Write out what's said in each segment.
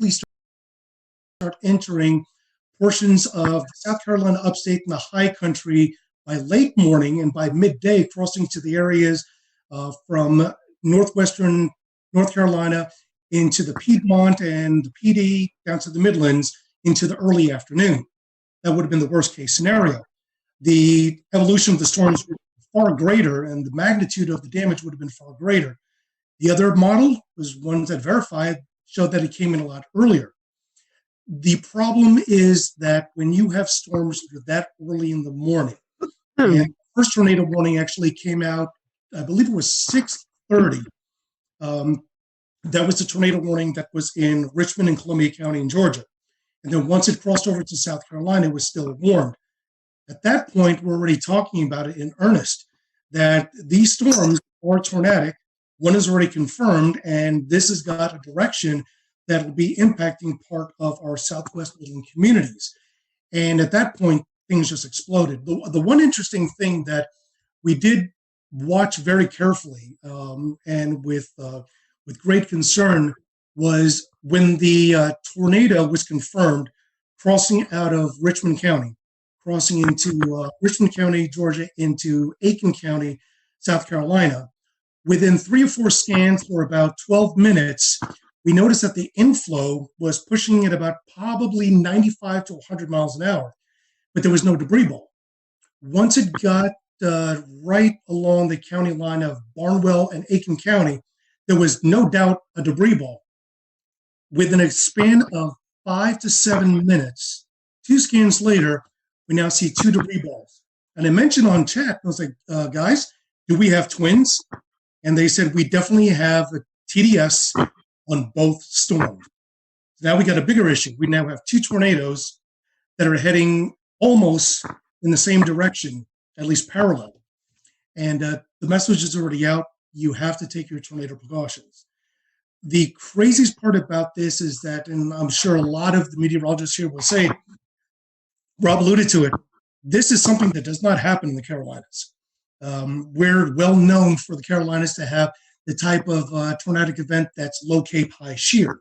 quickly start entering portions of South Carolina upstate and the high country by late morning, and by midday crossing to the areas from northwestern North Carolina into the Piedmont and the PD down to the Midlands into the early afternoon. That would have been the worst case scenario. The evolution of the storms were far greater, and the magnitude of the damage would have been far greater. The other model was one that verified, showed that it came in a lot earlier. The problem is that when you have storms that early in the morning, and the first tornado warning actually came out, I believe it was 6:30. That was the tornado warning that was in Richmond and Columbia County in Georgia. And then once it crossed over to South Carolina, it was still warned. At that point, we're already talking about it in earnest, that these storms are tornadic. One is already confirmed, and this has got a direction that will be impacting part of our Southwest Midland communities. And at that point, things just exploded. The one interesting thing that we did watch very carefully and with great concern was when the tornado was confirmed crossing out of Richmond County, crossing into Richmond County, Georgia, into Aiken County, South Carolina. Within 3 or 4 scans for about 12 minutes, we noticed that the inflow was pushing at about probably 95 to 100 miles an hour, but there was no debris ball. Once it got right along the county line of Barnwell and Aiken County, there was no doubt a debris ball. Within a span of 5 to 7 minutes, 2 scans later, we now see 2 debris balls. And I mentioned on chat, I was like, guys, do we have twins? And they said, we definitely have a TDS on both storms. Now we got a bigger issue. We now have 2 tornadoes that are heading almost in the same direction, at least parallel. And the message is already out. You have to take your tornado precautions. The craziest part about this is that, and I'm sure a lot of the meteorologists here will say, Rob alluded to it, this is something that does not happen in the Carolinas. We're well known for the Carolinas to have the type of tornadic event that's low cape, high shear,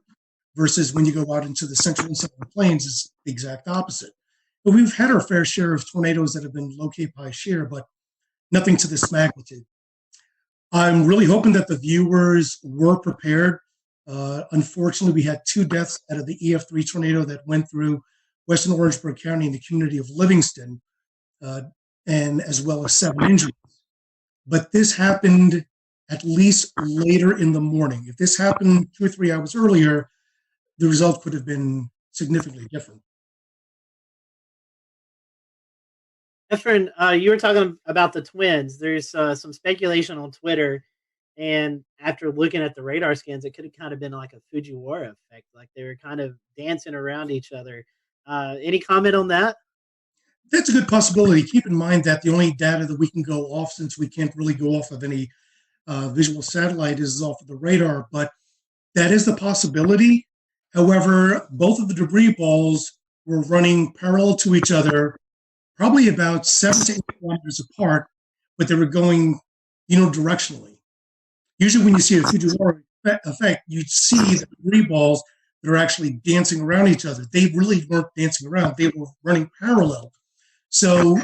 versus when you go out into the central and southern plains, it's the exact opposite. But we've had our fair share of tornadoes that have been low cape, high shear, but nothing to this magnitude. I'm really hoping that the viewers were prepared. Unfortunately, we had 2 deaths out of the EF3 tornado that went through western Orangeburg County in the community of Livingston, and as well as 7 injuries. But this happened at least later in the morning. If this happened 2 or 3 hours earlier, the result could have been significantly different. Efren, you were talking about the twins. There's some speculation on Twitter, and after looking at the radar scans, it could have kind of been like a Fujiwara effect, like they were kind of dancing around each other. Any comment on that? That's a good possibility. Keep in mind that the only data that we can go off, since we can't really go off of any visual satellite, is off of the radar, but that is the possibility. However, both of the debris balls were running parallel to each other, probably about 7 to 8 kilometers apart, but they were going unidirectionally. Usually when you see a Fujiwara effect, you see the debris balls that are actually dancing around each other. They really weren't dancing around. They were running parallel. So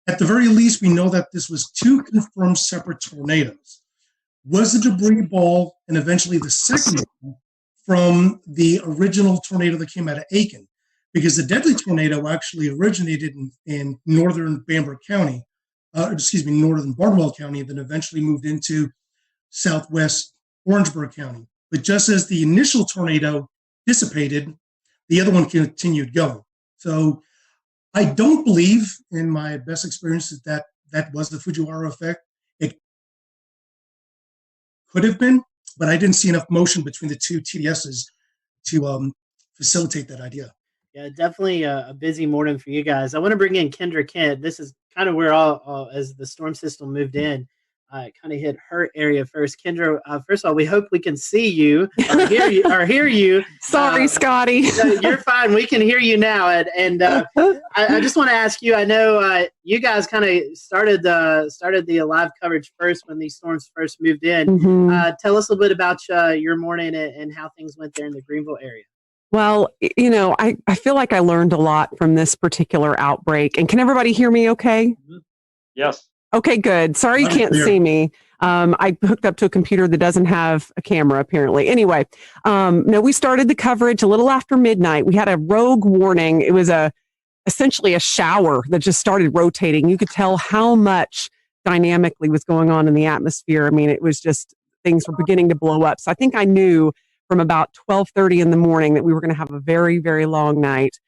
at the very least, we know that this was 2 confirmed separate tornadoes. Was the debris ball and eventually the second one from the original tornado that came out of Aiken? Because the deadly tornado actually originated in northern Bamberg County, northern Barnwell County, and then eventually moved into southwest Orangeburg County. But just as the initial tornado dissipated, the other one continued going. So I don't believe, in my best experience, that was the Fujiwara effect. It could have been, but I didn't see enough motion between the 2 TDSs to facilitate that idea. Yeah, definitely a busy morning for you guys. I want to bring in Kendra Kent. This is kind of where as the storm system moved in, it kind of hit her area first. Kendra, first of all, we hope we can see you or hear you. Sorry, Scotty. You're fine. We can hear you now. And I just want to ask you, I know you guys kind of started the live coverage first when these storms first moved in. Mm-hmm. Tell us a little bit about your morning and how things went there in the Greenville area. Well, I feel like I learned a lot from this particular outbreak. And can everybody hear me okay? Yes. Okay, good. Sorry you can't see me. I hooked up to a computer that doesn't have a camera, apparently. Anyway, no, we started the coverage a little after midnight. We had a rogue warning. It was essentially a shower that just started rotating. You could tell how much dynamically was going on in the atmosphere. I mean, it was just things were beginning to blow up. So I think I knew from about 12:30 in the morning that we were going to have a very, very long night.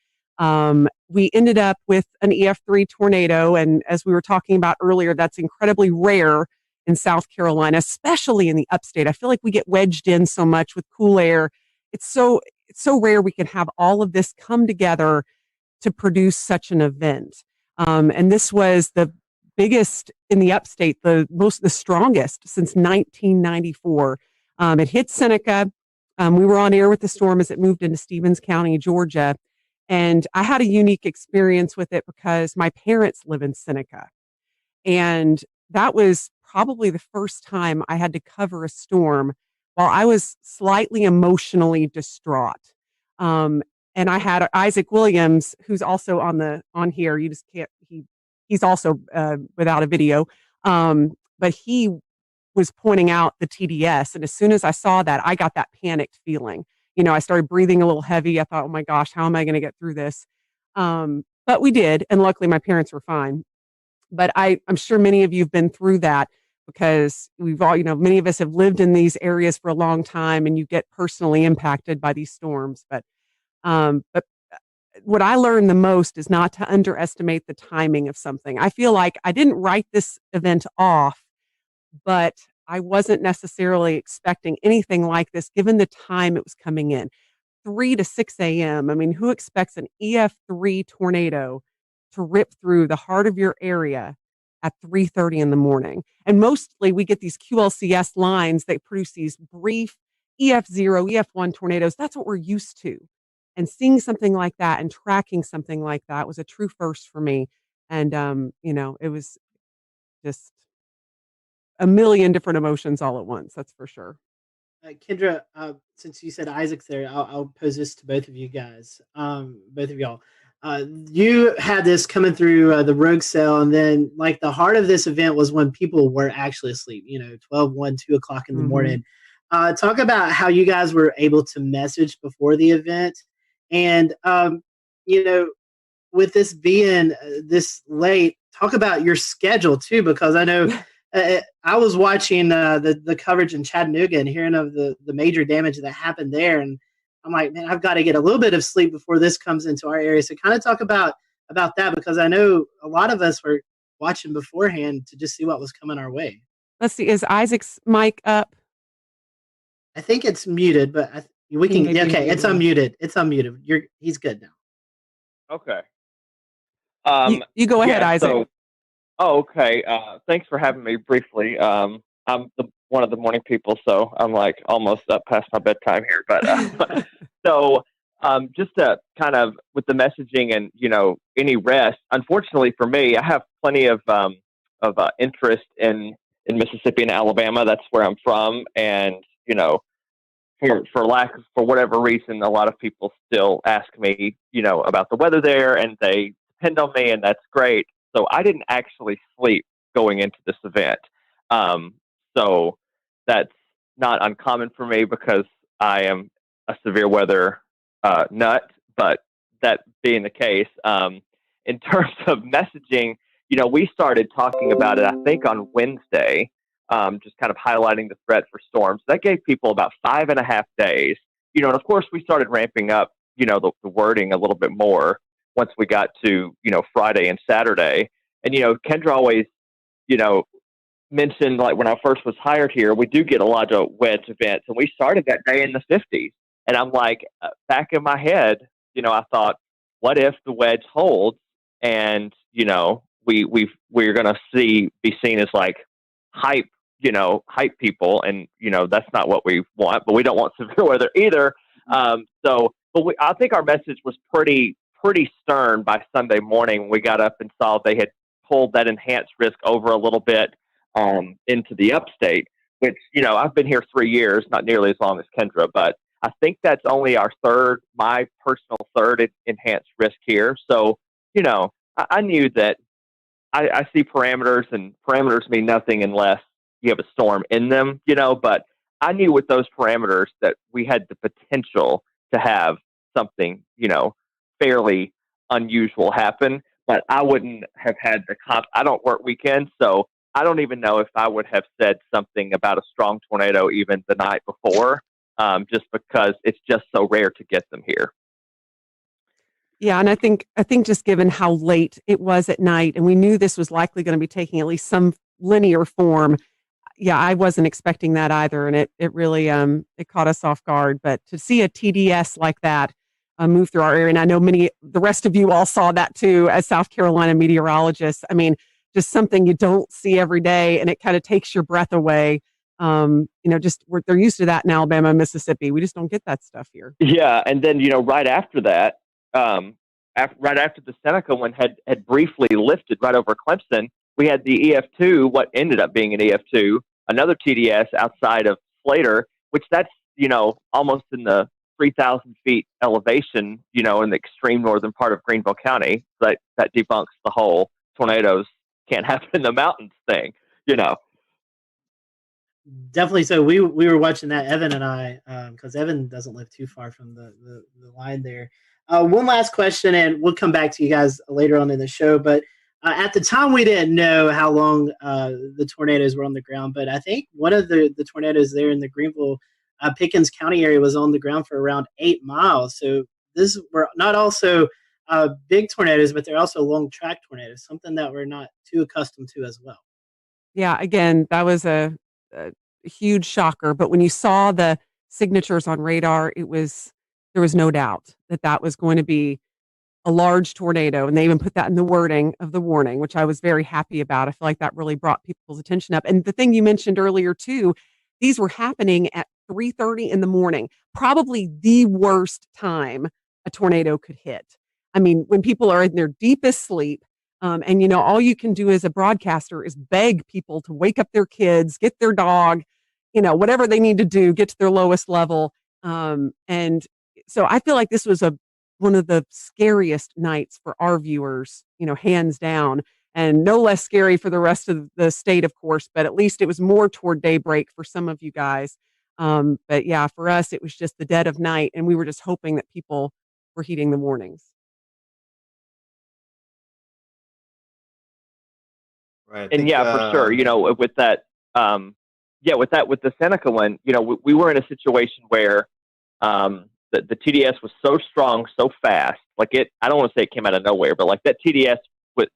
We ended up with an EF3 tornado, and as we were talking about earlier, that's incredibly rare in South Carolina, especially in the upstate. I feel like we get wedged in so much with cool air. It's so rare we can have all of this come together to produce such an event. And this was the biggest in the upstate, the strongest since 1994. It hit Seneca. We were on air with the storm as it moved into Stevens County, Georgia. And I had a unique experience with it because my parents live in Seneca. And that was probably the first time I had to cover a storm while I was slightly emotionally distraught. And I had Isaac Williams, who's also on here. You just can't. He's also without a video, but he was pointing out the TDS, and as soon as I saw that, I got that panicked feeling. I started breathing a little heavy. I thought, oh my gosh, how am I going to get through this? But we did, and luckily my parents were fine. But I'm sure many of you have been through that because we've all, many of us have lived in these areas for a long time, and you get personally impacted by these storms. But what I learned the most is not to underestimate the timing of something. I feel like I didn't write this event off, but I wasn't necessarily expecting anything like this given the time it was coming in. 3 to 6 a.m. I mean, who expects an EF3 tornado to rip through the heart of your area at 3:30 in the morning? And mostly we get these QLCS lines that produce these brief EF0, EF1 tornadoes. That's what we're used to. And seeing something like that and tracking something like that was a true first for me. And, it was just a million different emotions all at once. That's for sure. Kendra, since you said Isaac's there, I'll pose this to both of you guys, both of y'all. You had this coming through the rogue cell, and then like the heart of this event was when people were actually asleep, 12, 1, 2 o'clock in the morning. Talk about how you guys were able to message before the event. And, with this being this late, talk about your schedule too, because I know I was watching the coverage in Chattanooga and hearing of the major damage that happened there. And I'm like, man, I've got to get a little bit of sleep before this comes into our area. So kind of talk about that, because I know a lot of us were watching beforehand to just see what was coming our way. Let's see. Is Isaac's mic up? I think it's muted, but we can. Okay, it's unmuted. It's unmuted. He's good now. Okay. You go ahead, Isaac. Okay. Thanks for having me briefly. I'm one of the morning people, so I'm like almost up past my bedtime here. But so just to kind of with the messaging and any rest. Unfortunately for me, I have plenty of interest in Mississippi and Alabama. That's where I'm from, and for whatever reason, a lot of people still ask me, about the weather there, and they depend on me, and that's great. So I didn't actually sleep going into this event. So that's not uncommon for me because I am a severe weather nut. But that being the case, in terms of messaging, we started talking about it, I think, on Wednesday. Just kind of highlighting the threat for storms. That gave people about 5.5 days, and of course we started ramping up, the wording a little bit more once we got to, Friday and Saturday. And, Kendra always, mentioned, like when I first was hired here, we do get a lot of wedge events, and we started that day in the 50s. And I'm like, back in my head, I thought, what if the wedge holds and, we're going to be seen as like hype people, and that's not what we want, but we don't want severe weather either. I think our message was pretty stern by Sunday morning. We got up and saw they had pulled that enhanced risk over a little bit into the upstate, which I've been here 3 years, not nearly as long as Kendra, but I think that's only my personal third enhanced risk here. So, I knew that I see parameters, and parameters mean nothing unless you have a storm in them, but I knew with those parameters that we had the potential to have something, fairly unusual happen, but I wouldn't have had I don't work weekends, so I don't even know if I would have said something about a strong tornado even the night before, just because it's just so rare to get them here. Yeah, and I think just given how late it was at night, and we knew this was likely going to be taking at least some linear form. Yeah, I wasn't expecting that either, and it really it caught us off guard. But to see a TDS like that move through our area, and I know the rest of you all saw that too as South Carolina meteorologists. I mean, just something you don't see every day, and it kind of takes your breath away. They're used to that in Alabama and Mississippi. We just don't get that stuff here. Yeah, and then right after that, right after the Seneca one had briefly lifted right over Clemson, we had the EF2, what ended up being an EF2, another TDS outside of Slater, which that's, almost in the 3,000 feet elevation, in the extreme northern part of Greenville County. That debunks the whole tornadoes can't happen in the mountains thing, Definitely. So we were watching that, Evan and I, because Evan doesn't live too far from the line there. One last question, and we'll come back to you guys later on in the show. But at the time, we didn't know how long the tornadoes were on the ground. But I think one of the tornadoes there in the Greenville, Pickens County area was on the ground for around 8 miles. So this were not also big tornadoes, but they're also long track tornadoes, something that we're not too accustomed to as well. Yeah, again, that was a huge shocker. But when you saw the signatures on radar, there was no doubt that was going to be a large tornado. And they even put that in the wording of the warning, which I was very happy about. I feel like that really brought people's attention up. And the thing you mentioned earlier too, these were happening at 3:30 in the morning, probably the worst time a tornado could hit. I mean, when people are in their deepest sleep, and all you can do as a broadcaster is beg people to wake up their kids, get their dog, whatever they need to do, get to their lowest level. And so I feel like this was one of the scariest nights for our viewers, hands down, and no less scary for the rest of the state, of course, but at least it was more toward daybreak for some of you guys. But yeah, for us, it was just the dead of night, and we were just hoping that people were heeding the warnings. Right. And for sure, with that, with the Seneca one, we were in a situation where the TDS was so strong, so fast. Like I don't want to say it came out of nowhere, but like that TDS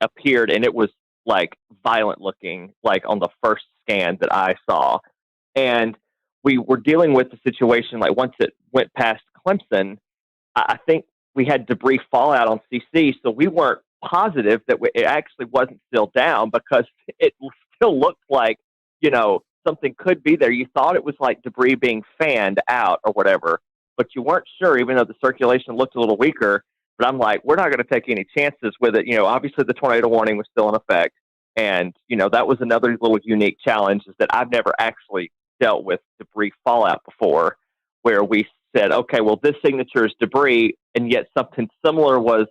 appeared, and it was like violent looking, like on the first scan that I saw. And we were dealing with the situation, like once it went past Clemson, I think we had debris fallout on CC, so we weren't positive that it actually wasn't still down, because it still looked like, something could be there. You thought it was like debris being fanned out or whatever, but you weren't sure, even though the circulation looked a little weaker. But I'm like, we're not going to take any chances with it. Obviously the tornado warning was still in effect. And, that was another little unique challenge, is that I've never actually dealt with debris fallout before, where we said, okay, well, this signature is debris, and yet something similar was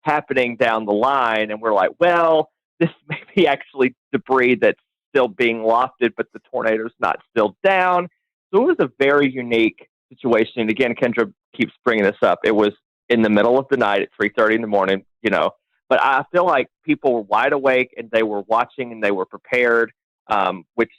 happening down the line. And we're like, well, this may be actually debris that's still being lofted, but the tornado's not still down. So it was a very unique situation. And again, Kendra keeps bringing this up. It was in the middle of the night at 3:30 in the morning, but I feel like people were wide awake, and they were watching, and they were prepared, which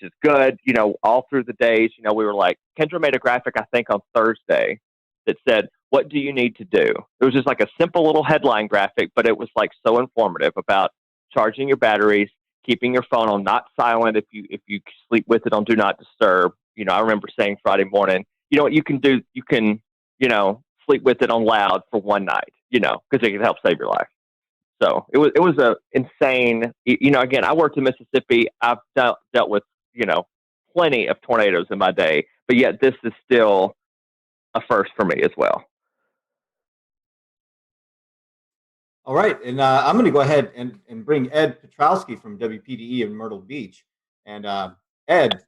is good. All through the days, we were like, Kendra made a graphic, I think on Thursday, that said, what do you need to do? It was just like a simple little headline graphic, but it was like so informative about charging your batteries, keeping your phone on not silent if you sleep with it on do not disturb. I remember saying Friday morning, what you can do, you can, sleep with it on loud for one night, because it can help save your life. So it was a insane, again, I worked in Mississippi. I've dealt with, plenty of tornadoes in my day, but yet this is still a first for me as well. All right, and I'm going to go ahead and bring Ed Petrowski from WPDE in Myrtle Beach. And Ed,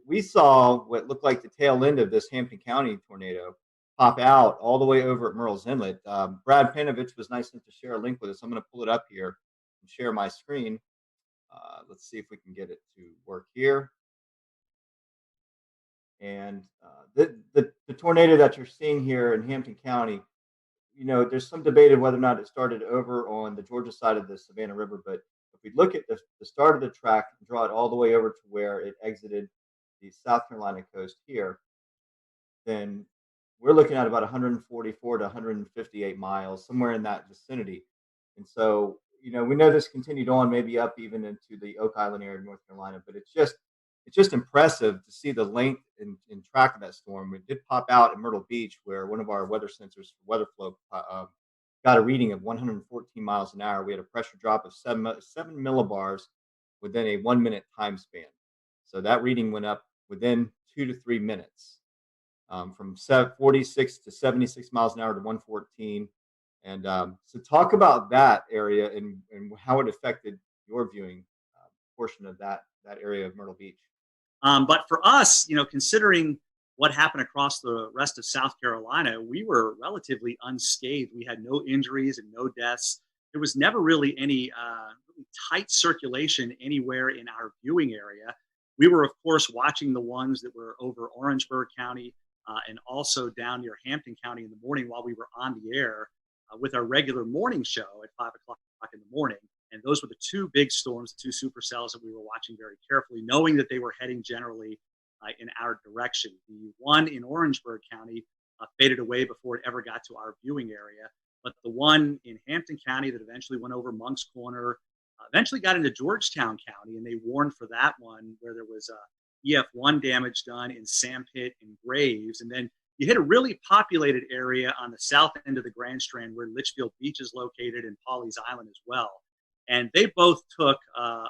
we saw what looked like the tail end of this Hampton County tornado pop out all the way over at Murrells Inlet. Brad Panovich was nice enough to share a link with us. I'm going to pull it up here and share my screen. Let's see if we can get it to work here. And the tornado that you're seeing here in Hampton County, there's some debate of whether or not it started over on the Georgia side of the Savannah River. But if we look at the start of the track and draw it all the way over to where it exited the South Carolina coast here, then we're looking at about 144 to 158 miles, somewhere in that vicinity. And so, we know this continued on, maybe up even into the Oak Island area of North Carolina, but it's just impressive to see the length and track of that storm. It did pop out at Myrtle Beach, where one of our weather sensors for weather flow got a reading of 114 miles an hour. We had a pressure drop of 7 millibars within a 1 minute time span. So that reading went up within 2 to 3 minutes, from 46 to 76 miles an hour to 114. And so talk about that area and how it affected your viewing portion of that area of Myrtle Beach. But for us, considering what happened across the rest of South Carolina, we were relatively unscathed. We had no injuries and no deaths. There was never really any really tight circulation anywhere in our viewing area. We were, of course, watching the ones that were over Orangeburg County and also down near Hampton County in the morning while we were on the air with our regular morning show at 5 o'clock in the morning. And those were the two big storms, the two supercells that we were watching very carefully, knowing that they were heading generally in our direction. The one in Orangeburg County faded away before it ever got to our viewing area. But the one in Hampton County that eventually went over Monk's Corner, eventually got into Georgetown County, and they warned for that one where there was EF1 damage done in Sandpit and Graves. And then you hit a really populated area on the south end of the Grand Strand where Litchfield Beach is located and Pawleys Island as well. And they both took a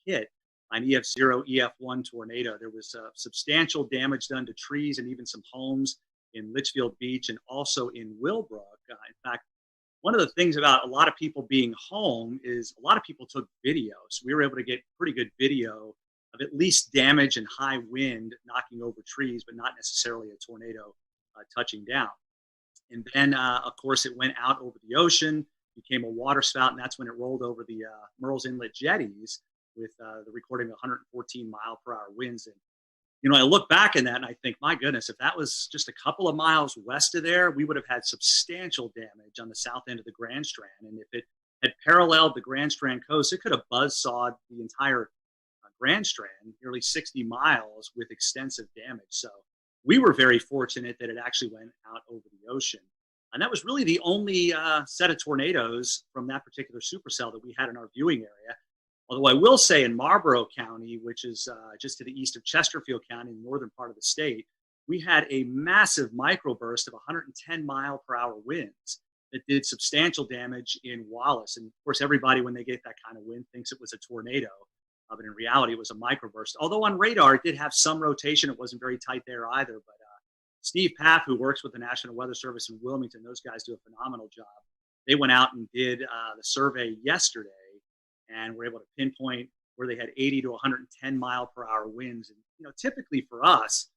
hit on EF0, EF1 tornado. There was substantial damage done to trees and even some homes in Litchfield Beach and also in Willbrook. In fact, one of the things about a lot of people being home is a lot of people took video. So we were able to get pretty good video of at least damage and high wind knocking over trees, but not necessarily a tornado touching down. And then, of course, it went out over the ocean, became a water spout, and that's when it rolled over the Murrells Inlet jetties with the recording of 114 mile per hour winds. And, I look back in that and I think, my goodness, if that was just a couple of miles west of there, we would have had substantial damage on the south end of the Grand Strand. And if it had paralleled the Grand Strand coast, it could have buzzsawed the entire Grand Strand, nearly 60 miles with extensive damage. So we were very fortunate that it actually went out over the ocean. And that was really the only set of tornadoes from that particular supercell that we had in our viewing area. Although I will say in Marlborough County, which is just to the east of Chesterfield County, in the northern part of the state, we had a massive microburst of 110 mile per hour winds that did substantial damage in Wallace. And of course, everybody, when they get that kind of wind, thinks it was a tornado. But in reality, it was a microburst. Although on radar, it did have some rotation. It wasn't very tight there either. But Steve Paff, who works with the National Weather Service in Wilmington, those guys do a phenomenal job. They went out and did the survey yesterday and were able to pinpoint where they had 80 to 110 mile per hour winds. And, typically for us,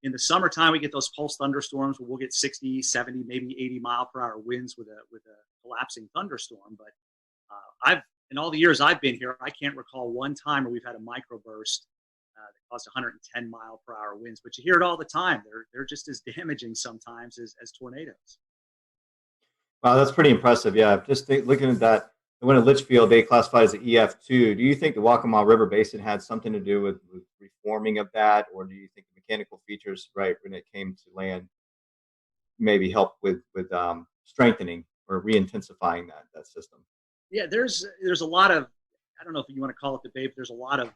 in the summertime, we get those pulse thunderstorms where we'll get 60, 70, maybe 80 mile per hour winds with a collapsing thunderstorm. But in all the years I've been here, I can't recall one time where we've had a microburst that caused 110 mile per hour winds. But you hear it all the time. They're just as damaging sometimes as tornadoes. Wow, that's pretty impressive. Yeah, just looking at that, the one at Litchfield, they classified as an EF2. Do you think the Waccamaw River Basin had something to do with reforming of that, or do you think the mechanical features, right, when it came to land, maybe help with strengthening or re-intensifying that system? Yeah, there's a lot of, I don't know if you want to call it debate, but there's a lot of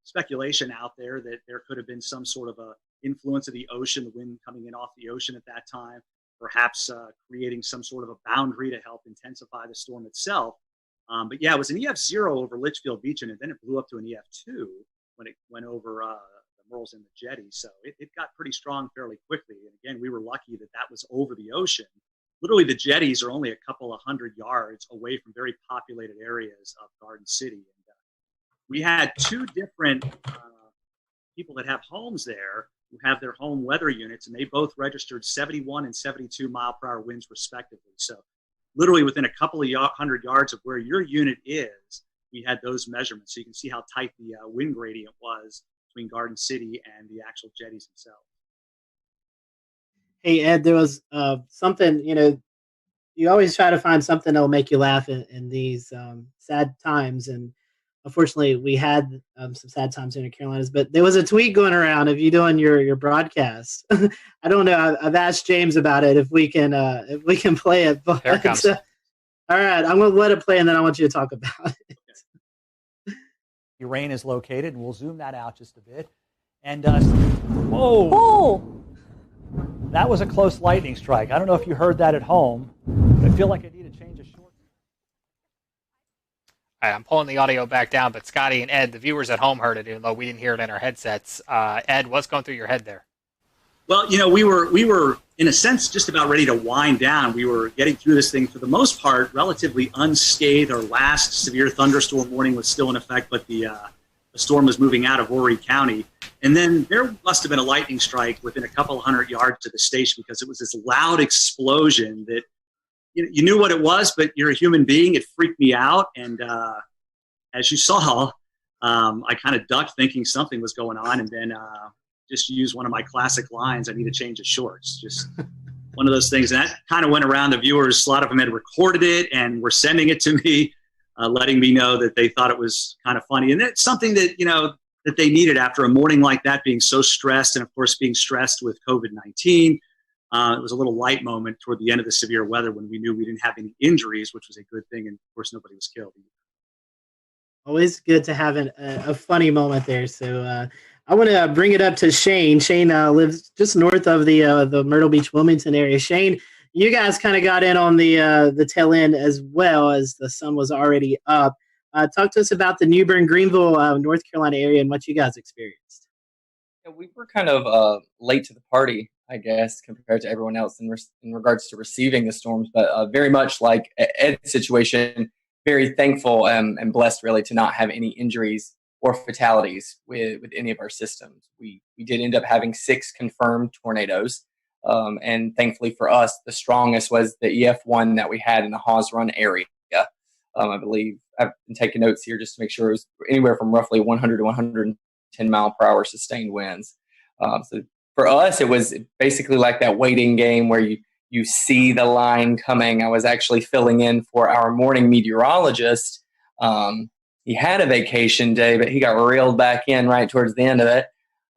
speculation out there that there could have been some sort of a influence of the ocean, the wind coming in off the ocean at that time, perhaps creating some sort of a boundary to help intensify the storm itself. But yeah, it was an EF0 over Litchfield Beach, and then it blew up to an EF2 when it went over the Murrells Inlet jetty. So it got pretty strong fairly quickly. And again, we were lucky that was over the ocean. Literally, the jetties are only a couple of 100 yards away from very populated areas of Garden City. And we had two different people that have homes there who have their home weather units, and they both registered 71 and 72 mile per hour winds respectively. So literally within a couple of hundred yards of where your unit is, we had those measurements. So you can see how tight the wind gradient was between Garden City and the actual jetties themselves. Hey, Ed, there was something, you always try to find something that'll make you laugh in these sad times. And unfortunately, we had some sad times in the Carolinas, but there was a tweet going around of you doing your broadcast. I don't know. I've asked James about it if we can play it. But, Here it comes. all right, I'm going to let it play, and then I want you to talk about it. Your rain is located, and we'll zoom that out just a bit. And whoa! Oh! That was a close lightning strike. I don't know if you heard that at home, but I feel like I need to change a short. All right, I'm pulling the audio back down, but Scotty and Ed, the viewers at home heard it, even though we didn't hear it in our headsets. Ed, what's going through your head there? Well, we were in a sense just about ready to wind down. We were getting through this thing for the most part relatively unscathed. Our last severe thunderstorm warning was still in effect, but the storm was moving out of Horry County. And then there must have been a lightning strike within a couple hundred yards to the station, because it was this loud explosion that you knew what it was, but you're a human being. It freaked me out. And as you saw, I kind of ducked thinking something was going on, and then just used one of my classic lines, I need to change of shorts. Just one of those things. And that kind of went around the viewers. A lot of them had recorded it and were sending it to me, letting me know that they thought it was kind of funny. And it's something that, that they needed after a morning like that, being so stressed, and of course being stressed with COVID-19. It was a little light moment toward the end of the severe weather when we knew we didn't have any injuries, which was a good thing. And of course, nobody was killed. Always good to have a funny moment there. So I want to bring it up to Shane. Shane lives just north of the Myrtle Beach, Wilmington area. Shane, you guys kind of got in on the tail end as well, as the sun was already up. Talk to us about the Newbern, Greenville, North Carolina area and what you guys experienced. Yeah, we were kind of late to the party, I guess, compared to everyone else in regards to receiving the storms, but very much like Ed's situation, very thankful and blessed really to not have any injuries or fatalities with any of our systems. We did end up having 6 confirmed tornadoes, and thankfully for us, the strongest was the EF1 that we had in the Hawes Run area. I believe I've been taking notes here just to make sure it was anywhere from roughly 100 to 110 mile per hour sustained winds. So for us, it was basically like that waiting game where you see the line coming. I was actually filling in for our morning meteorologist. He had a vacation day, but he got reeled back in right towards the end of it.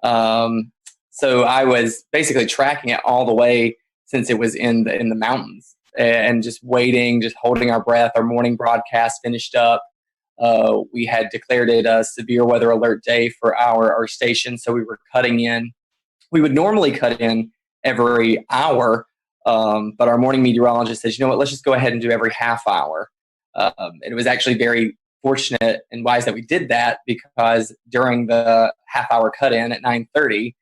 So I was basically tracking it all the way since it was in the mountains, and just waiting, just holding our breath. Our morning broadcast finished up. We had declared it a severe weather alert day for our station, so we were cutting in. We would normally cut in every hour, but our morning meteorologist says, you know what, let's just go ahead and do every half hour. It was actually very fortunate and wise that we did that, because during the half-hour cut-in at 9:30,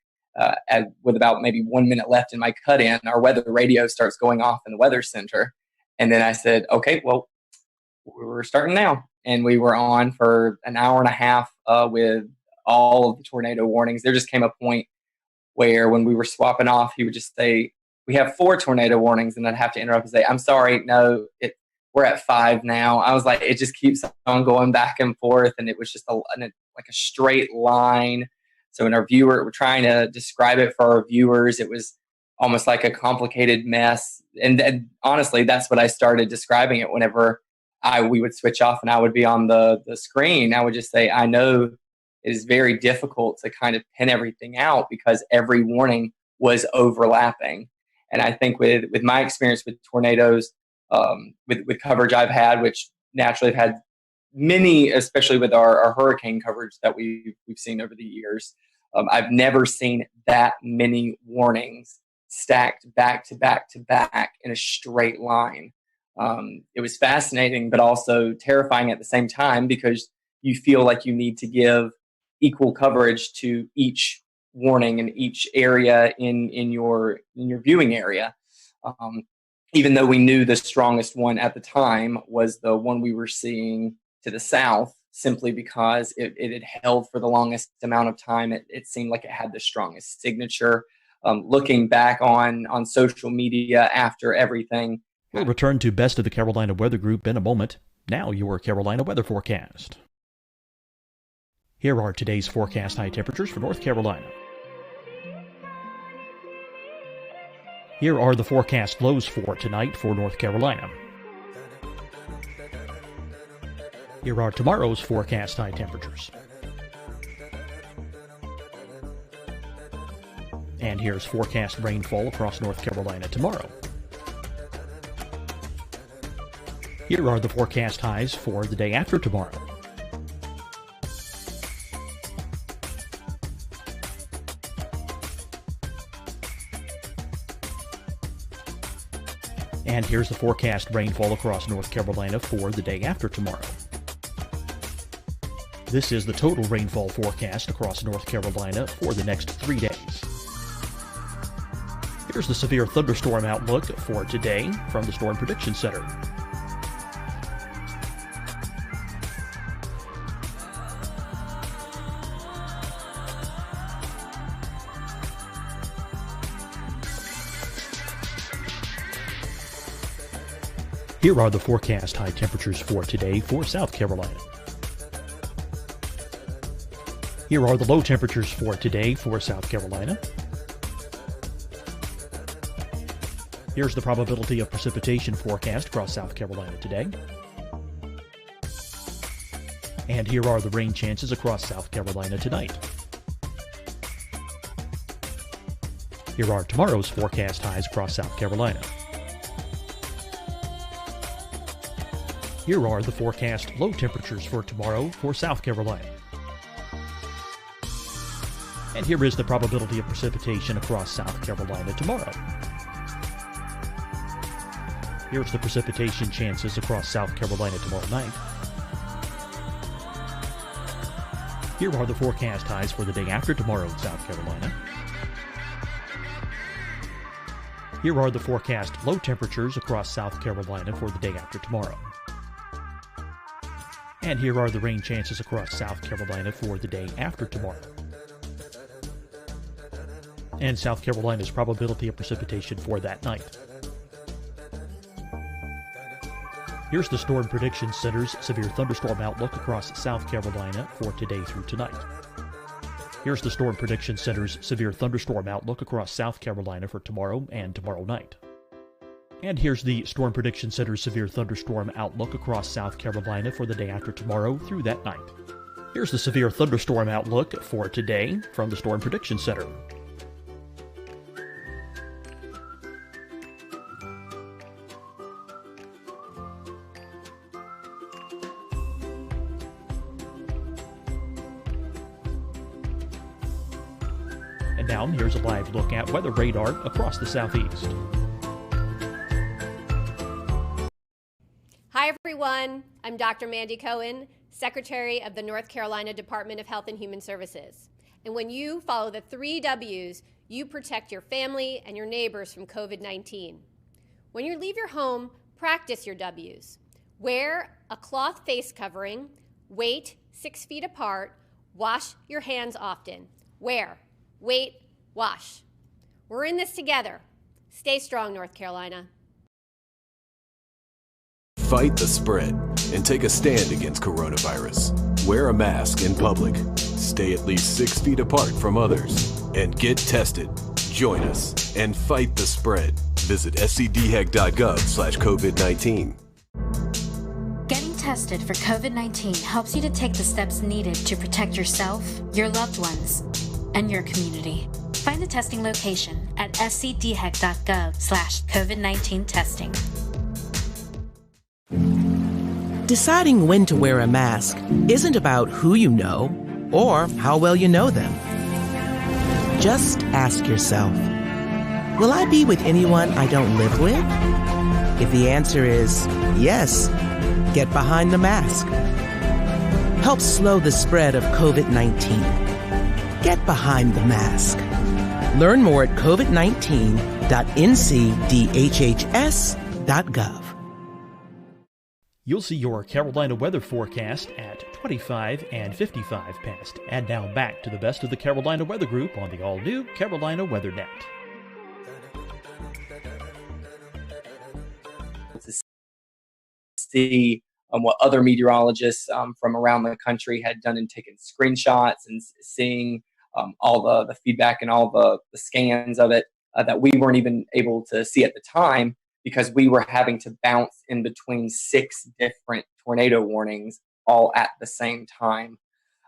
with about maybe 1 minute left in my cut-in, our weather radio starts going off in the weather center. And then I said, okay, well, we're starting now. And we were on for an hour and a half with all of the tornado warnings. There just came a point where when we were swapping off, he would just say, we have 4 tornado warnings. And I'd have to interrupt and say, I'm sorry, no, we're at 5 now. I was like, it just keeps on going back and forth. And it was just like a straight line. So when we're trying to describe it for our viewers, it was almost like a complicated mess. And honestly, that's what I started describing it whenever we would switch off and I would be on the screen. I would just say, I know it is very difficult to kind of pin everything out because every warning was overlapping. And I think with my experience with tornadoes, with coverage I've had, which naturally have had many, especially with our hurricane coverage that we've seen over the years, I've never seen that many warnings stacked back to back to back in a straight line. It was fascinating, but also terrifying at the same time, because you feel like you need to give equal coverage to each warning in each area in your viewing area. Even though we knew the strongest one at the time was the one we were seeing to the south. simply because it had held for the longest amount of time. It seemed like it had the strongest signature. Looking back on social media after everything. We'll return to Best of the Carolina Weather Group in a moment. Now your Carolina weather forecast. Here are today's forecast high temperatures for North Carolina. Here are the forecast lows for tonight for North Carolina. Here are tomorrow's forecast high temperatures. And here's forecast rainfall across North Carolina tomorrow. Here are the forecast highs for the day after tomorrow. And here's the forecast rainfall across North Carolina for the day after tomorrow. This is the total rainfall forecast across North Carolina for the next 3 days. Here's the severe thunderstorm outlook for today from the Storm Prediction Center. Here are the forecast high temperatures for today for South Carolina. Here are the low temperatures for today for South Carolina. Here's the probability of precipitation forecast across South Carolina today. And here are the rain chances across South Carolina tonight. Here are tomorrow's forecast highs across South Carolina. Here are the forecast low temperatures for tomorrow for South Carolina. And here is the probability of precipitation across South Carolina tomorrow. Here's the precipitation chances across South Carolina tomorrow night. Here are the forecast highs for the day after tomorrow in South Carolina. Here are the forecast low temperatures across South Carolina for the day after tomorrow. And here are the rain chances across South Carolina for the day after tomorrow. And South Carolina's probability of precipitation for that night. Here's the Storm Prediction Center's severe thunderstorm outlook across South Carolina for today through tonight. Here's the Storm Prediction Center's severe thunderstorm outlook across South Carolina for tomorrow and tomorrow night. And here's the Storm Prediction Center's severe thunderstorm outlook across South Carolina for the day after tomorrow through that night. Here's the severe thunderstorm outlook for today from the Storm Prediction Center. And now here's a live look at weather radar across the southeast. Hi, everyone. I'm Dr. Mandy Cohen, Secretary of the North Carolina Department of Health and Human Services. And when you follow the 3 W's, you protect your family and your neighbors from COVID-19. When you leave your home, practice your W's. Wear a cloth face covering, wait 6 feet apart, wash your hands often. Wear, wait, wash. We're in this together. Stay strong, North Carolina. Fight the spread and take a stand against coronavirus. Wear a mask in public. Stay at least 6 feet apart from others. And get tested. Join us and fight the spread. Visit scdhec.gov/COVID-19. Getting tested for COVID-19 helps you to take the steps needed to protect yourself, your loved ones, and your community. Find the testing location at scdhec.gov/COVID-19 testing. Deciding when to wear a mask isn't about who you know or how well you know them. Just ask yourself, will I be with anyone I don't live with? If the answer is yes, get behind the mask. Help slow the spread of COVID-19. Get behind the mask. Learn more at covid19.ncdhhs.gov. You'll see your Carolina weather forecast at 25 and 55 past. And now back to the best of the Carolina Weather Group on the all-new Carolina Weather Net. To see what other meteorologists from around the country had done and taken screenshots and seeing all the feedback and all the scans of it that we weren't even able to see at the time, because we were having to bounce in between 6 different tornado warnings all at the same time.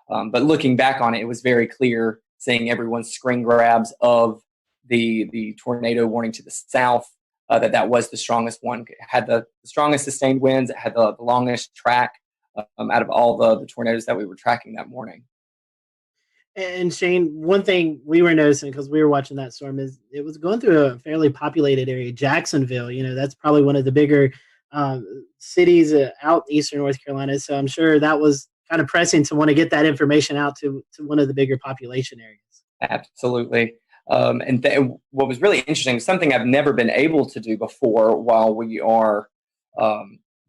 But looking back on it, it was very clear seeing everyone's screen grabs of the tornado warning to the south, that was the strongest one. It had the strongest sustained winds. It had the longest track out of all the tornadoes that we were tracking that morning. And Shane, one thing we were noticing because we were watching that storm is it was going through a fairly populated area. Jacksonville, that's probably one of the bigger cities out eastern North Carolina. So I'm sure that was kind of pressing to want to get that information out to one of the bigger population areas. Absolutely. What was really interesting, something I've never been able to do before while we are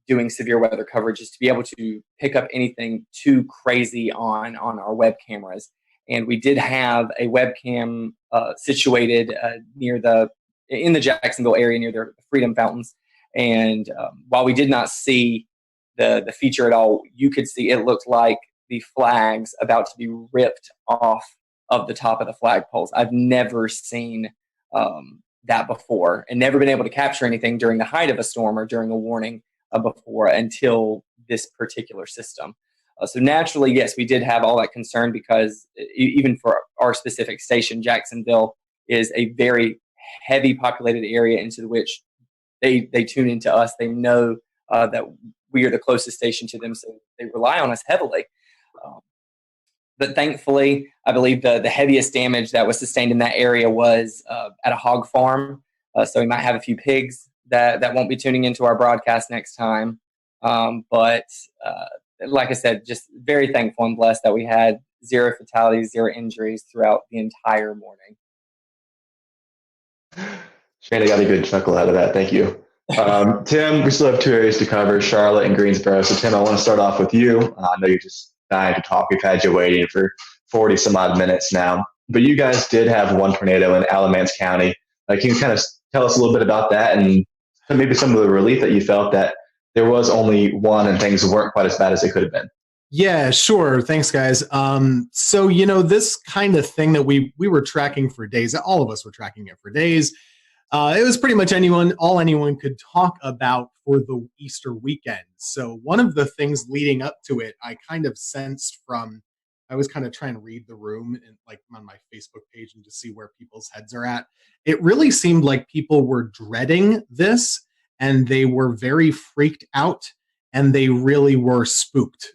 doing severe weather coverage, is to be able to pick up anything too crazy on our web cameras. And we did have a webcam situated in the Jacksonville area near the Freedom Fountains. And while we did not see the feature at all, you could see it looked like the flags about to be ripped off of the top of the flagpoles. I've never seen that before, and never been able to capture anything during the height of a storm or during a warning before until this particular system. So naturally, yes, we did have all that concern, because even for our specific station, Jacksonville is a very heavy populated area into which they tune into us. They know that we are the closest station to them, so they rely on us heavily. But thankfully, I believe the heaviest damage that was sustained in that area was at a hog farm. So we might have a few pigs that won't be tuning into our broadcast next time. But like I said, just very thankful and blessed that we had 0 fatalities, 0 injuries throughout the entire morning. Shane, I got a good chuckle out of that. Thank you. Tim, we still have 2 areas to cover, Charlotte and Greensboro. So Tim, I want to start off with you. I know you're just dying to talk. We've had you waiting for 40 some odd minutes now. But you guys did have 1 tornado in Alamance County. Can you kind of tell us a little bit about that, and maybe some of the relief that you felt that there was only 1 and things weren't quite as bad as they could have been? Yeah, sure. Thanks, guys. So, this kind of thing that we were tracking for days, all of us were tracking it for days. It was pretty much all anyone could talk about for the Easter weekend. So one of the things leading up to it, I kind of sensed I was kind of trying to read the room and on my Facebook page and just see where people's heads are at. It really seemed like people were dreading this, and they were very freaked out, and they really were spooked,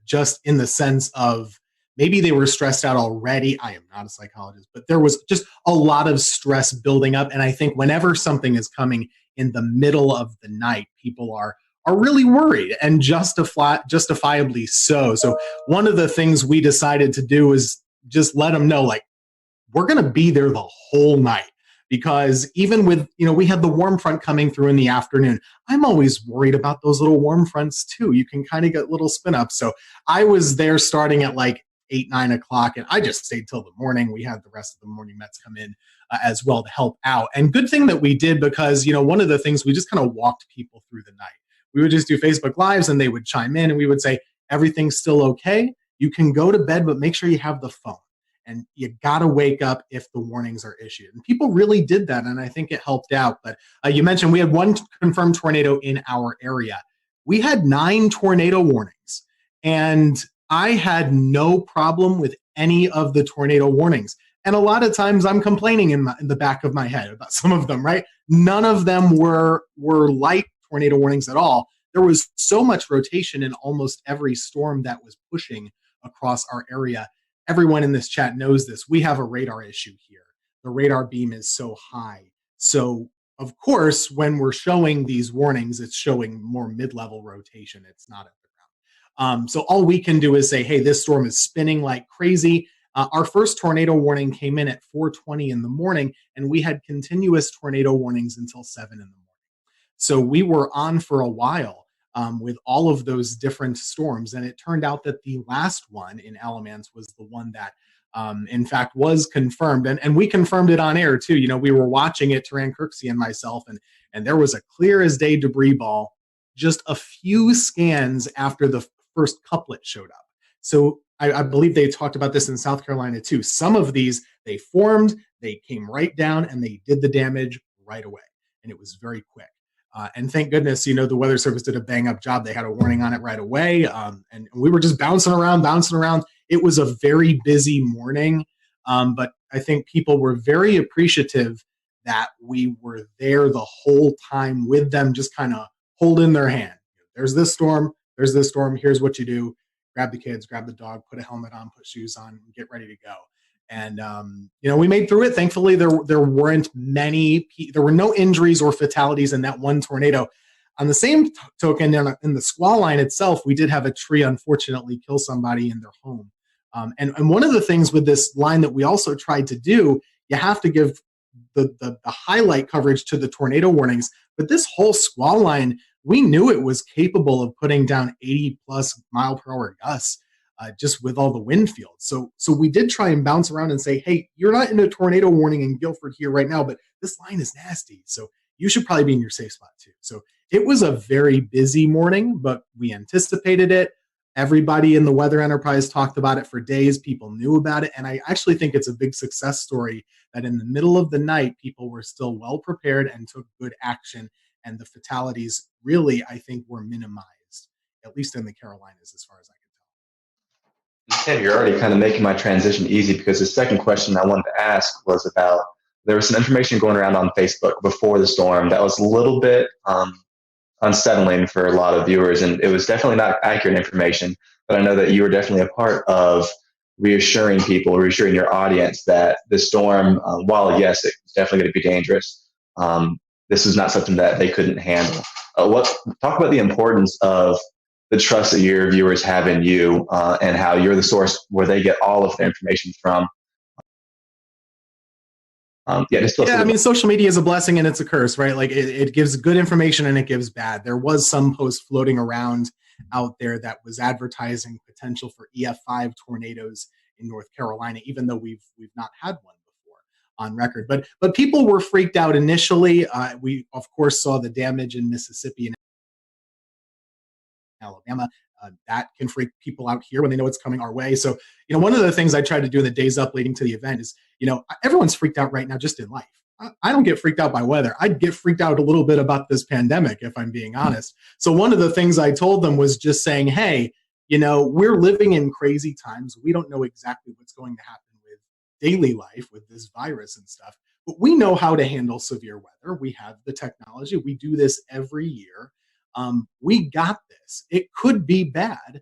just in the sense of maybe they were stressed out already. I am not a psychologist, but there was just a lot of stress building up. And I think whenever something is coming in the middle of the night, people are really worried, and justifiably so. So one of the things we decided to do is just let them know, we're going to be there the whole night. Because even with, we had the warm front coming through in the afternoon. I'm always worried about those little warm fronts too. You can kind of get little spin ups. So I was there starting at 8, 9 o'clock, and I just stayed till the morning. We had the rest of the morning Mets come in as well to help out. And good thing that we did, because, one of the things, we just kind of walked people through the night. We would just do Facebook Lives, and they would chime in, and we would say, everything's still okay. You can go to bed, but make sure you have the phone. And you got to wake up if the warnings are issued. And people really did that, and I think it helped out. But you mentioned we had 1 confirmed tornado in our area. We had 9 tornado warnings, and I had no problem with any of the tornado warnings. And a lot of times I'm complaining in the back of my head about some of them, right? None of them were light tornado warnings at all. There was so much rotation in almost every storm that was pushing across our area. Everyone in this chat knows this. We have a radar issue here. The radar beam is so high. So, of course, when we're showing these warnings, it's showing more mid-level rotation. It's not at the ground. So all we can do is say, hey, this storm is spinning like crazy. Our first tornado warning came in at 4:20 in the morning, and we had continuous tornado warnings until 7 in the morning. So we were on for a while. with all of those different storms. And it turned out that the last one in Alamance was the one that, in fact, was confirmed. And we confirmed it on air, too. You know, we were watching it, Taran Kirksey and myself, and there was a clear as day debris ball just a few scans after the first couplet showed up. So I believe they talked about this in South Carolina, too. Some of these, they formed, they came right down, and they did the damage right away. And it was very quick. And thank goodness, you know, the Weather Service did a bang-up job. They had a warning on it right away. And we were just bouncing around. It was a very busy morning. But I think people were very appreciative that we were there the whole time with them, just kind of holding their hand. There's this storm. Here's what you do. Grab the kids, grab the dog, put a helmet on, put shoes on, and get ready to go. And, you know, we made through it. Thankfully, there weren't there were no injuries or fatalities in that one tornado. On the same token, in the squall line itself, we did have a tree, unfortunately, kill somebody in their home. And one of the things with this line that we also tried to do, you have to give the highlight coverage to the tornado warnings. But this whole squall line, we knew it was capable of putting down 80 plus mile per hour gusts. Just with all the wind fields. So we did try and bounce around and say, hey, you're not in a tornado warning in Guilford here right now, but this line is nasty. So you should probably be in your safe spot too. So it was a very busy morning, but we anticipated it. Everybody in the weather enterprise talked about it for days. People knew about it. And I actually think it's a big success story that in the middle of the night, people were still well prepared and took good action. And the fatalities really, I think, were minimized, at least in the Carolinas, as far as I can. Tim, you're already kind of making my transition easy because the second question I wanted to ask was about, there was some information going around on Facebook before the storm that was a little bit unsettling for a lot of viewers, and it was definitely not accurate information, but I know that you were definitely a part of reassuring your audience that the storm, while yes, it's definitely going to be dangerous, this is not something that they couldn't handle. Talk about the importance of the trust that your viewers have in you, and how you're the source where they get all of the information from. I mean, social media is a blessing and it's a curse, right? Like it gives good information and it gives bad. There was some post floating around out there that was advertising potential for EF5 tornadoes in North Carolina, even though we've not had one before on record. But people were freaked out initially. We of course saw the damage in Mississippi and Alabama. That can freak people out here when they know it's coming our way. So, you know, one of the things I tried to do in the days up leading to the event is, you know, everyone's freaked out right now just in life. I don't get freaked out by weather. I'd get freaked out a little bit about this pandemic, if I'm being honest. So one of the things I told them was just saying, hey, you know, we're living in crazy times. We don't know exactly what's going to happen with daily life with this virus and stuff, but we know how to handle severe weather. We have the technology. We do this every year. We got this. It could be bad,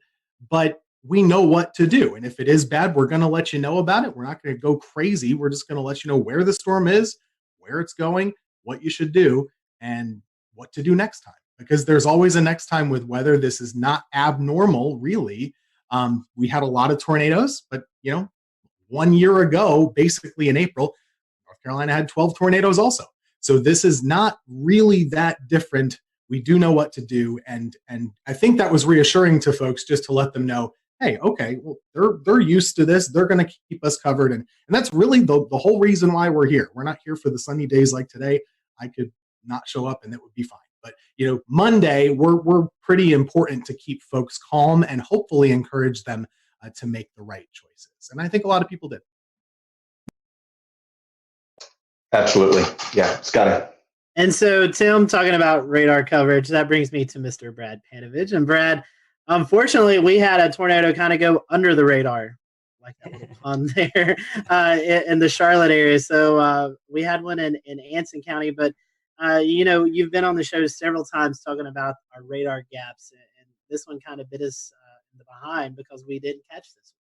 but we know what to do. And if it is bad, we're going to let you know about it. We're not going to go crazy. We're just going to let you know where the storm is, where it's going, what you should do, and what to do next time. Because there's always a next time with weather. This is not abnormal, really. We had a lot of tornadoes, but, you know, 1 year ago, basically in April, North Carolina had 12 tornadoes also. So this is not really that different. We do know what to do, and I think that was reassuring to folks just to let them know, hey, okay, well, they're used to this. They're going to keep us covered, and that's really the whole reason why we're here. We're not here for the sunny days like today. I could not show up, and that would be fine. But you know, Monday we're pretty important to keep folks calm and hopefully encourage them to make the right choices, and I think a lot of people did. Absolutely, yeah, Scotty. And so, Tim, talking about radar coverage, that brings me to Mr. Brad Panovich. And Brad, unfortunately, we had a tornado kind of go under the radar, like that little pun there, in the Charlotte area. So we had one in Anson County. But, you know, you've been on the show several times talking about our radar gaps. And this one kind of bit us in the behind because we didn't catch this one.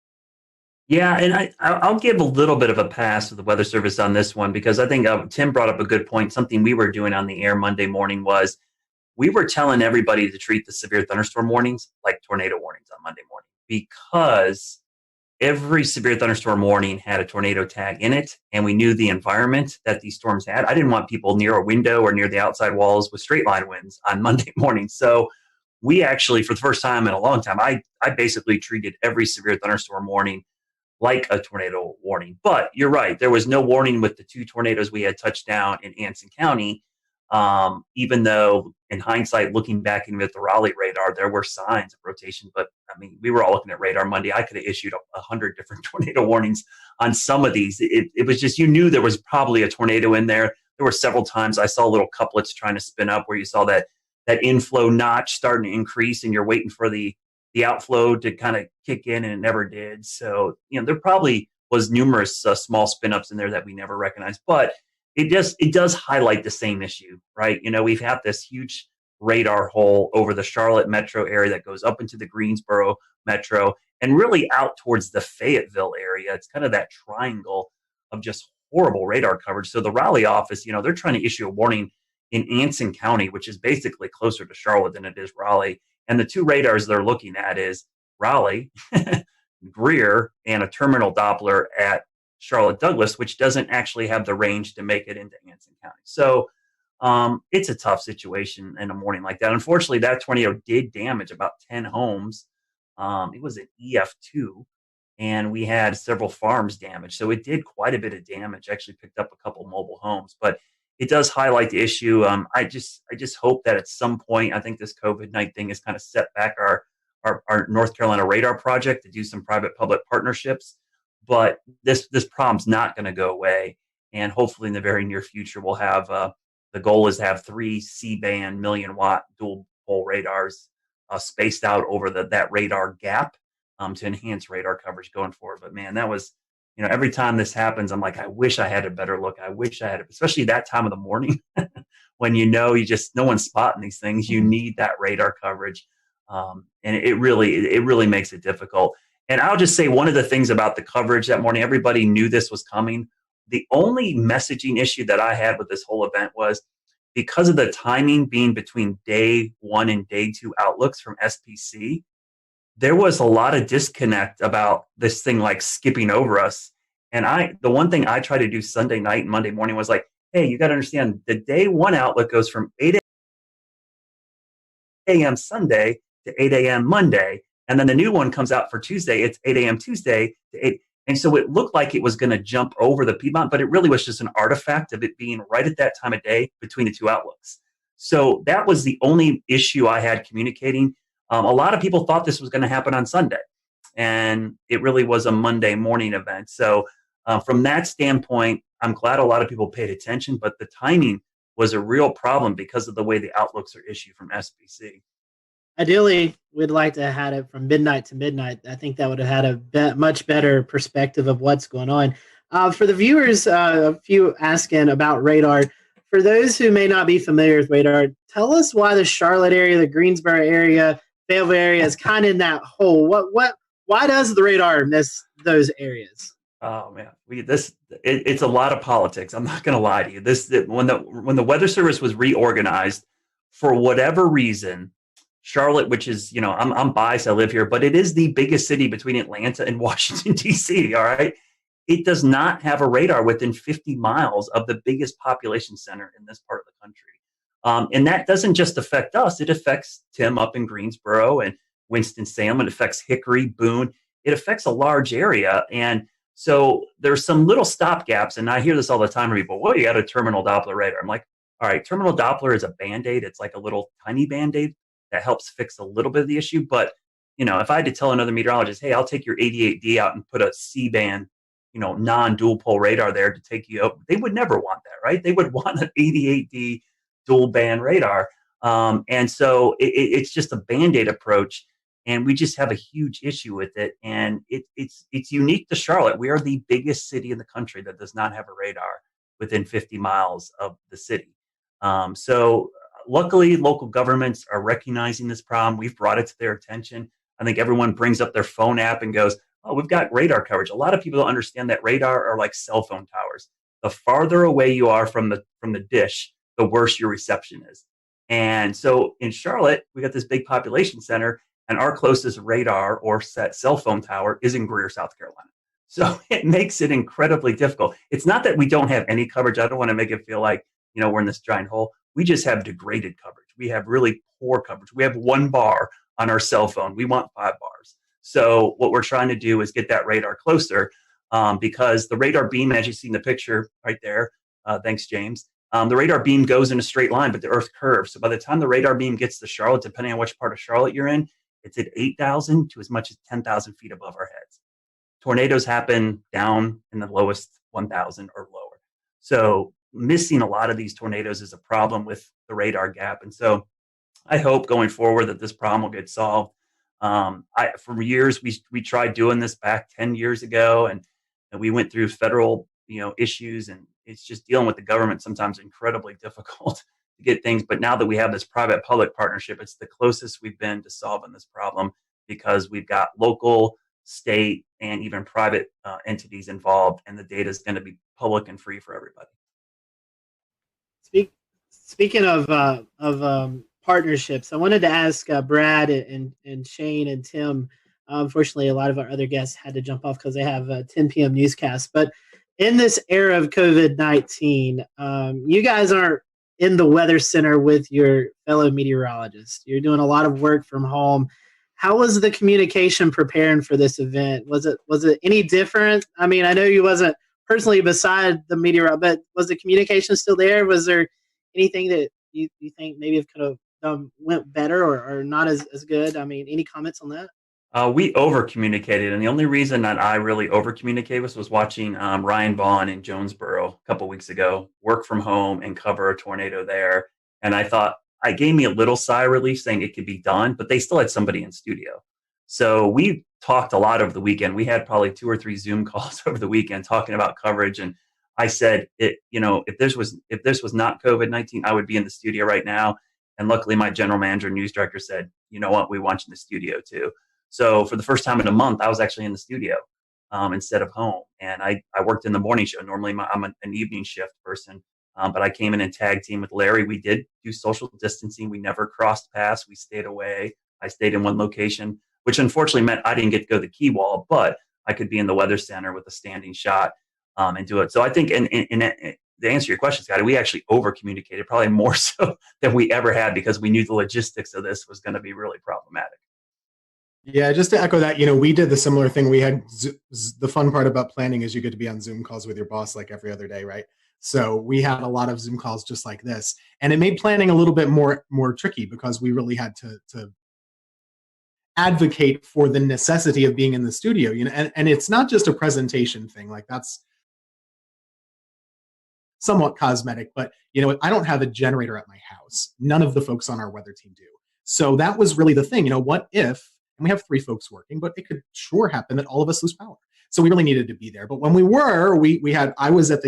Yeah, and I'll give a little bit of a pass to the Weather Service on this one because I think Tim brought up a good point. Something we were doing on the air Monday morning was we were telling everybody to treat the severe thunderstorm warnings like tornado warnings on Monday morning because every severe thunderstorm warning had a tornado tag in it, and we knew the environment that these storms had. I didn't want people near a window or near the outside walls with straight line winds on Monday morning. So we actually, for the first time in a long time, I basically treated every severe thunderstorm warning like a tornado warning. But you're right, there was no warning with the 2 tornadoes we had touched down in Anson County. Even though in hindsight, looking back even at the Raleigh radar, there were signs of rotation. But I mean, we were all looking at radar Monday. I could have issued 100 different tornado warnings on some of these. It was just, you knew there was probably a tornado in there. There were several times I saw little couplets trying to spin up where you saw that inflow notch starting to increase, and you're waiting for the outflow to kind of kick in, and it never did. So, there probably was numerous small spin ups in there that we never recognized, but it does highlight the same issue, right? We've had this huge radar hole over the Charlotte metro area that goes up into the Greensboro metro and really out towards the Fayetteville area. It's kind of that triangle of just horrible radar coverage. So the Raleigh office, they're trying to issue a warning in Anson County, which is basically closer to Charlotte than it is Raleigh. And the 2 radars they're looking at is Raleigh, Greer, and a terminal Doppler at Charlotte Douglas, which doesn't actually have the range to make it into Anson County. So it's a tough situation in a morning like that. Unfortunately, that tornado did damage about 10 homes. It was an EF2, and we had several farms damaged. So it did quite a bit of damage, actually picked up a couple mobile homes. But it does highlight the issue. I just hope that at some point, I think this COVID-19 thing has kind of set back our North Carolina radar project to do some private-public partnerships. But this problem's not going to go away. And hopefully in the very near future, we'll have the goal is to have 3 C-band million-watt dual pole radars spaced out over that radar gap to enhance radar coverage going forward. But man, that was, every time this happens, I'm like, I wish I had a better look. I wish I had, especially that time of the morning when no one's spotting these things. You need that radar coverage. And it really makes it difficult. And I'll just say one of the things about the coverage that morning, everybody knew this was coming. The only messaging issue that I had with this whole event was because of the timing being between day 1 and day 2 outlooks from SPC, there was a lot of disconnect about this thing like skipping over us. And the one thing I tried to do Sunday night and Monday morning was like, hey, you got to understand the day 1 outlook goes from 8 a.m. Sunday to 8 a.m. Monday. And then the new one comes out for Tuesday. It's 8 a.m. Tuesday to 8. And so it looked like it was going to jump over the Piedmont, but it really was just an artifact of it being right at that time of day between the 2 outlooks. So that was the only issue I had communicating. A lot of people thought this was going to happen on Sunday, and it really was a Monday morning event. So from that standpoint, I'm glad a lot of people paid attention, but the timing was a real problem because of the way the outlooks are issued from SPC. Ideally, we'd like to have had it from midnight to midnight. I think that would have had a much better perspective of what's going on. For the viewers, a few asking about radar. For those who may not be familiar with radar, tell us why the Charlotte area, the Greensboro area, Fayetteville area is kind of in that hole. Why does the radar miss those areas? Oh man, it's a lot of politics. I'm not going to lie to you. When the Weather Service was reorganized, for whatever reason, Charlotte, which is, I'm biased, I live here, but it is the biggest city between Atlanta and Washington, D.C., all right? It does not have a radar within 50 miles of the biggest population center in this part of the country. And that doesn't just affect us. It affects Tim up in Greensboro and Winston-Salem. It affects Hickory, Boone. It affects a large area. And so there's some little stopgaps. And I hear this all the time from people, well, you got a terminal Doppler radar. I'm like, all right, terminal Doppler is a Band-Aid. It's like a little tiny Band-Aid that helps fix a little bit of the issue. But, if I had to tell another meteorologist, hey, I'll take your 88D out and put a C-band, non-dual pole radar there to take you up, they would never want that, right? They would want an 88D dual band radar. And so it's just a Band-Aid approach. And we just have a huge issue with it. And it's unique to Charlotte. We are the biggest city in the country that does not have a radar within 50 miles of the city. So luckily, local governments are recognizing this problem. We've brought it to their attention. I think everyone brings up their phone app and goes, oh, we've got radar coverage. A lot of people don't understand that radar are like cell phone towers. The farther away you are from the dish, the worse your reception is. And so in Charlotte, we got this big population center, and our closest radar or cell phone tower is in Greer, South Carolina. So it makes it incredibly difficult. It's not that we don't have any coverage. I don't want to make it feel like, we're in this giant hole. We just have degraded coverage. We have really poor coverage. We have 1 bar on our cell phone. We want 5 bars. So what we're trying to do is get that radar closer, because the radar beam, as you see in the picture right there, thanks, James, the radar beam goes in a straight line, but the Earth curves. So by the time the radar beam gets to Charlotte, depending on which part of Charlotte you're in, it's at 8,000 to as much as 10,000 feet above our heads. Tornadoes happen down in the lowest 1,000 or lower. So missing a lot of these tornadoes is a problem with the radar gap. And so I hope going forward that this problem will get solved. For years, we tried doing this back 10 years ago, and we went through federal issues, and it's just dealing with the government sometimes incredibly difficult to get things. But now that we have this private-public partnership, it's the closest we've been to solving this problem, because we've got local, state, and even private entities involved, and the data is going to be public and free for everybody. Speaking of partnerships, I wanted to ask Brad and Shane and Tim. Unfortunately, a lot of our other guests had to jump off because they have a 10 p.m. newscast. But in this era of COVID-19, you guys aren't in the weather center with your fellow meteorologists. You're doing a lot of work from home. How was the communication preparing for this event? Was it any different? I mean, I know you wasn't personally beside the meteorologist, but was the communication still there? Was there anything that you think maybe it could have went better or not as good? I mean, any comments on that? We over communicated, and the only reason that I really over communicated was watching Ryan Vaughn in Jonesboro a couple weeks ago work from home and cover a tornado there. And I thought, it gave me a little sigh of relief saying it could be done, but they still had somebody in studio. So we talked a lot over the weekend. We had probably 2 or 3 Zoom calls over the weekend talking about coverage. And I said, if this was not COVID-19, I would be in the studio right now. And luckily, my general manager and news director said, you know what, we want you in the studio too. So for the first time in a month, I was actually in the studio instead of home. And I worked in the morning show. Normally, I'm an evening shift person, but I came in and tag team with Larry. We did do social distancing. We never crossed paths. We stayed away. I stayed in one location, which unfortunately meant I didn't get to go to the key wall, but I could be in the weather center with a standing shot and do it. So I think, to answer your question, Scotty, we actually over communicated, probably more so than we ever had, because we knew the logistics of this was going to be really problematic. Yeah, just to echo that, we did the similar thing. We had the fun part about planning is you get to be on Zoom calls with your boss like every other day, right? So we had a lot of Zoom calls just like this, and it made planning a little bit more tricky, because we really had to advocate for the necessity of being in the studio. And it's not just a presentation thing, like that's somewhat cosmetic, but I don't have a generator at my house. None of the folks on our weather team do. So that was really the thing. What if? And we have 3 folks working, but it could sure happen that all of us lose power. So we really needed to be there. But when we were, I was at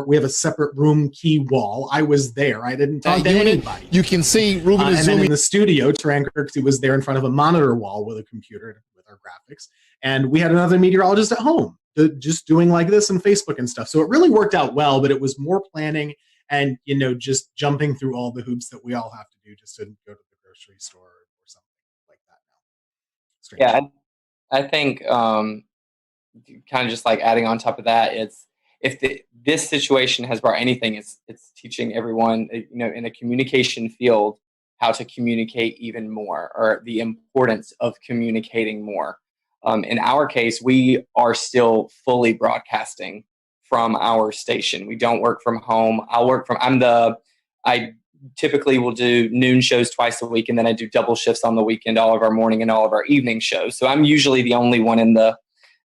we have a separate room key wall. I was there. I didn't talk to anybody. You can see Ruben is and zooming. then in the studio, Taran Kirksey was there in front of a monitor wall with a computer with our graphics. And we had another meteorologist at home just doing like this and Facebook and stuff. So it really worked out well, but it was more planning and, just jumping through all the hoops that we all have to do just to go to the grocery store or something like that now. Strange. Yeah, I think kind of just like adding on top of that, this situation has brought anything, it's teaching everyone, in a communication field, how to communicate even more, or the importance of communicating more. In our case, we are still fully broadcasting from our station. We don't work from home. I typically will do noon shows twice a week, and then I do double shifts on the weekend, all of our morning and all of our evening shows. So I'm usually the only one in the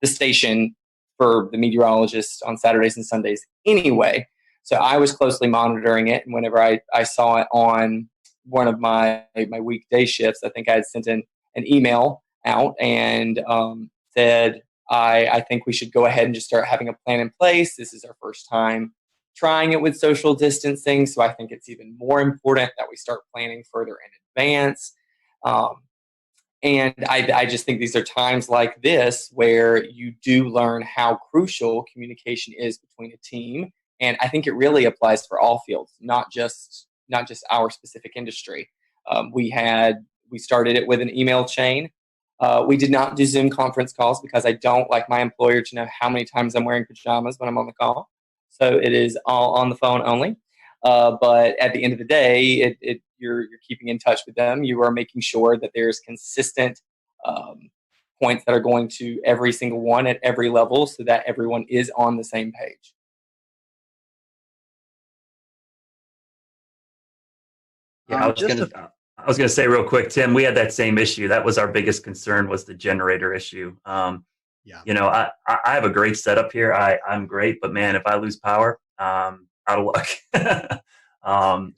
station for the meteorologist on Saturdays and Sundays anyway. So I was closely monitoring it, and whenever I saw it on one of my weekday shifts, I think I had sent in an email out and said, I think we should go ahead and just start having a plan in place. This is our first time trying it with social distancing, so I think it's even more important that we start planning further in advance. And I just think these are times like this where you do learn how crucial communication is between a team. And I think it really applies for all fields, not just our specific industry. We started it with an email chain. We did not do Zoom conference calls because I don't like my employer to know how many times I'm wearing pajamas when I'm on the call. So it is all on the phone only. But at the end of the day, you're keeping in touch with them. You are making sure that there's consistent points that are going to every single one at every level so that everyone is on the same page. Yeah, I was gonna say real quick, Tim, we had that same issue. That was our biggest concern, was the generator issue. You know, I have a great setup here. I'm great, but man, if I lose power, out of luck.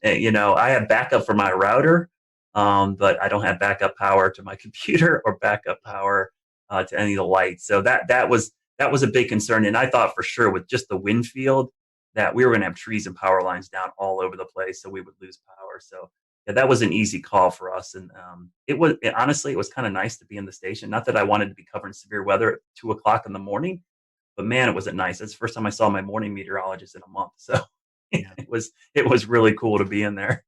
You know, I have backup for my router, but I don't have backup power to my computer or backup power to any of the lights. So that was a big concern. And I thought for sure with just the wind field that we were going to have trees and power lines down all over the place, so we would lose power. So yeah, that was an easy call for us. And honestly, it was kind of nice to be in the station. Not that I wanted to be covering severe weather at 2:00 in the morning, but man, it was nice. That's the first time I saw my morning meteorologist in a month. So it was really cool to be in there.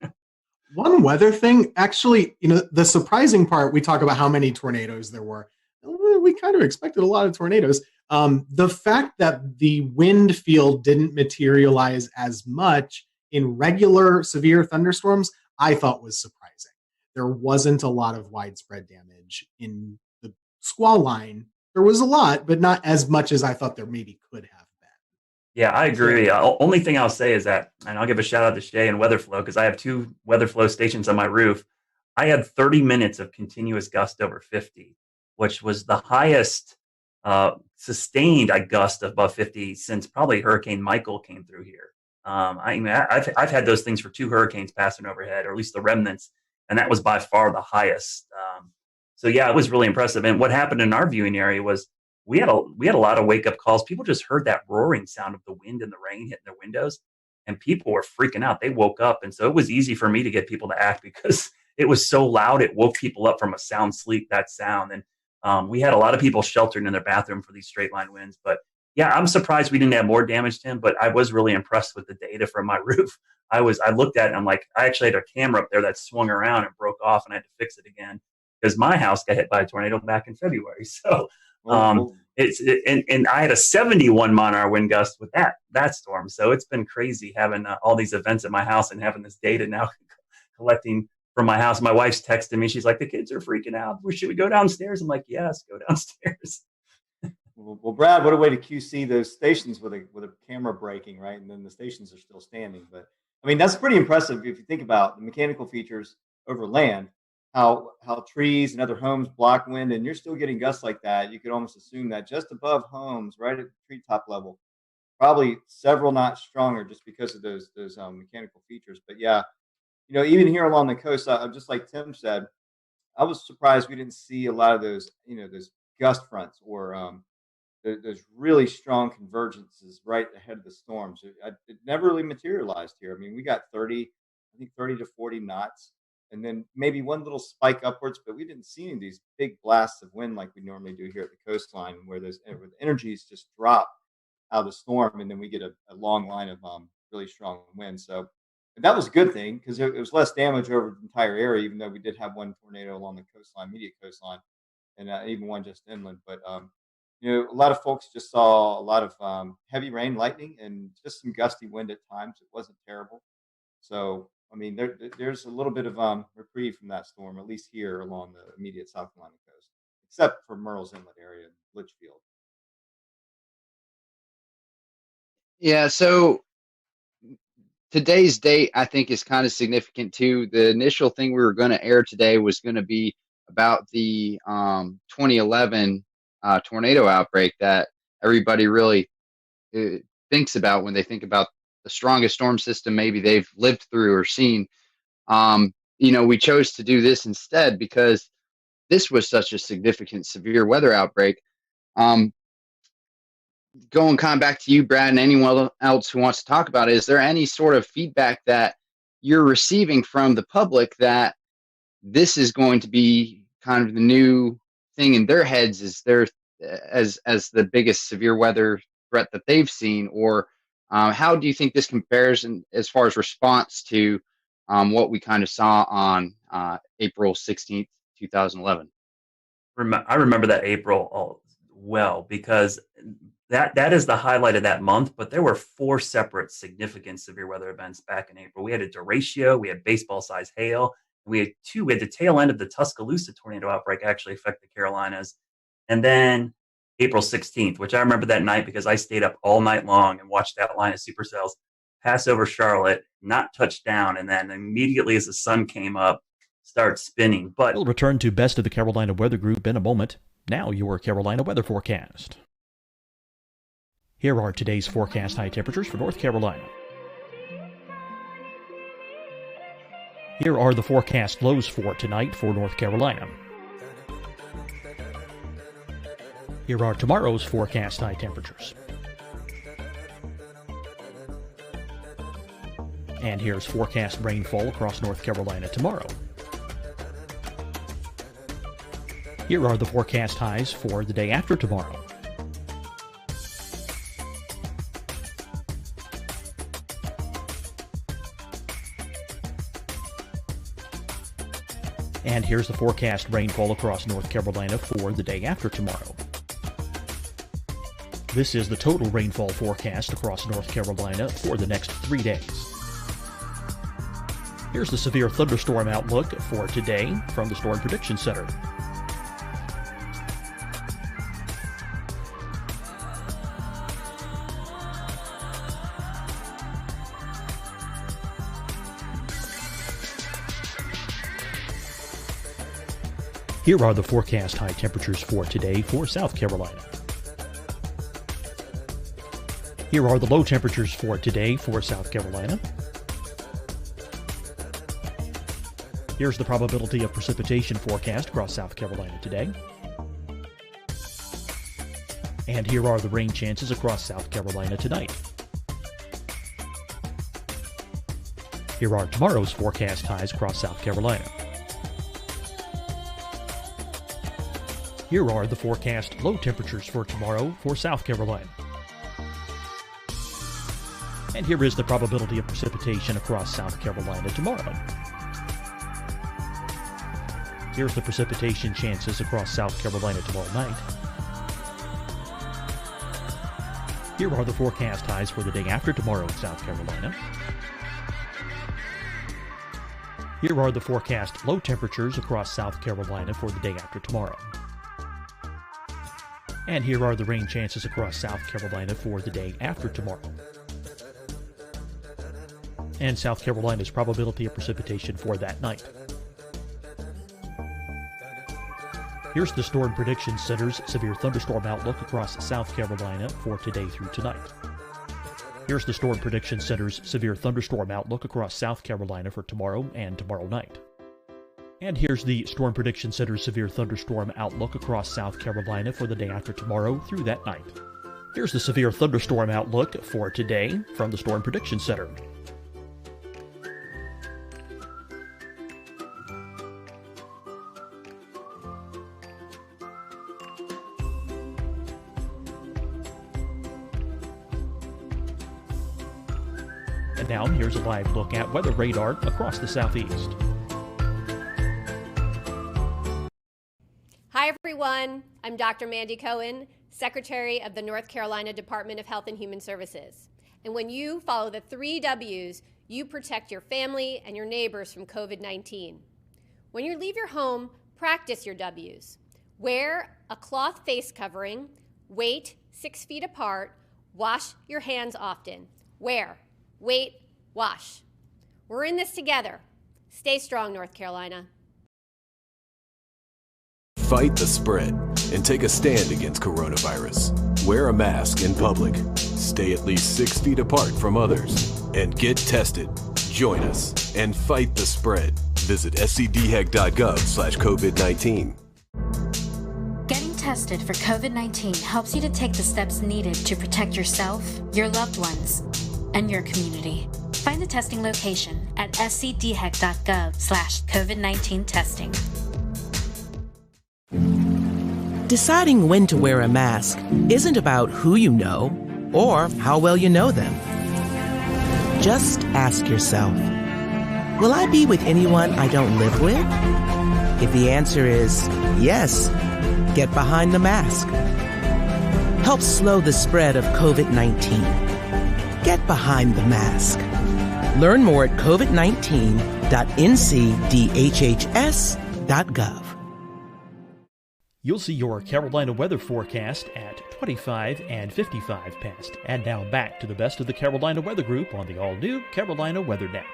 One weather thing, actually, you know, the surprising part, we talk about how many tornadoes there were. We kind of expected a lot of tornadoes. The fact that the wind field didn't materialize as much in regular severe thunderstorms, I thought was surprising. There wasn't a lot of widespread damage in the squall line. There was a lot, but not as much as I thought there maybe could have been. Yeah, I agree. Only thing I'll say is that, and I'll give a shout out to Shay and Weatherflow, because I have 2 Weatherflow stations on my roof. I had 30 minutes of continuous gust over 50, which was the highest sustained gust above 50 since probably Hurricane Michael came through here. I've had those things for 2 hurricanes passing overhead, or at least the remnants, and that was by far the highest. So yeah, it was really impressive. And what happened in our viewing area was we had a lot of wake up calls. People just heard that roaring sound of the wind and the rain hitting their windows, and people were freaking out. They woke up, and so it was easy for me to get people to act because it was so loud. It woke people up from a sound sleep. That sound, and we had a lot of people sheltered in their bathroom for these straight line winds. But yeah, I'm surprised we didn't have more damage, Tim, but I was really impressed with the data from my roof. I looked at it and I'm like, I actually had a camera up there that swung around and broke off, and I had to fix it again because my house got hit by a tornado back in February. So and I had a 71 mile-an-hour wind gust with that storm. So it's been crazy having all these events at my house and having this data now collecting from my house. My wife's texting me. She's like, the kids are freaking out. Should we go downstairs? I'm like, yes, go downstairs. Well, Brad, what a way to QC those stations with a camera breaking, right? And then the stations are still standing. But I mean, that's pretty impressive if you think about the mechanical features over land, how trees and other homes block wind, and you're still getting gusts like that. You could almost assume that just above homes, right at the treetop level, probably several notch stronger just because of those mechanical features. But yeah, you know, even here along the coast, just like Tim said, I was surprised we didn't see a lot of those, you know, those gust fronts or there's really strong convergences right ahead of the storms. It never really materialized here. I mean, we got 30 to 40 knots, and then maybe one little spike upwards, but we didn't see any of these big blasts of wind like we normally do here at the coastline, where the energies just drop out of the storm, and then we get a long line of really strong wind. So that was a good thing because it was less damage over the entire area, even though we did have one tornado along the coastline, immediate coastline, and even one just inland. But you know, a lot of folks just saw a lot of heavy rain, lightning, and just some gusty wind at times. It wasn't terrible. So, I mean, there's a little bit of reprieve from that storm, at least here along the immediate South Carolina coast, except for Murrells Inlet area, Litchfield. Yeah, so today's date, I think, is kind of significant too. The initial thing we were going to air today was going to be about the 2011 tornado outbreak that everybody really thinks about when they think about the strongest storm system maybe they've lived through or seen. You know, we chose to do this instead because this was such a significant severe weather outbreak. Going kind of back to you, Brad, and anyone else who wants to talk about it, is there any sort of feedback that you're receiving from the public that this is going to be kind of the new thing in their heads as the biggest severe weather threat that they've seen, or how do you think this compares as far as response to what we kind of saw on April 16th, 2011? I remember that April well because that is the highlight of that month. But there were 4 separate significant severe weather events back in April. We had a derecho, we had baseball-sized hail, and we had the tail end of the Tuscaloosa tornado outbreak actually affect the Carolinas. And then April 16th, which I remember that night because I stayed up all night long and watched that line of supercells pass over Charlotte, not touch down, and then immediately as the sun came up, start spinning. But we'll return to Best of the Carolina Weather Group in a moment. Now your Carolina weather forecast. Here are today's forecast high temperatures for North Carolina. Here are the forecast lows for tonight for North Carolina. Here are tomorrow's forecast high temperatures. And here's forecast rainfall across North Carolina tomorrow. Here are the forecast highs for the day after tomorrow. And here's the forecast rainfall across North Carolina for the day after tomorrow. This is the total rainfall forecast across North Carolina for the next 3 days. Here's the severe thunderstorm outlook for today from the Storm Prediction Center. Here are the forecast high temperatures for today for South Carolina. Here are the low temperatures for today for South Carolina. Here's the probability of precipitation forecast across South Carolina today. And here are the rain chances across South Carolina tonight. Here are tomorrow's forecast highs across South Carolina. Here are the forecast low temperatures for tomorrow for South Carolina. And here is the probability of precipitation across South Carolina tomorrow. Here's the precipitation chances across South Carolina tomorrow night. Here are the forecast highs for the day after tomorrow in South Carolina. Here are the forecast low temperatures across South Carolina for the day after tomorrow. And here are the rain chances across South Carolina for the day after tomorrow. And South Carolina's probability of precipitation for that night. Here's the Storm Prediction Center's severe thunderstorm outlook across South Carolina for today through tonight. Here's the Storm Prediction Center's severe thunderstorm outlook across South Carolina for tomorrow and tomorrow night. And here's the Storm Prediction Center's severe thunderstorm outlook across South Carolina for the day after tomorrow through that night. Here's the severe thunderstorm outlook for today from the Storm Prediction Center. And now here's a live look at weather radar across the southeast. Hi, everyone. I'm Dr. Mandy Cohen, Secretary of the North Carolina Department of Health and Human Services. And when you follow the 3 W's, you protect your family and your neighbors from COVID-19. When you leave your home, practice your W's. Wear a cloth face covering, wait 6 feet apart, wash your hands often. Wear, wait, wash. We're in this together. Stay strong, North Carolina. Fight the spread and take a stand against coronavirus. Wear a mask in public. Stay at least 6 feet apart from others. And get tested. Join us and fight the spread. Visit scdhec.gov/COVID-19. Getting tested for COVID-19 helps you to take the steps needed to protect yourself, your loved ones, and your community. Find the testing location at scdhec.gov/COVID-19 testing. Deciding when to wear a mask isn't about who you know or how well you know them. Just ask yourself, will I be with anyone I don't live with? If the answer is yes, get behind the mask. help slow the spread of COVID-19. Get behind the mask. Learn more at covid19.ncdhhs.gov. You'll see your Carolina weather forecast at 25 and 55 past. And now back to the best of the Carolina Weather Group on the all-new Carolina Weather Net.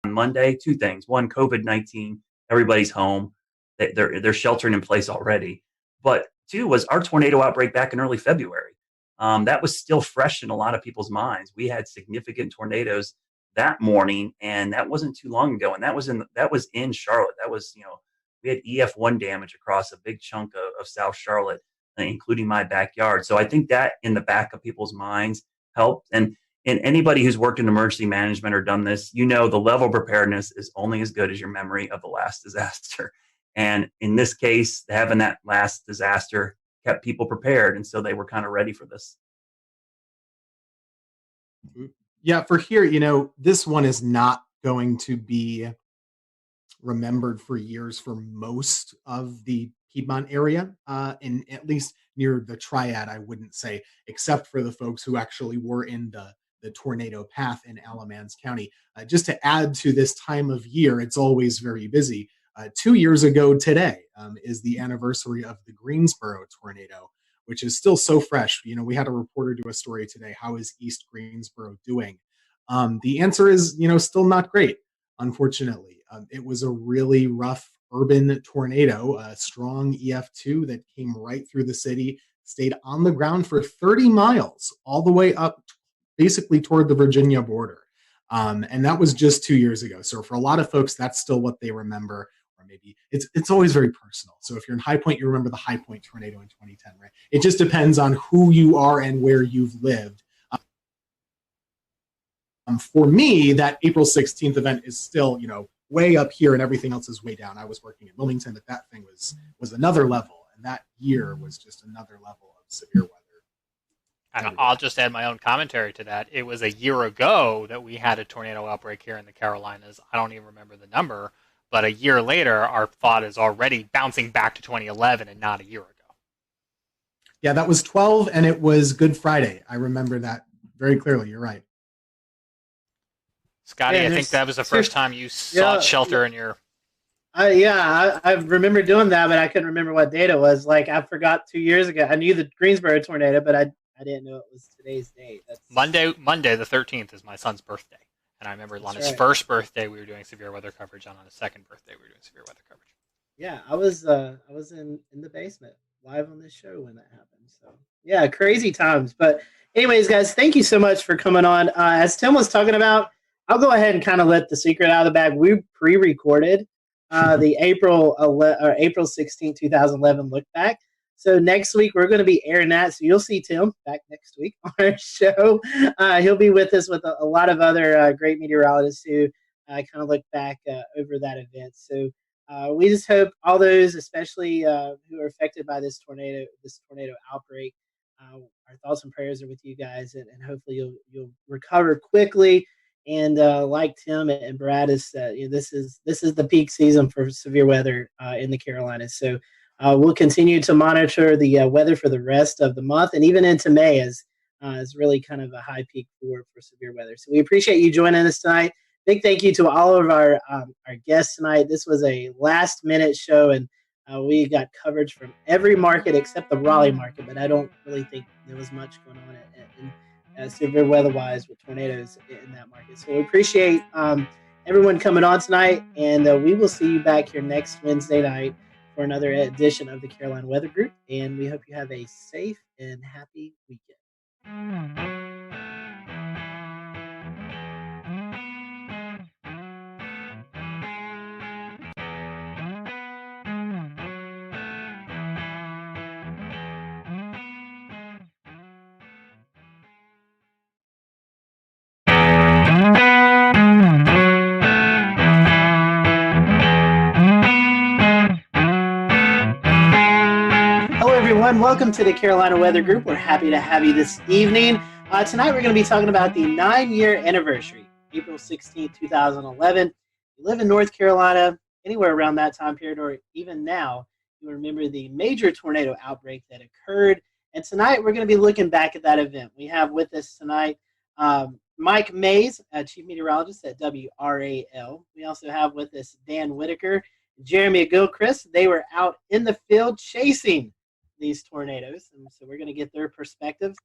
On Monday, two things. One, COVID-19, everybody's home. They're sheltering in place already. But two was our tornado outbreak back in early February. That was still fresh in a lot of people's minds. We had significant tornadoes that morning, and that wasn't too long ago. And that was in Charlotte. That was, we had EF1 damage across a big chunk of South Charlotte, including my backyard. So I think that in the back of people's minds helped. And anybody who's worked in emergency management or done this, the level of preparedness is only as good as your memory of the last disaster. And in this case, having that last disaster kept people prepared. And so they were kind of ready for this. Yeah, for here, this one is not going to be remembered for years for most of the Piedmont area, and at least near the Triad, I wouldn't say, except for the folks who actually were in the tornado path in Alamance County. Just to add to this time of year, it's always very busy. 2 years ago today is the anniversary of the Greensboro tornado, which is still so fresh. We had a reporter do a story today. How is East Greensboro doing? The answer is, still not great, unfortunately. It was a really rough urban tornado, a strong EF2 that came right through the city, stayed on the ground for 30 miles, all the way up basically toward the Virginia border. And that was just 2 years ago. So for a lot of folks, that's still what they remember. Or maybe it's always very personal. So if you're in High Point, you remember the High Point tornado in 2010, right? It just depends on who you are and where you've lived. For me, that April 16th event is still, way up here and everything else is way down. I was working in Wilmington, but that thing was another level. And that year was just another level of severe weather. And I'll just add my own commentary to that. It was a year ago that we had a tornado outbreak here in the Carolinas. I don't even remember the number, but a year later, our thought is already bouncing back to 2011 and not a year ago. Yeah, that was 12, and it was Good Friday. I remember that very clearly. You're right. Scotty, I think that was the first time you sought shelter in your... I remember doing that, but I couldn't remember what date it was. Like, I forgot 2 years ago. I knew the Greensboro tornado, but I didn't know it was today's date. That's... Monday the 13th is my son's birthday. And I remember on his first birthday, we were doing severe weather coverage, and on his second birthday, we were doing severe weather coverage. Yeah, I was in the basement live on this show when that happened. So, yeah, crazy times. But anyways, guys, thank you so much for coming on. As Tim was talking about, I'll go ahead and kind of let the secret out of the bag. We pre-recorded the April 16, 2011 look back. So next week, we're going to be airing that. So you'll see Tim back next week on our show. He'll be with us with a lot of other great meteorologists who kind of look back over that event. So we just hope all those, especially who are affected by this tornado outbreak, our thoughts and prayers are with you guys, and hopefully you'll recover quickly. And like Tim and Brad has said, this is the peak season for severe weather in the Carolinas. So we'll continue to monitor the weather for the rest of the month, and even into May is really kind of a high peak for severe weather. So we appreciate you joining us tonight. Big thank you to all of our guests tonight. This was a last-minute show, and we got coverage from every market except the Raleigh market, but I don't really think there was much going on in severe weather-wise with tornadoes in that market. So we appreciate everyone coming on tonight, and we will see you back here next Wednesday night for another edition of the Carolina Weather Group, and we hope you have a safe and happy weekend. Welcome to the Carolina Weather Group. We're happy to have you this evening. Tonight we're going to be talking about the 9-year anniversary, April 16, 2011. You live in North Carolina, anywhere around that time period or even now, you remember the major tornado outbreak that occurred. And tonight we're going to be looking back at that event. We have with us tonight Mike Mays, Chief Meteorologist at WRAL. We also have with us Dan Whitaker, Jeremy Gilchrist. They were out in the field chasing these tornadoes, and so we're going to get their perspective.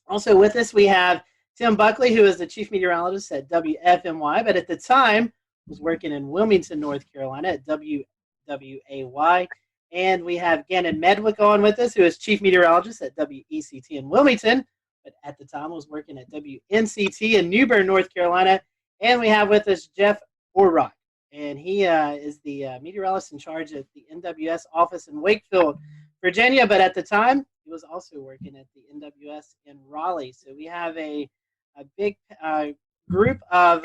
Also with us, we have Tim Buckley, who is the Chief Meteorologist at WFMY, but at the time was working in Wilmington, North Carolina at WWAY. And we have Gannon Medwick on with us, who is Chief Meteorologist at WECT in Wilmington, but at the time was working at WNCT in New Bern, North Carolina. And we have with us Jeff Orrock, and he is the meteorologist in charge at the NWS office in Wakefield, Virginia, but at the time he was also working at the NWS in Raleigh. So we have a big group of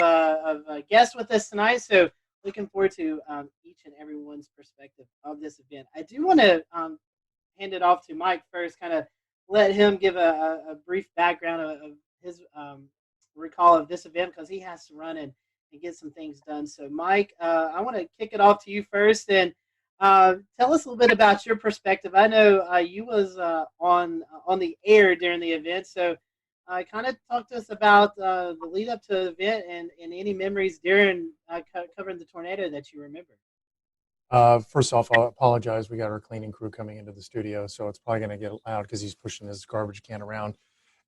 guests with us tonight. So looking forward to each and everyone's perspective of this event. I do want to hand it off to Mike first, kind of let him give a brief background of his recall of this event, because he has to run and get some things done. So Mike, I want to kick it off to you first, and tell us a little bit about your perspective. I know you was on the air during the event, so kind of talk to us about the lead up to the event and any memories during covering the tornado that you remember. First off, I'll apologize. We got our cleaning crew coming into the studio, so it's probably going to get loud because he's pushing his garbage can around.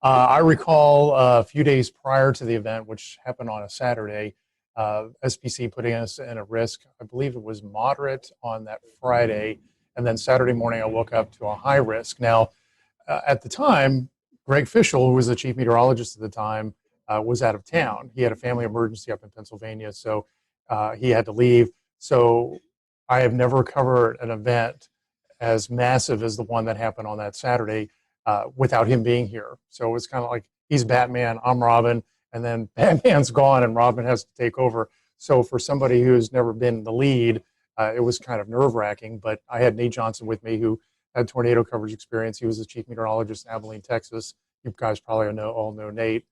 I recall a few days prior to the event, which happened on a Saturday, SPC putting us in a risk. I believe it was moderate on that Friday, and then Saturday morning I woke up to a high risk. Now, at the time, Greg Fischel, who was the chief meteorologist at the time, was out of town. He had a family emergency up in Pennsylvania, so he had to leave. So I have never covered an event as massive as the one that happened on that Saturday without him being here. So it was kind of like he's Batman, I'm Robin, and then Batman's gone and Robin has to take over. So for somebody who's never been the lead, it was kind of nerve-wracking. But I had Nate Johnson with me, who had tornado coverage experience. He was the chief meteorologist in Abilene, Texas. You guys probably all know Nate.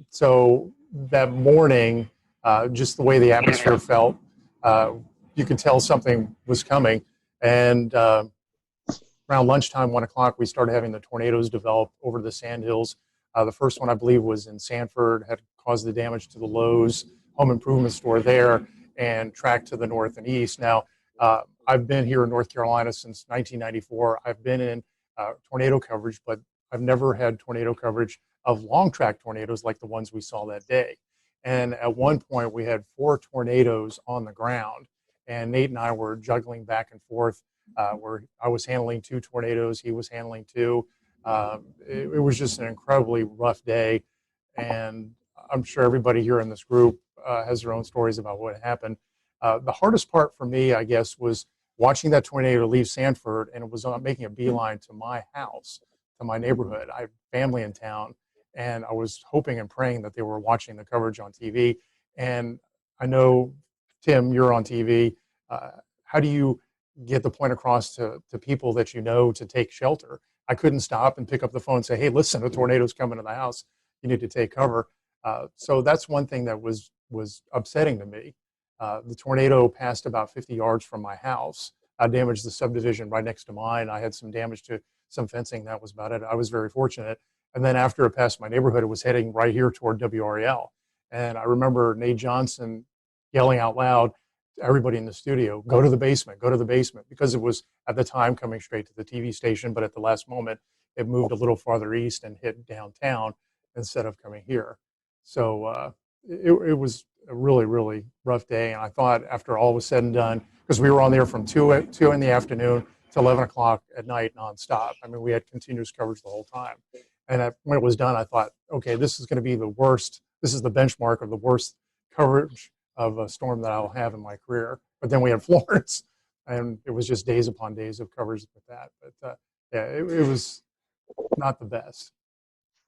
So that morning, just the way the atmosphere felt, you could tell something was coming. And around lunchtime, 1 o'clock, we started having the tornadoes develop over the Sandhills. The first one, I believe, was in Sanford, had caused the damage to the Lowe's home improvement store there and tracked to the north and east. Now, I've been here in North Carolina since 1994. I've been in tornado coverage, but I've never had tornado coverage of long track tornadoes like the ones we saw that day. And at one point, we had 4 tornadoes on the ground, and Nate and I were juggling back and forth, where I was handling 2 tornadoes, he was handling 2. It was just an incredibly rough day, and I'm sure everybody here in this group has their own stories about what happened. The hardest part for me, I guess, was watching that tornado leave Sanford, and it was making a beeline to my house, to my neighborhood. I have family in town, and I was hoping and praying that they were watching the coverage on TV. And I know, Tim, you're on TV. How do you get the point across to people that you know to take shelter? I couldn't stop and pick up the phone and say, hey, listen, a tornado's coming to the house. You need to take cover. So that's one thing that was upsetting to me. The tornado passed about 50 yards from my house. I damaged the subdivision right next to mine. I had some damage to some fencing. That was about it. I was very fortunate. And then after it passed my neighborhood, it was heading right here toward WRAL. And I remember Nate Johnson yelling out loud to everybody in the studio, go to the basement, because it was at the time coming straight to the TV station, but at the last moment, it moved a little farther east and hit downtown instead of coming here. So it was a really, really rough day. And I thought after all was said and done, because we were on there from 2 in the afternoon to 11 o'clock at night nonstop. I mean, we had continuous coverage the whole time. And when it was done, I thought, okay, this is going to be the worst. This is the benchmark of the worst coverage of a storm that I'll have in my career. But then we had Florence, and it was just days upon days of coverage with that. But yeah, it was not the best.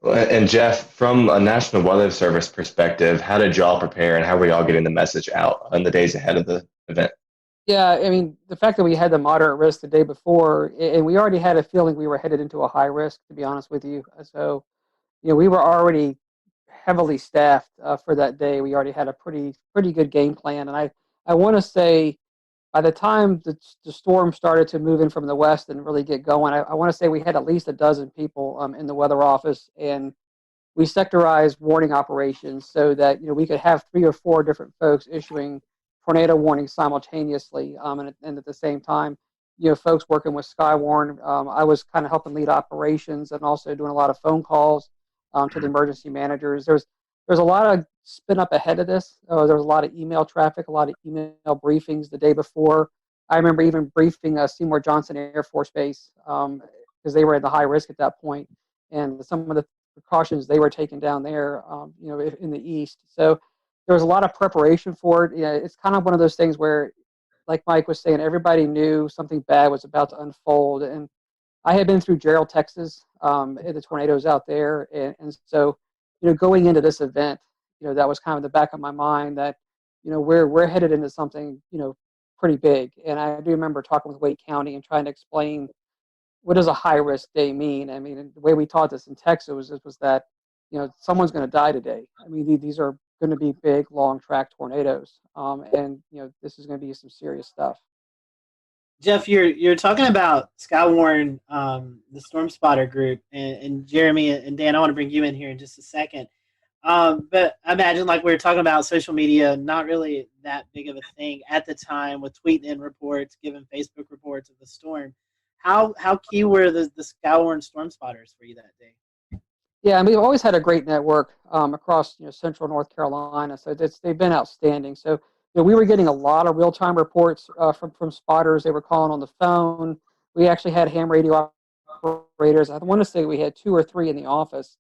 Well, and Jeff, from a National Weather Service perspective, how did y'all prepare, and how were y'all getting the message out in the days ahead of the event? Yeah, I mean, the fact that we had the moderate risk the day before, and we already had a feeling we were headed into a high risk, to be honest with you. So, we were already heavily staffed for that day. We already had a pretty good game plan, and I I want to say by the time the storm started to move in from the west and really get going, I want to say we had at least a dozen people in the weather office, and we sectorized warning operations so that we could have 3 or 4 different folks issuing tornado warnings simultaneously, and at the same time, folks working with Skywarn. I was kind of helping lead operations and also doing a lot of phone calls to the emergency managers. There's a lot of spin up ahead of this. There was a lot of email traffic, a lot of email briefings the day before. I remember even briefing Seymour Johnson Air Force Base because they were at the high risk at that point, and some of the precautions they were taking down there, in the east. So there was a lot of preparation for it. It's kind of one of those things where, like Mike was saying, everybody knew something bad was about to unfold. And I had been through Gerald, Texas, and the tornadoes out there, and so going into this event, that was kind of the back of my mind that we're headed into something pretty big. And I do remember talking with Wake County and trying to explain what does a high risk day mean. I mean, the way we taught this in Texas was that someone's going to die today. I mean, these are going to be big, long track tornadoes, and this is going to be some serious stuff. Jeff, you're talking about Skywarn, the Storm Spotter group, and Jeremy and Dan. I want to bring you in here in just a second. But I imagine, like we were talking about, social media not really that big of a thing at the time, with tweeting in reports, giving Facebook reports of the storm. How key were the Skywarn Storm Spotters for you that day? Yeah, and we've always had a great network across central North Carolina, so they've been outstanding. So we were getting a lot of real time reports from spotters. They were calling on the phone. We actually had ham radio operators. I want to say we had 2 or 3 in the office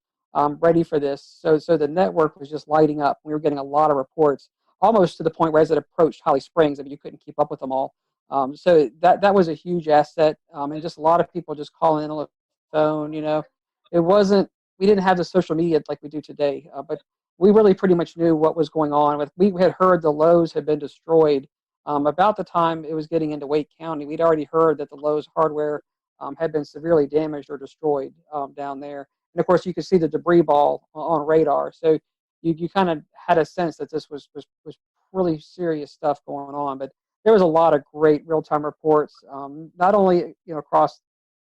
ready for this. So the network was just lighting up. We were getting a lot of reports, almost to the point where as it approached Holly Springs, I mean, you couldn't keep up with them all. So that was a huge asset, and just a lot of people just calling in on the phone. It wasn't. We didn't have the social media like we do today, but we really pretty much knew what was going on. We had heard the Lowe's had been destroyed about the time it was getting into Wake County. We'd already heard that the Lowe's hardware had been severely damaged or destroyed down there. And of course, you could see the debris ball on radar. So you kind of had a sense that this was really serious stuff going on. But there was a lot of great real-time reports, not only across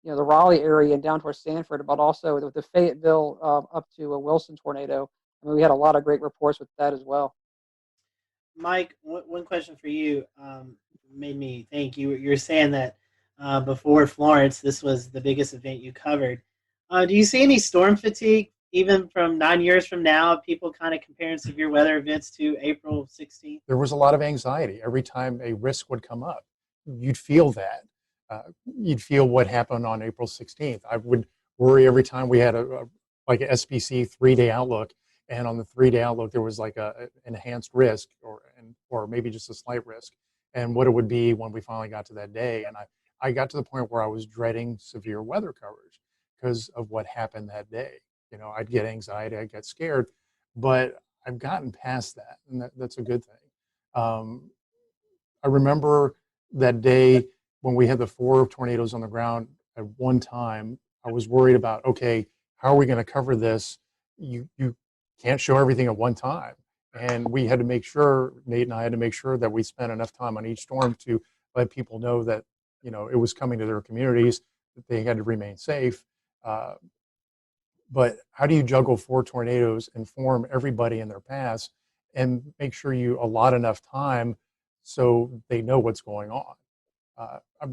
the Raleigh area and down towards Sanford, but also with the Fayetteville up to a Wilson tornado. I mean, we had a lot of great reports with that as well. Mike, one question for you made me think. You're saying that before Florence, this was the biggest event you covered. Do you see any storm fatigue, even from 9 years from now, people kind of comparing severe weather events to April 16th? There was a lot of anxiety every time a risk would come up. You'd feel that. You'd feel what happened on April 16th. I would worry every time we had a SPC 3-day outlook, and on the 3-day outlook there was like an enhanced risk or maybe just a slight risk, and what it would be when we finally got to that day. And I got to the point where I was dreading severe weather coverage because of what happened that day. I'd get anxiety, I'd get scared, but I've gotten past that, and that's a good thing. I remember that day when we had the 4 tornadoes on the ground at one time. I was worried about, okay, how are we going to cover this? You can't show everything at one time. And we had to make sure, Nate and I had to make sure that we spent enough time on each storm to let people know that, it was coming to their communities, that they had to remain safe. But how do you juggle 4 tornadoes, inform everybody in their paths, and make sure you allot enough time so they know what's going on?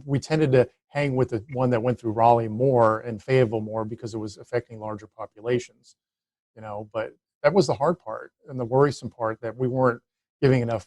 We tended to hang with the one that went through Raleigh more and Fayetteville more because it was affecting larger populations, but that was the hard part and the worrisome part, that we weren't giving enough,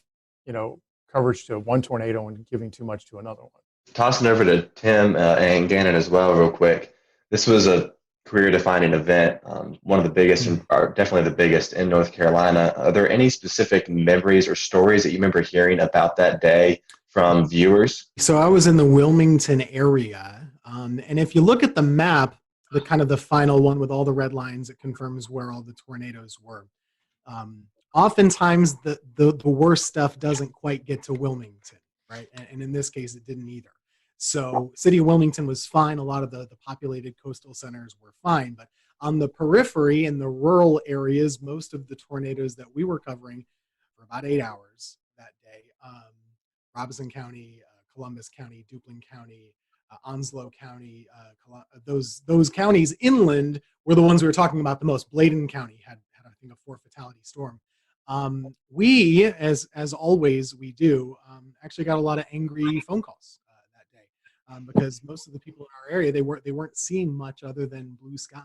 coverage to one tornado and giving too much to another one. Tossing over to Tim and Gannon as well real quick. This was a career-defining event, one of the biggest, or definitely the biggest in North Carolina. Are there any specific memories or stories that you remember hearing about that day from viewers? So I was in the Wilmington area, and if you look at the map, the kind of the final one with all the red lines, it confirms where all the tornadoes were. Oftentimes, the worst stuff doesn't quite get to Wilmington, right? And in this case, it didn't either. So city of Wilmington was fine. A lot of the populated coastal centers were fine. But on the periphery and the rural areas, most of the tornadoes that we were covering for about 8 hours that day, Robeson County, Columbus County, Duplin County, Onslow County, those counties inland were the ones we were talking about the most. Bladen County had I think a 4 fatality storm. We, as always we do, actually got a lot of angry phone calls that day because most of the people in our area, they weren't seeing much other than blue sky.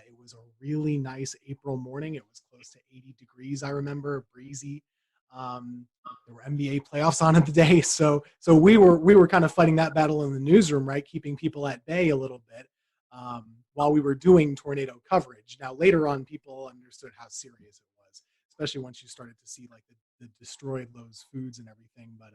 It was a really nice April morning. It was close to 80 degrees, I remember, breezy. There were NBA playoffs on at the day, so we were kind of fighting that battle in the newsroom, right, keeping people at bay a little bit while we were doing tornado coverage. Now later on, people understood how serious it was, especially once you started to see like the destroyed those foods and everything. But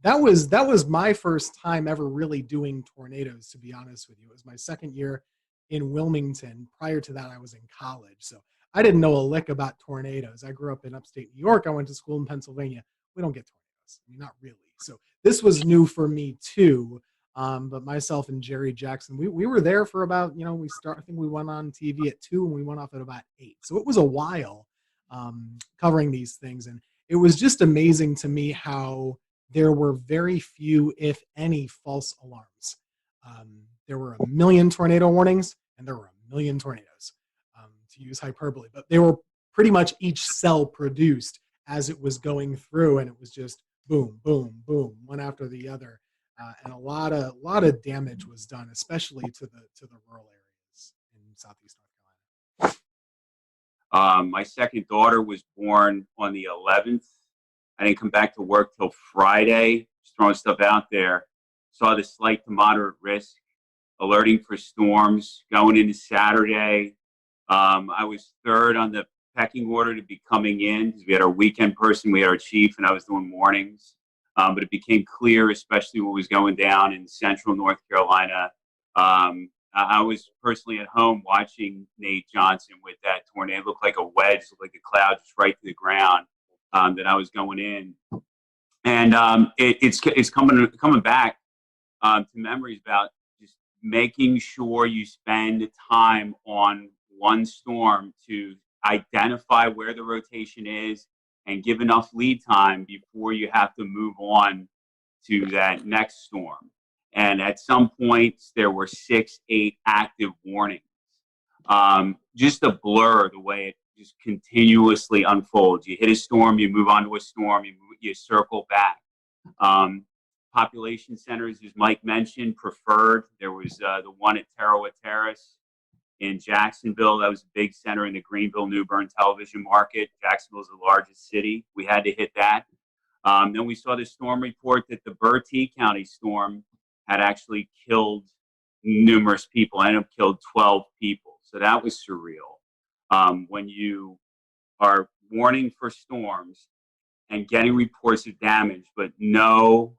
that was my first time ever really doing tornadoes, to be honest with you. It was my second year in Wilmington. Prior to that, I was in college, so I didn't know a lick about tornadoes. I grew up in upstate New York. I went to school in Pennsylvania. We don't get tornadoes. I mean, not really. So this was new for me too. But myself and Jerry Jackson, we were there for about, I think we went on TV at 2 and we went off at about 8. So it was a while covering these things. And it was just amazing to me how there were very few, if any, false alarms. There were a million tornado warnings and there were a million tornadoes, to use hyperbole, but they were pretty much each cell produced as it was going through, and it was just boom, boom, boom, one after the other, and a lot of damage was done, especially to the rural areas in Southeast North Carolina. My second daughter was born on the 11th. I didn't come back to work till Friday. Just throwing stuff out there. Saw the slight to moderate risk, alerting for storms going into Saturday. I was third on the pecking order to be coming in because we had our weekend person, we had our chief, and I was doing mornings. But it became clear, especially what was going down in central North Carolina. I was personally at home watching Nate Johnson with that tornado. It looked like a wedge, looked like a cloud just right to the ground that I was going in. And it's coming back to memories about just making sure you spend time on one storm to identify where the rotation is and give enough lead time before you have to move on to that next storm. And at some points, there were 6, 8 active warnings. Just a blur the way it just continuously unfolds. You hit a storm, you move on to a storm, you circle back. Population centers, as Mike mentioned, preferred. There was the one at Tarawa Terrace in Jacksonville. That was a big center in the Greenville-New Bern television market. Jacksonville is the largest city. We had to hit that. Then we saw the storm report that the Bertie County storm had actually killed numerous people, ended up killed 12 people. So that was surreal. When you are warning for storms and getting reports of damage, but no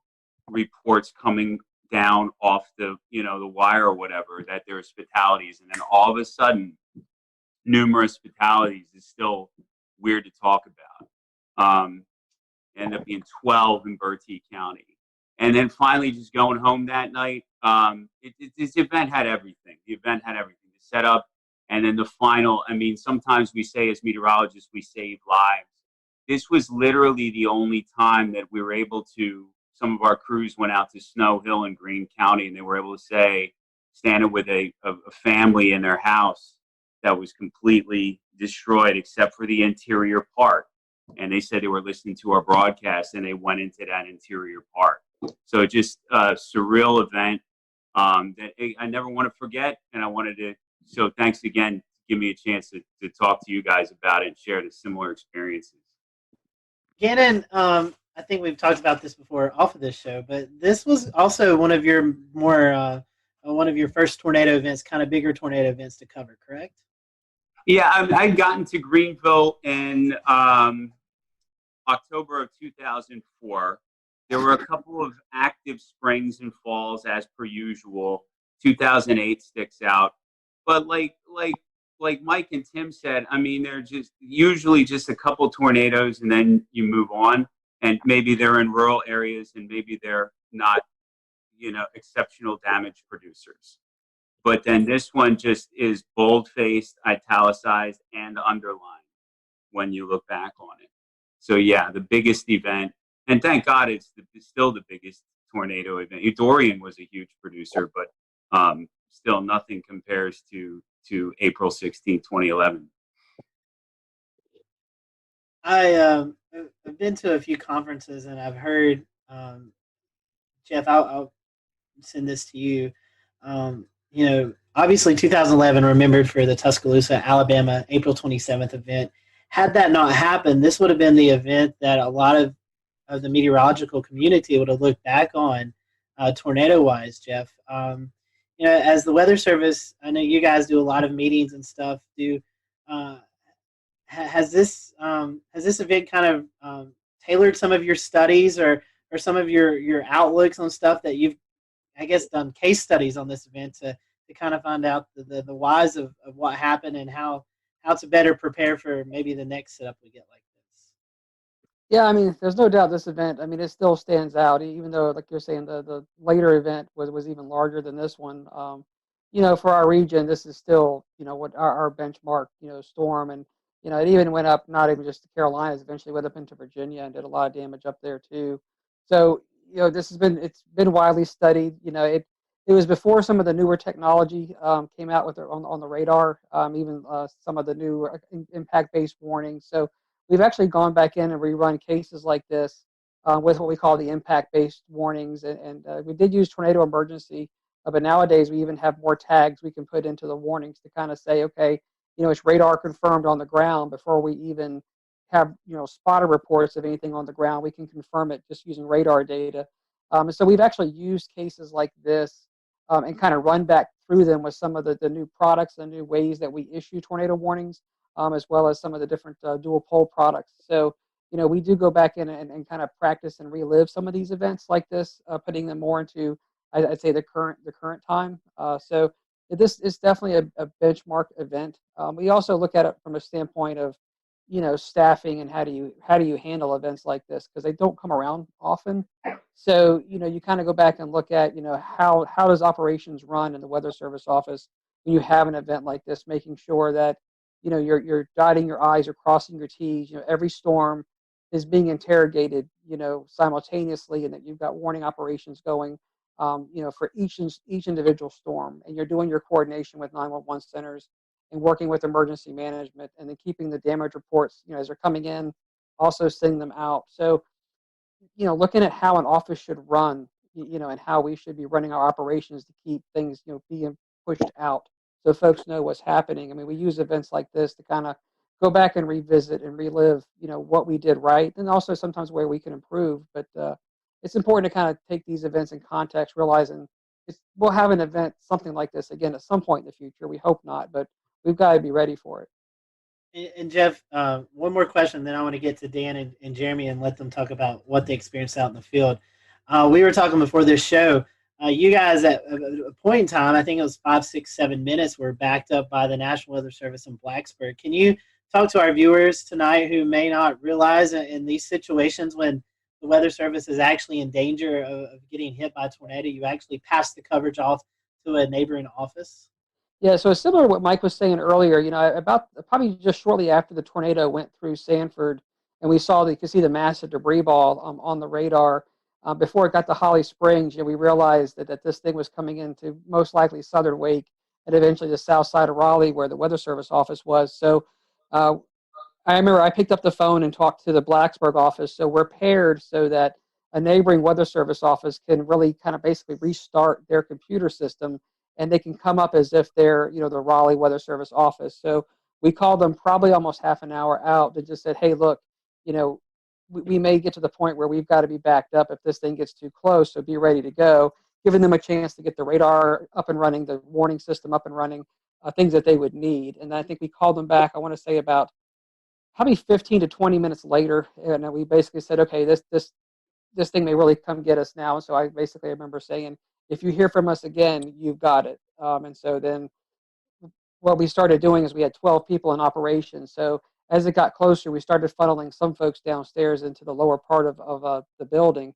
reports coming down off the wire or whatever that there's fatalities, and then all of a sudden numerous fatalities is still weird to talk about. Ended up being 12 in Bertie County. And then finally just going home that night, this event had everything. The event had everything. The setup, and then the final. I mean, sometimes we say as meteorologists, we save lives. This was literally the only time that we were able to, some of our crews went out to Snow Hill in Greene County, and they were able to say, standing with a family in their house that was completely destroyed except for the interior part. And they said they were listening to our broadcast and they went into that interior part. So just a surreal event that I never want to forget. And I wanted to, so thanks again to give me a chance to talk to you guys about it and share the similar experiences. Gannon, I think we've talked about this before off of this show, but this was also one of your one of your first tornado events, kind of bigger tornado events to cover, correct? Yeah, I'd gotten to Greenville in October of 2004. There were a couple of active springs and falls as per usual. 2008 sticks out, but like Mike and Tim said, I mean, they're just usually just a couple tornadoes and then you move on, and maybe they're in rural areas and maybe they're not, exceptional damage producers. But then this one just is bold-faced, italicized, and underlined when you look back on it. So yeah, the biggest event. and thank God it's still the biggest tornado event. Dorian was a huge producer, but still nothing compares to April 16, 2011. I've been to a few conferences and I've heard, Jeff, I'll send this to you. Obviously 2011 remembered for the Tuscaloosa, Alabama, April 27th event. Had that not happened, this would have been the event that a lot of the meteorological community would have looked back on tornado-wise, Jeff. As the Weather Service, I know you guys do a lot of meetings and stuff. Has this event kind of tailored some of your studies or some of your outlooks on stuff that you've, I guess, done case studies on this event to kind of find out the whys of what happened and how to better prepare for maybe the next setup we get like this? Yeah, I mean, there's no doubt this event, I mean, it still stands out, even though, like you're saying, the later event was even larger than this one. For our region, this is still, what our benchmark, storm. And, it even went up, not even just the Carolinas, eventually went up into Virginia and did a lot of damage up there too. So, it's been widely studied. It was before some of the newer technology came out with on the radar, even some of the new impact-based warnings. So we've actually gone back in and rerun cases like this with what we call the impact-based warnings. And we did use tornado emergency, but nowadays we even have more tags we can put into the warnings to kind of say, okay, it's radar confirmed on the ground before we even have, spotter reports of anything on the ground. We can confirm it just using radar data. And so we've actually used cases like this and kind of run back through them with some of the new products and new ways that we issue tornado warnings, as well as some of the different dual pole products. So, we do go back in and kind of practice and relive some of these events like this, putting them more into, I'd say, the current time. So this is definitely a benchmark event. We also look at it from a standpoint of, staffing and how do you handle events like this, because they don't come around often. So, you kind of go back and look at, how does operations run in the Weather Service office when you have an event like this, making sure that, you're dotting your I's, you're crossing your T's. Every storm is being interrogated, simultaneously, and that you've got warning operations going, for each individual storm, and you're doing your coordination with 911 centers and working with emergency management, and then keeping the damage reports, as they're coming in, also sending them out. So, looking at how an office should run, and how we should be running our operations to keep things, being pushed out so folks know what's happening. I mean, we use events like this to kind of go back and revisit and relive, what we did right, and also sometimes where we can improve. But it's important to kind of take these events in context, realizing we'll have an event, something like this again at some point in the future. We hope not, but we've got to be ready for it. And Jeff, one more question, then I want to get to Dan and Jeremy and let them talk about what they experienced out in the field. We were talking before this show. You guys, at a point in time, I think it was 5, 6, 7 minutes, were backed up by the National Weather Service in Blacksburg. Can you talk to our viewers tonight who may not realize in these situations when the Weather Service is actually in danger of getting hit by a tornado, you actually pass the coverage off to a neighboring office? Yeah, so it's similar to what Mike was saying earlier. About probably just shortly after the tornado went through Sanford, and we could see the massive debris ball on the radar. Before it got to Holly Springs, we realized that this thing was coming into most likely Southern Wake and eventually the south side of Raleigh, where the Weather Service office was. So I remember I picked up the phone and talked to the Blacksburg office, so we're paired so that a neighboring Weather Service office can really kind of basically restart their computer system, and they can come up as if they're, the Raleigh Weather Service office. So we called them probably almost half an hour out and just said, hey, look, we may get to the point where we've got to be backed up if this thing gets too close, so be ready to go, giving them a chance to get the radar up and running, the warning system up and running, things that they would need. And I think we called them back, I want to say about probably 15 to 20 minutes later, and we basically said, okay, this thing may really come get us now. And so I remember saying, if you hear from us again, you've got it. And so then what we started doing is we had 12 people in operation. So as it got closer, we started funneling some folks downstairs into the lower part of the building.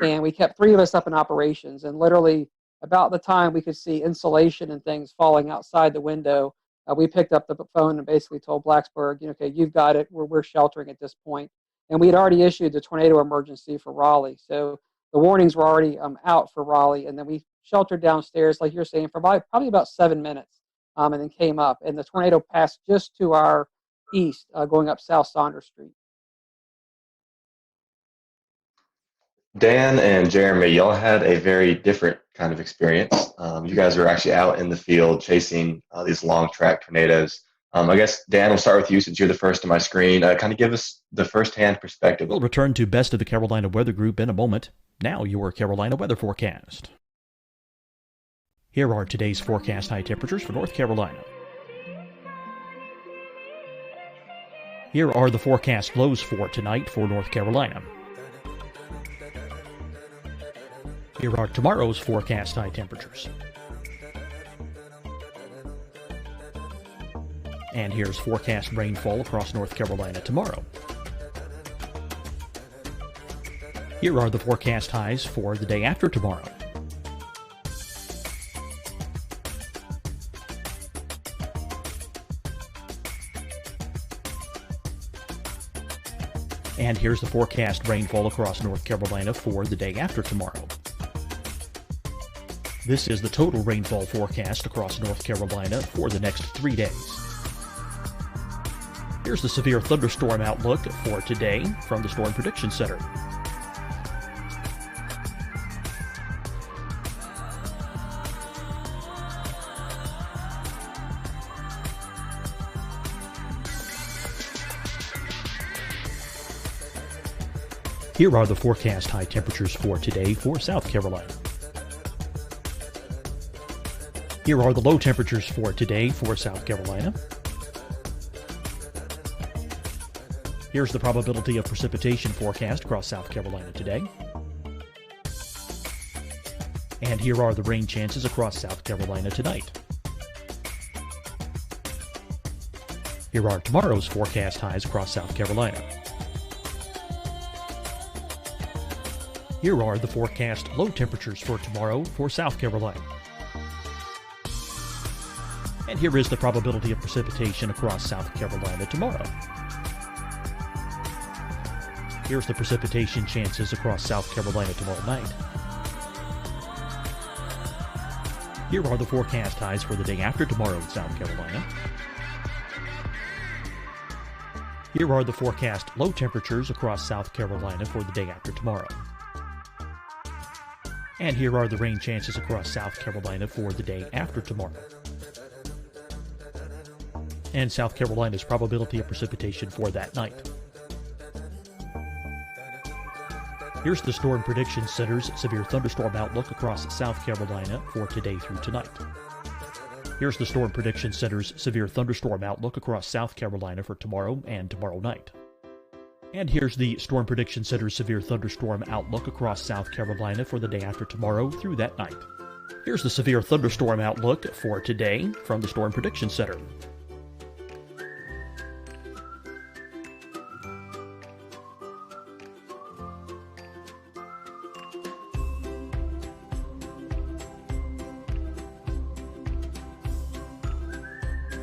And we kept 3 of us up in operations. And literally about the time we could see insulation and things falling outside the window, we picked up the phone and basically told Blacksburg, okay, you've got it. We're sheltering at this point. And we had already issued the tornado emergency for Raleigh. So the warnings were already out for Raleigh. And then we sheltered downstairs, like you're saying, for probably about 7 minutes, and then came up. And the tornado passed just to our east, going up South Saunders Street. Dan and Jeremy, y'all had a very different kind of experience. You guys were actually out in the field chasing these long track tornadoes. I guess, Dan, we'll start with you since you're the first on my screen. Kind of give us the first-hand perspective. We'll return to Best of the Carolina Weather Group in a moment. Now your Carolina weather forecast. Here are today's forecast high temperatures for North Carolina. Here are the forecast lows for tonight for North Carolina. Here are tomorrow's forecast high temperatures. And here's forecast rainfall across North Carolina tomorrow. Here are the forecast highs for the day after tomorrow. And here's the forecast rainfall across North Carolina for the day after tomorrow. This is the total rainfall forecast across North Carolina for the next 3 days. Here's the severe thunderstorm outlook for today from the Storm Prediction Center. Here are the forecast high temperatures for today for South Carolina. Here are the low temperatures for today for South Carolina. Here's the probability of precipitation forecast across South Carolina today. And here are the rain chances across South Carolina tonight. Here are tomorrow's forecast highs across South Carolina. Here are the forecast low temperatures for tomorrow for South Carolina. And here is the probability of precipitation across South Carolina tomorrow. Here's the precipitation chances across South Carolina tomorrow night. Here are the forecast highs for the day after tomorrow in South Carolina. Here are the forecast low temperatures across South Carolina for the day after tomorrow. And here are the rain chances across South Carolina for the day after tomorrow. And South Carolina's probability of precipitation for that night. Here's the Storm Prediction Center's severe thunderstorm outlook across South Carolina for today through tonight. Here's the Storm Prediction Center's severe thunderstorm outlook across South Carolina for tomorrow and tomorrow night. And here's the Storm Prediction Center's severe thunderstorm outlook across South Carolina for the day after tomorrow through that night. Here's the severe thunderstorm outlook for today from the Storm Prediction Center.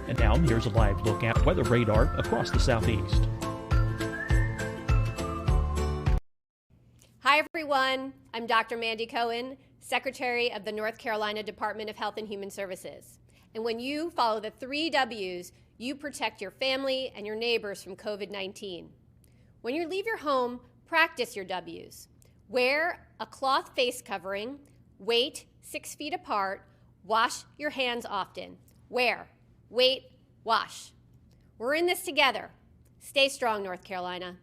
And now here's a live look at weather radar across the southeast. Hi, everyone. I'm Dr. Mandy Cohen, Secretary of the North Carolina Department of Health and Human Services. And when you follow the 3 W's, you protect your family and your neighbors from COVID-19. When you leave your home, practice your W's. Wear a cloth face covering, wait 6 feet apart, wash your hands often. Wear, wait, wash. We're in this together. Stay strong, North Carolina.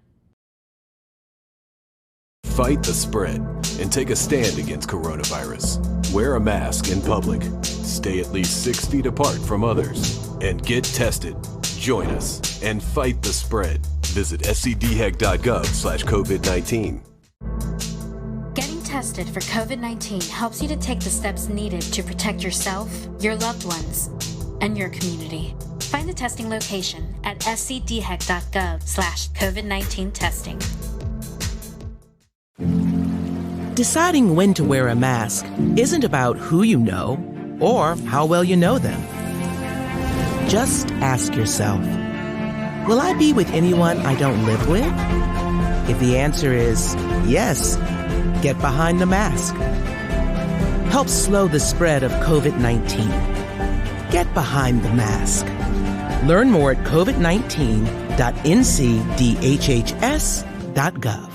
Fight the spread and take a stand against coronavirus. Wear a mask in public. Stay at least 6 feet apart from others. And get tested. Join us and fight the spread. Visit scdhec.gov/COVID-19. Getting tested for COVID-19 helps you to take the steps needed to protect yourself, your loved ones, and your community. Find the testing location at scdhec.gov/COVID-19 testing. Deciding when to wear a mask isn't about who you know or how well you know them. Just ask yourself, will I be with anyone I don't live with? If the answer is yes, get behind the mask. Help slow the spread of COVID-19. Get behind the mask. Learn more at covid19.ncdhhs.gov.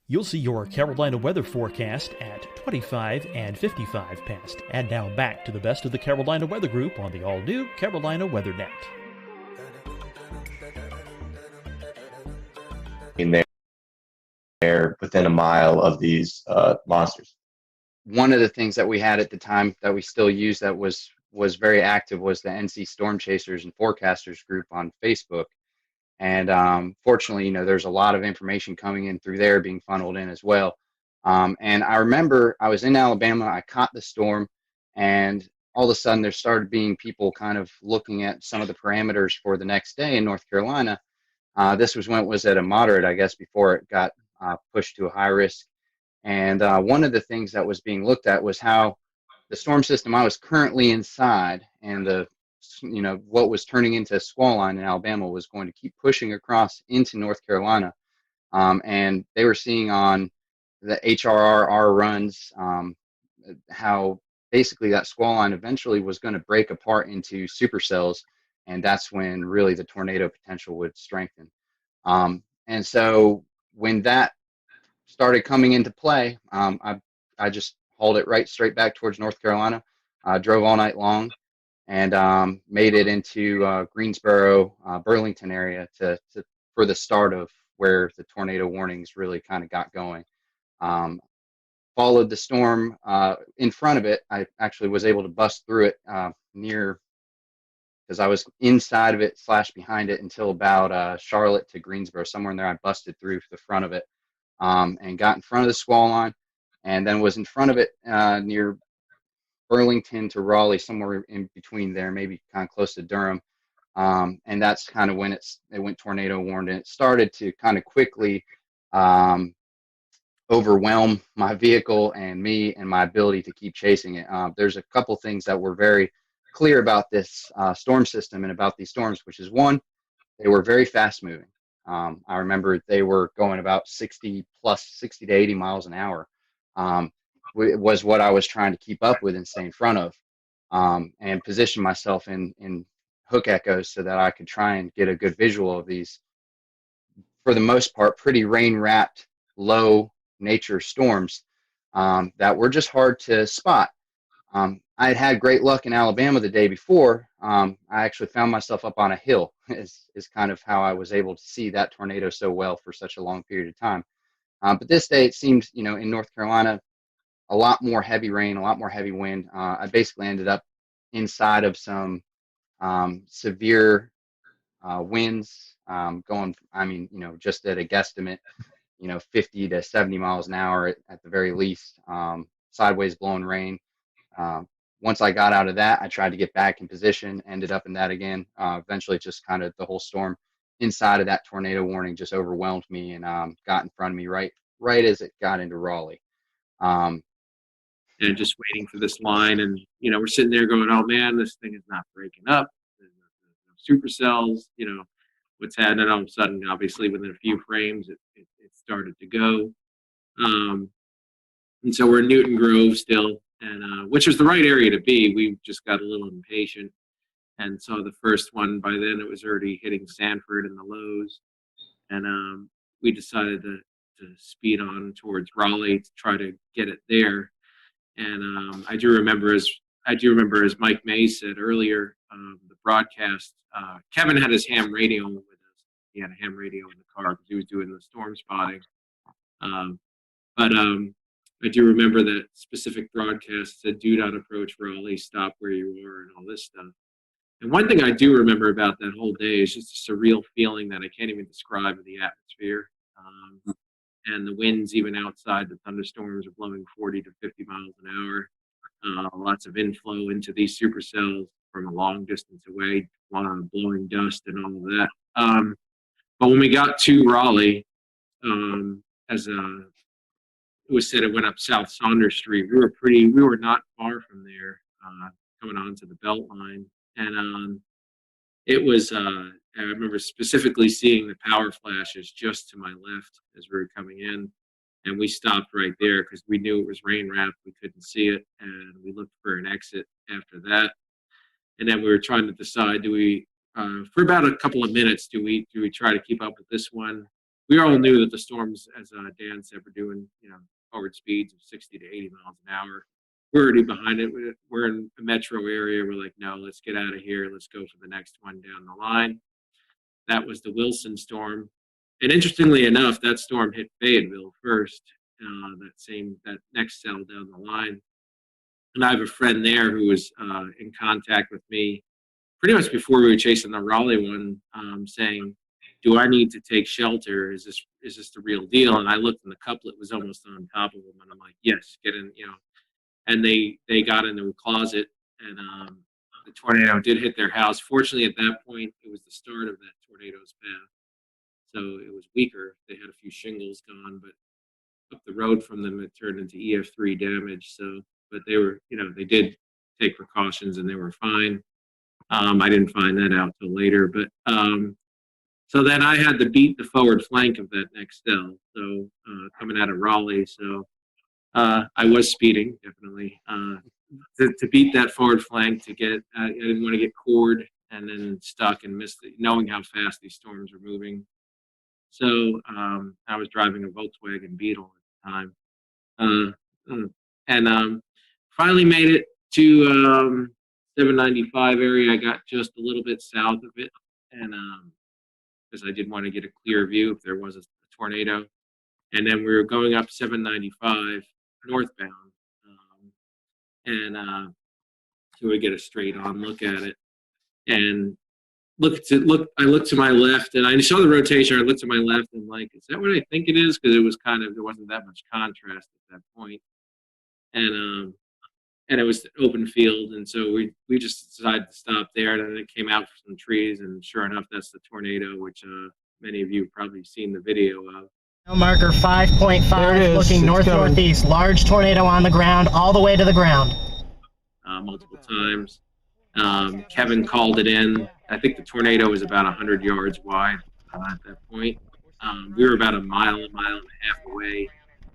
You'll see your Carolina weather forecast at 25 and 55 past. And now back to the best of the Carolina Weather Group on the all-new Carolina Weather Net. In there within a mile of these monsters. One of the things that we had at the time that we still use that was very active was the NC Storm Chasers and Forecasters group on Facebook. And fortunately, there's a lot of information coming in through there being funneled in as well. And I remember I was in Alabama, I caught the storm, and all of a sudden there started being people kind of looking at some of the parameters for the next day in North Carolina. This was when it was at a moderate, I guess, before it got pushed to a high risk. And one of the things that was being looked at was how the storm system I was currently inside and what was turning into a squall line in Alabama was going to keep pushing across into North Carolina. And they were seeing on the HRR runs how basically that squall line eventually was going to break apart into supercells, and that's when really the tornado potential would strengthen. And so when that started coming into play, I just hauled it right straight back towards North Carolina, drove all night long, and made it into Greensboro, Burlington area for the start of where the tornado warnings really kind of got going. Followed the storm in front of it. I actually was able to bust through it because I was inside of it / behind it until about Charlotte to Greensboro, somewhere in there. I busted through the front of it and got in front of the squall line, and then was in front of it near Burlington to Raleigh, somewhere in between there, maybe kind of close to Durham. And that's kind of when it went tornado warned, and it started to kind of quickly overwhelm my vehicle and me and my ability to keep chasing it. There's a couple things that were very clear about this storm system and about these storms, which is one, they were very fast moving. I remember they were going about 60 to 80 miles an hour. Was what I was trying to keep up with and stay in front of, and position myself in hook echoes so that I could try and get a good visual of these, for the most part, pretty rain-wrapped, low nature storms that were just hard to spot. I had had great luck in Alabama the day before. I actually found myself up on a hill is kind of how I was able to see that tornado so well for such a long period of time. But this day it seemed, in North Carolina, a lot more heavy rain, a lot more heavy wind. I basically ended up inside of some severe winds going, just at a guesstimate, 50 to 70 miles an hour at the very least, sideways blowing rain. Once I got out of that, I tried to get back in position, ended up in that again. Eventually just kind of the whole storm inside of that tornado warning just overwhelmed me and got in front of me right as it got into Raleigh. And just waiting for this line, and we're sitting there going, "Oh man, this thing is not breaking up. There's no supercells. What's happening?" And all of a sudden, obviously, within a few frames, it started to go. And so we're in Newton Grove still, and which was the right area to be. We just got a little impatient, and so the first one, by then it was already hitting Sanford in the lows, and we decided to speed on towards Raleigh to try to get it there. And I do remember, as Mike May said earlier, the broadcast, Kevin had his ham radio with us. He had a ham radio in the car because he was doing the storm spotting. But I do remember that specific broadcast said, "Do not approach Raleigh, stop where you are," and all this stuff. And one thing I do remember about that whole day is just a surreal feeling that I can't even describe in the atmosphere. And the winds, even outside, the thunderstorms are blowing 40 to 50 miles an hour. Lots of inflow into these supercells from a long distance away, blowing dust and all of that. But when we got to Raleigh, as it was said, it went up South Saunders Street. We were not far from there, coming onto the Beltline, and it was I remember specifically seeing the power flashes just to my left as we were coming in. And we stopped right there because we knew it was rain wrapped. We couldn't see it. And we looked for an exit after that. And then we were trying to decide, do we, for about a couple of minutes, do we try to keep up with this one? We all knew that the storms, as Dan said, were doing, forward speeds of 60 to 80 miles an hour. We're already behind it. We're in a metro area. We're like, no, let's get out of here. Let's go for the next one down the line. That was the Wilson storm. And interestingly enough, that storm hit Fayetteville first, that next cell down the line. And I have a friend there who was in contact with me pretty much before we were chasing the Raleigh one, saying, do I need to take shelter? Is this the real deal? And I looked, and the couplet was almost on top of him, and I'm like, yes, get in, And they got into a closet, and the tornado did hit their house. Fortunately, at that point, it was the start of that tornado's path, so it was weaker. They had a few shingles gone, but up the road from them, it turned into EF3 damage. So, but they were, they did take precautions, and they were fine. I didn't find that out till later, but so then I had to beat the forward flank of that next cell. So coming out of Raleigh, so I was speeding definitely to beat that forward flank to get. I didn't want to get cored and then stuck and miss knowing how fast these storms were moving. So I was driving a Volkswagen Beetle at the time, and finally made it to 795 area. I got just a little bit south of it, and because I did want to get a clear view if there was a tornado. And then we were going up 795 northbound, and so we get a straight on look at it. And I looked to my left, and I saw the rotation. I looked to my left, and like, is that what I think it is? Because it was there wasn't that much contrast at that point. And it was open field, and so we just decided to stop there. And then it came out from some trees, and sure enough, that's the tornado, which many of you have probably seen the video of. Marker 5.5, looking north-northeast. Large tornado on the ground, all the way to the ground. Multiple times. Kevin called it in. I think the tornado was about 100 yards wide at that point. We were about a mile and a half away.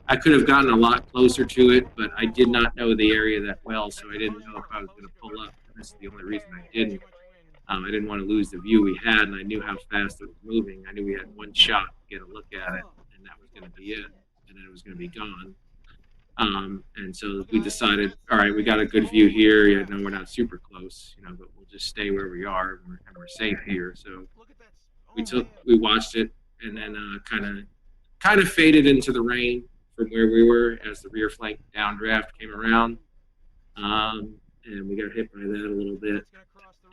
I could have gotten a lot closer to it, but I did not know the area that well, so I didn't know if I was going to pull up. And this is the only reason I didn't. I didn't want to lose the view we had, and I knew how fast it was moving. I knew we had one shot to get a look at it, and that was going to be it, and then it was going to be gone. And so we decided, all right, we got a good view here. We're not super close, but we'll just stay where we are, and we're safe here. So we watched it, and then kind of faded into the rain from where we were as the rear flank downdraft came around, and we got hit by that a little bit.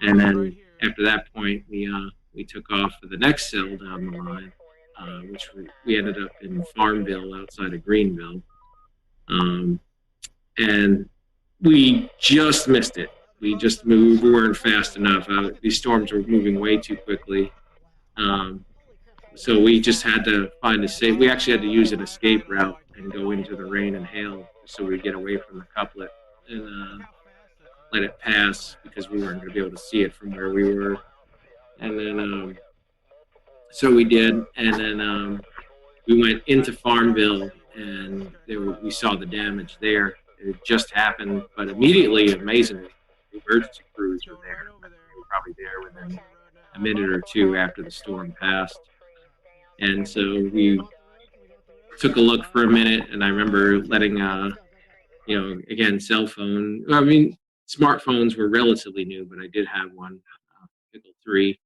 And then after that point, we took off for the next cell down the line, which we ended up in Farmville outside of Greenville. And we just missed it. We weren't fast enough. These storms were moving way too quickly. So we just had to find a safe. We actually had to use an escape route and go into the rain and hail so we'd get away from the couplet and let it pass because we weren't going to be able to see it from where we were. And then, so we did. And then we went into Farmville, and we saw the damage there. It just happened, but immediately, amazingly, the emergency crews were there. They were probably there within a minute or two after the storm passed. And so we took a look for a minute, and I remember letting, again, cell phone. I mean, smartphones were relatively new, but I did have one, Pickle 3.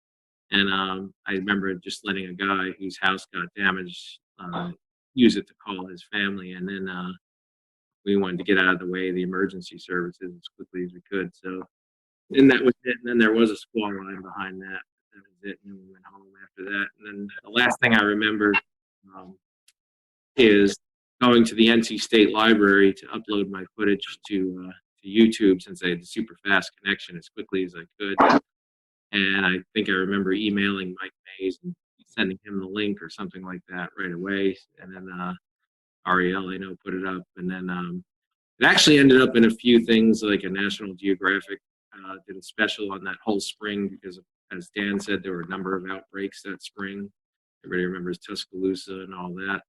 And I remember just letting a guy whose house got damaged use it to call his family. And then we wanted to get out of the way of the emergency services as quickly as we could. So, and that was it. And then there was a squall line behind that. That was it. And then we went home after that. And then the last thing I remember is going to the NC State Library to upload my footage to YouTube, since I had a super fast connection as quickly as I could. And I think I remember emailing Mike Mays and sending him the link or something like that right away. And then Ariel, I know, put it up. And then it actually ended up in a few things, like a National Geographic did a special on that whole spring because of as Dan said, there were a number of outbreaks that spring. Everybody remembers Tuscaloosa and all that.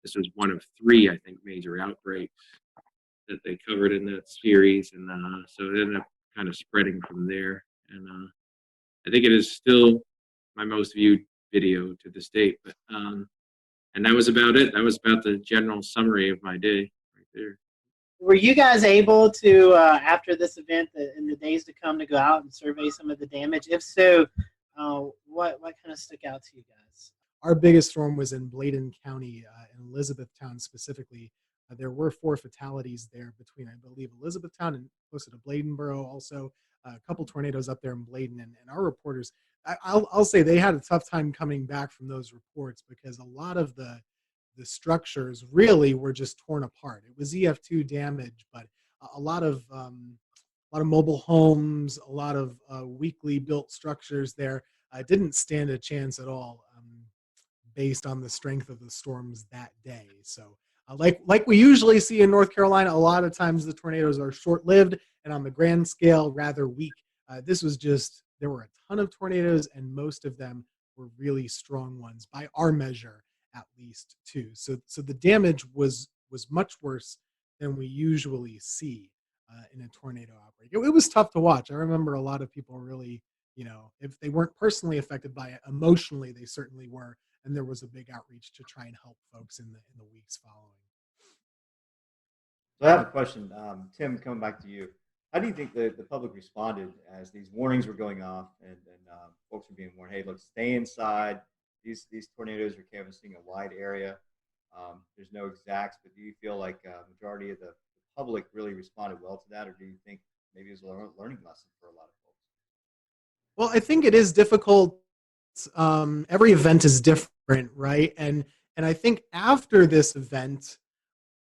This was one of 3, I think, major outbreaks that they covered in that series, and so it ended up kind of spreading from there. And I think it is still my most viewed video to this date. But and that was about it. That was about the general summary of my day right there. Were you guys able to, after this event, in the days to come, to go out and survey some of the damage? If so, what kind of stuck out to you guys? Our biggest storm was in Bladen County, in Elizabethtown specifically. There were 4 fatalities there between, I believe, Elizabethtown and closer to Bladenboro. Also, a couple tornadoes up there in Bladen. And our reporters, I'll say they had a tough time coming back from those reports because a lot of the structures really were just torn apart. It was EF2 damage, but a lot of mobile homes, a lot of weakly built structures there didn't stand a chance at all based on the strength of the storms that day. So like we usually see in North Carolina, a lot of times the tornadoes are short-lived and on the grand scale rather weak. This was just, there were a ton of tornadoes and most of them were really strong ones by our measure, at least too. So the damage was much worse than we usually see in a tornado outbreak. It was tough to watch. I remember a lot of people really, if they weren't personally affected by it, emotionally they certainly were, and there was a big outreach to try and help folks in the weeks following. So I have a question, Tim. Coming back to you, how do you think the public responded as these warnings were going off and folks were being warned, hey, look, stay inside. These tornadoes are canvassing a wide area. There's no exacts, but do you feel like a majority of the public really responded well to that, or do you think maybe it was a learning lesson for a lot of folks? Well, I think it is difficult. Every event is different, right? And I think after this event,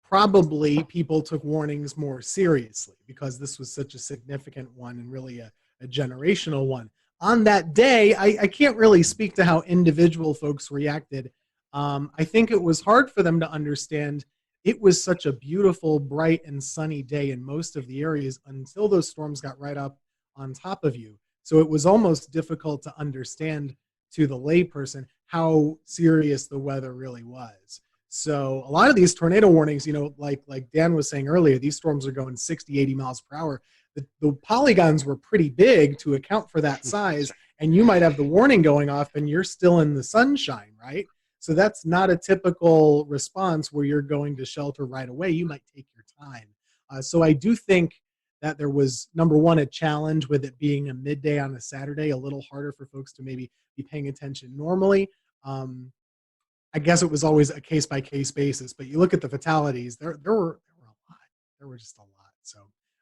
probably people took warnings more seriously because this was such a significant one and really a generational one. On that day, I can't really speak to how individual folks reacted. I think it was hard for them to understand. It was such a beautiful, bright, and sunny day in most of the areas until those storms got right up on top of you. So it was almost difficult to understand to the layperson how serious the weather really was. So a lot of these tornado warnings, like Dan was saying earlier, these storms are going 60, 80 miles per hour. The polygons were pretty big to account for that size, and you might have the warning going off and you're still in the sunshine, right? So that's not a typical response where you're going to shelter right away. You might take your time. So I do think that there was, number one, a challenge with it being a midday on a Saturday, a little harder for folks to maybe be paying attention normally. I guess it was always a case-by-case basis, but you look at the fatalities, there were a lot. There were just a lot. So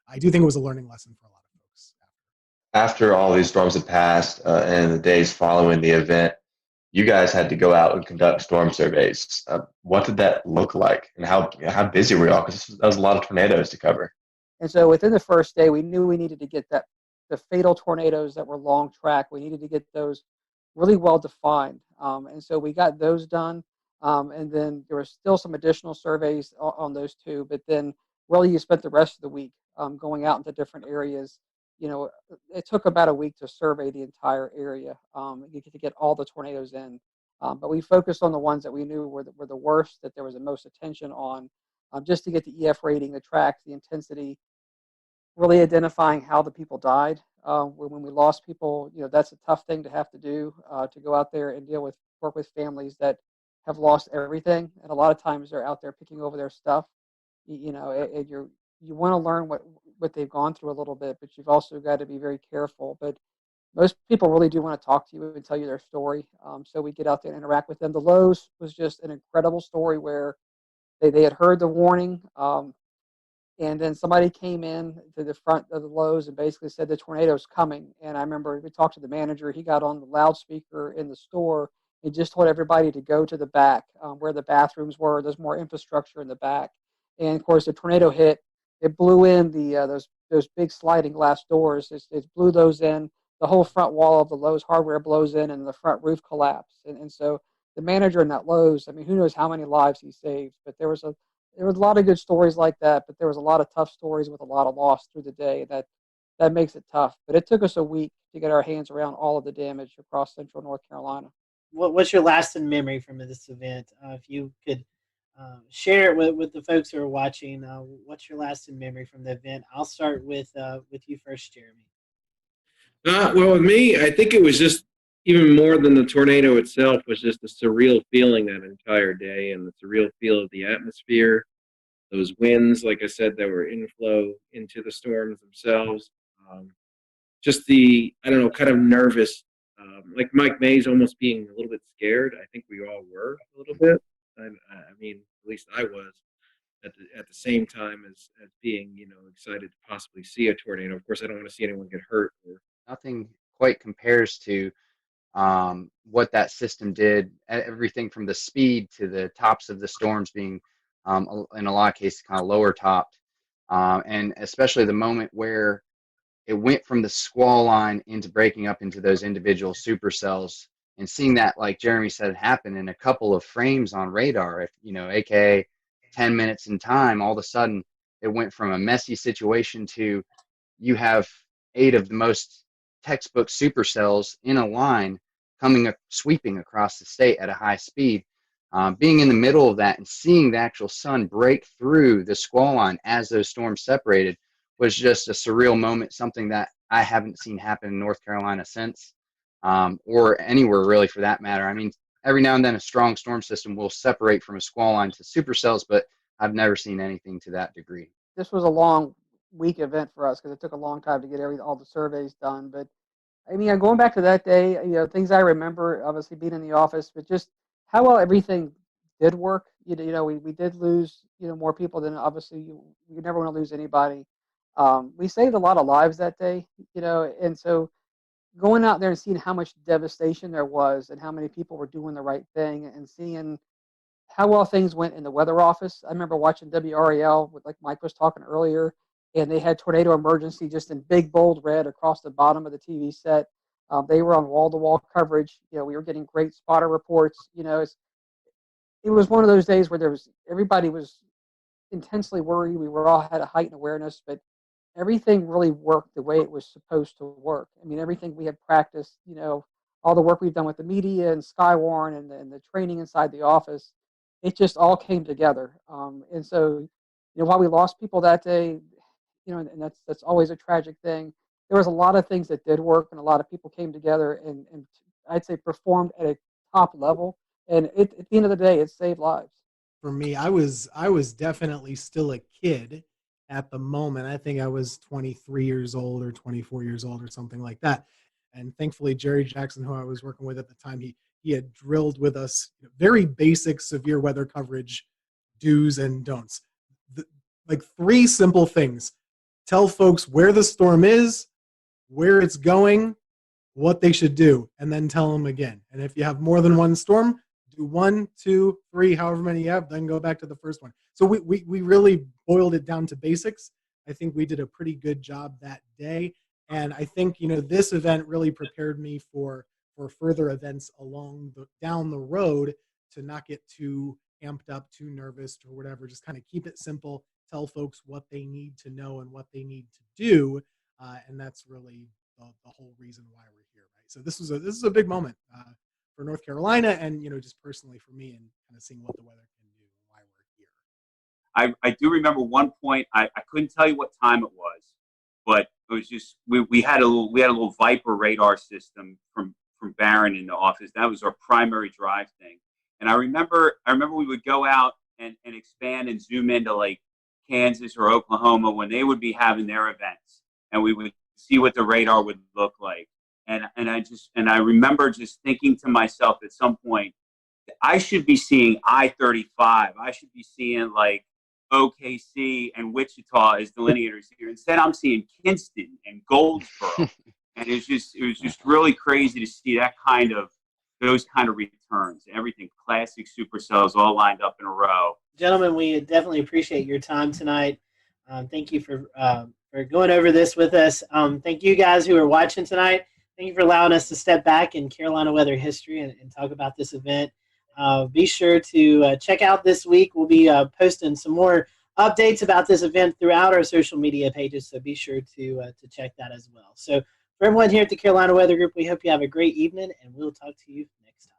I do think it was a learning lesson for a lot of folks. After all these storms had passed and the days following the event, you guys had to go out and conduct storm surveys. What did that look like, and how busy were y'all? Because that was a lot of tornadoes to cover. And so within the first day, we knew we needed to get the fatal tornadoes that were long track. We needed to get those really well defined. And so we got those done. And then there were still some additional surveys on those two. But then really you spent the rest of the week going out into different areas. It took about a week to survey the entire area to get all the tornadoes in. But we focused on the ones that we knew were the worst, that there was the most attention on, just to get the EF rating, the tracks, the intensity, really identifying how the people died. When we lost people, that's a tough thing to have to do, to go out there and work with families that have lost everything. And a lot of times they're out there picking over their stuff. You want to learn what they've gone through a little bit, but you've also got to be very careful. But most people really do want to talk to you and tell you their story. So we get out there and interact with them. The Lowe's was just an incredible story where they had heard the warning. And then somebody came in to the front of the Lowe's and basically said the tornado's coming. And I remember we talked to the manager. He got on the loudspeaker in the store and just told everybody to go to the back where the bathrooms were. There's more infrastructure in the back. And of course, the tornado hit. It blew in those big sliding glass doors. It blew those in. The whole front wall of the Lowe's hardware blows in, and the front roof collapsed. And so the manager in that Lowe's, I mean, who knows how many lives he saved? But there was a lot of good stories like that, but there was a lot of tough stories with a lot of loss through the day that that makes it tough. But it took us a week to get our hands around all of the damage across central North Carolina. What's your lasting memory from this event? If you could share it with the folks who are watching, what's your lasting memory from the event? I'll start with you first, Jeremy. Well, with me, I think it was just even more than the tornado itself was just a surreal feeling that entire day, and the surreal feel of the atmosphere, those winds, like I said, that were inflow into the storms themselves. Just the, I don't know, kind of nervous, like Mike Mays almost being a little bit scared. I think we all were a little bit. I mean, at least I was at the same time as being, excited to possibly see a tornado. Of course, I don't want to see anyone get hurt. Nothing quite compares to what that system did. Everything from the speed to the tops of the storms being, in a lot of cases, kind of lower topped, and especially the moment where it went from the squall line into breaking up into those individual supercells, and seeing that, like Jeremy said, happen in a couple of frames on radar, aka 10 minutes in time. All of a sudden, it went from a messy situation to you have 8 of the most textbook supercells in a line sweeping across the state at a high speed. Being in the middle of that and seeing the actual sun break through the squall line as those storms separated was just a surreal moment, something that I haven't seen happen in North Carolina since, or anywhere really for that matter. I mean, every now and then a strong storm system will separate from a squall line to supercells, but I've never seen anything to that degree. This was a long week event for us because it took a long time to get all the surveys done. But I mean, going back to that day, things I remember, obviously being in the office, but just how well everything did work. We did lose, more people than obviously you never want to lose anybody. We saved a lot of lives that day, and so going out there and seeing how much devastation there was and how many people were doing the right thing and seeing how well things went in the weather office. I remember watching WRAL, like Mike was talking earlier, and they had tornado emergency just in big, bold red across the bottom of the TV set. They were on wall-to-wall coverage. We were getting great spotter reports. It was one of those days where everybody was intensely worried. We were all had a heightened awareness, but everything really worked the way it was supposed to work. I mean, everything we had practiced, all the work we've done with the media and Skywarn and the training inside the office, it just all came together. And so, while we lost people that day, and that's always a tragic thing, there was a lot of things that did work, and a lot of people came together and I'd say performed at a top level. And at the end of the day, it saved lives. For me, I was definitely still a kid at the moment. I think I was 23 years old or 24 years old or something like that. And thankfully, Jerry Jackson, who I was working with at the time, he had drilled with us very basic severe weather coverage do's and don'ts. Like 3 simple things. Tell folks where the storm is, where it's going, what they should do, and then tell them again. And if you have more than one storm, do 1, 2, 3, however many you have, then go back to the first one. So we really boiled it down to basics. I think we did a pretty good job that day. And I think, this event really prepared me for further events down the road, to not get too amped up, too nervous or whatever. Just kind of keep it simple, tell folks what they need to know and what they need to do. And that's really the whole reason why we're here, right? So this is a big moment for North Carolina and, just personally for me, and kind of seeing what the weather can do and why we're here. I do remember one point. I couldn't tell you what time it was, but it was just we had a little Viper radar system from Barron in the office. That was our primary drive thing. And I remember we would go out and expand and zoom into like Kansas or Oklahoma when they would be having their events, and we would see what the radar would look like. And I remember just thinking to myself at some point, I should be seeing I-35. I should be seeing like OKC and Wichita as delineators here. Instead, I'm seeing Kinston and Goldsboro, and it was just really crazy to see those kind of returns. Everything classic supercells all lined up in a row. Gentlemen, we definitely appreciate your time tonight. Thank you for going over this with us. Thank you guys who are watching tonight. Thank you for allowing us to step back in Carolina weather history and talk about this event. Be sure to check out this week. We'll be posting some more updates about this event throughout our social media pages, so be sure to check that as well. So for everyone here at the Carolina Weather Group, we hope you have a great evening, and we'll talk to you next time.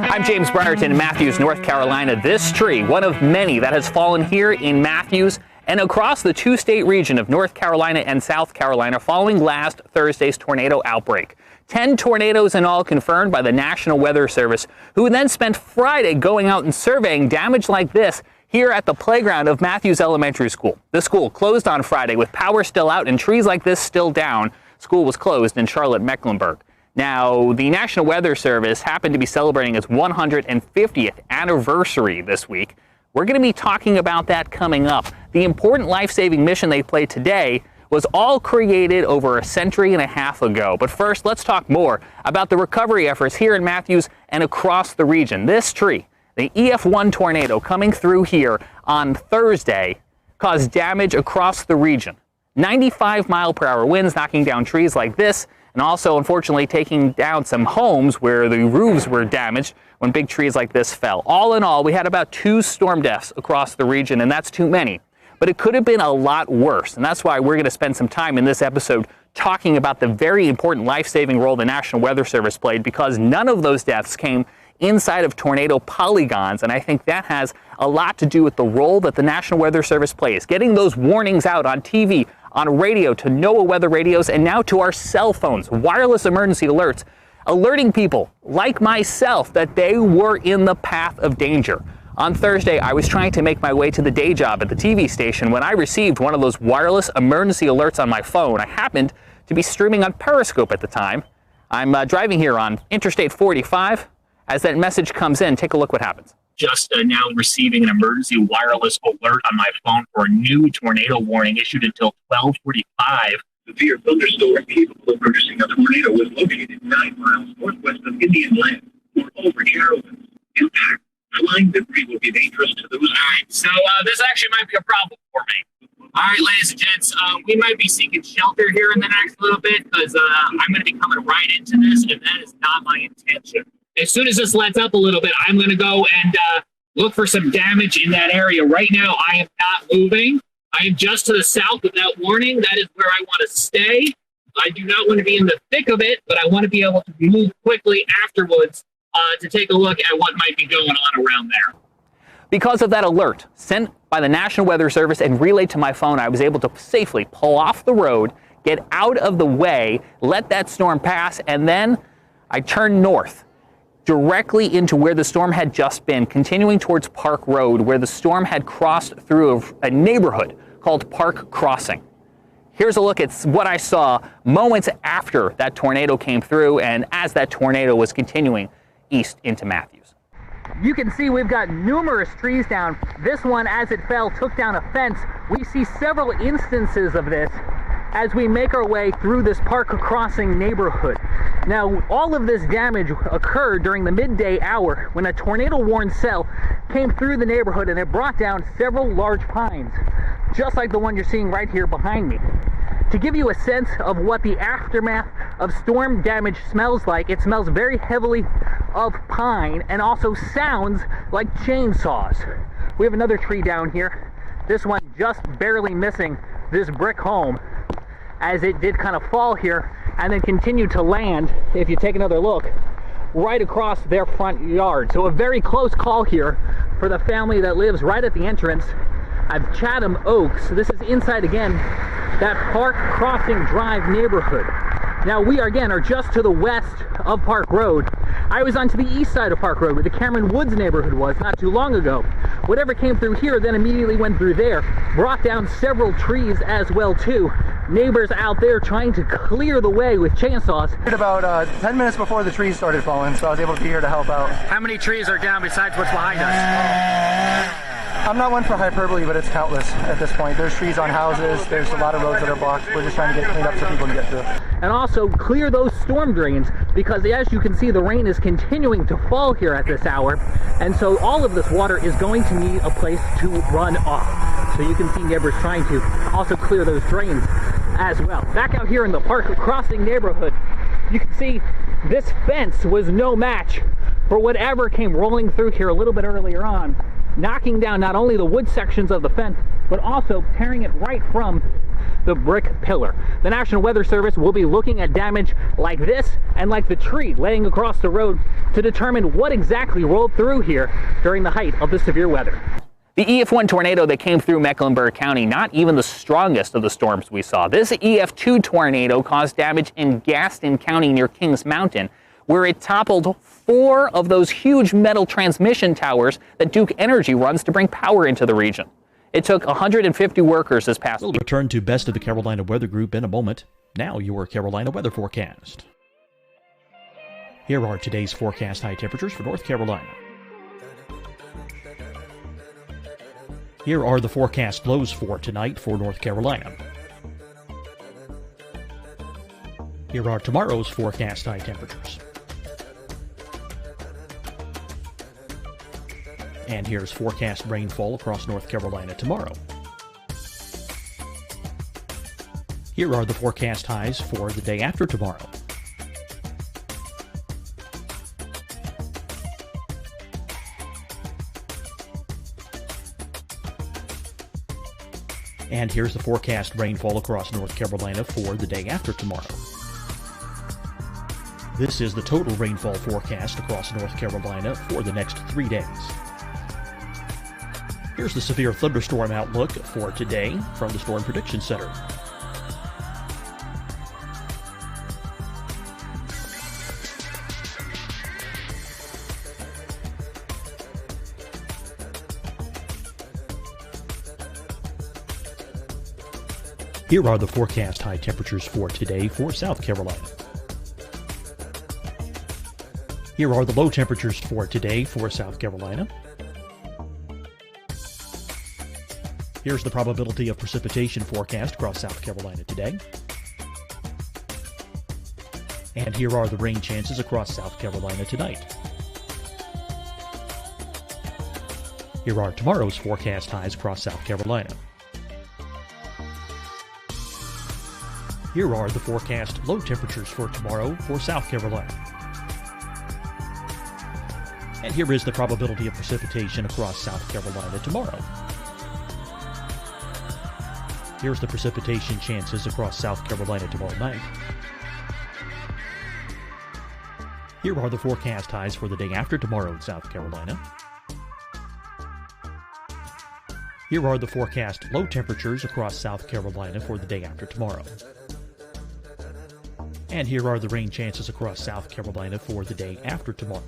I'm James Brierton in Matthews, North Carolina. This tree, one of many that has fallen here in Matthews and across the two-state region of North Carolina and South Carolina following last Thursday's tornado outbreak. 10 tornadoes in all confirmed by the National Weather Service, who then spent Friday going out and surveying damage like this here at the playground of Matthews Elementary School. The school closed on Friday with power still out and trees like this still down. School was closed in Charlotte, Mecklenburg. Now, the National Weather Service happened to be celebrating its 150th anniversary this week. We're going to be talking about that coming up. The important life-saving mission they played today was all created over a century and a half ago. But first, let's talk more about the recovery efforts here in Matthews and across the region. This tree, the EF1 tornado coming through here on Thursday, caused damage across the region. 95-mile-per-hour winds knocking down trees like this, and also, unfortunately, taking down some homes where the roofs were damaged when big trees like this fell. All in all, we had about 2 storm deaths across the region, and that's too many. But it could have been a lot worse, and that's why we're going to spend some time in this episode talking about the very important life-saving role the National Weather Service played, because none of those deaths came inside of tornado polygons, and I think that has a lot to do with the role that the National Weather Service plays, getting those warnings out on TV, on radio, to NOAA weather radios, and now to our cell phones, wireless emergency alerts, alerting people like myself that they were in the path of danger. On Thursday, I was trying to make my way to the day job at the TV station when I received one of those wireless emergency alerts on my phone. I happened to be streaming on Periscope at the time. I'm driving here on Interstate 45. As that message comes in, take a look what happens. Just now receiving an emergency wireless alert on my phone for a new tornado warning issued until 12:45. Severe thunderstorm capable of producing a tornado was located 9 miles northwest of Indian Land or over Carolyn. Impact. Flying debris will be dangerous to those. All right, so this actually might be a problem for me. All right, ladies and gents, we might be seeking shelter here in the next little bit because I'm going to be coming right into this, and that is not my intention. As soon as this lets up a little bit, I'm going to go and look for some damage in that area. Right now, I am not moving. I am just to the south of that warning. That is where I want to stay. I do not want to be in the thick of it, but I want to be able to move quickly afterwards to take a look at what might be going on around there. Because of that alert sent by the National Weather Service and relayed to my phone, I was able to safely pull off the road, get out of the way, let that storm pass, and then I turned north directly into where the storm had just been, continuing towards Park Road, where the storm had crossed through a neighborhood called Park Crossing. Here's a look at what I saw moments after that tornado came through and as that tornado was continuing east into Matthews. You can see we've got numerous trees down. This one, as it fell, took down a fence. We see several instances of this as we make our way through this Park Crossing neighborhood. Now, all of this damage occurred during the midday hour when a tornado-warned cell came through the neighborhood and it brought down several large pines, just like the one you're seeing right here behind me. To give you a sense of what the aftermath of storm damage smells like, it smells very heavily of pine and also sounds like chainsaws. We have another tree down here. This one just barely missing this brick home as it did kind of fall here and then continue to land, if you take another look, right across their front yard. So a very close call here for the family that lives right at the entrance of Chatham Oaks. This is inside, again, that Park Crossing Drive neighborhood. Now we are just to the west of Park Road. I was onto the east side of Park Road where the Cameron Woods neighborhood was not too long ago. Whatever came through here then immediately went through there, brought down several trees as well too. Neighbors out there trying to clear the way with chainsaws. About 10 minutes before the trees started falling, so I was able to be here to help out. How many trees are down besides what's behind us? I'm not one for hyperbole, but it's countless at this point. There's trees on houses, there's a lot of roads that are blocked. We're just trying to get cleaned up so people can get through. And also clear those storm drains, because as you can see, the rain is continuing to fall here at this hour, and so all of this water is going to need a place to run off. So you can see neighbors trying to also clear those drains. as well. Back out here in the Park Crossing neighborhood, you can see this fence was no match for whatever came rolling through here a little bit earlier on, knocking down not only the wood sections of the fence, but also tearing it right from the brick pillar. The National Weather Service will be looking at damage like this and like the tree laying across the road to determine what exactly rolled through here during the height of the severe weather. The EF1 tornado that came through Mecklenburg County, not even the strongest of the storms we saw. This EF2 tornado caused damage in Gaston County near Kings Mountain, where it toppled 4 of those huge metal transmission towers that Duke Energy runs to bring power into the region. It took 150 workers this past week. We'll return to Best of the Carolina Weather Group in a moment. Now your Carolina weather forecast. Here are today's forecast high temperatures for North Carolina. Here are the forecast lows for tonight for North Carolina. Here are tomorrow's forecast high temperatures. And here's forecast rainfall across North Carolina tomorrow. Here are the forecast highs for the day after tomorrow. And here's the forecast rainfall across North Carolina for the day after tomorrow. This is the total rainfall forecast across North Carolina for the next 3 days. Here's the severe thunderstorm outlook for today from the Storm Prediction Center. Here are the forecast high temperatures for today for South Carolina. Here are the low temperatures for today for South Carolina. Here's the probability of precipitation forecast across South Carolina today. And here are the rain chances across South Carolina tonight. Here are tomorrow's forecast highs across South Carolina. Here are the forecast low temperatures for tomorrow for South Carolina. And here is the probability of precipitation across South Carolina tomorrow. Here's the precipitation chances across South Carolina tomorrow night. Here are the forecast highs for the day after tomorrow in South Carolina. Here are the forecast low temperatures across South Carolina for the day after tomorrow. And here are the rain chances across South Carolina for the day after tomorrow.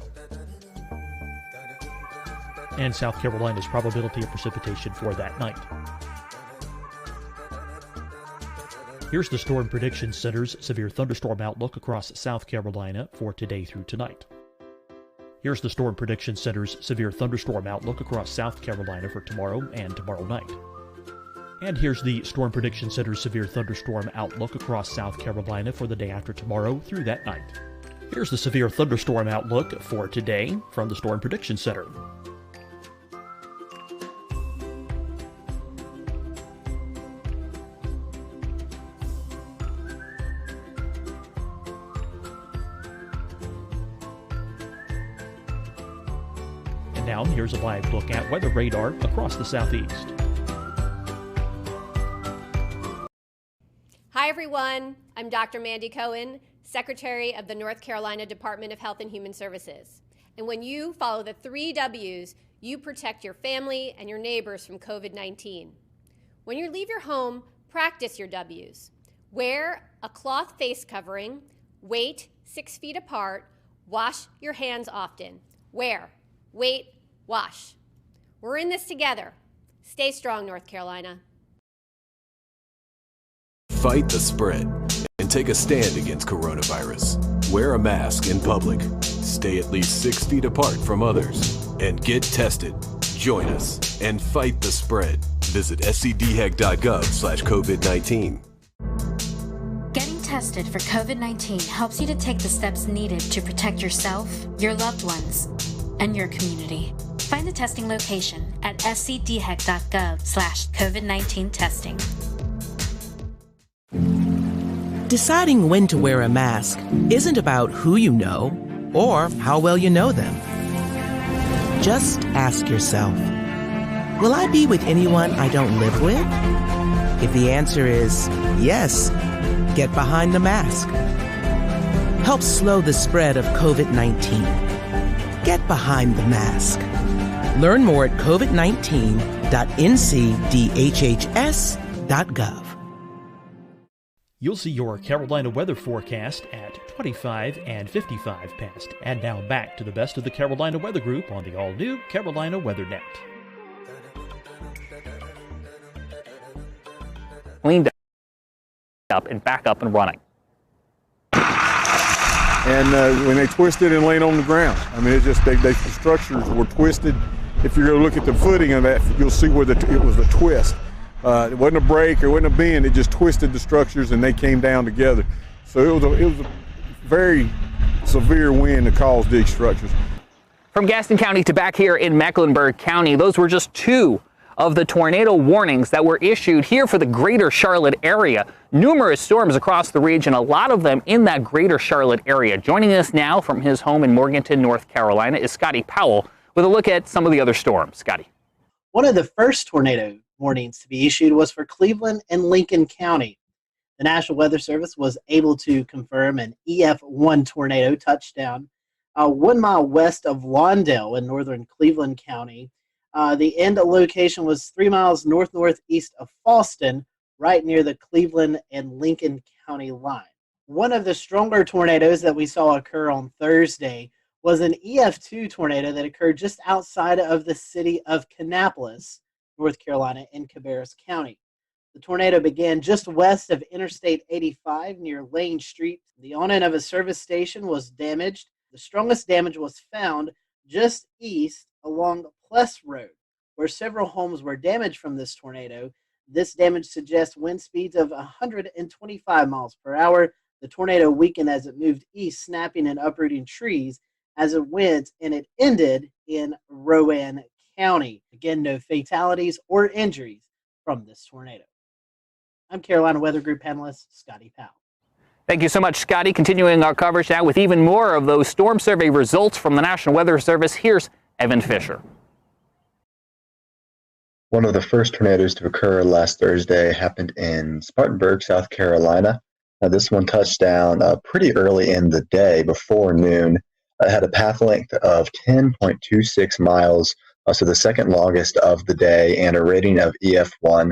And South Carolina's probability of precipitation for that night. Here's the Storm Prediction Center's severe thunderstorm outlook across South Carolina for today through tonight. Here's the Storm Prediction Center's severe thunderstorm outlook across South Carolina for tomorrow and tomorrow night. And here's the Storm Prediction Center's severe thunderstorm outlook across South Carolina for the day after tomorrow through that night. Here's the severe thunderstorm outlook for today from the Storm Prediction Center. Now, here's a live look at weather radar across the southeast. Hi, everyone. I'm Dr. Mandy Cohen, Secretary of the North Carolina Department of Health and Human Services. And when you follow the 3 W's, you protect your family and your neighbors from COVID-19. When you leave your home, practice your W's. Wear a cloth face covering, wait 6 feet apart, wash your hands often. Wear, wait, wash. We're in this together. Stay strong, North Carolina. Fight the spread and take a stand against coronavirus. Wear a mask in public. Stay at least 6 feet apart from others. And get tested. Join us and fight the spread. Visit scdhec.gov/COVID-19. Getting tested for COVID-19 helps you to take the steps needed to protect yourself, your loved ones, and your community. Find the testing location at scdhec.gov/COVID-19 testing. Deciding when to wear a mask isn't about who you know or how well you know them. Just ask yourself, will I be with anyone I don't live with? If the answer is yes, get behind the mask. Help slow the spread of COVID-19. Get behind the mask. Learn more at covid19.ncdhhs.gov. You'll see your Carolina weather forecast at 25 and 55 past. And now back to the best of the Carolina Weather Group on the all-new Carolina Weather Net. Cleaned up and back up and running. And when they twisted and laid on the ground, I mean, it just the structures were twisted. If you go look at the footing of that, you'll see where it was a twist. It wasn't a break, it wasn't a bend. It just twisted the structures and they came down together. So it was a very severe wind that caused these structures. From Gaston County to back here in Mecklenburg County, those were just two of the tornado warnings that were issued here for the greater Charlotte area. Numerous storms across the region, a lot of them in that greater Charlotte area. Joining us now from his home in Morganton, North Carolina, is Scotty Powell with a look at some of the other storms. Scotty. One of the first tornado warnings to be issued was for Cleveland and Lincoln County. The National Weather Service was able to confirm an EF1 tornado touchdown 1 mile west of Lawndale in northern Cleveland County. The end location was 3 miles northeast of Fallston, right near the Cleveland and Lincoln County line. One of the stronger tornadoes that we saw occur on Thursday was an EF2 tornado that occurred just outside of the city of Kannapolis, North Carolina, in Cabarrus County. The tornado began just west of Interstate 85 near Lane Street. The on-end of a service station was damaged. The strongest damage was found just east along Pless Road, where several homes were damaged from this tornado. This damage suggests wind speeds of 125 miles per hour. The tornado weakened as it moved east, snapping and uprooting trees as it went, and it ended in Rowan County. Again, no fatalities or injuries from this tornado. I'm Carolina Weather Group panelist Scotty Powell. Thank you so much, Scotty. Continuing our coverage now with even more of those storm survey results from the National Weather Service. Here's Evan Fisher. One of the first tornadoes to occur last Thursday happened in Spartanburg, South Carolina. Now, this one touched down pretty early in the day, before noon. It had a path length of 10.26 miles, so the second longest of the day, and a rating of EF1.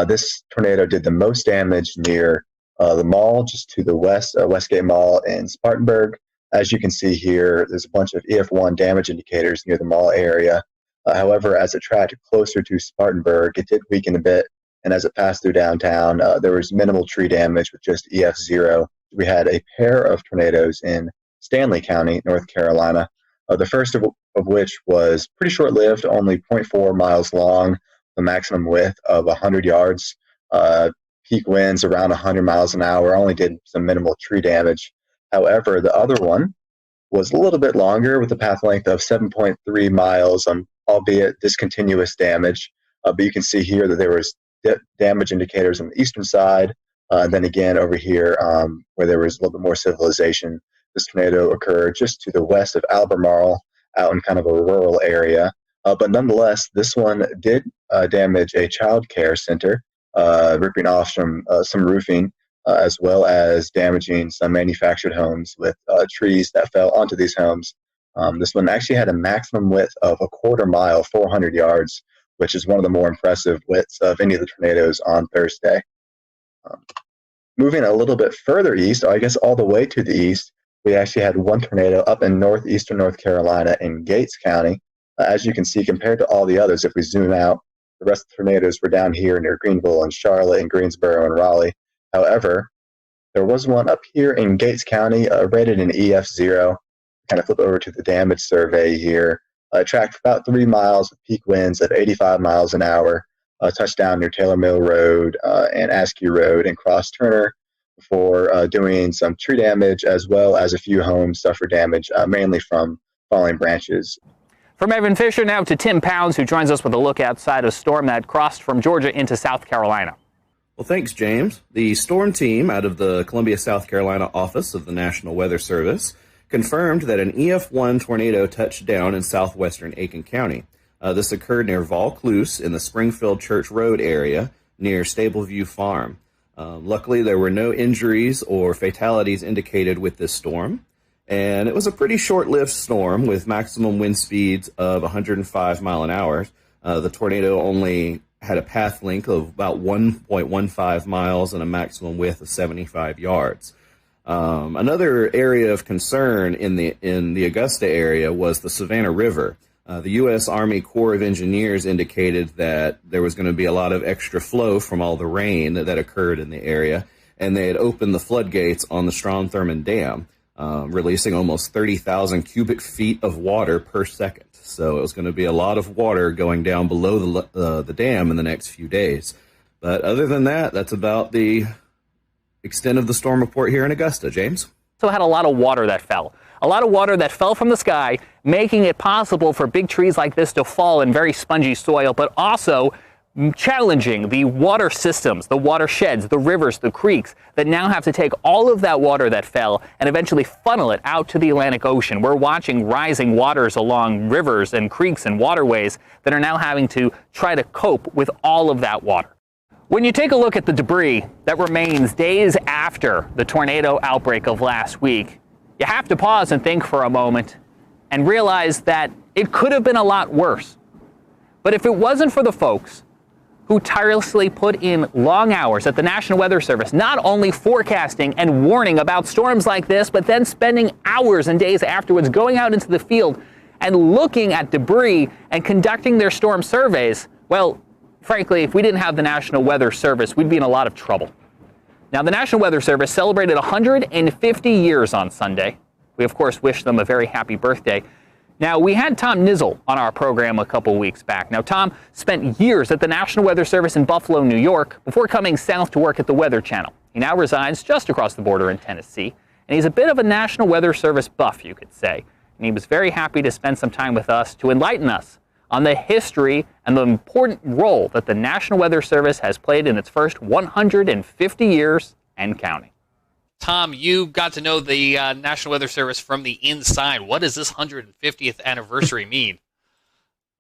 This tornado did the most damage near the mall, just to the west, Westgate Mall in Spartanburg. As you can see here, there's a bunch of EF1 damage indicators near the mall area. However, as it tracked closer to Spartanburg, it did weaken a bit, and as it passed through downtown, there was minimal tree damage with just EF0. We had a pair of tornadoes in Stanley County, North Carolina, the first of which was pretty short-lived, only 0.4 miles long, the maximum width of 100 yards. Peak winds around 100 miles an hour, only did some minimal tree damage. However, the other one was a little bit longer with a path length of 7.3 miles, albeit discontinuous damage. But you can see here that there was damage indicators on the eastern side. Then again over here where there was a little bit more civilization. This tornado occurred just to the west of Albemarle, out in kind of a rural area. But nonetheless, this one did damage a child care center, ripping off some roofing, as well as damaging some manufactured homes with trees that fell onto these homes. This one actually had a maximum width of 1/4 mile, 400 yards, which is one of the more impressive widths of any of the tornadoes on Thursday. Moving a little bit further east, I guess all the way to the east, we actually had one tornado up in northeastern North Carolina in Gates County. As you can see, compared to all the others, if we zoom out, the rest of the tornadoes were down here near Greenville and Charlotte and Greensboro and Raleigh. However, there was one up here in Gates County, rated an EF0. Kind of flip over to the damage survey here. Tracked about 3 miles with peak winds of 85 miles an hour. Touched down near Taylor Mill Road and Askew Road, and crossed Turner before doing some tree damage, as well as a few homes suffered damage, mainly from falling branches. From Evan Fisher now to Tim Pounds, who joins us with a look outside a storm that crossed from Georgia into South Carolina. Well, thanks, James. The storm team out of the Columbia, South Carolina office of the National Weather Service confirmed that an EF1 tornado touched down in southwestern Aiken County. This occurred near Vaucluse in the Springfield Church Road area near Stableview Farm. Luckily, there were no injuries or fatalities indicated with this storm, and it was a pretty short-lived storm with maximum wind speeds of 105 mile an hour. The tornado only had a path length of about 1.15 miles and a maximum width of 75 yards. Another area of concern in the Augusta area was the Savannah River. The U.S. Army Corps of Engineers indicated that there was going to be a lot of extra flow from all the rain that occurred in the area, and they had opened the floodgates on the Strom-Thurmond Dam, releasing almost 30,000 cubic feet of water per second. So it was going to be a lot of water going down below the dam in the next few days. But other than that, that's about the extent of the storm report here in Augusta. James? So it had a lot of water that fell. A lot of water that fell from the sky, making it possible for big trees like this to fall in very spongy soil, but also challenging the water systems, the watersheds, the rivers, the creeks that now have to take all of that water that fell and eventually funnel it out to the Atlantic Ocean. We're watching rising waters along rivers and creeks and waterways that are now having to try to cope with all of that water. When you take a look at the debris that remains days after the tornado outbreak of last week, you have to pause and think for a moment and realize that it could have been a lot worse. But if it wasn't for the folks who tirelessly put in long hours at the National Weather Service, not only forecasting and warning about storms like this, but then spending hours and days afterwards going out into the field and looking at debris and conducting their storm surveys, well, frankly, if we didn't have the National Weather Service, we'd be in a lot of trouble. Now, the National Weather Service celebrated 150 years on Sunday. We, of course, wish them a very happy birthday. Now, we had Tom Nizzle on our program a couple weeks back. Now, Tom spent years at the National Weather Service in Buffalo, New York, before coming south to work at the Weather Channel. He now resides just across the border in Tennessee, and he's a bit of a National Weather Service buff, you could say. And he was very happy to spend some time with us to enlighten us on the history and the important role that the National Weather Service has played in its first 150 years and counting. Tom, you got to know the National Weather Service from the inside. What does this 150th anniversary mean?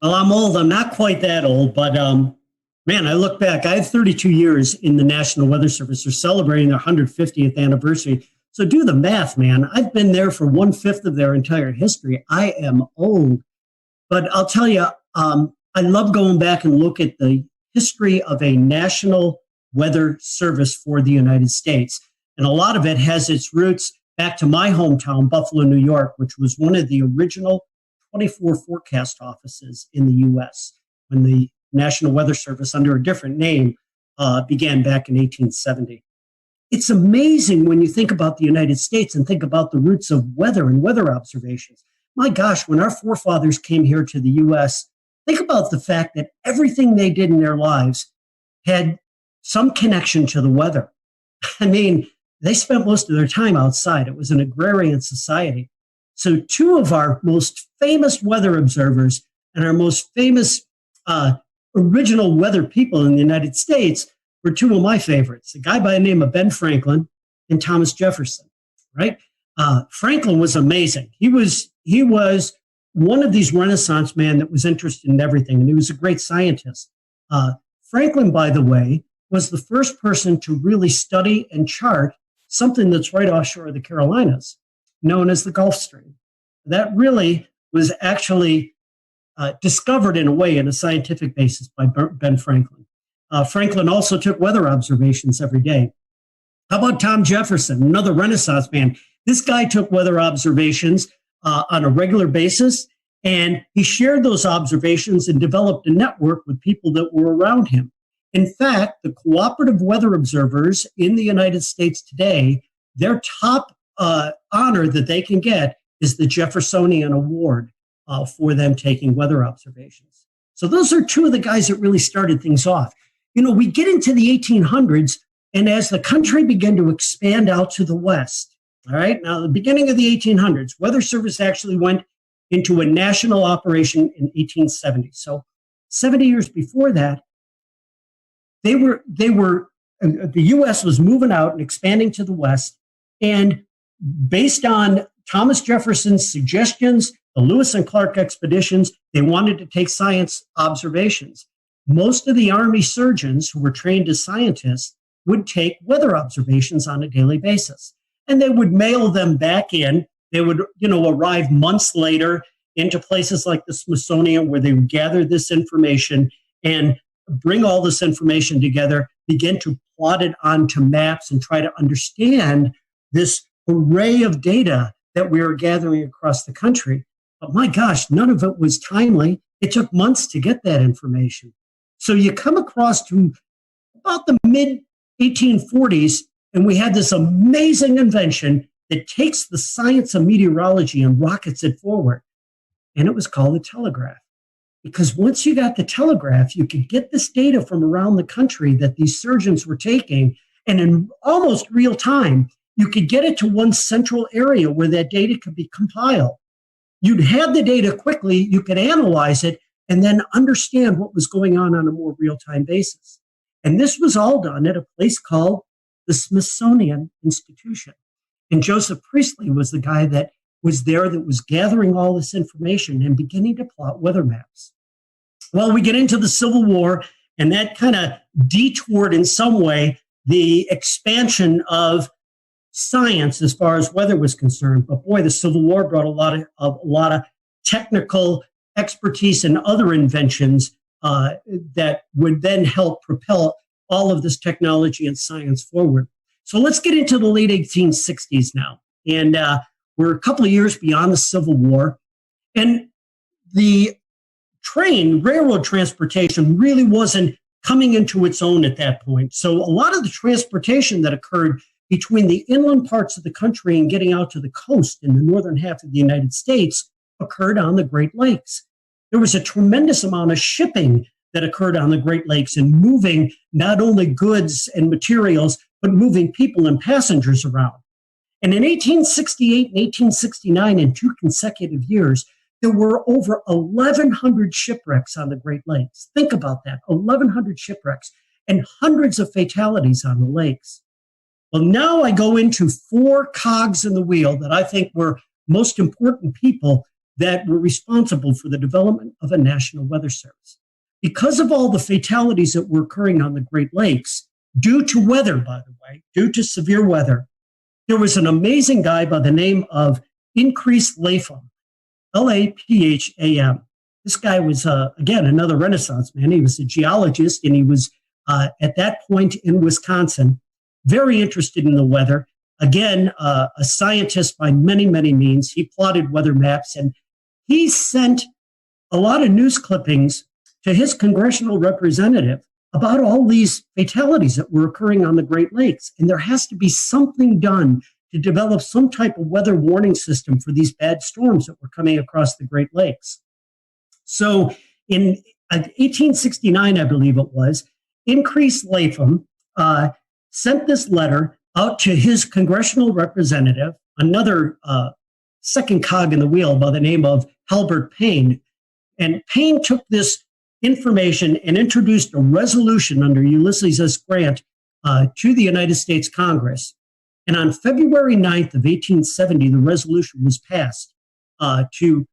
Well, I'm old. I'm not quite that old, but man, I look back. I have 32 years in the National Weather Service. They're celebrating their 150th anniversary. So do the math, man. I've been there for 1/5 of their entire history. I am old. But I'll tell you, I love going back and look at the history of a National Weather Service for the United States. And a lot of it has its roots back to my hometown, Buffalo, New York, which was one of the original 24 forecast offices in the U.S. when the National Weather Service, under a different name, began back in 1870. It's amazing when you think about the United States and think about the roots of weather and weather observations. My gosh, when our forefathers came here to the U.S., think about the fact that everything they did in their lives had some connection to the weather. I mean, they spent most of their time outside. It was an agrarian society. So two of our most famous weather observers and our most famous original weather people in the United States were two of my favorites, a guy by the name of Ben Franklin and Thomas Jefferson, right? Franklin was amazing. He was one of these Renaissance men that was interested in everything, and he was a great scientist. Franklin, by the way, was the first person to really study and chart something that's right offshore of the Carolinas, known as the Gulf Stream. That really was actually discovered in a way in a scientific basis by Ben Franklin. Franklin also took weather observations every day. How about Tom Jefferson, another Renaissance man? This guy took weather observations on a regular basis, and he shared those observations and developed a network with people that were around him. In fact, the cooperative weather observers in the United States today, their top honor that they can get is the Jeffersonian Award for them taking weather observations. So those are two of the guys that really started things off. You know, we get into the 1800s, and as the country began to expand out to the west, all right, now the beginning of the 1800s, Weather Service actually went into a national operation in 1870. So 70 years before that, they were the U.S. was moving out and expanding to the west, and based on Thomas Jefferson's suggestions, the Lewis and Clark expeditions, they wanted to take science observations. Most of the Army surgeons who were trained as scientists would take weather observations on a daily basis, and they would mail them back in. They would, arrive months later into places like the Smithsonian, where they would gather this information and bring all this information together, begin to plot it onto maps and try to understand this array of data that we were gathering across the country. But my gosh, none of it was timely. It took months to get that information. So you come across to about the mid 1840s, and we had this amazing invention that takes the science of meteorology and rockets it forward. And it was called the telegraph. Because once you got the telegraph, you could get this data from around the country that these surgeons were taking, and in almost real time, you could get it to one central area where that data could be compiled. You'd have the data quickly, you could analyze it, and then understand what was going on a more real-time basis. And this was all done at a place called the Smithsonian Institution. And Joseph Priestley was the guy that was there that was gathering all this information and beginning to plot weather maps. Well, we get into the Civil War, and that kind of detoured in some way the expansion of science as far as weather was concerned. But boy, the Civil War brought a lot of technical expertise and other inventions that would then help propel all of this technology and science forward. So let's get into the late 1860s now. And we're a couple of years beyond the Civil War. And the railroad transportation really wasn't coming into its own at that point. So a lot of the transportation that occurred between the inland parts of the country and getting out to the coast in the northern half of the United States occurred on the Great Lakes. There was a tremendous amount of shipping that occurred on the Great Lakes and moving not only goods and materials, but moving people and passengers around. And in 1868 and 1869, in 2 consecutive years, there were over 1,100 shipwrecks on the Great Lakes. Think about that, 1,100 shipwrecks and hundreds of fatalities on the lakes. Well, now I go into 4 cogs in the wheel that I think were most important people that were responsible for the development of a national weather service. Because of all the fatalities that were occurring on the Great Lakes, due to weather, by the way, due to severe weather, there was an amazing guy by the name of Increase Lapham, Lapham. This guy was, again, another Renaissance man. He was a geologist, and he was, at that point in Wisconsin, very interested in the weather. Again, a scientist by many, many means. He plotted weather maps, and he sent a lot of news clippings to his congressional representative about all these fatalities that were occurring on the Great Lakes. And there has to be something done to develop some type of weather warning system for these bad storms that were coming across the Great Lakes. So in 1869, I believe it was, Increase Lapham sent this letter out to his congressional representative, another second cog in the wheel by the name of Halbert Payne. And Payne took this information and introduced a resolution under Ulysses S. Grant to the United States Congress. And on February 9th of 1870, the resolution was passed to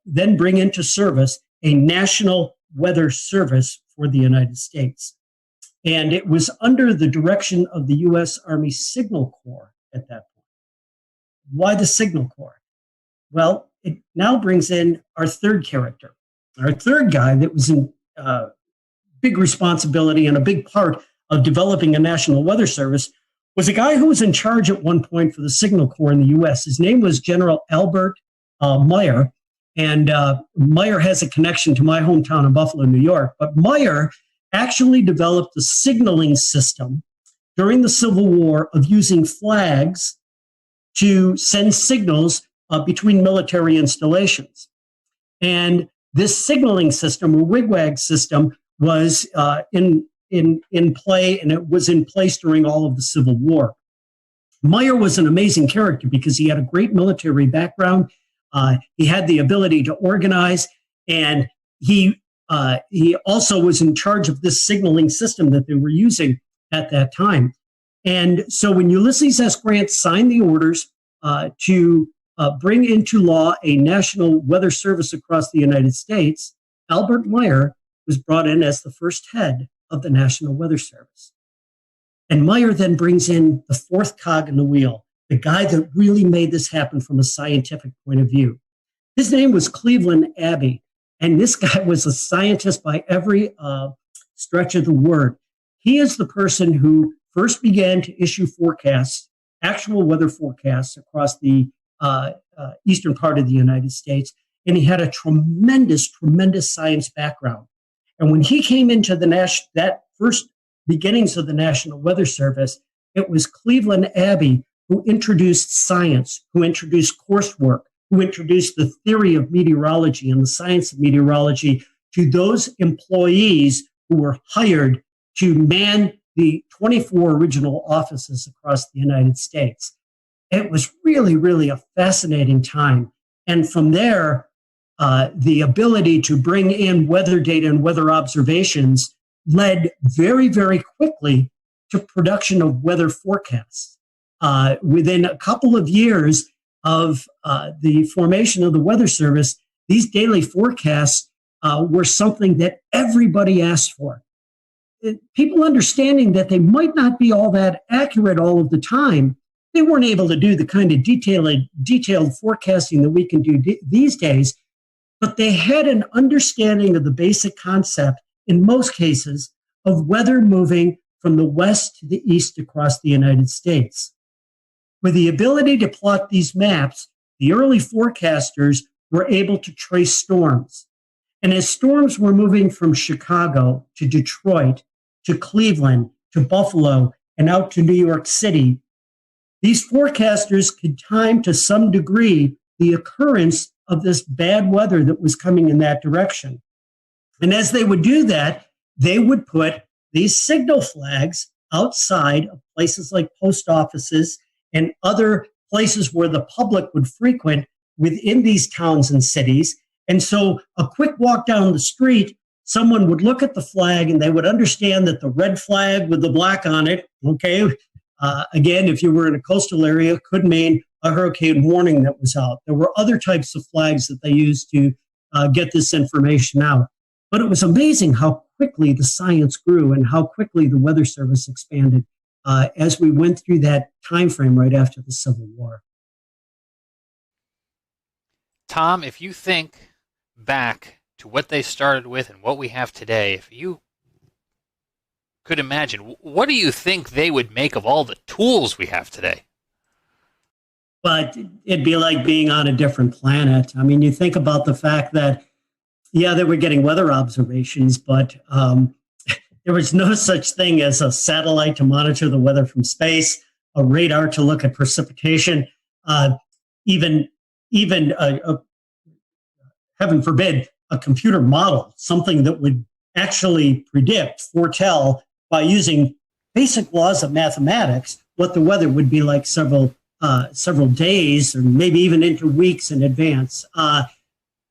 then bring into service a national weather service for the United States. And it was under the direction of the U.S. Army Signal Corps at that point. Why the Signal Corps? Well, it now brings in our third character. Our third guy that was in big responsibility and a big part of developing a national weather service was a guy who was in charge at one point for the Signal Corps in the U.S. His name was General Albert Meyer, and Meyer has a connection to my hometown of Buffalo, New York. But Meyer actually developed a signaling system during the Civil War of using flags to send signals between military installations. And this signaling system, or wigwag system, was in play, and it was in place during all of the Civil War. Meyer was an amazing character because he had a great military background. He had the ability to organize, and he also was in charge of this signaling system that they were using at that time. And so when Ulysses S. Grant signed the orders to bring into law a national weather service across the United States, Albert Meyer was brought in as the first head of the National Weather Service. And Meyer then brings in the fourth cog in the wheel, the guy that really made this happen from a scientific point of view. His name was Cleveland Abbey, and this guy was a scientist by every stretch of the word. He is the person who first began to issue forecasts, actual weather forecasts across the eastern part of the United States, and he had a tremendous science background. And when he came into that first beginnings of the National Weather Service, it was Cleveland Abbey who introduced science, who introduced coursework, who introduced the theory of meteorology and the science of meteorology to those employees who were hired to man the 24 original offices across the United States. It was really, really a fascinating time. And from there, the ability to bring in weather data and weather observations led very, very quickly to production of weather forecasts. Within a couple of years of the formation of the Weather Service, these daily forecasts were something that everybody asked for. People understanding that they might not be all that accurate all of the time, they weren't able to do the kind of detailed forecasting that we can do these days, but they had an understanding of the basic concept, in most cases, of weather moving from the west to the east across the United States. With the ability to plot these maps, the early forecasters were able to trace storms. And as storms were moving from Chicago to Detroit to Cleveland to Buffalo and out to New York City, these forecasters could time to some degree the occurrence of this bad weather that was coming in that direction. And as they would do that, they would put these signal flags outside of places like post offices and other places where the public would frequent within these towns and cities. And so a quick walk down the street, someone would look at the flag and they would understand that the red flag with the black on it, okay, again, if you were in a coastal area, could mean a hurricane warning that was out. There were other types of flags that they used to get this information out. But it was amazing how quickly the science grew and how quickly the Weather Service expanded as we went through that time frame right after the Civil War. Tom, if you think back to what they started with and what we have today, if you could imagine, what do you think they would make of all the tools we have today? But it'd be like being on a different planet. I mean, you think about the fact that, yeah, they were getting weather observations, but there was no such thing as a satellite to monitor the weather from space, a radar to look at precipitation, even heaven forbid, a computer model, something that would actually foretell by using basic laws of mathematics what the weather would be like several days or maybe even into weeks in advance.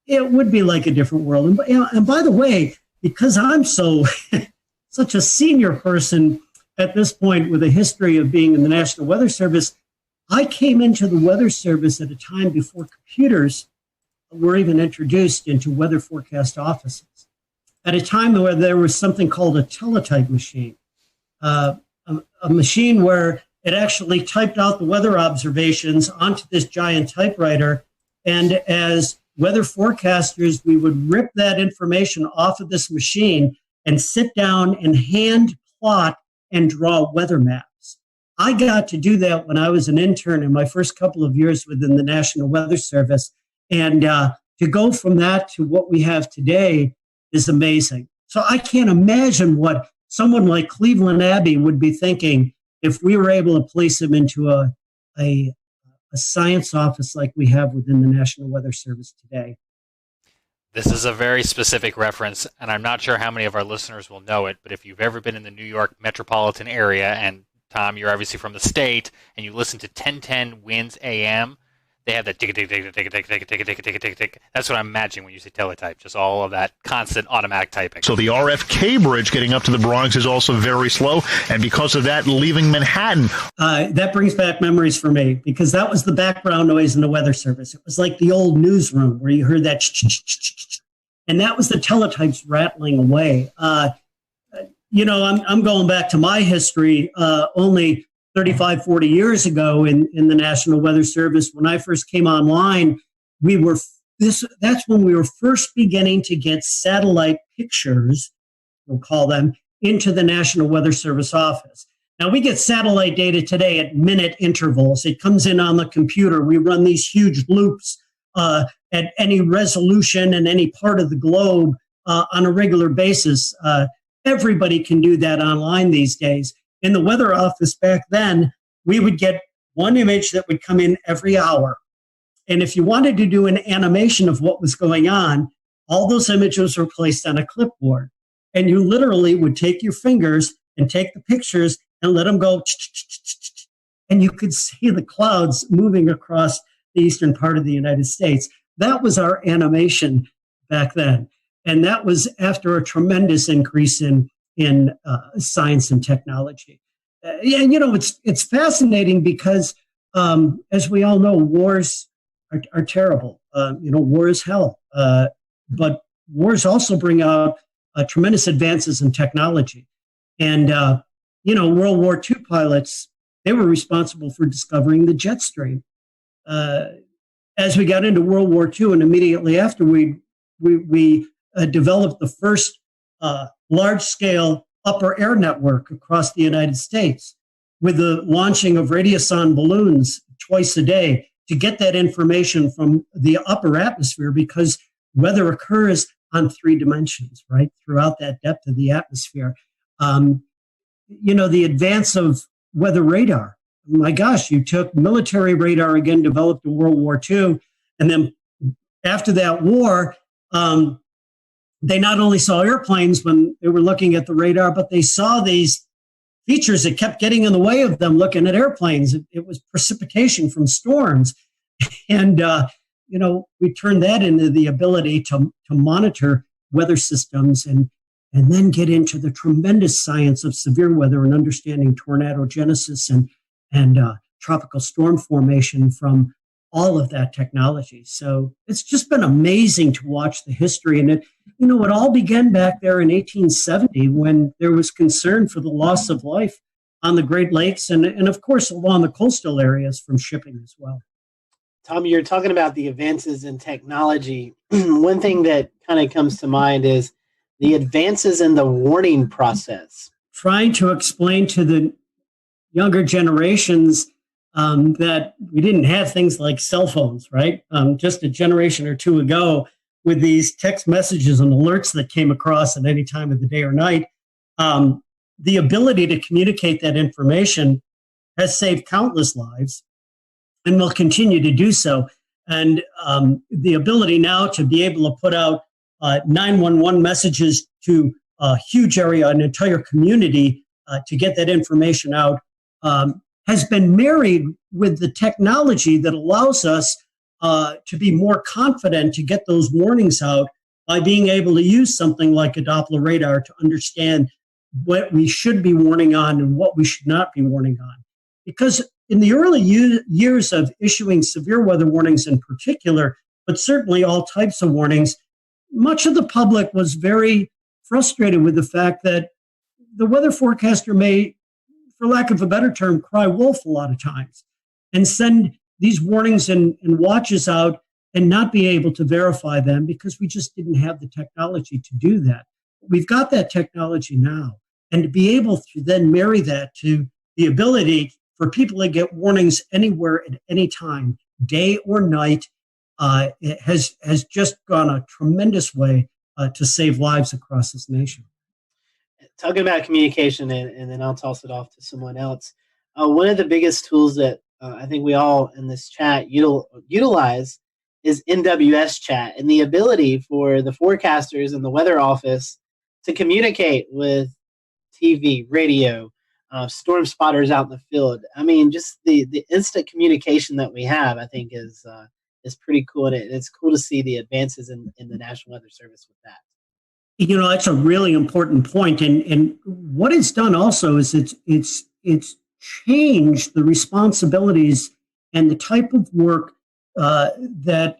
It would be like a different world. And by the way, because I'm such a senior person at this point with a history of being in the National Weather Service, I came into the Weather Service at a time before computers were even introduced into weather forecast offices. At a time where there was something called a teletype machine, a machine where it actually typed out the weather observations onto this giant typewriter. And as weather forecasters, we would rip that information off of this machine and sit down and hand plot and draw weather maps. I got to do that when I was an intern in my first couple of years within the National Weather Service. And to go from that to what we have today is amazing. So I can't imagine what someone like Cleveland Abbey would be thinking if we were able to place him into a science office like we have within the National Weather Service today. This is a very specific reference, and I'm not sure how many of our listeners will know it, but if you've ever been in the New York metropolitan area, and Tom, you're obviously from the state, and you listen to 1010 Winds AM, they have that tick tick tick tick tick tick tick tick tick tick tick. That's what I'm imagining when you say teletype. Just all of that constant automatic typing. So the RFK bridge getting up to the Bronx is also very slow, and because of that, leaving Manhattan. That brings back memories for me, because that was the background noise in the Weather Service. It was like the old newsroom where you heard that, and that was the teletypes rattling away. I'm going back to my history. Only 35, 40 years ago in the National Weather Service, when I first came online, that's when we were first beginning to get satellite pictures, we'll call them, into the National Weather Service office. Now, we get satellite data today at minute intervals. It comes in on the computer. We run these huge loops at any resolution in any part of the globe on a regular basis. Everybody can do that online these days. In the weather office back then, we would get one image that would come in every hour. And if you wanted to do an animation of what was going on, all those images were placed on a clipboard. And you literally would take your fingers and take the pictures and let them go. And you could see the clouds moving across the eastern part of the United States. That was our animation back then. And that was after a tremendous increase in science and technology. It's fascinating because, as we all know, wars are terrible. War is hell. But wars also bring out tremendous advances in technology. And, World War II pilots, they were responsible for discovering the jet stream. As we got into World War II and immediately after, we developed the first large-scale upper air network across the United States with the launching of radiosonde balloons twice a day to get that information from the upper atmosphere, because weather occurs on 3 dimensions, right, throughout that depth of the atmosphere. The advance of weather radar. My gosh, you took military radar, again, developed in World War II, and then after that war, they not only saw airplanes when they were looking at the radar, but they saw these features that kept getting in the way of them looking at airplanes. It was precipitation from storms. And, we turned that into the ability to monitor weather systems and then get into the tremendous science of severe weather and understanding tornado genesis and tropical storm formation from all of that technology. So it's just been amazing to watch the history. And it all began back there in 1870 when there was concern for the loss of life on the Great Lakes and of course, along the coastal areas from shipping as well. Tommy, you're talking about the advances in technology. One thing that kind of comes to mind is the advances in the warning process. Trying to explain to the younger generations that we didn't have things like cell phones, right? Just a generation or two ago, with these text messages and alerts that came across at any time of the day or night, the ability to communicate that information has saved countless lives and will continue to do so. And the ability now to be able to put out 911 messages to a huge area, an entire community, to get that information out, has been married with the technology that allows us to be more confident to get those warnings out by being able to use something like a Doppler radar to understand what we should be warning on and what we should not be warning on. Because in the early years of issuing severe weather warnings in particular, but certainly all types of warnings, much of the public was very frustrated with the fact that the weather forecaster may, for lack of a better term, cry wolf a lot of times and send these warnings and watches out and not be able to verify them because we just didn't have the technology to do that. We've got that technology now. And to be able to then marry that to the ability for people to get warnings anywhere at any time, day or night, it has just gone a tremendous way to save lives across this nation. Talking about communication, and then I'll toss it off to someone else. One of the biggest tools that I think we all in this chat utilize is NWS chat, and the ability for the forecasters and the weather office to communicate with TV, radio, storm spotters out in the field. I mean, just the instant communication that we have, I think, is pretty cool. And it's cool to see the advances in the National Weather Service with that. You know, that's a really important point. And what it's done also is it's changed the responsibilities and the type of work that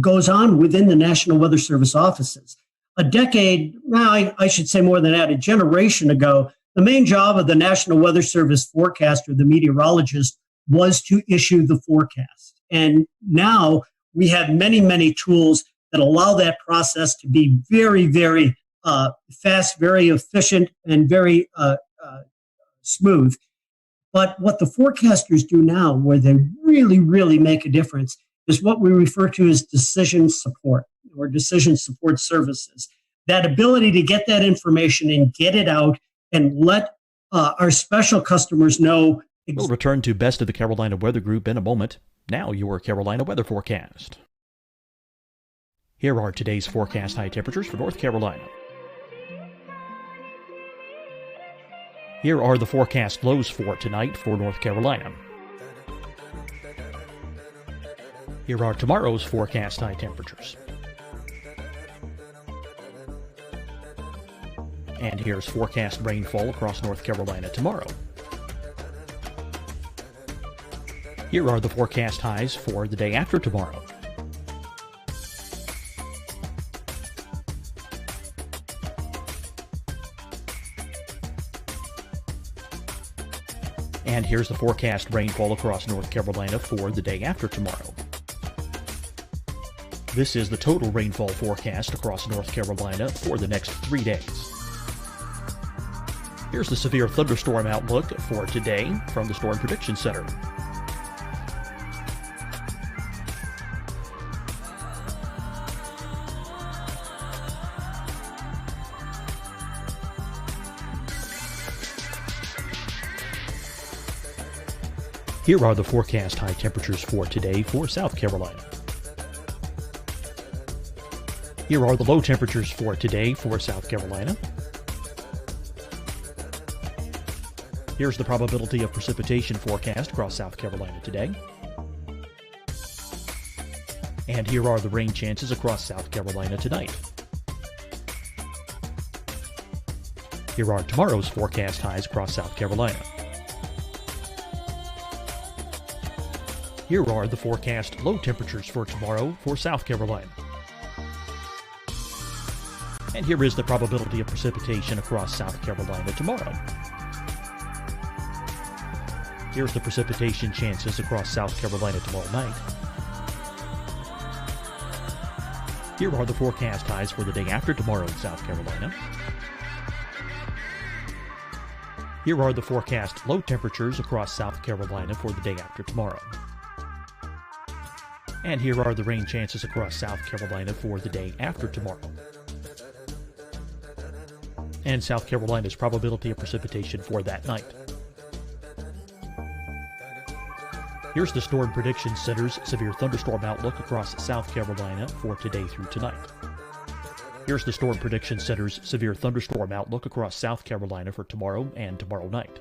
goes on within the National Weather Service offices. A decade, now I should say more than that, a generation ago, the main job of the National Weather Service forecaster, the meteorologist, was to issue the forecast. And now we have many, many tools that allow that process to be very, very fast, very efficient, and very smooth. But what the forecasters do now, where they really, really make a difference, is what we refer to as decision support or decision support services. That ability to get that information and get it out and let our special customers know. We'll return to Best of the Carolina Weather Group in a moment. Now your Carolina weather forecast. Here are today's forecast high temperatures for North Carolina. Here are the forecast lows for tonight for North Carolina. Here are tomorrow's forecast high temperatures. And here's forecast rainfall across North Carolina tomorrow. Here are the forecast highs for the day after tomorrow. And here's the forecast rainfall across North Carolina for the day after tomorrow. This is the total rainfall forecast across North Carolina for the next 3 days. Here's the severe thunderstorm outlook for today from the Storm Prediction Center. Here are the forecast high temperatures for today for South Carolina. Here are the low temperatures for today for South Carolina. Here's the probability of precipitation forecast across South Carolina today. And here are the rain chances across South Carolina tonight. Here are tomorrow's forecast highs across South Carolina. Here are the forecast low temperatures for tomorrow for South Carolina. And here is the probability of precipitation across South Carolina tomorrow. Here's the precipitation chances across South Carolina tomorrow night. Here are the forecast highs for the day after tomorrow in South Carolina. Here are the forecast low temperatures across South Carolina for the day after tomorrow. And here are the rain chances across South Carolina for the day after tomorrow. And South Carolina's probability of precipitation for that night. Here's the Storm Prediction Center's severe thunderstorm outlook across South Carolina for today through tonight. Here's the Storm Prediction Center's severe thunderstorm outlook across South Carolina for tomorrow and tomorrow night.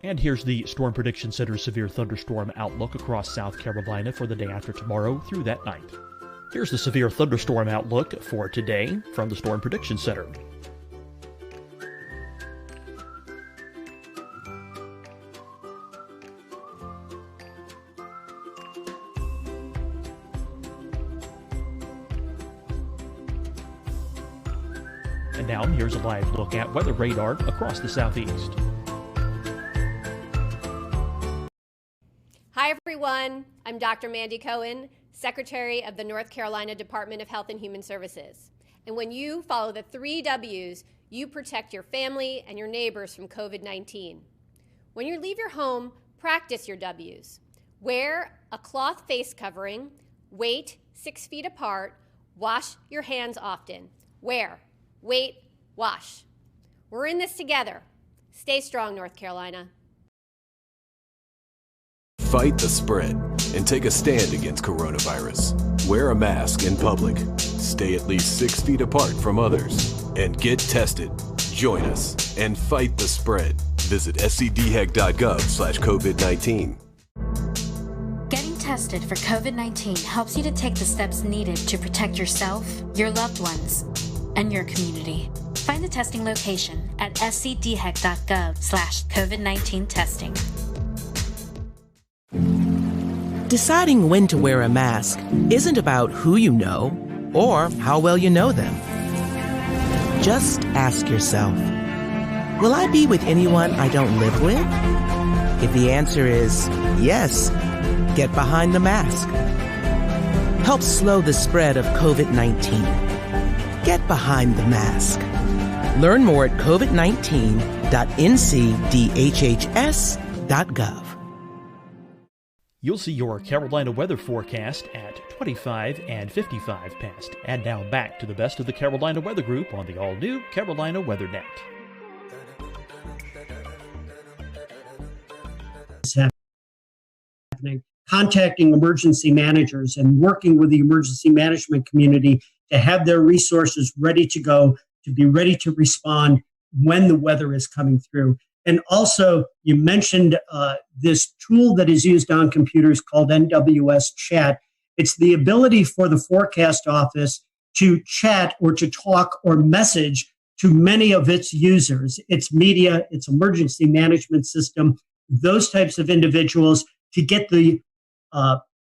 And here's the Storm Prediction Center's severe thunderstorm outlook across South Carolina for the day after tomorrow through that night. Here's the severe thunderstorm outlook for today from the Storm Prediction Center. And now here's a live look at weather radar across the southeast. Hi, everyone. I'm Dr. Mandy Cohen, Secretary of the North Carolina Department of Health and Human Services. And when you follow the 3 W's, you protect your family and your neighbors from COVID-19. When you leave your home, practice your W's. Wear a cloth face covering, wait 6 feet apart, wash your hands often. Wear, wait, wash. We're in this together. Stay strong, North Carolina. Fight the spread and take a stand against coronavirus. Wear a mask in public. Stay at least 6 feet apart from others. And get tested. Join us and fight the spread. Visit scdhec.gov/COVID-19. Getting tested for COVID-19 helps you to take the steps needed to protect yourself, your loved ones, and your community. Find the testing location at scdhec.gov/COVID-19 testing. Deciding when to wear a mask isn't about who you know or how well you know them. Just ask yourself, will I be with anyone I don't live with? If the answer is yes, get behind the mask. Help slow the spread of COVID-19. Get behind the mask. Learn more at covid19.ncdhhs.gov. You'll see your Carolina weather forecast at 25 and 55 past. And now back to the best of the Carolina Weather Group on the all-new Carolina Weather Net. Happening, contacting emergency managers and working with the emergency management community to have their resources ready to go, to be ready to respond when the weather is coming through. And also, you mentioned this tool that is used on computers called NWS Chat. It's the ability for the forecast office to chat or to talk or message to many of its users, its media, its emergency management system, those types of individuals, to get the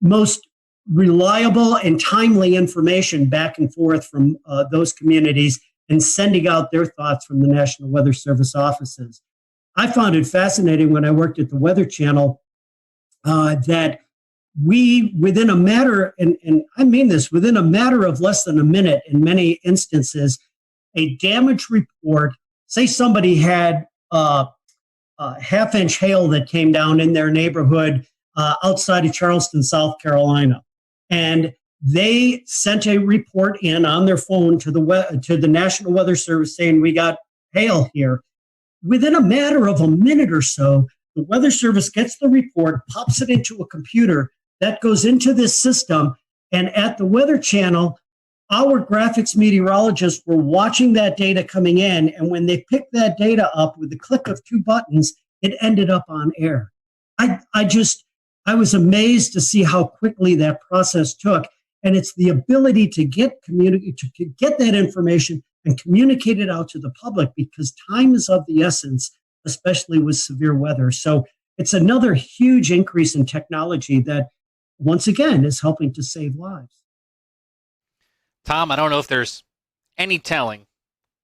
most reliable and timely information back and forth from those communities and sending out their thoughts from the National Weather Service offices. I found it fascinating when I worked at the Weather Channel that we, within a matter, and I mean this, within a matter of less than a minute in many instances, a damage report, say somebody had half-inch hail that came down in their neighborhood outside of Charleston, South Carolina, and they sent a report in on their phone to the National Weather Service saying, we got hail here. Within a matter of a minute or so, the Weather Service gets the report, pops it into a computer that goes into this system, and at the Weather Channel, our graphics meteorologists were watching that data coming in, and when they picked that data up with the click of two buttons, it ended up on air. I was amazed to see how quickly that process took, and it's the ability to get that information and communicate it out to the public, because time is of the essence, especially with severe weather. So it's another huge increase in technology that, once again, is helping to save lives. Tom, I don't know if there's any telling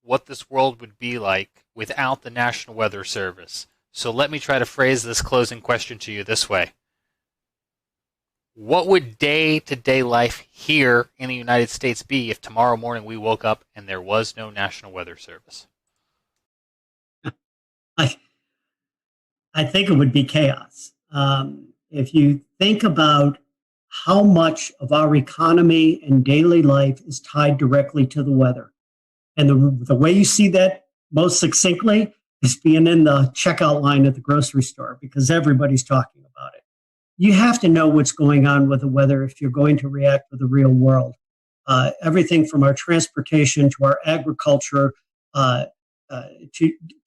what this world would be like without the National Weather Service. So let me try to phrase this closing question to you this way. What would day-to-day life here in the United States be if tomorrow morning we woke up and there was no National Weather Service? I think it would be chaos. If you think about how much of our economy and daily life is tied directly to the weather, and the way you see that most succinctly is being in the checkout line at the grocery store, because everybody's talking about it. You have to know what's going on with the weather if you're going to react with the real world. Everything from our transportation to our agriculture to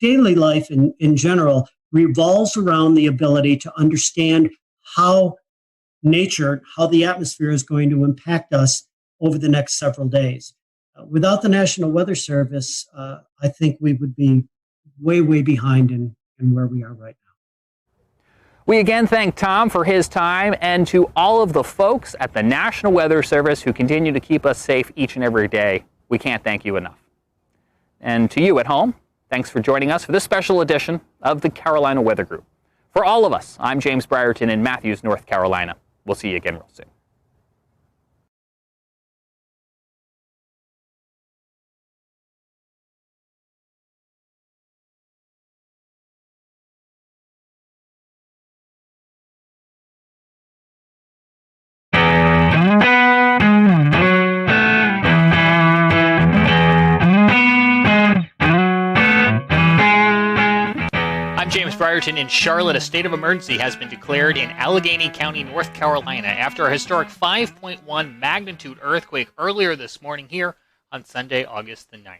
daily life in general revolves around the ability to understand how nature, how the atmosphere is going to impact us over the next several days. Without the National Weather Service, I think we would be way, way behind in where we are right now. We again thank Tom for his time, and to all of the folks at the National Weather Service who continue to keep us safe each and every day. We can't thank you enough. And to you at home, thanks for joining us for this special edition of the Carolina Weather Group. For all of us, I'm James Brierton in Matthews, North Carolina. We'll see you again real soon. James Brierton in Charlotte. A state of emergency has been declared in Allegheny County, North Carolina, after a historic 5.1 magnitude earthquake earlier this morning here on Sunday, August the 9th.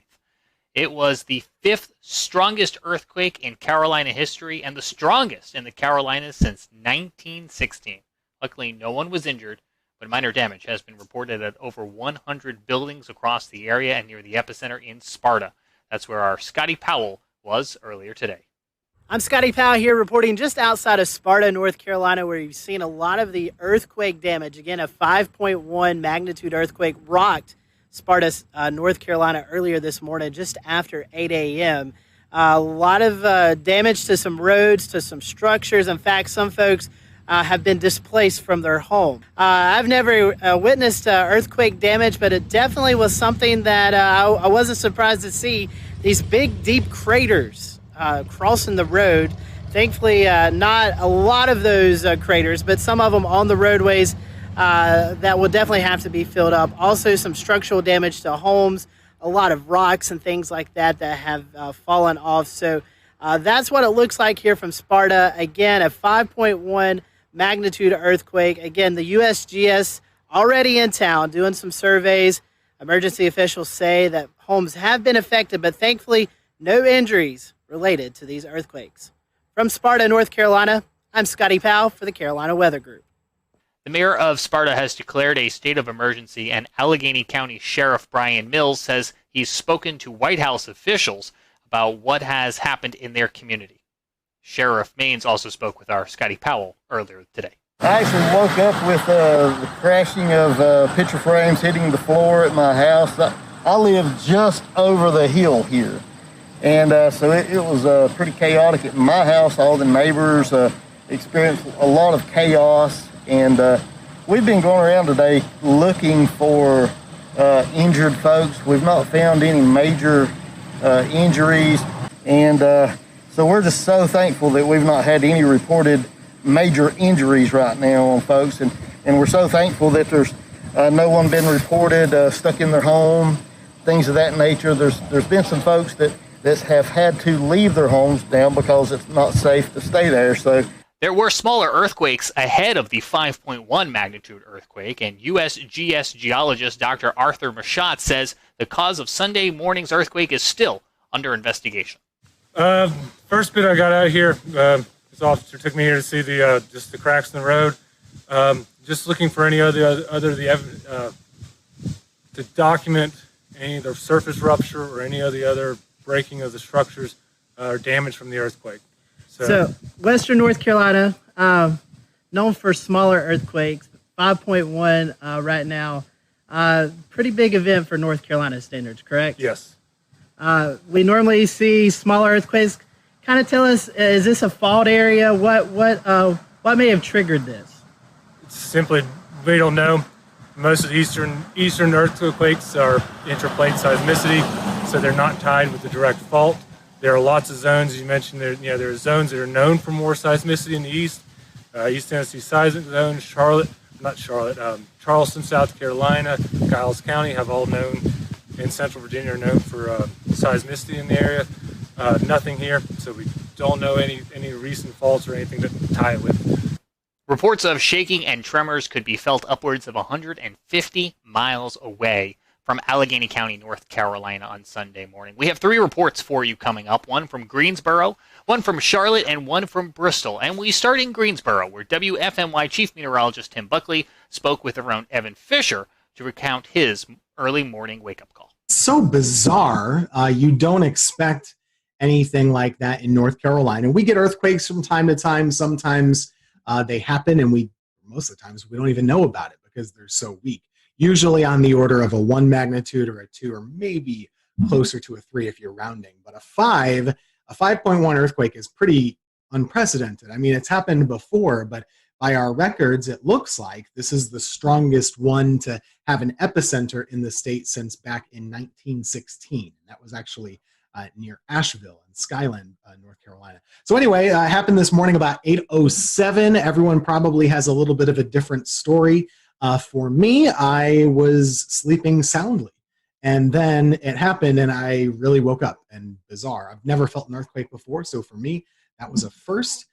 It was the 5th strongest earthquake in Carolina history and the strongest in the Carolinas since 1916. Luckily, no one was injured, but minor damage has been reported at over 100 buildings across the area and near the epicenter in Sparta. That's where our Scotty Powell was earlier today. I'm Scotty Powell here reporting just outside of Sparta, North Carolina, where you've seen a lot of the earthquake damage. Again, a 5.1 magnitude earthquake rocked Sparta, North Carolina earlier this morning, just after 8 a.m. A lot of damage to some roads, to some structures. In fact, some folks have been displaced from their home. I've never witnessed earthquake damage, but it definitely was something that I wasn't surprised to see. These big, deep craters crossing the road. Thankfully, not a lot of those craters, but some of them on the roadways that will definitely have to be filled up. Also, some structural damage to homes, a lot of rocks and things like that that have fallen off. So that's what it looks like here from Sparta. Again, a 5.1 magnitude earthquake. Again, the USGS already in town doing some surveys. Emergency officials say that homes have been affected, but thankfully no injuries related to these earthquakes. From Sparta, North Carolina, I'm Scotty Powell for the Carolina Weather Group. The mayor of Sparta has declared a state of emergency, and Allegheny County Sheriff Brian Mills says he's spoken to White House officials about what has happened in their community. Sheriff Maines also spoke with our Scotty Powell earlier today. I actually woke up with the crashing of picture frames hitting the floor at my house. I live just over the hill here. And so it was pretty chaotic at my house. All the neighbors experienced a lot of chaos. And we've been going around today looking for injured folks. We've not found any major injuries. And so we're just so thankful that we've not had any reported major injuries right now on folks. And we're so thankful that there's no one been reported stuck in their home, things of that nature. There's been some folks that have had to leave their homes now because it's not safe to stay there. So there were smaller earthquakes ahead of the 5.1 magnitude earthquake, and USGS geologist Dr. Arthur Machat says the cause of Sunday morning's earthquake is still under investigation. First bit I got out of here, this officer took me here to see just the cracks in the road. Just looking for any to document any of the surface rupture or any of the other breaking of the structures or damage from the earthquake. So Western North Carolina, known for smaller earthquakes, 5.1 right now. Pretty big event for North Carolina standards, correct? Yes. We normally see smaller earthquakes. Kind of tell us, is this a fault area? What may have triggered this? It's simply, we don't know. Most of the eastern earthquakes are intraplate seismicity, so they're not tied with the direct fault. There are lots of zones, as you mentioned, there are zones that are known for more seismicity in the east. East Tennessee seismic zone, Charleston, South Carolina, Giles County have all known, and Central Virginia are known for seismicity in the area. Nothing here, so we don't know any recent faults or anything to tie it with. Reports of shaking and tremors could be felt upwards of 150 miles away from Allegheny County, North Carolina on Sunday morning. We have 3 reports for you coming up, one from Greensboro, one from Charlotte, and one from Bristol. And we start in Greensboro, where WFMY Chief Meteorologist Tim Buckley spoke with our own Evan Fisher to recount his early morning wake-up call. So bizarre. You don't expect anything like that in North Carolina. We get earthquakes from time to time. Sometimes they happen, and most of the times we don't even know about it because they're so weak. Usually on the order of a 1 magnitude or a 2, or maybe closer to a 3 if you're rounding. But a 5.1 earthquake is pretty unprecedented. I mean, it's happened before, but by our records, it looks like this is the strongest one to have an epicenter in the state since back in 1916. That was actually near Asheville in Skyland, North Carolina. So anyway, it happened this morning about 8:07. Everyone probably has a little bit of a different story. For me, I was sleeping soundly, and then it happened, and I really woke up. And bizarre, I've never felt an earthquake before, so for me, that was a first.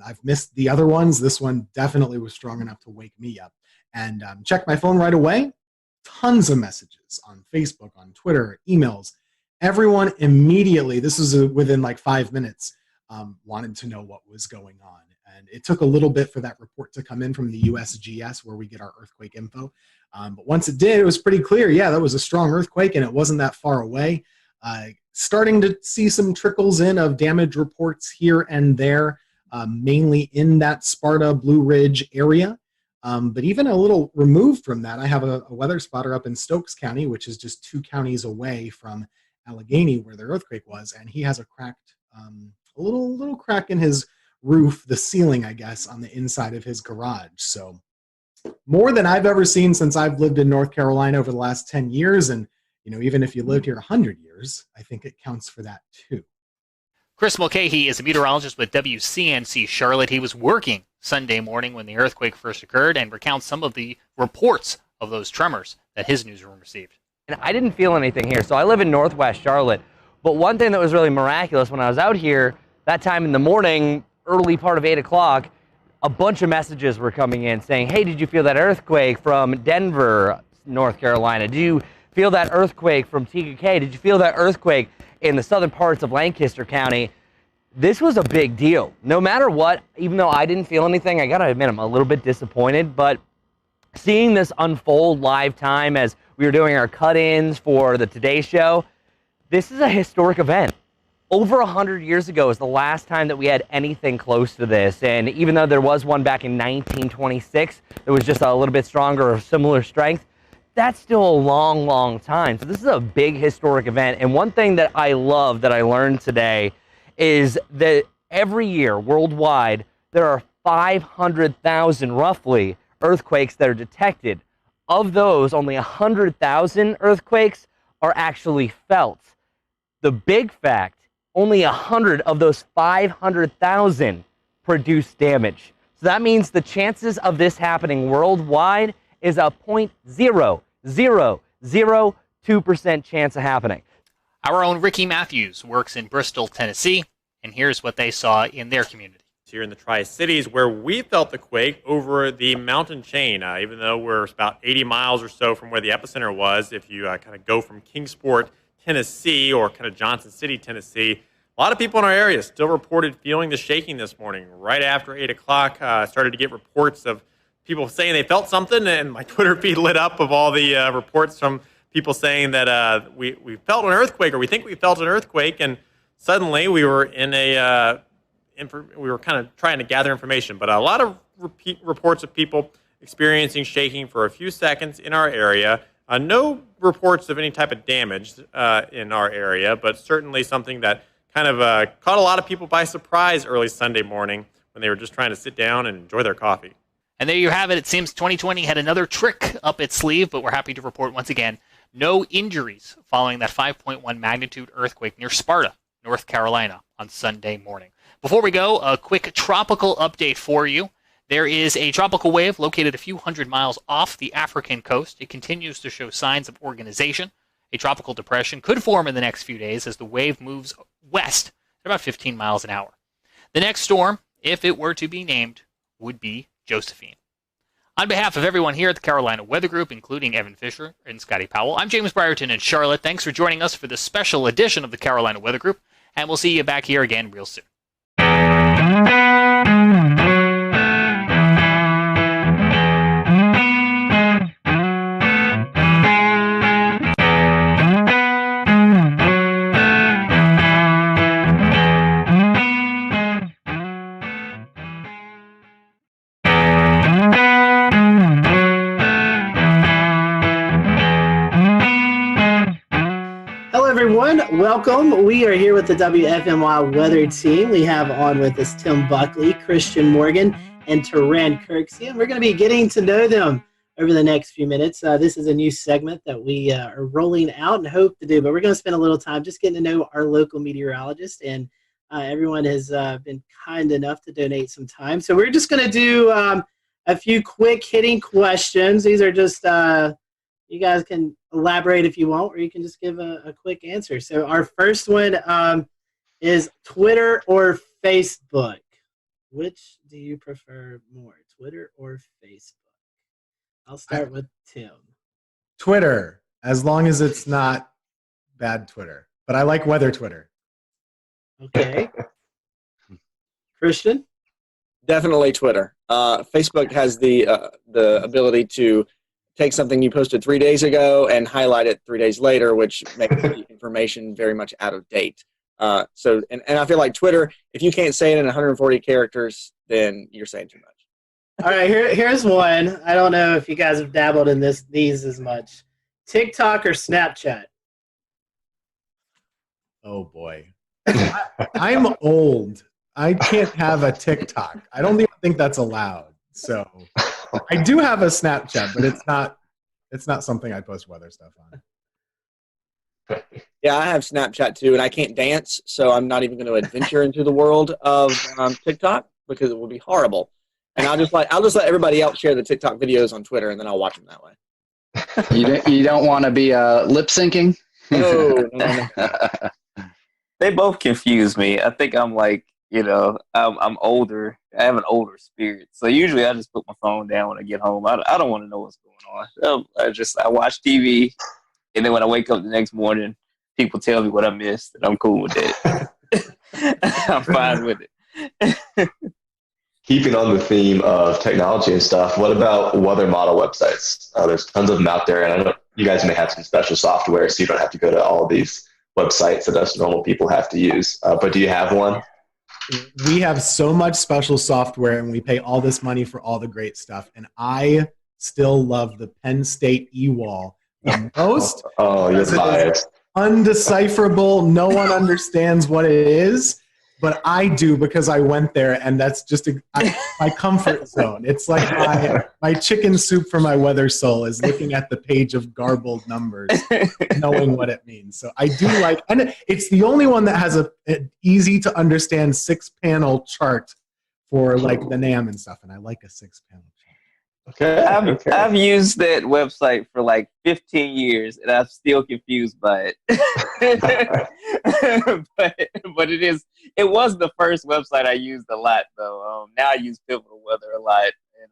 I've missed the other ones. This one definitely was strong enough to wake me up. And checked my phone right away. Tons of messages on Facebook, on Twitter, emails. everyone immediately, this was within like 5 minutes, wanted to know what was going on. And it took a little bit for that report to come in from the USGS, where we get our earthquake info. But once it did, it was pretty clear. Yeah, that was a strong earthquake, and it wasn't that far away. Starting to see some trickles in of damage reports here and there, mainly in that Sparta Blue Ridge area. But even a little removed from that, I have a weather spotter up in Stokes County, which is just 2 counties away from Allegheny, where the earthquake was, and he has a cracked, a little crack in his roof, the ceiling, I guess, on the inside of his garage. So more than I've ever seen since I've lived in North Carolina over the last 10 years. And, even if you lived here 100 years, I think it counts for that too. Chris Mulcahy is a meteorologist with WCNC Charlotte. He was working Sunday morning when the earthquake first occurred and recounts some of the reports of those tremors that his newsroom received. And I didn't feel anything here. So I live in Northwest Charlotte. But one thing that was really miraculous when I was out here, that time in the morning, early part of 8 o'clock, a bunch of messages were coming in saying, hey, did you feel that earthquake from Denver, North Carolina? Did you feel that earthquake from TKK? Did you feel that earthquake in the southern parts of Lancaster County? This was a big deal. No matter what, even though I didn't feel anything, I gotta admit I'm a little bit disappointed, but seeing this unfold live time as we were doing our cut-ins for the Today Show, this is a historic event. Over 100 years ago is the last time that we had anything close to this, and even though there was one back in 1926 that was just a little bit stronger or similar strength, that's still a long, long time. So this is a big historic event, and one thing that I love that I learned today is that every year worldwide there are 500,000 roughly earthquakes that are detected. Of those, only 100,000 earthquakes are actually felt. The big fact, only 100 of those 500,000 produce damage. So that means the chances of this happening worldwide is a 0.0002% chance of happening. Our own Ricky Matthews works in Bristol, Tennessee, and here's what they saw in their community. Here in the Tri-Cities, where we felt the quake over the mountain chain, even though we're about 80 miles or so from where the epicenter was. If you kind of go from Kingsport, Tennessee, or kind of Johnson City, Tennessee, a lot of people in our area still reported feeling the shaking this morning. Right after 8 o'clock, started to get reports of people saying they felt something, and my Twitter feed lit up of all the reports from people saying that we felt an earthquake, or we think we felt an earthquake, and suddenly we were in a we were kind of trying to gather information. But a lot of reports of people experiencing shaking for a few seconds in our area. No reports of any type of damage in our area, but certainly something that kind of caught a lot of people by surprise early Sunday morning when they were just trying to sit down and enjoy their coffee. And there you have it. It seems 2020 had another trick up its sleeve, but we're happy to report once again no injuries following that 5.1 magnitude earthquake near Sparta, North Carolina on Sunday morning. Before we go, a quick tropical update for you. There is a tropical wave located a few hundred miles off the African coast. It continues to show signs of organization. A tropical depression could form in the next few days as the wave moves west at about 15 miles an hour. The next storm, if it were to be named, would be Josephine. On behalf of everyone here at the Carolina Weather Group, including Evan Fisher and Scotty Powell, I'm James Brierton in Charlotte. Thanks for joining us for this special edition of the Carolina Weather Group, and we'll see you back here again real soon. Welcome. We are here with the WFMY weather team. We have on with us Tim Buckley, Christian Morgan, and Teran Kirksey, and we're going to be getting to know them over the next few minutes. This is a new segment that we are rolling out and hope to do, but we're going to spend a little time just getting to know our local meteorologist, and everyone has been kind enough to donate some time. So we're just going to do a few quick hitting questions. These are just you guys can elaborate if you want, or you can just give a quick answer. So our first one is Twitter or Facebook? Which do you prefer more, Twitter or Facebook? I'll start with Tim. Twitter, as long as it's not bad Twitter. but I like weather Twitter. Okay. Christian? Definitely Twitter. Facebook has the ability to take something you posted 3 days ago and highlight it 3 days later, which makes the information very much out of date. So I feel like Twitter, if you can't say it in 140 characters, then you're saying too much. All right, here's one. I don't know if you guys have dabbled in these as much. TikTok or Snapchat? Oh boy. I'm old. I can't have a TikTok. I don't even think that's allowed. So I do have a Snapchat, but it's not something I post weather stuff on. Yeah, I have Snapchat too, and I can't dance, so I'm not even going to adventure into the world of TikTok because it will be horrible. And I'll just let everybody else share the TikTok videos on Twitter, and then I'll watch them that way. You don't want to be lip syncing? No. They both confuse me. I think I'm like, I'm older. I have an older spirit. So usually I just put my phone down when I get home. I don't want to know what's going on. I watch TV, and then when I wake up the next morning, people tell me what I missed, and I'm cool with it. I'm fine with it. Keeping on the theme of technology and stuff, what about weather model websites? There's tons of them out there, and I know you guys may have some special software, so you don't have to go to all of these websites that us normal people have to use. But do you have one? We have so much special software, and we pay all this money for all the great stuff. And I still love the Penn State e-wall the most. Oh, you're biased. Undecipherable. No one understands what it is, but I do because I went there, and that's just my comfort zone. It's like my chicken soup for my weather soul is looking at the page of garbled numbers, knowing what it means. So I do like, and it's the only one that has an easy to understand 6-panel chart for like the NAM and stuff, and I like a 6-panel chart. Okay. I've used that website for like 15 years, and I'm still confused by it. but it was the first website I used a lot, though. Now I use Pivotal Weather a lot, and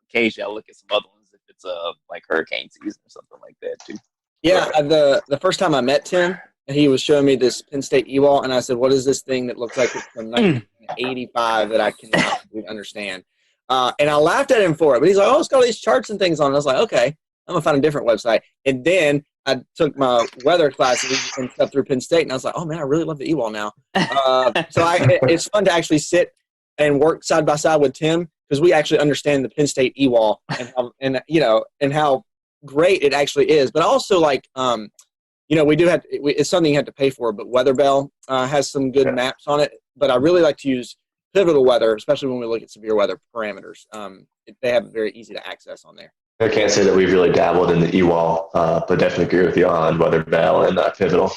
occasionally I look at some other ones if it's like hurricane season or something like that too. Yeah, the first time I met Tim, he was showing me this Penn State e-wall, and I said, "What is this thing that looks like it's from 1985 that I cannot understand?" And I laughed at him for it, but he's like, "Oh, it's got all these charts and things on it." I was like, "Okay, I'm gonna find a different website." And then I took my weather classes and stuff through Penn State, and I was like, "Oh man, I really love the e-wall now." It's fun to actually sit and work side by side with Tim because we actually understand the Penn State e-wall and how great it actually is. But also we do have it's something you have to pay for. But WeatherBell has some good maps on it. But I really like to use Pivotal Weather, especially when we look at severe weather parameters. They have it very easy to access on there. I can't say that we've really dabbled in the e-wall, but definitely agree with you on WeatherBell and Pivotal.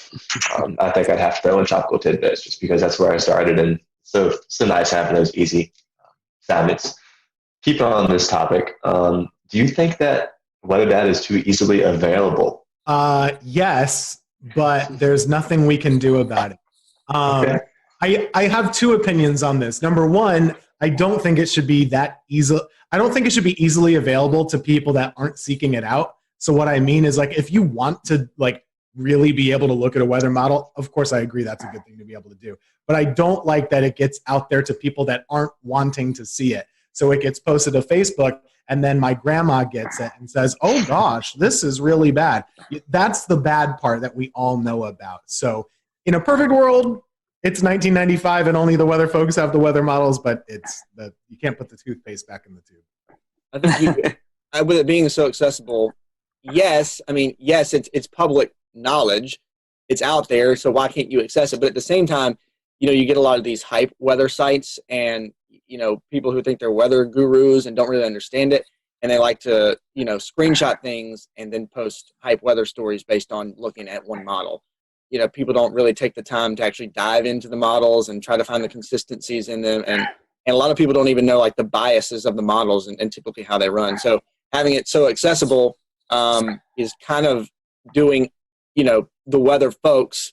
I think I'd have to throw in Tropical Tidbits just because that's where I started, and so nice having those easy assignments. Keep on this topic. Do you think that weather data is too easily available? Yes, but there's nothing we can do about it. Okay. I have two opinions on this. Number one, I don't think it should be that easy. I don't think it should be easily available to people that aren't seeking it out. So what I mean is, like, if you want to really be able to look at a weather model, of course I agree that's a good thing to be able to do. But I don't like that it gets out there to people that aren't wanting to see it. So it gets posted to Facebook, and then my grandma gets it and says, "Oh gosh, this is really bad." That's the bad part that we all know about. So in a perfect world, it's 1995 and only the weather folks have the weather models, but you can't put the toothpaste back in the tube. I think with it being so accessible, yes, it's public knowledge. It's out there, so why can't you access it? But at the same time, you get a lot of these hype weather sites and, people who think they're weather gurus and don't really understand it. And they like to, screenshot things and then post hype weather stories based on looking at one model. People don't really take the time to actually dive into the models and try to find the consistencies in them. And a lot of people don't even know the biases of the models and typically how they run. So having it so accessible is kind of doing, the weather folks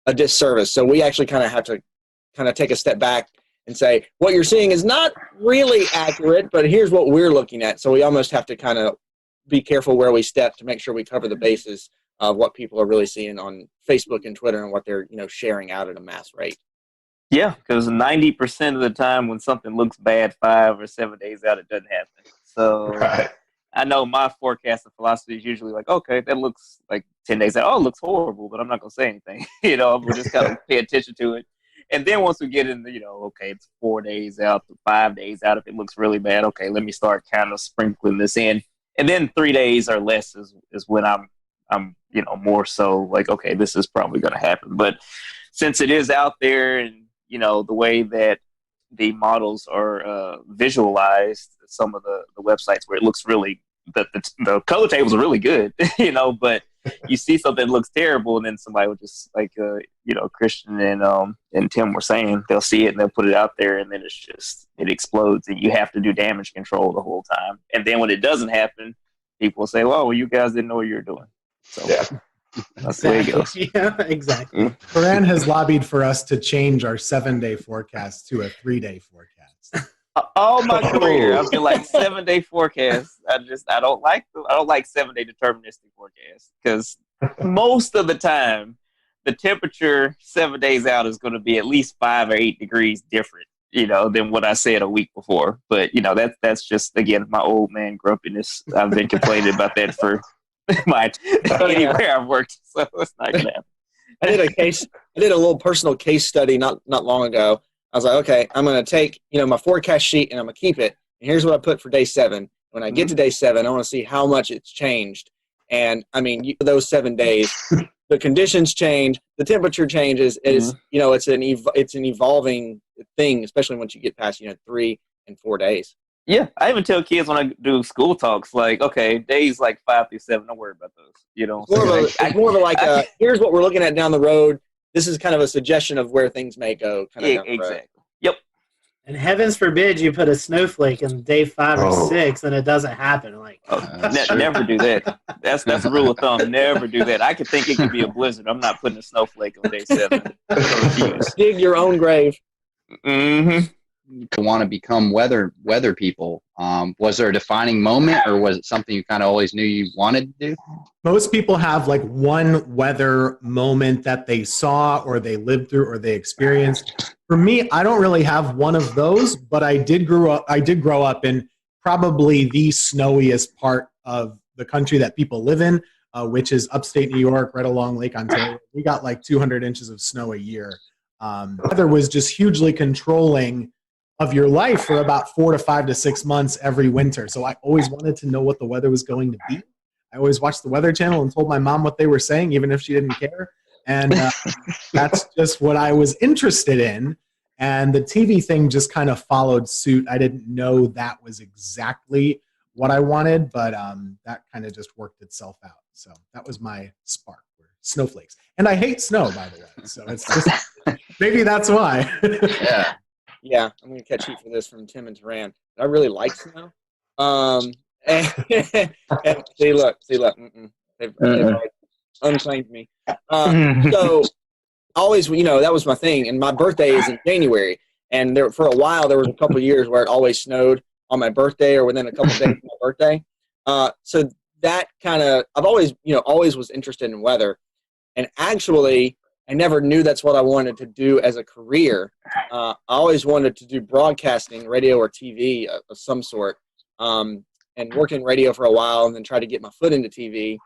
a disservice. So we actually kind of have to take a step back and say, what you're seeing is not really accurate, but here's what we're looking at. So we almost have to kind of be careful where we step to make sure we cover the bases of what people are really seeing on Facebook and Twitter and what they're, sharing out at a mass rate. Yeah, because 90% of the time when something looks bad 5 or 7 days out, it doesn't happen. So Right. I know my forecasting philosophy is usually like, okay, that looks like 10 days out. Oh, it looks horrible, but I'm not going to say anything. We'll just kind of pay attention to it. And then once we get in the, okay, it's 4 days out, 5 days out. If it looks really bad, okay, let me start kind of sprinkling this in. And then 3 days or less is when I'm more so like, okay, this is probably going to happen. But since it is out there and, the way that the models are visualized, some of the websites where it looks really, the color tables are really good, but you see something that looks terrible, and then somebody would just like, Christian and Tim were saying, they'll see it and they'll put it out there, and then it explodes, and you have to do damage control the whole time. And then when it doesn't happen, people will say, well, you guys didn't know what you were doing. So yeah. That's the way it goes. Yeah, exactly. Coran has lobbied for us to change our 7-day forecast to a 3-day forecast. All my career, I've been like 7-day forecasts. I don't like 7-day deterministic forecasts, because most of the time the temperature 7 days out is going to be at least 5 or 8 degrees different, than what I said a week before. But that's just, again, my old man grumpiness. I've been complaining about that for anywhere I've worked, so it's not gonna happen. I did a little personal case study not long ago. I was like, okay, I'm going to take, my forecast sheet and I'm going to keep it. And here's what I put for day 7. When I get to day 7, I want to see how much it's changed. And I mean, those 7 days, the conditions change, the temperature changes. It's an evolving thing, especially once you get past 3 and 4 days. Yeah, I even tell kids when I do school talks, like, okay, days like 5 through 7, don't worry about those. It's more of like, here's what we're looking at down the road. This is kind of a suggestion of where things may go. Exactly. Yep. And heavens forbid you put a snowflake in day 5 or 6 and it doesn't happen. Never do that. That's a rule of thumb. Never do that. I could think it could be a blizzard. I'm not putting a snowflake on day 7. Dig your own grave. Mm-hmm. To want to become weather people, was there a defining moment, or was it something you kind of always knew you wanted to do? Most people have like one weather moment that they saw or they lived through or they experienced. For me, I don't really have one of those, but I did grow up in probably the snowiest part of the country that people live in, which is upstate New York, right along Lake Ontario. We got like 200 inches of snow a year. Weather was just hugely controlling of your life for about 4 to 5 to 6 months every winter. So I always wanted to know what the weather was going to be. I always watched the Weather Channel and told my mom what they were saying, even if she didn't care. And that's just what I was interested in. And the TV thing just kind of followed suit. I didn't know that was exactly what I wanted, but that kind of just worked itself out. So that was my spark, snowflakes. And I hate snow, by the way. So it's just, maybe that's why. Yeah. Yeah, I'm going to catch heat for this from Tim and Taran. I really like snow. And see, look. They've unclaimed me. So always, that was my thing. And my birthday is in January. And for a while, there was a couple of years where it always snowed on my birthday or within a couple of days of my birthday. So that kind of, I've always was interested in weather. And actually, I never knew that's what I wanted to do as a career. I always wanted to do broadcasting, radio or TV of some sort, and worked in radio for a while and then tried to get my foot into TV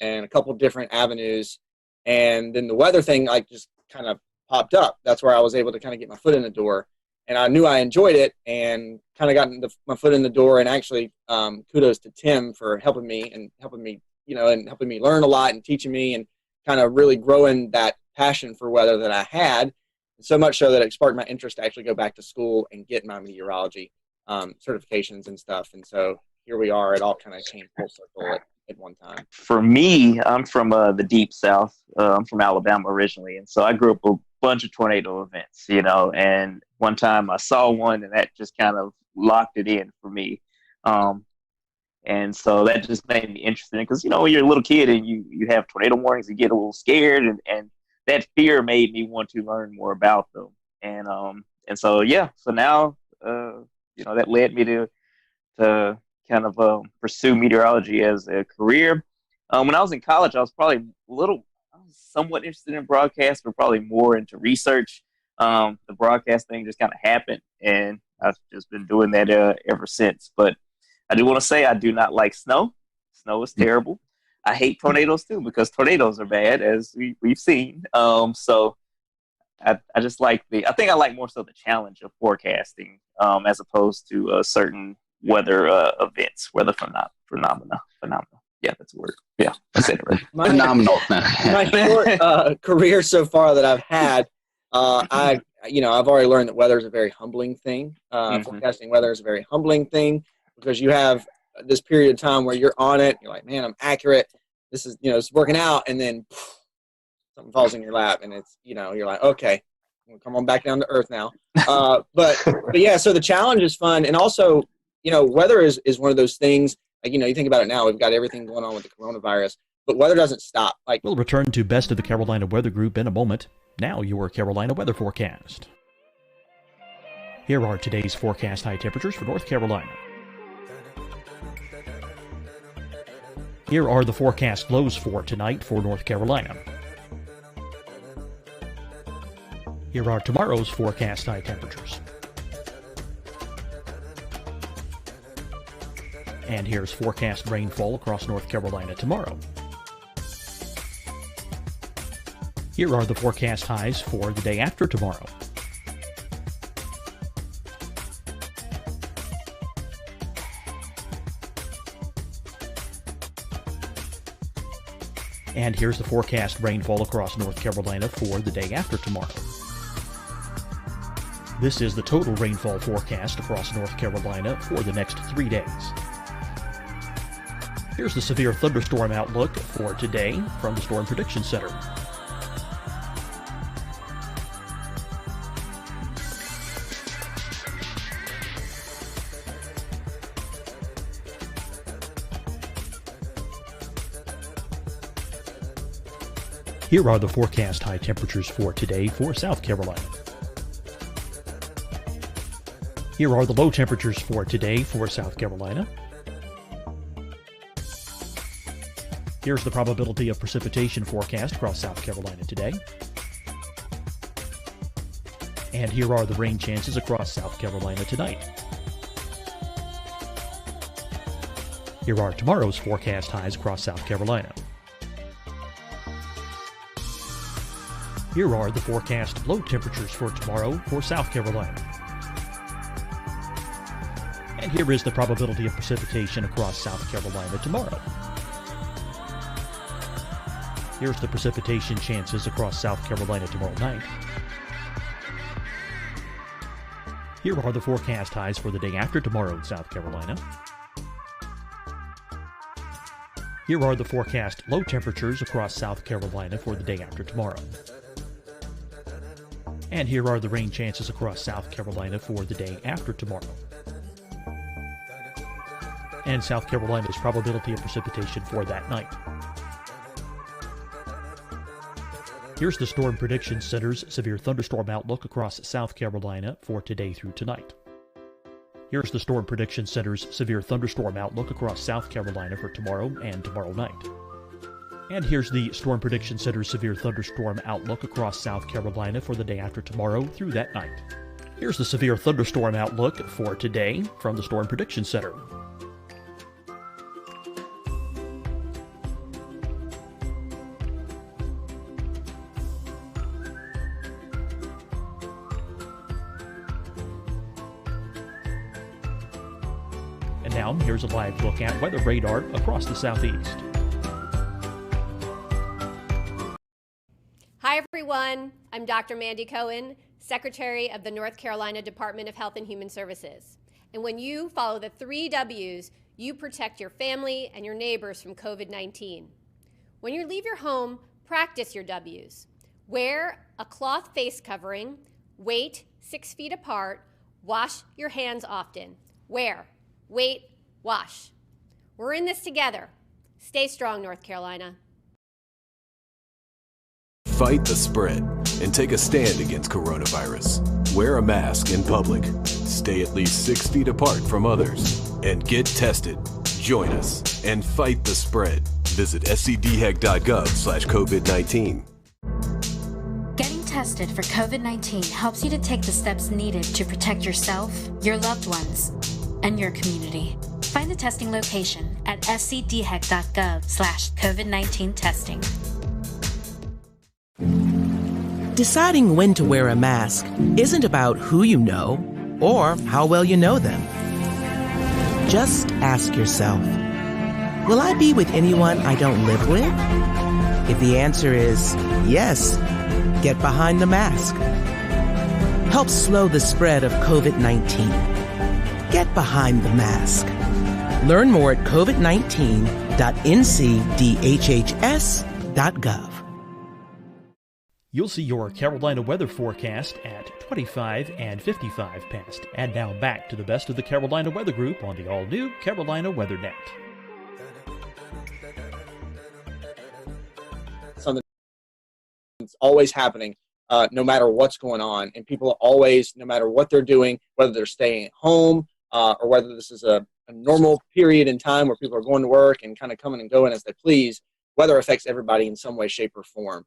and a couple different avenues. And then the weather thing just kind of popped up. That's where I was able to kind of get my foot in the door. And I knew I enjoyed it and kind of got my foot in the door. And actually, kudos to Tim for helping me and helping me learn a lot and teaching me and kind of really growing that passion for weather that I had, so much so that it sparked my interest to actually go back to school and get my meteorology certifications and stuff. And so here we are. It all kind of came full circle at one time. For me, I'm from the deep South. I'm from Alabama originally, and so I grew up with a bunch of tornado events, and one time I saw one, and that just kind of locked it in for me. And so that just made me interested because, when you're a little kid and you have tornado warnings, you get a little scared, and that fear made me want to learn more about them. And so now, that led me to kind of pursue meteorology as a career. When I was in college, I was probably somewhat interested in broadcast, but probably more into research. The broadcast thing just kind of happened, and I've just been doing that ever since. But I do want to say I do not like snow. Snow is terrible. I hate tornadoes too, because tornadoes are bad, as we've seen. So I just like I think I like more so the challenge of forecasting as opposed to certain weather events, weather phenomena. Yeah, that's a word. Yeah, I said it right. Phenomenal. My short career so far that I've had, I've already learned that weather is a very humbling thing. Forecasting weather is a very humbling thing, because you have this period of time where you're on it. You're like, man, I'm accurate. This is, it's working out, and then something falls in your lap, and it's, you're like, okay, we'll come on back down to earth now. But yeah, so the challenge is fun, and also, weather is one of those things. Like, you think about it now, we've got everything going on with the coronavirus, but weather doesn't stop. We'll return to Best of the Carolina Weather Group in a moment. Now your Carolina weather forecast. Here are today's forecast high temperatures for North Carolina. Here are the forecast lows for tonight for North Carolina. Here are tomorrow's forecast high temperatures. And here's forecast rainfall across North Carolina tomorrow. Here are the forecast highs for the day after tomorrow. And here's the forecast rainfall across North Carolina for the day after tomorrow. This is the total rainfall forecast across North Carolina for the next 3 days. Here's the severe thunderstorm outlook for today from the Storm Prediction Center. Here are the forecast high temperatures for today for South Carolina. Here are the low temperatures for today for South Carolina. Here's the probability of precipitation forecast across South Carolina today. And here are the rain chances across South Carolina tonight. Here are tomorrow's forecast highs across South Carolina. Here are the forecast low temperatures for tomorrow for South Carolina. And here is the probability of precipitation across South Carolina tomorrow. Here's the precipitation chances across South Carolina tomorrow night. Here are the forecast highs for the day after tomorrow in South Carolina. Here are the forecast low temperatures across South Carolina for the day after tomorrow. And here are the rain chances across South Carolina for the day after tomorrow. And South Carolina's probability of precipitation for that night. Here's the Storm Prediction Center's severe thunderstorm outlook across South Carolina for today through tonight. Here's the Storm Prediction Center's severe thunderstorm outlook across South Carolina for tomorrow and tomorrow night. And here's the Storm Prediction Center's severe thunderstorm outlook across South Carolina for the day after tomorrow through that night. Here's the severe thunderstorm outlook for today from the Storm Prediction Center. And now, here's a live look at weather radar across the southeast. Hi, everyone. I'm Dr. Mandy Cohen, Secretary of the North Carolina Department of Health and Human Services. And when you follow the 3 W's, you protect your family and your neighbors from COVID-19. When you leave your home, practice your W's. Wear a cloth face covering, wait 6 feet apart, wash your hands often. Wear, wait, wash. We're in this together. Stay strong, North Carolina. Fight the spread and take a stand against coronavirus. Wear a mask in public. Stay at least 6 feet apart from others. And get tested. Join us and fight the spread. Visit scdhec.gov/COVID-19. Getting tested for COVID-19 helps you to take the steps needed to protect yourself, your loved ones, and your community. Find the testing location at scdhec.gov/COVID-19 testing. Deciding when to wear a mask isn't about who you know or how well you know them. Just ask yourself, will I be with anyone I don't live with? If the answer is yes, get behind the mask. Help slow the spread of COVID-19. Get behind the mask. Learn more at covid19.ncdhhs.gov. You'll see your Carolina weather forecast at 25 and 55 past. And now back to the best of the Carolina Weather Group on the all-new Carolina Weather Net. Something that's always happening, no matter what's going on. And people are always, no matter what they're doing, whether they're staying at home or whether this is a normal period in time where people are going to work and kind of coming and going as they please, weather affects everybody in some way, shape, or form.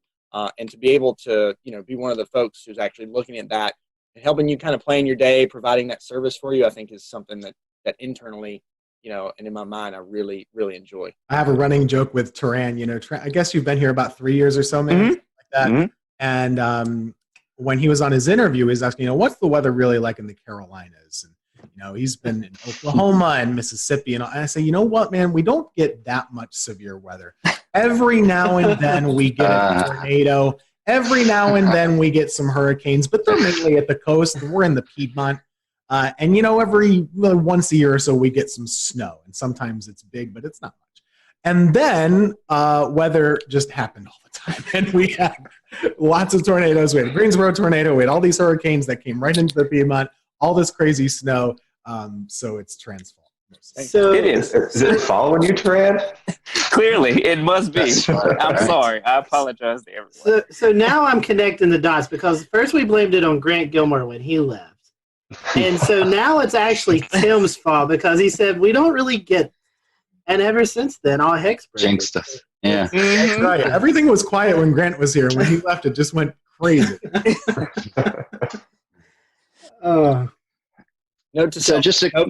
And to be able to, be one of the folks who's actually looking at that and helping you kind of plan your day, providing that service for you, I think is something that internally, and in my mind, I really, really enjoy. I have a running joke with Turan. I guess you've been here about 3 years or so, man, like that. Mm-hmm. And when he was on his interview, he was asking, what's the weather really like in the Carolinas? And he's been in Oklahoma and Mississippi, and I say, you know what, man, we don't get that much severe weather. Every now and then we get a tornado. Every now and then we get some hurricanes, but they're mainly at the coast. We're in the Piedmont. And, every once a year or so we get some snow. And sometimes it's big, but it's not much. And then weather just happened all the time. And we had lots of tornadoes. We had a Greensboro tornado. We had all these hurricanes that came right into the Piedmont, all this crazy snow. So it's transformed. So it is. Is it following you, Turan? Clearly, it must be. I'm sorry. I apologize to everyone. So now I'm connecting the dots because first we blamed it on Grant Gilmore when he left. And so now it's actually Tim's fault because he said we don't really get. And ever since then, all heck's breaking. Jinxed us. Yeah. That's right. Everything was quiet when Grant was here. When he left, it just went crazy. No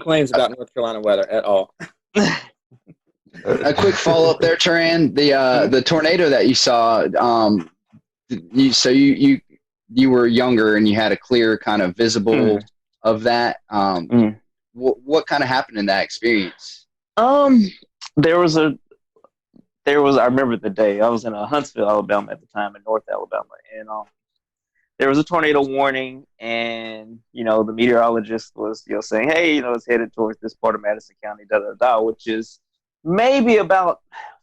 claims about North Carolina weather at all. A quick follow-up there, Turan. The tornado that you saw, you were younger and you had a clear kind of visible of that. What kind of happened in that experience? There was I remember the day. I was in Huntsville, Alabama at the time, in North Alabama, and there was a tornado warning, and the meteorologist was saying, hey, it's headed towards this part of Madison County, which is maybe about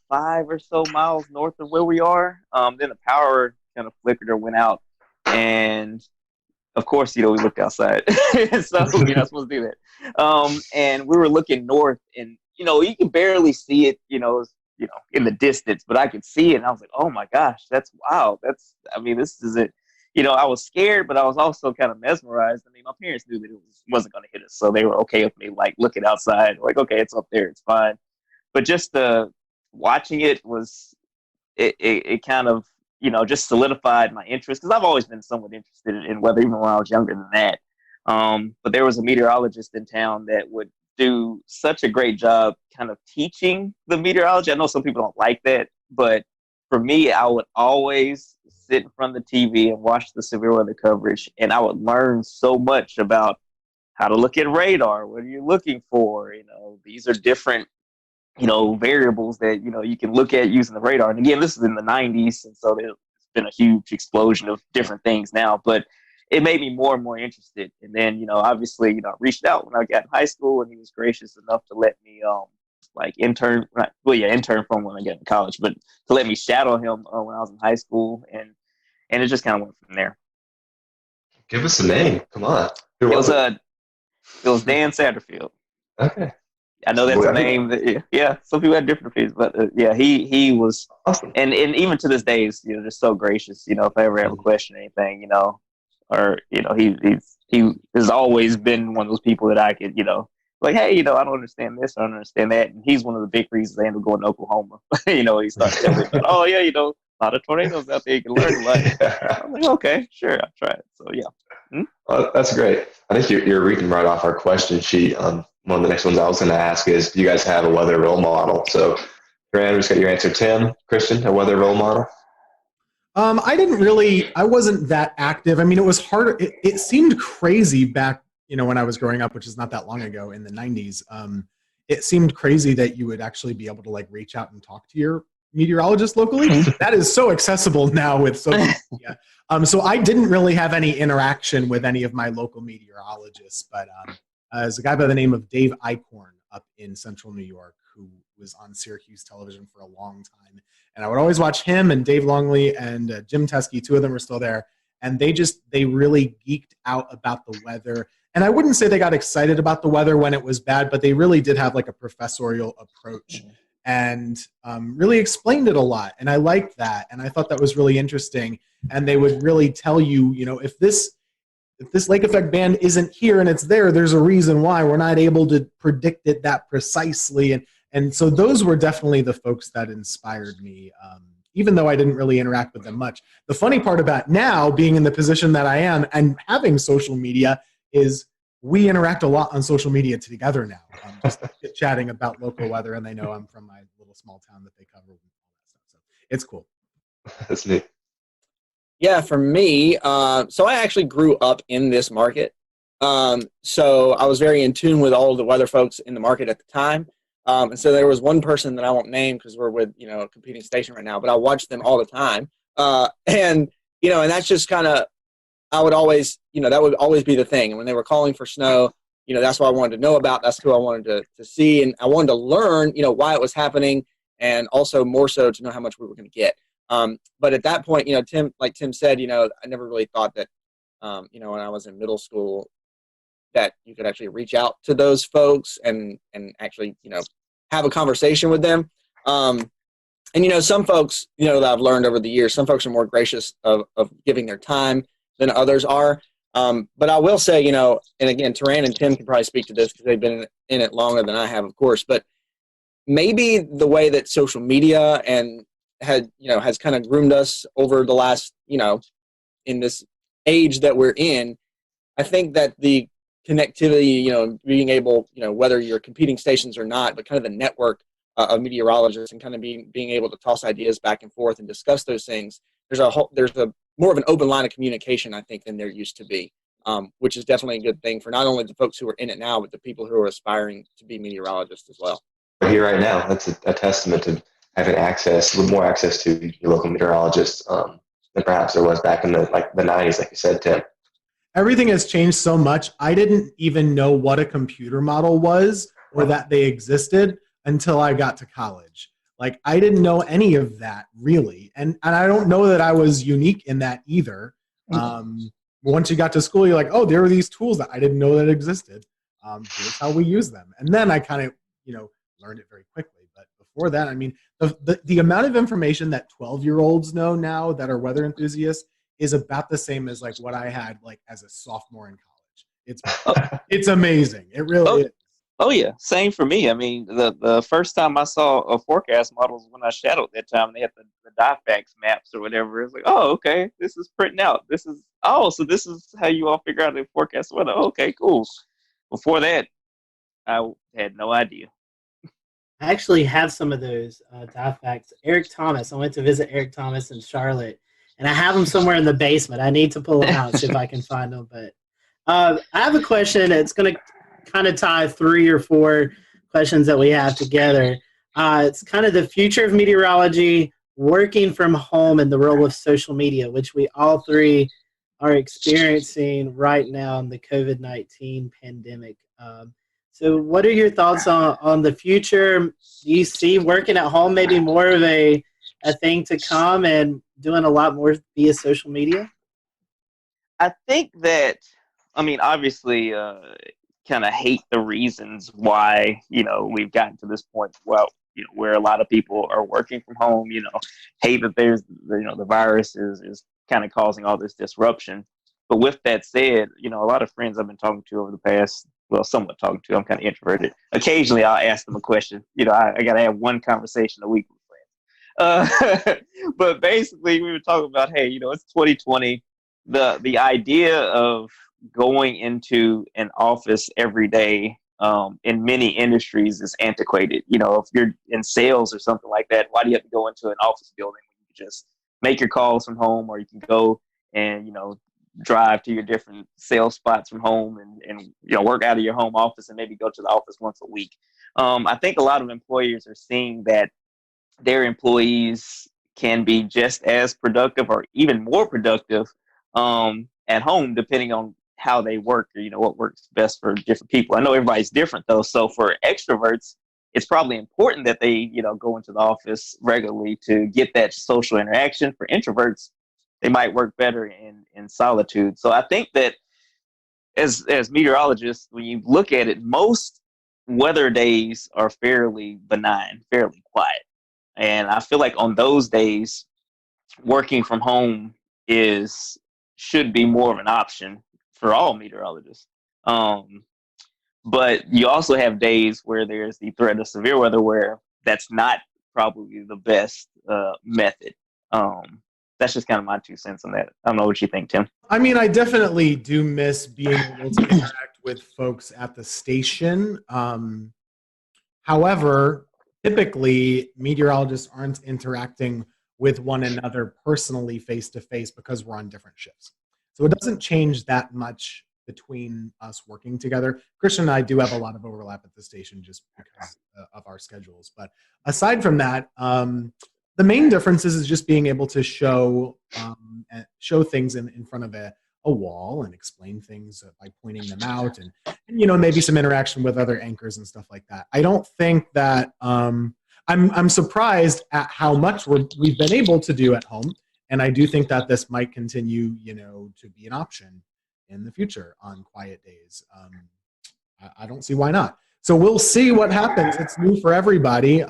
5 or so miles north of where we are. Then the power kind of flickered or went out, and of course, we looked outside, so you're not supposed to do that. And we were looking north, and you can barely see it, in the distance, but I could see it, and I was like, oh my gosh, that's wow. This is it. I was scared, but I was also kind of mesmerized. My parents knew that it wasn't going to hit us, so they were okay with me, looking outside, okay, it's up there, it's fine. But just watching it it kind of, just solidified my interest, because I've always been somewhat interested in weather, even when I was younger than that. But there was a meteorologist in town that would do such a great job kind of teaching the meteorology. I know some people don't like that, but for me, I would always sit in front of the TV and watch the severe weather coverage, and I would learn so much about how to look at radar. What are you looking for? These are different, variables that, you can look at using the radar. And again, this is in the 90s, and so there's been a huge explosion of different things now, but it made me more and more interested. And then, obviously, I reached out when I got in high school, and he was gracious enough to let me, intern from when I got in college, but to let me shadow him when I was in high school, and it just kind of went from there. Give us a name. Come on. It was Dan Satterfield. Okay. I know that's a name that, yeah, some people had different opinions, but he was awesome. And even to this day, he's, just so gracious, if I ever have a question or anything, or, he has always been one of those people that I could, Like, hey, I don't understand this, I don't understand that. And he's one of the big reasons I ended up going to Oklahoma. He started telling me, oh, yeah, a lot of tornadoes out there, you can learn a lot. I'm like, okay, sure, I'll try it. So, yeah. Well, that's great. I think you're reading right off our question sheet. One of the next ones I was going to ask is, do you guys have a weather role model? So, Grant, we just got your answer. Tim, Christian, a weather role model? I wasn't that active. I mean, it was hard. It seemed crazy back, when I was growing up, which is not that long ago in the 90s. It seemed crazy that you would actually be able to like reach out and talk to your meteorologist locally. That is so accessible now with social media. So I didn't really have any interaction with any of my local meteorologists, but there's a guy by the name of Dave Eichhorn up in central New York who was on Syracuse television for a long time. And I would always watch him and Dave Longley and Jim Teskey. Two of them are still there. And they really geeked out about the weather. And I wouldn't say they got excited about the weather when it was bad, but they really did have like a professorial approach and really explained it a lot. And I liked that. And I thought that was really interesting. And they would really tell you, if this lake effect band isn't here and it's there, there's a reason why. We're not able to predict it that precisely. And so those were definitely the folks that inspired me, even though I didn't really interact with them much. The funny part about now being in the position that I am and having social media is we interact a lot on social media together now, just chatting about local weather, and they know I'm from my little small town that they cover and all that stuff. So it's cool. That's neat. Yeah, for me, so I actually grew up in this market. So I was very in tune with all of the weather folks in the market at the time. And so there was one person that I won't name because we're with, a competing station right now, but I watched them all the time. And that's just kind of, I would always, that would always be the thing. And when they were calling for snow, that's what I wanted to know about. That's who I wanted to see. And I wanted to learn, why it was happening, and also more so to know how much we were going to get. But at that point, like Tim said, I never really thought that, when I was in middle school, that you could actually reach out to those folks and actually, have a conversation with them. And, some folks, that I've learned over the years, some folks are more gracious of giving their time than others are. But I will say, and again, Taran and Tim can probably speak to this because they've been in it longer than I have, of course, but maybe the way that social media has kind of groomed us over the last, in this age that we're in, I think that the connectivity, being able, whether you're competing stations or not, but kind of the network of meteorologists and kind of being able to toss ideas back and forth and discuss those things, there's a more of an open line of communication, I think, than there used to be, which is definitely a good thing for not only the folks who are in it now, but the people who are aspiring to be meteorologists as well. Here right now, that's a testament to having access, with more access to your local meteorologists than perhaps there was back in the 90s, like you said, Tim. Everything has changed so much. I didn't even know what a computer model was or that they existed until I got to college. Like, I didn't know any of that, really. And I don't know that I was unique in that either. Once you got to school, you're like, oh, there are these tools that I didn't know that existed. Here's how we use them. And then I kind of, learned it very quickly. But before that, I mean, the amount of information that 12-year-olds know now that are weather enthusiasts is about the same as like what I had like as a sophomore in college. It's amazing. It really is. Oh yeah, same for me. I mean, the first time I saw a forecast model was when I shadowed that time. They had the DIFAX maps or whatever. It's like, oh, okay, this is printing out. So this is how you all figure out the forecast weather. Oh, okay, cool. Before that, I had no idea. I actually have some of those DIFAX. Eric Thomas. I went to visit Eric Thomas in Charlotte, and I have them somewhere in the basement. I need to pull them out and see if I can find them. But I have a question. It's going to kind of tie 3 or 4 questions that we have together. It's kind of the future of meteorology, working from home, and the role of social media, which we all 3 are experiencing right now in the COVID-19 pandemic. So what are your thoughts on the future? Do you see working at home maybe more of a thing to come and doing a lot more via social media? I think that, obviously, kind of hate the reasons why, we've gotten to this point, where a lot of people are working from home, hate that there's, the virus is kind of causing all this disruption. But with that said, a lot of friends I've been talking to over the past well, somewhat talking to. I'm kind of introverted. Occasionally, I'll ask them a question. I got to have one conversation a week with friends. But basically, we were talking about, hey, it's 2020. The idea of going into an office every day in many industries is antiquated. If you're in sales or something like that, why do you have to go into an office building when you can just make your calls from home, or you can go and drive to your different sales spots from home and work out of your home office and maybe go to the office once a week. I think a lot of employers are seeing that their employees can be just as productive or even more productive at home, depending on how they work or what works best for different people. I know everybody's different though, so for extroverts, it's probably important that they go into the office regularly to get that social interaction. For introverts, they might work better in solitude. So I think that as meteorologists, when you look at it, most weather days are fairly benign, fairly quiet. And I feel like on those days, working from home should be more of an option for all meteorologists. But you also have days where there's the threat of severe weather where that's not probably the best method. That's just kind of my 2 cents on that. I don't know what you think, Tim. I mean, I definitely do miss being able to interact with folks at the station. However, typically meteorologists aren't interacting with one another personally face-to-face because we're on different shifts. So it doesn't change that much between us working together. Christian and I do have a lot of overlap at the station just because of our schedules. But aside from that, the main difference is just being able to show things in front of a wall and explain things by pointing them out and maybe some interaction with other anchors and stuff like that. I don't think that I'm surprised at how much we've been able to do at home, and I do think that this might continue to be an option in the future on quiet days. I don't see why not. So we'll see what happens. It's new for everybody.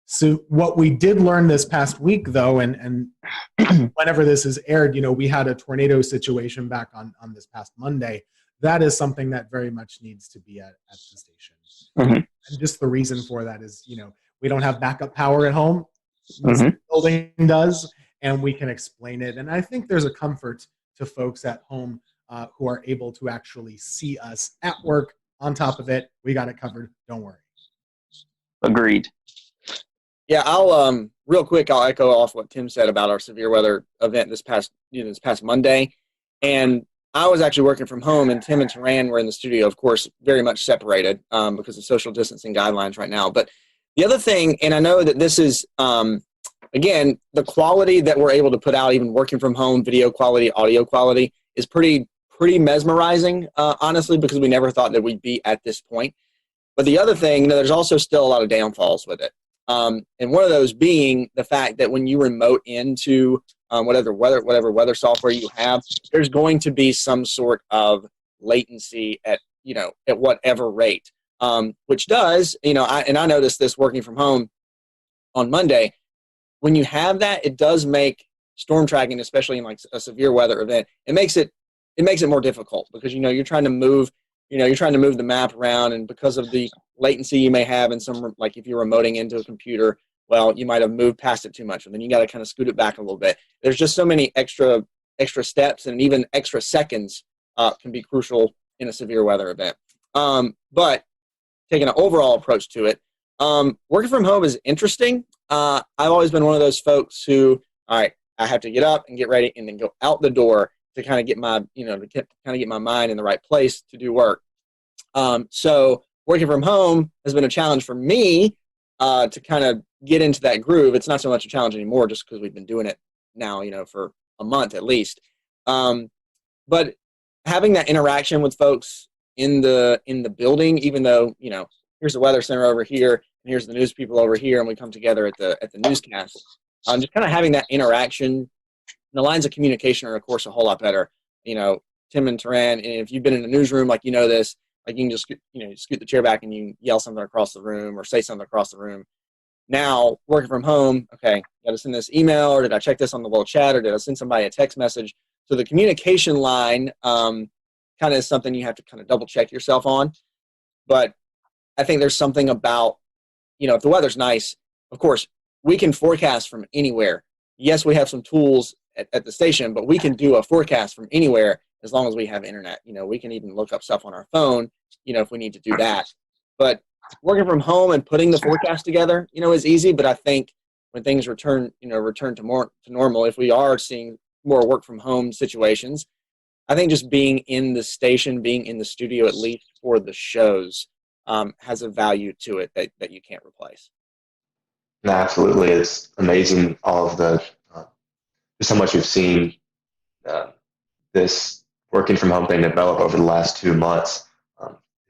So what we did learn this past week, though, and whenever this is aired, we had a tornado situation back on this past Monday. That is something that very much needs to be at the station. Mm-hmm. And just the reason for that is, we don't have backup power at home. The building does, and we can explain it. And I think there's a comfort to folks at home who are able to actually see us at work. On top of it, we got it covered. Don't worry. Agreed. Yeah, I'll real quick. I'll echo off what Tim said about our severe weather event this past Monday, and I was actually working from home, and Tim and Taran were in the studio, of course, very much separated because of social distancing guidelines right now. But the other thing, and I know that this is again the quality that we're able to put out, even working from home, video quality, audio quality, is pretty mesmerizing, honestly, because we never thought that we'd be at this point. But the other thing, there's also still a lot of downfalls with it. And one of those being the fact that when you remote into whatever weather software you have, there's going to be some sort of latency at whatever rate, which does, I noticed this working from home on Monday. When you have that, it does make storm tracking, especially in like a severe weather event, it makes it more difficult because you're trying to move the map around, and because of the latency you may have in some, like if you're remoting into a computer, well, you might have moved past it too much, and then you got to kind of scoot it back a little bit. There's just so many extra steps, and even extra seconds can be crucial in a severe weather event. But taking an overall approach to it, working from home is interesting. I've always been one of those folks who, all right, I have to get up and get ready and then go out the door to kind of get my, get my mind in the right place to do work. So working from home has been a challenge for me to kind of get into that groove. It's not so much a challenge anymore just because we've been doing it now, for a month at least. But having that interaction with folks in the building, even though, here's the weather center over here and here's the news people over here, and we come together at the newscast, just kind of having that interaction. The lines of communication are, of course, a whole lot better. Tim and Taran, and if you've been in a newsroom, like this, like you can just scoot the chair back and you yell something across the room or say something across the room. Now, working from home, okay, got to send this email, or did I check this on the wall chat, or did I send somebody a text message? So the communication line kind of is something you have to kind of double check yourself on. But I think there's something about, if the weather's nice, of course, we can forecast from anywhere. Yes, we have some tools at the station, but we can do a forecast from anywhere as long as we have internet. We can even look up stuff on our phone, if we need to do that. But working from home and putting the forecast together, is easy. But I think when things return to normal, if we are seeing more work from home situations, I think just being in the station, being in the studio, at least for the shows, has a value to it that you can't replace. No, absolutely. It's amazing all of the, just how much we've seen this working from home thing develop over the last 2 months.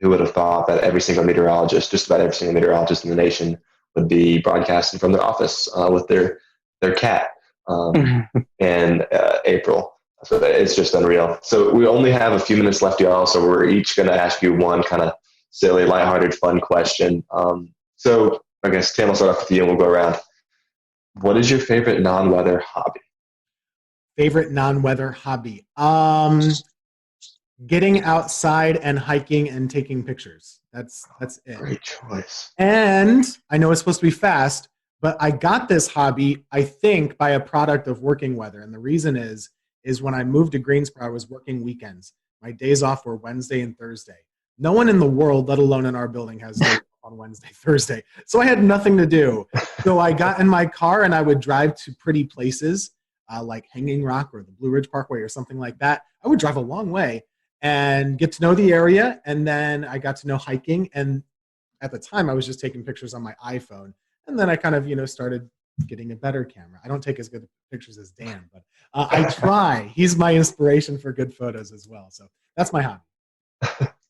Who would have thought that just about every single meteorologist in the nation would be broadcasting from their office with their cat in April. So it's just unreal. So we only have a few minutes left, y'all. So we're each going to ask you one kind of silly, lighthearted, fun question. So I guess, Tim, I'll start off with you and we'll go around. What is your favorite non-weather hobby? Favorite non-weather hobby? Getting outside and hiking and taking pictures. That's it. Great choice. And I know it's supposed to be fast, but I got this hobby, I think, by a product of working weather. And the reason is when I moved to Greensboro, I was working weekends. My days off were Wednesday and Thursday. No one in the world, let alone in our building, has days off on Wednesday, Thursday. So I had nothing to do. So I got in my car and I would drive to pretty places like Hanging Rock or the Blue Ridge Parkway or something like that. I would drive a long way and get to know the area. And then I got to know hiking. And at the time, I was just taking pictures on my iPhone. And then I kind of, started getting a better camera. I don't take as good pictures as Dan, but I try. He's my inspiration for good photos as well. So that's my hobby.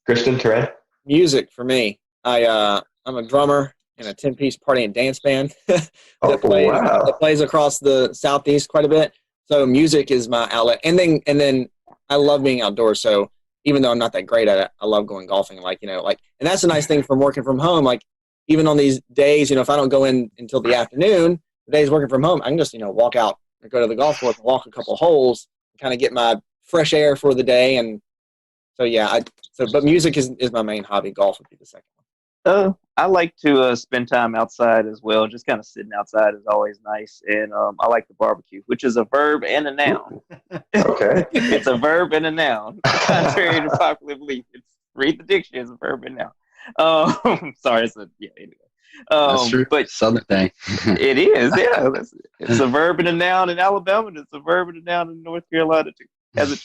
Christian, Turan? Music for me. I'm a drummer in a 10-piece party and dance band that plays across the Southeast quite a bit. So music is my outlet. And then I love being outdoors. So even though I'm not that great at it, I love going golfing. And that's a nice thing from working from home. Like, even on these days, if I don't go in until the afternoon, the days working from home, I can just, walk out and go to the golf course and walk a couple holes, and kind of get my fresh air for the day. And so, yeah, but music is my main hobby. Golf would be the second one. I like to spend time outside as well. Just kind of sitting outside is always nice. And I like to barbecue, which is a verb and a noun. Okay. It's a verb and a noun. Contrary to popular belief. Read the dictionary, it's a verb and noun. Sorry, anyway. That's true. But Southern thing. It is, yeah. It's a verb and a noun in Alabama, and it's a verb and a noun in North Carolina too.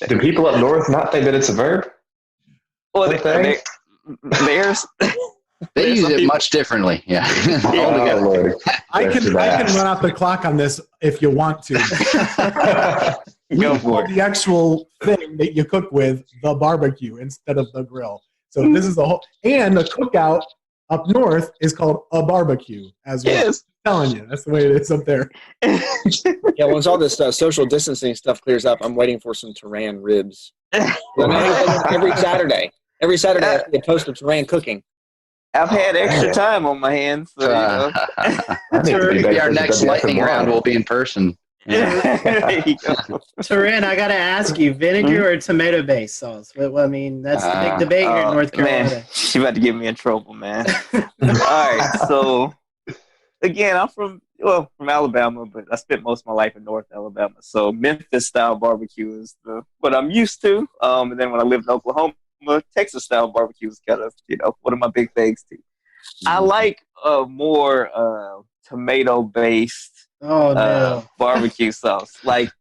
Do people up north not think that it's a verb? Well, they use it much differently. Yeah. I can run out the clock on this if you want to. Go for it. The actual thing that you cook with, the barbecue instead of the grill. So this is the whole, and the cookout up north is called a barbecue as well. Yes. I'm telling you, that's the way it is up there. Yeah, once all this social distancing stuff clears up, I'm waiting for some Turan ribs. Every Saturday I have to post of Turan cooking. I've had extra time on my hands. So, maybe our next lightning round will be in person. There you go. Turan, I got to ask you, vinegar or tomato-based sauce? Well, I mean, that's the big debate here in North Carolina. Man, she about to get me in trouble, man. All right, so again, I'm from Alabama, but I spent most of my life in North Alabama. So Memphis-style barbecue is what I'm used to. And then when I lived in Oklahoma, Texas-style barbecue is kind of, one of my big things too. I like more tomato-based barbecue sauce. Like,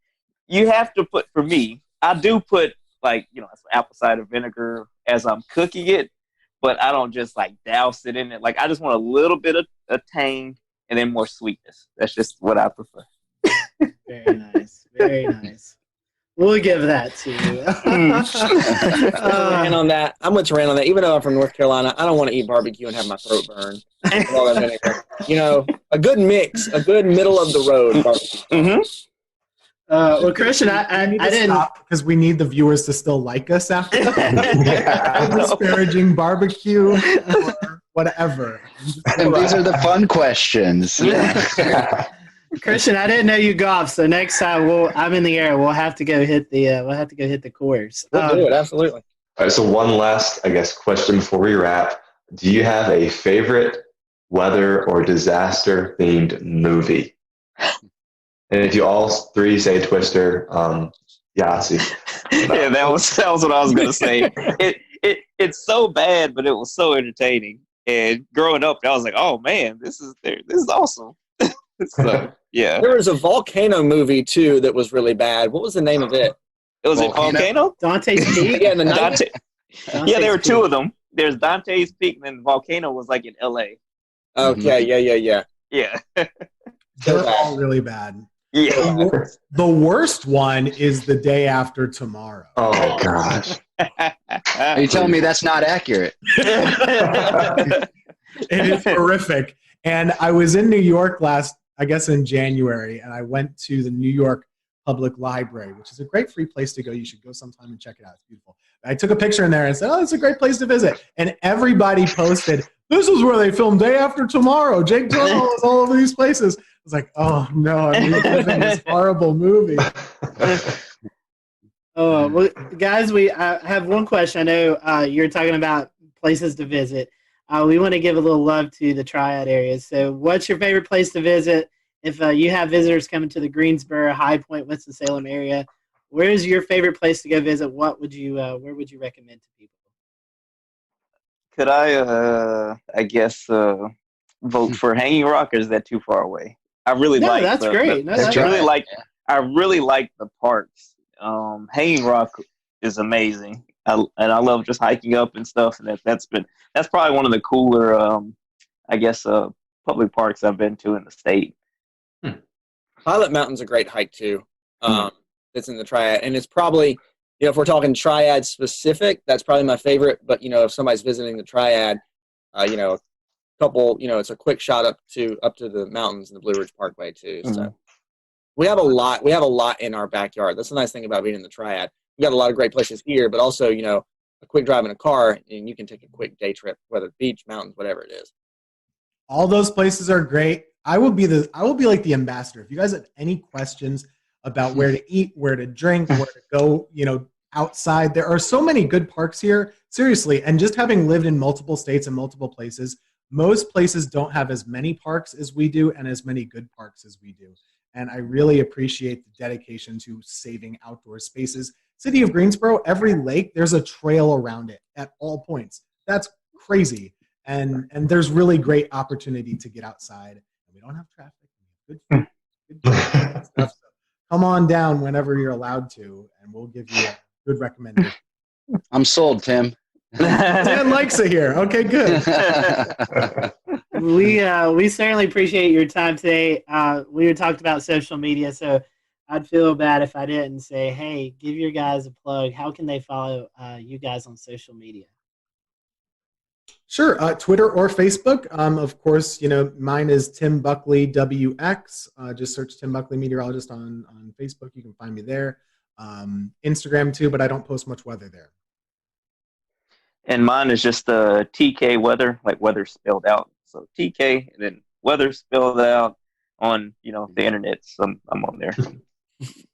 you have to put, for me, I do put some apple cider vinegar as I'm cooking it, but I don't just douse it in it. Like, I just want a little bit of tang and then more sweetness. That's just what I prefer. Very nice. Very nice. We'll give that to you. And on that, I'm with Turan on that. Even though I'm from North Carolina, I don't want to eat barbecue and have my throat burn. All that vinegar. A good mix, a good middle of the road barbecue. Well, Christian, I didn't, because we need the viewers to still like us after that. Disparaging barbecue or whatever. And these are the fun questions. Christian, I didn't know you golf, so next time I'm in the air. We'll have to go hit the course. We'll do it, absolutely. All right, so one last, I guess, question before we wrap. Do you have a favorite weather or disaster themed movie? And if you all three say Twister, Yasi. Yeah, that was what I was gonna say. It's so bad, but it was so entertaining. And growing up, I was like, oh man, this is awesome. So yeah. There was a volcano movie too that was really bad. What was the name of it? It was Volcano? Dante's Peak? Yeah, in the Dante. 90s? Yeah, there were two of them. There's Dante's Peak, and then Volcano was like in L.A. Okay, yeah. Yeah. They're all really bad. Yeah. The worst one is The Day After Tomorrow. Oh gosh. Are you telling me that's not accurate? It is horrific. And I was in New York in January, and I went to the New York Public Library, which is a great free place to go. You should go sometime and check it out. It's beautiful. I took a picture in there and said, oh, it's a great place to visit. And everybody posted, this is where they filmed Day After Tomorrow. Jake Gyllenhaal is all over these places. I was like, oh, no, I'm reliving this horrible movie. Oh, well, guys, I have one question. I know you're talking about places to visit. We want to give a little love to the Triad areas. So what's your favorite place to visit? If you have visitors coming to the Greensboro, High Point, Winston-Salem area, where is your favorite place to go visit? Where would you recommend to people? Could I guess, vote for Hanging Rock, or is that too far away? I really like. That's great. I really like the parks. Hanging Rock is amazing, and I love just hiking up and stuff. And that's probably one of the cooler, public parks I've been to in the state. Pilot Mountain's a great hike too. It's in the Triad, and it's probably, if we're talking Triad specific, that's probably my favorite. But if somebody's visiting the Triad, a couple, it's a quick shot up to the mountains and the Blue Ridge Parkway too. So we have a lot in our backyard. That's the nice thing about being in the Triad. We got a lot of great places here, but also a quick drive in a car, and you can take a quick day trip, whether beach, mountains, whatever it is. All those places are great. I will be like the ambassador. If you guys have any questions about where to eat, where to drink, where to go, outside, there are so many good parks here. Seriously, and just having lived in multiple states and multiple places, most places don't have as many parks as we do and as many good parks as we do. And I really appreciate the dedication to saving outdoor spaces. City of Greensboro, every lake, there's a trail around it at all points. That's crazy. And there's really great opportunity to get outside. We don't have traffic. Good food, good stuff. So come on down whenever you're allowed to, and we'll give you a good recommendation. I'm sold, Tim. Dan likes it here. Okay, good. We certainly appreciate your time today. We talked about social media, so I'd feel bad if I didn't say, hey, give your guys a plug. How can they follow you guys on social media? Sure, Twitter or Facebook. Of course, mine is Tim Buckley WX. Just search Tim Buckley Meteorologist on Facebook. You can find me there. Instagram too, but I don't post much weather there. And mine is just TK Weather, like weather spelled out. So TK and then weather spelled out on the internet. So I'm on there.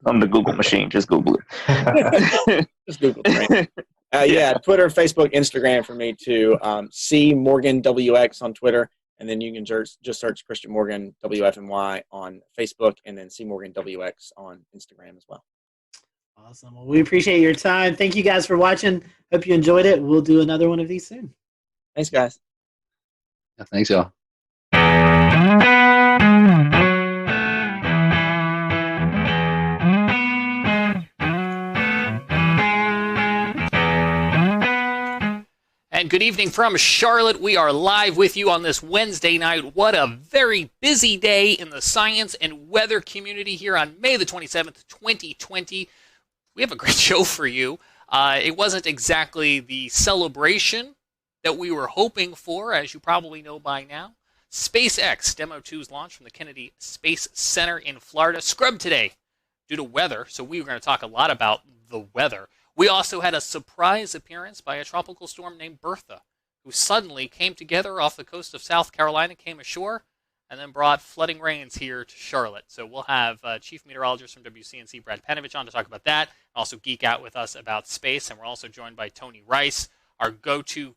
I'm the Google machine. Just Google it. Just Google it. Yeah, Twitter, Facebook, Instagram for me too. C Morgan WX on Twitter, and then you can just search Christian Morgan WFNY on Facebook, and then C Morgan WX on Instagram as well. Awesome. Well, we appreciate your time. Thank you guys for watching. Hope you enjoyed it. We'll do another one of these soon. Thanks, guys. Yeah, thanks, y'all. And good evening from Charlotte. We are live with you on this Wednesday night. What a very busy day in the science and weather community here on May the 27th, 2020. We have a great show for you. It wasn't exactly the celebration that we were hoping for, as you probably know by now. SpaceX Demo 2's launch from the Kennedy Space Center in Florida scrubbed today due to weather, so we were going to talk a lot about the weather. We also had a surprise appearance by a tropical storm named Bertha, who suddenly came together off the coast of South Carolina, came ashore, and then brought flooding rains here to Charlotte. So we'll have Chief Meteorologist from WCNC, Brad Panovich, on to talk about that, also geek out with us about space. And we're also joined by Tony Rice, our go-to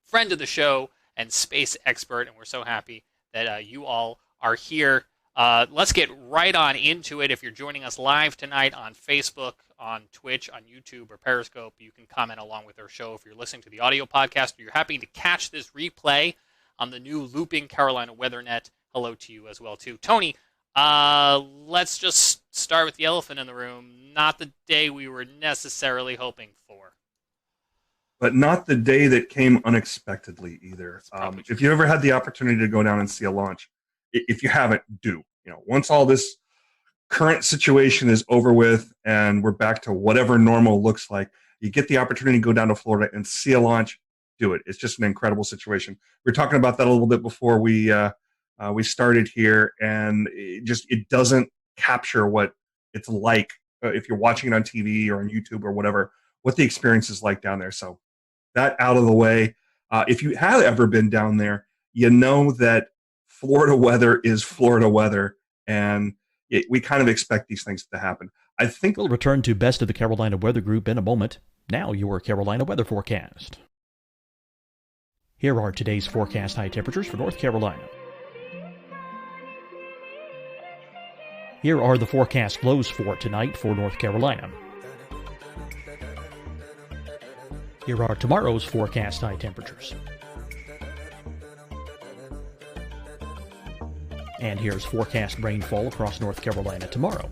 friend of the show and space expert. And we're so happy that you all are here. Let's get right on into it. If you're joining us live tonight on Facebook, on Twitch, on YouTube, or Periscope, you can comment along with our show. If you're listening to the audio podcast or you're happy to catch this replay on the new Looping Carolina WeatherNet, hello to you as well, too. Tony, let's just start with the elephant in the room. Not the day we were necessarily hoping for. But not the day that came unexpectedly either. If you ever had the opportunity to go down and see a launch, if you haven't, do. Once all this current situation is over with and we're back to whatever normal looks like, you get the opportunity to go down to Florida and see a launch, do it. It's just an incredible situation. We were talking about that a little bit before we started here, and it doesn't capture what it's like if you're watching it on TV or on YouTube or whatever, what the experience is like down there. So that out of the way. If you have ever been down there, you know that Florida weather is Florida weather, and we kind of expect these things to happen. I think we'll return to Best of the Carolina Weather Group in a moment. Now your Carolina weather forecast. Here are today's forecast high temperatures for North Carolina. Here are the forecast lows for tonight for North Carolina. Here are tomorrow's forecast high temperatures. And here's forecast rainfall across North Carolina tomorrow.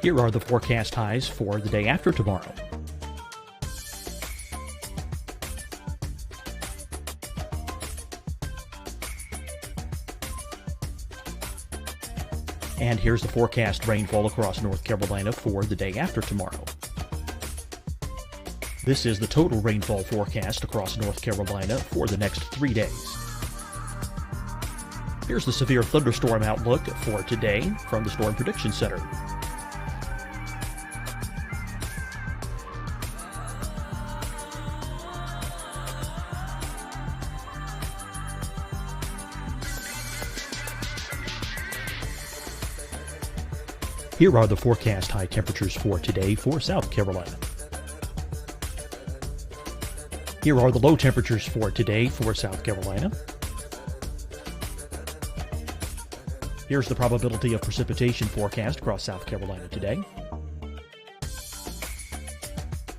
Here are the forecast highs for the day after tomorrow. And here's the forecast rainfall across North Carolina for the day after tomorrow. This is the total rainfall forecast across North Carolina for the next 3 days. Here's the severe thunderstorm outlook for today from the Storm Prediction Center. Here are the forecast high temperatures for today for South Carolina. Here are the low temperatures for today for South Carolina. Here's the probability of precipitation forecast across South Carolina today.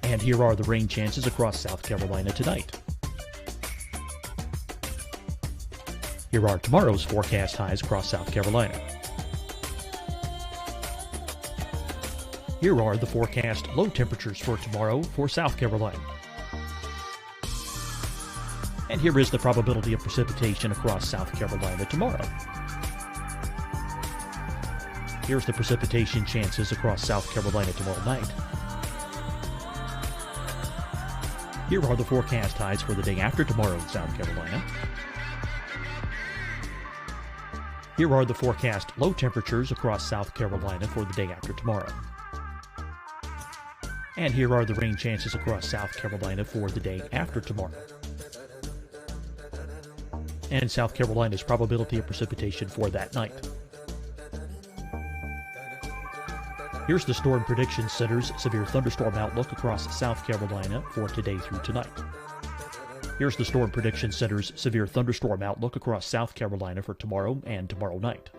And here are the rain chances across South Carolina tonight. Here are tomorrow's forecast highs across South Carolina. Here are the forecast low temperatures for tomorrow for South Carolina. And here is the probability of precipitation across South Carolina tomorrow. Here's the precipitation chances across South Carolina tomorrow night. Here are the forecast highs for the day after tomorrow in South Carolina. Here are the forecast low temperatures across South Carolina for the day after tomorrow. And here are the rain chances across South Carolina for the day after tomorrow. And South Carolina's probability of precipitation for that night. Here's the Storm Prediction Center's severe thunderstorm outlook across South Carolina for today through tonight. Here's the Storm Prediction Center's severe thunderstorm outlook across South Carolina for tomorrow and tomorrow night.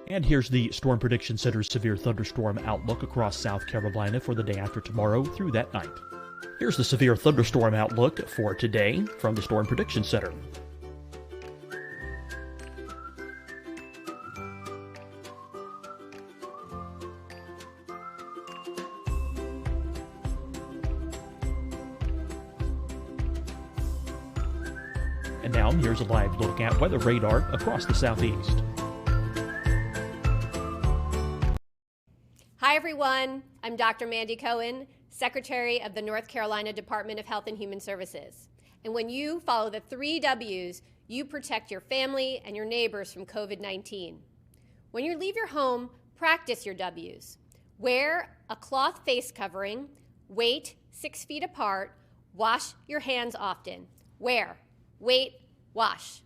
And here's the Storm Prediction Center's severe thunderstorm outlook across South Carolina for the day after tomorrow through that night. Here's the severe thunderstorm outlook for today from the Storm Prediction Center. And now, here's a live look at weather radar across the southeast. Hi, everyone. I'm Dr. Mandy Cohen, Secretary of the North Carolina Department of Health and Human Services. And when you follow the 3 W's, you protect your family and your neighbors from COVID-19. When you leave your home, practice your W's. Wear a cloth face covering, wait 6 feet apart, wash your hands often. Wait Wash.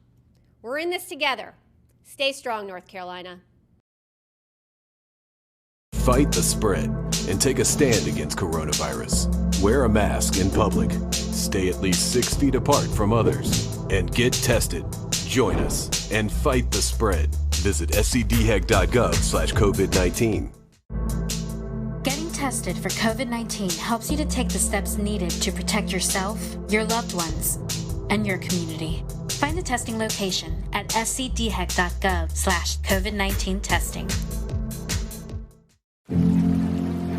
We're in this together. Stay strong, North Carolina. Fight the spread and take a stand against coronavirus. Wear a mask in public. Stay at least 6 feet apart from others. And get tested. Join us and fight the spread. Visit scdhec.gov/COVID-19. Getting tested for COVID-19 helps you to take the steps needed to protect yourself, your loved ones, and your community. Find the testing location at scdhec.gov/COVID-19 testing.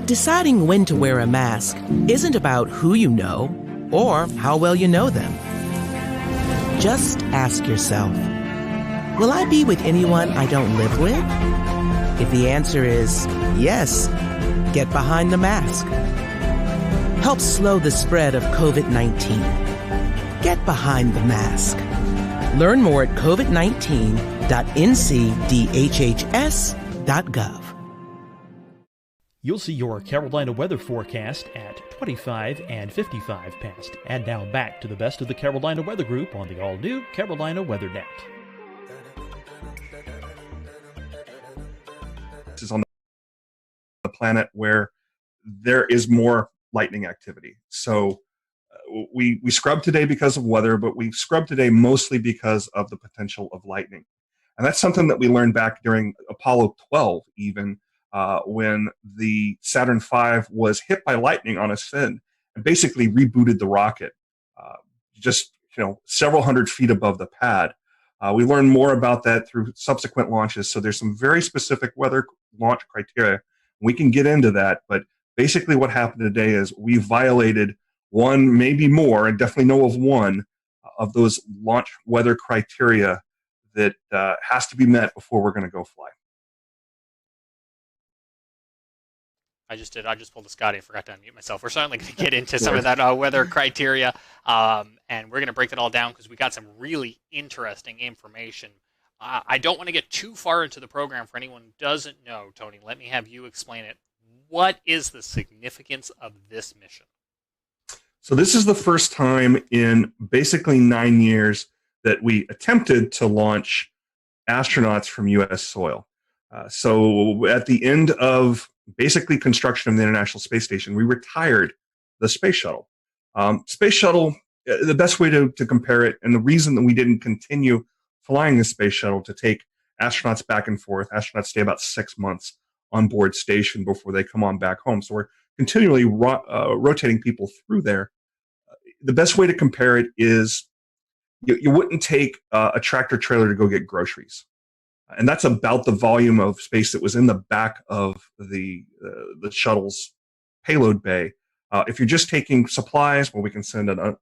Deciding when to wear a mask isn't about who you know or how well you know them. Just ask yourself, will I be with anyone I don't live with? If the answer is yes, get behind the mask. Help slow the spread of COVID-19. Get behind the mask. Learn more at covid19.ncdhhs.gov. You'll see your Carolina weather forecast at 25 and 55 past. And now back to the best of the Carolina Weather Group on the all-new Carolina Weather Net. This is on the planet where there is more lightning activity. So we scrub today because of weather, but we scrub today mostly because of the potential of lightning. And that's something that we learned back during Apollo 12 even, when the Saturn V was hit by lightning on ascend and basically rebooted the rocket just several hundred feet above the pad. We learned more about that through subsequent launches. So there's some very specific weather launch criteria. We can get into that, but basically what happened today is we violated one, maybe more, and definitely know of one of those launch weather criteria that has to be met before we're going to go fly. I just pulled a Scotty. I forgot to unmute myself. We're certainly going to get into some of that weather criteria, and we're going to break it all down because we got some really interesting information. I don't want to get too far into the program for anyone who doesn't know, Tony. Let me have you explain it. What is the significance of this mission? So this is the first time in basically 9 years that we attempted to launch astronauts from U.S. soil. So at the end of basically construction of the International Space Station, we retired the space shuttle. Space shuttle, the best way to compare it, and the reason that we didn't continue flying the space shuttle to take astronauts back and forth, astronauts stay about 6 months on board station before they come on back home. So we're continually rotating people through there. The best way to compare it is you wouldn't take a tractor trailer to go get groceries. And that's about the volume of space that was in the back of the shuttle's payload bay. If you're just taking supplies, well, we can send an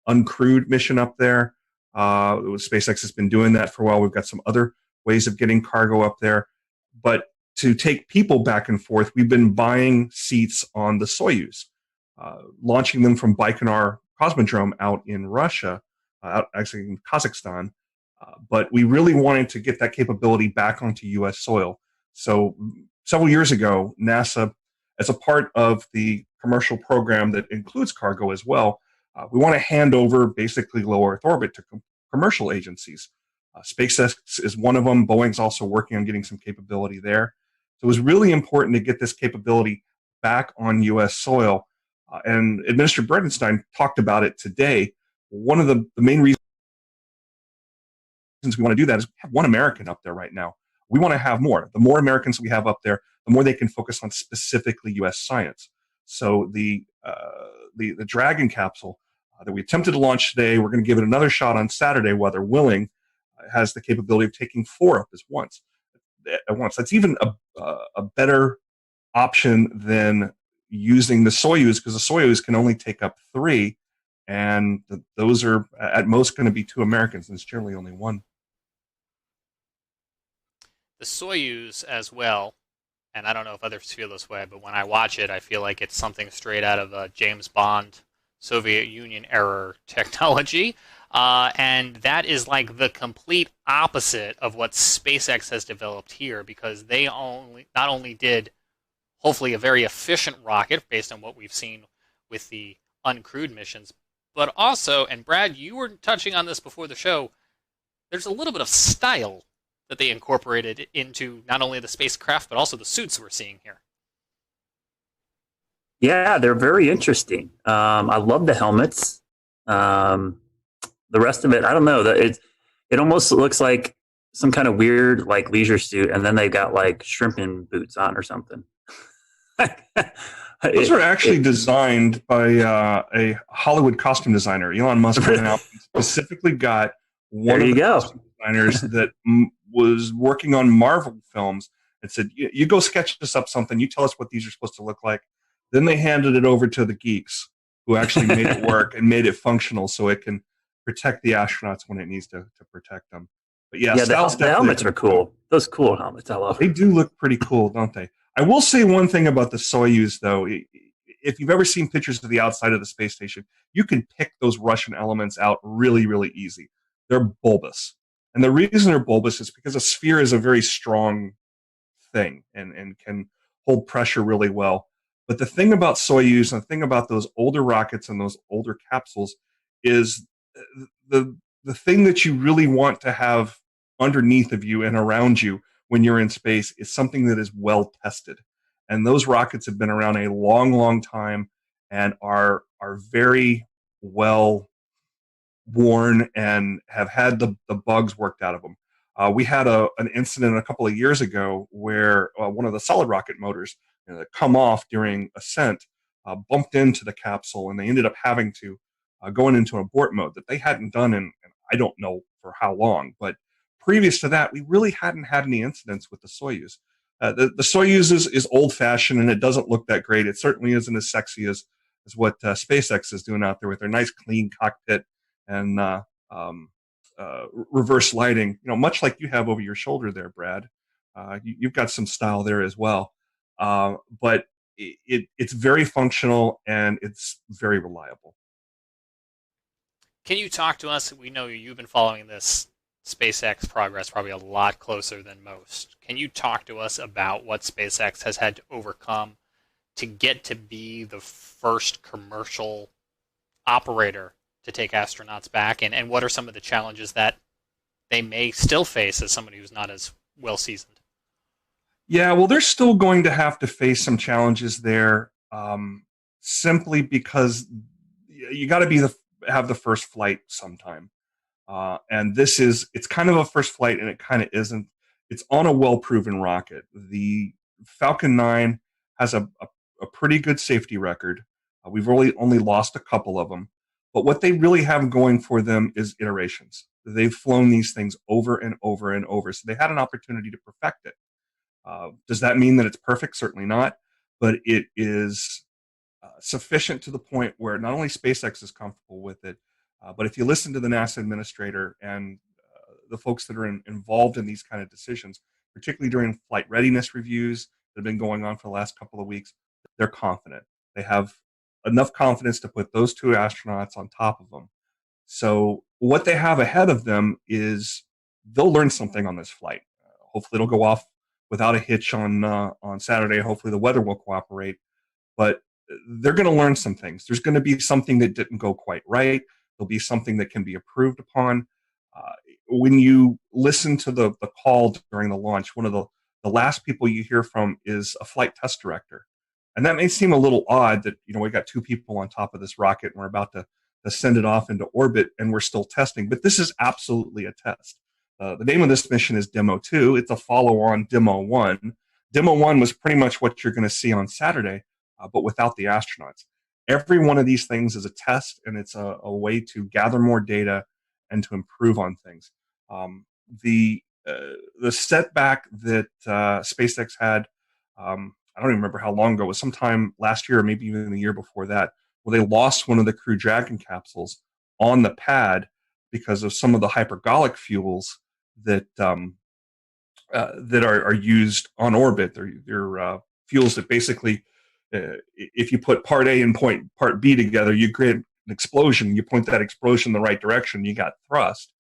uncrewed mission up there. SpaceX has been doing that for a while. We've got some other ways of getting cargo up there. But to take people back and forth, we've been buying seats on the Soyuz, launching them from Baikonur Cosmodrome out in Russia, actually in Kazakhstan. But we really wanted to get that capability back onto U.S. soil. So several years ago, NASA, as a part of the commercial program that includes cargo as well, we want to hand over basically low Earth orbit to commercial agencies. SpaceX is one of them. Boeing's also working on getting some capability there. So it was really important to get this capability back on U.S. soil. And Administrator Bredenstein talked about it today. One of the main reasons we want to do that is we have one American up there right now. We want to have more. The more Americans we have up there, the more they can focus on specifically U.S. science. So the Dragon capsule that we attempted to launch today, we're going to give it another shot on Saturday, weather willing. It has the capability of taking 4 up at once. That's even a better option than using the Soyuz, because the Soyuz can only take up 3, and those are at most going to be 2 Americans, and it's generally only 1. The Soyuz as well, and I don't know if others feel this way, but when I watch it, I feel like it's something straight out of a James Bond, Soviet Union era technology. And that is like the complete opposite of what SpaceX has developed here, because they not only did hopefully a very efficient rocket based on what we've seen with the uncrewed missions, but also, and Brad, you were touching on this before the show, there's a little bit of style that they incorporated into not only the spacecraft but also the suits we're seeing here. Yeah, they're very interesting. I love the helmets. The rest of it, I don't know. It almost looks like some kind of weird like leisure suit, and then they got like shrimping boots on or something. Those are actually designed by a Hollywood costume designer. Elon Musk went out and specifically got one of the costume designers that was working on Marvel films and said, you go sketch us up something. You tell us what these are supposed to look like. Then they handed it over to the geeks who actually made it work and made it functional so it can protect the astronauts when it needs to protect them. But yeah, the helmets are cool. Those cool helmets, I love. They do look pretty cool, don't they? I will say one thing about the Soyuz, though. If you've ever seen pictures of the outside of the space station, you can pick those Russian elements out really, really easy. They're bulbous. And the reason they're bulbous is because a sphere is a very strong thing and can hold pressure really well. But the thing about Soyuz and the thing about those older rockets and those older capsules is the thing that you really want to have underneath of you and around you when you're in space is something that is well tested. And those rockets have been around a long, long time and are very well worn and have had the bugs worked out of them. We had an incident a couple of years ago where one of the solid rocket motors that come off during ascent bumped into the capsule, and they ended up having to going into an abort mode that they hadn't done in I don't know for how long. But previous to that, we really hadn't had any incidents with the Soyuz. The Soyuz is old-fashioned, and it doesn't look that great. It certainly isn't as sexy as what SpaceX is doing out there with their nice, clean cockpit and reverse lighting. Much like you have over your shoulder there, Brad. You've got some style there as well. But it's very functional and it's very reliable. Can you talk to us? We know you've been following this SpaceX progress probably a lot closer than most. Can you talk to us about what SpaceX has had to overcome to get to be the first commercial operator to take astronauts back, and what are some of the challenges that they may still face as somebody who's not as well seasoned? Yeah, well, they're still going to have to face some challenges there, simply because you got to have the first flight sometime. And it's kind of a first flight, and it kind of isn't. It's on a well-proven rocket. The Falcon 9 has a pretty good safety record. We've really only lost a couple of them. But what they really have going for them is iterations. They've flown these things over and over and over, so they had an opportunity to perfect it. Does that mean that it's perfect? Certainly not. But it is sufficient to the point where not only SpaceX is comfortable with it, but if you listen to the NASA administrator and the folks that are involved in these kind of decisions, particularly during flight readiness reviews that have been going on for the last couple of weeks, they're confident. They have enough confidence to put those two astronauts on top of them. So what they have ahead of them is they'll learn something on this flight. Hopefully it'll go off without a hitch on Saturday. Hopefully the weather will cooperate. But they're going to learn some things. There's going to be something that didn't go quite right. There'll be something that can be improved upon. When you listen to the call during the launch, one of the last people you hear from is a flight test director. And that may seem a little odd that, we got two people on top of this rocket and we're about to send it off into orbit and we're still testing. But this is absolutely a test. The name of this mission is Demo 2. It's a follow-on Demo 1. Demo 1 was pretty much what you're going to see on Saturday, but without the astronauts. Every one of these things is a test, and it's a way to gather more data and to improve on things. The setback that SpaceX had, I don't even remember how long ago, it was sometime last year or maybe even the year before that, where they lost one of the Crew Dragon capsules on the pad because of some of the hypergolic fuels that are used on orbit. They're fuels that basically, if you put part A and part B together, you create an explosion. You point that explosion in the right direction, you got thrust.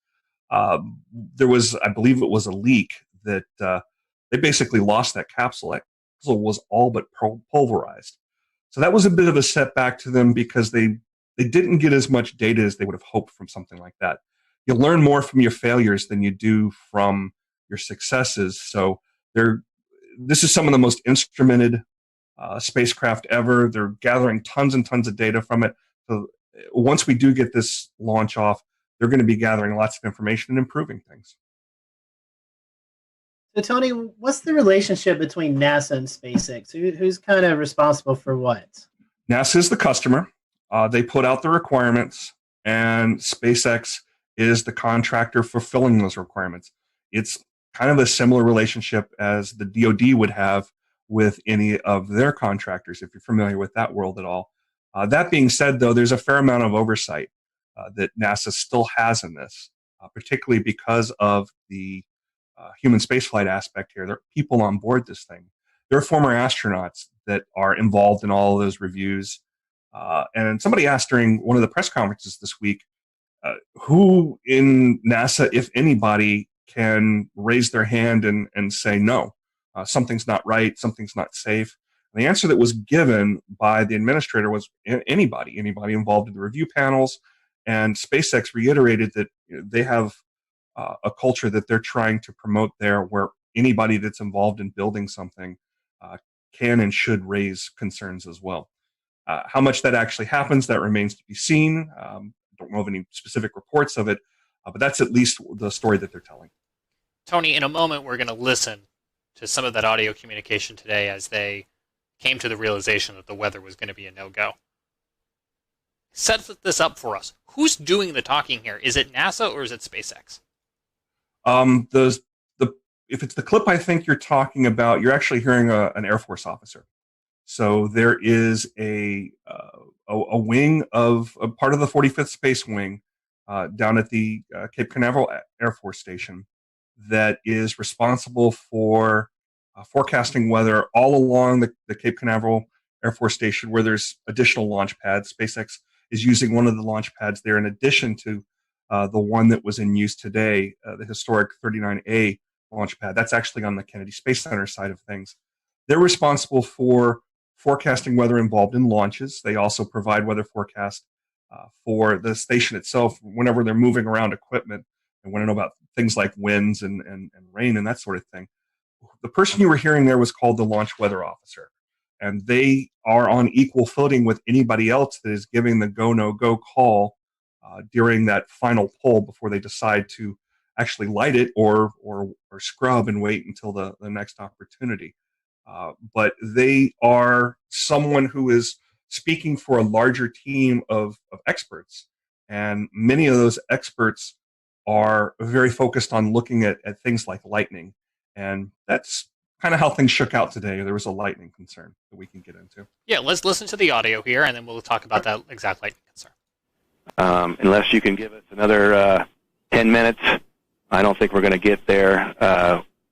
There was, I believe it was a leak that they basically lost that capsule. That capsule was all but pulverized. So that was a bit of a setback to them because they didn't get as much data as they would have hoped from something like that. you learn more from your failures than you do from your successes. So this is some of the most instrumented spacecraft ever. They're gathering tons and tons of data from it. So once we do get this launch off, they're going to be gathering lots of information and improving things. So, Tony, what's the relationship between NASA and SpaceX? Who's kind of responsible for what? NASA is the customer. They put out the requirements, and SpaceX is the contractor fulfilling those requirements. It's kind of a similar relationship as the DoD would have with any of their contractors, if you're familiar with that world at all. That being said, though, there's a fair amount of oversight that NASA still has in this, particularly because of the human spaceflight aspect here. There are people on board this thing. There are former astronauts that are involved in all of those reviews. And somebody asked during one of the press conferences this week, who in NASA, if anybody, can raise their hand and say, no, something's not right, something's not safe. And the answer that was given by the administrator was anybody involved in the review panels. And SpaceX reiterated that they have a culture that they're trying to promote there, where anybody that's involved in building something can and should raise concerns as well. How much that actually happens, that remains to be seen. Don't know of any specific reports of it, but that's at least the story that they're telling. Tony, in a moment, we're going to listen to some of that audio communication today as they came to the realization that the weather was going to be a no-go. Set this up for us. Who's doing the talking here? Is it NASA or is it SpaceX? If it's the clip I think you're talking about, you're actually hearing an Air Force officer. So there is a wing of a part of the 45th Space Wing down at the Cape Canaveral Air Force Station that is responsible for forecasting weather all along the Cape Canaveral Air Force Station, where there's additional launch pads. SpaceX is using one of the launch pads there in addition to the one that was in use today, the historic 39A launch pad. That's actually on the Kennedy Space Center side of things. They're responsible for forecasting weather involved in launches. They also provide weather forecast for the station itself whenever they're moving around equipment and want to know about things like winds and rain and that sort of thing. The person you were hearing there was called the launch weather officer, and they are on equal footing with anybody else that is giving the go, no go call during that final pull before they decide to actually light it or scrub and wait until the next opportunity. But they are someone who is speaking for a larger team of experts. And many of those experts are very focused on looking at things like lightning. And that's kind of how things shook out today. There was a lightning concern that we can get into. Yeah, let's listen to the audio here, and then we'll talk about that exact lightning concern. Unless you can give us another 10 minutes, I don't think we're going to get there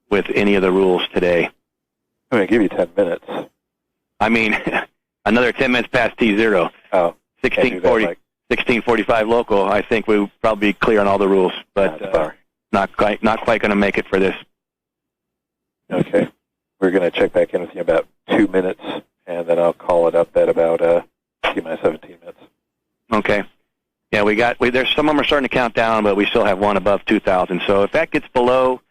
with any of the rules today. I'm going to give you 10 minutes. I mean, another 10 minutes past T0. Oh, 16:45 local. I think we'll probably be clear on all the rules, but not quite going to make it for this. Okay. We're going to check back in with you in about 2 minutes, and then I'll call it up at about T-minus 17 minutes. Okay. Yeah, there's some of them are starting to count down, but we still have one above 2,000. So if that gets below...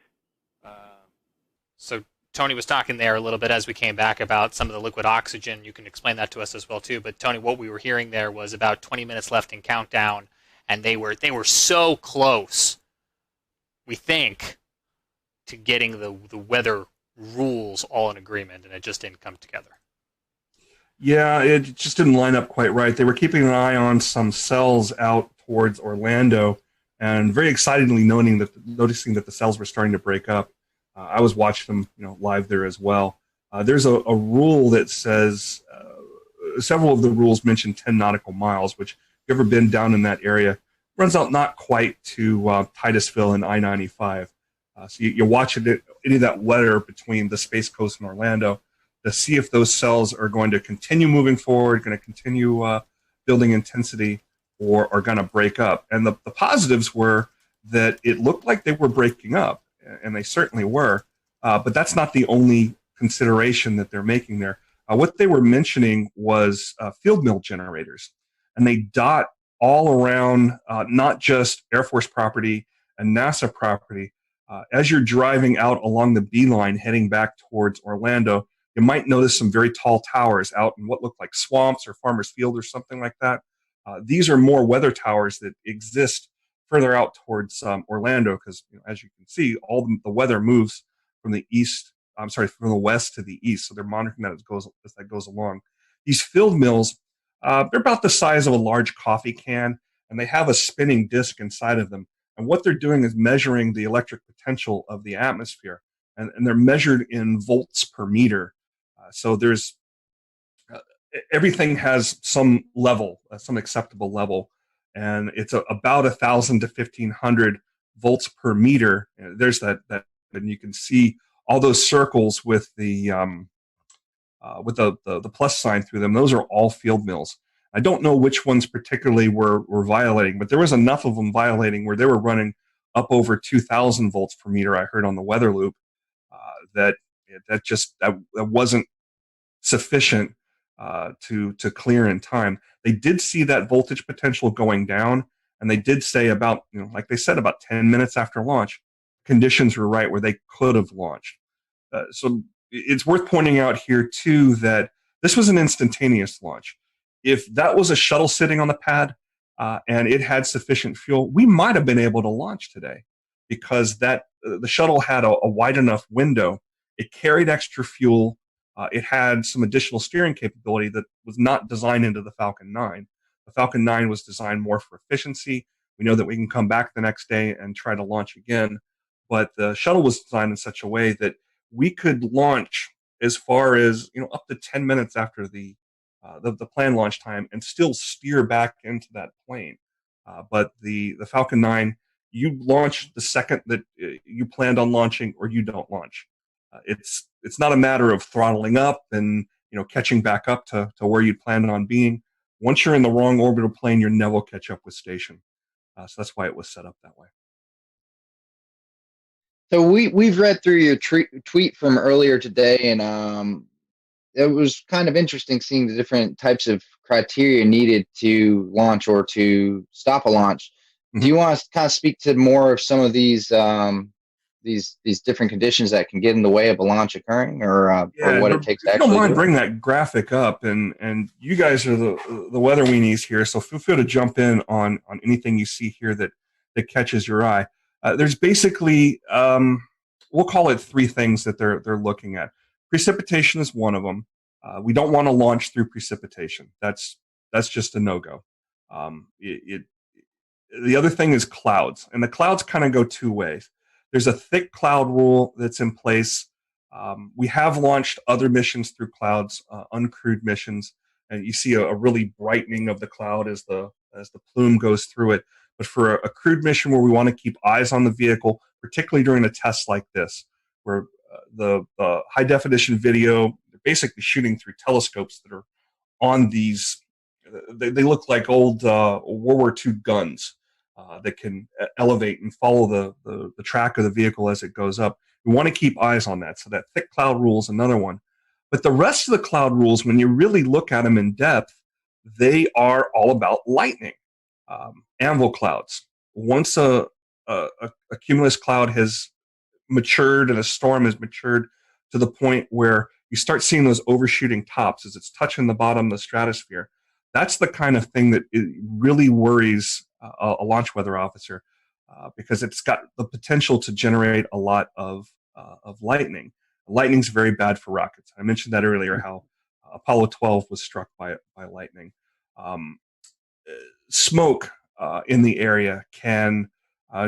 So Tony was talking there a little bit as we came back about some of the liquid oxygen. You can explain that to us as well, too. But, Tony, what we were hearing there was about 20 minutes left in countdown, and they were so close, we think, to getting the weather rules all in agreement, and it just didn't come together. Yeah, it just didn't line up quite right. They were keeping an eye on some cells out towards Orlando, and very excitedly noticing that the cells were starting to break up. I was watching them, live there as well. There's a rule that says several of the rules mention 10 nautical miles, which, if you've ever been down in that area, runs out not quite to Titusville and I-95. So you're watching any of that weather between the Space Coast and Orlando to see if those cells are going to continue moving forward, going to continue building intensity, or are going to break up. And the positives were that it looked like they were breaking up, and they certainly were, but that's not the only consideration that they're making there. What they were mentioning was field mill generators, and they dot all around, not just Air Force property and NASA property. As you're driving out along the beeline heading back towards Orlando, you might notice some very tall towers out in what look like swamps or farmers field or something like that. These are more weather towers that exist further out towards Orlando, because as you can see, all the weather moves from the from the west to the east. So they're monitoring that as that goes along. These field mills, they're about the size of a large coffee can, and they have a spinning disc inside of them. And what they're doing is measuring the electric potential of the atmosphere, and they're measured in volts per meter. So there's everything has some level, some acceptable level, and it's about 1,000 to 1,500 volts per meter. There's that, and you can see all those circles with the plus sign through them. Those are all field mills. I don't know which ones particularly were violating, but there was enough of them violating where they were running up over 2,000 volts per meter. I heard on the weather loop that wasn't sufficient to clear in time. They did see that voltage potential going down, and they did say about, like they said, about 10 minutes after launch, conditions were right where they could have launched. So it's worth pointing out here too that this was an instantaneous launch. If that was a shuttle sitting on the pad and it had sufficient fuel, we might have been able to launch today, because the shuttle had a wide enough window. It carried extra fuel. It had some additional steering capability that was not designed into the Falcon 9. The Falcon 9 was designed more for efficiency. We know that we can come back the next day and try to launch again. But the shuttle was designed in such a way that we could launch as far as up to 10 minutes after the planned launch time and still steer back into that plane. But the Falcon 9, you launch the second that you planned on launching, or you don't launch. It's not a matter of throttling up and catching back up to where you planned on being. Once you're in the wrong orbital plane, you never catch up with station. So that's why it was set up that way. So we've read through your tweet from earlier today, and it was kind of interesting seeing the different types of criteria needed to launch or to stop a launch. Mm-hmm. Do you want to kind of speak to more of some of these different conditions that can get in the way of a launch occurring, or what it takes to actually? I don't mind bring that graphic up, and you guys are the weather weenies here, so feel free to jump in on anything you see here that catches your eye. There's basically, we'll call it three things that they're looking at. Precipitation is one of them. We don't want to launch through precipitation. That's just a no-go. The other thing is clouds, and the clouds kind of go two ways. There's a thick cloud rule that's in place. We have launched other missions through clouds, uncrewed missions, and you see a really brightening of the cloud as the plume goes through it. But for a crewed mission where we want to keep eyes on the vehicle, particularly during a test like this, where the high definition video, they're basically shooting through telescopes that are on these, they look like old World War II guns that can elevate and follow the track of the vehicle as it goes up. We want to keep eyes on that. So that thick cloud rule is another one. But the rest of the cloud rules, when you really look at them in depth, they are all about lightning. Anvil clouds. Once a cumulus cloud has matured and a storm has matured to the point where you start seeing those overshooting tops as it's touching the bottom of the stratosphere, that's the kind of thing that it really worries a launch weather officer because it's got the potential to generate a lot of lightning. Lightning's very bad for rockets. I mentioned that earlier, how Apollo 12 was struck by lightning. Smoke in the area can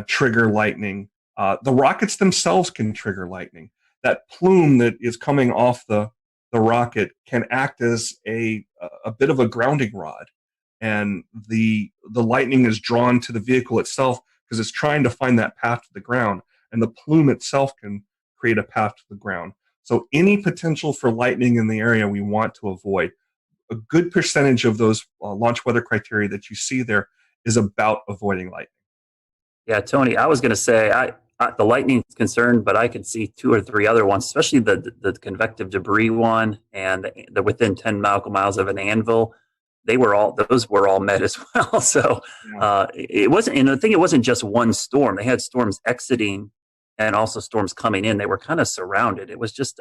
trigger lightning. The rockets themselves can trigger lightning. That plume that is coming off the rocket can act as a bit of a grounding rod, and the lightning is drawn to the vehicle itself because it's trying to find that path to the ground, and the plume itself can create a path to the ground. So any potential for lightning in the area we want to avoid. A good percentage of those launch weather criteria that you see there is about avoiding lightning. Yeah, Tony, I was going to say the lightning is concerned, but I could see two or three other ones, especially the convective debris one and the within 10 nautical miles of an anvil. those were all met as well. So it wasn't, and I think it wasn't just one storm. They had storms exiting and also storms coming in. They were kind of surrounded. It was just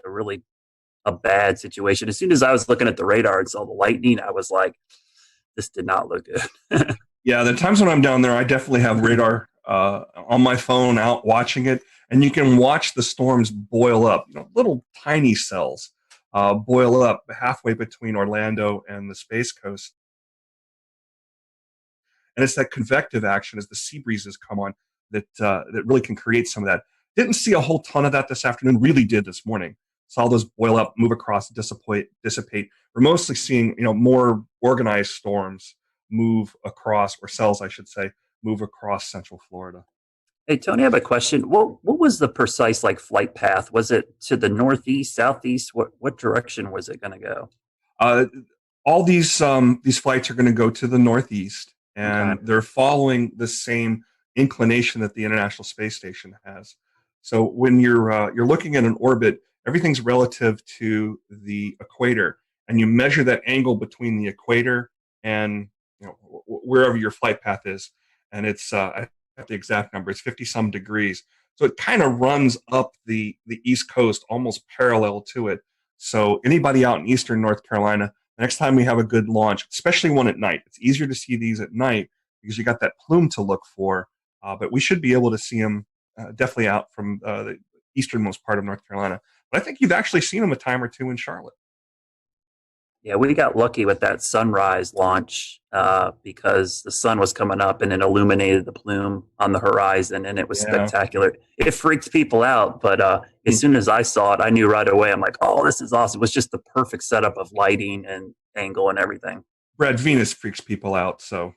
a bad situation. As soon as I was looking at the radar and saw the lightning, I was like, this did not look good. Yeah, the times when I'm down there, I definitely have radar on my phone out watching it, and you can watch the storms boil up. Little tiny cells boil up halfway between Orlando and the Space Coast. And it's that convective action as the sea breezes come on that really can create some of that. Didn't see a whole ton of that this afternoon. Really did this morning. Saw those boil up, move across, dissipate. We're mostly seeing more organized storms move across, or cells, I should say, move across Central Florida. Hey, Tony, I have a question. What was the precise flight path? Was it to the northeast, southeast? What direction was it going to go? All these flights are going to go to the northeast, and they're following the same inclination that the International Space Station has. So when you're looking at an orbit, everything's relative to the equator, and you measure that angle between the equator and wherever your flight path is, and it's I have the exact number. It's 50-some degrees. So it kind of runs up the East Coast, almost parallel to it. So anybody out in Eastern North Carolina, the next time we have a good launch, especially one at night, it's easier to see these at night because you got that plume to look for. But we should be able to see them definitely out from the easternmost part of North Carolina. But I think you've actually seen them a time or two in Charlotte. Yeah, we got lucky with that sunrise launch because the sun was coming up and it illuminated the plume on the horizon, and it was spectacular. It freaks people out, but as soon as I saw it, I knew right away. I'm like, oh, this is awesome. It was just the perfect setup of lighting and angle and everything. Brad, Venus freaks people out, so.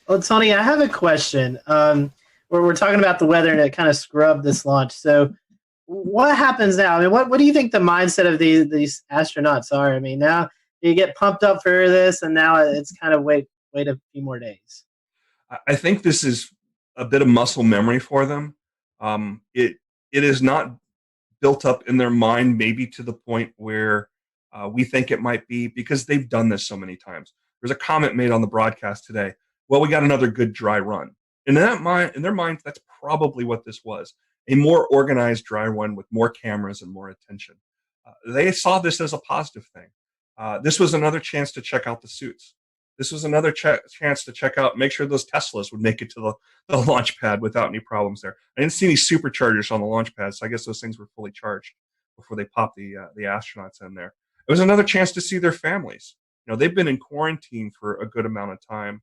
Well, Tony, I have a question. We're talking about the weather and it kind of scrubbed this launch. So what happens now? I mean, what do you think the mindset of these astronauts are? I mean, now you get pumped up for this, and now it's kind of wait a few more days. I think this is a bit of muscle memory for them. It is not built up in their mind, maybe to the point where we think it might be, because they've done this so many times. There's a comment made on the broadcast today. Well, we got another good dry run. In their minds, that's probably what this was. A more organized dry run with more cameras and more attention. They saw this as a positive thing. This was another chance to check out the suits. This was another chance to check out, make sure those Teslas would make it to the launch pad without any problems there. I didn't see any superchargers on the launch pad, so I guess those things were fully charged before they popped the astronauts in there. It was another chance to see their families. They've been in quarantine for a good amount of time.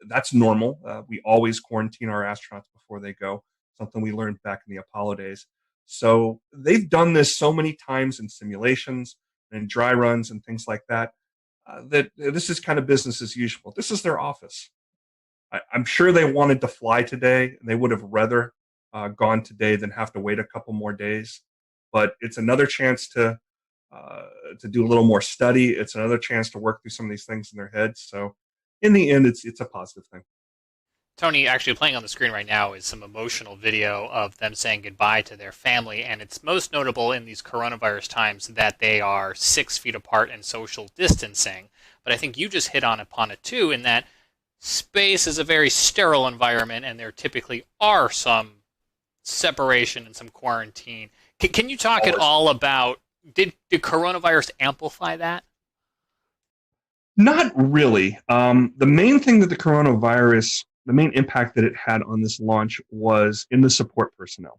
That's normal. We always quarantine our astronauts before they go. Something we learned back in the Apollo days. So they've done this so many times in simulations and dry runs and things like that, that this is kind of business as usual. This is their office. I'm sure they wanted to fly today, and they would have rather gone today than have to wait a couple more days. But it's another chance to do a little more study. It's another chance to work through some of these things in their heads. So in the end, it's a positive thing. Tony, actually playing on the screen right now is some emotional video of them saying goodbye to their family, and it's most notable in these coronavirus times that they are 6 feet apart and social distancing. But I think you just hit upon it too, in that space is a very sterile environment, and there typically are some separation and some quarantine. Can you talk at all about, did coronavirus amplify that? Not really. The main thing that the main impact that it had on this launch was in the support personnel.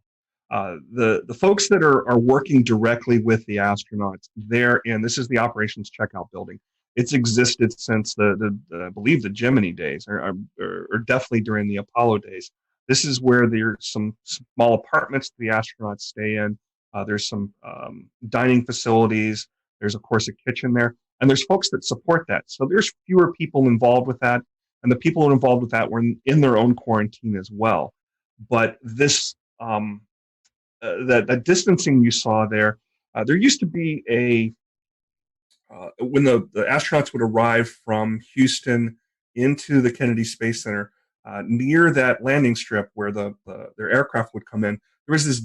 The folks that are working directly with the astronauts, this is the operations checkout building. It's existed since I believe the Gemini days, or definitely during the Apollo days. This is where there's some small apartments the astronauts stay in. There's some dining facilities. There's, of course, a kitchen there. And there's folks that support that. So there's fewer people involved with that. And the people involved with that were in their own quarantine as well. But this, that distancing you saw there used to be when the astronauts would arrive from Houston into the Kennedy Space Center, near that landing strip where their aircraft would come in, there was this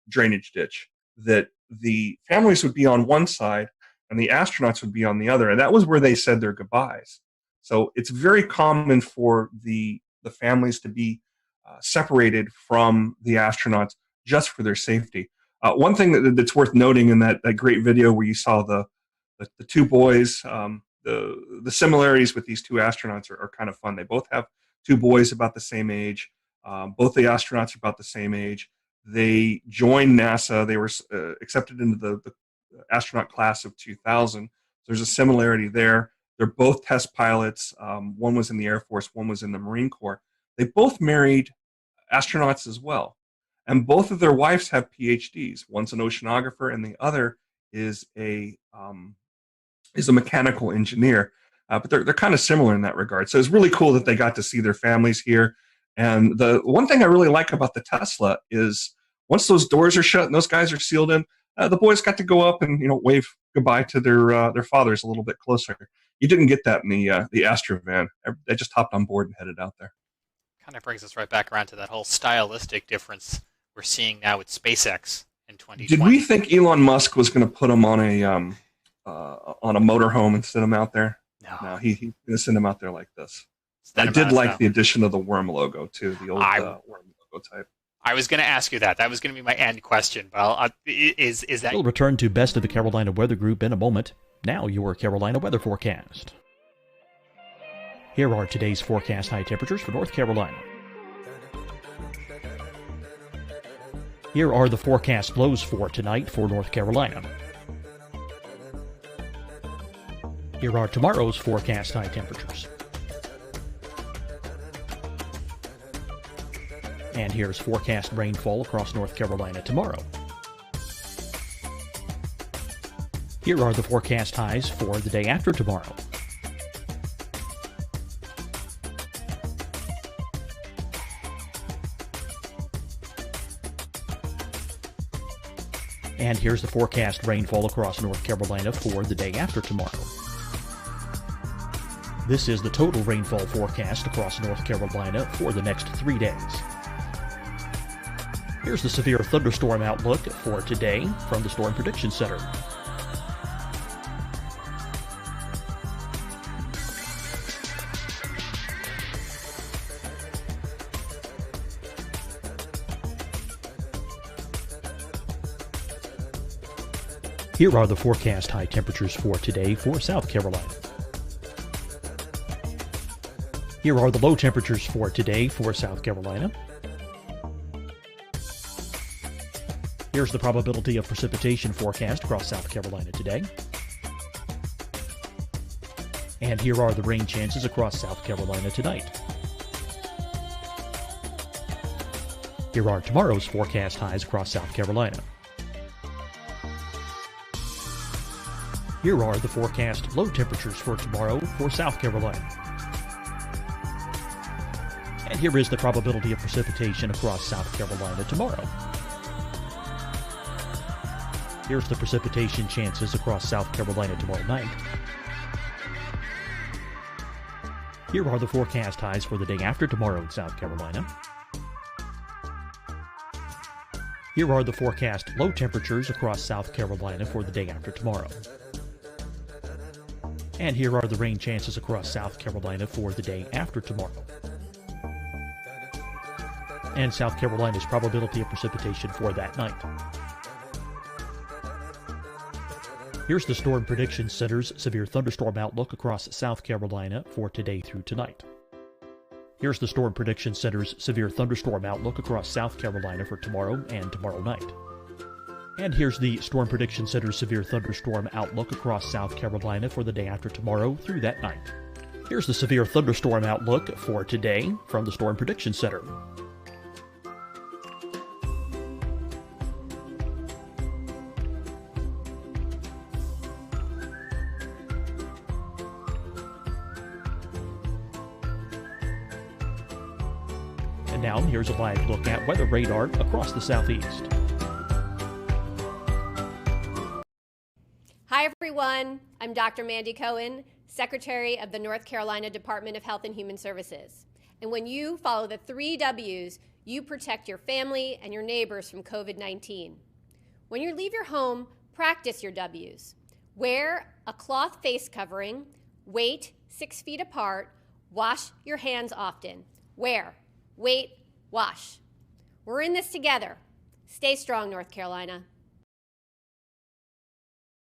drainage ditch, that the families would be on one side, and the astronauts would be on the other. And that was where they said their goodbyes. So it's very common for the families to be separated from the astronauts just for their safety. One thing that's worth noting in that great video where you saw the two boys, the similarities with these two astronauts are kind of fun. They both have two boys about the same age. Both the astronauts are about the same age. They joined NASA. They were accepted into the astronaut class of 2000. There's a similarity there. They're both test pilots. One was in the Air Force, one was in the Marine Corps. They both married astronauts as well. And both of their wives have PhDs. One's an oceanographer, and the other is a mechanical engineer. But they're kind of similar in that regard. So it's really cool that they got to see their families here. And the one thing I really like about the Tesla is once those doors are shut and those guys are sealed in, the boys got to go up and wave goodbye to their fathers a little bit closer. You didn't get that in the Astrovan. They just hopped on board and headed out there. Kind of brings us right back around to that whole stylistic difference we're seeing now with SpaceX in 2020. Did we think Elon Musk was going to put them on a motorhome and send them out there? No, he's going to send them out there like this. I did like the addition of the worm logo too, the old worm logo type. I was going to ask you that. That was going to be my end question. But is that? We'll return to Best of the Carolina Weather Group in a moment. Now your Carolina weather forecast. Here are today's forecast high temperatures for North Carolina. Here are the forecast lows for tonight for North Carolina. Here are tomorrow's forecast high temperatures. And here's forecast rainfall across North Carolina tomorrow. Here are the forecast highs for the day after tomorrow. And here's the forecast rainfall across North Carolina for the day after tomorrow. This is the total rainfall forecast across North Carolina for the next 3 days. Here's the severe thunderstorm outlook for today from the Storm Prediction Center. Here are the forecast high temperatures for today for South Carolina. Here are the low temperatures for today for South Carolina. Here's the probability of precipitation forecast across South Carolina today. And here are the rain chances across South Carolina tonight. Here are tomorrow's forecast highs across South Carolina. Here are the forecast low temperatures for tomorrow for South Carolina. And here is the probability of precipitation across South Carolina tomorrow. Here's the precipitation chances across South Carolina tomorrow night. Here are the forecast highs for the day after tomorrow in South Carolina. Here are the forecast low temperatures across South Carolina for the day after tomorrow. And here are the rain chances across South Carolina for the day after tomorrow. And South Carolina's probability of precipitation for that night. Here's the Storm Prediction Center's severe thunderstorm outlook across South Carolina for today through tonight. Here's the Storm Prediction Center's severe thunderstorm outlook across South Carolina for tomorrow and tomorrow night. And here's the Storm Prediction Center's severe thunderstorm outlook across South Carolina for the day after tomorrow through that night. Here's the severe thunderstorm outlook for today from the Storm Prediction Center. And now here's a live look at weather radar across the southeast. Hi, everyone. I'm Dr. Mandy Cohen, Secretary of the North Carolina Department of Health and Human Services. And when you follow the 3 W's, you protect your family and your neighbors from COVID-19. When you leave your home, practice your W's. Wear a cloth face covering, wait 6 feet apart, wash your hands often. Wear, wait, wash. We're in this together. Stay strong, North Carolina.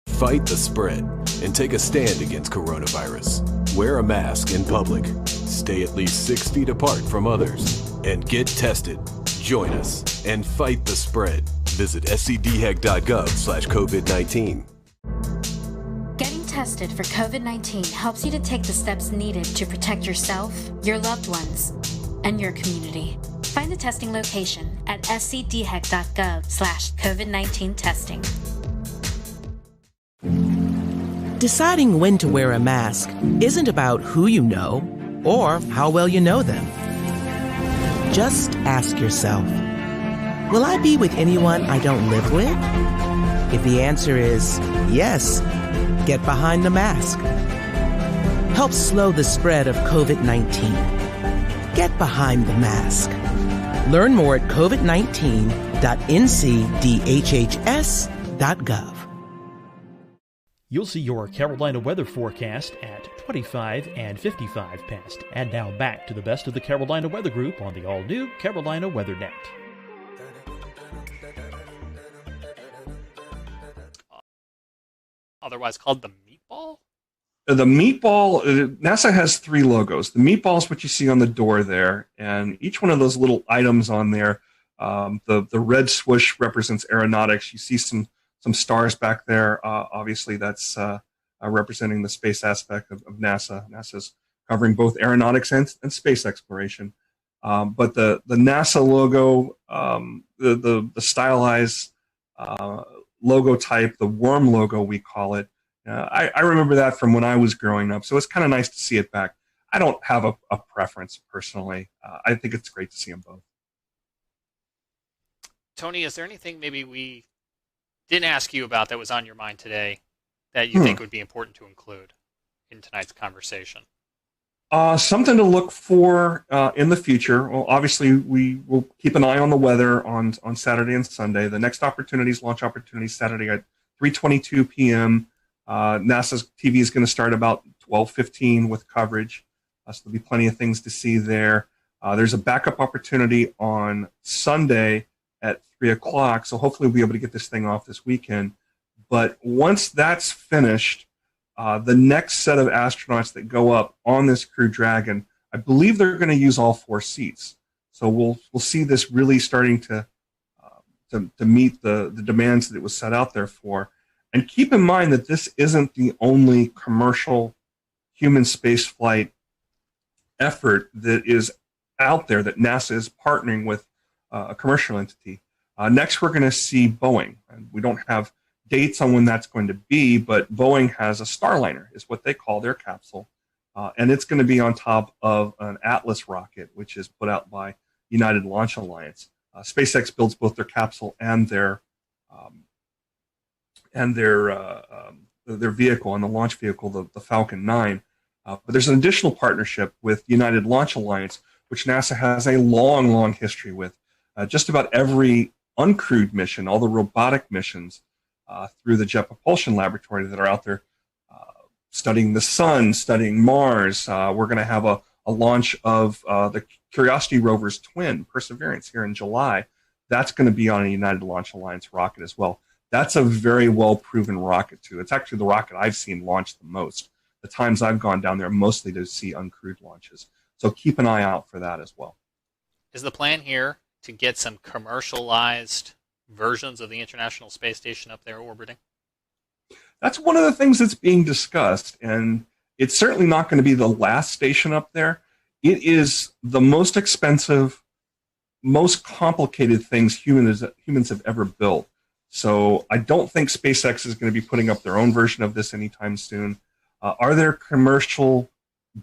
Fight the spread and take a stand against coronavirus. Wear a mask in public. Stay at least 6 feet apart from others. And get tested. Join us and fight the spread. Visit scdhec.gov/COVID-19. Getting tested for COVID-19 helps you to take the steps needed to protect yourself, your loved ones, and your community. Find the testing location at scdhec.gov/COVID-19 testing. Deciding when to wear a mask isn't about who you know or how well you know them. Just ask yourself, will I be with anyone I don't live with? If the answer is yes, get behind the mask. Help slow the spread of COVID-19. Get behind the mask. Learn more at covid19.ncdhhs.gov. You'll see your Carolina weather forecast at 25 and 55 past. And now back to the best of the Carolina Weather Group on the all-new Carolina Weather Net. Otherwise called the meatball? The meatball, NASA has 3 logos. The meatball is what you see on the door there, and each one of those little items on there, the red swoosh represents aeronautics. You see some stars back there. Obviously, that's representing the space aspect of NASA. NASA's covering both aeronautics and space exploration. But the NASA logo, the stylized logo type, the worm logo we call it, I remember that from when I was growing up, so it's kind of nice to see it back. I don't have a preference personally. I think it's great to see them both. Tony, is there anything maybe we didn't ask you about that was on your mind today that you think would be important to include in tonight's conversation? Something to look for in the future. Well, obviously, we will keep an eye on the weather on Saturday and Sunday. The next launch opportunities, Saturday at 3:22 p.m. NASA's TV is going to start about 12:15 with coverage. So there'll be plenty of things to see there. There's a backup opportunity on Sunday at 3 o'clock. So hopefully we'll be able to get this thing off this weekend. But once that's finished, the next set of astronauts that go up on this Crew Dragon, I believe they're going to use all 4 seats. So we'll see this really starting to meet the demands that it was set out there for. And keep in mind that this isn't the only commercial human spaceflight effort that is out there that NASA is partnering with a commercial entity. Next, we're going to see Boeing. And we don't have dates on when that's going to be, but Boeing has a Starliner, is what they call their capsule. And it's going to be on top of an Atlas rocket, which is put out by United Launch Alliance. SpaceX builds both their capsule and their vehicle, and the launch vehicle, the Falcon 9. But there's an additional partnership with United Launch Alliance, which NASA has a long, long history with. Just about every uncrewed mission, all the robotic missions through the Jet Propulsion Laboratory that are out there studying the sun, studying Mars. We're going to have a launch of the Curiosity rover's twin, Perseverance, here in July. That's going to be on a United Launch Alliance rocket as well. That's a very well-proven rocket, too. It's actually the rocket I've seen launch the most. The times I've gone down there, mostly to see uncrewed launches. So keep an eye out for that as well. Is the plan here to get some commercialized versions of the International Space Station up there orbiting? That's one of the things that's being discussed, and it's certainly not going to be the last station up there. It is the most expensive, most complicated things humans have ever built. So I don't think SpaceX is going to be putting up their own version of this anytime soon. Are there commercial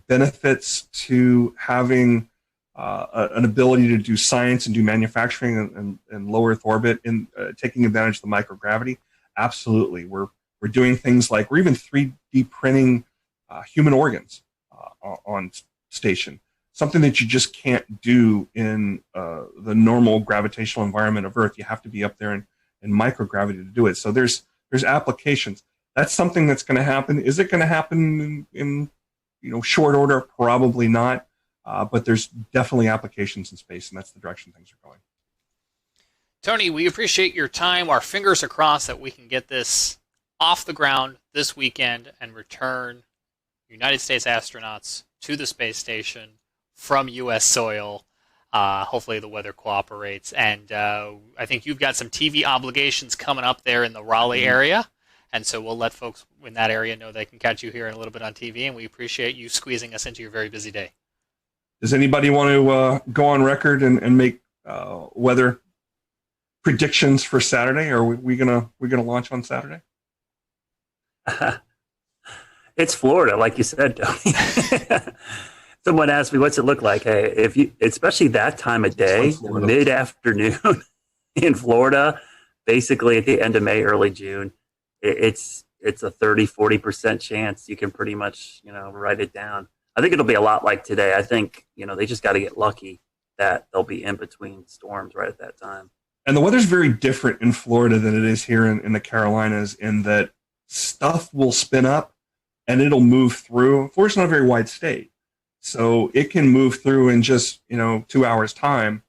benefits to having an ability to do science and do manufacturing in low Earth orbit, in taking advantage of the microgravity? Absolutely. We're doing things like we're even 3D printing human organs on station, something that you just can't do in the normal gravitational environment of Earth. You have to be up there in microgravity to do it. So there's applications. That's something that's going to happen. Is it going to happen in short order? Probably not. But there's definitely applications in space, and that's the direction things are going. Tony, we appreciate your time. Our fingers are crossed that we can get this off the ground this weekend and return United States astronauts to the space station from U.S. soil. Hopefully the weather cooperates. And I think you've got some TV obligations coming up there in the Raleigh area. And so we'll let folks in that area know they can catch you here in a little bit on TV. And we appreciate you squeezing us into your very busy day. Does anybody want to go on record and make weather predictions for Saturday? Or are we gonna launch on Saturday? It's Florida, like you said, Tony. Someone asked me, what's it look like? Hey, if you, especially that time of day, mid-afternoon in Florida, basically at the end of May, early June, it's a 30-40% chance you can pretty much, write it down. I think it'll be a lot like today. I think, they just got to get lucky that they'll be in between storms right at that time. And the weather's very different in Florida than it is here in the Carolinas, in that stuff will spin up and it'll move through. Florida's not a very wide state, so it can move through in just 2 hours time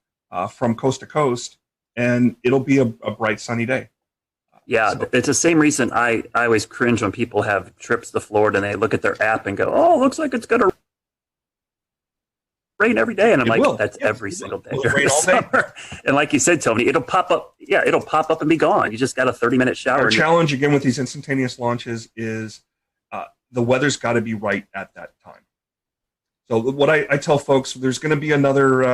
from coast to coast, and it'll be a bright sunny day. Yeah, it's the same reason I always cringe when people have trips to Florida and they look at their app and go, oh, looks like it's going to rain every day. And I'm that's every single day during the summer. And like you said, Tony, it'll pop up. Yeah, it'll pop up and be gone. You just got a 30-minute shower. Our challenge, again, with these instantaneous launches is the weather's got to be right at that time. So what I tell folks, there's going to be another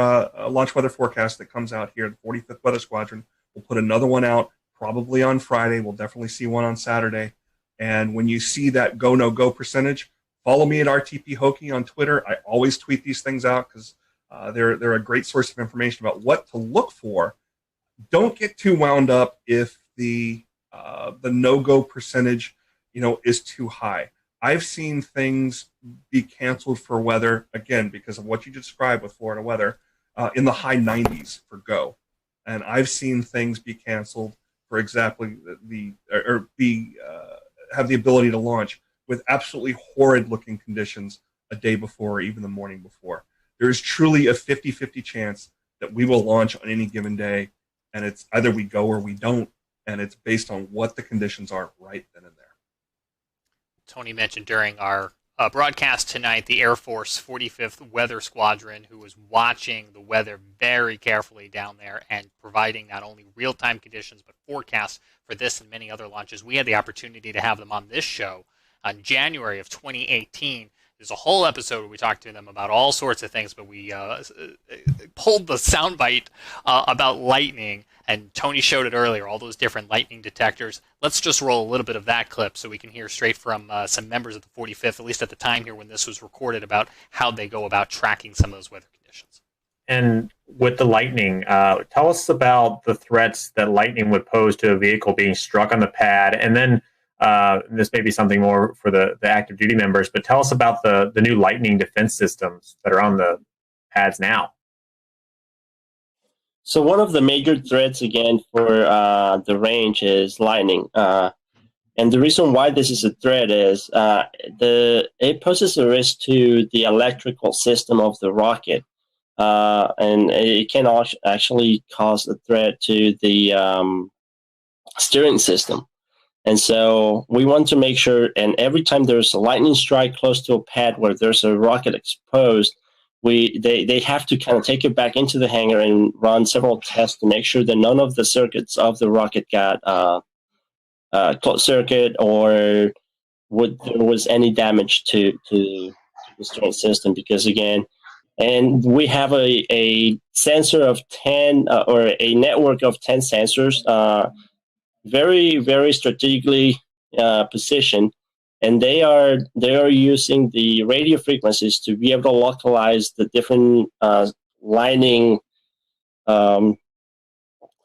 launch weather forecast that comes out here, the 45th Weather Squadron. We'll put another one out probably on Friday. We'll definitely see one on Saturday. And when you see that go, no go percentage, follow me at RTP Hokie on Twitter. I always tweet these things out because they're a great source of information about what to look for. Don't get too wound up if the no-go percentage, is too high. I've seen things be canceled for weather, again, because of what you described with Florida weather, in the high 90s for go. And I've seen things be canceled for exactly have the ability to launch with absolutely horrid-looking conditions a day before or even the morning before. There is truly a 50-50 chance that we will launch on any given day, and it's either we go or we don't, and it's based on what the conditions are right then and there. Tony mentioned during our broadcast tonight the Air Force 45th Weather Squadron, who was watching the weather very carefully down there and providing not only real-time conditions but forecasts for this and many other launches. We had the opportunity to have them on this show in January of 2018. There's a whole episode where we talked to them about all sorts of things, but we pulled the soundbite about lightning, and Tony showed it earlier, all those different lightning detectors. Let's just roll a little bit of that clip so we can hear straight from some members of the 45th, at least at the time here when this was recorded, about how they go about tracking some of those weather conditions. And with the lightning, tell us about the threats that lightning would pose to a vehicle being struck on the pad, and then this may be something more for the active duty members, but tell us about the new lightning defense systems that are on the pads now. So one of the major threats, again, for the range is lightning. And the reason why this is a threat is it poses a risk to the electrical system of the rocket. And it can actually cause a threat to the steering system. And so we want to make sure, and every time there's a lightning strike close to a pad where there's a rocket exposed, they have to kind of take it back into the hangar and run several tests to make sure that none of the circuits of the rocket got closed circuit or there was any damage to the steering system. Because again, and we have a sensor of 10 or a network of 10 sensors, very, very strategically positioned, and they are using the radio frequencies to be able to localize the different lightning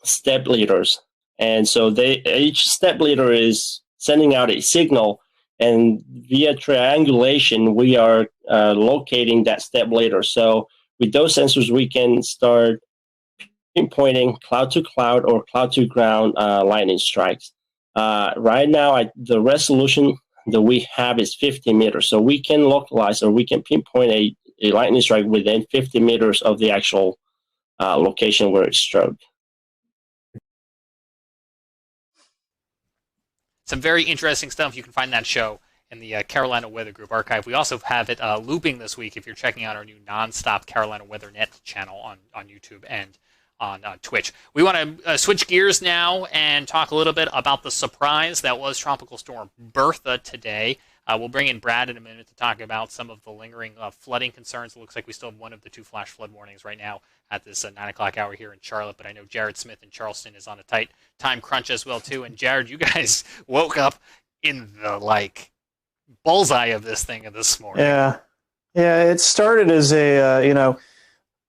step leaders. And so each step leader is sending out a signal, and via triangulation, we are locating that step leader. So with those sensors, we can start pinpointing cloud to cloud or cloud to ground lightning strikes. Right now, the resolution that we have is 50 meters. So we can localize or we can pinpoint a lightning strike within 50 meters of the actual location where it struck. Some very interesting stuff. You can find that show in the Carolina Weather Group archive. We also have it looping this week if you're checking out our new nonstop Carolina Weather Net channel on YouTube and on Twitch. We want to switch gears now and talk a little bit about the surprise that was Tropical Storm Bertha today. We'll bring in Brad in a minute to talk about some of the lingering flooding concerns. It looks like we still have one of the 2 flash flood warnings right now at this 9 o'clock hour here in Charlotte, but I know Jared Smith in Charleston is on a tight time crunch as well, too. And Jared, you guys woke up in the, bullseye of this thing this morning. Yeah, it started as a,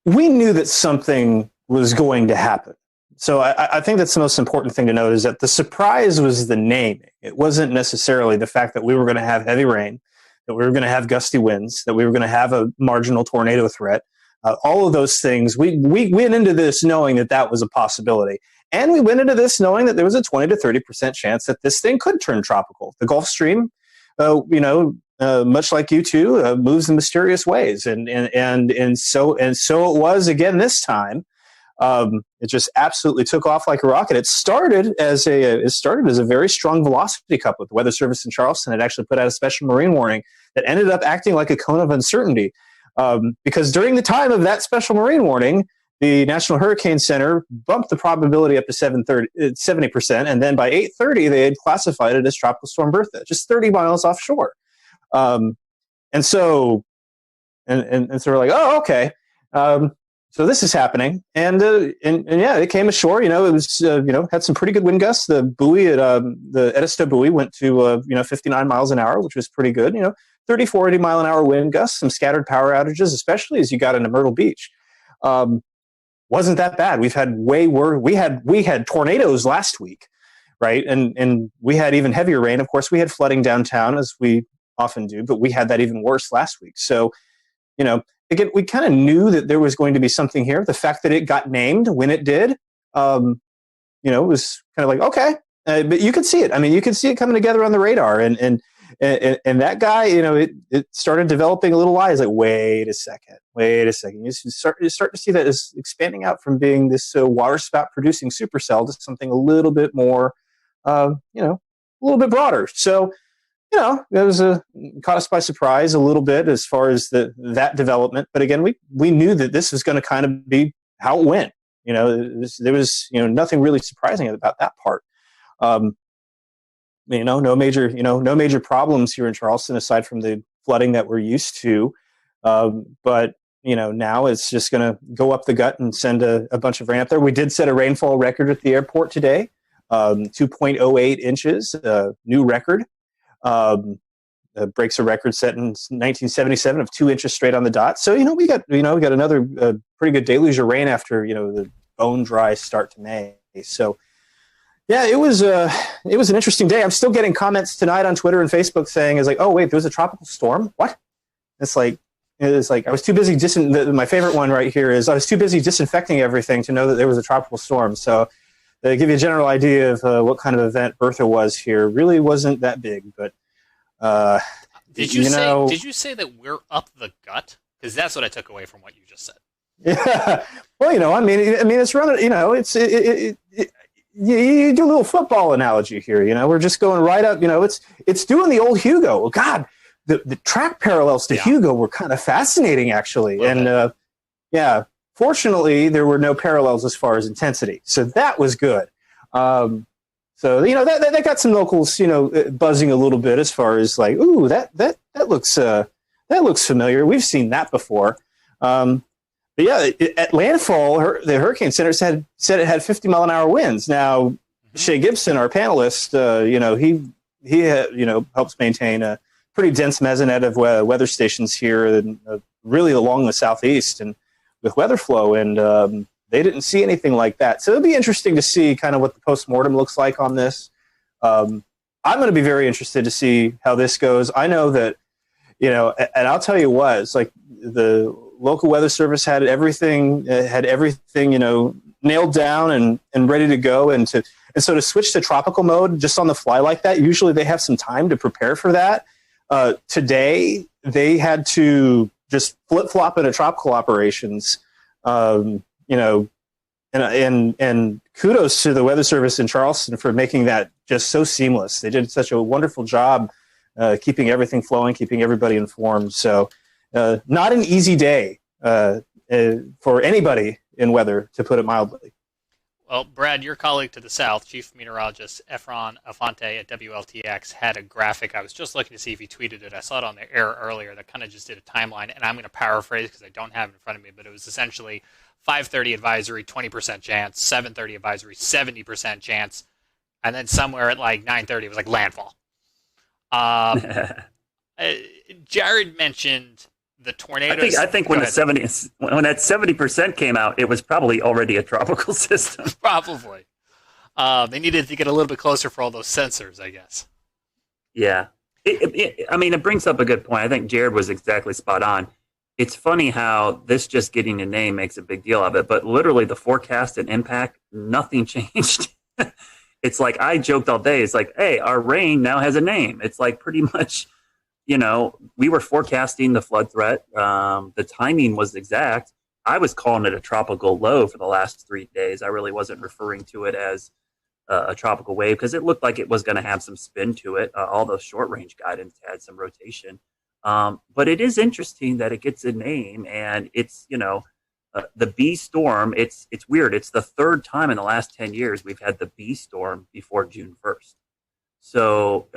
we knew that something was going to happen. So I think that's the most important thing to note is that the surprise was the naming. It wasn't necessarily the fact that we were going to have heavy rain, that we were going to have gusty winds, that we were going to have a marginal tornado threat. All of those things, we went into this knowing that that was a possibility. And we went into this knowing that there was a 20 to 30% chance that this thing could turn tropical. The Gulf Stream, much like you two, moves in mysterious ways. And so it was again this time. It just absolutely took off like a rocket. It started as a very strong velocity cup with the Weather Service in Charleston. It actually put out a special marine warning that ended up acting like a cone of uncertainty. Because during the time of that special marine warning, the National Hurricane Center bumped the probability up to 70%, and then by 8:30 they had classified it as Tropical Storm Bertha, just 30 miles offshore. And so we're like, oh, okay. So this is happening, and yeah, it came ashore. It was had some pretty good wind gusts. The buoy at the Edisto buoy went to 59 miles an hour, which was pretty good. 30, 40 mile an hour wind gusts, some scattered power outages, especially as you got into Myrtle Beach. Wasn't that bad. We've had way worse. We had tornadoes last week, right? And we had even heavier rain. Of course, we had flooding downtown as we often do, but we had that even worse last week. So, again, we kind of knew that there was going to be something here. The fact that it got named when it did, was kind of like, okay, but you could see it. I mean, you could see it coming together on the radar, and that guy, it started developing a little eyes. Like, wait a second. You start to see that as expanding out from being this water spout producing supercell to something a little bit more, a little bit broader. So, it was caught us by surprise a little bit as far as that development. But again, we knew that this was going to kind of be how it went. There was nothing really surprising about that part. No major problems here in Charleston aside from the flooding that we're used to. But now it's just going to go up the gut and send a bunch of rain up there. We did set a rainfall record at the airport today, 2.08 inches, new record. Breaks a record set in 1977 of 2 inches straight on the dot. So we got another pretty good deluge of rain after the bone dry start to May. So yeah, it was an interesting day. I'm still getting comments tonight on Twitter and Facebook saying, "Oh wait, there was a tropical storm." What? It's like I was too busy. My favorite one right here is I was too busy disinfecting everything to know that there was a tropical storm. So to give you a general idea of what kind of event Bertha was here, really wasn't that big. But did you say that we're up the gut? Because that's what I took away from what you just said. Yeah. Well, I mean, it's running. You do a little football analogy here. We're just going right up. It's doing the old Hugo. Oh, God, the track parallels to Hugo were kind of fascinating, actually. And yeah. Fortunately, there were no parallels as far as intensity, so that was good. So that got some locals, buzzing a little bit as far as like, ooh, that looks familiar. We've seen that before. But yeah, at landfall, the Hurricane Center said it had 50 mile an hour winds. Now, Shay Gibson, our panelist, he helps maintain a pretty dense mesonet of weather stations here, and really along the southeast and with weather flow, and they didn't see anything like that. So it'll be interesting to see kind of what the postmortem looks like on this. I'm going to be very interested to see how this goes. I know that, and I'll tell you what, it's like the local weather service had everything, nailed down and ready to go. And And so to switch to tropical mode just on the fly like that, usually they have some time to prepare for that. Today, they had to just flip-flop into tropical operations, and kudos to the Weather Service in Charleston for making that just so seamless. They did such a wonderful job keeping everything flowing, keeping everybody informed. So not an easy day for anybody in weather, to put it mildly. Well, Brad, your colleague to the south, Chief Meteorologist Efron Afante at WLTX, had a graphic. I was just looking to see if he tweeted it. I saw it on the air earlier that kind of just did a timeline, and I'm going to paraphrase because I don't have it in front of me, but it was essentially 5:30 advisory, 20% chance, 7:30 advisory, 70% chance, and then somewhere at like 9:30 it was like landfall. Jared mentioned the tornadoes. I think when that 70% came out, it was probably already a tropical system. Probably. They needed to get a little bit closer for all those sensors, I guess. Yeah. It brings up a good point. I think Jared was exactly spot on. It's funny how this just getting a name makes a big deal of it, but literally the forecast and impact, nothing changed. It's like, I joked all day. It's like, hey, our rain now has a name. It's like pretty much, we were forecasting the flood threat. The timing was exact. I was calling it a tropical low for the last 3 days. I really wasn't referring to it as a tropical wave because it looked like it was going to have some spin to it. All those short range guidance had some rotation. But it is interesting that it gets a name, and it's, the B storm. It's weird. It's the third time in the last 10 years we've had the B storm before June 1st. So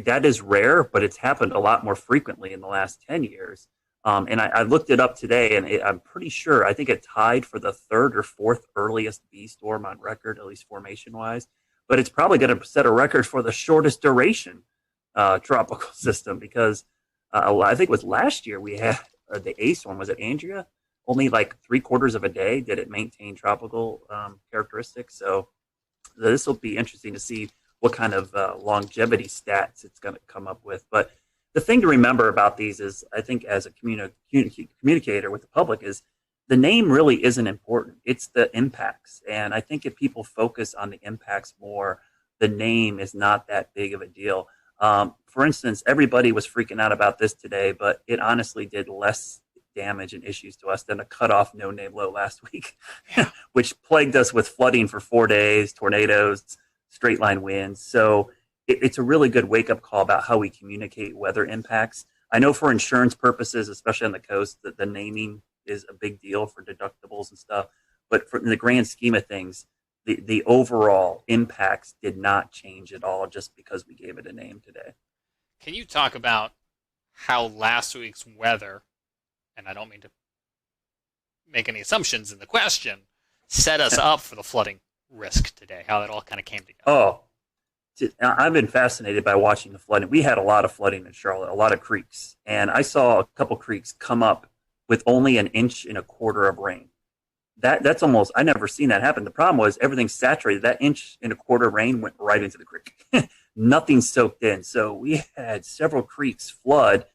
that is rare, but it's happened a lot more frequently in the last 10 years. And I looked it up today, and I'm pretty sure, I think it tied for the third or fourth earliest B storm on record, at least formation-wise. But it's probably going to set a record for the shortest duration tropical system because I think it was last year we had the A storm. Was it Andrea? Only like 3/4 of a day did it maintain tropical characteristics. So this will be interesting to see what kind of longevity stats it's going to come up with. But the thing to remember about these is, I think as a communicator with the public, is the name really isn't important. It's the impacts. And I think if people focus on the impacts more, the name is not that big of a deal. For instance, everybody was freaking out about this today, but it honestly did less damage and issues to us than a cutoff no-name low last week, which plagued us with flooding for 4 days, tornadoes, straight line winds. So it's a really good wake-up call about how we communicate weather impacts. I know for insurance purposes, especially on the coast, that the naming is a big deal for deductibles and stuff. But in the grand scheme of things, the overall impacts did not change at all just because we gave it a name today. Can you talk about how last week's weather, and I don't mean to make any assumptions in the question, set us up for the flooding risk today, how it all kind of came together? Oh, I've been fascinated by watching the flooding. We had a lot of flooding in Charlotte, a lot of creeks, and I saw a couple creeks come up with only 1.25 inches of rain. That's almost, I never seen that happen. The problem was everything's saturated. That 1.25 inches of rain went right into the creek. Nothing soaked in. So we had several creeks flood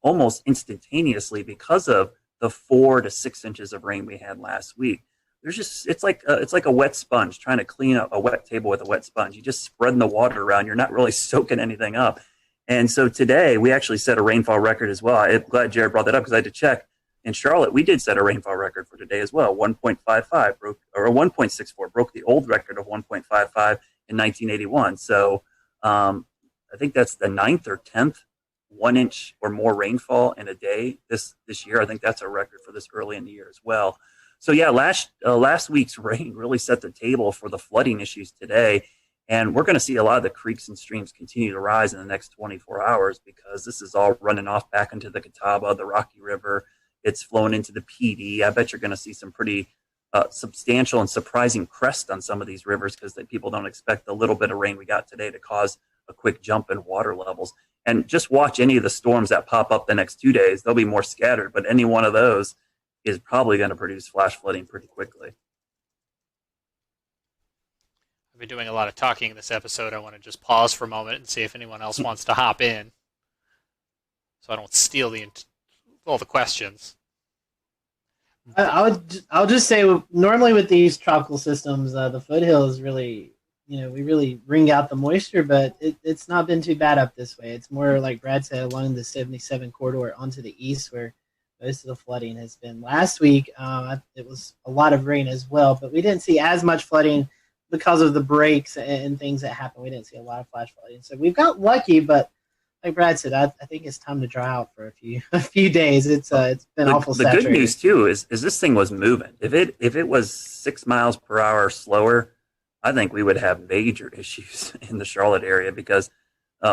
almost instantaneously because of the 4 to 6 inches of rain we had last week. There's just, it's like a wet sponge, trying to clean up a wet table with a wet sponge. You just spreading the water around. You're not really soaking anything up. And so today we actually set a rainfall record as well. I'm glad Jared brought that up because I had to check. In Charlotte, we did set a rainfall record for today as well. 1.55 broke, or 1.64 broke the old record of 1.55 in 1981. So I think that's the 9th or 10th 1 inch or more rainfall in a day this year. I think that's a record for this early in the year as well. So yeah, last week's rain really set the table for the flooding issues today. And we're going to see a lot of the creeks and streams continue to rise in the next 24 hours because this is all running off back into the Catawba, the Rocky River. It's flowing into the PD. I bet you're going to see some pretty substantial and surprising crest on some of these rivers because people don't expect the little bit of rain we got today to cause a quick jump in water levels. And just watch any of the storms that pop up the next 2 days. They'll be more scattered, but any one of those is probably going to produce flash flooding pretty quickly. I've been doing a lot of talking in this episode. I want to just pause for a moment and see if anyone else wants to hop in so I don't steal all the questions. I'll just say, normally with these tropical systems, the foothills really, we really wring out the moisture, but it's not been too bad up this way. It's more like Brad said, along the 77 corridor onto the east where most of the flooding has been. Last week, it was a lot of rain as well, but we didn't see as much flooding because of the breaks and things that happened. We didn't see a lot of flash flooding. So we've got lucky, but like Brad said, I think it's time to dry out for a few days. It's been awful saturated. The good news too is this thing was moving. If it was 6 miles per hour slower, I think we would have major issues in the Charlotte area because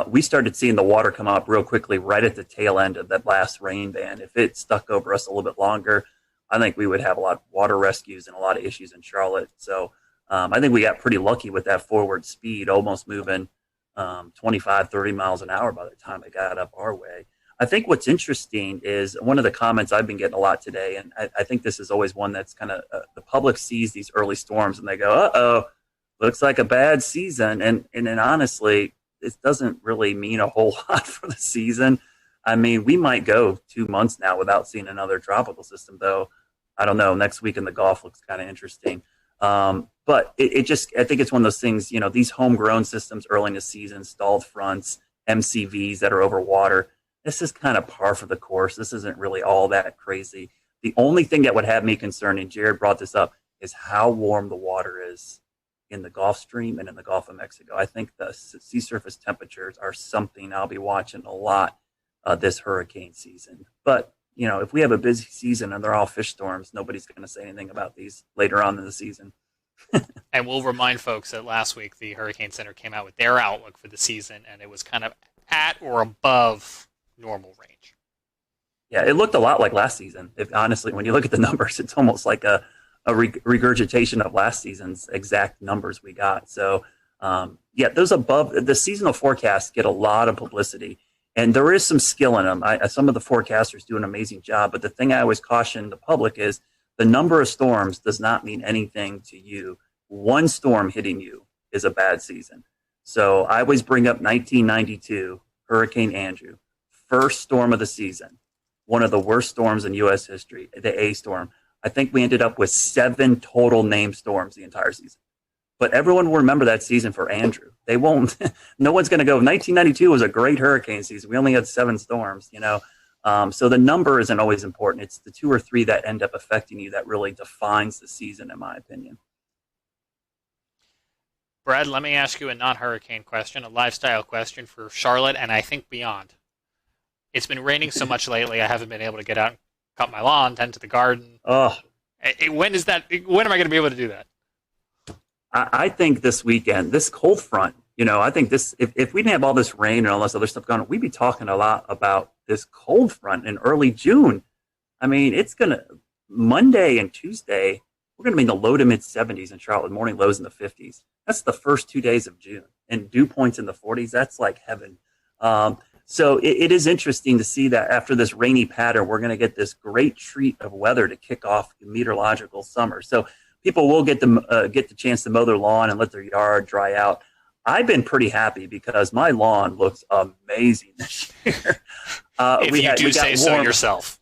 we started seeing the water come up real quickly right at the tail end of that last rain band. If it stuck over us a little bit longer, I think we would have a lot of water rescues and a lot of issues in Charlotte. So I think we got pretty lucky with that forward speed, almost moving 25, 30 miles an hour by the time it got up our way. I think what's interesting is one of the comments I've been getting a lot today, and I think this is always one that's kind of the public sees these early storms and they go, uh-oh, looks like a bad season. And then honestly, it doesn't really mean a whole lot for the season. I mean, we might go 2 months now without seeing another tropical system, though. I don't know. Next week in the Gulf looks kind of interesting. But I think it's one of those things, these homegrown systems early in the season, stalled fronts, MCVs that are over water. This is kind of par for the course. This isn't really all that crazy. The only thing that would have me concerned, and Jared brought this up, is how warm the water is in the Gulf Stream and in the Gulf of Mexico. I think the sea surface temperatures are something I'll be watching a lot this hurricane season. But, if we have a busy season and they're all fish storms, nobody's going to say anything about these later on in the season. And we'll remind folks that last week the Hurricane Center came out with their outlook for the season, and it was kind of at or above normal range. Yeah, it looked a lot like last season. Honestly, when you look at the numbers, it's almost like a regurgitation of last season's exact numbers we got. So, those above the seasonal forecasts get a lot of publicity, and there is some skill in them. Some of the forecasters do an amazing job, but the thing I always caution the public is the number of storms does not mean anything to you. One storm hitting you is a bad season. So I always bring up 1992, Hurricane Andrew, first storm of the season, one of the worst storms in U.S. history, the A storm. I think we ended up with 7 total named storms the entire season. But everyone will remember that season for Andrew. They won't. No one's going to go, 1992 was a great hurricane season. We only had 7 storms, So the number isn't always important. It's the 2 or 3 that end up affecting you that really defines the season, in my opinion. Brad, let me ask you a non-hurricane question, a lifestyle question for Charlotte and I think beyond. It's been raining so much lately, I haven't been able to get out and cut my lawn, tend to the garden. Oh, when am I going to be able to do that? I think this weekend, this cold front, I think this, if we didn't have all this rain and all this other stuff going on, we'd be talking a lot about this cold front in early June. I mean, it's going to, Monday and Tuesday, we're going to be in the low to mid 70s in Charlotte, morning lows in the 50s. That's the first 2 days of June. And dew points in the 40s, that's like heaven. So it is interesting to see that after this rainy pattern, we're going to get this great treat of weather to kick off the meteorological summer. So people will get the chance to mow their lawn and let their yard dry out. I've been pretty happy because my lawn looks amazing this year. If you do say so yourself.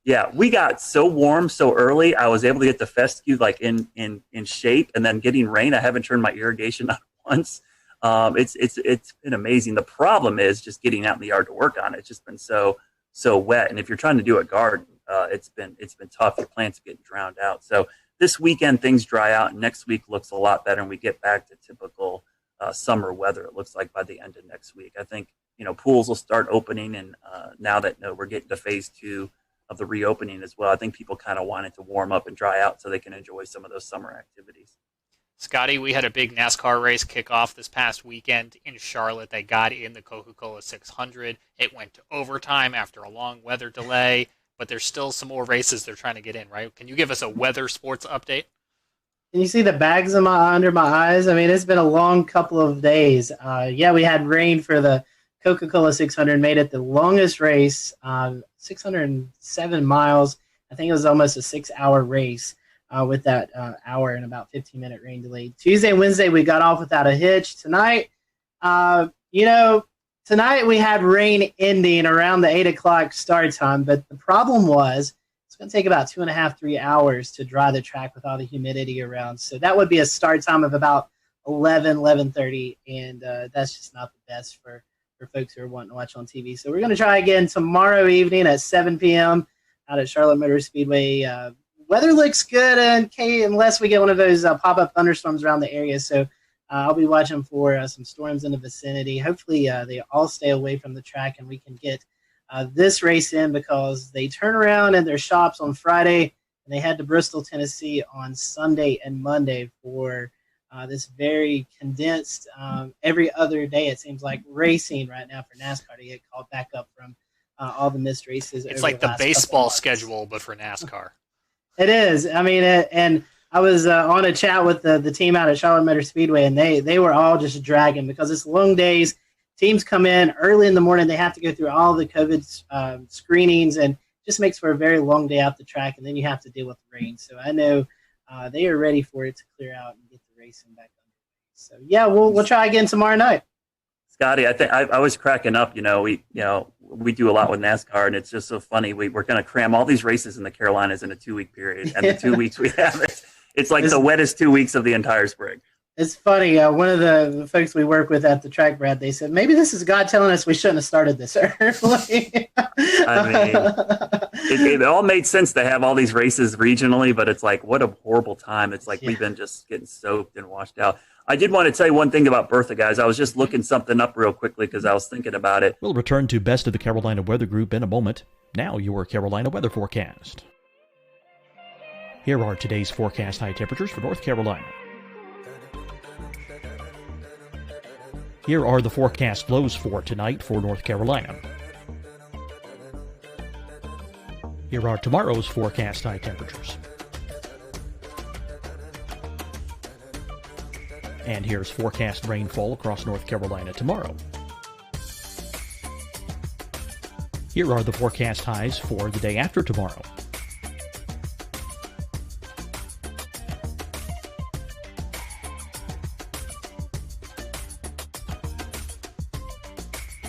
Yeah, we got so warm so early. I was able to get the fescue like in shape, and then getting rain. I haven't turned my irrigation on once. It's been amazing. The problem is just getting out in the yard to work on it. It's just been so wet. And if you're trying to do a garden, it's been tough. Your plants are getting drowned out. So this weekend things dry out, and next week looks a lot better, and we get back to typical summer weather. It looks like by the end of next week. I think pools will start opening, and now that we're getting to phase 2 of the reopening as well, I think people kind of want it to warm up and dry out so they can enjoy some of those summer activities. Scotty, we had a big NASCAR race kick off this past weekend in Charlotte. They got in the Coca-Cola 600. It went to overtime after a long weather delay, but there's still some more races they're trying to get in, right? Can you give us a weather sports update? Can you see the bags under my eyes? I mean, it's been a long couple of days. We had rain for the Coca-Cola 600, made it the longest race, 607 miles. I think it was almost a 6-hour race with that hour and about 15-minute rain delay. Tuesday and Wednesday, we got off without a hitch. Tonight, tonight we had rain ending around the 8 o'clock start time, but the problem was it's going to take about 2.5, 3 hours to dry the track with all the humidity around. So that would be a start time of about 11:30, and that's just not the best for folks who are wanting to watch on TV. So we're going to try again tomorrow evening at 7 p.m. out at Charlotte Motor Speedway. Weather looks good, unless we get one of those pop-up thunderstorms around the area. So I'll be watching for some storms in the vicinity. Hopefully they all stay away from the track and we can get this race in, because they turn around in their shops on Friday and they head to Bristol, Tennessee on Sunday and Monday for this very condensed, every other day it seems like, racing right now for NASCAR to get called back up from all the missed races. It's like the baseball schedule, but for NASCAR. It is. I mean, and I was on a chat with the team out at Charlotte Motor Speedway, and they were all just dragging because it's long days. Teams come in early in the morning. They have to go through all the COVID screenings, and just makes for a very long day out the track, and then you have to deal with the rain. So I know they are ready for it to clear out and get the racing back underway. So yeah, we'll try again tomorrow night. Scotty, I think I was cracking up. We do a lot with NASCAR, and it's just so funny. We're going to cram all these races in the Carolinas in a 2-week period, and the 2 weeks we have it's like the wettest 2 weeks of the entire spring. It's funny. One of the folks we work with at the track, Brad, they said maybe this is God telling us we shouldn't have started this early. I mean, it all made sense to have all these races regionally, but it's like, what a horrible time. It's like we've been just getting soaked and washed out. I did want to tell you one thing about Bertha, guys. I was just looking something up real quickly because I was thinking about it. We'll return to Best of the Carolina Weather Group in a moment. Now your Carolina weather forecast. Here are today's forecast high temperatures for North Carolina. Here are the forecast lows for tonight for North Carolina. Here are tomorrow's forecast high temperatures. And here's forecast rainfall across North Carolina tomorrow. Here are the forecast highs for the day after tomorrow.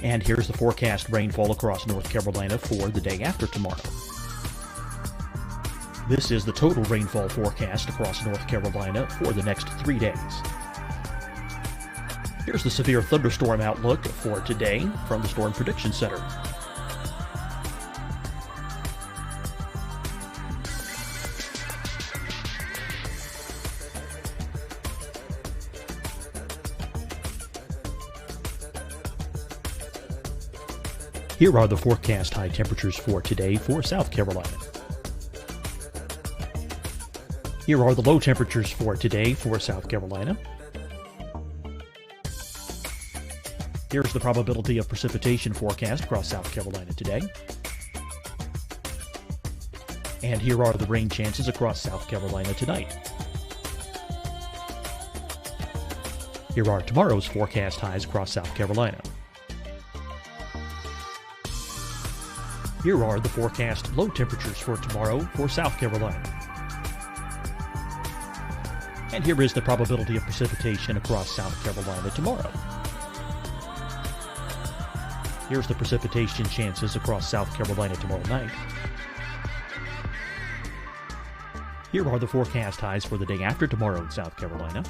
And here's the forecast rainfall across North Carolina for the day after tomorrow. This is the total rainfall forecast across North Carolina for the next 3 days. Here's the severe thunderstorm outlook for today from the Storm Prediction Center. Here are the forecast high temperatures for today for South Carolina. Here are the low temperatures for today for South Carolina. Here's the probability of precipitation forecast across South Carolina today. And here are the rain chances across South Carolina tonight. Here are tomorrow's forecast highs across South Carolina. Here are the forecast low temperatures for tomorrow for South Carolina. And here is the probability of precipitation across South Carolina tomorrow. Here's the precipitation chances across South Carolina tomorrow night. Here are the forecast highs for the day after tomorrow in South Carolina.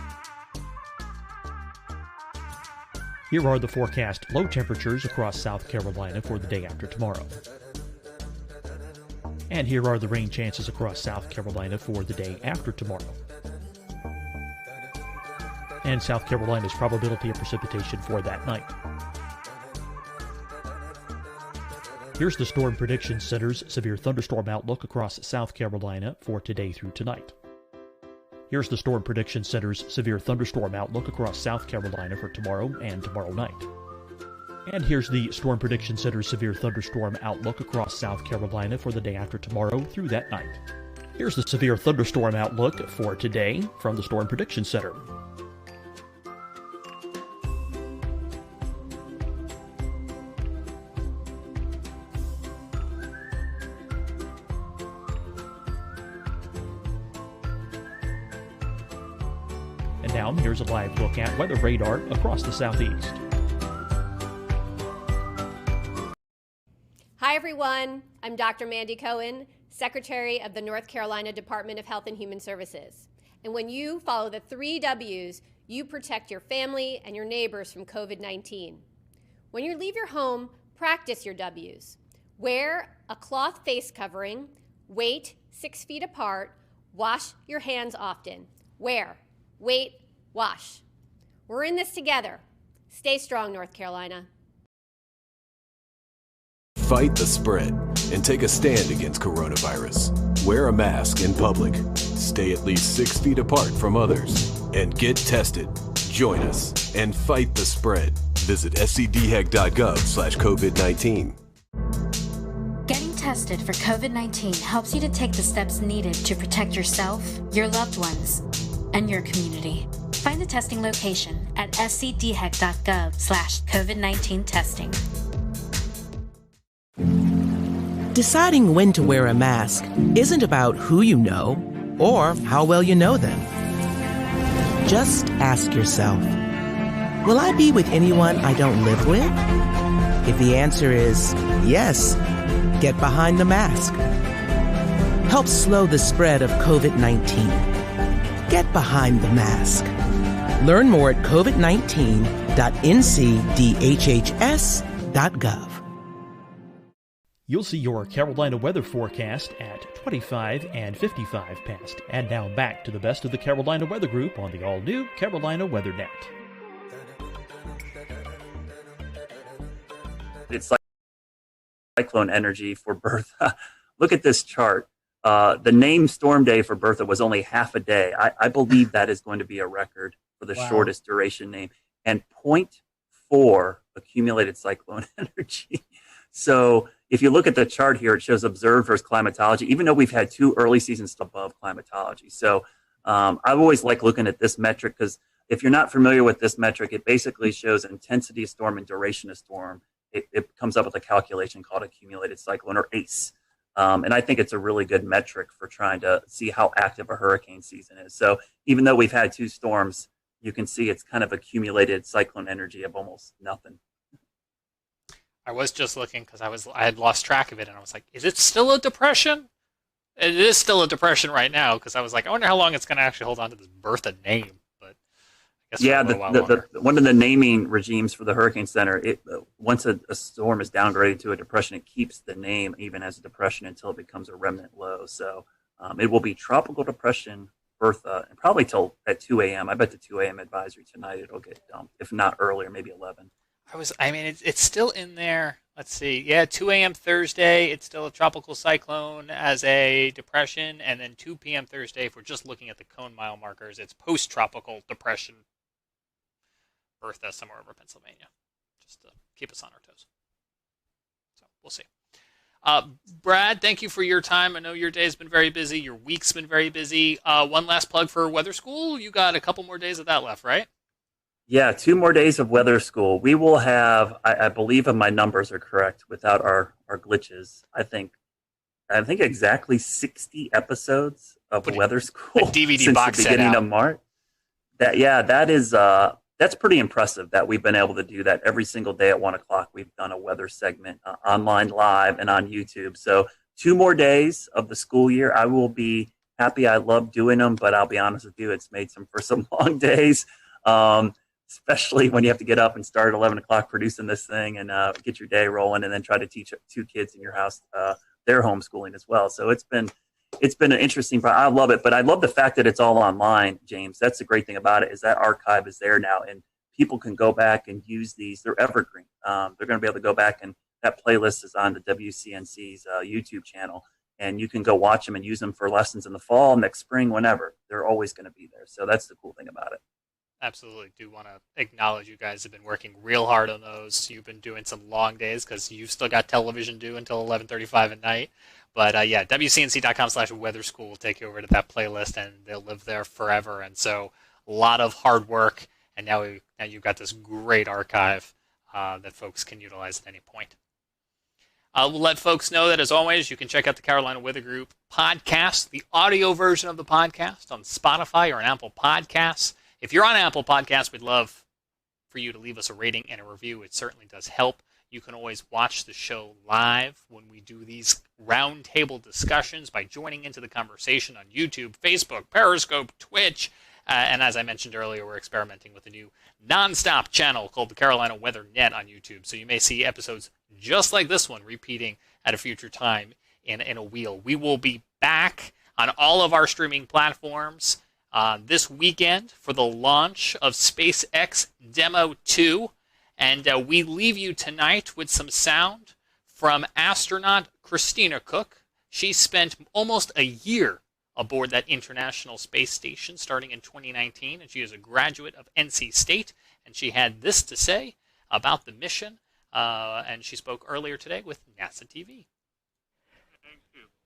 Here are the forecast low temperatures across South Carolina for the day after tomorrow. And here are the rain chances across South Carolina for the day after tomorrow. And South Carolina's probability of precipitation for that night. Here's the Storm Prediction Center's severe thunderstorm outlook across South Carolina for today through tonight. Here's the Storm Prediction Center's severe thunderstorm outlook across South Carolina for tomorrow and tomorrow night. And here's the Storm Prediction Center's severe thunderstorm outlook across South Carolina for the day after tomorrow through that night. Here's the severe thunderstorm outlook for today from the Storm Prediction Center. And now here's a live look at weather radar across the southeast. Hi, everyone. I'm Dr. Mandy Cohen, Secretary of the North Carolina Department of Health and Human Services. And when you follow the 3 W's, you protect your family and your neighbors from COVID-19. When you leave your home, practice your W's. Wear a cloth face covering, wait 6 feet apart, wash your hands often. Wear, wait, wash. We're in this together. Stay strong, North Carolina. Fight the spread and take a stand against coronavirus. Wear a mask in public. Stay at least 6 feet apart from others. And get tested. Join us and fight the spread. Visit scdhec.gov/COVID-19. Getting tested for COVID-19 helps you to take the steps needed to protect yourself, your loved ones, and your community. Find the testing location at scdhec.gov/COVID-19 testing. Deciding when to wear a mask isn't about who you know or how well you know them. Just ask yourself, will I be with anyone I don't live with? If the answer is yes, get behind the mask. Help slow the spread of COVID-19. Get behind the mask. Learn more at covid19.ncdhhs.gov. You'll see your Carolina weather forecast at 25 and 55 past. And now back to the best of the Carolina Weather Group on the all-new Carolina Weather Net. It's like cyclone energy for Bertha. Look at this chart. The name storm day for Bertha was only half a day. I believe that is going to be a record for the shortest duration name. And 0.4 accumulated cyclone energy. So if you look at the chart here, it shows observed versus climatology, even though we've had 2 early seasons above climatology. So I've always liked looking at this metric because if you're not familiar with this metric, it basically shows intensity of storm and duration of storm. It comes up with a calculation called accumulated cyclone, or ACE. And I think it's a really good metric for trying to see how active a hurricane season is. So even though we've had 2 storms, you can see it's kind of accumulated cyclone energy of almost nothing. I was just looking because I had lost track of it, and I was like, is it still a depression? It is still a depression right now, because I was like, I wonder how long it's going to actually hold on to this Bertha name. But I guess yeah, one of the naming regimes for the Hurricane Center, once a storm is downgraded to a depression, it keeps the name even as a depression until it becomes a remnant low. So it will be Tropical Depression Bertha, and probably till at 2 a.m. I bet the 2 a.m. advisory tonight it'll get dumped, if not earlier, maybe 11. It's still in there. Let's see. Yeah, 2 a.m. Thursday, it's still a tropical cyclone as a depression. And then 2 p.m. Thursday, if we're just looking at the cone mile markers, it's post-tropical depression Bertha somewhere over Pennsylvania, just to keep us on our toes. So we'll see. Brad, thank you for your time. I know your day's been very busy. Your week's been very busy. One last plug for Weather School. You got a couple more days of that left, right? Yeah, 2 more days of Weather School. We will have, I believe if my numbers are correct, without our glitches, I think exactly 60 episodes of Weather School DVD since box the set beginning out. of March. That's pretty impressive that we've been able to do that every single day at 1 o'clock. We've done a weather segment online live and on YouTube. So 2 more days of the school year. I will be happy. I love doing them, but I'll be honest with you, it's made for some long days. Especially when you have to get up and start at 11 o'clock producing this thing and get your day rolling, and then try to teach 2 kids in your house their homeschooling as well. So it's been an interesting. I love it, but I love the fact that it's all online, James. That's the great thing about it, is that archive is there now, and people can go back and use these. They're evergreen. They're going to be able to go back, and that playlist is on the WCNC's YouTube channel, and you can go watch them and use them for lessons in the fall, next spring, whenever. They're always going to be there. So that's the cool thing about it. Absolutely do want to acknowledge you guys have been working real hard on those. You've been doing some long days because you've still got television due until 11:35 at night. But yeah, WCNC.com/weather school will take you over to that playlist, and they'll live there forever. And so a lot of hard work, and now you've got this great archive that folks can utilize at any point. We'll let folks know that, as always, you can check out the Carolina Weather Group podcast, the audio version of the podcast on Spotify or on Apple Podcasts. If you're on Apple Podcasts, we'd love for you to leave us a rating and a review. It certainly does help. You can always watch the show live when we do these roundtable discussions by joining into the conversation on YouTube, Facebook, Periscope, Twitch, And as I mentioned earlier, we're experimenting with a new nonstop channel called the Carolina Weather Net on YouTube. So you may see episodes just like this one repeating at a future time in a wheel. We will be back on all of our streaming platforms this weekend for the launch of SpaceX Demo 2. And we leave you tonight with some sound from astronaut Christina Cook. She spent almost a year aboard that International Space Station starting in 2019, and she is a graduate of NC State, and she had this to say about the mission, and she spoke earlier today with NASA TV.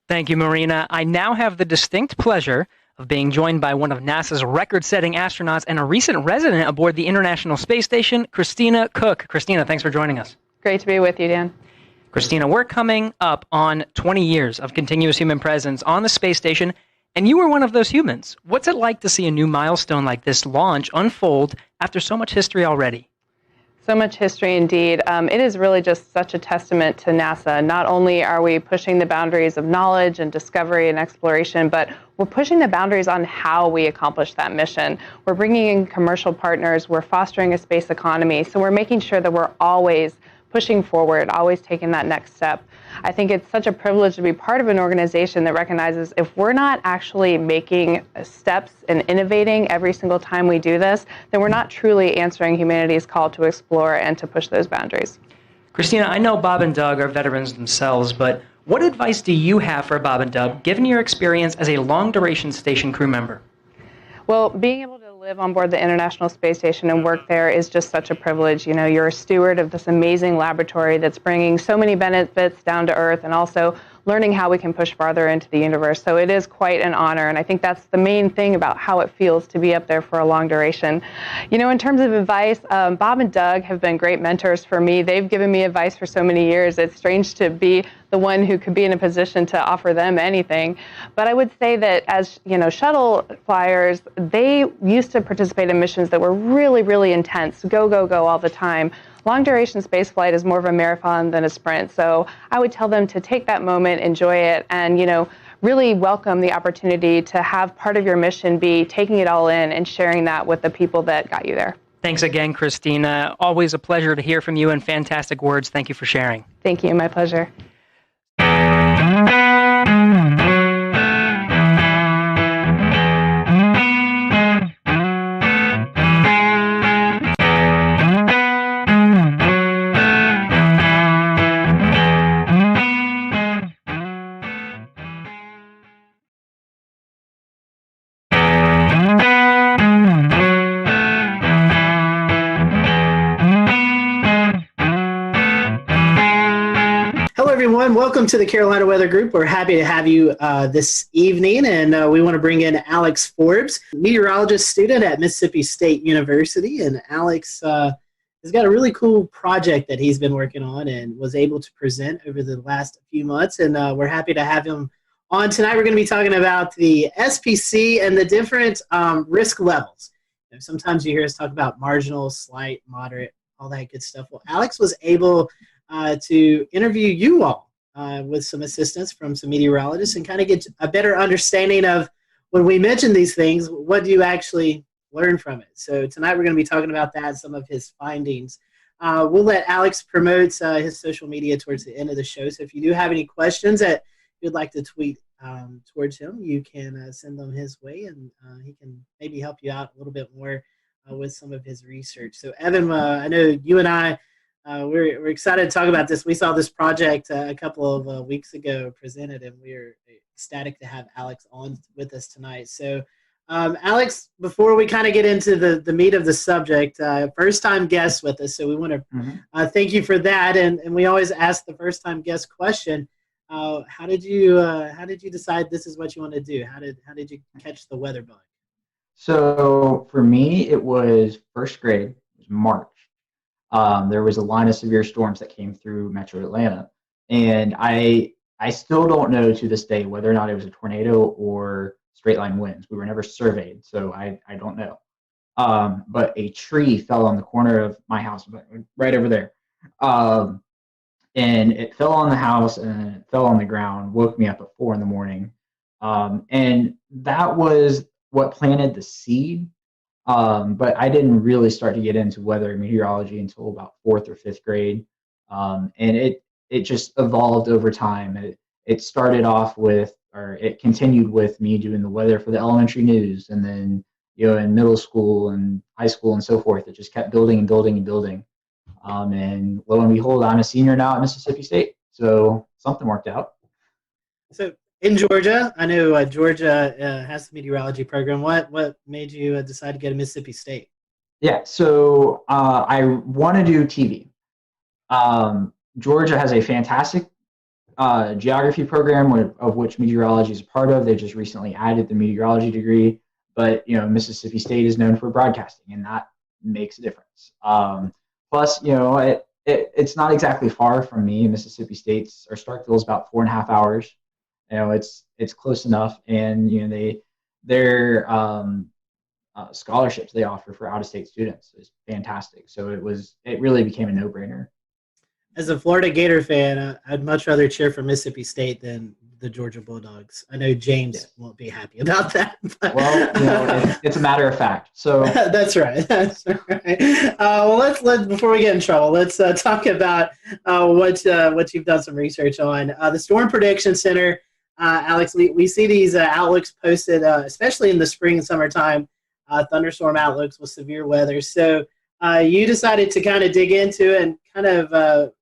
Thank you, Marina. I now have the distinct pleasure of being joined by one of NASA's record-setting astronauts and a recent resident aboard the International Space Station, Christina Cook. Christina, thanks for joining us. Great to be with you, Dan. Christina, we're coming up on 20 years of continuous human presence on the space station, and you were one of those humans. What's it like to see a new milestone like this launch unfold after so much history already? So much history indeed. It is really just such a testament to NASA. Not only are we pushing the boundaries of knowledge and discovery and exploration, but we're pushing the boundaries on how we accomplish that mission. We're bringing in commercial partners. We're fostering a space economy. So we're making sure that we're always pushing forward, always taking that next step. I think it's such a privilege to be part of an organization that recognizes if we're not actually making steps and innovating every single time we do this, then we're not truly answering humanity's call to explore and to push those boundaries. Christina, I know Bob and Doug are veterans themselves, but what advice do you have for Bob and Doug, given your experience as a long-duration station crew member? Well, being able to live on board the International Space Station and work there is just such a privilege. You know, you're a steward of this amazing laboratory that's bringing so many benefits down to Earth and also learning how we can push farther into the universe. So it is quite an honor, and I think that's the main thing about how it feels to be up there for a long duration. You know, in terms of advice, Bob and Doug have been great mentors for me. They've given me advice for so many years. It's strange to be the one who could be in a position to offer them anything. But I would say that as, you know, shuttle flyers, they used to participate in missions that were really, really intense, go, go, go all the time. Long duration space flight is more of a marathon than a sprint. So I would tell them to take that moment, enjoy it, and, you know, really welcome the opportunity to have part of your mission be taking it all in and sharing that with the people that got you there. Thanks again, Christina. Always a pleasure to hear from you and fantastic words. Thank you for sharing. Thank you. My pleasure. Welcome to the Carolina Weather Group. We're happy to have you this evening, and we want to bring in Alex Forbes, meteorologist student at Mississippi State University. And Alex has got a really cool project that he's been working on and was able to present over the last few months, and we're happy to have him on tonight. We're going to be talking about the SPC and the different risk levels. You know, sometimes you hear us talk about marginal, slight, moderate, all that good stuff. Well, Alex was able to interview you all with some assistance from some meteorologists and kind of get a better understanding of when we mention these things, what do you actually learn from it? So tonight we're going to be talking about that, some of his findings. We'll let Alex promote his social media towards the end of the show. So if you do have any questions that you'd like to tweet towards him, you can send them his way, and he can maybe help you out a little bit more with some of his research. So Evan, I know you and I, we're excited to talk about this. We saw this project a couple of weeks ago presented, and we're ecstatic to have Alex on with us tonight. So, Alex, before we kind of get into the meat of the subject, first-time guest with us, so we want to thank you for that. And we always ask the first-time guest question: how did you decide this is what you want to do? How did you catch the weather bug? So for me, it was first grade. It was March. There was a line of severe storms that came through Metro Atlanta, and I still don't know to this day whether or not it was a tornado or straight line winds. We were never surveyed, so I don't know. But a tree fell on the corner of my house, right over there, and it fell on the house and it fell on the ground. Woke me up at 4 a.m. And that was what planted the seed. But I didn't really start to get into weather meteorology until about 4th or 5th grade. And it just evolved over time. It started off with, or it continued with me doing the weather for the elementary news, and then in middle school and high school and so forth, it just kept building and building and building. And lo and behold, I'm a senior now at Mississippi State, so something worked out. So in Georgia, I know Georgia has the meteorology program. What made you decide to go to Mississippi State? Yeah, so I want to do TV. Georgia has a fantastic geography program of which meteorology is a part of. They just recently added the meteorology degree, but Mississippi State is known for broadcasting, and that makes a difference. Plus, it's not exactly far from me. Mississippi State's or Starkville is about 4.5 hours. It's close enough, and their scholarships they offer for out-of-state students is fantastic. So it really became a no-brainer. As a Florida Gator fan, I'd much rather cheer for Mississippi State than the Georgia Bulldogs. I know James won't be happy about that. But. Well, it's a matter of fact. So that's right. That's right. Well, let's before we get in trouble, let's talk about what you've done some research on. The Storm Prediction Center, Alex. We see these outlooks posted, especially in the spring and summertime, thunderstorm outlooks with severe weather. So you decided to kind of dig into it and kind of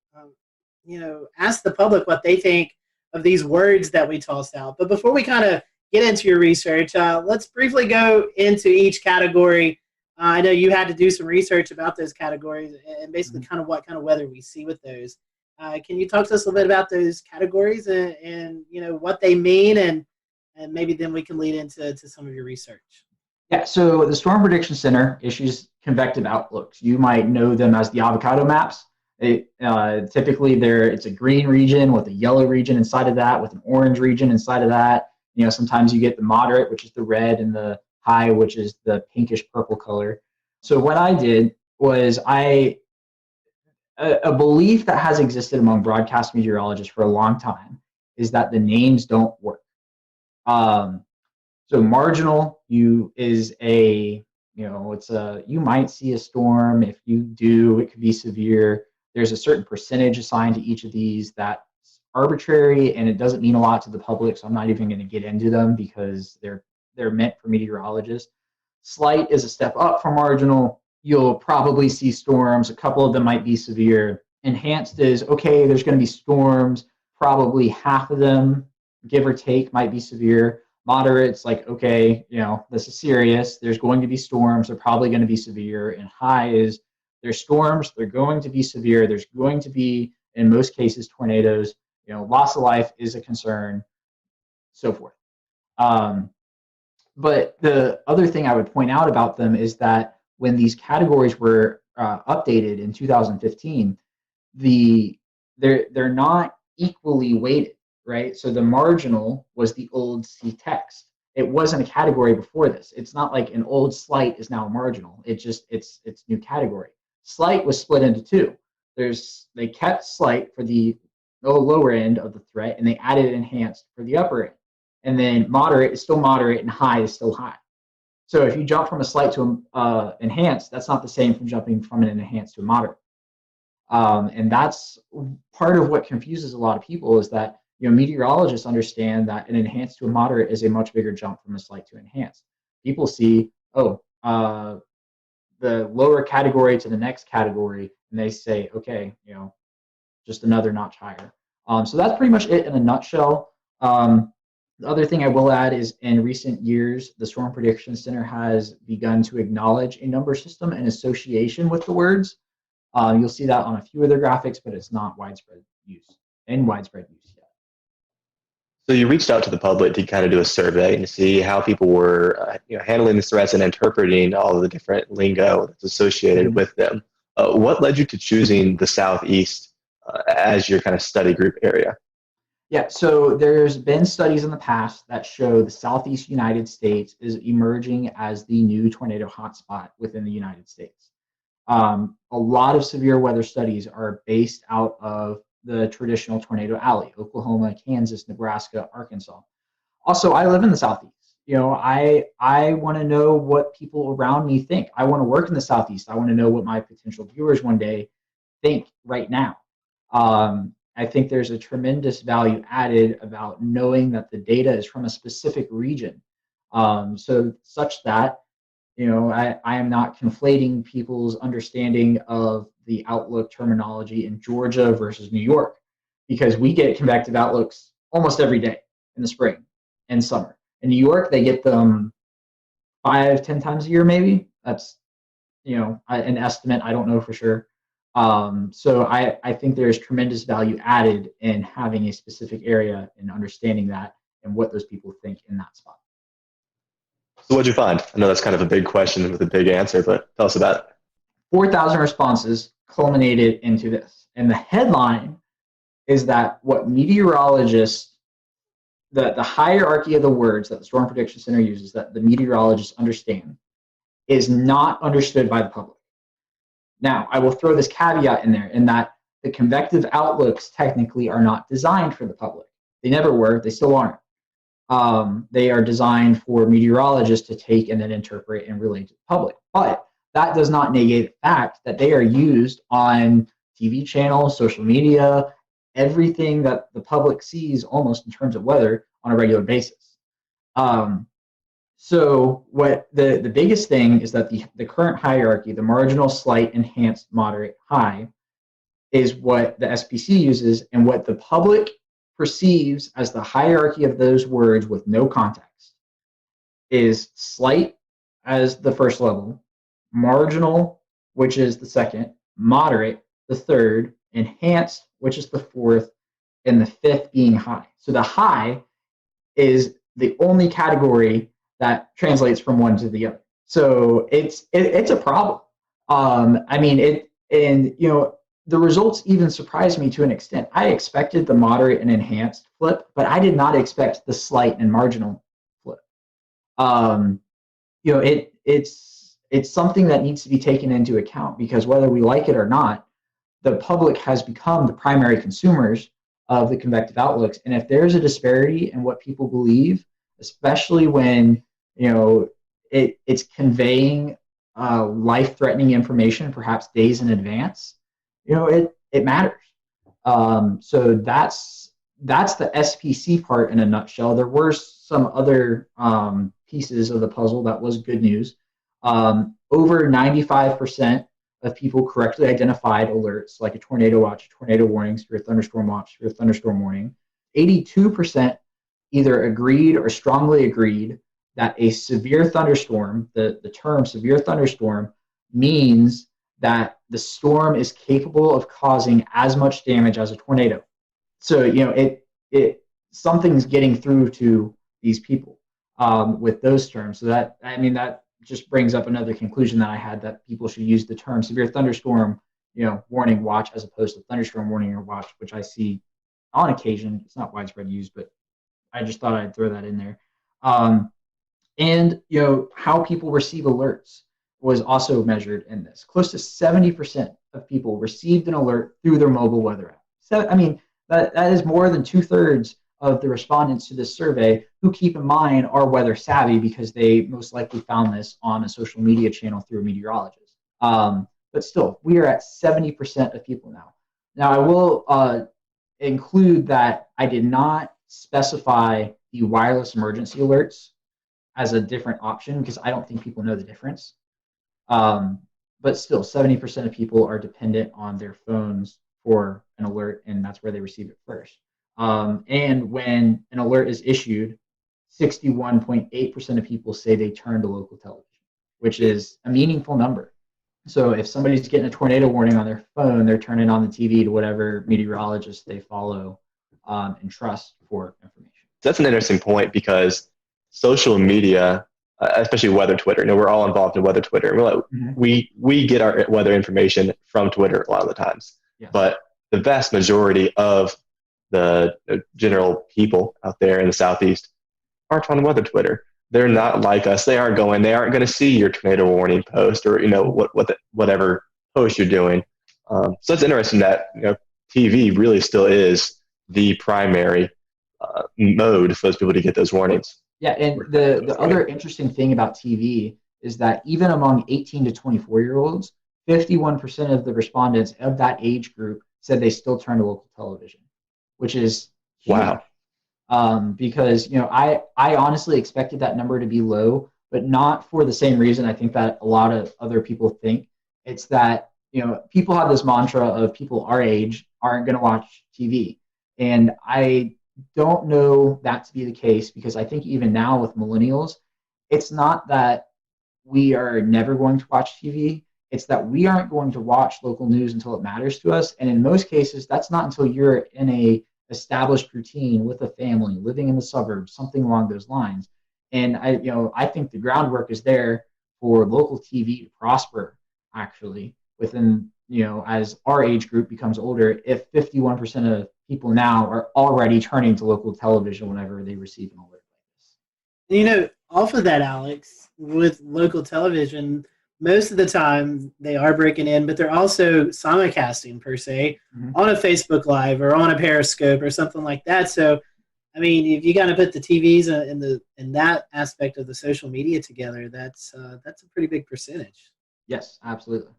ask the public what they think of these words that we tossed out. But before we kind of get into your research, let's briefly go into each category. I know you had to do some research about those categories and basically kind of what kind of weather we see with those. Can you talk to us a little bit about those categories and what they mean, and maybe then we can lead into some of your research? Yeah, so the Storm Prediction Center issues convective outlooks. You might know them as the avocado maps. Typically, it's a green region with a yellow region inside of that, with an orange region inside of that. Sometimes you get the moderate, which is the red, and the high, which is the pinkish purple color. So what I did was a belief that has existed among broadcast meteorologists for a long time is that the names don't work. So marginal is you might see a storm. If you do, it could be severe. There's a certain percentage assigned to each of these that's arbitrary, and it doesn't mean a lot to the public, so I'm not even going to get into them because they're meant for meteorologists. Slight is a step up from marginal. You'll probably see storms. A couple of them might be severe. Enhanced is, okay, there's going to be storms. Probably half of them, give or take, might be severe. Moderate's like, okay, this is serious. There's going to be storms. They're probably going to be severe. And high is, there's storms. They're going to be severe. There's going to be, in most cases, tornadoes. Loss of life is a concern, so forth. But the other thing I would point out about them is that when these categories were updated in 2015, they're not equally weighted, right? So the marginal was the old C text. It wasn't a category before this. It's not like an old slight is now a marginal. It's new category. Slight was split into two. They kept slight for the lower end of the threat, and they added enhanced for the upper end. And then moderate is still moderate, and high is still high. So if you jump from a slight to enhanced, that's not the same from jumping from an enhanced to a moderate. And that's part of what confuses a lot of people, is that meteorologists understand that an enhanced to a moderate is a much bigger jump from a slight to enhanced. People see, the lower category to the next category, and they say, okay, just another notch higher. So that's pretty much it in a nutshell. The other thing I will add is, in recent years, the Storm Prediction Center has begun to acknowledge a number system in association with the words. You'll see that on a few of their graphics, but it's not widespread use yet. So you reached out to the public to kind of do a survey and see how people were handling the threats and interpreting all of the different lingo that's associated with them. What led you to choosing the Southeast as your kind of study group area? Yeah, so there's been studies in the past that show the Southeast United States is emerging as the new tornado hotspot within the United States. A lot of severe weather studies are based out of the traditional tornado alley: Oklahoma, Kansas, Nebraska, Arkansas. Also, I live in the Southeast. I want to know what people around me think. I want to work in the Southeast. I want to know what my potential viewers one day think right now. I think there's a tremendous value added about knowing that the data is from a specific region. So such that, I am not conflating people's understanding of the outlook terminology in Georgia versus New York, because we get convective outlooks almost every day in the spring and summer. In New York, they get them 5-10 times a year, maybe. That's, an estimate. I don't know for sure. So I think there's tremendous value added in having a specific area and understanding that and what those people think in that spot. So what'd you find? I know that's kind of a big question with a big answer, but tell us about it. 4,000 responses culminated into this. And the headline is that what meteorologists, the hierarchy of the words that the Storm Prediction Center uses, that the meteorologists understand, is not understood by the public. Now, I will throw this caveat in there in that the convective outlooks technically are not designed for the public. They never were. They still aren't. They are designed for meteorologists to take and then interpret and relate to the public. But that does not negate the fact that they are used on TV channels, social media, everything that the public sees almost in terms of weather on a regular basis. So what the biggest thing is that the current hierarchy, the marginal, slight, enhanced, moderate, high, is what the SPC uses, and what the public perceives as the hierarchy of those words with no context is slight as the first level, marginal, which is the second, moderate, the third, enhanced, which is the fourth, and the fifth being high. So the high is the only category that translates from one to the other. So it's a problem. The results even surprised me to an extent. I expected the moderate and enhanced flip, but I did not expect the slight and marginal flip. It's something that needs to be taken into account, because whether we like it or not, the public has become the primary consumers of the convective outlooks. And if there's a disparity in what people believe, especially when it's conveying life-threatening information, perhaps days in advance, it matters. So that's the SPC part in a nutshell. There were some other pieces of the puzzle that was good news. Over 95% of people correctly identified alerts like a tornado watch, tornado warning, severe thunderstorm watch, severe thunderstorm warning. 82% either agreed or strongly agreed that a severe thunderstorm, the term severe thunderstorm, means that the storm is capable of causing as much damage as a tornado. So, something's getting through to these people with those terms. So that just brings up another conclusion that I had, that people should use the term severe thunderstorm, warning watch, as opposed to thunderstorm warning or watch, which I see on occasion. It's not widespread use, but I just thought I'd throw that in there. And how people receive alerts was also measured in this. Close to 70% of people received an alert through their mobile weather app. So, that is more than 2/3 of the respondents to this survey, who, keep in mind, are weather savvy because they most likely found this on a social media channel through a meteorologist. But still, we are at 70% of people now. Now, I will include that I did not specify the wireless emergency alerts as a different option, because I don't think people know the difference. But still, 70% of people are dependent on their phones for an alert, and that's where they receive it first. And when an alert is issued, 61.8% of people say they turn to local television, which is a meaningful number. So if somebody's getting a tornado warning on their phone, they're turning on the TV to whatever meteorologist they follow and trust for information. That's an interesting point, because social media, especially weather Twitter, we're all involved in weather Twitter. We get our weather information from Twitter a lot of the times. Yes. But the vast majority of the general people out there in the Southeast aren't on weather Twitter. They're not like us. They aren't going to see your tornado warning post or whatever post you're doing. So it's interesting that TV really still is the primary mode for those people to get those warnings. Yeah, and the other interesting thing about TV is that even among 18 to 24-year-olds, 51% of the respondents of that age group said they still turn to local television, which is huge. Wow. Because I honestly expected that number to be low, but not for the same reason I think that a lot of other people think. It's that people have this mantra of people our age aren't going to watch TV, and I don't know that to be the case, because I think even now with millennials, it's not that we are never going to watch TV. It's that we aren't going to watch local news until it matters to us. And in most cases, that's not until you're in a established routine with a family, living in the suburbs, something along those lines. And I think the groundwork is there for local TV to prosper, actually, within, as our age group becomes older, if 51% of people now are already turning to local television whenever they receive an alert like this. Off of that, Alex, with local television, most of the time they are breaking in, but they're also simulcasting per se on a Facebook Live or on a Periscope or something like that. So, I mean, if you got to put the TVs in that aspect of the social media together, that's a pretty big percentage. Yes, absolutely.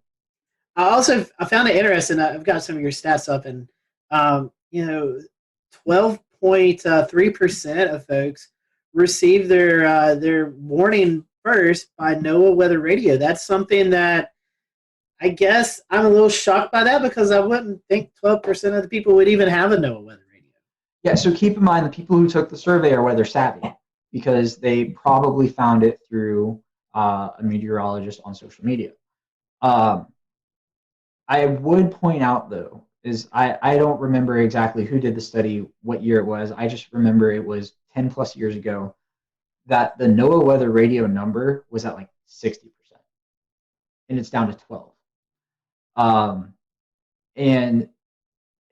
I found it interesting. I've got some of your stats up, and 12.3% of folks receive their warning first by NOAA Weather Radio. That's something that I guess I'm a little shocked by that, because I wouldn't think 12% of the people would even have a NOAA Weather Radio. Yeah, so keep in mind the people who took the survey are weather savvy, because they probably found it through a meteorologist on social media. I would point out, though, is I don't remember exactly who did the study, what year it was. I just remember it was 10 plus years ago, that the NOAA Weather Radio number was at like 60%, and it's down to 12. And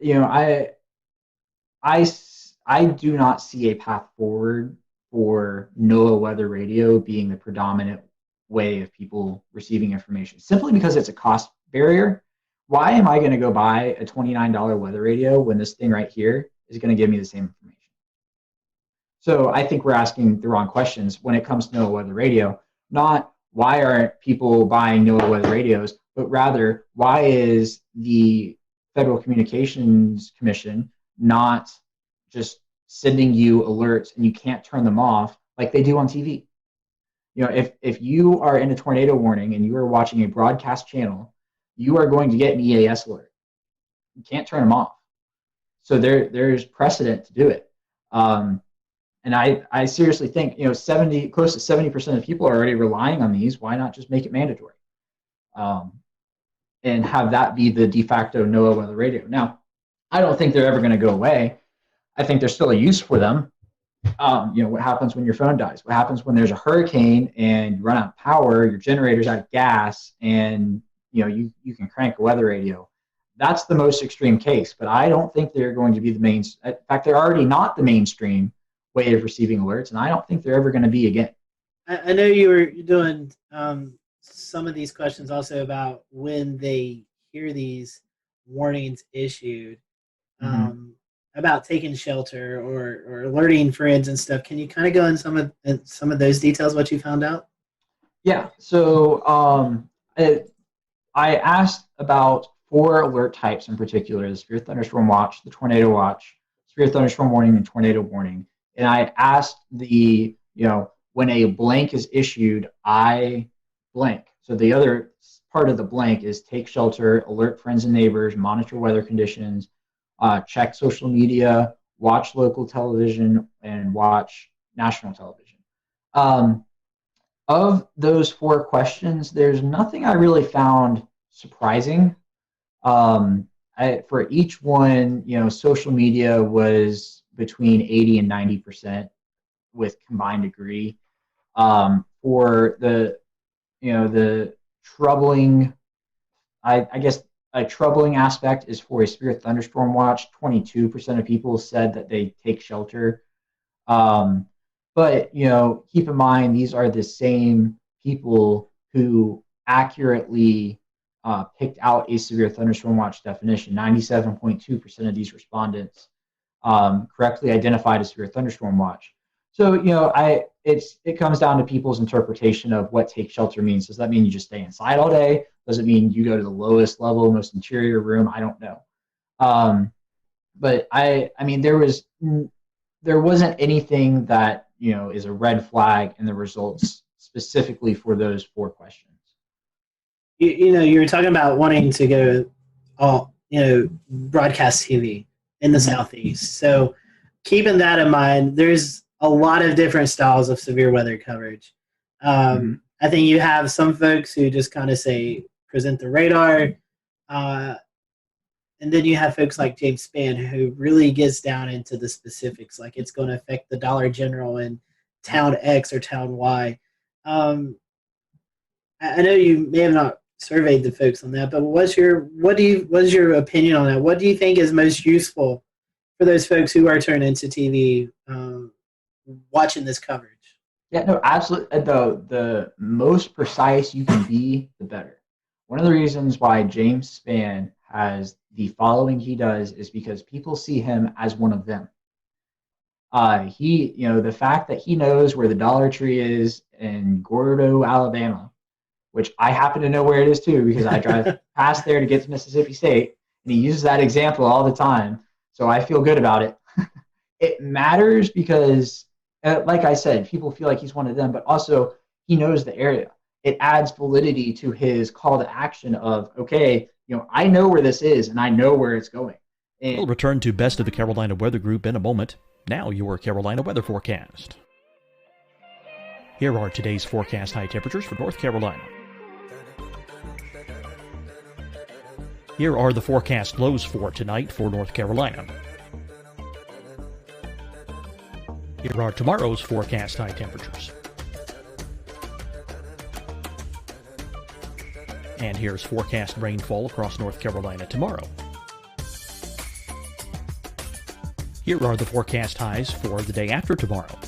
I do not see a path forward for NOAA Weather Radio being the predominant way of people receiving information, simply because it's a cost barrier. Why am I going to go buy a $29 weather radio when this thing right here is going to give me the same information? So I think we're asking the wrong questions when it comes to NOAA Weather Radio. Not why aren't people buying NOAA Weather radios, but rather why is the Federal Communications Commission not just sending you alerts and you can't turn them off like they do on TV? If you are in a tornado warning and you are watching a broadcast channel, you are going to get an EAS alert. You can't turn them off. So there's precedent to do it. And I seriously think, close to 70% of people are already relying on these. Why not just make it mandatory? And have that be the de facto NOAA Weather Radio. Now, I don't think they're ever going to go away. I think there's still a use for them. What happens when your phone dies? What happens when there's a hurricane and you run out of power, your generator's out of gas, and you can crank a weather radio? That's the most extreme case, but I don't think they're going to be the main. In fact, they're already not the mainstream way of receiving alerts, and I don't think they're ever going to be again. I know you're doing some of these questions also about when they hear these warnings issued, about taking shelter or alerting friends and stuff. Can you kind of go in some of those details, what you found out? Yeah. So I asked about 4 alert types in particular: the severe thunderstorm watch, the tornado watch, severe thunderstorm warning, and tornado warning. And I asked when a blank is issued, I blank. So the other part of the blank is take shelter, alert friends and neighbors, monitor weather conditions, check social media, watch local television, and watch national television. Of those 4 questions, there's nothing I really found surprising. For each one, social media was between 80 and 90% with combined degree. For the troubling, I guess a troubling aspect is for a severe thunderstorm watch. 22% of people said that they take shelter. But keep in mind, these are the same people who accurately picked out a severe thunderstorm watch definition. 97.2% of these respondents correctly identified a severe thunderstorm watch. So, it comes down to people's interpretation of what take shelter means. Does that mean you just stay inside all day? Does it mean you go to the lowest level, most interior room? I don't know. But I mean, there wasn't anything that, is a red flag in the results specifically for those 4 questions. You were talking about wanting to go, broadcast TV in the Southeast. So keeping that in mind, there's a lot of different styles of severe weather coverage. I think you have some folks who just kind of say, present the radar. And then you have folks like James Spann who really gets down into the specifics, like it's going to affect the Dollar General in town X or town Y. I know you may have not surveyed the folks on that, but what's your opinion on that? What do you think is most useful for those folks who are turning into TV watching this coverage? Yeah, no, absolutely. The most precise you can be, the better. One of the reasons why James Spann has the following he does is because people see him as one of them. The fact that he knows where the Dollar Tree is in Gordo, Alabama, which I happen to know where it is too because I drive past there to get to Mississippi State, and he uses that example all the time, so I feel good about it. It matters because, like I said, people feel like he's one of them, but also he knows the area. It adds validity to his call to action of, okay, I know where this is and I know where it's going. We'll return to Best of the Carolina Weather Group in a moment. Now your Carolina weather forecast. Here are today's forecast high temperatures for North Carolina. Here are the forecast lows for tonight for North Carolina. Here are tomorrow's forecast high temperatures. And here's forecast rainfall across North Carolina tomorrow. Here are the forecast highs for the day after tomorrow.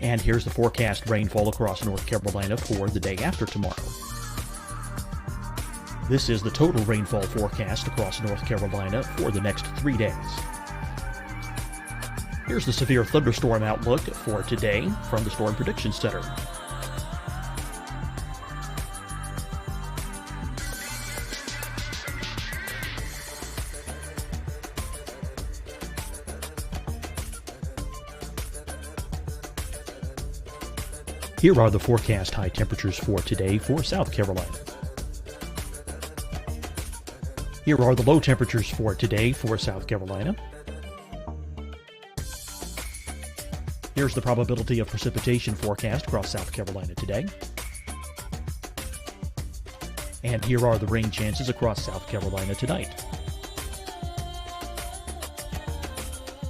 And here's the forecast rainfall across North Carolina for the day after tomorrow. This is the total rainfall forecast across North Carolina for the next 3 days. Here's the severe thunderstorm outlook for today from the Storm Prediction Center. Here are the forecast high temperatures for today for South Carolina. Here are the low temperatures for today for South Carolina. Here's the probability of precipitation forecast across South Carolina today. And here are the rain chances across South Carolina tonight.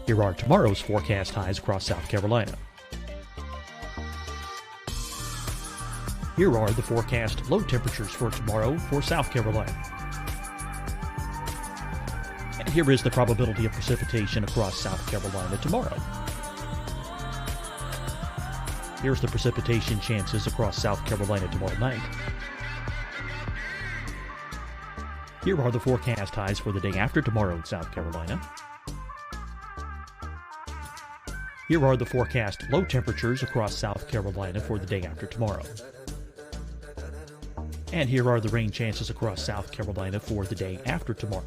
Here are tomorrow's forecast highs across South Carolina. Here are the forecast low temperatures for tomorrow for South Carolina. And here is the probability of precipitation across South Carolina tomorrow. Here's the precipitation chances across South Carolina tomorrow night. Here are the forecast highs for the day after tomorrow in South Carolina. Here are the forecast low temperatures across South Carolina for the day after tomorrow. And here are the rain chances across South Carolina for the day after tomorrow.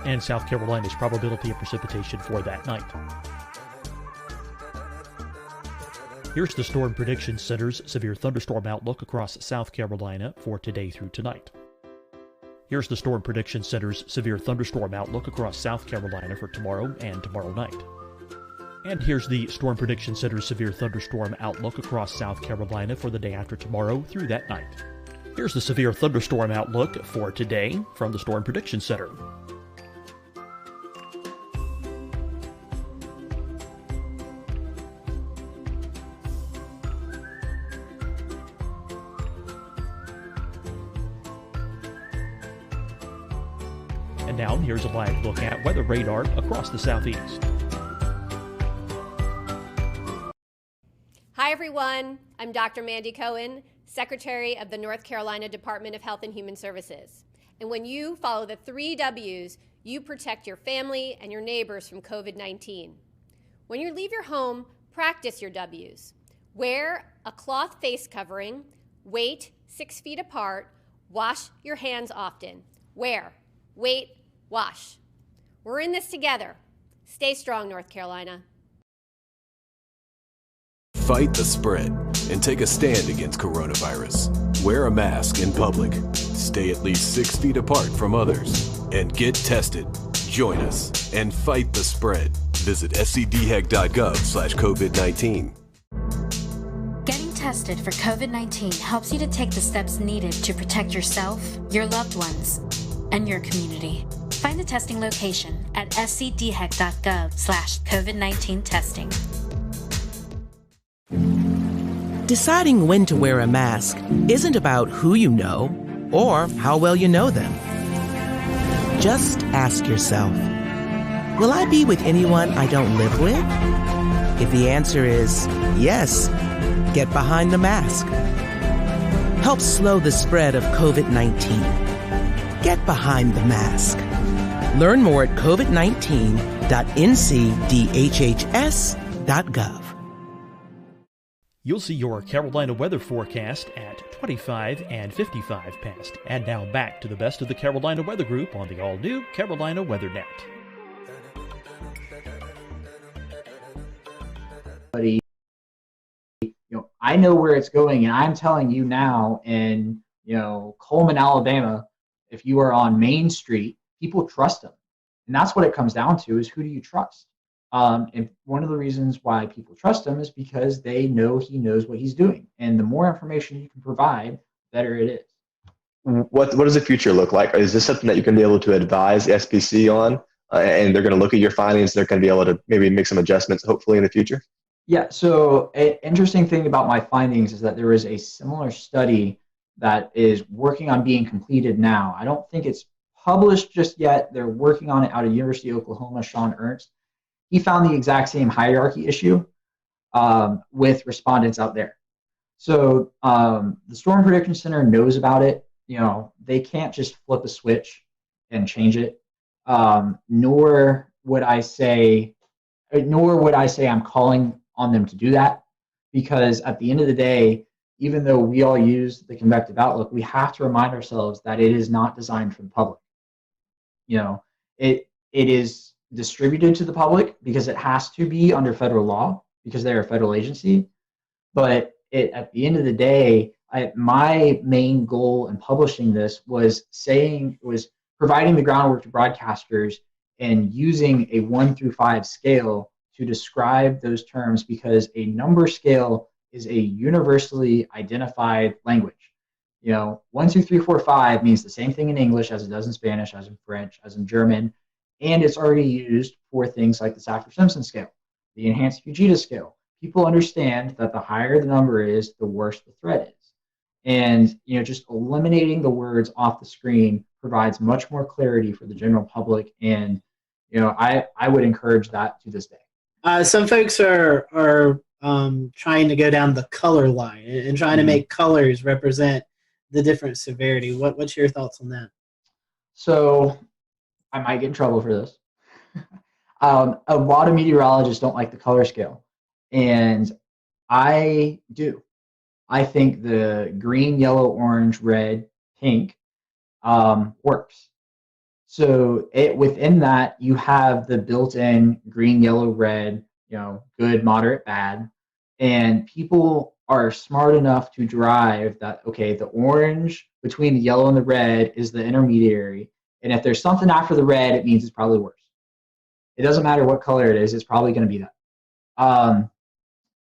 And South Carolina's probability of precipitation for that night. Here's the Storm Prediction Center's severe thunderstorm outlook across South Carolina for today through tonight. Here's the Storm Prediction Center's severe thunderstorm outlook across South Carolina for tomorrow and tomorrow night. And here's the Storm Prediction Center's severe thunderstorm outlook across South Carolina for the day after tomorrow through that night. Here's the severe thunderstorm outlook for today from the Storm Prediction Center. And now here's a live look at weather radar across the southeast. Hi everyone, I'm Dr. Mandy Cohen, Secretary of the North Carolina Department of Health and Human Services. And when you follow the 3 W's, you protect your family and your neighbors from COVID-19. When you leave your home, practice your W's. Wear a cloth face covering, wait 6 feet apart, wash your hands often. Wear, wait, wash. We're in this together. Stay strong, North Carolina. Fight the spread and take a stand against coronavirus. Wear a mask in public. Stay at least 6 feet apart from others. And get tested. Join us and fight the spread. Visit scdhec.gov/COVID-19. Getting tested for COVID-19 helps you to take the steps needed to protect yourself, your loved ones, and your community. Find the testing location at scdhec.gov/COVID-19 testing. Deciding when to wear a mask isn't about who you know or how well you know them. Just ask yourself, will I be with anyone I don't live with? If the answer is yes, get behind the mask. Help slow the spread of COVID-19. Get behind the mask. Learn more at covid19.ncdhhs.gov. You'll see your Carolina weather forecast at 25 and 55 past. And now back to the best of the Carolina Weather Group on the all-new Carolina Weather Net. I know where it's going, and I'm telling you now in, Coleman, Alabama, if you are on Main Street, people trust them. And that's what it comes down to, is who do you trust? And one of the reasons why people trust him is because they know he knows what he's doing. And the more information you can provide, the better it is. What does the future look like? Is this something that you can be able to advise the SPC on? And they're going to look at your findings. They're going to be able to maybe make some adjustments, hopefully, in the future? Yeah, so an interesting thing about my findings is that there is a similar study that is working on being completed now. I don't think it's published just yet. They're working on it out of University of Oklahoma, Sean Ernst. He found the exact same hierarchy issue with respondents out there. So the Storm Prediction Center knows about it. They can't just flip a switch and change it. Nor would I say I'm calling on them to do that, because at the end of the day, even though we all use the convective outlook, we have to remind ourselves that it is not designed for the public. It is distributed to the public because it has to be under federal law because they're a federal agency. But at the end of the day, my main goal in publishing this was providing the groundwork to broadcasters and using a 1 through 5 scale to describe those terms, because a number scale is a universally identified language. 1, 2, 3, 4, 5 means the same thing in English as it does in Spanish, as in French, as in German. And it's already used for things like the Saffir-Simpson scale, the enhanced Fujita scale. People understand that the higher the number is, the worse the threat is. And just eliminating the words off the screen provides much more clarity for the general public. And I would encourage that to this day. Some folks are trying to go down the color line and trying to make colors represent the different severity. What's your thoughts on that? So I might get in trouble for this. A lot of meteorologists don't like the color scale, and I do. I think the green, yellow, orange, red, pink works. So within that, you have the built-in green, yellow, red, good, moderate, bad, and people are smart enough to drive that, okay, the orange between the yellow and the red is the intermediary. And if there's something after the red, it means it's probably worse. It doesn't matter what color it is, it's probably going to be that.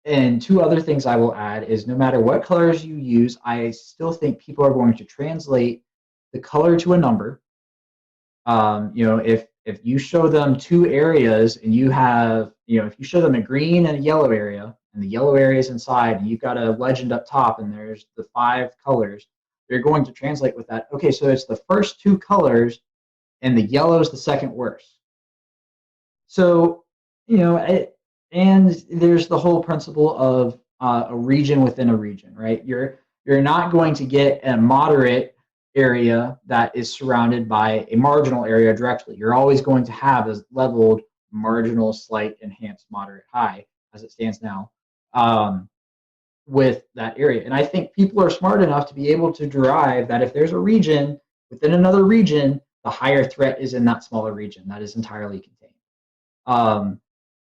And two other things I will add is, no matter what colors you use, I still think people are going to translate the color to a number. If you show them 2 areas and you have, if you show them a green and a yellow area, and the yellow area is inside, and you've got a legend up top, and there's the 5 colors, they're going to translate with that. Okay, so it's the first 2 colors, and the yellow is the second worst. So, and there's the whole principle of a region within a region, right? You're not going to get a moderate area that is surrounded by a marginal area directly. You're always going to have a leveled marginal, slight, enhanced, moderate, high, as it stands now, with that area. And I think people are smart enough to be able to derive that if there's a region within another region, the higher threat is in that smaller region that is entirely contained.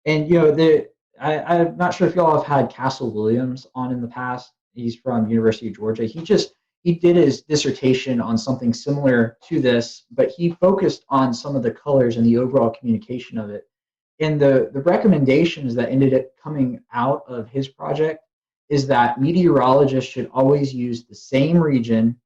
And you know, I'm not sure if y'all have had Castle Williams on in the past. He's from University of Georgia. He did his dissertation on something similar to this, but he focused on some of the colors and the overall communication of it. And the recommendations that ended up coming out of his project is that meteorologists should always use the same region,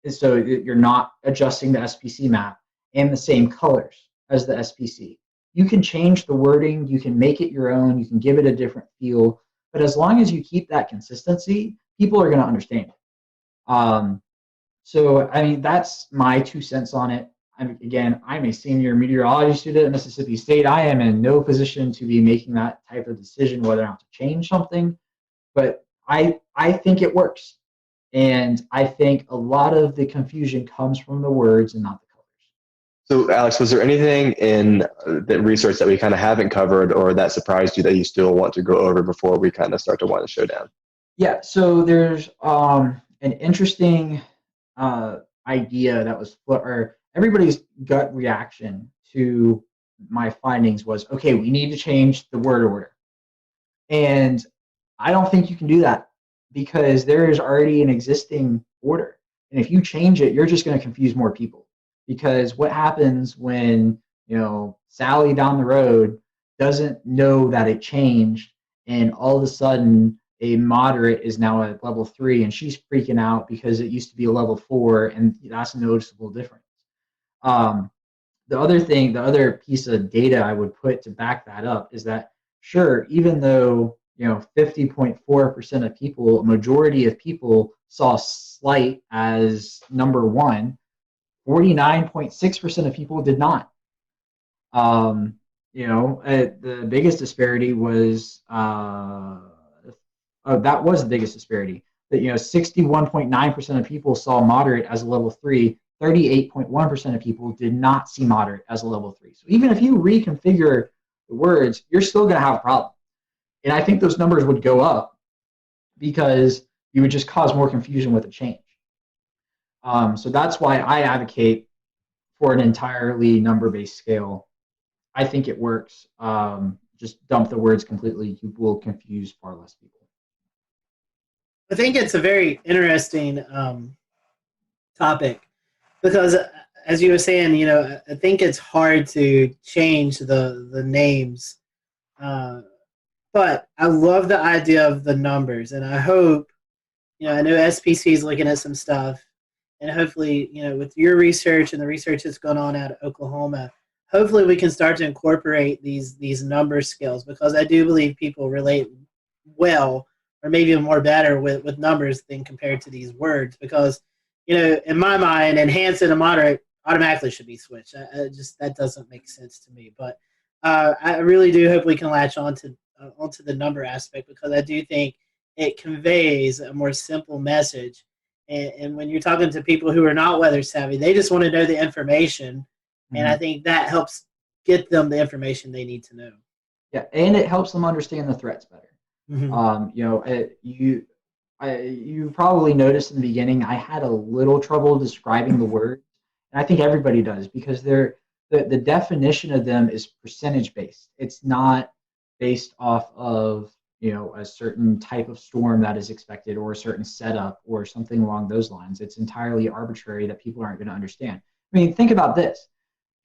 so you're not adjusting the SPC map, and the same colors as the SPC. You can change the wording, you can make it your own, you can give it a different feel, but as long as you keep that consistency, people are going to understand it. So, I mean, that's my 2 cents on it. Again, I'm a senior meteorology student at Mississippi State. I am in no position to be making that type of decision whether or not to change something, but I think it works. And I think a lot of the confusion comes from the words and not the colors. So, Alex, was there anything in the research that we kind of haven't covered or that surprised you that you still want to go over before we kind of start to wind the show down? Yeah, so there's an interesting idea that was, or everybody's gut reaction to my findings was, okay, we need to change the word order. And I don't think you can do that because there is already an existing order. And if you change it, you're just going to confuse more people. Because what happens when, you know, Sally down the road doesn't know that it changed, and all of a sudden a moderate is now at level 3 and she's freaking out because it used to be a level 4, and that's a noticeable difference. The other piece of data I would put to back that up is that, sure, even though, you know, 50.4% of people, a majority of people saw slight as number 1, 49.6% of people did not. You know, the biggest disparity was that was the biggest disparity. That, you know, 61.9% of people saw moderate as a level 3. 38.1% of people did not see moderate as a level 3. So even if you reconfigure the words, you're still going to have a problem. And I think those numbers would go up because you would just cause more confusion with the change. So that's why I advocate for an entirely number-based scale. I think it works. Just dump the words completely. You will confuse far less people. I think it's a very interesting topic because, as you were saying, you know, I think it's hard to change the names. But I love the idea of the numbers, and I hope, you know, I know SPC is looking at some stuff, and hopefully, you know, with your research and the research that's going on out of Oklahoma, hopefully we can start to incorporate these number scales, because I do believe people relate well, or maybe even more better with numbers than compared to these words, because, you know, in my mind, enhanced and a moderate automatically should be switched. That doesn't make sense to me. But I really do hope we can latch onto the number aspect, because I do think it conveys a more simple message. And when you're talking to people who are not weather savvy, they just want to know the information. Mm-hmm. And I think that helps get them the information they need to know. Yeah, and it helps them understand the threats better. Mm-hmm. You know, you probably noticed in the beginning, I had a little trouble describing the words, and I think everybody does, because the definition of them is percentage based. It's not based off of, you know, a certain type of storm that is expected, or a certain setup, or something along those lines. It's entirely arbitrary that people aren't going to understand. I mean, think about this.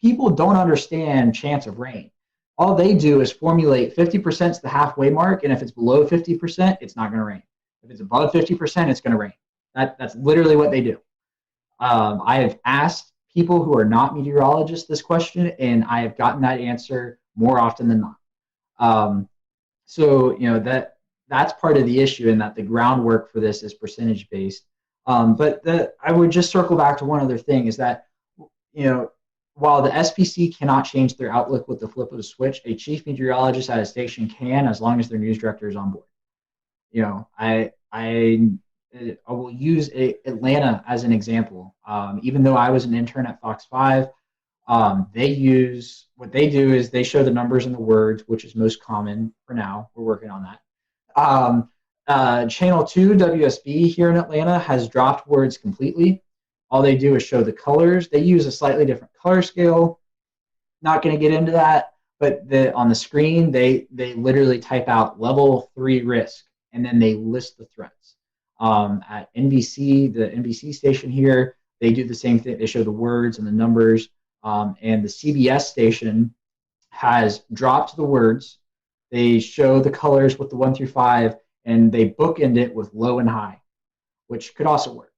People don't understand chance of rain. All they do is formulate 50% is the halfway mark, and if it's below 50%, it's not going to rain. If it's above 50%, it's going to rain. That's literally what they do. I have asked people who are not meteorologists this question, and I have gotten that answer more often than not. So, you know, that's part of the issue, in that the groundwork for this is percentage based. But I would just circle back to one other thing, is that, you know, while the SPC cannot change their outlook with the flip of a switch, a chief meteorologist at a station can, as long as their news director is on board. You know, I will use Atlanta as an example. Even though I was an intern at Fox 5, what they do is they show the numbers and the words, which is most common for now. We're working on that. Channel 2, WSB here in Atlanta, has dropped words completely. All they do is show the colors. They use a slightly different color scale. Not going to get into that, but on the screen, they literally type out level 3 risk, and then they list the threats. At NBC, the NBC station here, they do the same thing. They show the words and the numbers. And the CBS station has dropped the words. They show the colors with the 1 through 5, and they bookend it with low and high, which could also work.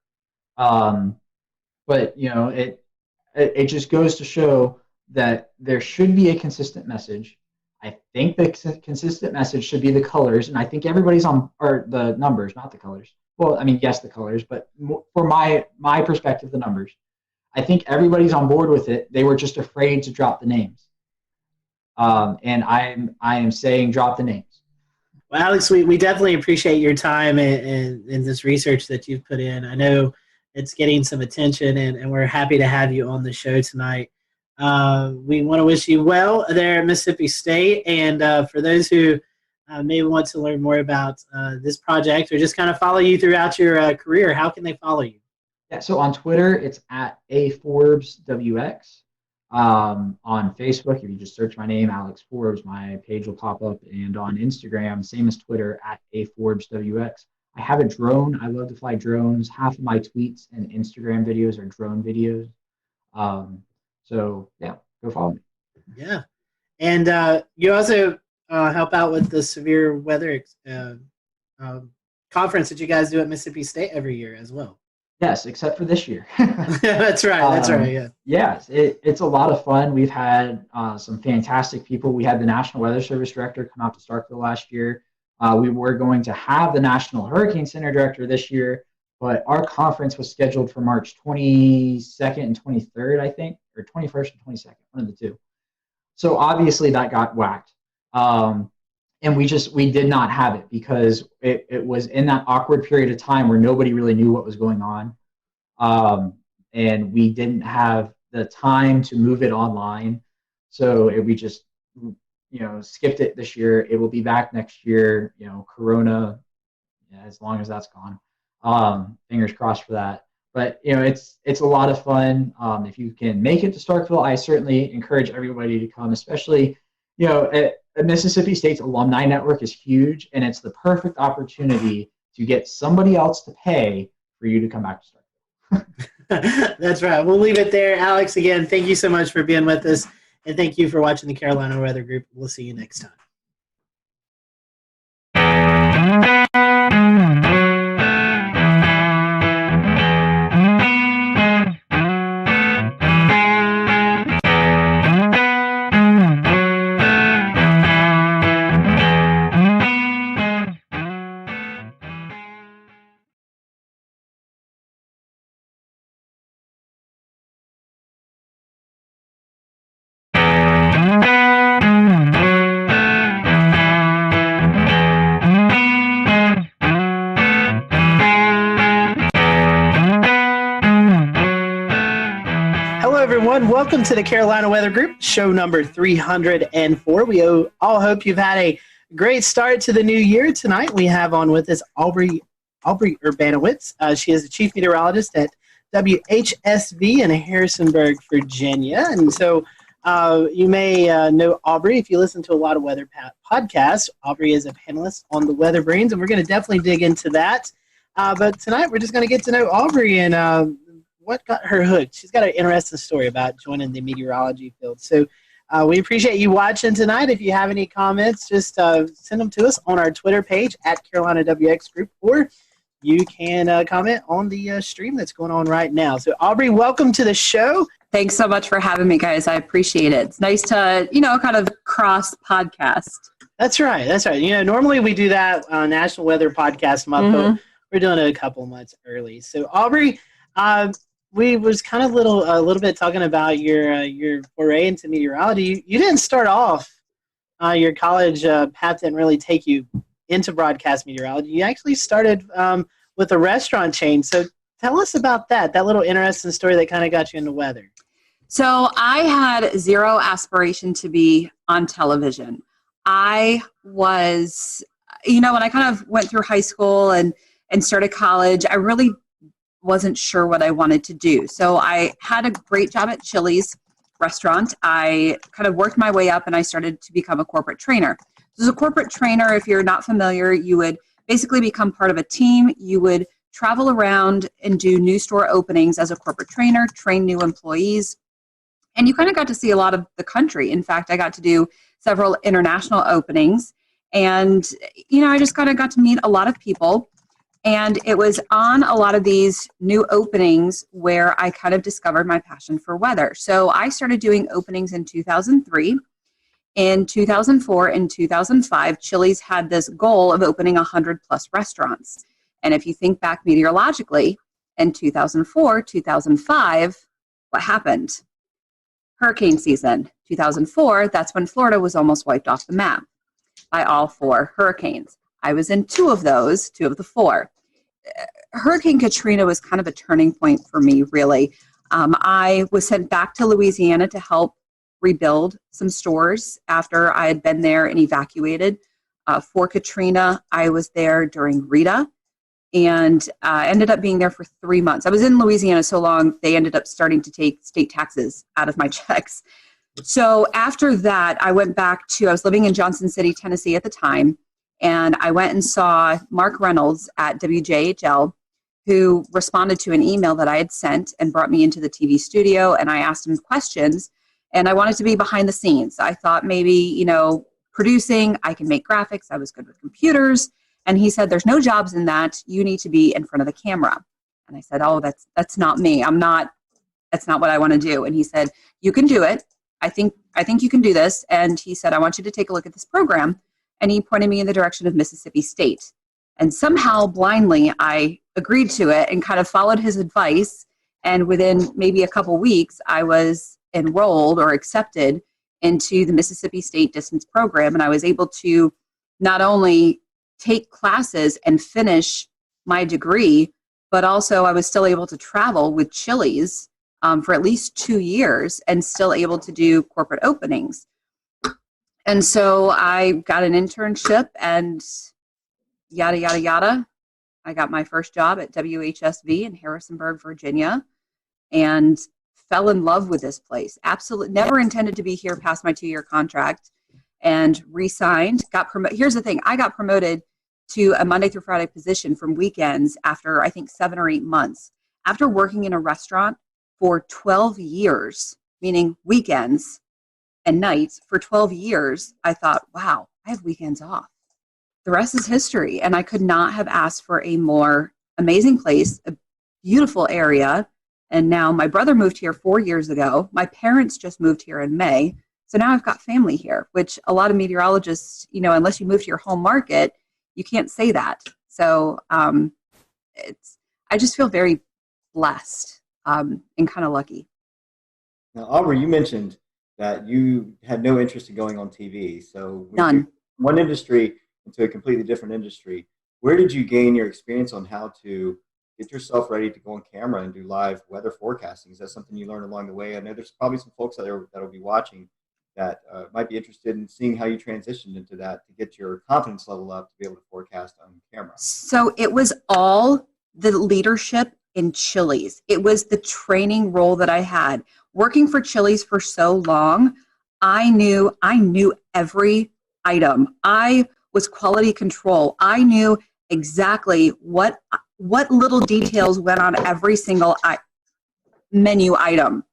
But it just goes to show that there should be a consistent message. I think the consistent message should be the colors, and I think everybody's or the numbers, not the colors. Well, I mean, yes, the colors, but for my perspective, the numbers. I think everybody's on board with it. They were just afraid to drop the names. And I am saying drop the names. Well, Alex, we definitely appreciate your time and this research that you've put in. I know it's getting some attention, and we're happy to have you on the show tonight. We want to wish you well there at Mississippi State. And for those who may want to learn more about this project or just kind of follow you throughout your career, how can they follow you? Yeah, so on Twitter, it's at @AForbesWX. On Facebook, if you just search my name, Alex Forbes, my page will pop up. And on Instagram, same as Twitter, at @AForbesWX. I have a drone. I love to fly drones. Half of my tweets and Instagram videos are drone videos. So, yeah, go follow me. Yeah. And you also help out with the severe weather conference that you guys do at Mississippi State every year as well. Yes, except for this year. That's right. That's right. Yeah. Yes, it's a lot of fun. We've had some fantastic people. We had the National Weather Service director come out to Starkville last year. We were going to have the National Hurricane Center director this year, but our conference was scheduled for March 22nd and 23rd, I think, or 21st and 22nd, one of the two. So obviously that got whacked. And we did not have it because it was in that awkward period of time where nobody really knew what was going on. And we didn't have the time to move it online. So we just, skipped it this year. It will be back next year, Corona, as long as that's gone. Fingers crossed for that. But, it's a lot of fun. If you can make it to Starkville, I certainly encourage everybody to come, especially, Mississippi State's alumni network is huge, and it's the perfect opportunity to get somebody else to pay for you to come back to Starkville. That's right. We'll leave it there. Alex, again, thank you so much for being with us, and thank you for watching the Carolina Weather Group. We'll see you next time. Welcome to the Carolina Weather Group, show number 304. We all hope you've had a great start to the new year. Tonight we have on with us Aubrey Urbanowitz. She is the chief meteorologist at WHSV in Harrisonburg, Virginia. And so you may know Aubrey if you listen to a lot of weather podcasts. Aubrey is a panelist on the Weather Brains, and we're going to definitely dig into that. But tonight we're just going to get to know Aubrey and what got her hooked. She's got an interesting story about joining the meteorology field. So we appreciate you watching tonight. If you have any comments, just send them to us on our Twitter page at Carolina WX Group, or you can comment on the stream that's going on right now. So Aubrey, welcome to the show. Thanks so much for having me, guys. I appreciate it. It's nice to, kind of cross podcast. That's right. That's right. Normally we do that National Weather Podcast month, but we're doing it a couple months early. So Aubrey, we was kind of a little bit talking about your foray into meteorology. You didn't start off your college path didn't really take you into broadcast meteorology. You actually started with a restaurant chain. So tell us about that little interesting story that kind of got you into weather. So I had zero aspiration to be on television. I was, when I kind of went through high school and started college, I really wasn't sure what I wanted to do. So I had a great job at Chili's restaurant. I kind of worked my way up and I started to become a corporate trainer. So as a corporate trainer, if you're not familiar, you would basically become part of a team. You would travel around and do new store openings as a corporate trainer, train new employees. And you kind of got to see a lot of the country. In fact, I got to do several international openings. And, I just kind of got to meet a lot of people. And it was on a lot of these new openings where I kind of discovered my passion for weather. So I started doing openings in 2003. In 2004 and 2005, Chili's had this goal of opening 100 plus restaurants. And if you think back meteorologically, in 2004, 2005, what happened? Hurricane season. 2004, that's when Florida was almost wiped off the map by all 4 hurricanes. I was in 2 of those, 2 of the 4. Hurricane Katrina was kind of a turning point for me, really. I was sent back to Louisiana to help rebuild some stores after I had been there and evacuated. For Katrina, I was there during Rita and ended up being there for 3 months. I was in Louisiana so long, they ended up starting to take state taxes out of my checks. So after that, I went back I was living in Johnson City, Tennessee at the time, and I went and saw Mark Reynolds at WJHL, who responded to an email that I had sent and brought me into the TV studio, and I asked him questions, and I wanted to be behind the scenes. I thought maybe, producing, I can make graphics, I was good with computers, and he said, there's no jobs in that, you need to be in front of the camera. And I said, oh, that's not me, that's not what I want to do. And he said, you can do it. I think you can do this. And he said, I want you to take a look at this program. And he pointed me in the direction of Mississippi State. And somehow blindly, I agreed to it and kind of followed his advice. And within maybe a couple weeks, I was enrolled or accepted into the Mississippi State distance program. And I was able to not only take classes and finish my degree, but also I was still able to travel with Chili's for at least 2 years and still able to do corporate openings. And so I got an internship and yada, yada, yada. I got my first job at WHSV in Harrisonburg, Virginia, and fell in love with this place. Absolutely never intended to be here past my 2-year contract, and re-signed, got promoted. Here's the thing. I got promoted to a Monday through Friday position from weekends after, I think, 7 or 8 months. After working in a restaurant for 12 years, meaning weekends and nights for 12 years, I thought, wow, I have weekends off. The rest is history. And I could not have asked for a more amazing place, a beautiful area. And now my brother moved here 4 years ago. My parents just moved here in May. So now I've got family here, which a lot of meteorologists, unless you move to your home market, you can't say that. So I just feel very blessed and kind of lucky. Now, Aubrey, you mentioned that you had no interest in going on TV. So none. One industry into a completely different industry. Where did you gain your experience on how to get yourself ready to go on camera and do live weather forecasting? Is that something you learned along the way? I know there's probably some folks out there that will be watching that might be interested in seeing how you transitioned into that to get your confidence level up to be able to forecast on camera. So it was all the leadership in Chili's. It was the training role that I had. Working for Chili's for so long, I knew every item. I was quality control. I knew exactly what little details went on every single menu item.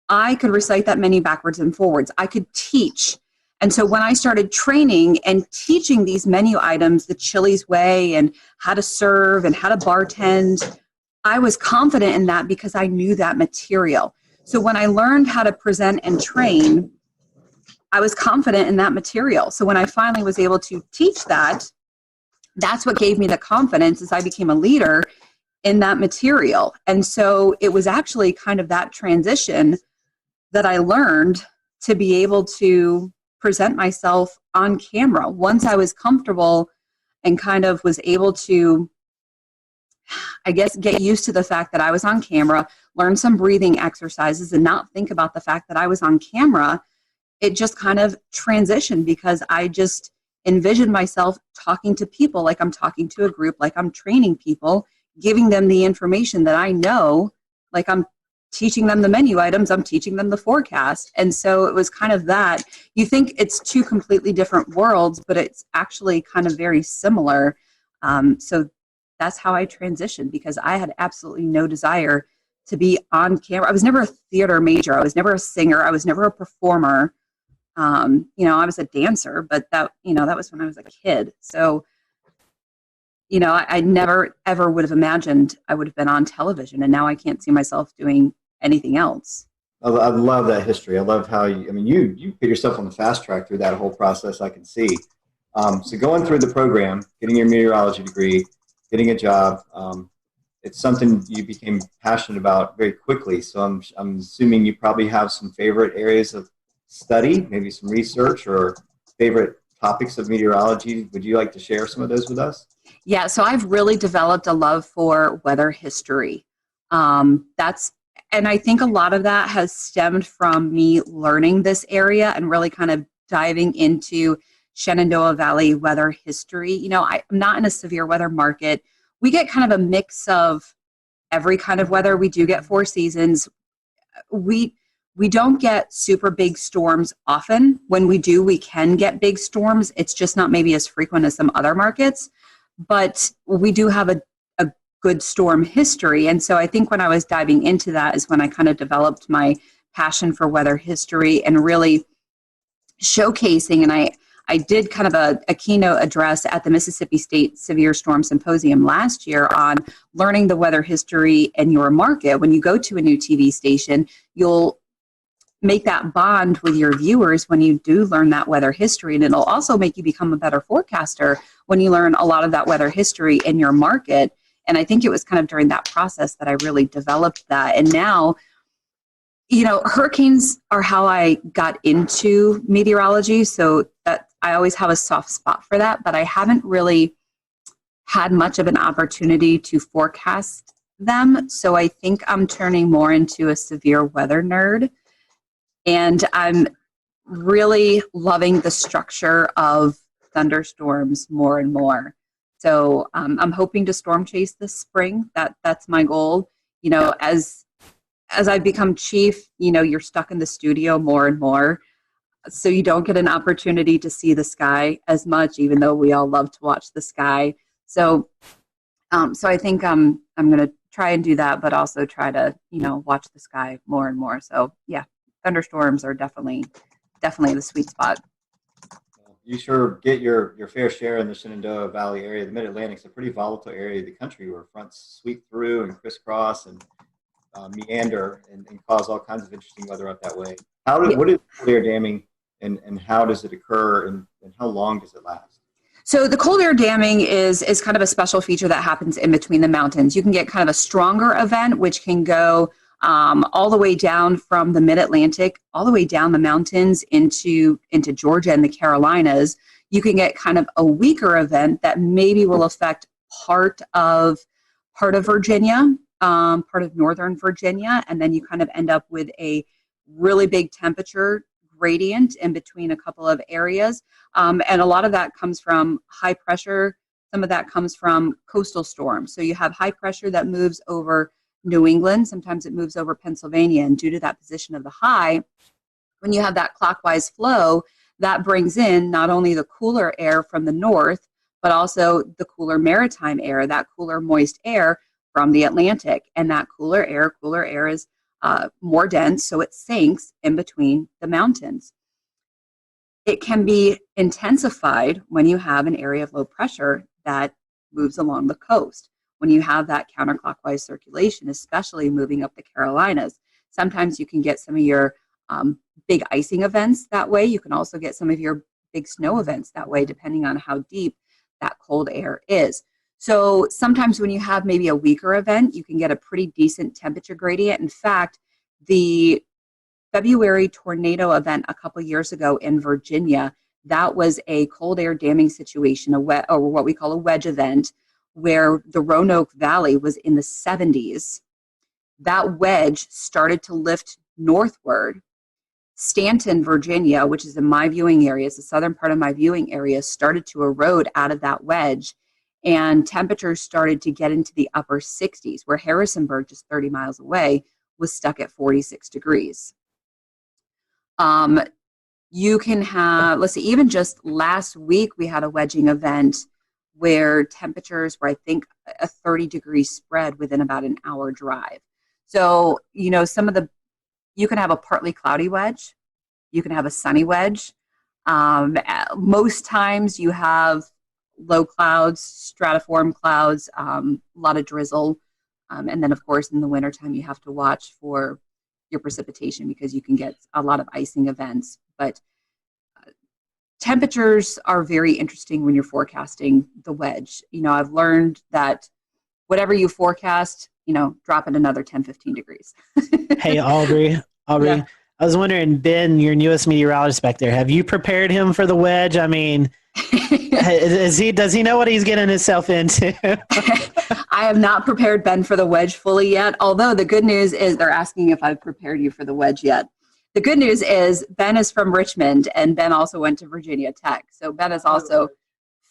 I could recite that menu backwards and forwards. I could teach. And so when I started training and teaching these menu items the Chili's way and how to serve and how to bartend, I was confident in that because I knew that material. So when I learned how to present and train, I was confident in that material. So when I finally was able to teach that, that's what gave me the confidence as I became a leader in that material. And so it was actually kind of that transition that I learned to be able to present myself on camera. Once I was comfortable and kind of was able to I guess, get used to the fact that I was on camera, learn some breathing exercises, and not think about the fact that I was on camera, it just kind of transitioned because I just envisioned myself talking to people like I'm talking to a group, like I'm training people, giving them the information that I know, like I'm teaching them the menu items, I'm teaching them the forecast. And so it was kind of that. You think it's two completely different worlds, but it's actually kind of very similar. So that's how I transitioned, because I had absolutely no desire to be on camera. I was never a theater major. I was never a singer. I was never a performer. I was a dancer, but that was when I was a kid. So, I never ever would have imagined I would have been on television, and now I can't see myself doing anything else. I love that history. I love how you put yourself on the fast track through that whole process. I can see. So going through the program, getting your meteorology degree, getting a job, it's something you became passionate about very quickly. So I'm assuming you probably have some favorite areas of study, maybe some research or favorite topics of meteorology. Would you like to share some of those with us? Yeah, so I've really developed a love for weather history. And I think a lot of that has stemmed from me learning this area and really kind of diving into Shenandoah Valley weather history. I'm not in a severe weather market. We get kind of a mix of every kind of weather. We do get 4 seasons. We don't get super big storms often. When we do, we can get big storms. It's just not maybe as frequent as some other markets. But we do have a good storm history. And so I think when I was diving into that is when I kind of developed my passion for weather history and really showcasing. And I did kind of a keynote address at the Mississippi State Severe Storm Symposium last year on learning the weather history in your market. When you go to a new TV station, you'll make that bond with your viewers when you do learn that weather history. And it'll also make you become a better forecaster when you learn a lot of that weather history in your market. And I think it was kind of during that process that I really developed that. And now, hurricanes are how I got into meteorology. So that I always have a soft spot for that, but I haven't really had much of an opportunity to forecast them. So I think I'm turning more into a severe weather nerd. And I'm really loving the structure of thunderstorms more and more. So I'm hoping to storm chase this spring. That's my goal. As I've become chief, you're stuck in the studio more and more. So you don't get an opportunity to see the sky as much, even though we all love to watch the sky. So I think I'm going to try and do that, but also try to, watch the sky more and more. So yeah, thunderstorms are definitely the sweet spot. You sure get your fair share in the Shenandoah Valley area. The Mid-Atlantic's a pretty volatile area of the country where fronts sweep through and crisscross and meander and cause all kinds of interesting weather up that way. What is cold air damming and how does it occur and how long does it last? So the cold air damming is kind of a special feature that happens in between the mountains. You can get kind of a stronger event, which can go all the way down from the Mid-Atlantic, all the way down the mountains into Georgia and the Carolinas. You can get kind of a weaker event that maybe will affect part of Virginia, part of northern Virginia, and then you kind of end up with a really big temperature gradient in between a couple of areas. And a lot of that comes from high pressure. Some of that comes from coastal storms. So you have high pressure that moves over New England. Sometimes it moves over Pennsylvania. And due to that position of the high, when you have that clockwise flow, that brings in not only the cooler air from the north, but also the cooler maritime air, that cooler moist air from the Atlantic. And that cooler air is more dense, so it sinks in between the mountains. It can be intensified when you have an area of low pressure that moves along the coast. When you have that counterclockwise circulation, especially moving up the Carolinas, sometimes you can get some of your big icing events that way. You can also get some of your big snow events that way, depending on how deep that cold air is. So sometimes when you have maybe a weaker event, you can get a pretty decent temperature gradient. In fact, the February tornado event a couple years ago in Virginia, that was a cold air damming situation, or what we call a wedge event, where the Roanoke Valley was in the 70s, that wedge started to lift northward. Stanton, Virginia, which is in my viewing area, the southern part of my viewing area, started to erode out of that wedge, and temperatures started to get into the upper 60s, where Harrisonburg, just 30 miles away, was stuck at 46 degrees. You can have, let's see, even just last week we had a wedging event where temperatures were, I think, a 30-degree spread within about an hour drive. So, you know, you can have a partly cloudy wedge, you can have a sunny wedge. Most times you have low clouds, stratiform clouds, a lot of drizzle. And then, of course, in the wintertime, you have to watch for your precipitation because you can get a lot of icing events. But temperatures are very interesting when you're forecasting the wedge. You know, I've learned that whatever you forecast, you know, drop it another 10, 15 degrees. Hey, Aubrey, yeah. I was wondering, Ben, your newest meteorologist back there, have you prepared him for the wedge? I mean, does he know what he's getting himself into? I have not prepared Ben for the wedge fully yet, although the good news is they're asking if I've prepared you for the wedge yet. The good news is Ben is from Richmond, and Ben also went to Virginia Tech. So Ben is also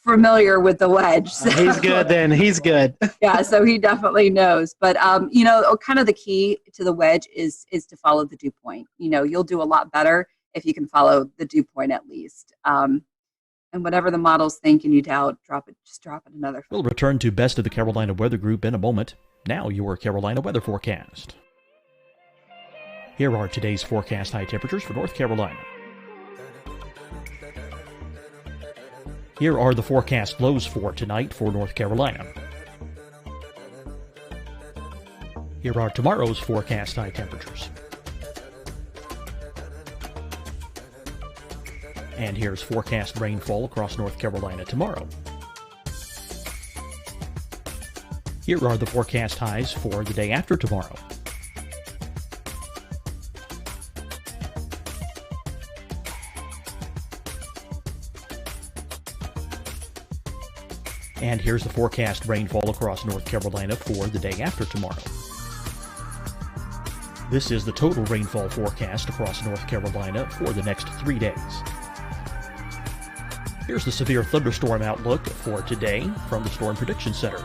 familiar with the wedge. So. He's good then. He's good. Yeah, so he definitely knows. But, you know, kind of the key to the wedge is to follow the dew point. You know, you'll do a lot better if you can follow the dew point at least. And whatever the models think and you doubt, just drop it another. We'll return to Best of the Carolina Weather Group in a moment. Now your Carolina weather forecast. Here are today's forecast high temperatures for North Carolina. Here are the forecast lows for tonight for North Carolina. Here are tomorrow's forecast high temperatures. And here's forecast rainfall across North Carolina tomorrow. Here are the forecast highs for the day after tomorrow. And here's the forecast rainfall across North Carolina for the day after tomorrow. This is the total rainfall forecast across North Carolina for the next 3 days. Here's the severe thunderstorm outlook for today from the Storm Prediction Center.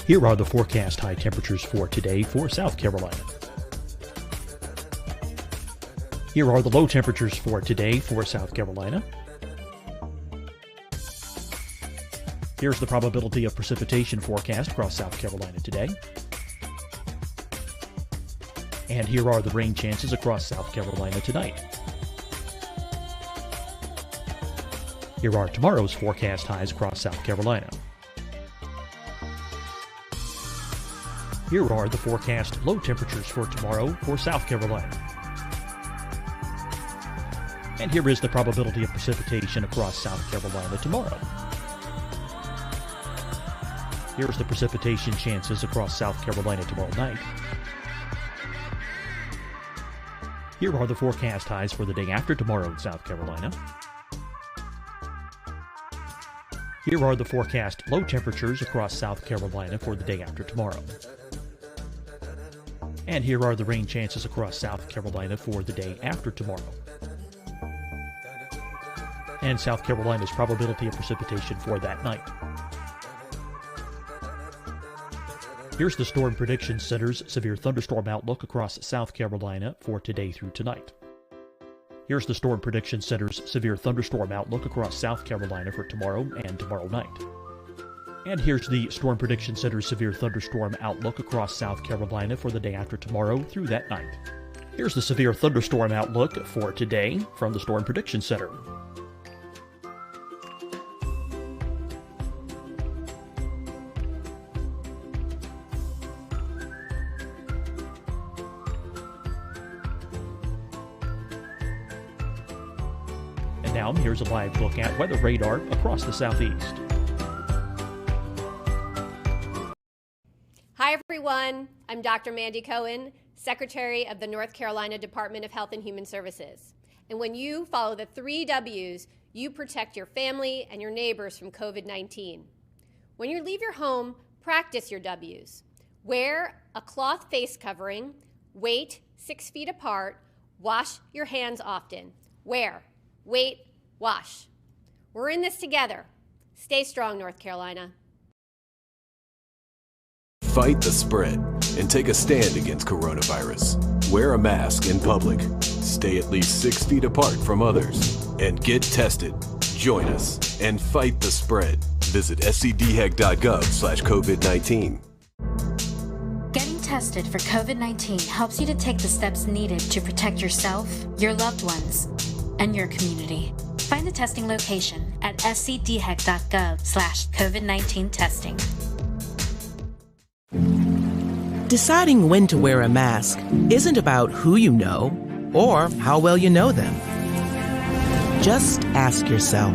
Here are the forecast high temperatures for today for South Carolina. Here are the low temperatures for today for South Carolina. Here's the probability of precipitation forecast across South Carolina today. And here are the rain chances across South Carolina tonight. Here are tomorrow's forecast highs across South Carolina. Here are the forecast low temperatures for tomorrow for South Carolina. And here is the probability of precipitation across South Carolina tomorrow. Here's the precipitation chances across South Carolina tomorrow night. Here are the forecast highs for the day after tomorrow in South Carolina. Here are the forecast low temperatures across South Carolina for the day after tomorrow. And here are the rain chances across South Carolina for the day after tomorrow. And South Carolina's probability of precipitation for that night. Here's the Storm Prediction Center's severe thunderstorm outlook across South Carolina for today through tonight. Here's the Storm Prediction Center's severe thunderstorm outlook across South Carolina for tomorrow and tomorrow night. And here's the Storm Prediction Center's severe thunderstorm outlook across South Carolina for the day after tomorrow through that night. Here's the severe thunderstorm outlook for today from the Storm Prediction Center. And now here's a live look at weather radar across the southeast. everyone. I'm Dr. Mandy Cohen, Secretary of the North Carolina Department of Health and Human Services. And when you follow the 3 W's, you protect your family and your neighbors from COVID-19. When you leave your home, practice your W's. Wear a cloth face covering, wait 6 feet apart, wash your hands often. Wear, wait, wash. We're in this together. Stay strong, North Carolina. Fight the spread and take a stand against coronavirus. Wear a mask in public. Stay at least 6 feet apart from others. And get tested. Join us and fight the spread. Visit scdhec.gov/COVID-19. Getting tested for COVID-19 helps you to take the steps needed to protect yourself, your loved ones, and your community. Find the testing location at scdhec.gov/COVID-19 testing. Deciding when to wear a mask isn't about who you know or how well you know them. Just ask yourself,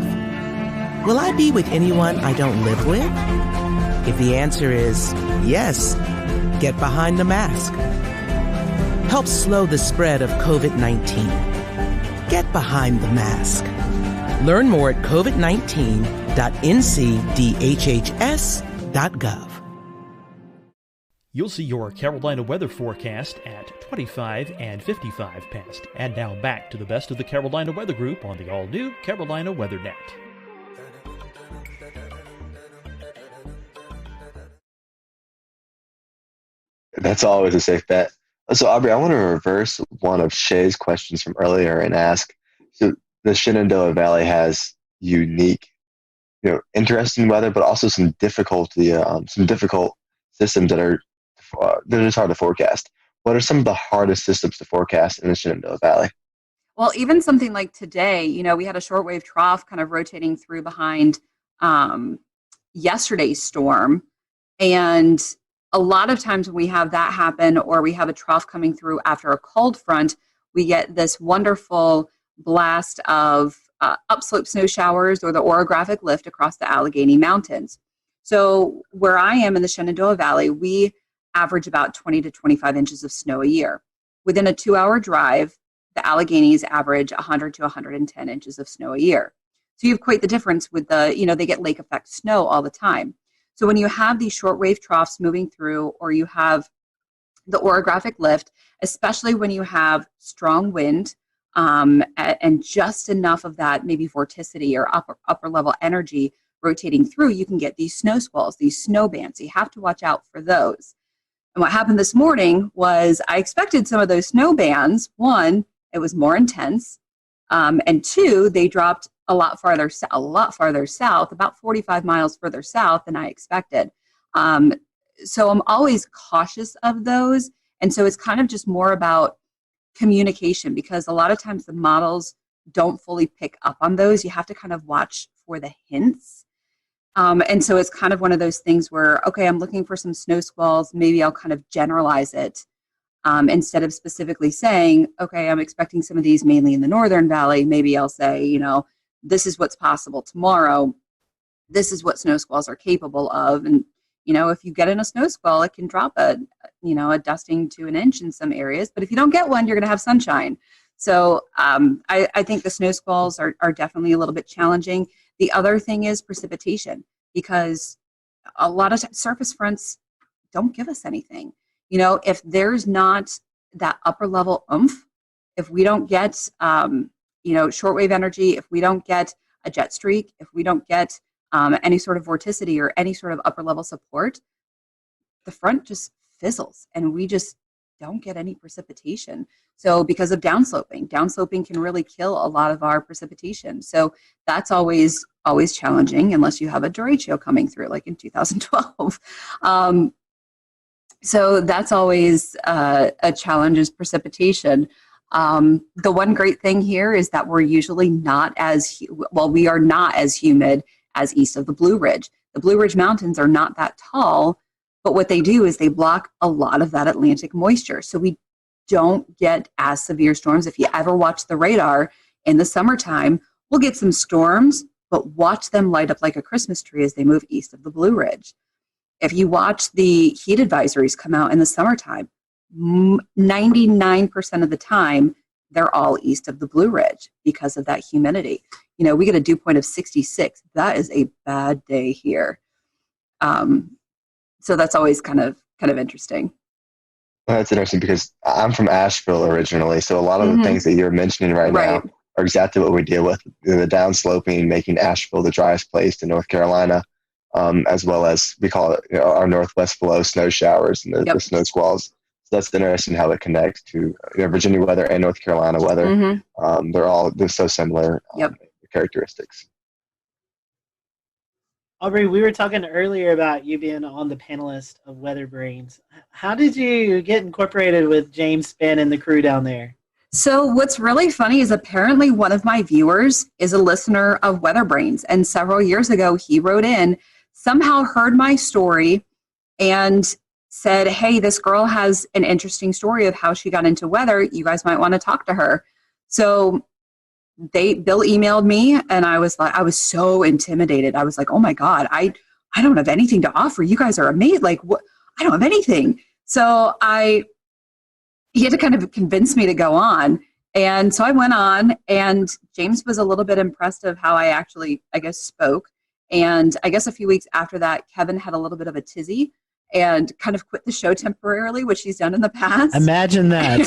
will I be with anyone I don't live with? If the answer is yes, get behind the mask. Help slow the spread of COVID-19. Get behind the mask. Learn more at covid19.ncdhhs.gov. You'll see your Carolina weather forecast at 25 and 55 past. And now back to the best of the Carolina Weather Group on the all-new Carolina Weather Net. That's always a safe bet. So, Aubrey, I want to reverse one of Shay's questions from earlier and ask, so the Shenandoah Valley has unique, interesting weather, but also some difficult systems that are just hard to forecast. What are some of the hardest systems to forecast in the Shenandoah Valley? Well, even something like today, we had a shortwave trough kind of rotating through behind yesterday's storm. And a lot of times when we have that happen, or we have a trough coming through after a cold front, we get this wonderful blast of upslope snow showers or the orographic lift across the Allegheny Mountains. So where I am in the Shenandoah Valley, we average about 20 to 25 inches of snow a year. Within a 2-hour drive, the Alleghenies average 100 to 110 inches of snow a year. So you have quite the difference with they get lake effect snow all the time. So when you have these shortwave troughs moving through, or you have the orographic lift, especially when you have strong wind and just enough of that maybe vorticity or upper level energy rotating through, you can get these snow squalls, these snow bands. So you have to watch out for those. And what happened this morning was I expected some of those snow bands. One, it was more intense. And two, they dropped a lot farther south, about 45 miles further south than I expected. So I'm always cautious of those. And so it's kind of just more about communication, because a lot of times the models don't fully pick up on those. You have to kind of watch for the hints. And so it's kind of one of those things where, okay, I'm looking for some snow squalls. Maybe I'll kind of generalize it instead of specifically saying, okay, I'm expecting some of these mainly in the Northern Valley. Maybe I'll say, this is what's possible tomorrow. This is what snow squalls are capable of. And, if you get in a snow squall, it can drop a dusting to an inch in some areas. But if you don't get one, you're going to have sunshine. So I think the snow squalls are definitely a little bit challenging. The other thing is precipitation, because a lot of surface fronts don't give us anything. If there's not that upper level oomph, if we don't get, shortwave energy, if we don't get a jet streak, if we don't get any sort of vorticity or any sort of upper level support, the front just fizzles and we just don't get any precipitation. So because of downsloping can really kill a lot of our precipitation. So that's always challenging unless you have a derecho coming through like in 2012. So that's always a challenge, is precipitation. The one great thing here is that we're usually we are not as humid as east of the Blue Ridge. The Blue Ridge Mountains are not that tall, but what they do is they block a lot of that Atlantic moisture. So we don't get as severe storms. If you ever watch the radar in the summertime, we'll get some storms, but watch them light up like a Christmas tree as they move east of the Blue Ridge. if you watch the heat advisories come out in the summertime, 99% of the time, they're all east of the Blue Ridge because of that humidity. You know, we get a dew point of 66. That is a bad day here. So that's always kind of interesting. Well, that's interesting because I'm from Asheville originally, so a lot of the things that you're mentioning right now are exactly what we deal with. The downsloping, making Asheville the driest place in North Carolina, as well as we call it our northwest flow, snow showers and the snow squalls. So that's interesting how it connects to Virginia weather and North Carolina weather. They're so similar characteristics. Aubrey, we were talking earlier about you being on the panelist of Weather Brains. How did you get incorporated with James Spann and the crew down there? So what's really funny is apparently one of my viewers is a listener of Weather Brains. And several years ago, he wrote in, somehow heard my story and said, hey, this girl has an interesting story of how she got into weather. You guys might want to talk to her. So Bill emailed me, and I was so intimidated. I was like, oh my God, I don't have anything to offer. You guys are amazing. Like, what? I don't have anything. So he had to kind of convince me to go on. And so I went on, and James was a little bit impressed of how I actually, I guess, spoke. And I guess a few weeks after that, Kevin had a little bit of a tizzy and kind of quit the show temporarily, which he's done in the past. Imagine that.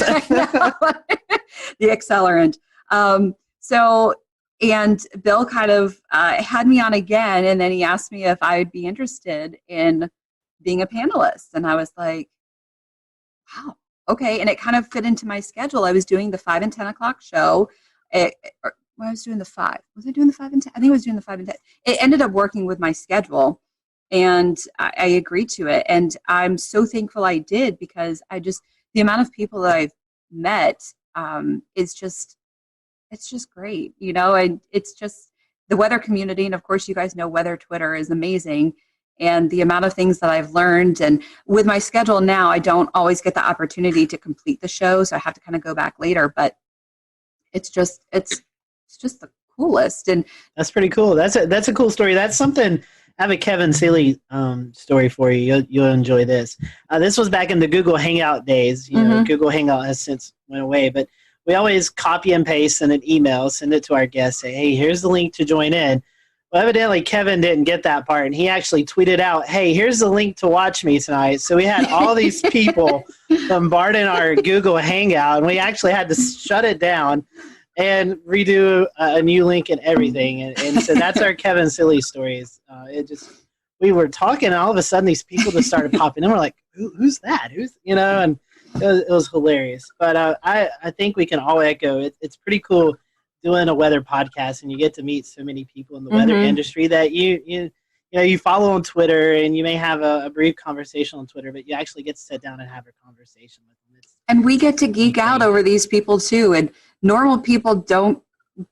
The accelerant. And Bill kind of had me on again, and then he asked me if I'd be interested in being a panelist. And I was like, wow, okay. And it kind of fit into my schedule. I was doing the 5 and 10 o'clock show. I was doing the 5. Was I doing the 5 and 10? I think I was doing the 5 and 10. It ended up working with my schedule, and I agreed to it. And I'm so thankful I did, because the amount of people that I've met is just, it's just great, and it's just the weather community. And of course, you guys know Weather Twitter is amazing. And the amount of things that I've learned, and with my schedule now, I don't always get the opportunity to complete the show. So I have to kind of go back later, but it's just the coolest. And that's pretty cool. That's a cool story. That's something. I have a Kevin Seeley story for you. You'll enjoy this. This was back in the Google Hangout days. Google Hangout has since went away, but we always copy and paste in an email, send it to our guests, say, hey, here's the link to join in. Well, evidently Kevin didn't get that part, and he actually tweeted out, hey, here's the link to watch me tonight. So we had all these people bombarding our Google Hangout, and we actually had to shut it down and redo a new link and everything. And so that's our Kevin Seeley stories. We were talking, and all of a sudden these people just started popping in. We're like, who's that? And it was hilarious. But I think we can all echo it's pretty cool doing a weather podcast, and you get to meet so many people in the weather industry that you follow on Twitter, and you may have a brief conversation on Twitter, but you actually get to sit down and have a conversation with them. And we get to geek out over these people too, and normal people don't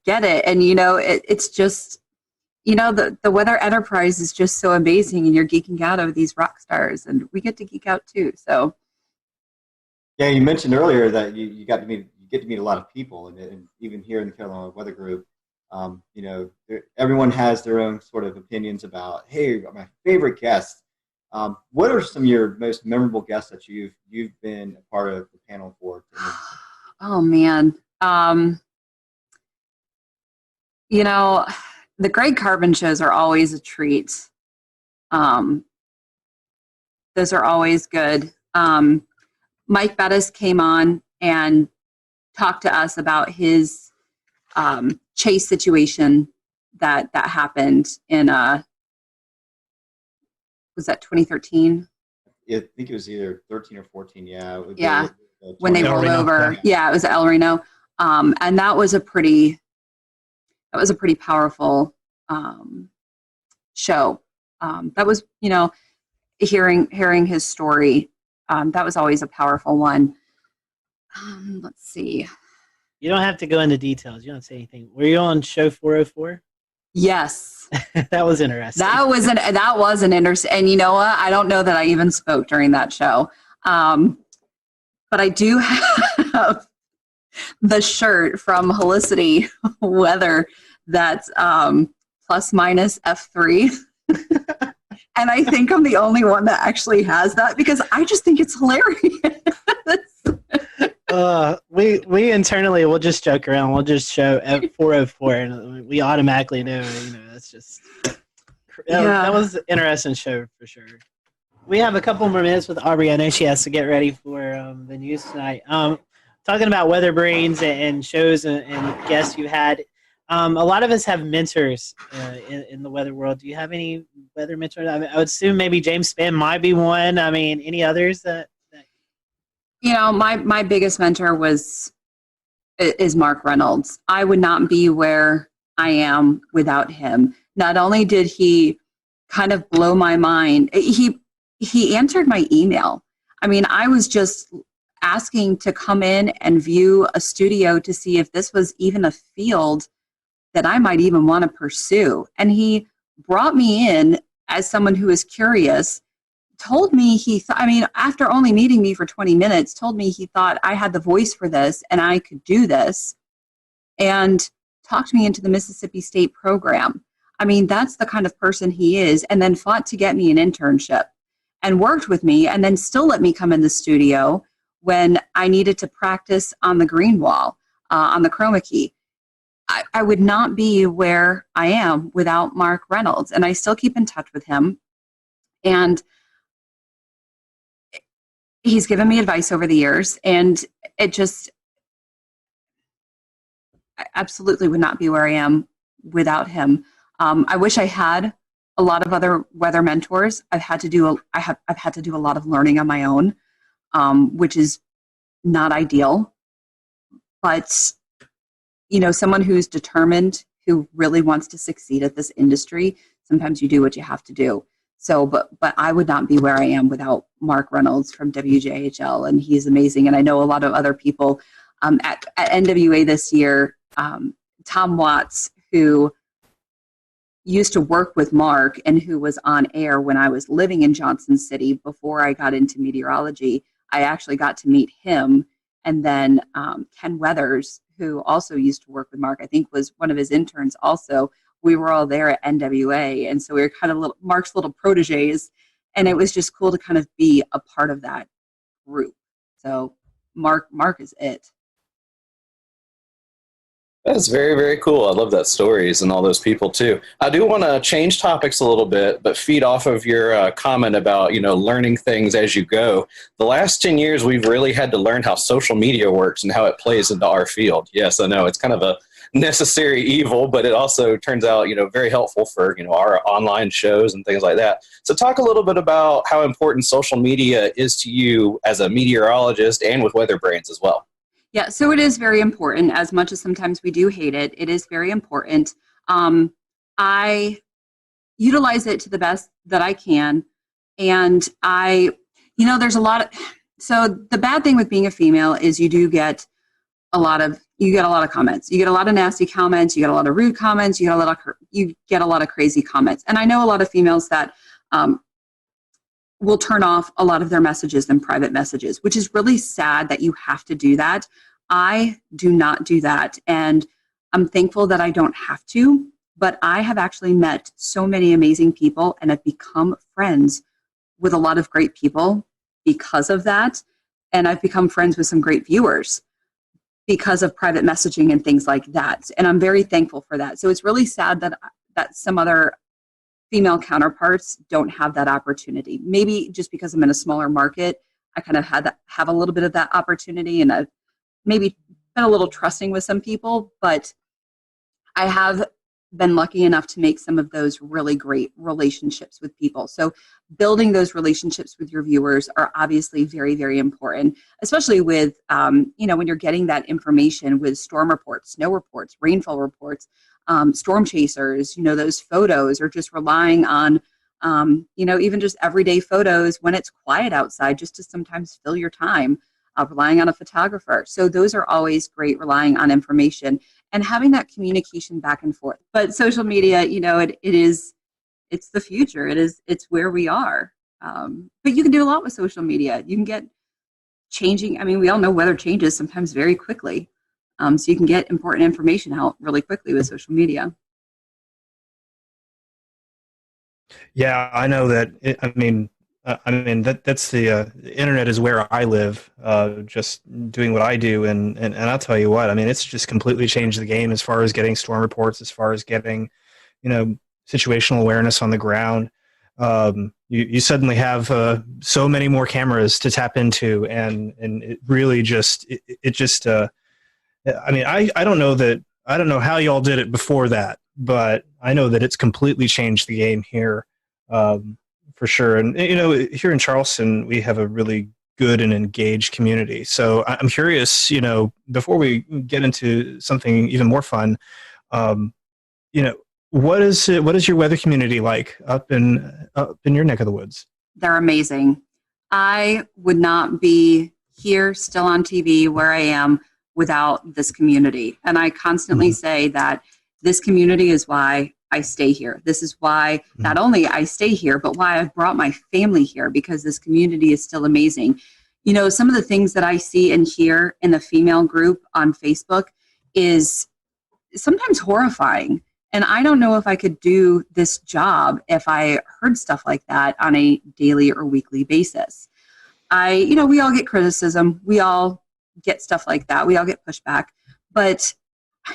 get it. And it's just the weather enterprise is just so amazing, and you're geeking out over these rock stars, and we get to geek out too. So yeah, you mentioned earlier that you get to meet a lot of people, and even here in the Carolina Weather Group, everyone has their own sort of opinions about, hey, my favorite guests. What are some of your most memorable guests that you've been a part of the panel for? Oh man, the Greg Carbon shows are always a treat. Those are always good. Mike Bettis came on and talked to us about his chase situation that happened in was that 2013? I think it was either 13 or 14. Yeah. Yeah. When they rolled over. Yeah, it was El Reno. And that was a pretty powerful show. That was, hearing his story. That was always a powerful one. Let's see. You don't have to go into details. You don't say anything. Were you on show 404? Yes. That was interesting. That was an interesting. And you know what? I don't know that I even spoke during that show. But I do have the shirt from Helicity Weather that's plus minus F3. And I think I'm the only one that actually has that because I just think it's hilarious. We internally will just joke around. We'll just show at 404, and we automatically know. That's just that was an interesting show for sure. We have a couple more minutes with Aubrey. I know she has to get ready for the news tonight. Talking about weather brains and shows and guests you had. A lot of us have mentors in the weather world. Do you have any weather mentors? I would assume maybe James Spann might be one. I mean, any others that my biggest mentor is Mark Reynolds. I would not be where I am without him. Not only did he kind of blow my mind, he answered my email. I mean, I was just asking to come in and view a studio to see if this was even a field that I might even want to pursue. And he brought me in as someone who is curious, told me after only meeting me for 20 minutes, told me he thought I had the voice for this and I could do this, and talked me into the Mississippi State program. I mean, that's the kind of person he is, and then fought to get me an internship and worked with me and then still let me come in the studio when I needed to practice on the green wall, on the chroma key. I would not be where I am without Mark Reynolds, and I still keep in touch with him. And he's given me advice over the years, and I absolutely would not be where I am without him. I wish I had a lot of other weather mentors. I've had to do a lot of learning on my own, which is not ideal. But someone who's determined, who really wants to succeed at this industry, sometimes you do what you have to do. So, but I would not be where I am without Mark Reynolds from WJHL, and he's amazing. And I know a lot of other people at NWA this year. Tom Watts, who used to work with Mark and who was on air when I was living in Johnson City before I got into meteorology. I actually got to meet him. And then Ken Weathers, who also used to work with Mark, I think was one of his interns also. We were all there at NWA. And so we were kind of Mark's little proteges. And it was just cool to kind of be a part of that group. So Mark is it. That's very, very cool. I love that stories and all those people too. I do want to change topics a little bit, but feed off of your comment about, learning things as you go. The last 10 years, we've really had to learn how social media works and how it plays into our field. Yes, I know it's kind of a necessary evil, but it also turns out, very helpful for, our online shows and things like that. So talk a little bit about how important social media is to you as a meteorologist and with Weather Brains as well. Yeah, so it is very important. As much as sometimes we do hate it, it is very important. I utilize it to the best that I can. And there's a lot of, so the bad thing with being a female is you get a lot of comments. You get a lot of nasty comments. You get a lot of rude comments. You get a lot of crazy comments. And I know a lot of females that will turn off a lot of their messages and private messages, which is really sad that you have to do that. I do not do that. And I'm thankful that I don't have to, but I have actually met so many amazing people and have become friends with a lot of great people because of that. And I've become friends with some great viewers because of private messaging and things like that. And I'm very thankful for that. So it's really sad that some other female counterparts don't have that opportunity. Maybe just because I'm in a smaller market, I kind of have a little bit of that opportunity, and I've maybe been a little trusting with some people, but I have been lucky enough to make some of those really great relationships with people. So building those relationships with your viewers are obviously very, very important, especially with, when you're getting that information with storm reports, snow reports, rainfall reports, storm chasers, those photos, or just relying on, even just everyday photos when it's quiet outside, just to sometimes fill your time, relying on a photographer. So those are always great, relying on information and having that communication back and forth. But social media, it's the future. It's where we are. But you can do a lot with social media. You can get changing. I mean, we all know weather changes sometimes very quickly. So you can get important information out really quickly with social media. Yeah, I know that. That's the internet is where I live. Just doing what I do, and I'll tell you what. I mean, it's just completely changed the game as far as getting storm reports, as far as getting, situational awareness on the ground. You suddenly have so many more cameras to tap into, and it really just I don't know that I don't know how y'all did it before that, but I know that it's completely changed the game here, for sure. And here in Charleston, we have a really good and engaged community. So I'm curious, before we get into something even more fun, what is your weather community like up in your neck of the woods? They're amazing. I would not be here still on TV where I am without this community. And I constantly say that this community is why I stay here. This is why not only I stay here, but why I've brought my family here, because this community is still amazing. Some of the things that I see and hear in the female group on Facebook is sometimes horrifying. And I don't know if I could do this job if I heard stuff like that on a daily or weekly basis. We all get criticism. We all get stuff like that. We all get pushback, but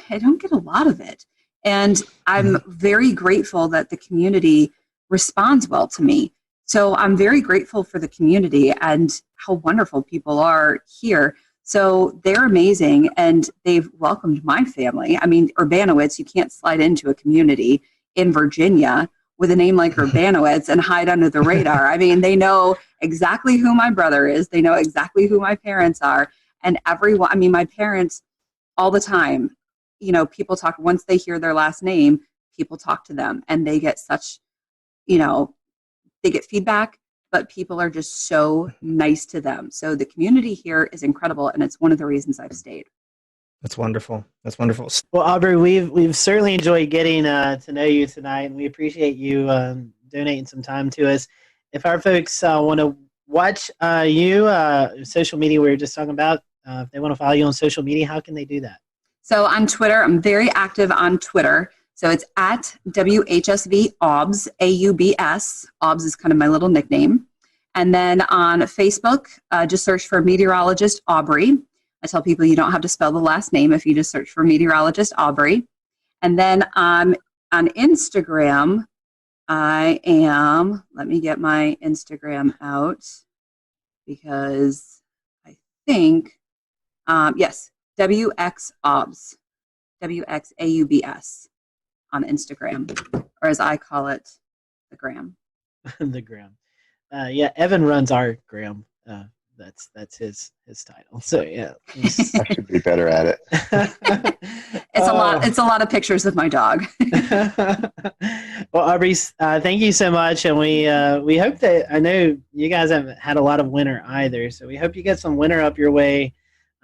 I don't get a lot of it. And I'm very grateful that the community responds well to me. So I'm very grateful for the community and how wonderful people are here. So they're amazing, and they've welcomed my family. I mean, Urbanowitz, you can't slide into a community in Virginia with a name like Urbanowitz and hide under the radar. I mean, they know exactly who my brother is. They know exactly who my parents are. And everyone, I mean, my parents all the time, people talk, once they hear their last name, people talk to them, and they get such, they get feedback, but people are just so nice to them. So the community here is incredible, and it's one of the reasons I've stayed. That's wonderful. That's wonderful. Well, Aubrey, we've certainly enjoyed getting to know you tonight, and we appreciate you donating some time to us. If our folks want to watch social media we were just talking about, if they want to follow you on social media, how can they do that? So on Twitter, I'm very active on Twitter. So it's at WHSV AUBS, AUBS. AUBS is kind of my little nickname. And then on Facebook, just search for meteorologist Aubrey. I tell people you don't have to spell the last name if you just search for meteorologist Aubrey. And then on Instagram, let me get my Instagram out because I think, yes, WXAUBS, WXAUBS on Instagram, or as I call it, the gram. The gram. Evan runs our gram. That's his title. So yeah, I should be better at it. It's a lot of pictures of my dog. Well, Aubrey, thank you so much, and we hope that, I know you guys haven't had a lot of winter either, so we hope you get some winter up your way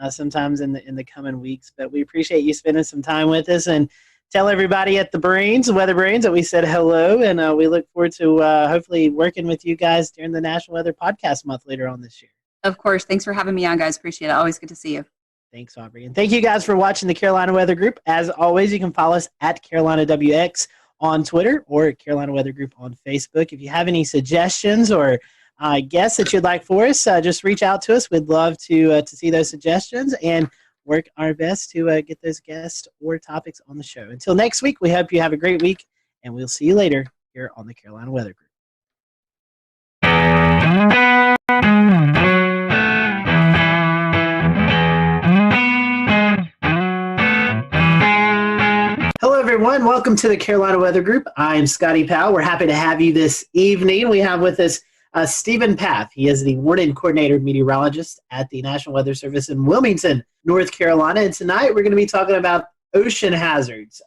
sometimes in the coming weeks. But we appreciate you spending some time with us, and tell everybody at the Weather Brains, that we said hello, and we look forward to hopefully working with you guys during the National Weather Podcast Month later on this year. Of course. Thanks for having me on, guys. Appreciate it. Always good to see you. Thanks, Aubrey. And thank you guys for watching the Carolina Weather Group. As always, you can follow us at Carolina WX on Twitter or Carolina Weather Group on Facebook. If you have any suggestions or guests that you'd like for us, just reach out to us. We'd love to see those suggestions and work our best to get those guests or topics on the show. Until next week, we hope you have a great week, and we'll see you later here on the Carolina Weather Group. Hello, everyone. Welcome to the Carolina Weather Group. I'm Scotty Powell. We're happy to have you this evening. We have with us Stephen Path. He is the warning coordinator meteorologist at the National Weather Service in Wilmington, North Carolina. And tonight we're going to be talking about ocean hazards.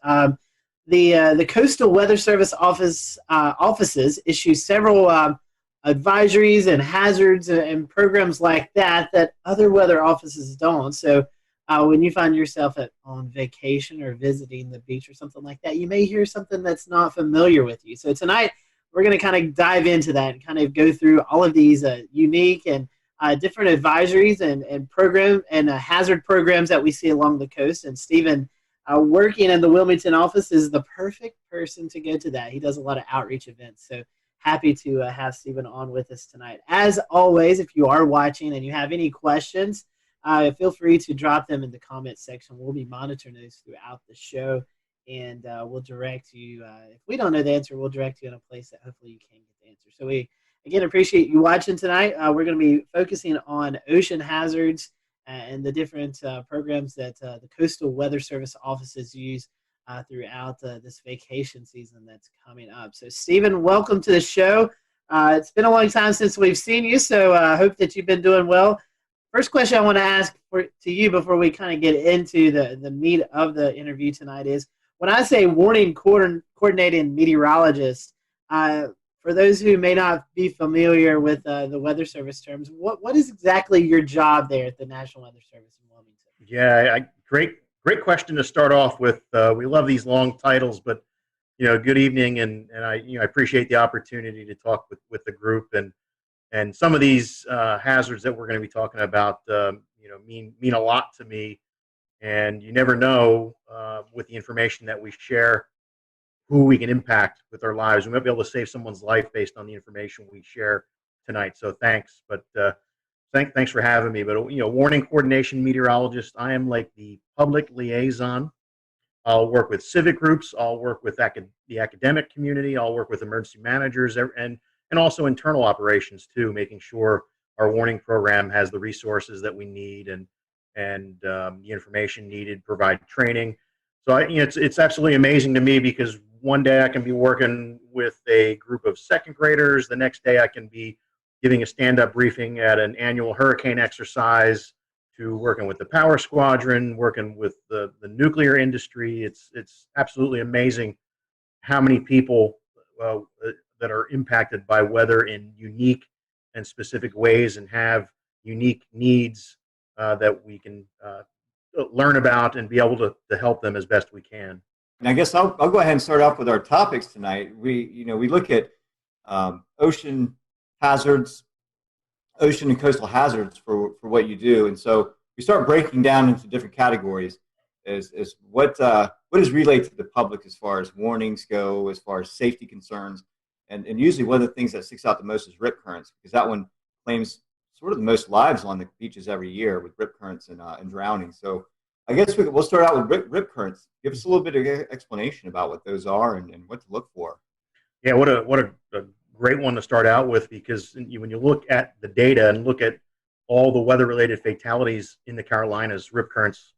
The Coastal Weather Service offices issue several advisories and hazards and programs like that other weather offices don't. So when you find yourself on vacation or visiting the beach or something like that, you may hear something that's not familiar with you. So tonight we're going to kind of dive into that and kind of go through all of these unique and different advisories and program and hazard programs that we see along the coast. And Stephen, working in the Wilmington office, is the perfect person to go to that. He does a lot of outreach events. So happy to have Stephen on with us tonight. As always, if you are watching and you have any questions, feel free to drop them in the comment section. We'll be monitoring those throughout the show, and we'll direct you. If we don't know the answer, we'll direct you in a place that hopefully you can get the answer. So we, again, appreciate you watching tonight. We're going to be focusing on ocean hazards and the different programs that the Coastal Weather Service offices use throughout this vacation season that's coming up. So, Stephen, welcome to the show. It's been a long time since we've seen you, so I hope that you've been doing well. First question I want to ask to you before we kind of get into the meat of the interview tonight is, when I say warning coordinating meteorologist, for those who may not be familiar with the Weather Service terms, what is exactly your job there at the National Weather Service in Wilmington? Yeah, great question to start off with. We love these long titles, but good evening, and I appreciate the opportunity to talk with the group, and some of these hazards that we're going to be talking about mean a lot to me, and you never know with the information that we share who we can impact with our lives. We might be able to save someone's life based on the information we share tonight. So thanks, but thanks for having me. But warning coordination meteorologist, I am like the public liaison. I'll work with civic groups. I'll work with the academic community. I'll work with emergency managers and also internal operations too, making sure our warning program has the resources that we need and the information needed, provide training. So it's absolutely amazing to me, because one day I can be working with a group of second graders. The next day I can be giving a stand-up briefing at an annual hurricane exercise, to working with the power squadron, working with the nuclear industry. It's absolutely amazing how many people that are impacted by weather in unique and specific ways and have unique needs that we can learn about and be able to help them as best we can. And I guess I'll go ahead and start off with our topics tonight. We look at ocean hazards, ocean and coastal hazards for what you do, and so we start breaking down into different categories. Is what is relayed to the public as far as warnings go, as far as safety concerns, and usually one of the things that sticks out the most is rip currents, because that one claims sort of the most lives on the beaches every year with rip currents and drowning. So I guess we'll start out with rip currents. Give us a little bit of explanation about what those are and what to look for. Yeah, what a great one to start out with, because when you look at the data and look at all the weather-related fatalities in the Carolinas, rip currents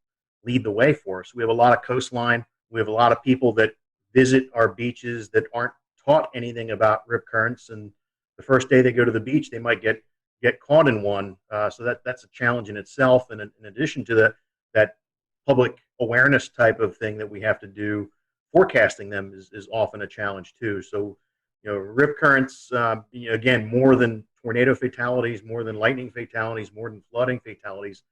lead the way for us. We have a lot of coastline. We have a lot of people that visit our beaches that aren't taught anything about rip currents, and the first day they go to the beach, they might get caught in one. So that's a challenge in itself. And in addition to that public awareness type of thing that we have to do, forecasting them is often a challenge too. So, rip currents, again, more than tornado fatalities, more than lightning fatalities, more than flooding fatalities,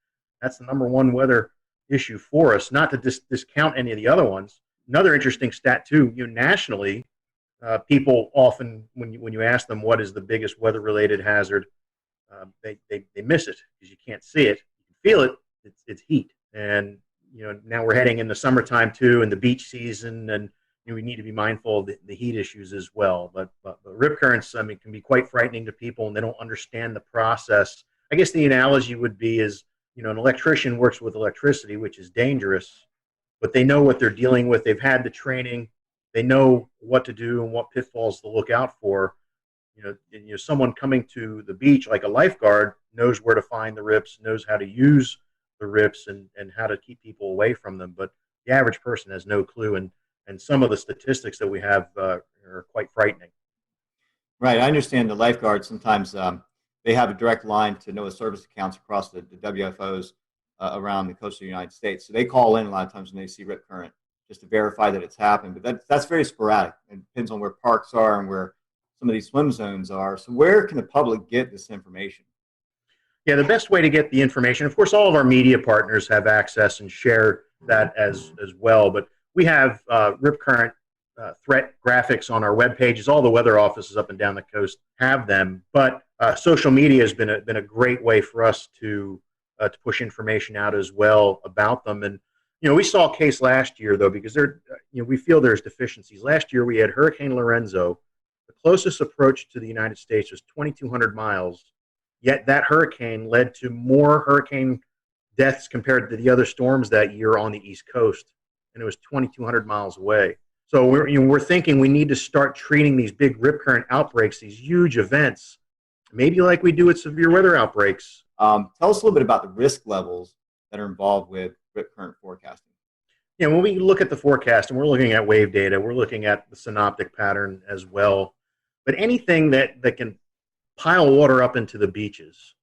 that's the number one weather issue for us, not to discount any of the other ones. Another interesting stat too, nationally, people often, when you ask them what is the biggest weather-related hazard, they miss it because you can't see it. You can feel it. It's heat. And now we're heading into summertime too, and the beach season, and we need to be mindful of the heat issues as well. But rip currents, can be quite frightening to people, and they don't understand the process. I guess the analogy would be is, an electrician works with electricity, which is dangerous, but they know what they're dealing with. They've had the training. They know what to do and what pitfalls to look out for. Someone coming to the beach, like a lifeguard, knows where to find the rips, knows how to use the rips and how to keep people away from them. But the average person has no clue, and some of the statistics that we have are quite frightening. Right. I understand the lifeguards sometimes they have a direct line to NOAA service accounts across the WFOs around the coastal United States. So they call in a lot of times when they see rip current just to verify that it's happened. But that's very sporadic. It depends on where parks are and where some of these swim zones are. So where can the public get this information? Yeah, the best way to get the information, of course, all of our media partners have access and share that as well. But we have rip current threat graphics on our web pages. All the weather offices up and down the coast have them. But social media has been a great way for us to push information out as well about them. And we saw a case last year though, because we feel there's deficiencies. Last year we had Hurricane Lorenzo The closest approach to the United States was 2,200 miles, yet that hurricane led to more hurricane deaths compared to the other storms that year on the East Coast, and it was 2,200 miles away. So we're thinking we need to start treating these big rip current outbreaks, these huge events, maybe like we do with severe weather outbreaks. Tell us a little bit about the risk levels that are involved with rip current forecasting. Yeah, when we look at the forecast and we're looking at wave data, we're looking at the synoptic pattern as well. But anything that can pile water up into the beaches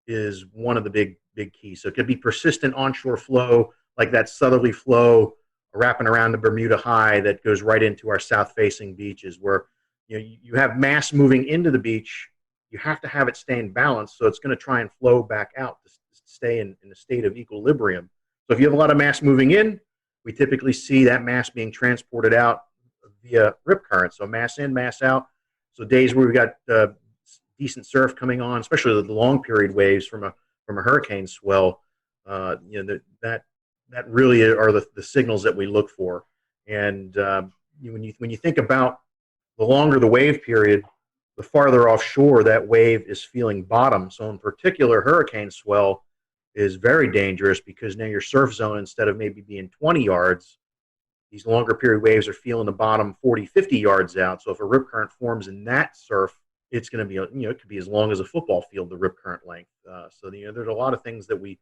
is one of the big keys. So it could be persistent onshore flow, like that southerly flow wrapping around the Bermuda High that goes right into our south-facing beaches, where you have mass moving into the beach. You have to have it stay in balance, so it's going to try and flow back out to stay in a state of equilibrium. So if you have a lot of mass moving in, we typically see that mass being transported out via rip current. So mass in, mass out. So days where we got decent surf coming on, especially the long period waves from a hurricane swell, that really are the signals that we look for. And when you think about the longer the wave period, the farther offshore that wave is feeling bottom. So in particular, hurricane swell is very dangerous because now your surf zone, instead of maybe being 20 yards, these longer period waves are feeling the bottom 40, 50 yards out. So if a rip current forms in that surf, it's going to be, it could be as long as a football field, the rip current length. So there's a lot of things that we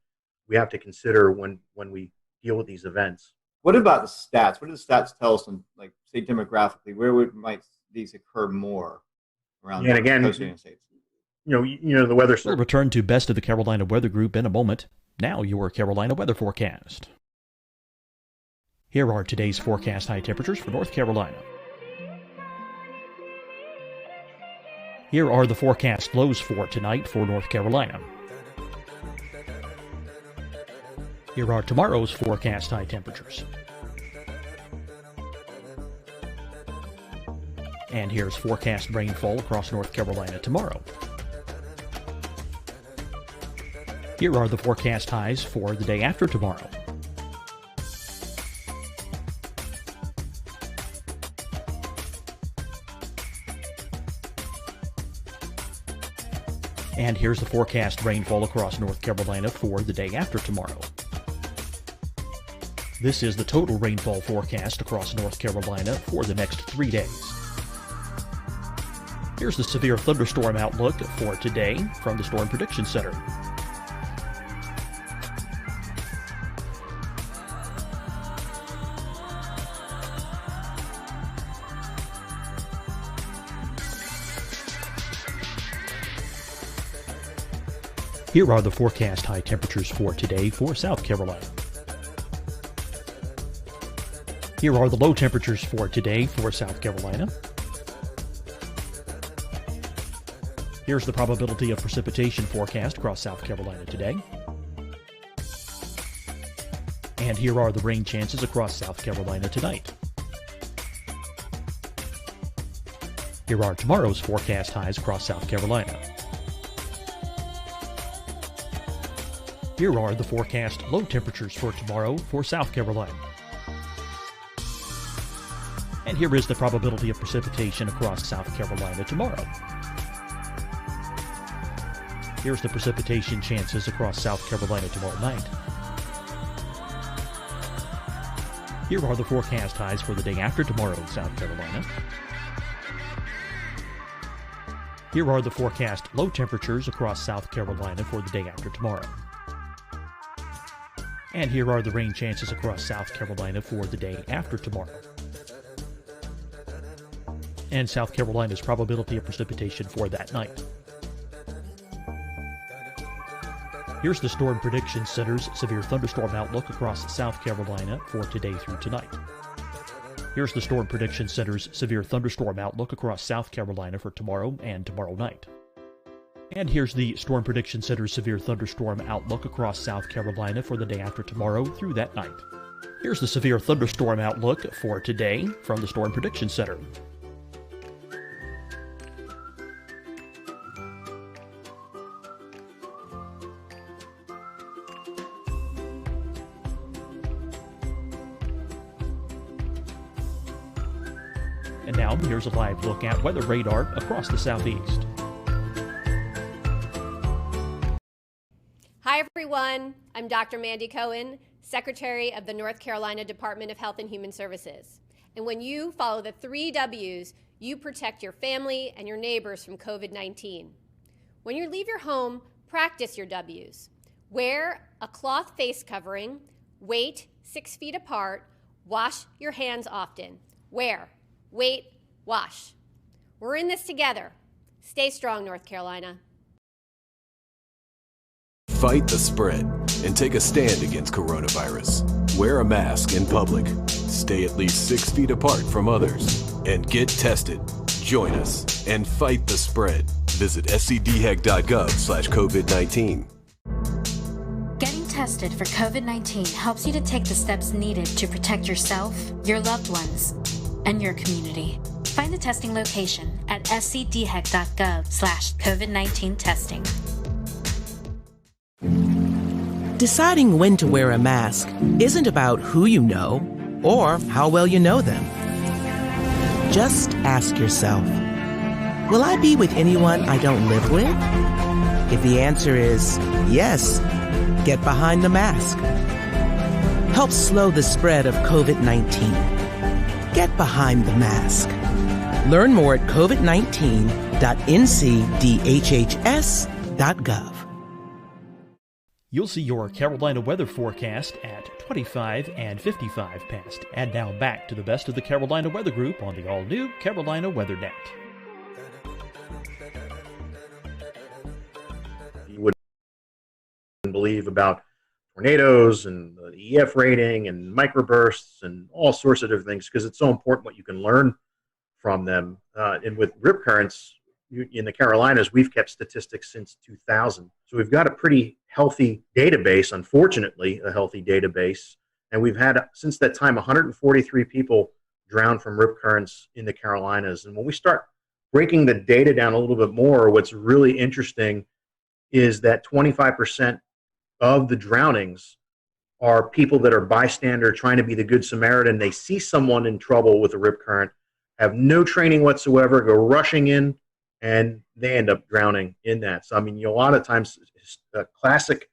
have to consider when we deal with these events. What about the stats? What do the stats tell us on, like, say, demographically, where might these occur more around and again, the United States? The weather. We'll return to Best of the Carolina Weather Group in a moment. Now your Carolina weather forecast. Here are today's forecast high temperatures for North Carolina. Here are the forecast lows for tonight for North Carolina. Here are tomorrow's forecast high temperatures. And here's forecast rainfall across North Carolina tomorrow. Here are the forecast highs for the day after tomorrow. And here's the forecast rainfall across North Carolina for the day after tomorrow. This is the total rainfall forecast across North Carolina for the next 3 days. Here's the severe thunderstorm outlook for today from the Storm Prediction Center. Here are the forecast high temperatures for today for South Carolina. Here are the low temperatures for today for South Carolina. Here's the probability of precipitation forecast across South Carolina today. And here are the rain chances across South Carolina tonight. Here are tomorrow's forecast highs across South Carolina. Here are the forecast low temperatures for tomorrow for South Carolina. And here is the probability of precipitation across South Carolina tomorrow. Here's the precipitation chances across South Carolina tomorrow night. Here are the forecast highs for the day after tomorrow in South Carolina. Here are the forecast low temperatures across South Carolina for the day after tomorrow. And here are the rain chances across South Carolina for the day after tomorrow. And South Carolina's probability of precipitation for that night. Here's the Storm Prediction Center's severe thunderstorm outlook across South Carolina for today through tonight. Here's the Storm Prediction Center's severe thunderstorm outlook across South Carolina for tomorrow and tomorrow night. And here's the Storm Prediction Center's severe thunderstorm outlook across South Carolina for the day after tomorrow through that night. Here's the severe thunderstorm outlook for today from the Storm Prediction Center. And now, here's a live look at weather radar across the southeast. Hi, everyone. I'm Dr. Mandy Cohen, Secretary of the North Carolina Department of Health and Human Services. And when you follow the 3 W's, you protect your family and your neighbors from COVID-19. When you leave your home, practice your W's. Wear a cloth face covering, wait 6 feet apart, wash your hands often. Wear, wait, wash. We're in this together. Stay strong, North Carolina. Fight the spread and take a stand against coronavirus. Wear a mask in public. Stay at least 6 feet apart from others. And get tested. Join us and fight the spread. Visit scdhec.gov/COVID-19. Getting tested for COVID-19 helps you to take the steps needed to protect yourself, your loved ones, and your community. Find the testing location at scdhec.gov/COVID-19 testing. Deciding when to wear a mask isn't about who you know or how well you know them. Just ask yourself, will I be with anyone I don't live with? If the answer is yes, get behind the mask. Help slow the spread of COVID-19. Get behind the mask. Learn more at covid19.ncdhhs.gov. You'll see your Carolina weather forecast at 25 and 55 past. And now back to the best of the Carolina Weather Group on the all-new Carolina Weather Net. You wouldn't believe about tornadoes and the EF rating and microbursts and all sorts of different things because it's so important what you can learn from them. And with rip currents in the Carolinas, we've kept statistics since 2000. So we've got a pretty healthy database, unfortunately, a healthy database. And we've had, since that time, 143 people drown from rip currents in the Carolinas. And when we start breaking the data down a little bit more, what's really interesting is that 25% of the drownings are people that are bystander trying to be the good Samaritan. They see someone in trouble with a rip current, have no training whatsoever, go rushing in, and they end up drowning in that. So, I mean, a lot of times, the classic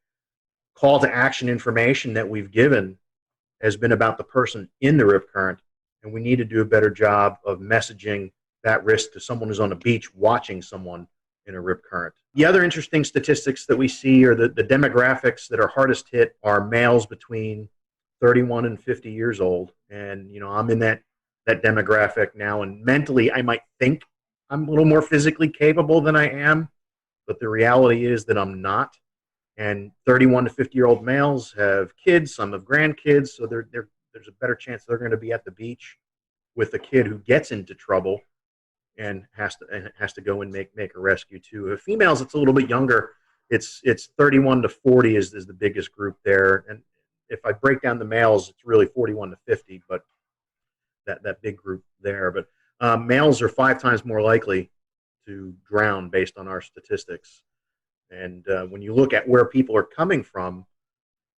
call to action information that we've given has been about the person in the rip current, and we need to do a better job of messaging that risk to someone who's on the beach watching someone in a rip current. The other interesting statistics that we see are the demographics that are hardest hit are males between 31 and 50 years old. And, you know, I'm in that demographic now, and mentally I might think I'm a little more physically capable than I am, but the reality is that I'm not. And 31 to 50-year-old males have kids, some have grandkids, so there's a better chance they're going to be at the beach with a kid who gets into trouble and has to go and make a rescue too. Females, it's a little bit younger. It's 31 to 40 is the biggest group there, and if I break down the males, it's really 41 to 50, but that big group there. But males are 5 times more likely to drown based on our statistics. And when you look at where people are coming from,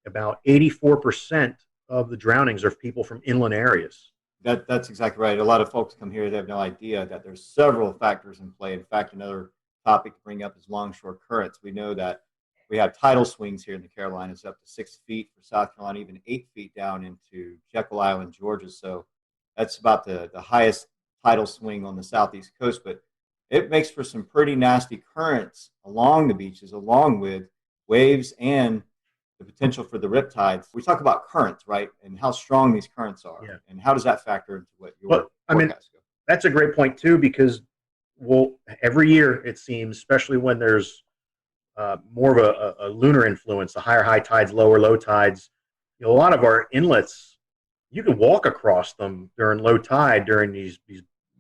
about 84% of the drownings are people from inland areas. That's exactly right. A lot of folks come here, they have no idea that there's several factors in play. In fact, another topic to bring up is longshore currents. We know that we have tidal swings here in the Carolinas up to 6 feet for South Carolina, even 8 feet down into Jekyll Island, Georgia. So that's about the highest tidal swing on the southeast coast. But it makes for some pretty nasty currents along the beaches, along with waves and the potential for the riptides. We talk about currents, right, and how strong these currents are, yeah. And how does that factor into what your forecast goes? That's a great point too, because every year it seems, especially when there's more of a lunar influence, the higher high tides, lower low tides. You know, a lot of our inlets, you can walk across them during low tide during these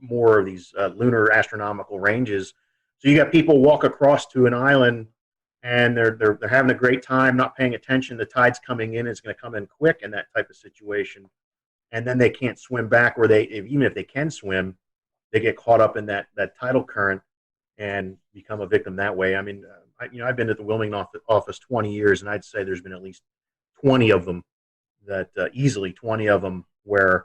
more of these lunar astronomical ranges. So you got people walk across to an island, and they're having a great time, not paying attention. The tide's coming in; it's going to come in quick in that type of situation, and then they can't swim back, or even if they can swim, they get caught up in that tidal current and become a victim that way. I mean, I've been at the Wilmington office 20 years, and I'd say there's been at least 20 of them that easily 20 of them where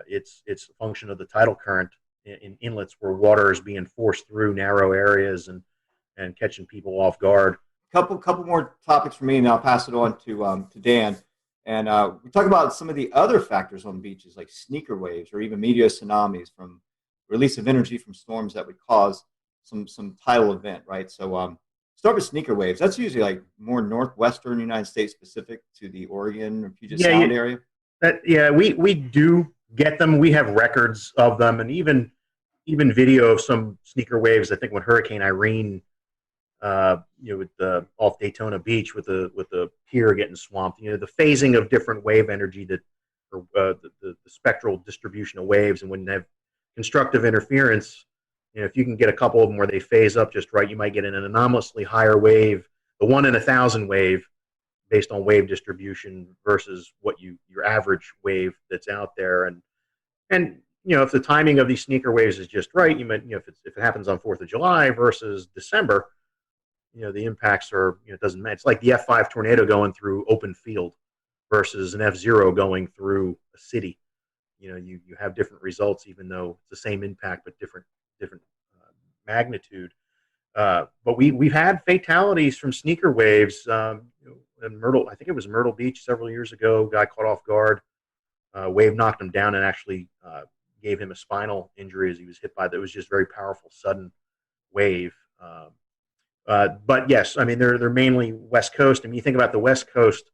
It's a function of the tidal current in inlets where water is being forced through narrow areas and catching people off guard. Couple more topics for me, and I'll pass it on to Dan. And we talk about some of the other factors on beaches, like sneaker waves or even meteor tsunamis from release of energy from storms that would cause some tidal event, right? So start with sneaker waves. That's usually like more northwestern United States specific to the Oregon or Puget Sound area. We do get them. We have records of them, and even video of some sneaker waves. I think when Hurricane Irene, with the off Daytona Beach with the pier getting swamped. The phasing of different wave energy or the spectral distribution of waves, and when they have constructive interference, if you can get a couple of them where they phase up just right, you might get an anomalously higher wave, the 1 in 1,000 wave, based on wave distribution versus what your average wave that's out there. And if the timing of these sneaker waves is just right, you might, if it happens on 4th of July versus December, the impacts are, it doesn't matter. It's like the F5 tornado going through open field versus an F0 going through a city. You have different results, even though it's the same impact, but different magnitude. But we've had fatalities from sneaker waves. In Myrtle, I think it was Myrtle Beach several years ago, guy caught off guard. Wave knocked him down and actually gave him a spinal injury as he was hit by that. It was just very powerful, sudden wave. But yes, I mean, they're mainly West Coast. And when you think about the West Coast,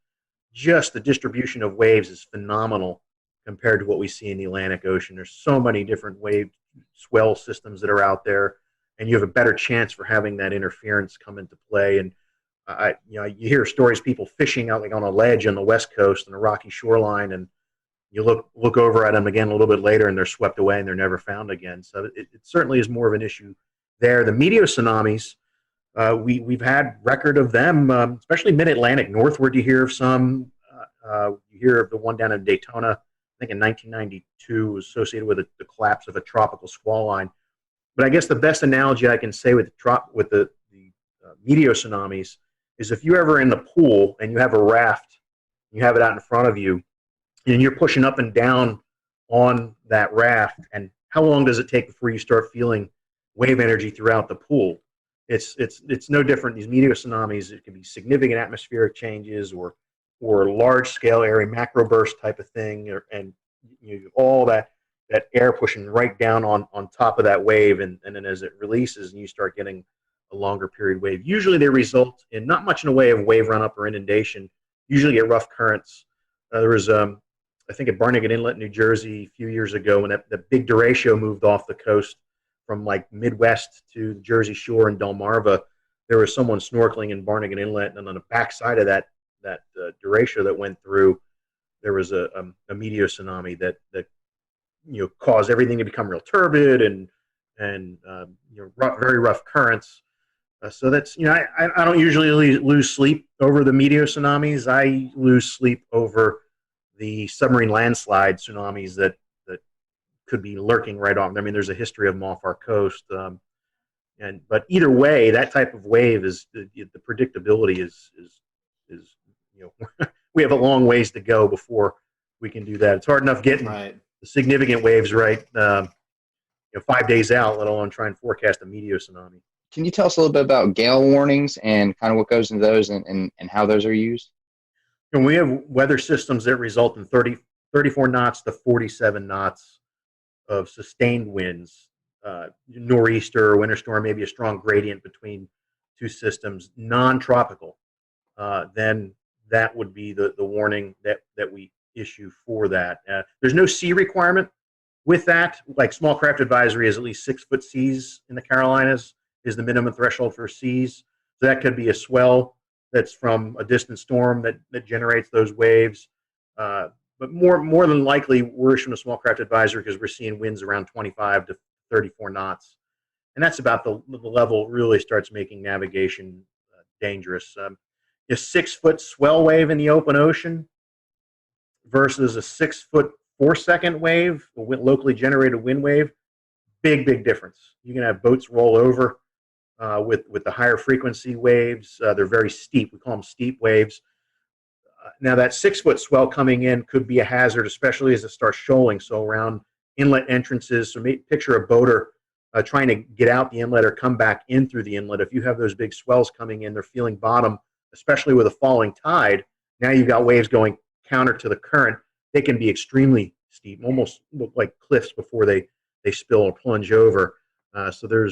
just the distribution of waves is phenomenal compared to what we see in the Atlantic Ocean. There's so many different wave swell systems that are out there, and you have a better chance for having that interference come into play. And you hear stories people fishing out like on a ledge on the West Coast on a rocky shoreline, and you look over at them again a little bit later, and they're swept away and they're never found again. So it certainly is more of an issue there. The meteor tsunamis, we've had record of them, especially mid-Atlantic. Northward, you hear of some. You hear of the one down in Daytona, I think in 1992, was associated with the collapse of a tropical squall line. But I guess the best analogy I can say with the meteor tsunamis is if you're ever in the pool and you have a raft, you have it out in front of you, and you're pushing up and down on that raft, and how long does it take before you start feeling wave energy throughout the pool? It's no different. These meteor tsunamis, it can be significant atmospheric changes or large scale area macro burst type of thing, and all that air pushing right down on top of that wave, and then as it releases and you start getting a longer period wave. Usually they result in not much in the way of wave run up or inundation. Usually get rough currents. There was I think at Barnegat Inlet, New Jersey, a few years ago, when the big derecho moved off the coast from like Midwest to the Jersey Shore in Delmarva. There was someone snorkeling in Barnegat Inlet, and on the backside of that derecho that went through, there was a meteor tsunami that caused everything to become real turbid and very rough currents. So that's I don't usually lose sleep over the meteor tsunamis. I lose sleep over the submarine landslide tsunamis that could be lurking right off. I mean, there's a history of them off our coast. But either way, that type of wave is the predictability is we have a long ways to go before we can do that. It's hard enough getting the significant waves right 5 days out, let alone try and forecast a meteor tsunami. Can you tell us a little bit about gale warnings and kind of what goes into those and how those are used? And we have weather systems that result in 34 knots to 47 knots of sustained winds, nor'easter or winter storm, maybe a strong gradient between two systems, non-tropical. Then that would be the warning that we issue for that. There's no sea requirement with that. Like small craft advisory is at least 6 foot seas in the Carolinas is the minimum threshold for seas. So that could be a swell that's from a distant storm that generates those waves. But more than likely, we're issuing a small craft advisory because we're seeing winds around 25 to 34 knots. And that's about the level it really starts making navigation dangerous. A 6 foot swell wave in the open ocean versus a 6 foot 4 second wave, a locally generated wind wave, big difference. You can have boats roll over with the higher frequency waves. They're very steep. We call them steep waves. Now that 6-foot swell coming in could be a hazard, especially as it starts shoaling. So around inlet entrances, so picture a boater trying to get out the inlet or come back in through the inlet. If you have those big swells coming in, they're feeling bottom, especially with a falling tide. Now you've got waves going counter to the current. They can be extremely steep, almost look like cliffs before they spill or plunge over. So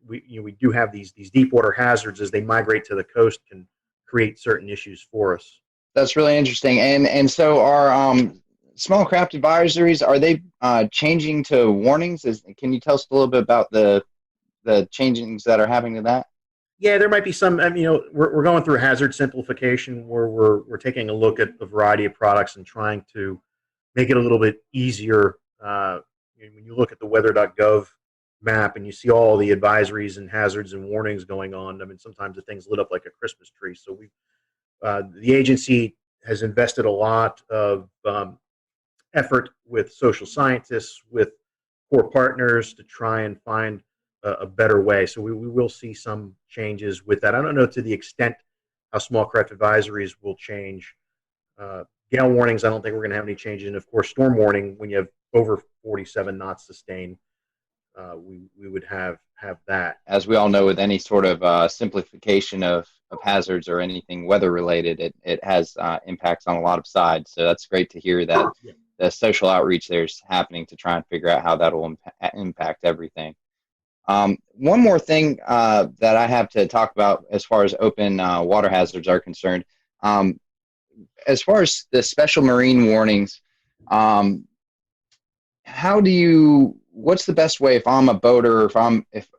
we do have these deep water hazards as they migrate to the coast, can create certain issues for us. That's really interesting. And so our small craft advisories, are they changing to warnings? Can you tell us a little bit about the changings that are happening to that? Yeah, there might be some. We're going through hazard simplification where we're taking a look at a variety of products and trying to make it a little bit easier. When you look at the weather.gov map and you see all the advisories and hazards and warnings going on, I mean, sometimes the thing's lit up like a Christmas tree. So the agency has invested a lot of effort with social scientists, with core partners to try and find a better way. So we will see some changes with that. I don't know to the extent how small craft advisories will change. Gale warnings, I don't think we're going to have any changes. And of course, storm warning, when you have over 47 knots sustained, we would have that. As we all know, with any sort of simplification of hazards or anything weather related, it has impacts on a lot of sides. So that's great to hear that the social outreach there's happening to try and figure out how that will impact everything. One more thing that I have to talk about as far as open water hazards are concerned, as far as the special marine warnings, what's the best way if I'm a boater,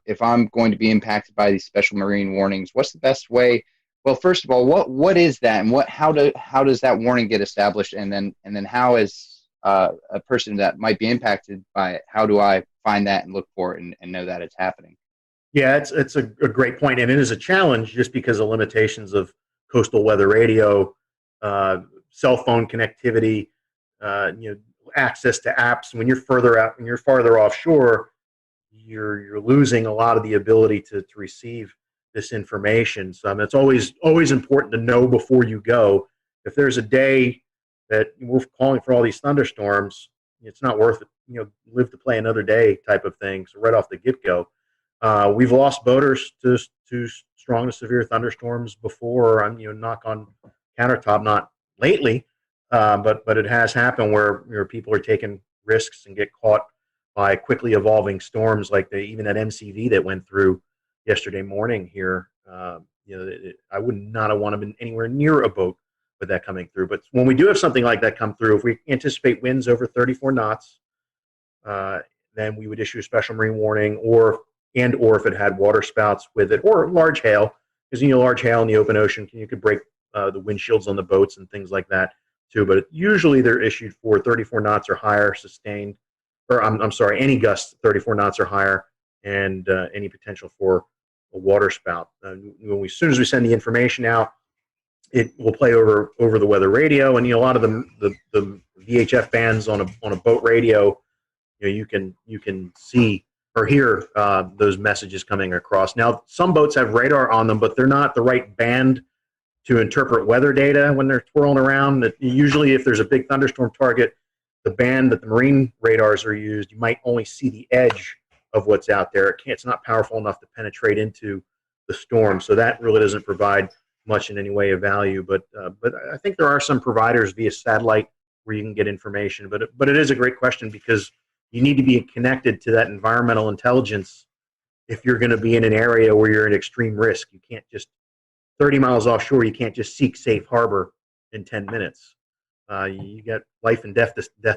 if I'm going to be impacted by these special marine warnings, what's the best way? Well, first of all, what is that, and how does that warning get established, and then how is a person that might be impacted by it, how do I find that and look for it and know that it's happening? Yeah, it's a great point, and it is a challenge just because of limitations of coastal weather radio, cell phone connectivity, access to apps. When you're further out, when you're farther offshore, you're losing a lot of the ability to receive this information. So it's always important to know before you go. If there's a day that we're calling for all these thunderstorms, it's not worth it. Live to play another day type of thing. So right off the get-go, we've lost boaters to strong to severe thunderstorms before. I'm knock on countertop, not lately, but it has happened where people are taking risks and get caught by quickly evolving storms, like even that MCV that went through yesterday morning here. I would not have wanted to been anywhere near a boat with that coming through. But when we do have something like that come through, if we anticipate winds over 34 knots, then we would issue a special marine warning, or if it had water spouts with it, or large hail, because large hail in the open ocean, you could break the windshields on the boats and things like that too. But usually they're issued for 34 knots or higher sustained, or I'm sorry, any gusts 34 knots or higher, and any potential for a water spout. As soon as we send the information out, it will play over the weather radio, and a lot of the VHF bands on a boat radio, you can see or hear those messages coming across. Now, some boats have radar on them, but they're not the right band to interpret weather data when they're twirling around. Usually, if there's a big thunderstorm target, the band that the marine radars are used, you might only see the edge of what's out there. It's not powerful enough to penetrate into the storm, so that really doesn't provide much in any way of value. But I think there are some providers via satellite where you can get information. But it is a great question, because you need to be connected to that environmental intelligence if you're going to be in an area where you're at extreme risk. You can't just 30 miles offshore. You can't just seek safe harbor in 10 minutes. You got life and death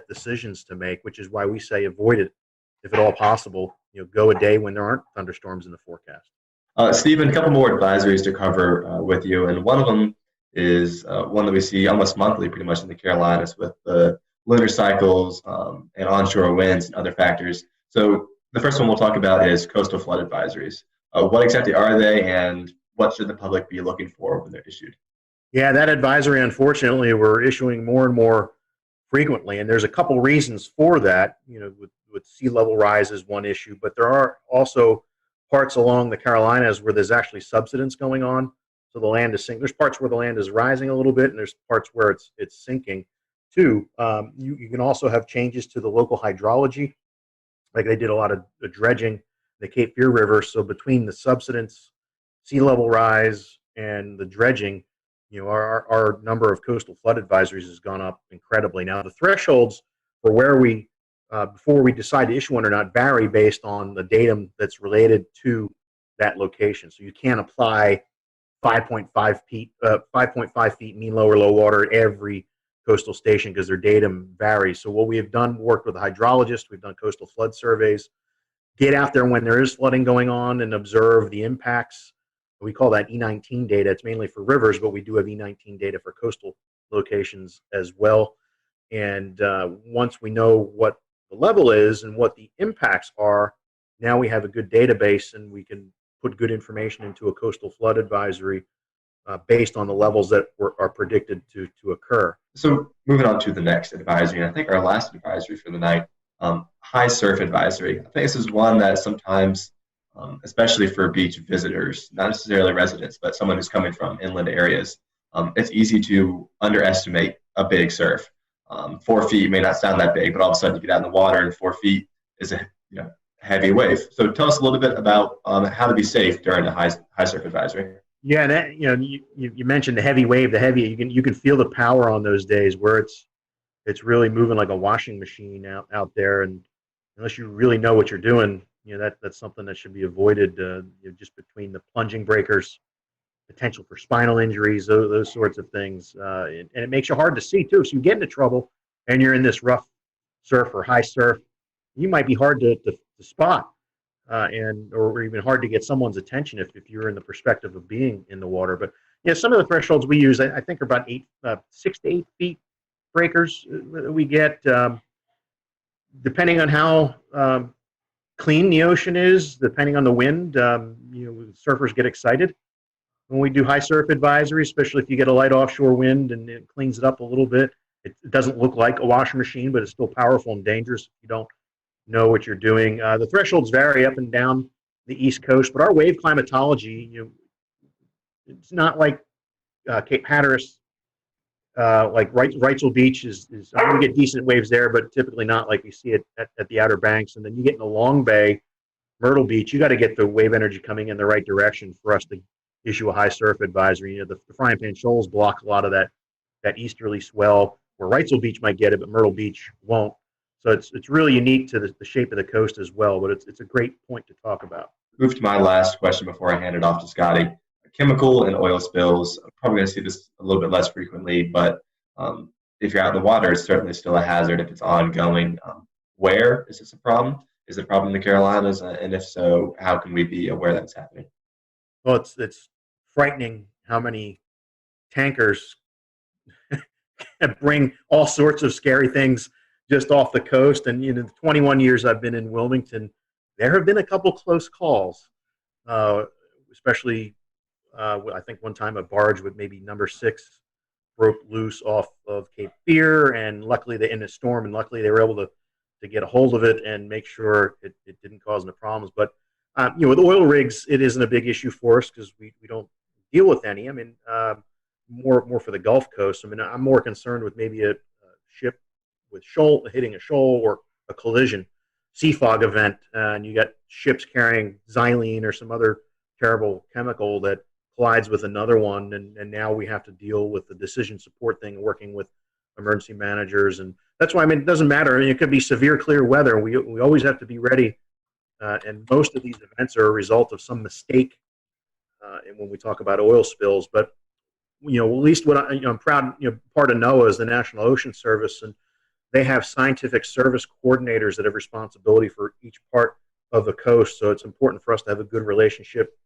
decisions to make, which is why we say avoid it if at all possible. Go a day when there aren't thunderstorms in the forecast. Stephen, a couple more advisories to cover with you, and one of them is one that we see almost monthly pretty much in the Carolinas with the lunar cycles and onshore winds and other factors. So the first one we'll talk about is coastal flood advisories. What exactly are they, and what should the public be looking for when they're issued? Yeah, that advisory, unfortunately, we're issuing more and more frequently, and there's a couple reasons for that. With sea level rise is one issue, but there are also parts along the Carolinas where there's actually subsidence going on. So the land is sinking. There's parts where the land is rising a little bit, and there's parts where it's sinking too. You can also have changes to the local hydrology. Like they did a lot of dredging the Cape Fear River. So between the subsidence, sea level rise, and the dredging, our number of coastal flood advisories has gone up incredibly. Now the thresholds for where we before we decide to issue one or not vary based on the datum that's related to that location. So you can't apply 5.5 feet mean low or low water at every coastal station because their datum varies. So what we have done, worked with a hydrologist, we've done coastal flood surveys, get out there when there is flooding going on and observe the impacts. We call that E19 data. It's mainly for rivers, but we do have E19 data for coastal locations as well. And once we know what the level is and what the impacts are, now we have a good database and we can put good information into a coastal flood advisory based on the levels that are predicted to occur. So moving on to the next advisory, and I think our last advisory for the night, high surf advisory. I think this is one that sometimes, especially for beach visitors, not necessarily residents, but someone who's coming from inland areas, it's easy to underestimate a big surf. 4 feet may not sound that big, but all of a sudden you get out in the water and 4 feet is a heavy wave. So tell us a little bit about how to be safe during the high surf advisory. Yeah, and that, you mentioned the heavy wave, you can feel the power on those days where it's really moving like a washing machine out there, and unless you really know what you're doing, that's something that should be avoided. Just between the plunging breakers, potential for spinal injuries, those sorts of things, and it makes you hard to see too. So you get into trouble, and you're in this rough surf or high surf, you might be hard to spot. Or even hard to get someone's attention if you're in the perspective of being in the water. But some of the thresholds we use, I think, are about 6 to 8 feet breakers we get, depending on how clean the ocean is, depending on the wind. Surfers get excited when we do high surf advisory, especially if you get a light offshore wind and it cleans it up a little bit. It doesn't look like a washing machine, but it's still powerful and dangerous if you don't know what you're doing. The thresholds vary up and down the East Coast, but our wave climatology, it's not like Cape Hatteras, like Wrightsville Beach is we get decent waves there, but typically not like we see it at the Outer Banks. And then you get in the Long Bay, Myrtle Beach, you got to get the wave energy coming in the right direction for us to issue a high surf advisory. The frying pan shoals block a lot of that easterly swell, where Wrightsville Beach might get it, but Myrtle Beach won't. So it's really unique to the shape of the coast as well, but it's a great point to talk about. Move to my last question before I hand it off to Scotty. Chemical and oil spills, I'm probably going to see this a little bit less frequently, but if you're out in the water, it's certainly still a hazard if it's ongoing. Where is this a problem? Is it a problem in the Carolinas? And if so, how can we be aware that it's happening? Well, it's frightening how many tankers bring all sorts of scary things just off the coast. And in the 21 years I've been in Wilmington, there have been a couple close calls, especially I think one time a barge with maybe number 6 broke loose off of Cape Fear, and luckily in a storm, and luckily they were able to get a hold of it and make sure it didn't cause any problems. But with oil rigs, it isn't a big issue for us because we don't deal with any. I mean, more for the Gulf Coast. I mean, I'm more concerned with maybe a ship with hitting a shoal or a collision, sea fog event, and you got ships carrying xylene or some other terrible chemical that collides with another one, and now we have to deal with the decision support thing, working with emergency managers. And that's why, I mean, it doesn't matter. I mean, it could be severe clear weather. We always have to be ready, and most of these events are a result of some mistake. And when we talk about oil spills, but at least what I'm proud. Part of NOAA is the National Ocean Service, and they have scientific service coordinators that have responsibility for each part of the coast. So it's important for us to have a good relationship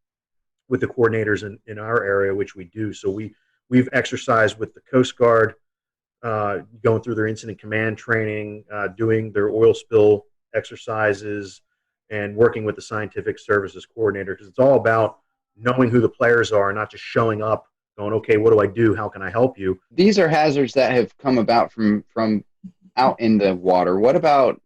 with the coordinators in our area, which we do. So we've exercised with the Coast Guard, going through their incident command training, doing their oil spill exercises, and working with the scientific services coordinator, because it's all about knowing who the players are, not just showing up going, okay, what do I do? How can I help you? These are hazards that have come about from out in the water. What about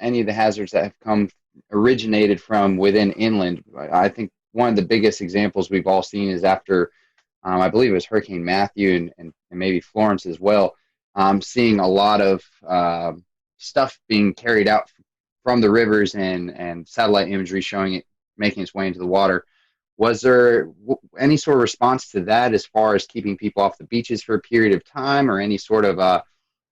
any of the hazards that have originated from within inland? I think one of the biggest examples we've all seen is after I believe it was Hurricane Matthew and maybe Florence as well, seeing a lot of stuff being carried out from the rivers and satellite imagery showing it making its way into the water. Was there any sort of response to that as far as keeping people off the beaches for a period of time, or any sort of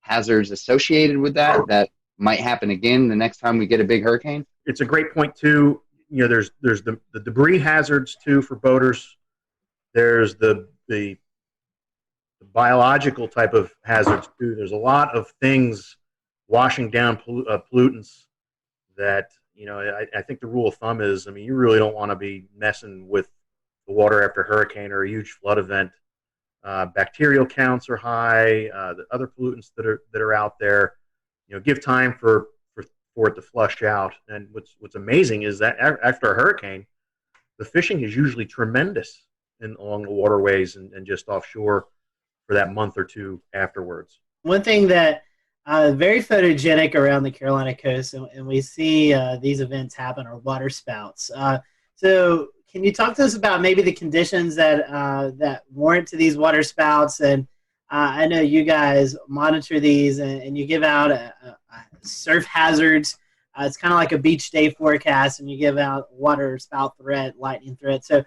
hazards associated with that might happen again the next time we get a big hurricane? It's a great point too. There's the debris hazards too for boaters. There's the biological type of hazards too. There's a lot of things washing down pollutants that, I think the rule of thumb is, you really don't want to be messing with the water after a hurricane or a huge flood event. Bacterial counts are high. The other pollutants that are out there, give time for it to flush out. And what's amazing is that after a hurricane, the fishing is usually tremendous along the waterways and just offshore for that month or two afterwards. One thing that very photogenic around the Carolina coast, and we see these events happen, are water spouts. So can you talk to us about maybe the conditions that warrant to these water spouts? And I know you guys monitor these and you give out surf hazards. It's kind of like a beach day forecast, and you give out water spout threat, lightning threat. So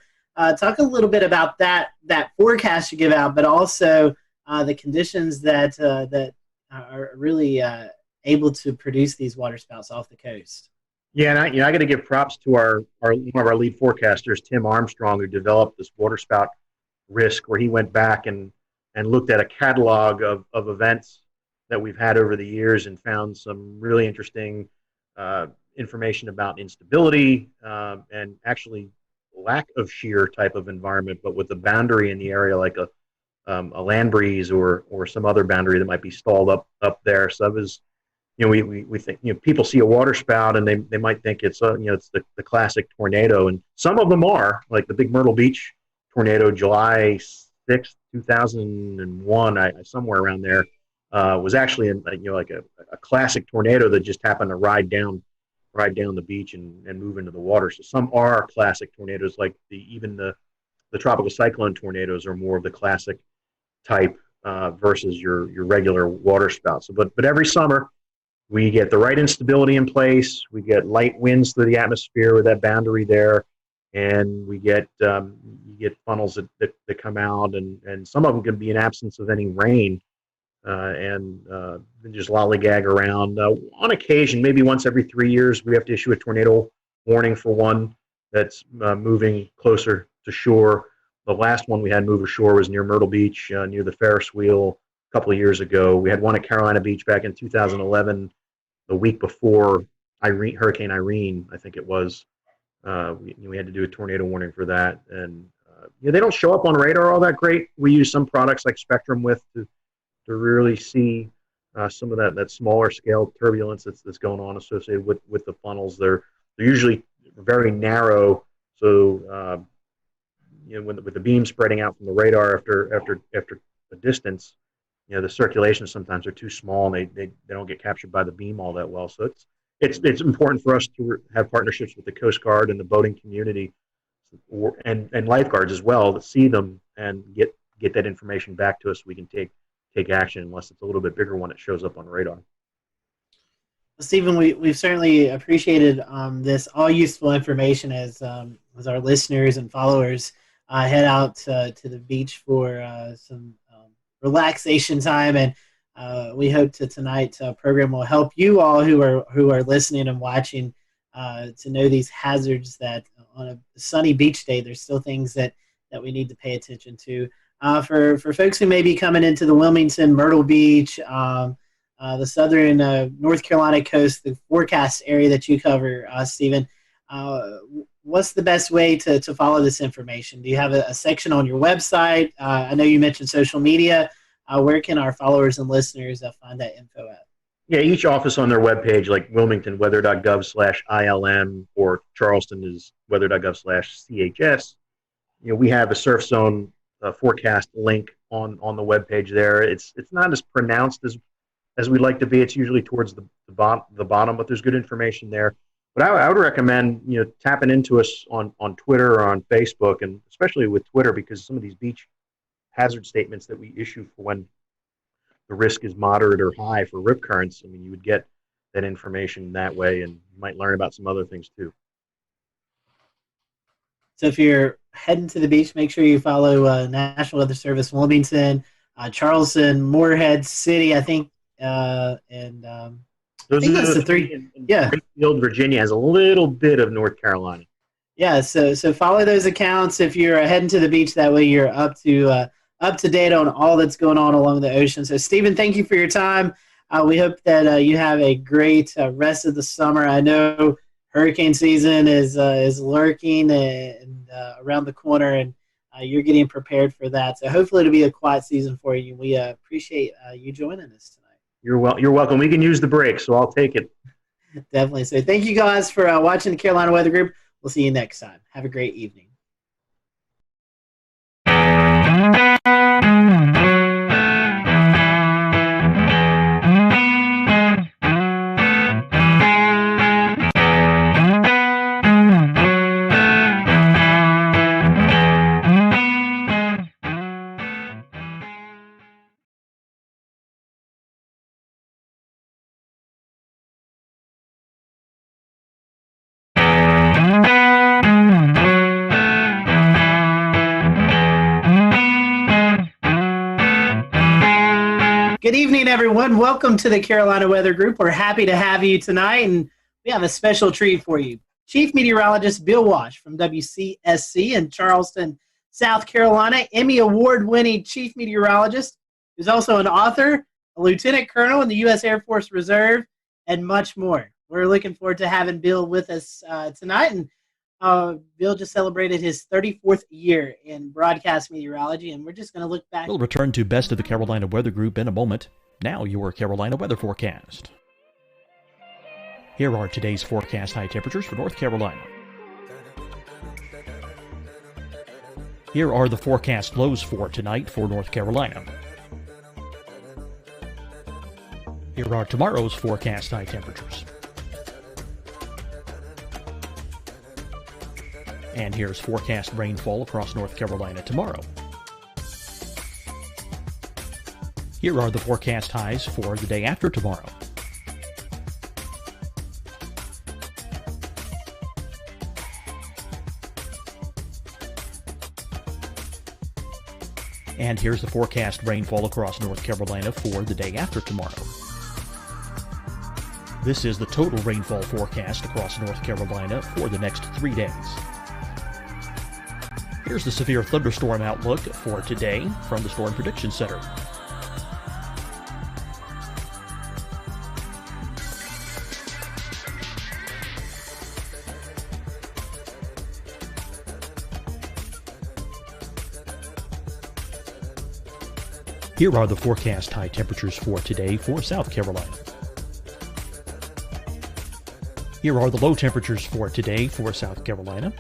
talk a little bit about that forecast you give out, but also the conditions that are really able to produce these water spouts off the coast. Yeah, and I got to give props to one of our lead forecasters, Tim Armstrong, who developed this water spout risk, where he went back and looked at a catalog of events that we've had over the years and found some really interesting information about instability and actually lack of shear type of environment, but with a boundary in the area like a land breeze or some other boundary that might be stalled up there. So it was, we think, people see a water spout and they might think it's it's the classic tornado, and some of them are, like the big Myrtle Beach tornado, July 6th, 2001, somewhere around there, was actually like a classic tornado that just happened to ride down the beach and move into the water. So some are classic tornadoes, like even the tropical cyclone tornadoes are more of the classic type versus your regular water spout. So, but every summer we get the right instability in place. We get light winds through the atmosphere with that boundary there, and we get you get funnels that come out, and some of them can be in absence of any rain. And just lollygag around. On occasion, maybe once every 3 years, we have to issue a tornado warning for one that's moving closer to shore. The last one we had move ashore was near Myrtle Beach, near the Ferris wheel, a couple of years ago. We had one at Carolina Beach back in 2011, the week before Hurricane Irene, I think it was. We had to do a tornado warning for that. And they don't show up on radar all that great. We use some products like Spectrum to really see some of that smaller scale turbulence that's going on associated with the funnels. They're usually very narrow, so with the beam spreading out from the radar after a distance, the circulations sometimes are too small and they don't get captured by the beam all that well. So it's important for us to have partnerships with the Coast Guard and the boating community and lifeguards as well, to see them and get that information back to us so we can take action, unless it's a little bit bigger one that shows up on radar. Stephen, we've certainly appreciated this all useful information as our listeners and followers head out to the beach for some relaxation time, and we hope tonight's program will help you all who are listening and watching to know these hazards, that on a sunny beach day there's still things that we need to pay attention to. For folks who may be coming into the Wilmington, Myrtle Beach, the southern North Carolina coast, the forecast area that you cover, Stephen, what's the best way to follow this information? Do you have a section on your website? I know you mentioned social media. Where can our followers and listeners find that info at? Yeah, each office on their webpage, like Wilmington, weather.gov/ILM, or Charleston is weather.gov/CHS. We have a surf zone forecast link on the webpage there. It's not as pronounced as we'd like to be. It's usually towards the bottom, but there's good information there. But I would recommend tapping into us on Twitter or on Facebook, and especially with Twitter, because some of these beach hazard statements that we issue for when the risk is moderate or high for rip currents. I mean, you would get that information that way, and you might learn about some other things too. So if you're heading to the beach, make sure you follow National Weather Service Wilmington, Charleston, Morehead City, I think, and those I think are that's the the three. Yeah. Springfield, Virginia has a little bit of North Carolina. Yeah, so follow those accounts if you're heading to the beach. That way you're up to date on all that's going on along the ocean. So, Stephen, thank you for your time. We hope that you have a great rest of the summer. I know hurricane season is lurking and around the corner, and you're getting prepared for that. So hopefully it'll be a quiet season for you. We appreciate you joining us tonight. You're welcome. We can use the break, so I'll take it. Definitely. So thank you guys for watching the Carolina Weather Group. We'll see you next time. Have a great evening. Good evening, everyone. Welcome to the Carolina Weather Group. We're happy to have you tonight, and we have a special treat for you. Chief Meteorologist Bill Walsh from WCSC in Charleston, South Carolina, Emmy Award-winning Chief Meteorologist, who's also an author, a Lieutenant Colonel in the U.S. Air Force Reserve, and much more. We're looking forward to having Bill with us tonight, and Bill just celebrated his 34th year in broadcast meteorology, and we're just going to look back. We'll return to Best of the Carolina Weather Group in a moment. Now your Carolina weather forecast. Here are today's forecast high temperatures for North Carolina. Here are the forecast lows for tonight for North Carolina. Here are tomorrow's forecast high temperatures. And here's forecast rainfall across North Carolina tomorrow. Here are the forecast highs for the day after tomorrow. And here's the forecast rainfall across North Carolina for the day after tomorrow. This is the total rainfall forecast across North Carolina for the next 3 days. Here's the severe thunderstorm outlook for today from the Storm Prediction Center. Here are the forecast high temperatures for today for South Carolina. Here are the low temperatures for today for South Carolina.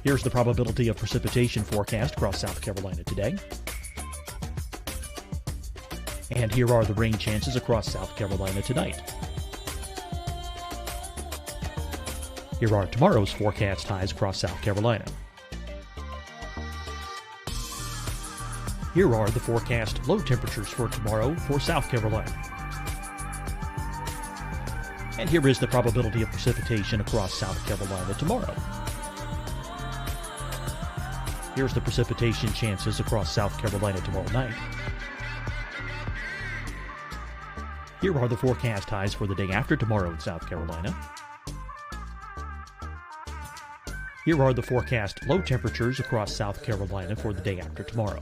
Here's the probability of precipitation forecast across South Carolina today. And here are the rain chances across South Carolina tonight. Here are tomorrow's forecast highs across South Carolina. Here are the forecast low temperatures for tomorrow for South Carolina. And here is the probability of precipitation across South Carolina tomorrow. Here's the precipitation chances across South Carolina tomorrow night. Here are the forecast highs for the day after tomorrow in South Carolina. Here are the forecast low temperatures across South Carolina for the day after tomorrow.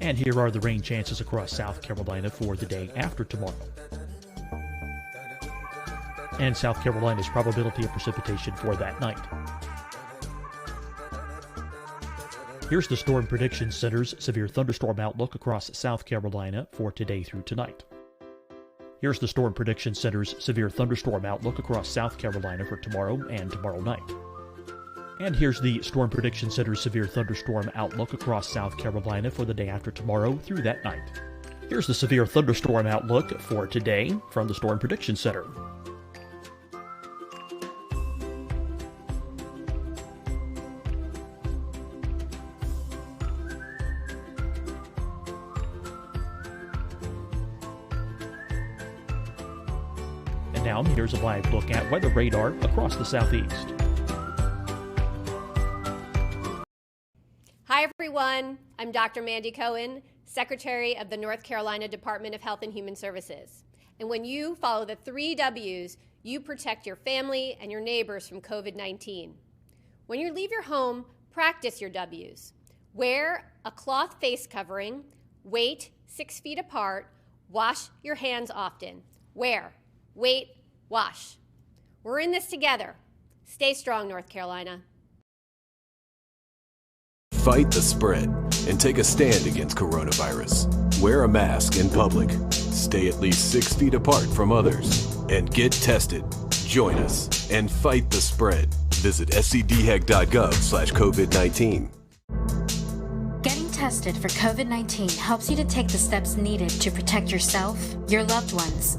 And here are the rain chances across South Carolina for the day after tomorrow. And South Carolina's probability of precipitation for that night. Here's the Storm Prediction Center's severe thunderstorm outlook across South Carolina for today through tonight. Here's the Storm Prediction Center's severe thunderstorm outlook across South Carolina for tomorrow and tomorrow night. And here's the Storm Prediction Center's severe thunderstorm outlook across South Carolina for the day after tomorrow through that night. Here's the severe thunderstorm outlook for today from the Storm Prediction Center. Now, here's a live look at weather radar across the southeast. Hi, everyone. I'm Dr. Mandy Cohen, Secretary of the North Carolina Department of Health and Human Services. And when you follow the 3 W's, you protect your family and your neighbors from COVID-19. When you leave your home, practice your W's. Wear a cloth face covering, wait 6 feet apart, wash your hands often. Wear, wait, wash. We're in this together. Stay strong, North Carolina. Fight the spread and take a stand against coronavirus. Wear a mask in public. Stay at least 6 feet apart from others. And get tested. Join us and fight the spread. Visit scdhec.gov/COVID-19. Getting tested for COVID-19 helps you to take the steps needed to protect yourself, your loved ones,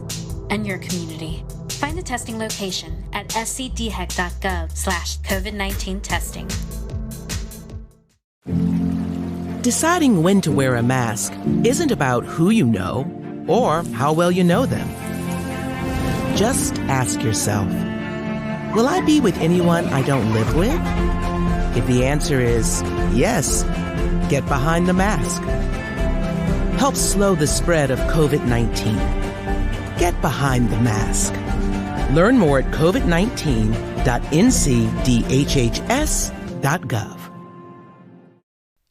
and your community. Find the testing location at scdhec.gov/COVID-19 testing. Deciding when to wear a mask isn't about who you know or how well you know them. Just ask yourself, will I be with anyone I don't live with? If the answer is yes, get behind the mask. Help slow the spread of COVID-19. Get behind the mask. Learn more at covid19.ncdhhs.gov.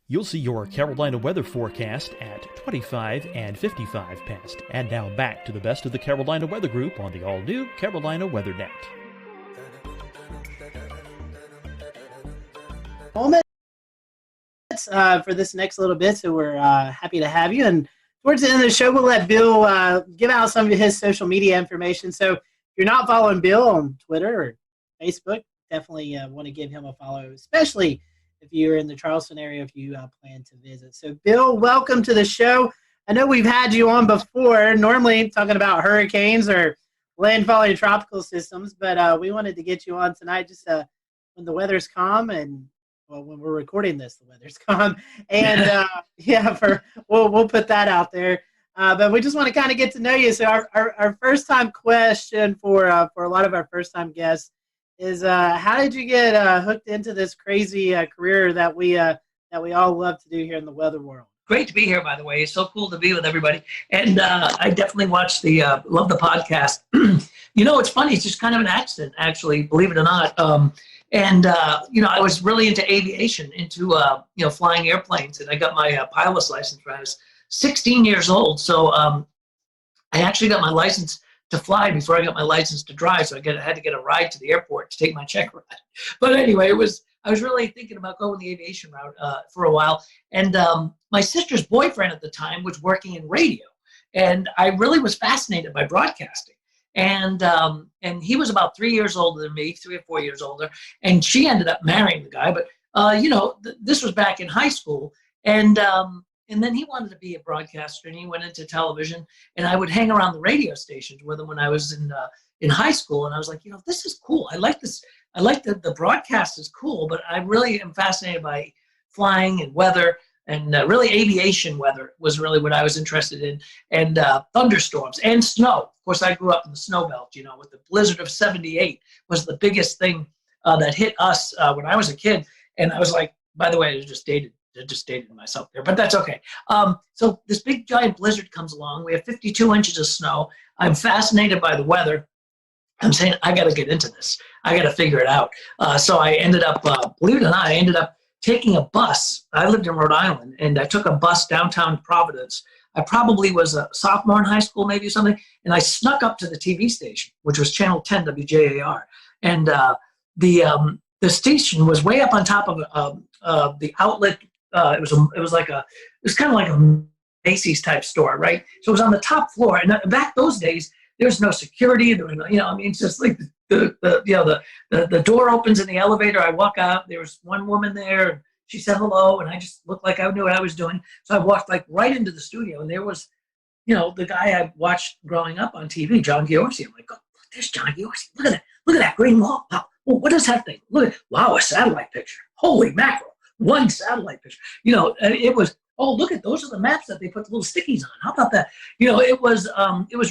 You'll see your Carolina weather forecast at 25 and 55 past. And now back to the best of the Carolina Weather Group on the all-new Carolina Weather Net. Moments for this next little bit, so we're happy to have you. And towards the end of the show, we'll let Bill give out some of his social media information. So if you're not following Bill on Twitter or Facebook, definitely want to give him a follow, especially if you're in the Charleston area, if you plan to visit. So, Bill, welcome to the show. I know we've had you on before, normally talking about hurricanes or landfalling tropical systems, but we wanted to get you on tonight just when the weather's calm and, well, when we're recording this, the weather's calm. And, we'll put that out there. But we just want to kind of get to know you. So our first-time question for a lot of our first-time guests is how did you get hooked into this crazy career that we all love to do here in the weather world? Great to be here, by the way. It's so cool to be with everybody. And I definitely watched love the podcast. It's funny. It's just kind of an accident, actually, believe it or not. I was really into aviation, into flying airplanes. And I got my pilot's license when I was 16 years old. So I actually got my license to fly before I got my license to drive. So I had to get a ride to the airport to take my check ride. But anyway, I was really thinking about going the aviation route for a while. And my sister's boyfriend at the time was working in radio. And I really was fascinated by broadcasting. And he was about 3 years older than me, 3 or 4 years older. And she ended up marrying the guy. But, this was back in high school. And then he wanted to be a broadcaster, and he went into television. And I would hang around the radio stations with him when I was in high school. And I was like, this is cool. I like this. I like the broadcast is cool, but I really am fascinated by flying and weather, and really aviation weather was really what I was interested in, and thunderstorms and snow. Of course, I grew up in the snow belt, with the blizzard of '78 was the biggest thing that hit us when I was a kid. And I was like, by the way, I just dated myself there, but that's okay. So this big giant blizzard comes along. We have 52 inches of snow. I'm fascinated by the weather. I'm saying, I got to get into this. I got to figure it out. So I ended up, believe it or not, I ended up taking a bus. I lived in Rhode Island, and I took a bus downtown Providence. I probably was a sophomore in high school, maybe something, and I snuck up to the TV station, which was Channel 10 WJAR. And the station was way up on top of the outlet. It was kind of like a Macy's type store, right? So it was on the top floor, and back those days, there's no security. There was no, it's just like the door opens in the elevator. I walk out. There was one woman there, and she said hello, and I just looked like I knew what I was doing. So I walked right into the studio, and there was, the guy I watched growing up on TV, John Giorgi. I'm like, oh, there's John Giorgi. Look at that! Look at that green wall. Wow. Well, what is that thing? Look, wow, a satellite picture. Holy mackerel! One satellite picture. It was. Oh, look at those are the maps that they put the little stickies on. How about that? It was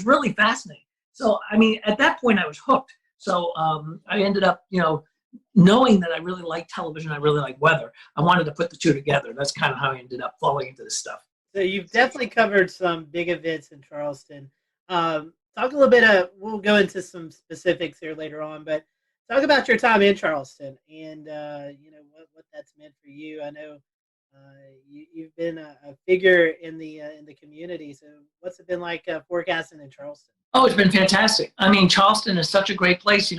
really fascinating. So, I mean, at that point I was hooked. So I ended up, knowing that I really like television, I really like weather. I wanted to put the two together. That's kind of how I ended up falling into this stuff. So you've definitely covered some big events in Charleston. Talk a little bit we'll go into some specifics here later on, but talk about your time in Charleston and, what that's meant for you. I know you've been a figure in the community. So what's it been like forecasting in Charleston? Oh, it's been fantastic. I mean, Charleston is such a great place.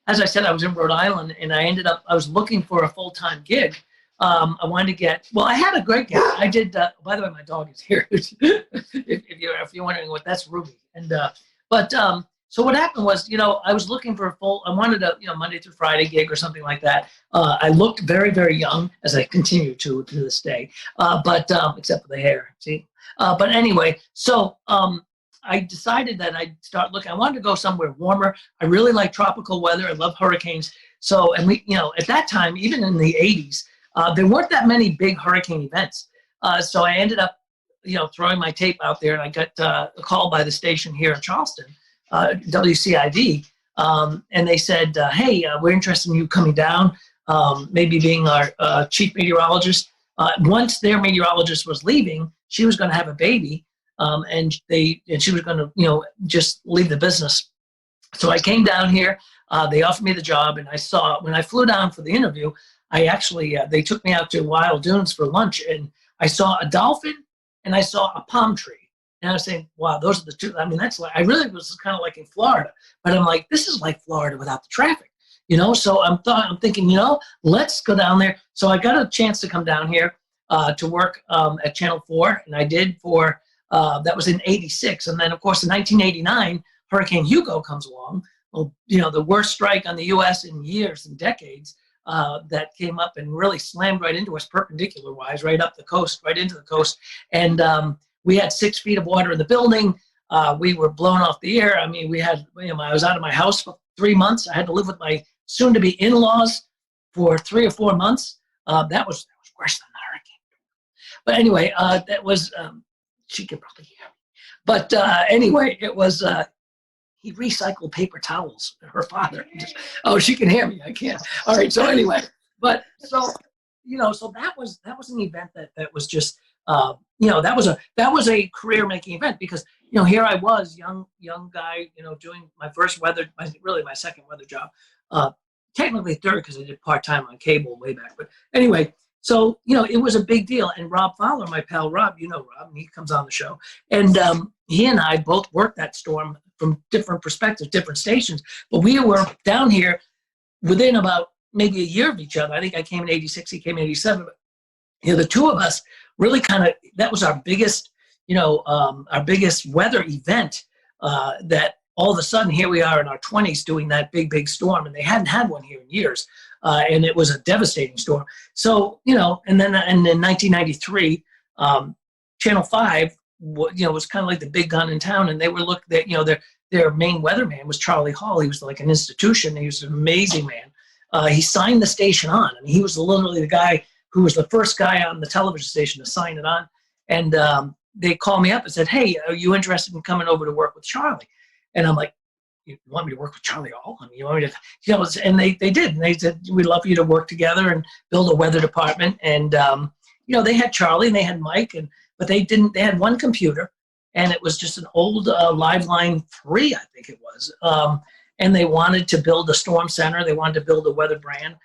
As I said, I was in Rhode Island, and I was looking for a full-time gig. I wanted to I had a great gig. I did, by the way, my dog is here. if you're wondering what, that's Ruby. And, so what happened was, I was looking for I wanted a, Monday through Friday gig or something like that. I looked very, very young, as I continue to this day, except for the hair, see? But anyway, so I decided that I'd start looking. I wanted to go somewhere warmer. I really like tropical weather. I love hurricanes. So, and we, at that time, even in the 80s, there weren't that many big hurricane events. So I ended up, throwing my tape out there, and I got a call by the station here in Charleston, WCID, and they said, hey, we're interested in you coming down, maybe being our chief meteorologist. Once their meteorologist was leaving, she was going to have a baby. And she was going to, just leave the business. So I came down here, they offered me the job, and when I flew down for the interview, I actually, they took me out to Wild Dunes for lunch, and I saw a dolphin and I saw a palm tree. And I was saying, wow, those are the two. I mean, I really was kind of like in Florida, but I'm like, this is like Florida without the traffic, So I'm thinking, let's go down there. So I got a chance to come down here to work at Channel 4, and I did for, that was in '86, and then of course in 1989, Hurricane Hugo comes along. Well, the worst strike on the U.S. in years and decades, that came up and really slammed right into us perpendicular-wise, right up the coast, right into the coast, and we had 6 feet of water in the building. We were blown off the air. I mean, we had, I was out of my house for 3 months. I had to live with my soon-to-be in-laws for 3 or 4 months. That was worse than the hurricane. But anyway, that was. She could probably hear me. But anyway, it was, he recycled paper towels, her father. She can hear me, I can't. All right, so anyway, so that was an event that was just, that was a career-making event because, here I was, young guy, doing my first my second weather job. Technically third because I did part-time on cable way back. But anyway, so, it was a big deal. And Rob Fowler, my pal Rob, Rob, and he comes on the show. And he and I both worked that storm from different perspectives, different stations. But we were down here within about maybe a year of each other. I think I came in '86, he came in '87. But, the two of us really that was our biggest, our biggest weather event that all of a sudden here we are in our 20s doing that big, big storm. And they hadn't had one here in years. And it was a devastating storm. So, and then in 1993, Channel 5, was kind of like the big gun in town. And they were their main weatherman was Charlie Hall. He was like an institution. He was an amazing man. He signed the station on. I mean, he was literally the guy who was the first guy on the television station to sign it on. And they called me up and said, hey, are you interested in coming over to work with Charlie? And I'm like, you want me to work with Charlie Hall? I mean, you want me to, and they did. And they said, we'd love for you to work together and build a weather department. And, they had Charlie and they had Mike, but they had one computer, and it was just an old Liveline 3, I think it was. And they wanted to build a storm center. They wanted to build a weather brand.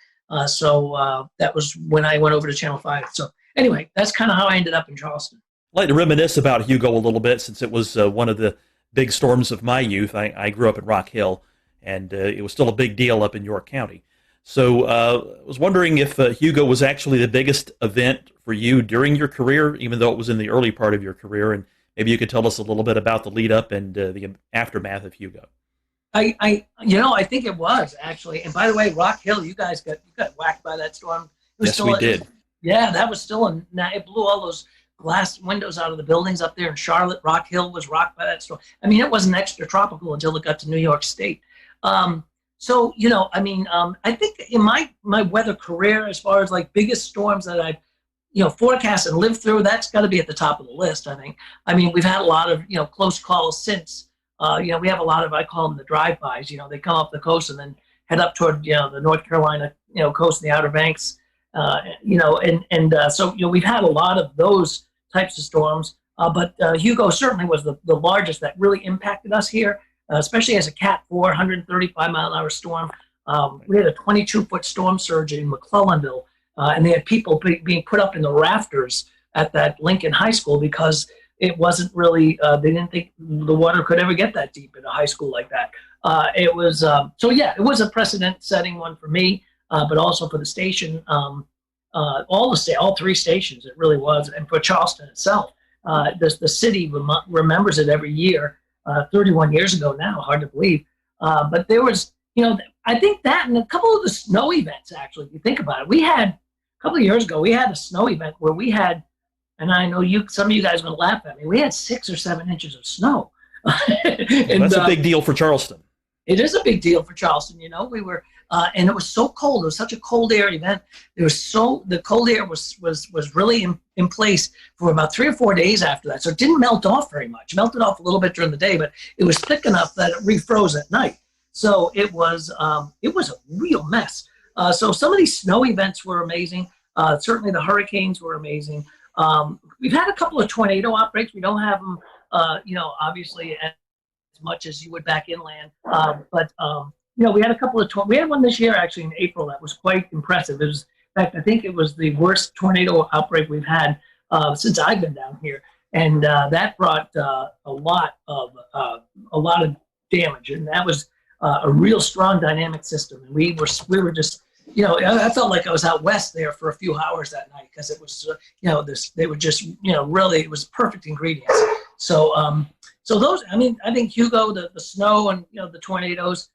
So that was when I went over to Channel 5. So anyway, that's kind of how I ended up in Charleston. I'd like to reminisce about Hugo a little bit, since it was one of the big storms of my youth. I grew up in Rock Hill, and it was still a big deal up in York County. So I was wondering if Hugo was actually the biggest event for you during your career, even though it was in the early part of your career, and maybe you could tell us a little bit about the lead up and the aftermath of Hugo. I think it was actually. And by the way, Rock Hill, you got whacked by that storm. Yes, we did. Yeah, that was still it blew all those glass windows out of the buildings up there in Charlotte. Rock Hill was rocked by that storm. I mean, it wasn't extra tropical until it got to New York State. So, I think in my weather career, as far as like biggest storms that I've, forecast and lived through, that's got to be at the top of the list, I think. I mean, we've had a lot of, close calls since, We have a lot of, I call them the drive-bys. They come up the coast and then head up toward, the North Carolina, coast and the Outer Banks. So we've had a lot of those types of storms. But Hugo certainly was the largest that really impacted us here, especially as a Cat 4, 135 mile an hour storm. We had a 22-foot storm surge in McClellanville, and they had people being put up in the rafters at that Lincoln High School because it wasn't really, they didn't think the water could ever get that deep in a high school like that. It was a precedent-setting one for me, but also for the station, all three stations, it really was, and for Charleston itself. The city remembers it every year, 31 years ago now, hard to believe. But there was, I think that and a couple of the snow events, actually, if you think about it. A couple of years ago, we had a snow event where we had, and I know some of you guys are going to laugh at me, we had 6 or 7 inches of snow. And, that's a big deal for Charleston. It is a big deal for Charleston. We were, and it was so cold. It was such a cold air event. The cold air was really in place for about 3 or 4 days after that. So it didn't melt off very much. It melted off a little bit during the day, but it was thick enough that it refroze at night. So it was a real mess. So some of these snow events were amazing. Certainly the hurricanes were amazing. We've had a couple of tornado outbreaks. We don't have them, obviously as much as you would back inland. But we had a couple of we had one this year actually in April that was quite impressive. It was, in fact, I think it was the worst tornado outbreak we've had since I've been down here, and that brought a lot of damage, and that was a real strong dynamic system. And we were just, I felt like I was out west there for a few hours that night because it was, they were just, really, it was perfect ingredients. So those, I think Hugo, the snow and, the tornadoes,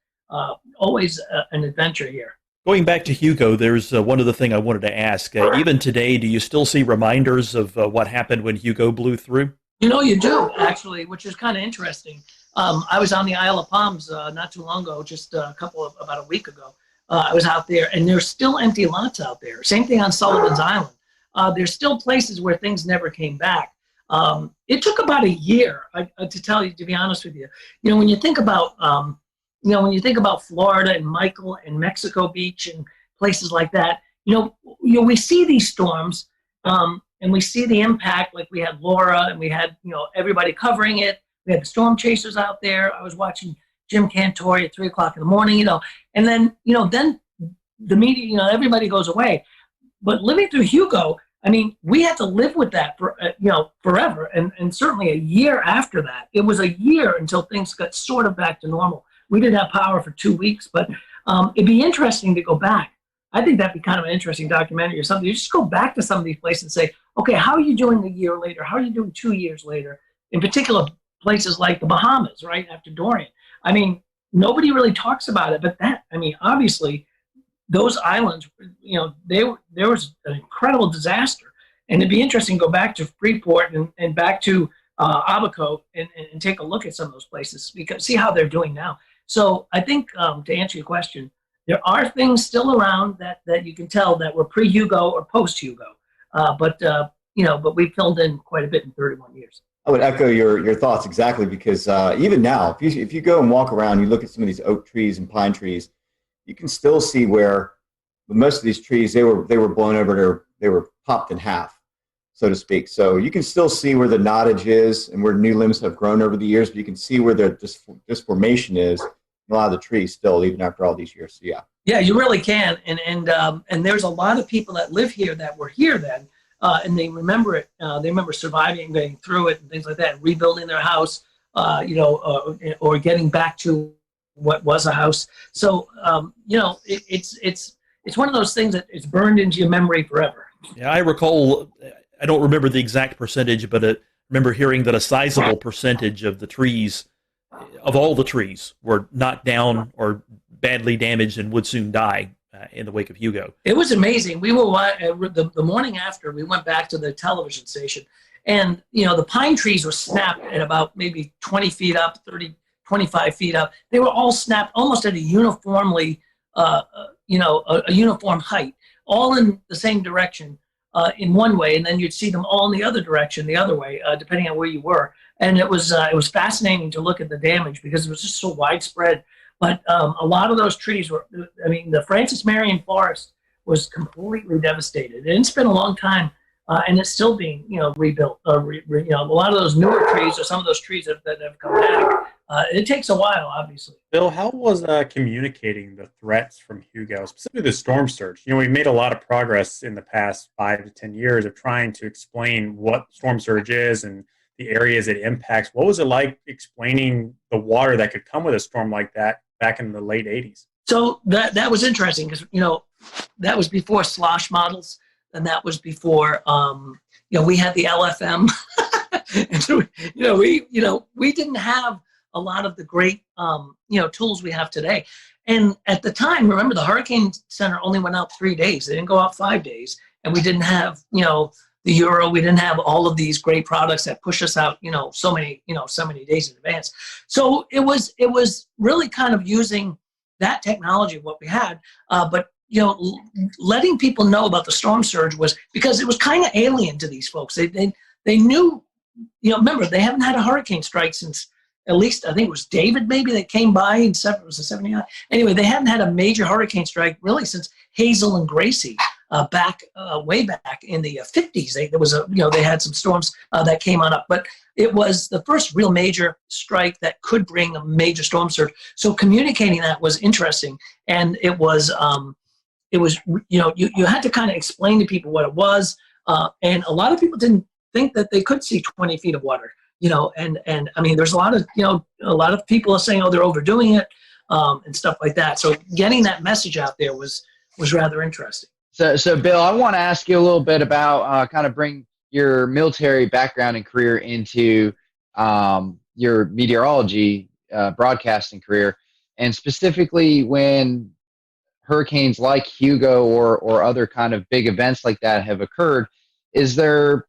always an adventure here. Going back to Hugo, there's one other thing I wanted to ask. Even today, do you still see reminders of what happened when Hugo blew through? You do, actually, which is kind of interesting. I was on the Isle of Palms not too long ago, just about a week ago. I was out there, and there's still empty lots out there. Same thing on Sullivan's Island. There's still places where things never came back. It took about a year, to be honest with you. When you think about, Florida and Michael and Mexico Beach and places like that, we see these storms, and we see the impact. Like we had Laura, and we had, everybody covering it. We had the storm chasers out there. I was watching Jim Cantore at 3 o'clock in the morning, and then, then the media, everybody goes away. But living through Hugo, we had to live with that for, forever. And certainly a year after that, it was a year until things got sort of back to normal. We didn't have power for 2 weeks, but it'd be interesting to go back. I think that'd be kind of an interesting documentary or something. You just go back to some of these places and say, okay, how are you doing a year later? How are you doing 2 years later? In particular, places like the Bahamas, right after Dorian. Nobody really talks about it, but obviously, those islands, there was an incredible disaster, and it'd be interesting to go back to Freeport and back to Abaco and take a look at some of those places because see how they're doing now. So I think to answer your question, there are things still around that you can tell that were pre-Hugo or post-Hugo, but we filled in quite a bit in 31 years. I would echo your thoughts exactly because even now, if you go and walk around, you look at some of these oak trees and pine trees, you can still see where most of these trees they were blown over, they were popped in half, so to speak. So you can still see where the knottage is and where new limbs have grown over the years, but you can see where the disformation is in a lot of the trees still, even after all these years. So yeah. Yeah, you really can, and there's a lot of people that live here that were here then. And they remember it. They remember surviving, getting through it, and things like that, rebuilding their house, or getting back to what was a house. So, it's one of those things that it's burned into your memory forever. Yeah, I recall. I don't remember the exact percentage, but I remember hearing that a sizable percentage of the trees, of all the trees, were knocked down or badly damaged and would soon die in the wake of Hugo. It was amazing. We were the morning after we went back to the television station, and the pine trees were snapped at about maybe 20 feet up, 30, 25 feet up. They were all snapped almost at a uniformly, a uniform height, all in the same direction in one way, and then you'd see them all in the other direction, the other way, depending on where you were. and it was fascinating to look at the damage because it was just so widespread. But a lot of those trees were, I mean, the Francis Marion Forest was completely devastated. And it's been a long time, and it's still being, rebuilt. A lot of those newer trees, or some of those trees that have come back, it takes a while, obviously. Bill, how was communicating the threats from Hugo, specifically the storm surge? We've made a lot of progress in the past 5 to 10 years of trying to explain what storm surge is and the areas it impacts. What was it like explaining the water that could come with a storm like that back in the late 80s? So that was interesting because, that was before slosh models, and that was before, we had the LFM. And so, we didn't have a lot of the great, tools we have today. And at the time, remember, the Hurricane Center only went out 3 days. They didn't go out 5 days. And we didn't have, the Euro. We didn't have all of these great products that push us out, so many days in advance. So it was really kind of using that technology, what we had. But, letting people know about the storm surge was because it was kind of alien to these folks. They knew, remember, they haven't had a hurricane strike since, at least I think it was David maybe that came by in it was a 79. Anyway, they hadn't had a major hurricane strike really since Hazel and Gracie way back in the 50s. They had some storms that came on up, but it was the first real major strike that could bring a major storm surge. So communicating that was interesting, and it was you had to kind of explain to people what it was, and a lot of people didn't think that they could see 20 feet of water. And I mean, there's a lot of people are saying, oh, they're overdoing it, and stuff like that. So getting that message out there was rather interesting. So Bill, I want to ask you a little bit about kind of bring your military background and career into your meteorology broadcasting career, and specifically when hurricanes like Hugo or other kind of big events like that have occurred. Is there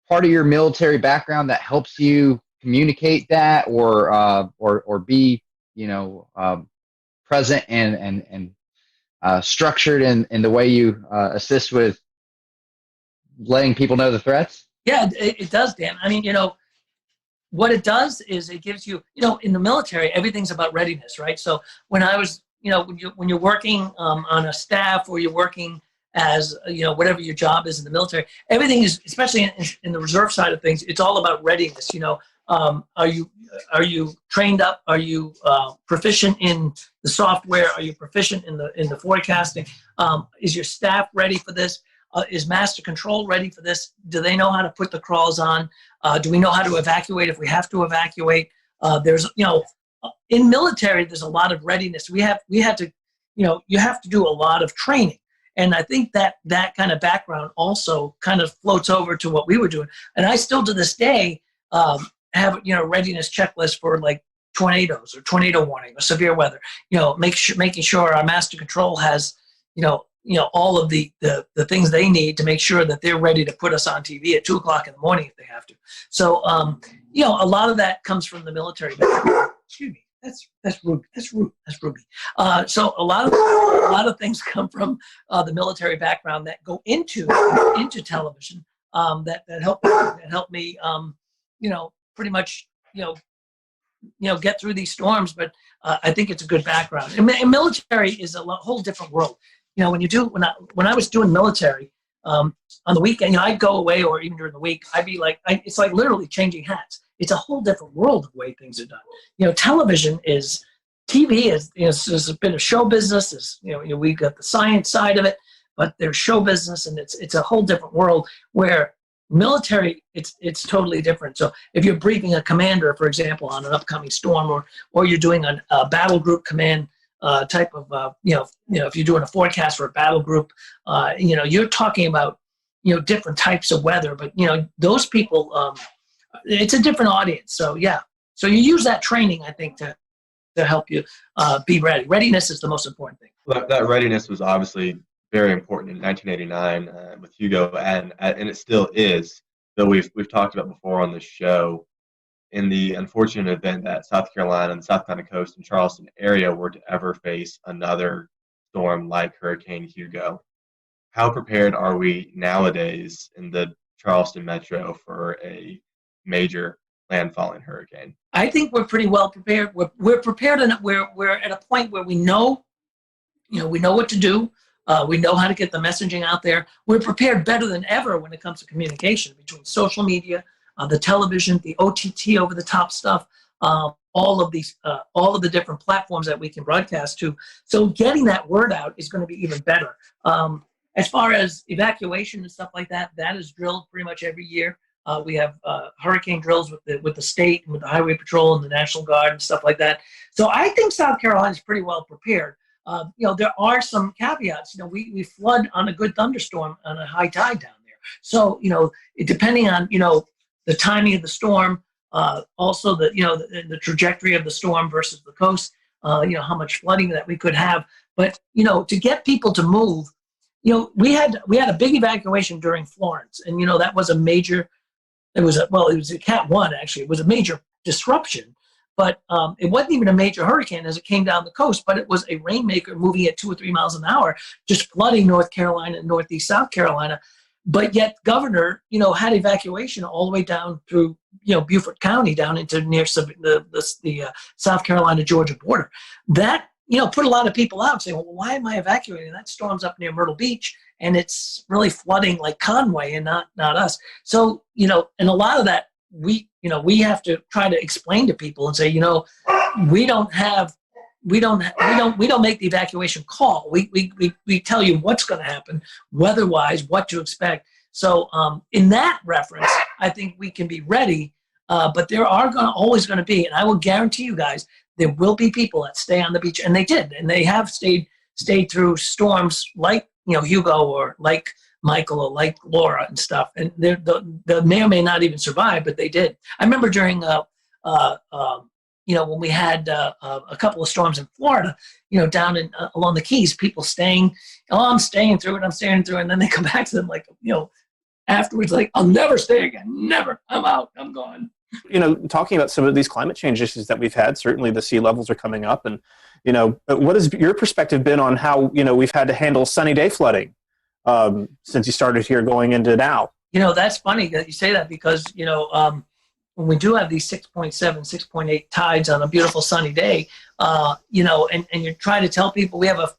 part of your military background that helps you communicate that or be present and structured in the way you assist with letting people know the threats? Yeah, it does, Dan. I mean, what it does is it gives you, in the military, everything's about readiness, right? So when I was, when you're working on a staff, or you're working as, whatever your job is in the military, everything is, especially in the reserve side of things, it's all about readiness. Are you trained up? Are you proficient in the software? Are you proficient in the forecasting? Is your staff ready for this? Is master control ready for this? Do they know how to put the crawls on? Do we know how to evacuate if we have to evacuate? There's, in military, there's a lot of readiness. We had to, you have to do a lot of training. And I think that kind of background also kind of floats over to what we were doing. And I still to this day have, readiness checklist for like tornadoes or tornado warning or severe weather, making sure our master control has, all of the things they need to make sure that they're ready to put us on TV at 2:00 in the morning if they have to. So, a lot of that comes from the military background. Excuse me. That's Ruby. That's Ruby. So a lot of things come from the military background that go into television that help me pretty much get through these storms. But I think it's a good background. And military is a whole different world. When I was doing military on the weekend, I'd go away, or even during the week, I'd be like, it's like literally changing hats. It's a whole different world of the way things are done. TV is, there's a bit of show business. We've got the science side of it, but there's show business, and it's a whole different world where military, it's totally different. So if you're briefing a commander, for example, on an upcoming storm, or you're doing a battle group command type of, if you're doing a forecast for a battle group, you're talking about, different types of weather, but, those people, it's a different audience. So, yeah. So you use that training, I think, to help you be ready. Readiness is the most important thing. Well, that readiness was obviously very important in 1989 with Hugo, and it still is. Though we've talked about before on this show, in the unfortunate event that South Carolina and the South Carolina coast and Charleston area were to ever face another storm like Hurricane Hugo, how prepared are we nowadays in the Charleston metro for a major landfalling hurricane? I think we're pretty well prepared. We're prepared, and we're at a point where we know what to do. We know how to get the messaging out there. We're prepared better than ever when it comes to communication between social media, the television, the OTT over-the-top stuff, all of the different platforms that we can broadcast to. So getting that word out is going to be even better. As far as evacuation and stuff like that, that is drilled pretty much every year. We have hurricane drills with the state and with the Highway Patrol and the National Guard and stuff like that. So I think South Carolina is pretty well prepared. There are some caveats. We flood on a good thunderstorm on a high tide down there. So, depending on, the timing of the storm, also the trajectory of the storm versus the coast, how much flooding that we could have. But, to get people to move, we had a big evacuation during Florence, and, that was a major, it was a Cat 1, actually. It was a major disruption. But it wasn't even a major hurricane as it came down the coast, but it was a rainmaker moving at 2 or 3 miles an hour, just flooding North Carolina and northeast South Carolina. But yet governor, had evacuation all the way down through, Beaufort County down into near the South Carolina-Georgia border. That, put a lot of people out saying, well, why am I evacuating? That storm's up near Myrtle Beach, and it's really flooding like Conway and not us. So, and a lot of that, we have to try to explain to people and say, we don't make the evacuation call. We tell you what's going to happen, weather-wise, what to expect. So in that reference, I think we can be ready. But there are always going to be, and I will guarantee you guys, there will be people that stay on the beach, and they did, and they have stayed through storms like Hugo or like Michael or like Laura and stuff, and they may or may not even survive, but they did. I remember during when we had a couple of storms in Florida, down along the Keys, people staying, I'm staying through it, and then they come back to them like, afterwards, like, I'll never stay again, never, I'm out, I'm gone. Talking about some of these climate change issues that we've had, certainly the sea levels are coming up, and what has your perspective been on how we've had to handle sunny day flooding since you started here going into now? That's funny that you say that, because when we do have these 6.7, 6.8 tides on a beautiful sunny day, and you're trying to tell people we have a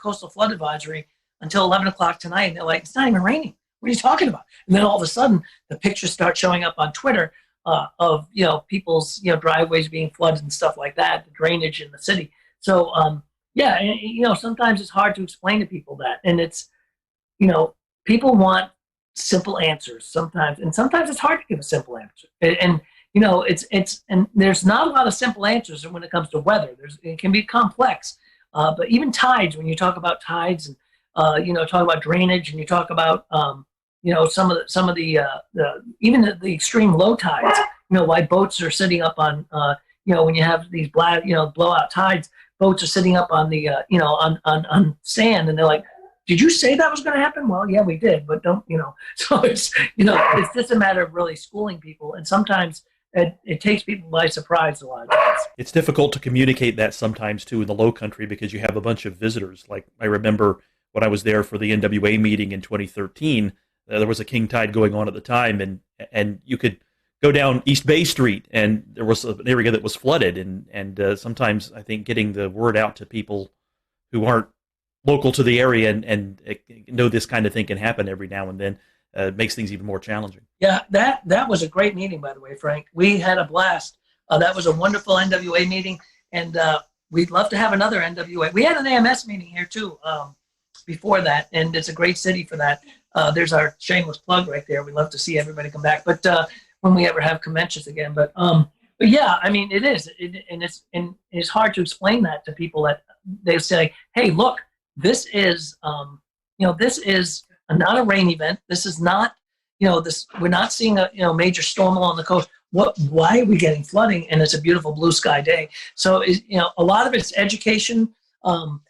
coastal flood advisory until 11 o'clock tonight, and they're like, it's not even raining. What are you talking about? And then all of a sudden, the pictures start showing up on Twitter of people's driveways being flooded and stuff like that, the drainage in the city. So sometimes it's hard to explain to people that, and it's people want simple answers sometimes, and sometimes it's hard to give a simple answer. And and there's not a lot of simple answers when it comes to weather. It can be complex, but even tides. When you talk about tides and talk about drainage, and you talk about some of the even the extreme low tides. Why boats are sitting up on when you have these blowout tides, boats are sitting up on the on sand, and they're like, did you say that was going to happen? Well, yeah, we did, but don't, so it's, it's just a matter of really schooling people. And sometimes it takes people by surprise a lot of times. It's difficult to communicate that sometimes too in the low country, because you have a bunch of visitors. Like I remember when I was there for the NWA meeting in 2013, there was a king tide going on at the time, and you could go down East Bay Street, and there was an area that was flooded. And sometimes I think getting the word out to people who aren't local to the area and know this kind of thing can happen every now and then makes things even more challenging. Yeah, that was a great meeting, by the way, Frank. We had a blast. That was a wonderful NWA meeting, and we'd love to have another NWA. We had an AMS meeting here too before that, and it's a great city for that. There's our shameless plug right there. We'd love to see everybody come back, but when we ever have conventions again. But yeah, I mean, it is, and it's hard to explain that to people. That they say, hey, look, this is this is not a rain event. This is not this. We're not seeing a major storm along the coast. Why are we getting flooding? And it's a beautiful blue sky day. So a lot of it's education, and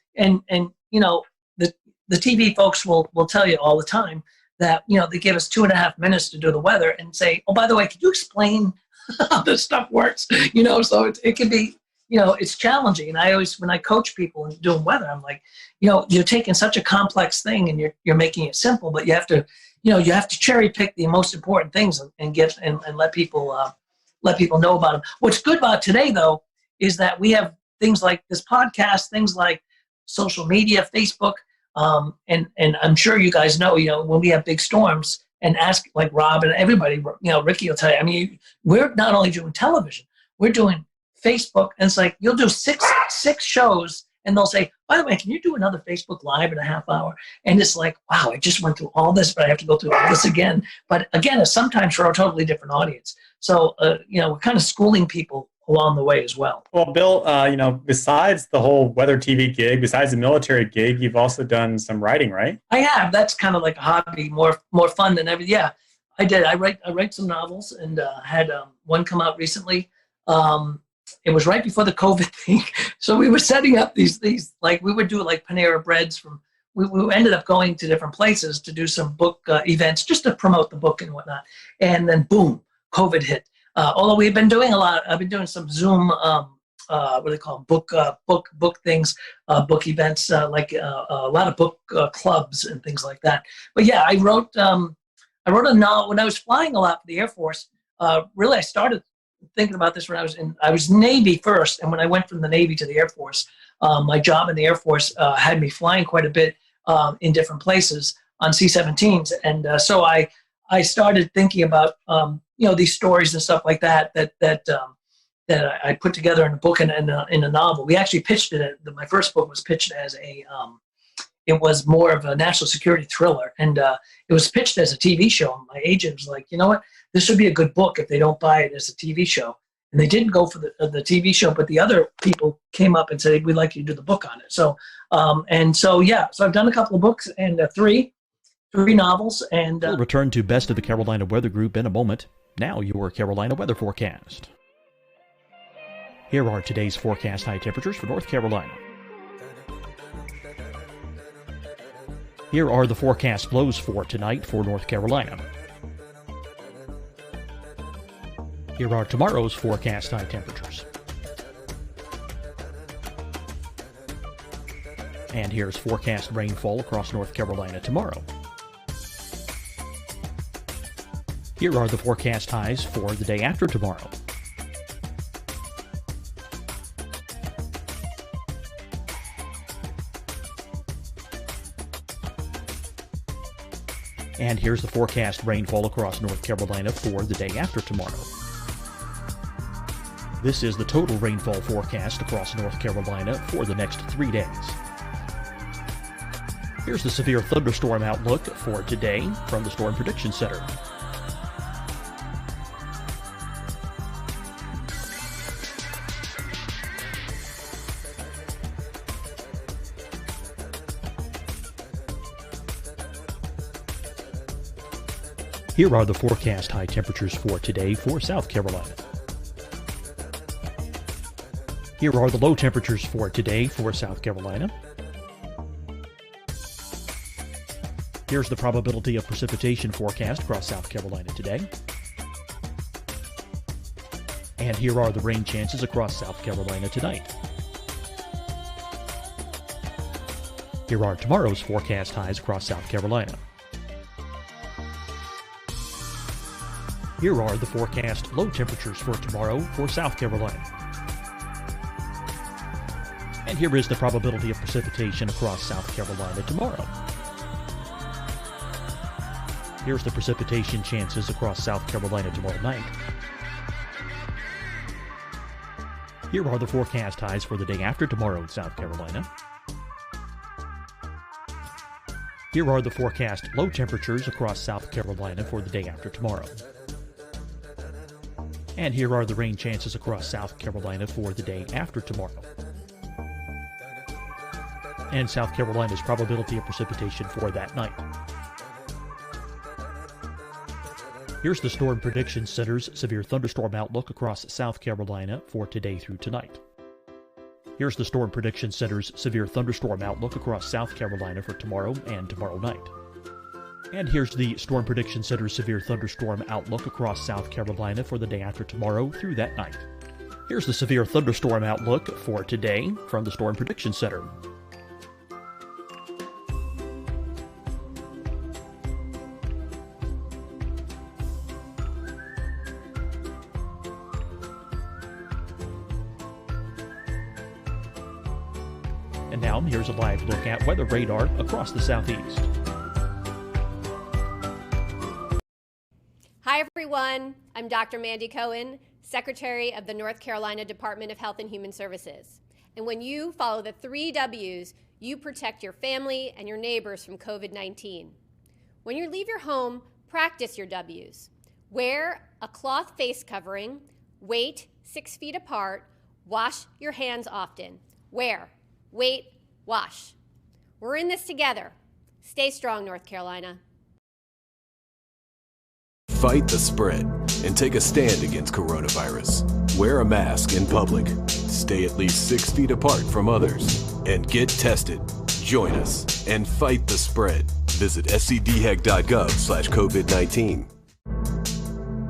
the TV folks will tell you all the time that they give us 2.5 minutes to do the weather and say, oh, by the way, could you explain how this stuff works? So it can be. It's challenging. And I always, when I coach people and doing weather, I'm like, you're taking such a complex thing and you're making it simple, but you have to cherry pick the most important things and let people, let people know about them. What's good about today, though, is that we have things like this podcast, things like social media, Facebook, and I'm sure you guys know, when we have big storms, and ask like Rob and everybody, Ricky will tell you. I mean, we're not only doing television, we're doing Facebook, and it's like you'll do six shows, and they'll say, by the way, can you do another Facebook Live in a half hour? And it's like, wow, I just went through all this, but I have to go through all this again. But again, it's sometimes for a totally different audience. So, we're kind of schooling people along the way as well. Well, Bill, besides the whole weather TV gig, besides the military gig, you've also done some writing, right? I have. That's kind of like a hobby, more fun than everything. Yeah, I did. I write some novels, and had one come out recently. It was right before the COVID thing, so we were setting up these like we would do like Panera Breads from. We ended up going to different places to do some book events just to promote the book and whatnot, and then boom, COVID hit. Although we've been doing a lot, I've been doing some Zoom, what do they call them? book things, book events, like a lot of book clubs and things like that. But yeah, I wrote a novel when I was flying a lot for the Air Force. Really, I started thinking about this when I was Navy first, and when I went from the Navy to the Air Force, my job in the Air Force had me flying quite a bit in different places on C-17s, and so I started thinking about these stories and stuff like that I put together in a book and in a novel. We actually pitched it. My first book was pitched as it was more of a national security thriller, and it was pitched as a TV show. And my agent was like, you know what, this would be a good book if they don't buy it as a TV show. And they didn't go for the TV show, but the other people came up and said, we'd like you to do the book on it. So so I've done a couple of books and three novels. And we'll return to Best of the Carolina Weather Group in a moment. Now your Carolina weather forecast. Here are today's forecast high temperatures for North Carolina. Here are the forecast lows for tonight for North Carolina. Here are tomorrow's forecast high temperatures. And here's forecast rainfall across North Carolina tomorrow. Here are the forecast highs for the day after tomorrow. And here's the forecast rainfall across North Carolina for the day after tomorrow. This is the total rainfall forecast across North Carolina for the next 3 days. Here's the severe thunderstorm outlook for today from the Storm Prediction Center. Here are the forecast high temperatures for today for South Carolina. Here are the low temperatures for today for South Carolina. Here's the probability of precipitation forecast across South Carolina today. And here are the rain chances across South Carolina tonight. Here are tomorrow's forecast highs across South Carolina. Here are the forecast low temperatures for tomorrow for South Carolina. And here is the probability of precipitation across South Carolina tomorrow. Here's the precipitation chances across South Carolina tomorrow night. Here are the forecast highs for the day after tomorrow in South Carolina. Here are the forecast low temperatures across South Carolina for the day after tomorrow. And here are the rain chances across South Carolina for the day after tomorrow. And South Carolina's probability of precipitation for that night. Here's the Storm Prediction Center's severe thunderstorm outlook across South Carolina for today through tonight. Here's the Storm Prediction Center's severe thunderstorm outlook across South Carolina for tomorrow and tomorrow night. And here's the Storm Prediction Center's severe thunderstorm outlook across South Carolina for the day after tomorrow through that night. Here's the severe thunderstorm outlook for today from the Storm Prediction Center. And now here's a live look at weather radar across the southeast. Hi everyone, I'm Dr. Mandy Cohen, Secretary of the North Carolina Department of Health and Human Services. And when you follow the 3 W's, you protect your family and your neighbors from COVID-19. When you leave your home, practice your W's. Wear a cloth face covering, wait 6 feet apart, wash your hands often. Wear, wait, wash. We're in this together. Stay strong, North Carolina. Fight the spread and take a stand against coronavirus. Wear a mask in public. Stay at least 6 feet apart from others. And get tested. Join us and fight the spread. Visit scdhec.gov/COVID-19.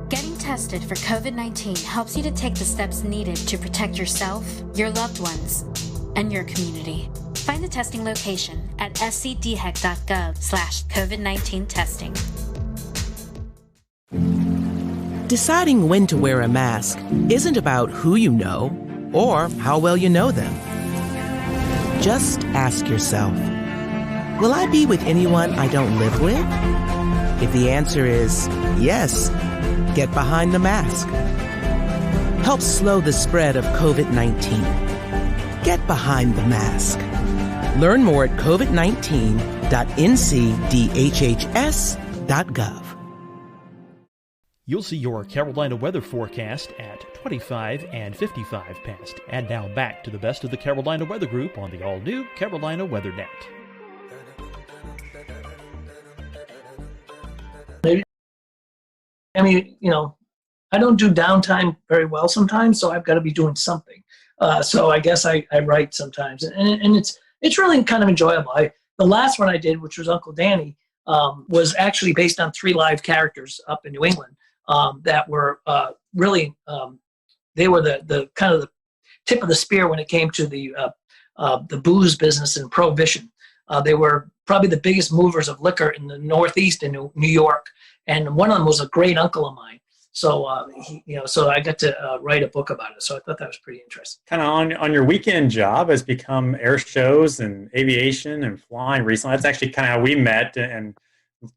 Getting tested for COVID-19 helps you to take the steps needed to protect yourself, your loved ones, and your community. Find the testing location at scdhec.gov/COVID-19 testing. Deciding when to wear a mask isn't about who you know or how well you know them. Just ask yourself, will I be with anyone I don't live with? If the answer is yes, get behind the mask. Help slow the spread of COVID-19. Get behind the mask. Learn more at covid19.ncdhhs.gov. You'll see your Carolina weather forecast at 25 and 55 past. And now back to the best of the Carolina Weather Group on the all-new Carolina Weather Net. I mean, I don't do downtime very well sometimes, so I've got to be doing something. So I guess I write sometimes, and it's really kind of enjoyable. The last one I did, which was Uncle Danny, was actually based on 3 live characters up in New England that were really they were the kind of the tip of the spear when it came to the booze business and prohibition. They were probably the biggest movers of liquor in the Northeast in New York, and one of them was a great uncle of mine. So so I got to write a book about it. So I thought that was pretty interesting. Kind of on your weekend job has become air shows and aviation and flying recently. That's actually kind of how we met and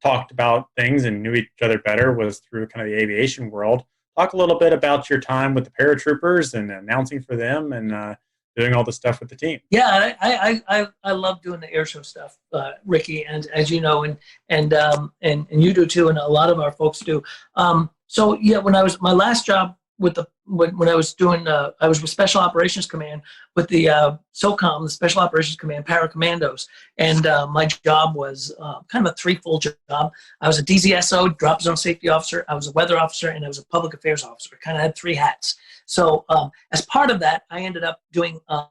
talked about things and knew each other better, was through kind of the aviation world. Talk a little bit about your time with the paratroopers and announcing for them and doing all the stuff with the team. Yeah, I love doing the air show stuff, Ricky, and as you know, and you do too, and a lot of our folks do. So yeah, when I was my last job with when I was doing I was with Special Operations Command with the SOCOM, the Special Operations Command Paracommandos, and my job was kind of a threefold job. I was a DZSO, drop zone safety officer, I was a weather officer, and I was a public affairs officer. I kind of had 3 hats. So as part of that, I ended up doing a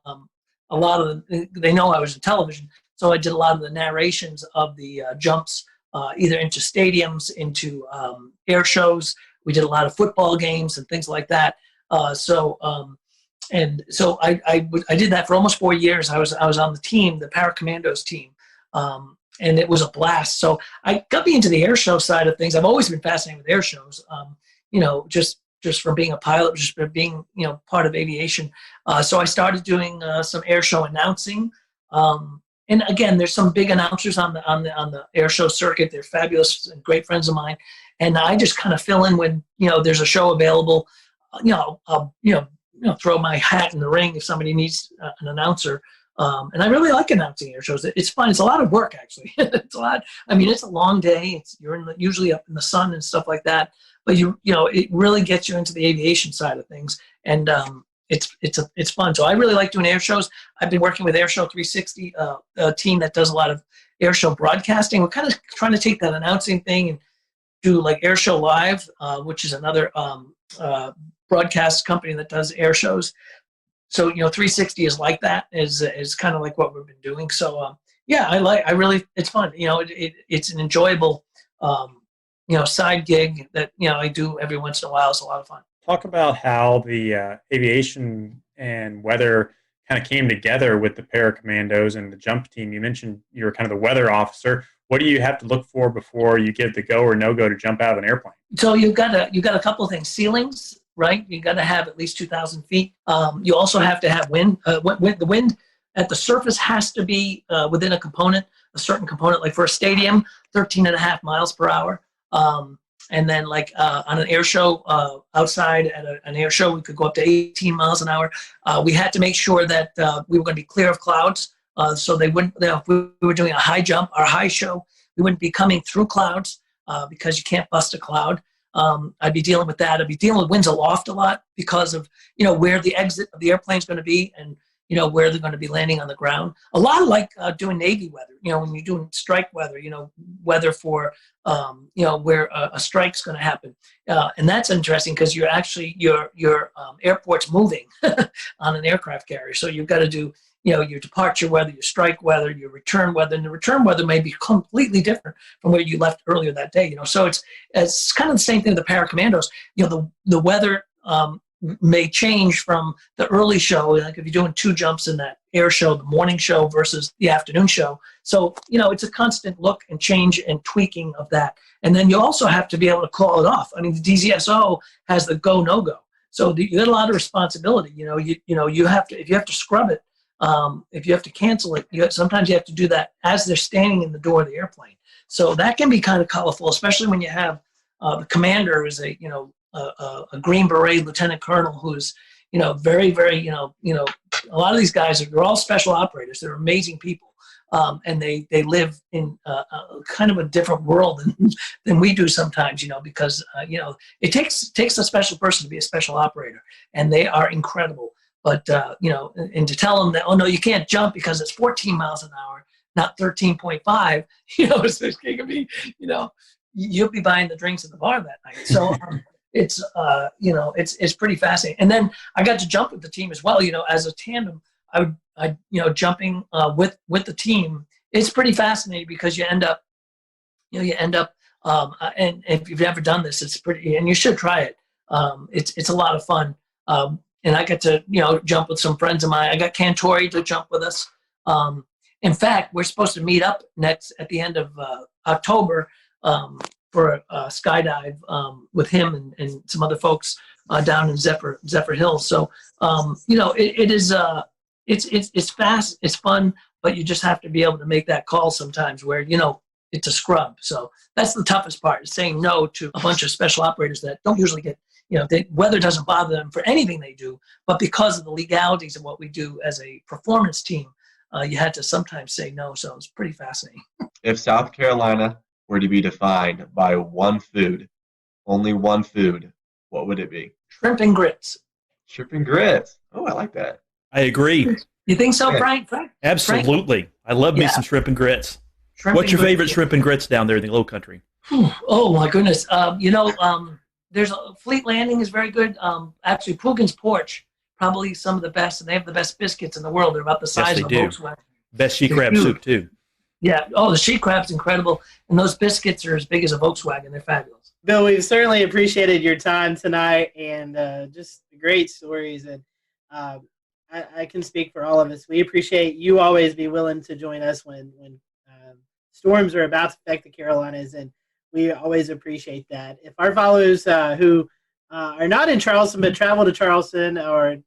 lot of they know I was in television, so I did a lot of the narrations of the jumps, either into stadiums, into air shows. We did a lot of football games and things like that. So I did that for almost 4 years. I was on the team, the Paracommandos team, and it was a blast. So I got me into the air show side of things. I've always been fascinated with air shows. Just from being a pilot, just from being part of aviation. So I started doing some air show announcing. And again, there's some big announcers on the air show circuit. They're fabulous and great friends of mine. And I just kind of fill in when there's a show available. I'll throw my hat in the ring if somebody needs an announcer. And I really like announcing air shows. It's fun. It's a lot of work, actually. It's a lot. I mean, it's a long day. You're usually up in the sun and stuff like that. But it really gets you into the aviation side of things, and it's fun. So I really like doing air shows. I've been working with Air Show 360, a team that does a lot of air show broadcasting. We're kind of trying to take that announcing thing and do like Air Show Live, which is another broadcast company that does air shows. So 360 is like that, is kind of like what we've been doing. So it's fun. It's an enjoyable side gig that I do every once in a while. It's a lot of fun. Talk about how the aviation and weather kind of came together with the Paracommandos and the jump team. You mentioned you were kind of the weather officer. What do you have to look for before you give the go or no go to jump out of an airplane? So you got a couple of things. Ceilings, right? You got to have at least 2,000 feet. You also have to have wind. The wind at the surface has to be within a certain component. Like for a stadium, 13.5 miles per hour. And then like on an air show, outside at an air show, we could go up to 18 miles an hour. We had to make sure that we were going to be clear of clouds. So they wouldn't, if we were doing a high jump, our high show, we wouldn't be coming through clouds because you can't bust a cloud. I'd be dealing with that. I'd be dealing with winds aloft a lot because of, where the exit of the airplane is going to be and, where they're going to be landing on the ground. A lot like doing Navy weather, when you're doing strike weather, weather for, where a strike's going to happen. And that's interesting because you're actually, your airport's moving on an aircraft carrier. So you've got to do, your departure weather, your strike weather, your return weather, and the return weather may be completely different from where you left earlier that day. So it's kind of the same thing with the paracommandos. The weather may change from the early show, like if you're doing 2 jumps in that air show, the morning show versus the afternoon show. So it's a constant look and change and tweaking of that. And then you also have to be able to call it off. I mean, the DZSO has the go no go. So you got a lot of responsibility. You have to, if you have to scrub it. If you have to cancel it, sometimes you have to do that as they're standing in the door of the airplane. So that can be kind of colorful, especially when you have the commander is a Green Beret lieutenant colonel who's very, very a lot of these guys they're all special operators. They're amazing people, and they live in kind of a different world than we do sometimes. Because it takes a special person to be a special operator, and they are incredible. But, and to tell them that, oh, no, you can't jump because it's 14 miles an hour, not 13.5, it can be, you'll be buying the drinks at the bar that night. So it's pretty fascinating. And then I got to jump with the team as well, as a tandem, I jumping with the team. It's pretty fascinating because you end up, and if you've never done this, it's pretty, and you should try it. It's a lot of fun. And I got to, jump with some friends of mine. I got Cantore to jump with us. In fact, we're supposed to meet up next at the end of October for a skydive with him and some other folks down in Zephyr Hills. So, it is it's fast, it's fun, but you just have to be able to make that call sometimes where it's a scrub. So that's the toughest part, is saying no to a bunch of special operators that don't usually get. The weather doesn't bother them for anything they do, but because of the legalities of what we do as a performance team, you had to sometimes say no. So it's pretty fascinating. If South Carolina were to be defined by one food, only one food, what would it be? Shrimp and grits. Shrimp and grits. Oh, I like that. I agree. You think so, Yeah. Frank? Absolutely. Frank? I love me Yeah. some shrimp and grits. Shrimp What's and your favorite grits. shrimp and grits down there in the Low Country? Oh my goodness. There's Fleet Landing is very good. Actually, Poogan's Porch, probably some of the best, and they have the best biscuits in the world. They're about the size of a Volkswagen. Best she crab They're soup too. Yeah. Oh, the sheet crab's incredible, and those biscuits are as big as a Volkswagen. They're fabulous. Bill, we've certainly appreciated your time tonight and just great stories. And I can speak for all of us. We appreciate you always be willing to join us when storms are about to affect the Carolinas, and we always appreciate that. If our followers who are not in Charleston but travel to Charleston, or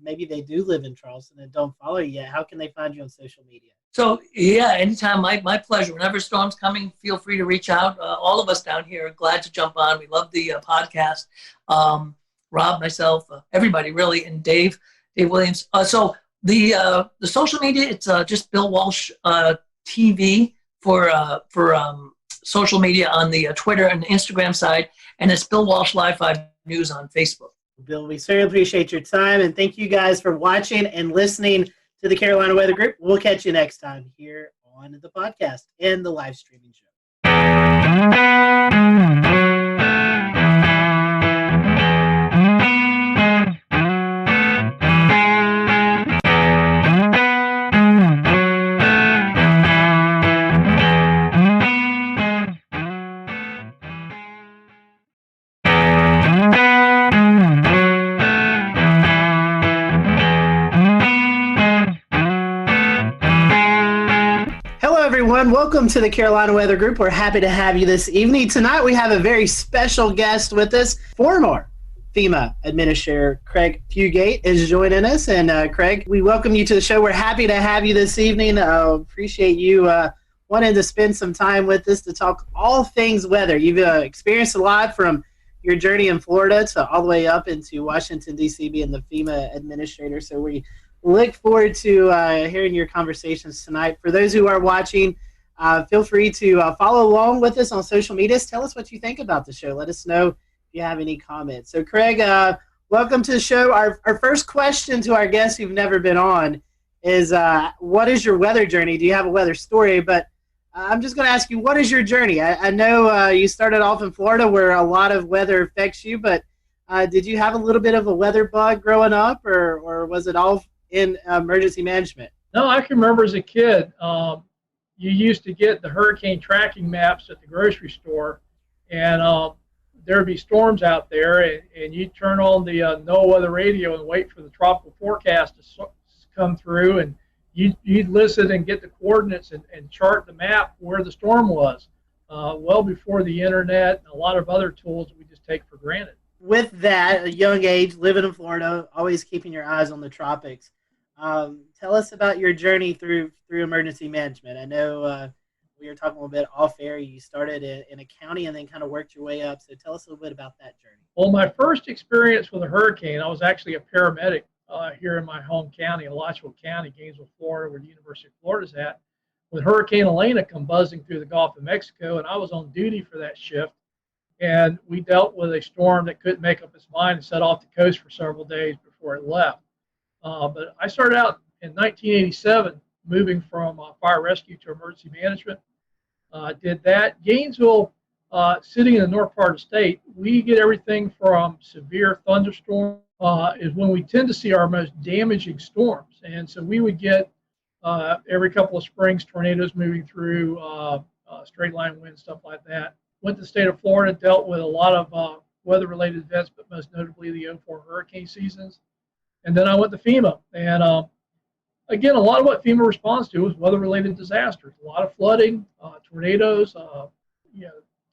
maybe they do live in Charleston and don't follow you yet, how can they find you on social media? So, yeah, anytime, my pleasure. Whenever storm's coming, feel free to reach out. All of us down here are glad to jump on. We love the podcast. Rob, myself, everybody, really, and Dave Williams. So the social media, it's just Bill Walsh TV for social media on the Twitter and Instagram side, and it's Bill Walsh Live 5 News on Facebook. Bill, we certainly appreciate your time, and thank you guys for watching and listening to the Carolina Weather Group. We'll catch you next time here on the podcast and the live streaming show. Everyone, welcome to the Carolina Weather Group. We're happy to have you this evening. Tonight we have a very special guest with us, former FEMA Administrator Craig Fugate is joining us. And Craig, we welcome you to the show. We're happy to have you this evening. Appreciate you wanting to spend some time with us to talk all things weather. You've experienced a lot from your journey in Florida to all the way up into Washington, D.C., being the FEMA Administrator. So we look forward to hearing your conversations tonight. For those who are watching, feel free to follow along with us on social media. Tell us what you think about the show. Let us know you have any comments. So Craig, welcome to the show. Our first question to our guests who've never been on is, what is your weather journey? Do you have a weather story? But I'm just going to ask you, what is your journey? I know you started off in Florida where a lot of weather affects you, but did you have a little bit of a weather bug growing up, or was it all in emergency management? No, I can remember as a kid, you used to get the hurricane tracking maps at the grocery store, and there would be storms out there, and you'd turn on the NOAA weather radio and wait for the tropical forecast to come through, and you'd listen and get the coordinates and chart the map where the storm was, well before the internet and a lot of other tools we just take for granted. With that, a young age, living in Florida, always keeping your eyes on the tropics, tell us about your journey through emergency management. I know we were talking a little bit off air. You started in a county and then kind of worked your way up. So tell us a little bit about that journey. Well, my first experience with a hurricane, I was actually a paramedic here in my home county, Alachua County, Gainesville, Florida, where the University of Florida's at, when Hurricane Elena come buzzing through the Gulf of Mexico, and I was on duty for that shift. And we dealt with a storm that couldn't make up its mind and set off the coast for several days before it left. But I started out in 1987, moving from fire rescue to emergency management. Did that. Gainesville, sitting in the north part of the state, we get everything from severe thunderstorms is when we tend to see our most damaging storms. And so we would get every couple of springs tornadoes moving through, straight line winds, stuff like that. Went to the state of Florida, dealt with a lot of weather-related events, but most notably the 04 hurricane seasons. And then I went to FEMA. And again, a lot of what FEMA responds to is weather-related disasters. A lot of flooding, tornadoes,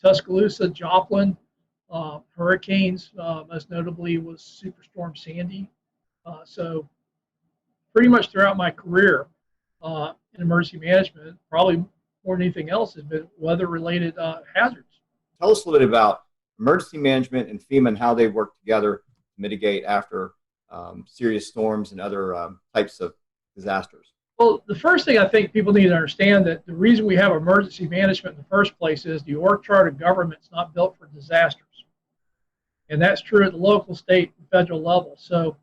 Tuscaloosa, Joplin, hurricanes, most notably was Superstorm Sandy. So pretty much throughout my career in emergency management, probably more than anything else, has been weather-related hazards. Tell us a little bit about emergency management and FEMA and how they work together to mitigate after serious storms and other types of disasters. Well, the first thing I think people need to understand that the reason we have emergency management in the first place is the org chart of government is not built for disasters. And that's true at the local, state, and federal level. So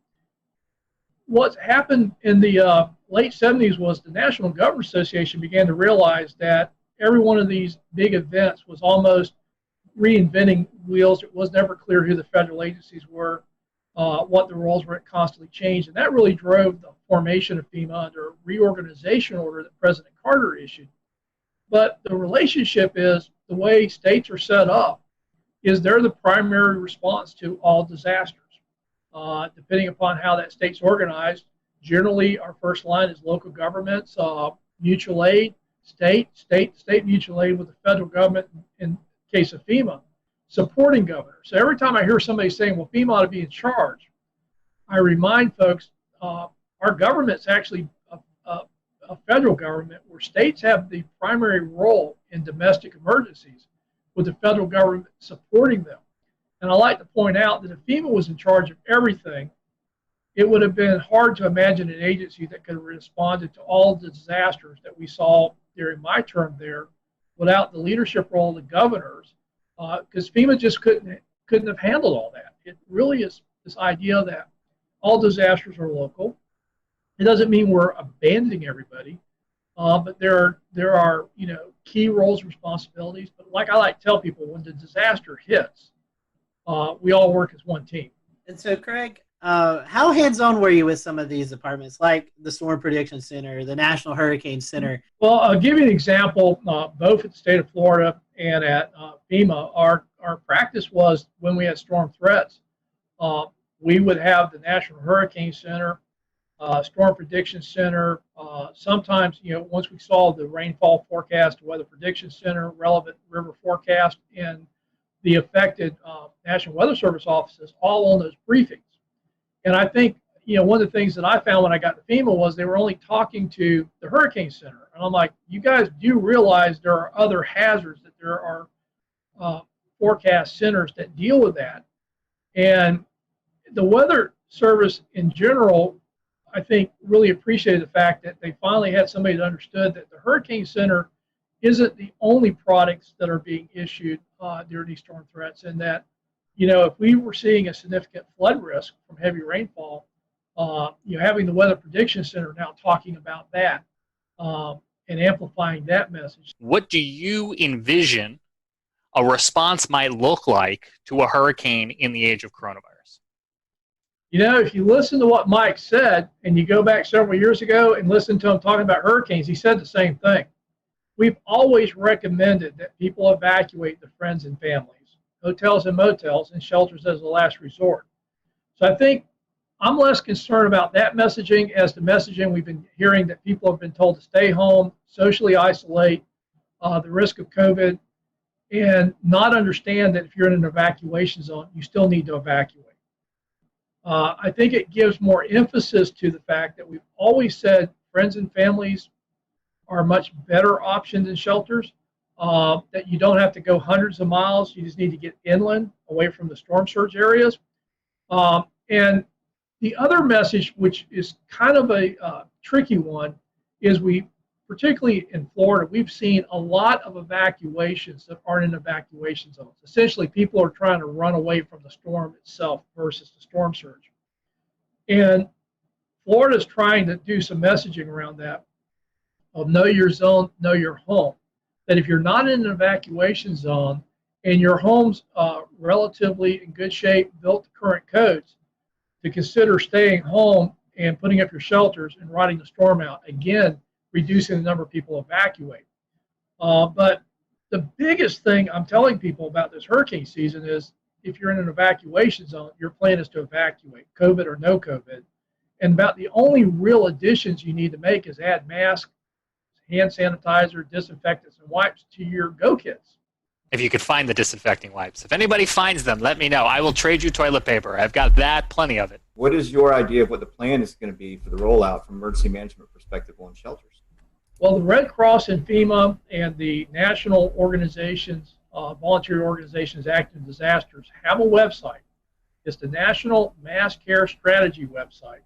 what happened in the late 70s was the National Government Association began to realize that every one of these big events was almost reinventing wheels. It was never clear who the federal agencies were, what the roles were. It constantly changed. And that really drove the formation of FEMA under a reorganization order that President Carter issued. But the relationship is the way states are set up is they're the primary response to all disasters. Depending upon how that state's organized, generally our first line is local governments, mutual aid, state mutual aid with the federal government in case of FEMA, supporting governors. So every time I hear somebody saying, well, FEMA ought to be in charge, I remind folks our government's actually a federal government where states have the primary role in domestic emergencies with the federal government supporting them. And I like to point out that if FEMA was in charge of everything, it would have been hard to imagine an agency that could have responded to all the disasters that we saw during my term there without the leadership role of the governors, because FEMA just couldn't have handled all that. It really is this idea that all disasters are local. It doesn't mean we're abandoning everybody, but there are key roles and responsibilities. But like I like to tell people, when the disaster hits, we all work as one team. And so, Craig, how hands-on were you with some of these departments, like the Storm Prediction Center, the National Hurricane Center? Well, I'll give you an example. Both at the state of Florida and at FEMA, our practice was when we had storm threats, we would have the National Hurricane Center, Storm Prediction Center. Sometimes, once we saw the rainfall forecast, Weather Prediction Center, relevant river forecast, and the affected National Weather Service offices all on those briefings. And I think, one of the things that I found when I got to FEMA was they were only talking to the Hurricane Center. And I'm like, you guys do realize there are other hazards, that there are forecast centers that deal with that. And the Weather Service in general, I think, really appreciated the fact that they finally had somebody that understood that the Hurricane Center isn't the only products that are being issued during these storm threats, and that, if we were seeing a significant flood risk from heavy rainfall, having the Weather Prediction Center now talking about that and amplifying that message. What do you envision a response might look like to a hurricane in the age of coronavirus? If you listen to what Mike said, and you go back several years ago and listen to him talking about hurricanes, he said the same thing. We've always recommended that people evacuate their friends and families, hotels and motels, and shelters as a last resort. So I think I'm less concerned about that messaging as the messaging we've been hearing, that people have been told to stay home, socially isolate, the risk of COVID, and not understand that if you're in an evacuation zone, you still need to evacuate. I think it gives more emphasis to the fact that we've always said friends and families are a much better option than shelters, that you don't have to go hundreds of miles. You just need to get inland, away from the storm surge areas. And the other message, which is kind of a tricky one, is particularly in Florida, we've seen a lot of evacuations that aren't in evacuation zones. Essentially, people are trying to run away from the storm itself versus the storm surge. And Florida's trying to do some messaging around that, of know your zone, know your home. That if you're not in an evacuation zone and your home's relatively in good shape, built to current codes, to consider staying home and putting up your shelters and riding the storm out. Again, reducing the number of people evacuate. But the biggest thing I'm telling people about this hurricane season is, if you're in an evacuation zone, your plan is to evacuate, COVID or no COVID. And about the only real additions you need to make is add masks, hand sanitizer, disinfectants, and wipes to your go kits. If you could find the disinfecting wipes. If anybody finds them, let me know. I will trade you toilet paper. I've got plenty of it. What is your idea of what the plan is going to be for the rollout from emergency management perspective on shelters? Well, the Red Cross and FEMA and the national organizations, voluntary organizations active in disasters, have a website. It's the National Mass Care Strategy website,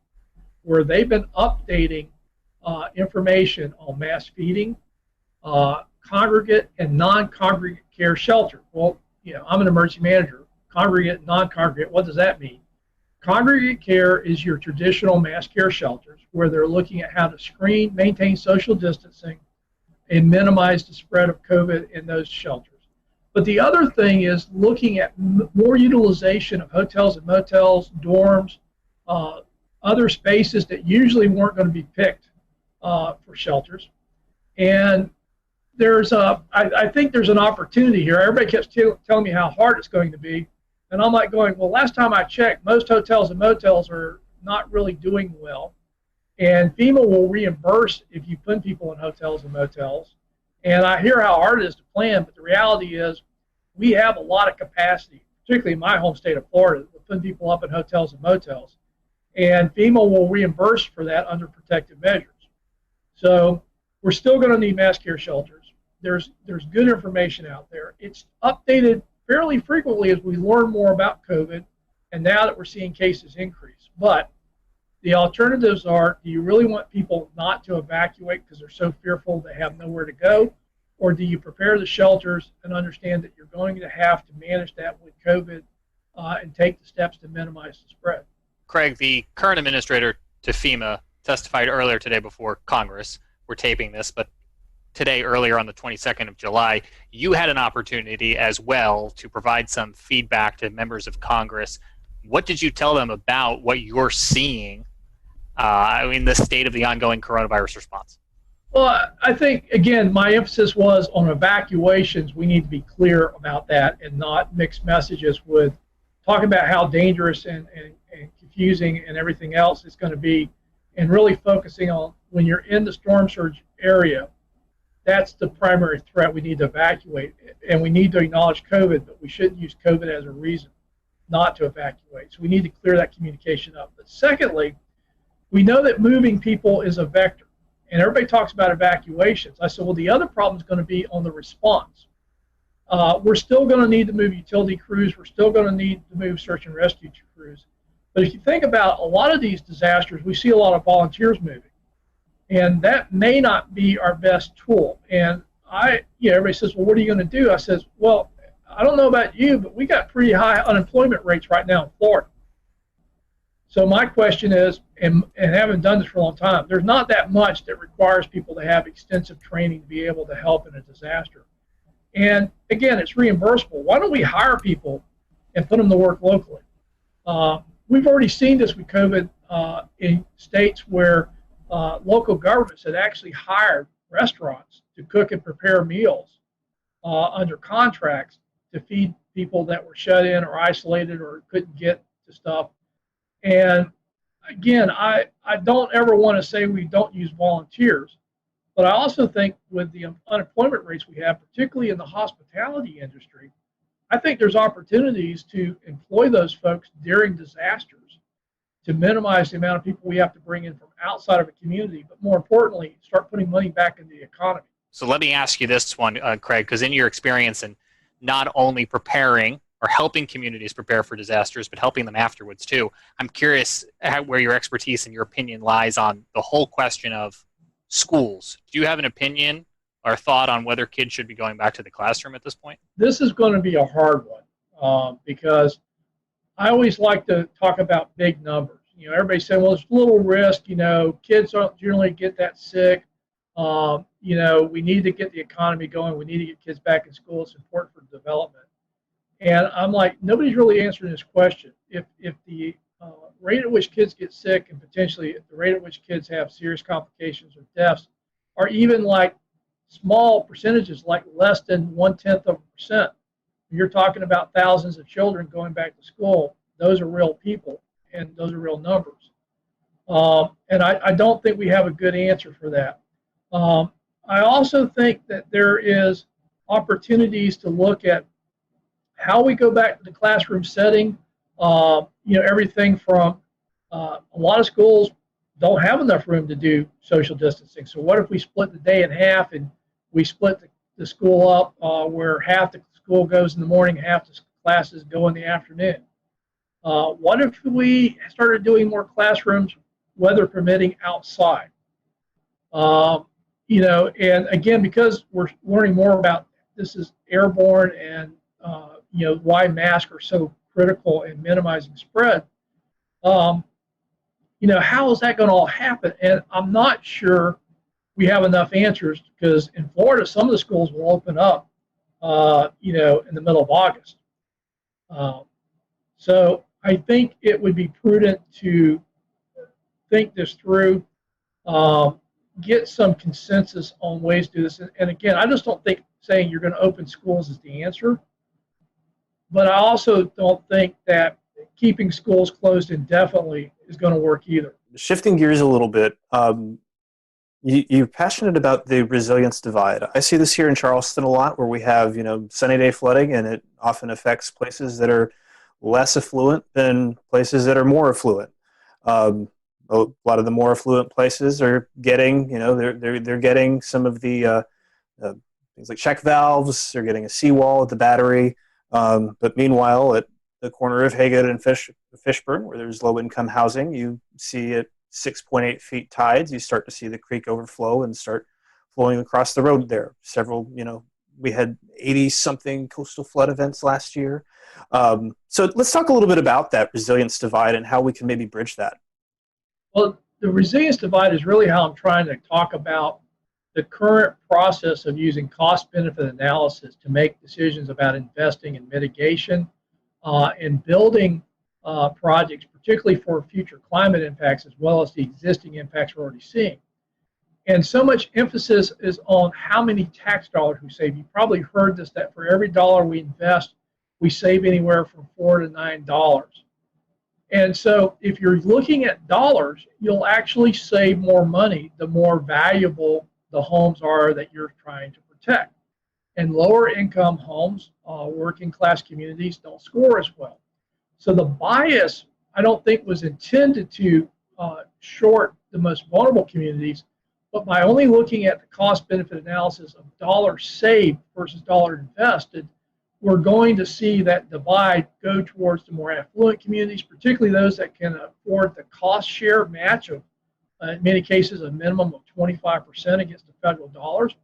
where they've been updating information on mass feeding, congregate and non-congregate care shelter. Well, I'm an emergency manager. Congregate and non-congregate, what does that mean? Congregate care is your traditional mass care shelters, where they're looking at how to screen, maintain social distancing, and minimize the spread of COVID in those shelters. But the other thing is looking at more utilization of hotels and motels, dorms, other spaces that usually weren't going to be picked for shelters. And I think there's an opportunity here. Everybody keeps telling me how hard it's going to be. And I'm like going, well, last time I checked, most hotels and motels are not really doing well. And FEMA will reimburse if you put people in hotels and motels. And I hear how hard it is to plan, but the reality is we have a lot of capacity, particularly in my home state of Florida, to put people up in hotels and motels. And FEMA will reimburse for that under protective measures. So we're still going to need mass care shelters. There's good information out there. It's updated fairly frequently as we learn more about COVID, and now that we're seeing cases increase. But the alternatives are, do you really want people not to evacuate because they're so fearful they have nowhere to go? Or do you prepare the shelters and understand that you're going to have to manage that with COVID and take the steps to minimize the spread? Craig, the current administrator to FEMA, testified earlier today before Congress. We're taping this, but today, earlier on the 22nd of July, you had an opportunity as well to provide some feedback to members of Congress. What did you tell them about what you're seeing in the state of the ongoing coronavirus response? Well, I think, again, my emphasis was on evacuations. We need to be clear about that and not mix messages with talking about how dangerous and confusing and everything else it's going to be, and really focusing on when you're in the storm surge area, that's the primary threat we need to evacuate. And we need to acknowledge COVID, but we shouldn't use COVID as a reason not to evacuate. So we need to clear that communication up. But secondly, we know that moving people is a vector. And everybody talks about evacuations. I said, well, the other problem is going to be on the response. We're still going to need to move utility crews. We're still going to need to move search and rescue crews. But if you think about a lot of these disasters, we see a lot of volunteers moving. And that may not be our best tool. And everybody says, well, what are you going to do? I says, well, I don't know about you, but we got pretty high unemployment rates right now in Florida. So my question is, and having done this for a long time, there's not that much that requires people to have extensive training to be able to help in a disaster. And again, it's reimbursable. Why don't we hire people and put them to work locally? We've already seen this with COVID in states where local governments had actually hired restaurants to cook and prepare meals under contracts to feed people that were shut in or isolated or couldn't get to stuff. And again, I don't ever want to say we don't use volunteers, but I also think with the unemployment rates we have, particularly in the hospitality industry, I think there's opportunities to employ those folks during disasters to minimize the amount of people we have to bring in from outside of a community, but more importantly, start putting money back in the economy. So let me ask you this one, Craig, because in your experience in not only preparing or helping communities prepare for disasters, but helping them afterwards too, I'm curious where your expertise and your opinion lies on the whole question of schools. Do you have an opinion or thought on whether kids should be going back to the classroom at this point? This is going to be a hard one because I always like to talk about big numbers. Everybody saying, well, there's little risk. Kids don't generally get that sick. We need to get the economy going. We need to get kids back in school. It's important for development. And I'm like, nobody's really answering this question. If the rate at which kids get sick and potentially the rate at which kids have serious complications or deaths are even like small percentages, like less than 0.1%. You're talking about thousands of children going back to school. Those are real people, and those are real numbers. And I don't think we have a good answer for that. I also think that there is opportunities to look at how we go back to the classroom setting. Everything from a lot of schools don't have enough room to do social distancing. So what if we split the day in half and we split the school up where half the school goes in the morning, half the classes go in the afternoon? What if we started doing more classrooms, weather permitting, outside? And again, because we're learning more about this is airborne and why masks are so critical in minimizing spread. How is that going to all happen? And I'm not sure we have enough answers because in Florida, some of the schools will open up, in the middle of August. So I think it would be prudent to think this through, get some consensus on ways to do this. And again, I just don't think saying you're going to open schools is the answer. But I also don't think that keeping schools closed indefinitely is going to work either. Shifting gears a little bit, you're passionate about the resilience divide. I see this here in Charleston a lot where we have, sunny day flooding, and it often affects places that are less affluent than places that are more affluent. A lot of the more affluent places are getting, they're getting some of the things like check valves. They're getting a seawall at the battery. But meanwhile, at the corner of Haggard and Fishburne, where there's low-income housing, you see at 6.8 feet tides, you start to see the creek overflow and start flowing across the road there. Several, we had 80-something coastal flood events last year. So let's talk a little bit about that resilience divide and how we can maybe bridge that. Well, the resilience divide is really how I'm trying to talk about the current process of using cost-benefit analysis to make decisions about investing in mitigation and building projects, particularly for future climate impacts as well as the existing impacts we're already seeing. And so much emphasis is on how many tax dollars we save. You probably heard this, that for every dollar we invest, we save anywhere from $4 to $9. And so if you're looking at dollars, you'll actually save more money the more valuable the homes are that you're trying to protect. And lower income homes, working class communities don't score as well. So the bias, I don't think, was intended to short the most vulnerable communities, but by only looking at the cost benefit analysis of dollars saved versus dollar invested, we're going to see that divide go towards the more affluent communities, particularly those that can afford the cost share match of, in many cases, a minimum of 25% against the federal dollars.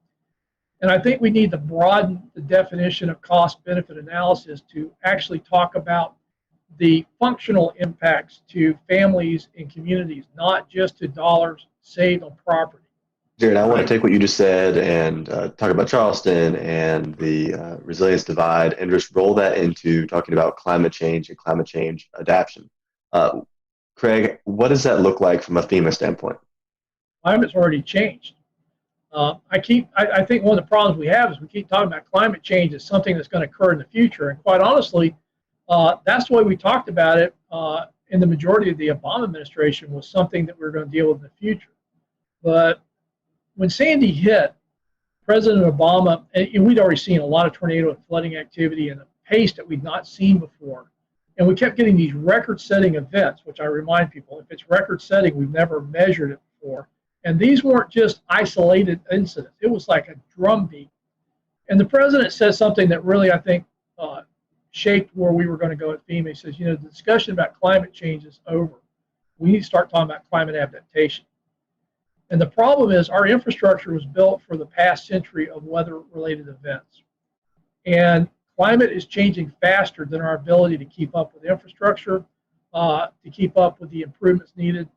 And I think we need to broaden the definition of cost benefit analysis to actually talk about the functional impacts to families and communities, not just to dollars saved on property. Jared, I want to take what you just said and talk about Charleston and the resilience divide and just roll that into talking about climate change and climate change adaptation. Craig, what does that look like from a FEMA standpoint? Climate's already changed. I think one of the problems we have is we keep talking about climate change as something that's going to occur in the future. And quite honestly, that's the way we talked about it in the majority of the Obama administration, was something that we were going to deal with in the future. But when Sandy hit, President Obama, and we'd already seen a lot of tornado and flooding activity and a pace that we'd not seen before. And we kept getting these record-setting events, which I remind people, if it's record-setting, we've never measured it before. And these weren't just isolated incidents. It was like a drumbeat. And the president said something that really, I think, shaped where we were going to go at FEMA. He says, the discussion about climate change is over. We need to start talking about climate adaptation. And the problem is our infrastructure was built for the past century of weather-related events. And climate is changing faster than our ability to keep up with infrastructure, to keep up with the improvements needed.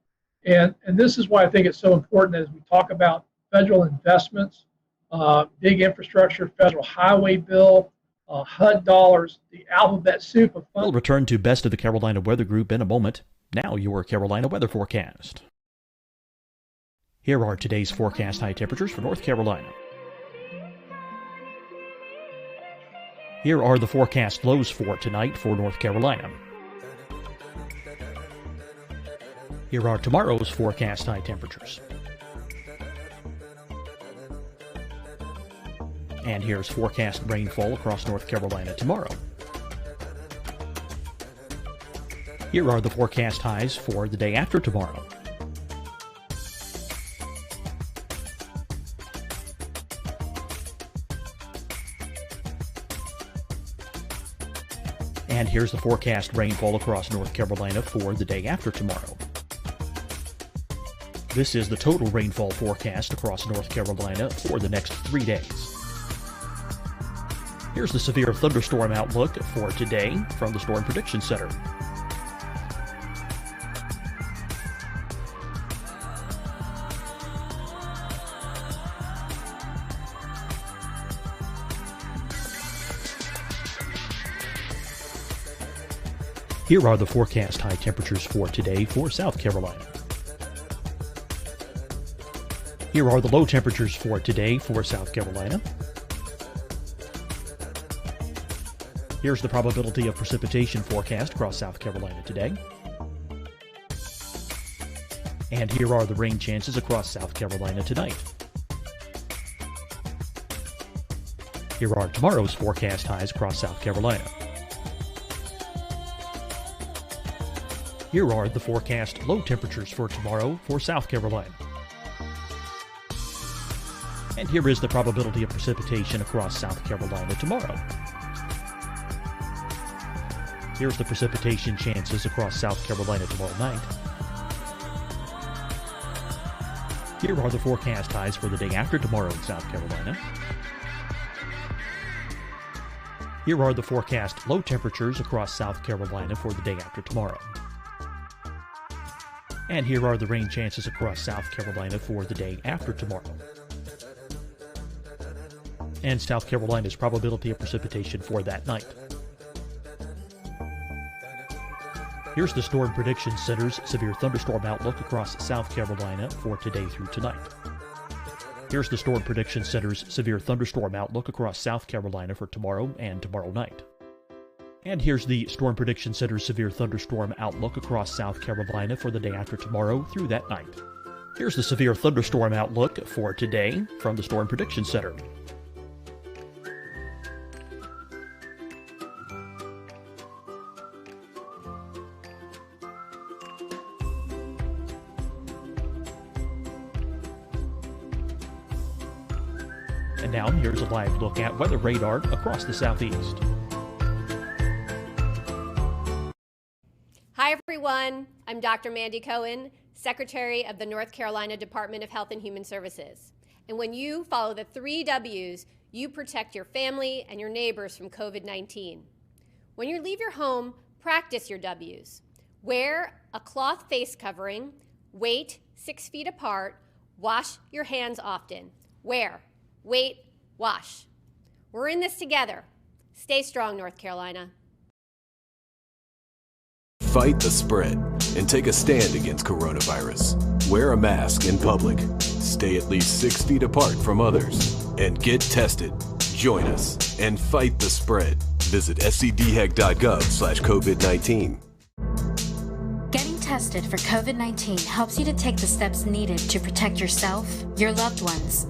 And this is why I think it's so important as we talk about federal investments, big infrastructure, federal highway bill, HUD dollars, the alphabet soup of funds. We'll return to Best of the Carolina Weather Group in a moment. Now your Carolina weather forecast. Here are today's forecast high temperatures for North Carolina. Here are the forecast lows for tonight for North Carolina. Here are tomorrow's forecast high temperatures. And here's forecast rainfall across North Carolina tomorrow. Here are the forecast highs for the day after tomorrow. And here's the forecast rainfall across North Carolina for the day after tomorrow. This is the total rainfall forecast across North Carolina for the next 3 days. Here's the severe thunderstorm outlook for today from the Storm Prediction Center. Here are the forecast high temperatures for today for South Carolina. Here are the low temperatures for today for South Carolina. Here's the probability of precipitation forecast across South Carolina today. And here are the rain chances across South Carolina tonight. Here are tomorrow's forecast highs across South Carolina. Here are the forecast low temperatures for tomorrow for South Carolina. And here is the probability of precipitation across South Carolina tomorrow. Here's the precipitation chances across South Carolina tomorrow night. Here are the forecast highs for the day after tomorrow in South Carolina. Here are the forecast low temperatures across South Carolina for the day after tomorrow. And here are the rain chances across South Carolina for the day after tomorrow. And South Carolina's probability of precipitation for that night. Here's the Storm Prediction Center's severe thunderstorm outlook across South Carolina for today through tonight. Here's the Storm Prediction Center's severe thunderstorm outlook across South Carolina for tomorrow and tomorrow night. And here's the Storm Prediction Center's severe thunderstorm outlook across South Carolina for the day after tomorrow through that night. Here's the severe thunderstorm outlook for today from the Storm Prediction Center. And now here's a live look at weather radar across the southeast. Hi everyone, I'm Dr. Mandy Cohen, Secretary of the North Carolina Department of Health and Human Services. And when you follow the 3 W's, you protect your family and your neighbors from COVID-19. When you leave your home, practice your W's. Wear a cloth face covering, wait 6 feet apart, wash your hands often. Wear, wait, wash. We're in this together. Stay strong, North Carolina. Fight the spread and take a stand against coronavirus. Wear a mask in public. Stay at least 6 feet apart from others. And get tested. Join us and fight the spread. Visit scdhec.gov/COVID-19. Getting tested for COVID-19 helps you to take the steps needed to protect yourself, your loved ones,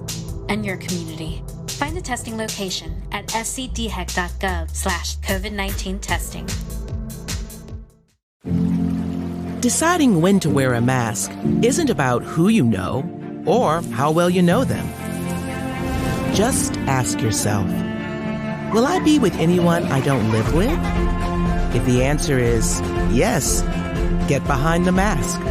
and your community. Find the testing location at scdhec.gov/COVID-19 testing. Deciding when to wear a mask isn't about who you know or how well you know them. Just ask yourself, will I be with anyone I don't live with? If the answer is yes, get behind the mask.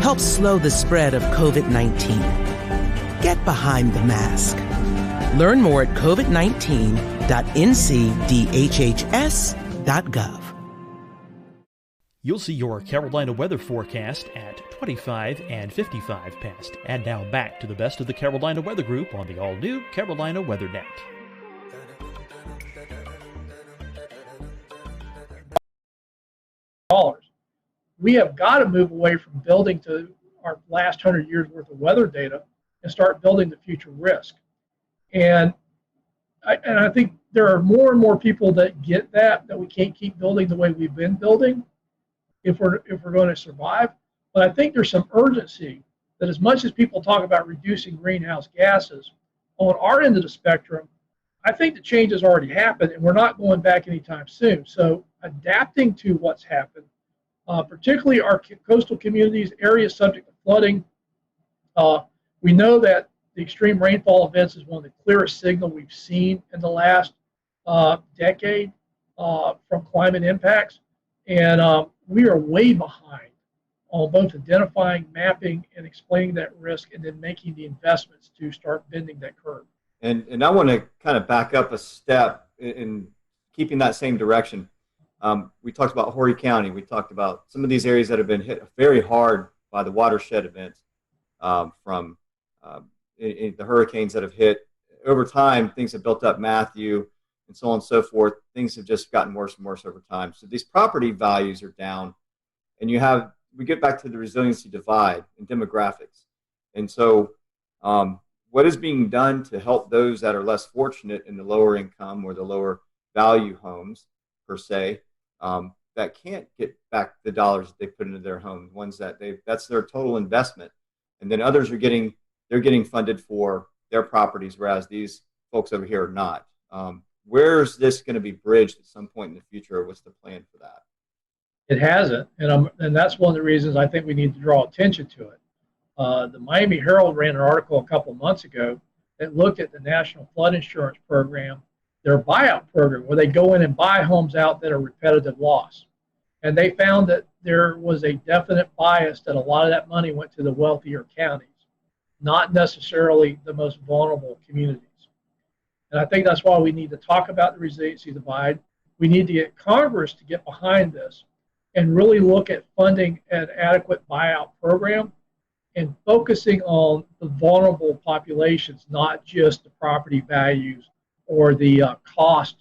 Help slow the spread of COVID-19. Get behind the mask. Learn more at covid19.ncdhhs.gov. You'll see your Carolina weather forecast at 25 and 55 past. And now back to the best of the Carolina Weather Group on the all-new Carolina Weather Net. We have got to move away from building to our last 100 years worth of weather data and start building the future risk. And I think there are more and more people that get that we can't keep building the way we've been building if we're going to survive. But I think there's some urgency that as much as people talk about reducing greenhouse gases, on our end of the spectrum, I think the change has already happened and we're not going back anytime soon. So adapting to what's happened, particularly our coastal communities, areas subject to flooding, we know that the extreme rainfall events is one of the clearest signals we've seen in the last decade from climate impacts. And we are way behind on both identifying, mapping, and explaining that risk, and then making the investments to start bending that curve. And I want to kind of back up a step in keeping that same direction. We talked about Horry County. We talked about some of these areas that have been hit very hard by the watershed events from the hurricanes that have hit. Over time, things have built up, Matthew, and so on and so forth. Things have just gotten worse and worse over time. So these property values are down, and we get back to the resiliency divide and demographics. And so what is being done to help those that are less fortunate in the lower income or the lower value homes, per se, that can't get back the dollars that they put into their home, ones that that's their total investment. And then others they're getting funded for their properties, whereas these folks over here are not. Where's this going to be bridged at some point in the future? What's the plan for that? It hasn't, and that's one of the reasons I think we need to draw attention to it. The Miami Herald ran an article a couple of months ago that looked at the National Flood Insurance Program, their buyout program, where they go in and buy homes out that are repetitive loss. And they found that there was a definite bias that a lot of that money went to the wealthier counties, not necessarily the most vulnerable communities. And I think that's why we need to talk about the resiliency divide. We need to get Congress to get behind this and really look at funding an adequate buyout program and focusing on the vulnerable populations, not just the property values or the cost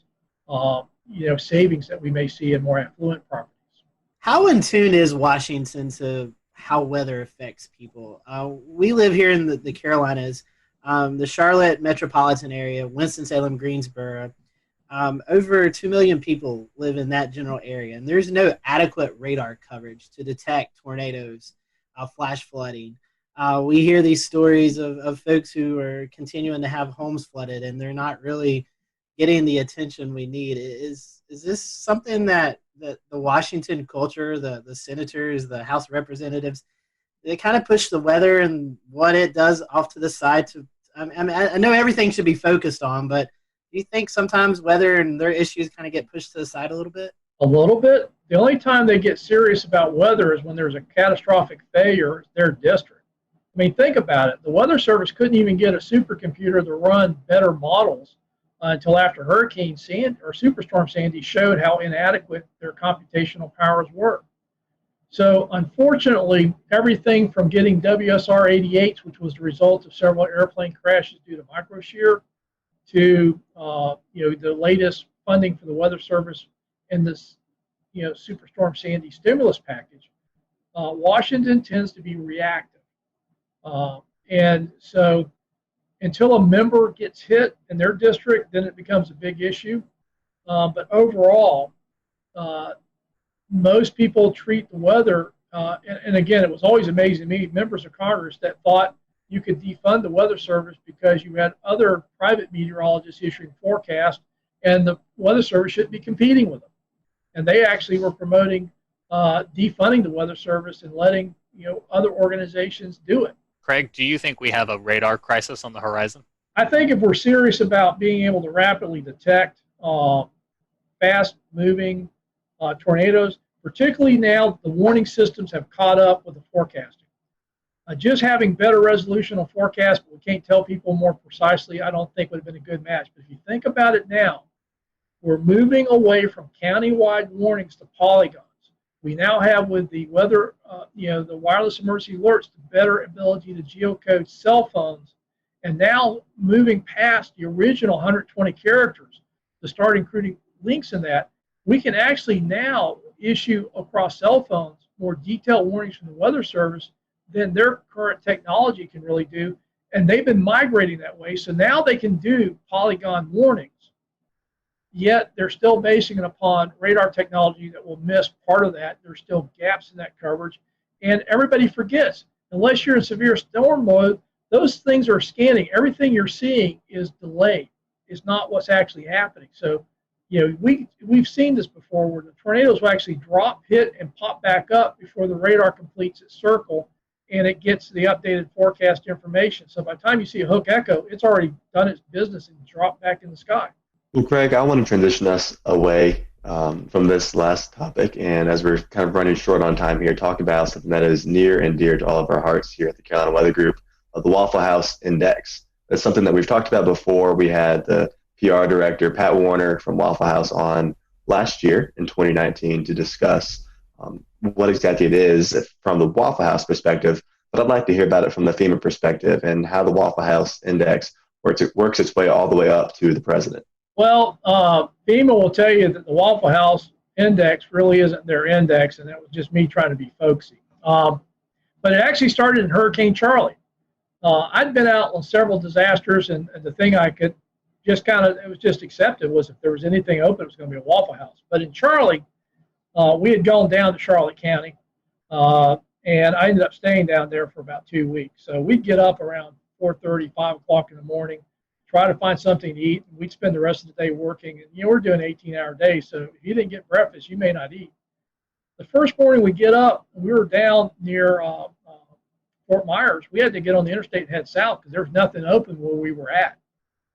savings that we may see in more affluent properties. How in tune is Washington to how weather affects people? We live here in the Carolinas, the Charlotte metropolitan area, Winston-Salem, Greensboro. Over 2 million people live in that general area, and there's no adequate radar coverage to detect tornadoes, flash flooding, we hear these stories of folks who are continuing to have homes flooded, and they're not really getting the attention we need. Is this something that the Washington culture, the senators, the House of Representatives, they kind of push the weather and what it does off to the side? I know everything should be focused on, but do you think sometimes weather and their issues kind of get pushed to the side a little bit? A little bit. The only time they get serious about weather is when there's a catastrophic failure in their district. I mean, think about it. The Weather Service couldn't even get a supercomputer to run better models until after Hurricane Sandy or Superstorm Sandy showed how inadequate their computational powers were. So unfortunately, everything from getting WSR-88s, which was the result of several airplane crashes due to microshear, to the latest funding for the Weather Service in this Superstorm Sandy stimulus package, Washington tends to be reactive, and so until a member gets hit in their district, then it becomes a big issue. But overall, most people treat the weather, and again, it was always amazing to me, members of Congress that thought you could defund the Weather Service because you had other private meteorologists issuing forecasts, and the Weather Service shouldn't be competing with them. And they actually were promoting defunding the Weather Service and letting other organizations do it. Craig, do you think we have a radar crisis on the horizon? I think if we're serious about being able to rapidly detect fast-moving tornadoes, particularly now that the warning systems have caught up with the forecasting. Just having better resolution on forecast, but we can't tell people more precisely, I don't think would have been a good match. But if you think about it now, we're moving away from county-wide warnings to polygons. We now have, with the weather, the wireless emergency alerts, the better ability to geocode cell phones, and now moving past the original 120 characters to start including links in that, we can actually now issue across cell phones more detailed warnings from the Weather Service than their current technology can really do, and they've been migrating that way. So now they can do polygon warnings, yet they're still basing it upon radar technology that will miss part of that. There's still gaps in that coverage, and everybody forgets, unless you're in severe storm mode, those things are scanning. Everything you're seeing is delayed. It's not what's actually happening. So, we've seen this before where the tornadoes will actually drop, hit, and pop back up before the radar completes its circle and it gets the updated forecast information. So by the time you see a hook echo, it's already done its business and dropped back in the sky. Well, Craig, I want to transition us away from this last topic, and as we're kind of running short on time here, talk about something that is near and dear to all of our hearts here at the Carolina Weather Group, the Waffle House Index. It's something that we've talked about before. We had the PR director, Pat Warner from Waffle House, on last year in 2019 to discuss what exactly it is from the Waffle House perspective, but I'd like to hear about it from the FEMA perspective and how the Waffle House Index works its way all the way up to the president. Well, FEMA will tell you that the Waffle House Index really isn't their index, and that was just me trying to be folksy. But it actually started in Hurricane Charlie. I'd been out on several disasters, and the thing I could just it was just accepted was if there was anything open, it was going to be a Waffle House. But in Charlie, we had gone down to Charlotte County, and I ended up staying down there for about 2 weeks. So we'd get up around 4:30, 5 o'clock in the morning, try to find something to eat, and we'd spend the rest of the day working. And we're doing 18-hour days, so if you didn't get breakfast, you may not eat. The first morning we get up, we were down near Fort Myers. We had to get on the interstate and head south because there was nothing open where we were at.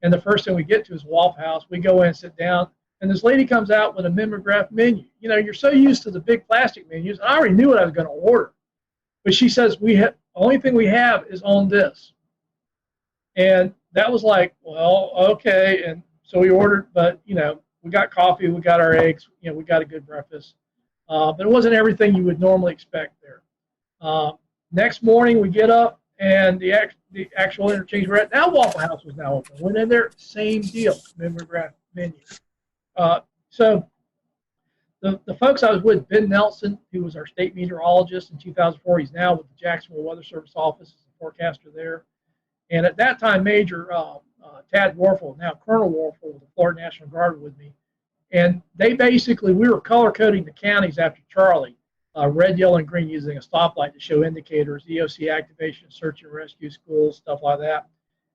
And the first thing we get to is Waffle House. We go in and sit down, and this lady comes out with a mimeograph menu. You're so used to the big plastic menus. I already knew what I was going to order. But she says, the only thing we have is on this. And that was like, well, okay. And so we ordered, but, we got coffee, we got our eggs, we got a good breakfast. But it wasn't everything you would normally expect there. Next morning, we get up, and the actual interchange we're at, now Waffle House was now open. Went in there, same deal, mimeograph menu. So the folks I was with, Ben Nelson, who was our state meteorologist in 2004, he's now with the Jacksonville Weather Service office as a forecaster there. And at that time, Major Tad Warfel, now Colonel Warfel with the Florida National Guard, with me. And they basically, we were color coding the counties after Charlie. red, yellow, and green using a stoplight to show indicators, EOC activation, search and rescue, schools, stuff like that.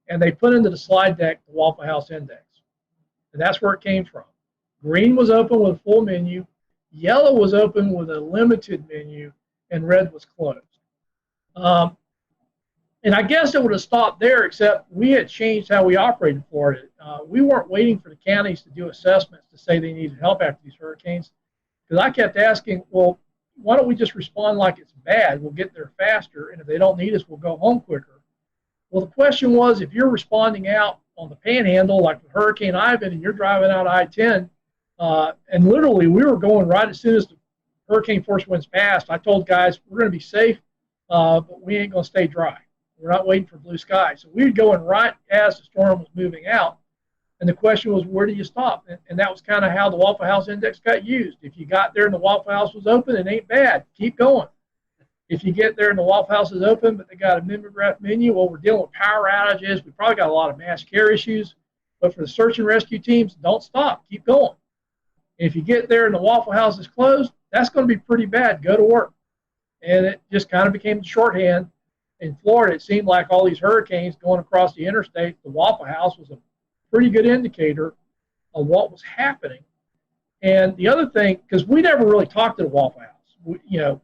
And they put into the slide deck the Waffle House Index. And that's where it came from. Green was open with a full menu, yellow was open with a limited menu, and red was closed. And I guess it would have stopped there, except we had changed how we operated in Florida. We weren't waiting for the counties to do assessments to say they needed help after these hurricanes. Because I kept asking, well, why don't we just respond like it's bad? We'll get there faster, and if they don't need us, we'll go home quicker. Well, the question was, if you're responding out on the Panhandle, like with Hurricane Ivan, and you're driving out I-10, and literally we were going right as soon as the hurricane force winds passed, I told guys, we're going to be safe, but we ain't going to stay dry. We're not waiting for blue skies. So we were going right as the storm was moving out. And the question was, where do you stop? And that was kind of how the Waffle House Index got used. If you got there and the Waffle House was open, it ain't bad. Keep going. If you get there and the Waffle House is open, but they got a mimeograph menu, well, we're dealing with power outages. We probably got a lot of mass care issues. But for the search and rescue teams, don't stop. Keep going. If you get there and the Waffle House is closed, that's going to be pretty bad. Go to work. And it just kind of became the shorthand. In Florida, it seemed like all these hurricanes going across the interstate, the Waffle House was a pretty good indicator of what was happening. And the other thing, because we never really talked to the Waffle House,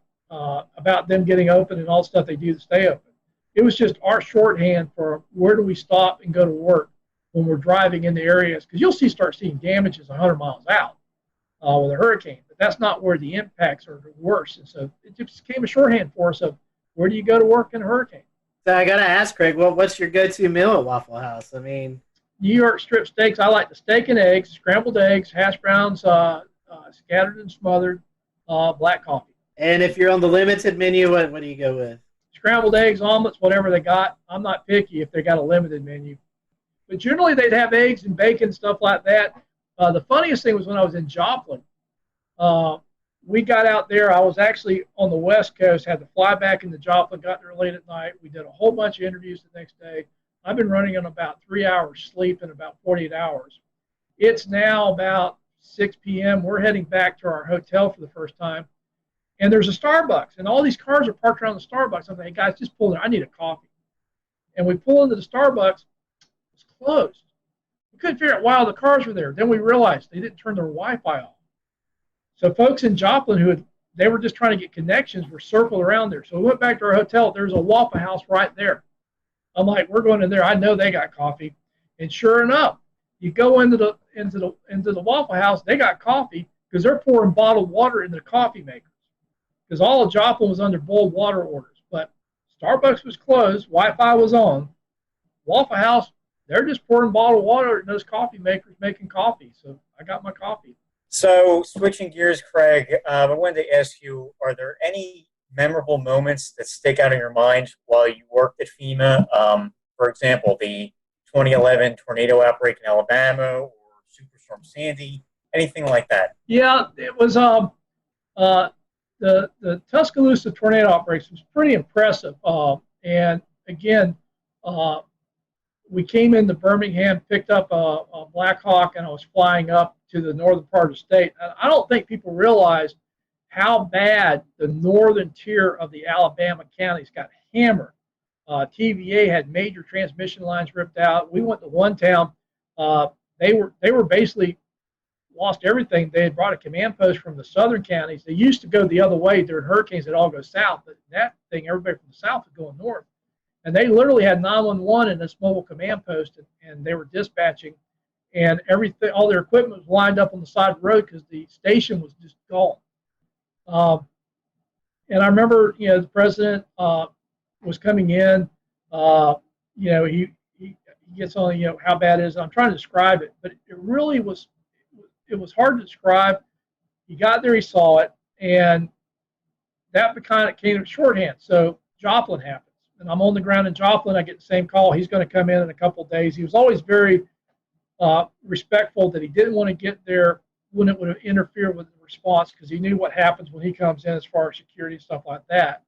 about them getting open and all the stuff they do to stay open. It was just our shorthand for where do we stop and go to work when we're driving in the areas, because you'll start seeing damages 100 miles out with a hurricane, but that's not where the impacts are worse. And so it just became a shorthand for us of where do you go to work in a hurricane? So I got to ask, Craig, what's your go-to meal at Waffle House? I mean, New York strip steaks. I like the steak and eggs, scrambled eggs, hash browns, scattered and smothered, black coffee. And if you're on the limited menu, what do you go with? Scrambled eggs, omelets, whatever they got. I'm not picky if they got a limited menu. But generally they'd have eggs and bacon, stuff like that. The funniest thing was when I was in Joplin. We got out there. I was actually on the West Coast, had to fly back into Joplin, got there late at night. We did a whole bunch of interviews the next day. I've been running on about 3 hours sleep in about 48 hours. It's now about 6 p.m. We're heading back to our hotel for the first time. And there's a Starbucks, and all these cars are parked around the Starbucks. I'm like, hey, guys, just pull in. I need a coffee. And we pull into the Starbucks. It's closed. We couldn't figure out why all the cars were there. Then we realized they didn't turn their Wi-Fi off. So folks in Joplin they were just trying to get connections were circled around there. So we went back to our hotel. There's a Waffle House right there. I'm like, we're going in there. I know they got coffee. And sure enough, you go into the Waffle House, they got coffee because they're pouring bottled water into the coffee makers. Because all of Joplin was under boiled water orders. But Starbucks was closed, Wi-Fi was on. Waffle House, they're just pouring bottled water in those coffee makers making coffee. So I got my coffee. So switching gears, Craig, I wanted to ask you, are there any memorable moments that stick out in your mind while you worked at FEMA? For example, the 2011 tornado outbreak in Alabama or Superstorm Sandy, anything like that? Yeah, it was the Tuscaloosa tornado outbreaks was pretty impressive. And again, we came into Birmingham, picked up a Black Hawk, and I was flying up to the northern part of the state. And I don't think people realized how bad the northern tier of the Alabama counties got hammered. TVA had major transmission lines ripped out. We went to one town. They were basically lost everything. They had brought a command post from the southern counties. They used to go the other way during hurricanes. They'd all go south. But that thing, everybody from the south was going north. And they literally had 911 in this mobile command post, and they were dispatching. And everything, all their equipment was lined up on the side of the road because the station was just gone. And I remember, the president was coming in. He gets on, how bad it is. I'm trying to describe it, but it really was. It was hard to describe. He got there, he saw it, and that kind of came to shorthand. So Joplin happens, and I'm on the ground in Joplin. I get the same call. He's going to come in a couple of days. He was always very respectful that he didn't want to get there when it would interfere with the response because he knew what happens when he comes in as far as security and stuff like that.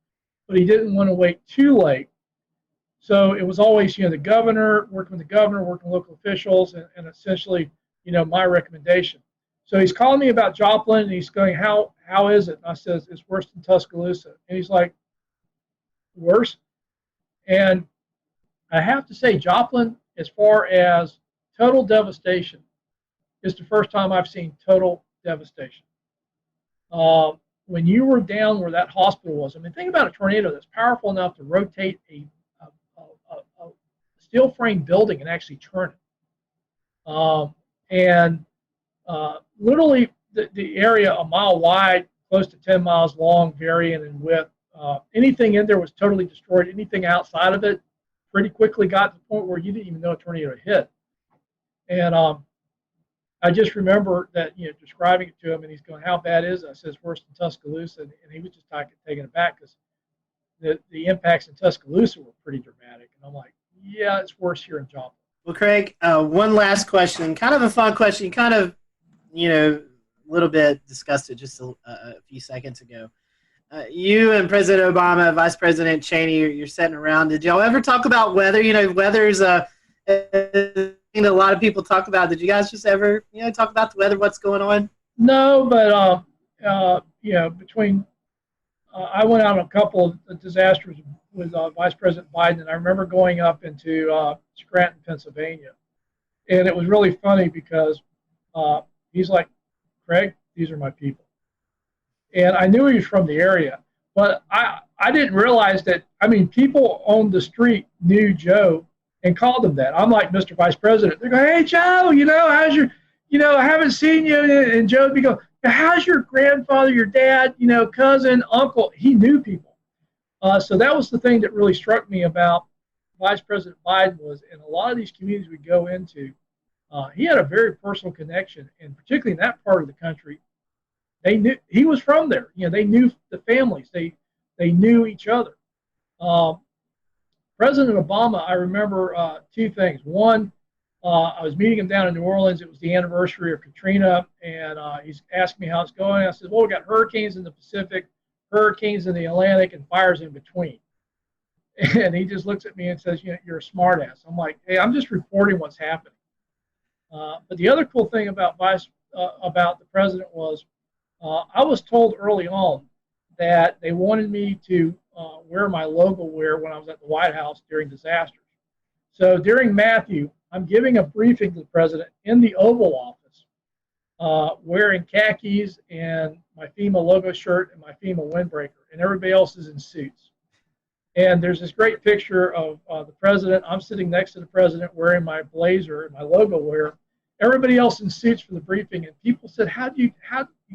But he didn't want to wait too late. So it was always, the governor, working with the governor, working with local officials, and essentially, my recommendation. So he's calling me about Joplin, and he's going, how is it? And I says, it's worse than Tuscaloosa. And he's like, worse? And I have to say, Joplin, as far as total devastation, is the first time I've seen total devastation. When you were down where that hospital was, I mean, think about a tornado that's powerful enough to rotate a steel frame building and actually turn it. Literally, the area a mile wide, close to 10 miles long, varying in width. Anything in there was totally destroyed. Anything outside of it pretty quickly got to the point where you didn't even know a tornado hit. And I just remember that, describing it to him, and he's going, how bad is it? I said, it's worse than Tuscaloosa. And he was just taken aback because the impacts in Tuscaloosa were pretty dramatic. And I'm like, yeah, it's worse here in Joplin. Well, Craig, one last question, kind of a fun question. You kind of, a little bit discussed it just a few seconds ago. You and President Obama, Vice President Cheney, you're sitting around. Did y'all ever talk about weather? Weather's a thing that a lot of people talk about. Did you guys just ever, talk about the weather, what's going on? No, but, between I went out on a couple of disasters with Vice President Biden, and I remember going up into Scranton, Pennsylvania. And it was really funny because he's like, Craig, these are my people. And I knew he was from the area, but I didn't realize that, people on the street knew Joe and called him that. I'm like, Mr. Vice President. They go, hey, Joe, how's your, I haven't seen you. And Joe would be going, how's your grandfather, your dad, cousin, uncle? He knew people. So that was the thing that really struck me about Vice President Biden was, in a lot of these communities we go into, he had a very personal connection, and particularly in that part of the country, they knew he was from there. They knew the families. They knew each other. President Obama, I remember two things. One, I was meeting him down in New Orleans. It was the anniversary of Katrina, and he's asking me how it's going. I said, well, we got hurricanes in the Pacific, hurricanes in the Atlantic, and fires in between. And he just looks at me and says, you're a smart ass. I'm like, hey, I'm just reporting what's happening. But the other cool thing about the president was I was told early on that they wanted me to wear my logo wear when I was at the White House during disasters. So during Matthew, I'm giving a briefing to the president in the Oval Office, wearing khakis and my FEMA logo shirt and my FEMA windbreaker, and everybody else is in suits. And there's this great picture of the president. I'm sitting next to the president wearing my blazer and my logo wear. Everybody else in suits for the briefing. And people said, how do you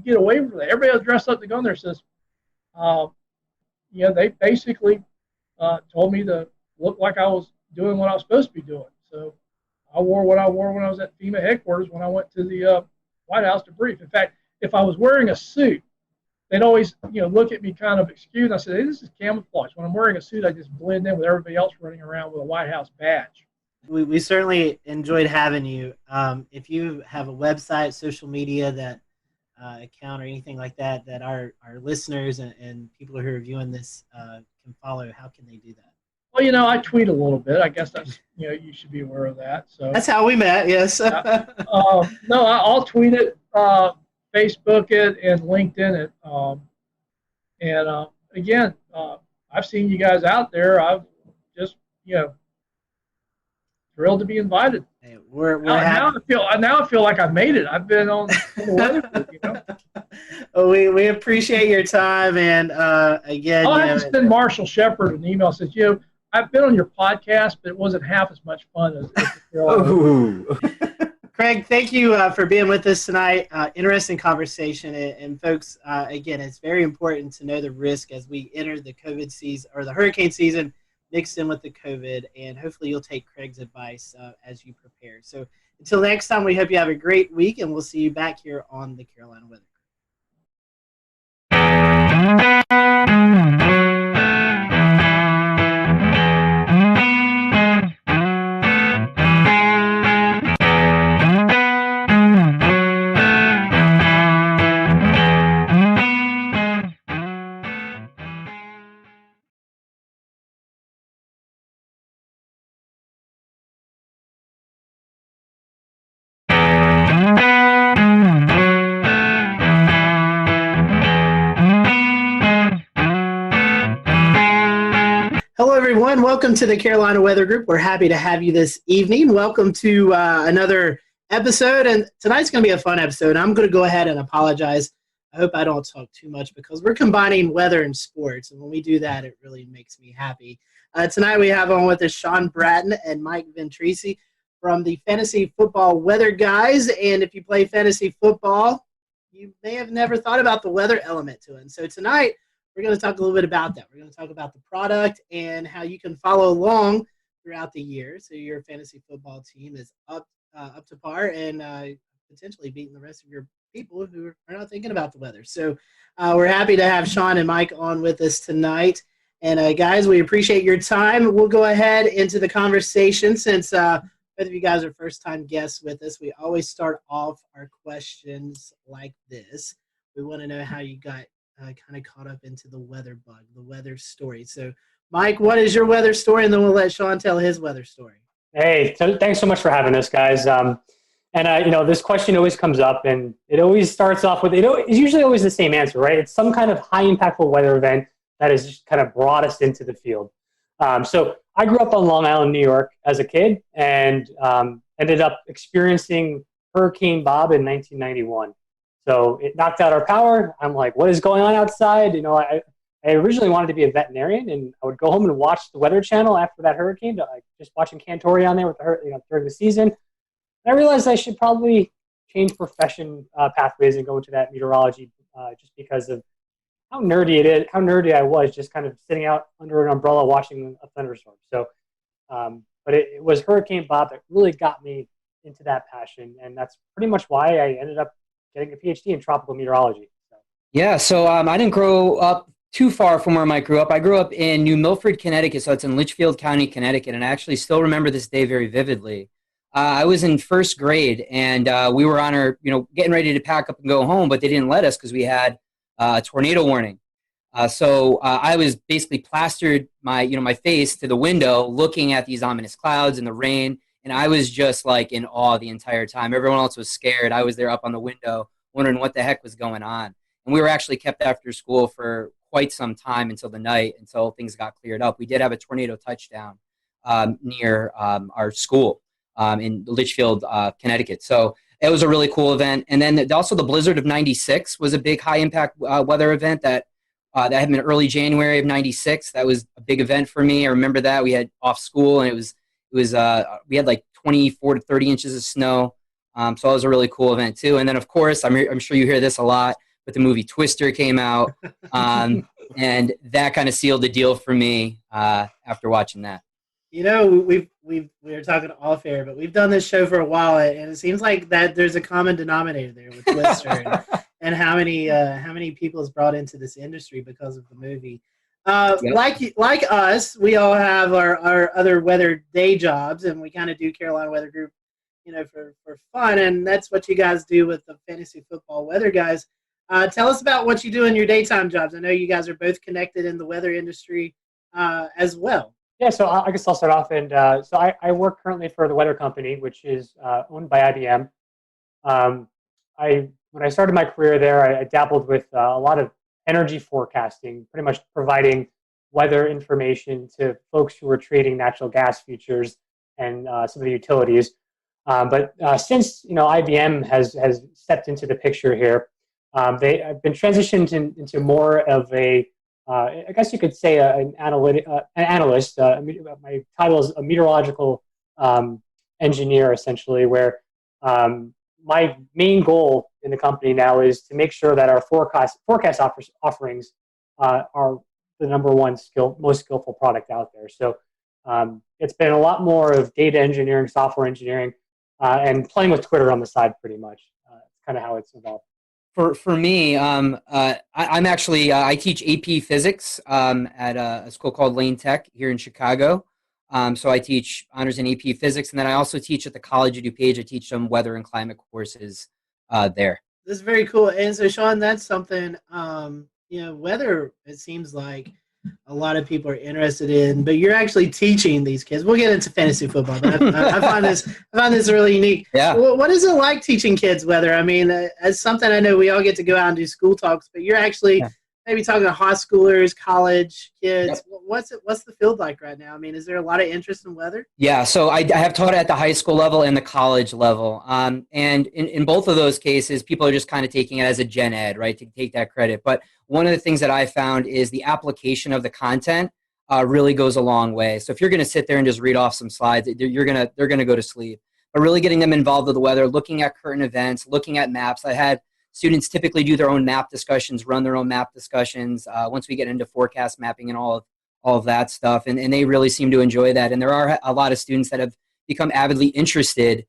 get away from that? Everybody else dressed up to go in there says, they basically told me to look like I was doing what I was supposed to be doing. So I wore what I wore when I was at FEMA headquarters when I went to the White House to brief. In fact, if I was wearing a suit, they'd always, look at me kind of excused. I said, hey, this is camouflage. When I'm wearing a suit, I just blend in with everybody else running around with a White House badge. We certainly enjoyed having you. If you have a website, social media that account or anything like that, that our listeners and people who are viewing this can follow, how can they do that? Well, I tweet a little bit. I guess that's, you should be aware of that. So that's how we met. Yes. No, I'll tweet it, Facebook it, and LinkedIn it. Again, I've seen you guys out there. I've just, thrilled to be invited. Hey, now I feel like I've made it. I've been on the weather. Well, we appreciate your time, and again, I have to send Marshall Shepard an email that says, I've been on your podcast, but it wasn't half as much fun as Craig, thank you for being with us tonight. Interesting conversation, and folks, again, it's very important to know the risk as we enter the COVID season or the hurricane season mixed in with the COVID, and hopefully you'll take Craig's advice as you prepare. So until next time, we hope you have a great week, and we'll see you back here on the Carolina Weather. everyone. Welcome to the Carolina Weather Group. We're happy to have you this evening. Welcome to another episode, and tonight's going to be a fun episode. I'm going to go ahead and apologize. I hope I don't talk too much because we're combining weather and sports, and when we do that, it really makes me happy. Tonight we have on with us Sean Bratton and Mike Ventrisi from the Fantasy Football Weather Guys, and if you play fantasy football, you may have never thought about the weather element to it. And so tonight, we're going to talk a little bit about that. We're going to talk about the product and how you can follow along throughout the year so your fantasy football team is up to par and potentially beating the rest of your people who are not thinking about the weather. So we're happy to have Sean and Mike on with us tonight. And guys, we appreciate your time. We'll go ahead into the conversation since both of you guys are first-time guests with us. We always start off our questions like this. We want to know how you got kind of caught up into the weather bug, the weather story. So, Mike, what is your weather story? And then we'll let Sean tell his weather story. Hey, thanks so much for having us, guys. This question always comes up, and it always starts off with, it's usually always the same answer, right? It's some kind of high impactful weather event that has just kind of brought us into the field. So I grew up on Long Island, New York as a kid, and ended up experiencing Hurricane Bob in 1991. So it knocked out our power. I'm like, what is going on outside? I originally wanted to be a veterinarian, and I would go home and watch the Weather Channel after that hurricane, just watching Cantore on there with during the season. And I realized I should probably change profession pathways and go into that meteorology just because of how nerdy I was, just kind of sitting out under an umbrella watching a thunderstorm. So, but it was Hurricane Bob that really got me into that passion, and that's pretty much why I ended up getting a PhD in tropical meteorology. Yeah, so I didn't grow up too far from where Mike grew up. I grew up in New Milford, Connecticut, so it's in Litchfield County, Connecticut, and I actually still remember this day very vividly. I was in first grade, and we were on our, getting ready to pack up and go home, but they didn't let us because we had a tornado warning. So I was basically plastered my face to the window, looking at these ominous clouds and the rain. And I was just like in awe the entire time. Everyone else was scared. I was there up on the window wondering what the heck was going on. And we were actually kept after school for quite some time until the night, until things got cleared up. We did have a tornado touchdown near our school in Litchfield, Connecticut. So it was a really cool event. And then also the blizzard of 96 was a big high impact weather event that had been early January of 96. That was a big event for me. I remember that. We had off school, and we had like 24 to 30 inches of snow. So it was a really cool event too. And then of course, I'm sure you hear this a lot, but the movie Twister came out, and that kind of sealed the deal for me after watching that. We were talking off air, but we've done this show for a while, and it seems like that there's a common denominator there with Twister and how many people is brought into this industry because of the movie. Yep. Like us, we all have our other weather day jobs, and we kind of do Carolina Weather Group, for fun, and that's what you guys do with the Fantasy Football Weather Guys. Tell us about what you do in your daytime jobs. I know you guys are both connected in the weather industry as well. Yeah, so I guess I'll start off. And so I work currently for the weather company, which is owned by IBM. When I started my career there, I dabbled with a lot of energy forecasting, pretty much providing weather information to folks who were trading natural gas futures and some of the utilities. But since IBM has stepped into the picture here, they have been transitioned into more of a, I guess you could say, an analyst. My title is a meteorological engineer, essentially, where my main goal in the company now is to make sure that our forecast offerings are the number one most skillful product out there. So it's been a lot more of data engineering, software engineering, and playing with Twitter on the side, pretty much. It's kind of how it's evolved. For me, I'm actually I teach AP Physics at a school called Lane Tech here in Chicago. So I teach honors in AP Physics, and then I also teach at the College of DuPage. I teach some weather and climate courses there. This is very cool. And so, Sean, that's something, weather, it seems like a lot of people are interested in, but you're actually teaching these kids. We'll get into fantasy football, but I find this really unique. Yeah. What is it like teaching kids weather? I mean, as something I know we all get to go out and do school talks, but you're actually maybe talking to high schoolers, college kids. Yep. What's the field like right now? I mean, is there a lot of interest in weather? Yeah, so I have taught at the high school level and the college level. And in both of those cases, people are just kind of taking it as a gen ed, right, to take that credit. But one of the things that I found is the application of the content really goes a long way. So if you're going to sit there and just read off some slides, they're going to go to sleep. But really getting them involved with the weather, looking at current events, looking at maps. I had students typically do their own map discussions, run their own map discussions once we get into forecast mapping and all of that stuff. And they really seem to enjoy that. And there are a lot of students that have become avidly interested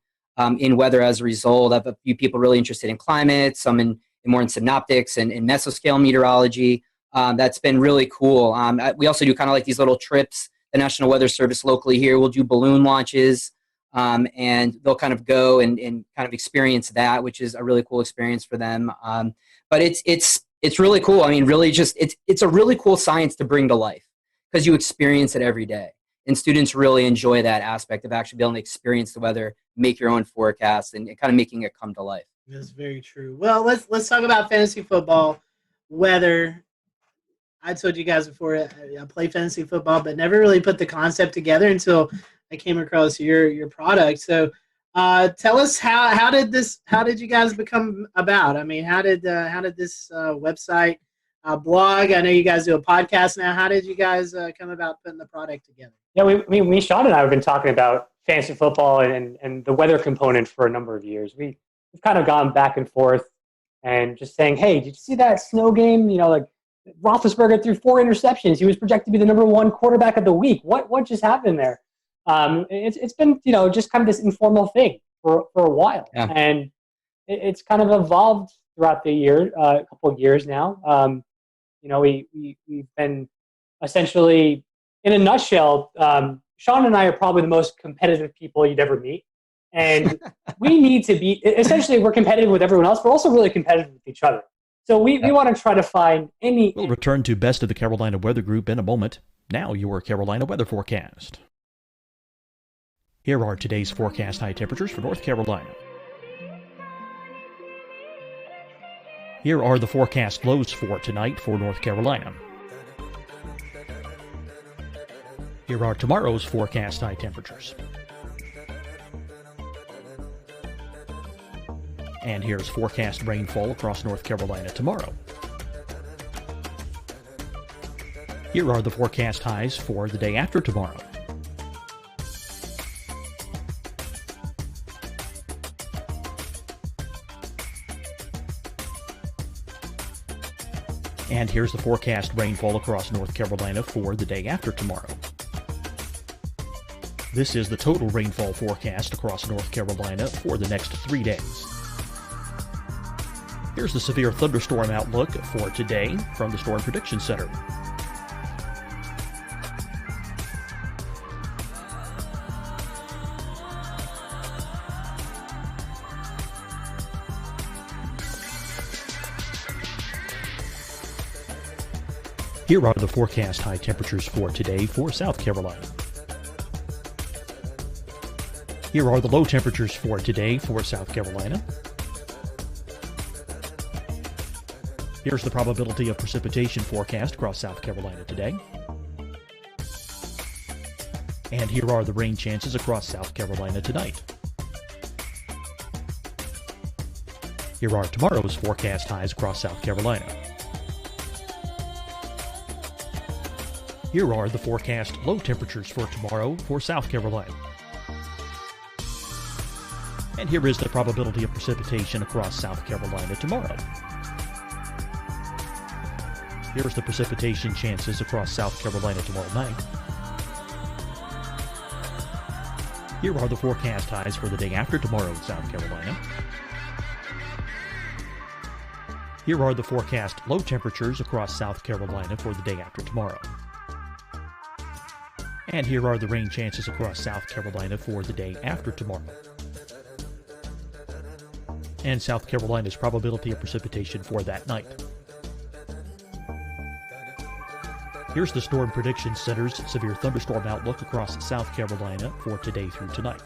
in weather as a result. I have a few people really interested in climate, some more in synoptics and in mesoscale meteorology. That's been really cool. We also do kind of like these little trips. The National Weather Service locally here will do balloon launches. And they'll kind of go and kind of experience that, which is a really cool experience for them. But it's really cool. I mean, really just it's a really cool science to bring to life because you experience it every day. And students really enjoy that aspect of actually being able to experience the weather, make your own forecasts, and kind of making it come to life. That's very true. Well, let's talk about fantasy football, weather. I told you guys before I play fantasy football, but never really put the concept together until I came across your product. So tell us how did you guys become about? I mean, how did this website blog? I know you guys do a podcast now. How did you guys come about putting the product together? Yeah, we Sean and I have been talking about fantasy football and the weather component for a number of years. We've kind of gone back and forth and just saying, hey, did you see that snow game? You know, like Roethlisberger threw 4 interceptions. He was projected to be the #1 quarterback of the week. What just happened there? It's been, just kind of this informal thing for a while. Yeah. And it's kind of evolved throughout the year, a couple of years now. We've been essentially, in a nutshell, Sean and I are probably the most competitive people you'd ever meet. And we need to be, essentially, we're competitive with everyone else. We're also really competitive with each other. So we want to try to find any... We'll return to Best of the Carolina Weather Group in a moment. Now your Carolina weather forecast. Here are today's forecast high temperatures for North Carolina. Here are the forecast lows for tonight for North Carolina. Here are tomorrow's forecast high temperatures. And here's forecast rainfall across North Carolina tomorrow. Here are the forecast highs for the day after tomorrow. And here's the forecast rainfall across North Carolina for the day after tomorrow. This is the total rainfall forecast across North Carolina for the next 3 days. Here's the severe thunderstorm outlook for today from the Storm Prediction Center. Here are the forecast high temperatures for today for South Carolina. Here are the low temperatures for today for South Carolina. Here's the probability of precipitation forecast across South Carolina today. And here are the rain chances across South Carolina tonight. Here are tomorrow's forecast highs across South Carolina. Here are the forecast low temperatures for tomorrow for South Carolina. And here is the probability of precipitation across South Carolina tomorrow. Here's the precipitation chances across South Carolina tomorrow night. Here are the forecast highs for the day after tomorrow in South Carolina. Here are the forecast low temperatures across South Carolina for the day after tomorrow. And here are the rain chances across South Carolina for the day after tomorrow. And South Carolina's probability of precipitation for that night. Here's the Storm Prediction Center's severe thunderstorm outlook across South Carolina for today through tonight.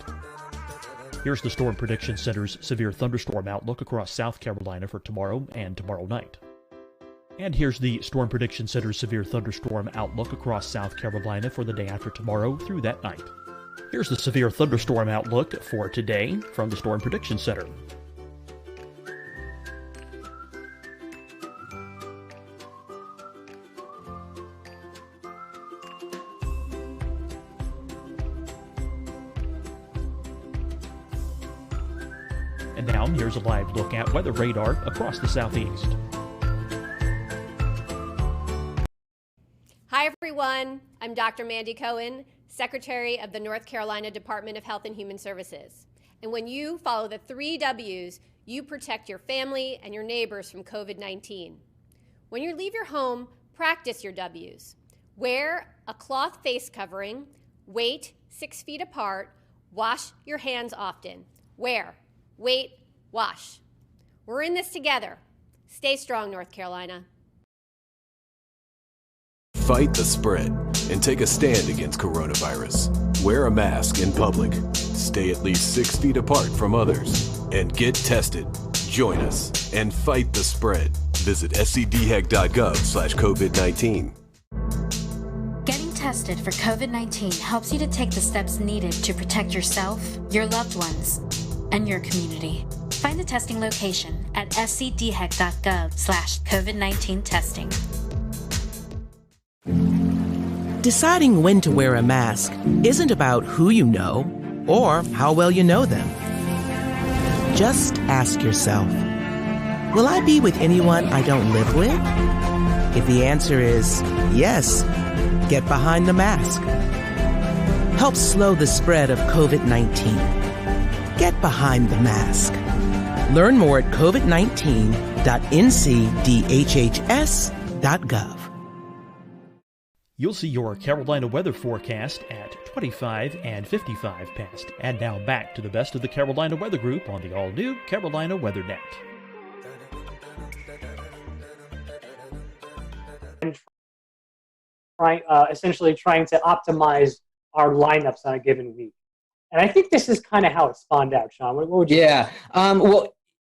Here's the Storm Prediction Center's severe thunderstorm outlook across South Carolina for tomorrow and tomorrow night. And here's the Storm Prediction Center's severe thunderstorm outlook across South Carolina for the day after tomorrow through that night. Here's the severe thunderstorm outlook for today from the Storm Prediction Center. And now here's a live look at weather radar across the southeast. Hi, everyone. I'm Dr. Mandy Cohen, Secretary of the North Carolina Department of Health and Human Services. And when you follow the 3 W's, you protect your family and your neighbors from COVID-19. When you leave your home, practice your W's. Wear a cloth face covering, wait 6 feet apart, wash your hands often. Wear, wait, wash. We're in this together. Stay strong, North Carolina. Fight the spread and take a stand against coronavirus. Wear a mask in public. Stay at least 6 feet apart from others. And get tested. Join us and fight the spread. Visit scdhec.gov/COVID-19. Getting tested for COVID-19 helps you to take the steps needed to protect yourself, your loved ones, and your community. Find the testing location at scdhec.gov/COVID-19 testing. Deciding when to wear a mask isn't about who you know or how well you know them. Just ask yourself, will I be with anyone I don't live with? If the answer is yes, get behind the mask. Help slow the spread of COVID-19. Get behind the mask. Learn more at covid19.ncdhhs.gov. You'll see your Carolina weather forecast at 25 and 55 past. And now back to the best of the Carolina Weather Group on the all-new Carolina Weather Net. Essentially trying to optimize our lineups on a given week. And I think this is kind of how it spawned out, Sean. What would you say?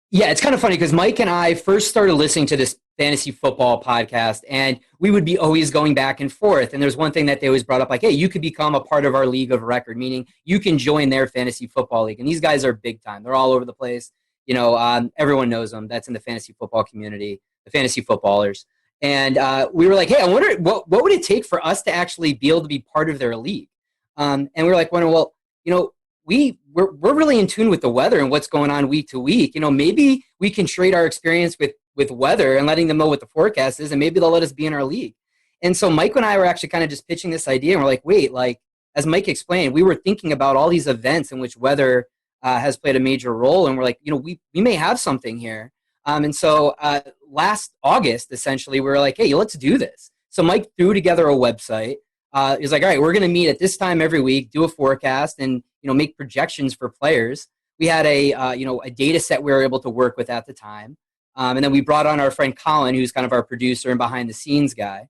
Yeah, it's kind of funny because Mike and I first started listening to this fantasy football podcast, and we would be always going back and forth. And there's one thing that they always brought up, like, hey, you could become a part of our league of record, meaning you can join their fantasy football league. And these guys are big time. They're all over the place. You know, everyone knows them. That's in the fantasy football community, the fantasy footballers. And we were like, hey, I wonder what would it take for us to actually be able to be part of their league? And we were like, well, you know, we're really in tune with the weather and what's going on week to week. You know, maybe we can trade our experience with weather and letting them know what the forecast is, and maybe they'll let us be in our league. And so Mike and I were actually kind of just pitching this idea, and we're like, wait, like, as Mike explained, we were thinking about all these events in which weather has played a major role, and we're like, you know, we may have something here. And so last August, essentially, we were like, hey, let's do this. So Mike threw together a website. He's like, all right, we're going to meet at this time every week, do a forecast, and make projections for players. We had a data set we were able to work with at the time, and then we brought on our friend Colin, who's kind of our producer and behind the scenes guy,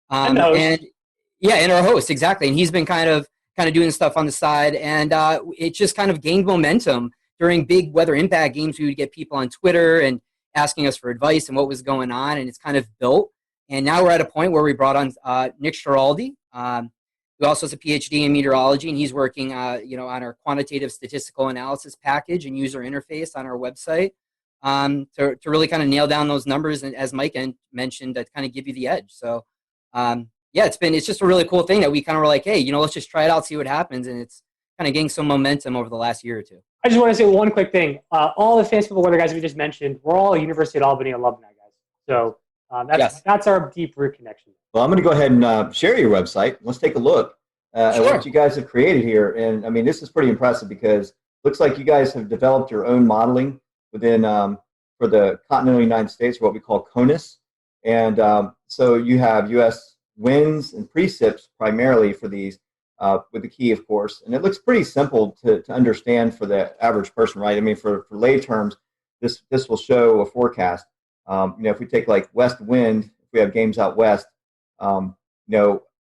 and our host, exactly. And he's been kind of doing stuff on the side, and it just kind of gained momentum during big weather impact games. We would get people on Twitter and asking us for advice and what was going on, and it's kind of built. And now we're at a point where we brought on Nick Schiraldi, who also has a PhD in meteorology, and he's working, on our quantitative statistical analysis package and user interface on our website to really kind of nail down those numbers, and as Mike mentioned, to kind of give you the edge. So, it's just a really cool thing that we kind of were like, hey, let's just try it out, see what happens, and it's kind of gained some momentum over the last year or two. I just want to say one quick thing. All the fantasy football weather guys we just mentioned, we're all University of Albany alumni guys. So that's our deep root connection. Well, I'm going to go ahead and share your website. Let's take a look at what you guys have created here. And I mean, this is pretty impressive because it looks like you guys have developed your own modeling within for the continental United States, or what we call CONUS. And so you have U.S. winds and precip primarily for these, with the key, of course. And it looks pretty simple to understand for the average person, right? I mean, for lay terms, this will show a forecast. If we take like west wind, if we have games out west, I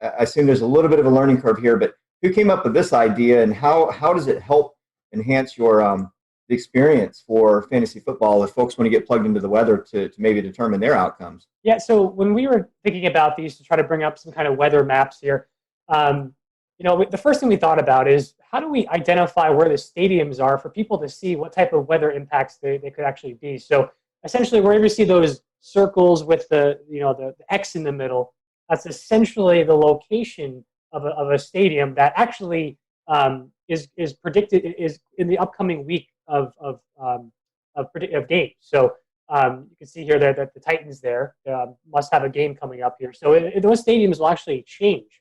assume there's a little bit of a learning curve here, but who came up with this idea, and how does it help enhance your the experience for fantasy football if folks want to get plugged into the weather to maybe determine their outcomes? Yeah, so when we were thinking about these to try to bring up some kind of weather maps here, the first thing we thought about is how do we identify where the stadiums are for people to see what type of weather impacts they could actually be. So essentially, wherever you see those circles with the X in the middle, that's essentially the location of a stadium that actually is predicted is in the upcoming week of games. So you can see here that the Titans there must have a game coming up here. So those stadiums will actually change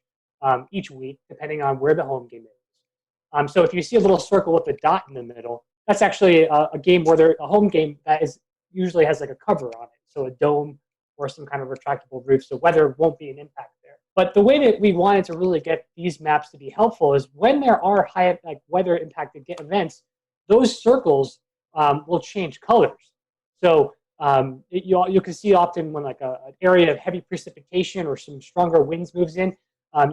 each week depending on where the home game is. So if you see a little circle with a dot in the middle, that's actually a game where a home game that is usually has like a cover on it, so a dome or some kind of retractable roof, so weather won't be an impact there. But the way that we wanted to really get these maps to be helpful is when there are high weather impacted events, those circles will change colors. So you can see often when like an area of heavy precipitation or some stronger winds moves in,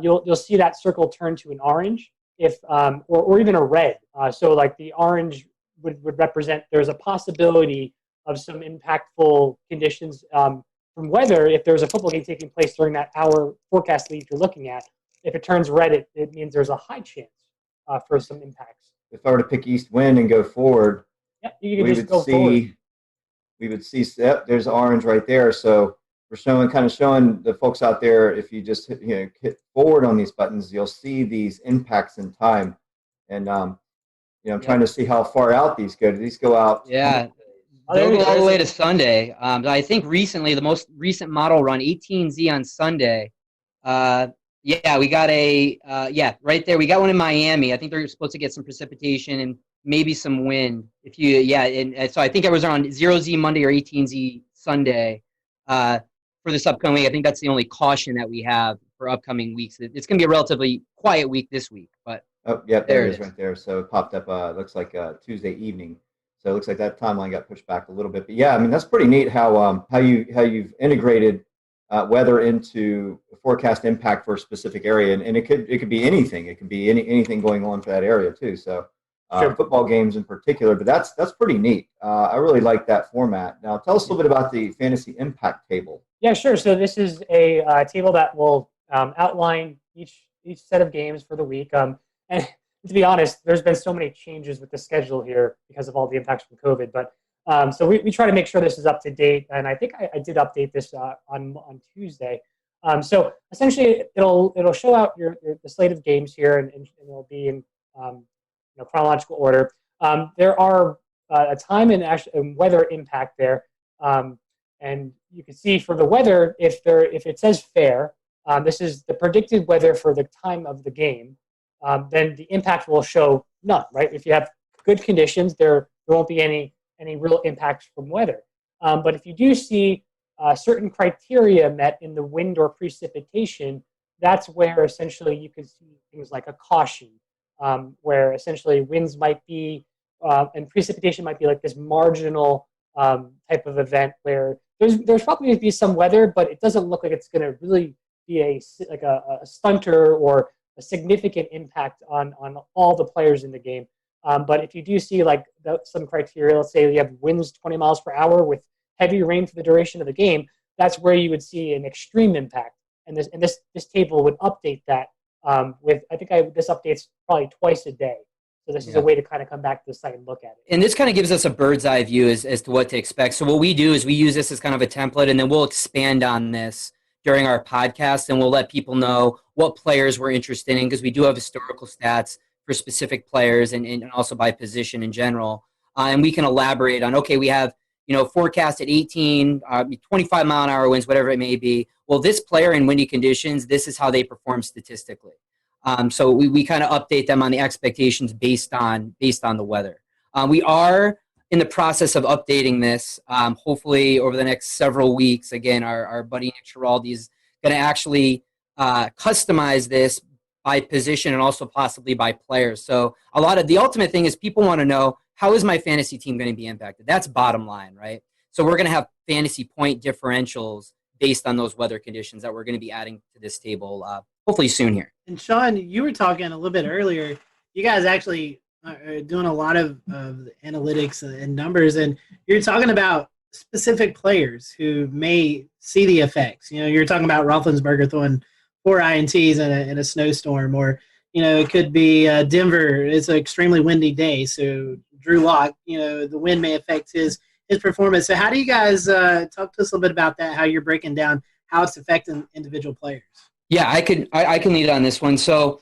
you'll see that circle turn to an orange, or even a red. So like the orange would represent there's a possibility of some impactful conditions from weather if there's a football game taking place during that hour forecast lead you're looking at. If it turns red, it means there's a high chance for some impacts. If I were to pick east wind and go forward, you can just go forward. We would see, there's orange right there. So we're showing the folks out there, if you just hit forward on these buttons, you'll see these impacts in time. And I'm trying to see how far out these go. Do these go out? Yeah. They'll go all the way to Sunday. I think recently, the most recent model run, 18Z on Sunday. We got right there. We got one in Miami. I think they're supposed to get some precipitation and maybe some wind. So I think it was around 0Z Monday or 18Z Sunday for this upcoming week. I think that's the only caution that we have for upcoming weeks. It's going to be a relatively quiet week this week, but there it is right there. So it popped up. Looks like Tuesday evening. So it looks like that timeline got pushed back a little bit. But yeah, I mean that's pretty neat how you've integrated weather into forecast impact for a specific area, and it could be anything. It could be anything going on for that area too. So football games in particular. But that's pretty neat. I really like that format. Now tell us a little bit about the fantasy impact table. Yeah, sure. So this is a table that will outline each set of games for the week. And to be honest, there's been so many changes with the schedule here because of all the impacts from COVID. But so we try to make sure this is up to date. And I think I did update this on Tuesday. So essentially, it'll show out the slate of games here, and it'll be in chronological order. There are a time and weather impact there. And you can see for the weather, if it says fair, this is the predicted weather for the time of the game. Then the impact will show none, right? If you have good conditions, there won't be any real impacts from weather. But if you do see certain criteria met in the wind or precipitation, that's where essentially you can see things like a caution, where essentially winds might be and precipitation might be like this marginal type of event where there's probably going to be some weather, but it doesn't look like it's going to really be a stunter or a significant impact on all the players in the game. But if you do see some criteria, let's say you have winds 20 miles per hour with heavy rain for the duration of the game, that's where you would see an extreme impact. And this table would update that this updates probably twice a day. So this is a way to kind of come back to the site and look at it. And this kind of gives us a bird's eye view as to what to expect. So what we do is we use this as kind of a template, and then we'll expand on this during our podcast, and we'll let people know what players we're interested in, because we do have historical stats for specific players and also by position in general. And we can elaborate on, okay, we have forecasted 18, 25 mile an hour winds, whatever it may be. Well, this player in windy conditions, this is how they perform statistically. So we kind of update them on the expectations based on the weather. We are in the process of updating this, hopefully over the next several weeks. Again, our buddy Nick Schiraldi is going to actually customize this by position and also possibly by players. So the ultimate thing is people want to know, how is my fantasy team going to be impacted? That's bottom line, right? So we're going to have fantasy point differentials based on those weather conditions that we're going to be adding to this table hopefully soon here. And Sean, you were talking a little bit earlier. You guys actually are doing a lot of analytics and numbers, and you're talking about specific players who may see the effects. You're talking about Roethlisberger throwing 4 INTs in a snowstorm, or it could be Denver. It's an extremely windy day, so Drew Lock, the wind may affect his performance. So how do you guys talk to us a little bit about that? How you're breaking down how it's affecting individual players? Yeah, I can lead on this one. So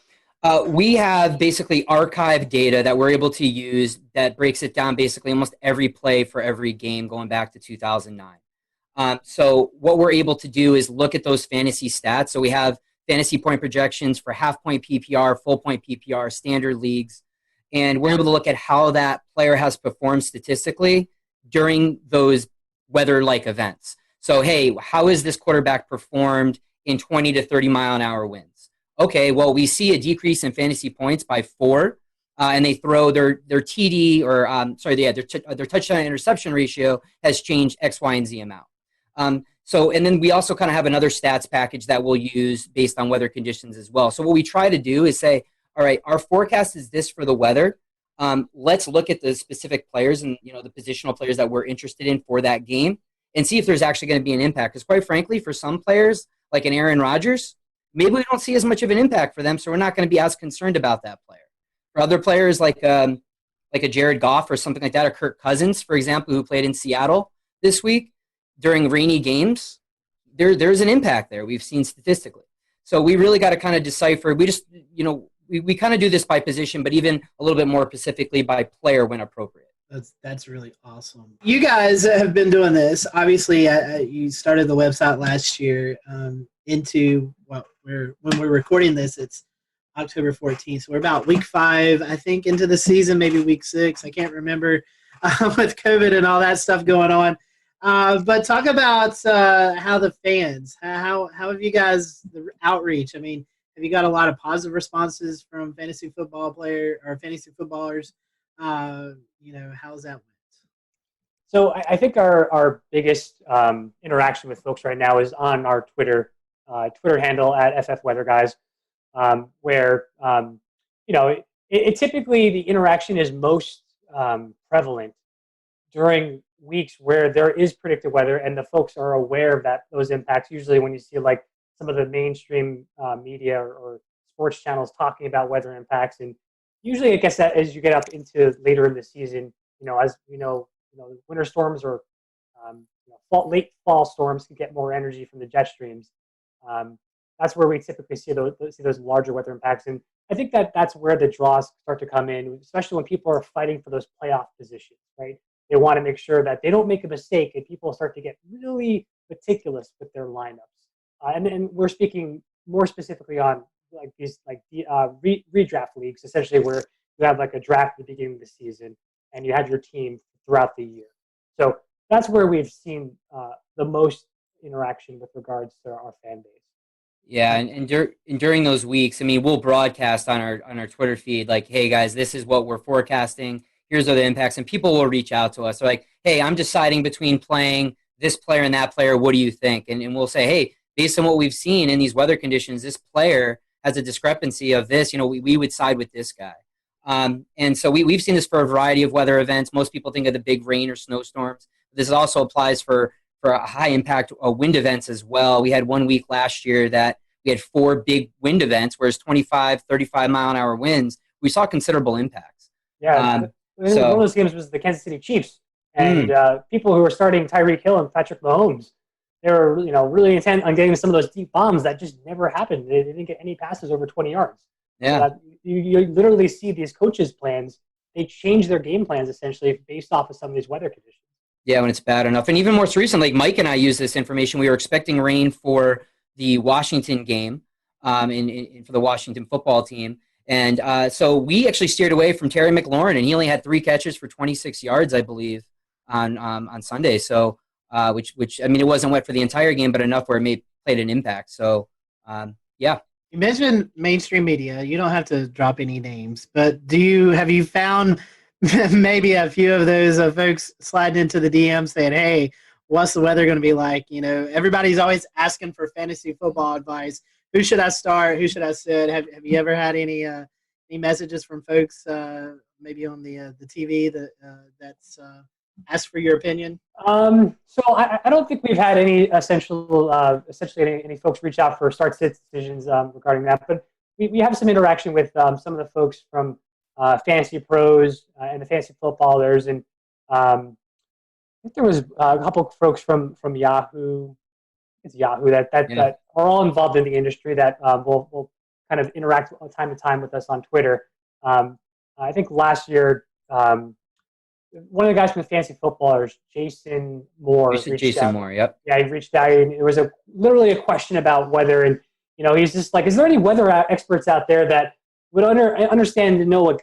we have basically archived data that we're able to use that breaks it down basically almost every play for every game going back to 2009. So what we're able to do is look at those fantasy stats. So we have fantasy point projections for half-point PPR, full-point PPR, standard leagues, and we're able to look at how that player has performed statistically during those weather-like events. So, hey, how has this quarterback performed in 20 to 30 mile an hour winds? Okay, well, we see a decrease in fantasy points by 4, and they throw their TD or their touchdown interception ratio has changed X, Y, and Z amount. And then we also kind of have another stats package that we'll use based on weather conditions as well. So what we try to do is say, all right, our forecast is this for the weather. Let's look at the specific players and the positional players that we're interested in for that game and see if there's actually going to be an impact. Because quite frankly, for some players like an Aaron Rodgers, maybe we don't see as much of an impact for them, so we're not going to be as concerned about that player. For other players like a Jared Goff or something like that, or Kirk Cousins, for example, who played in Seattle this week during rainy games, there's an impact there we've seen statistically. So we really got to kind of decipher. We just, we kind of do this by position, but even a little bit more specifically by player when appropriate. That's really awesome. You guys have been doing this. Obviously, you started the website last year. When we're recording this, it's October 14th. So we're about week 5, I think, into the season, maybe week 6. I can't remember with COVID and all that stuff going on. But talk about how the fans, how have you guys, the outreach? I mean, have you got a lot of positive responses from fantasy football player or fantasy footballers? How's that went? So I think our biggest interaction with folks right now is on our Twitter handle at FF Weather Guys, where it typically the interaction is most prevalent during weeks where there is predicted weather and the folks are aware of those impacts. Usually when you see like some of the mainstream media or sports channels talking about weather impacts, and usually I guess that as you get up into later in the season, as we know, winter storms or late fall storms can get more energy from the jet streams. That's where we typically see those larger weather impacts, and I think that's where the draws start to come in, especially when people are fighting for those playoff positions, right? They want to make sure that they don't make a mistake, and people start to get really meticulous with their lineups. And we're speaking more specifically on redraft leagues, essentially where you have like a draft at the beginning of the season, and you have your team throughout the year. So that's where we've seen the most interaction with regards to our fan base. Yeah, and during those weeks, I mean, we'll broadcast on our Twitter feed like, hey guys, this is what we're forecasting. Here's other impacts, and people will reach out to us. They're like, hey, I'm deciding between playing this player and that player. What do you think? And we'll say, hey, based on what we've seen in these weather conditions, this player has a discrepancy of this. We would side with this guy. And so we've seen this for a variety of weather events. Most people think of the big rain or snowstorms. This also applies for high impact wind events as well. We had 1 week last year that we had 4 big wind events, whereas 25, 35 mile an hour winds, we saw considerable impacts. Yeah. One of those games was the Kansas City Chiefs, and people who were starting Tyreek Hill and Patrick Mahomes, they were really intent on getting some of those deep bombs that just never happened. They didn't get any passes over 20 yards. Yeah, so you literally see these coaches' plans. They change their game plans essentially based off of some of these weather conditions. Yeah, when it's bad enough. And even more recently, like Mike and I used this information. We were expecting rain for the Washington game, for the Washington football team. And so we actually steered away from Terry McLaurin, and he only had 3 catches for 26 yards, I believe, on Sunday. So, which I mean, it wasn't wet for the entire game, but enough where it played an impact. So, yeah. You mentioned mainstream media. You don't have to drop any names, but have you found maybe a few of those folks sliding into the DM saying, "Hey, what's the weather going to be like?" Everybody's always asking for fantasy football advice. Who should I start? Who should I sit? Have you ever had any any messages from folks maybe on the TV that's asked for your opinion? So I don't think we've had any essentially any folks reach out for start-sit decisions regarding that, but we have some interaction with some of the folks from Fantasy Pros and the Fantasy Footballers, and I think there was a couple of folks from Yahoo. It's Yahoo that are all involved in the industry that will kind of interact time to time with us on Twitter. I think last year, one of the guys from the Fantasy Footballers, Jason Moore. Jason Moore, yep. Yeah, he reached out, and it was literally a question about weather, and he's just like, is there any weather experts out there that would understand and know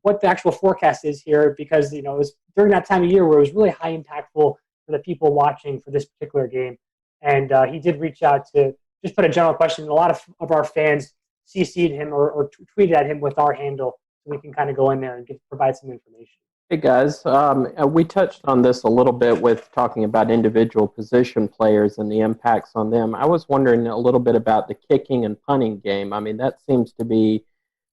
what the actual forecast is here? Because it was during that time of year where it was really high impactful for the people watching for this particular game, and he did reach out to just put a general question. A lot of our fans CC'd him or tweeted at him with our handle, so we can kind of go in there and provide some information. Hey guys, we touched on this a little bit with talking about individual position players and the impacts on them. I was wondering a little bit about the kicking and punting game. I mean, that seems to be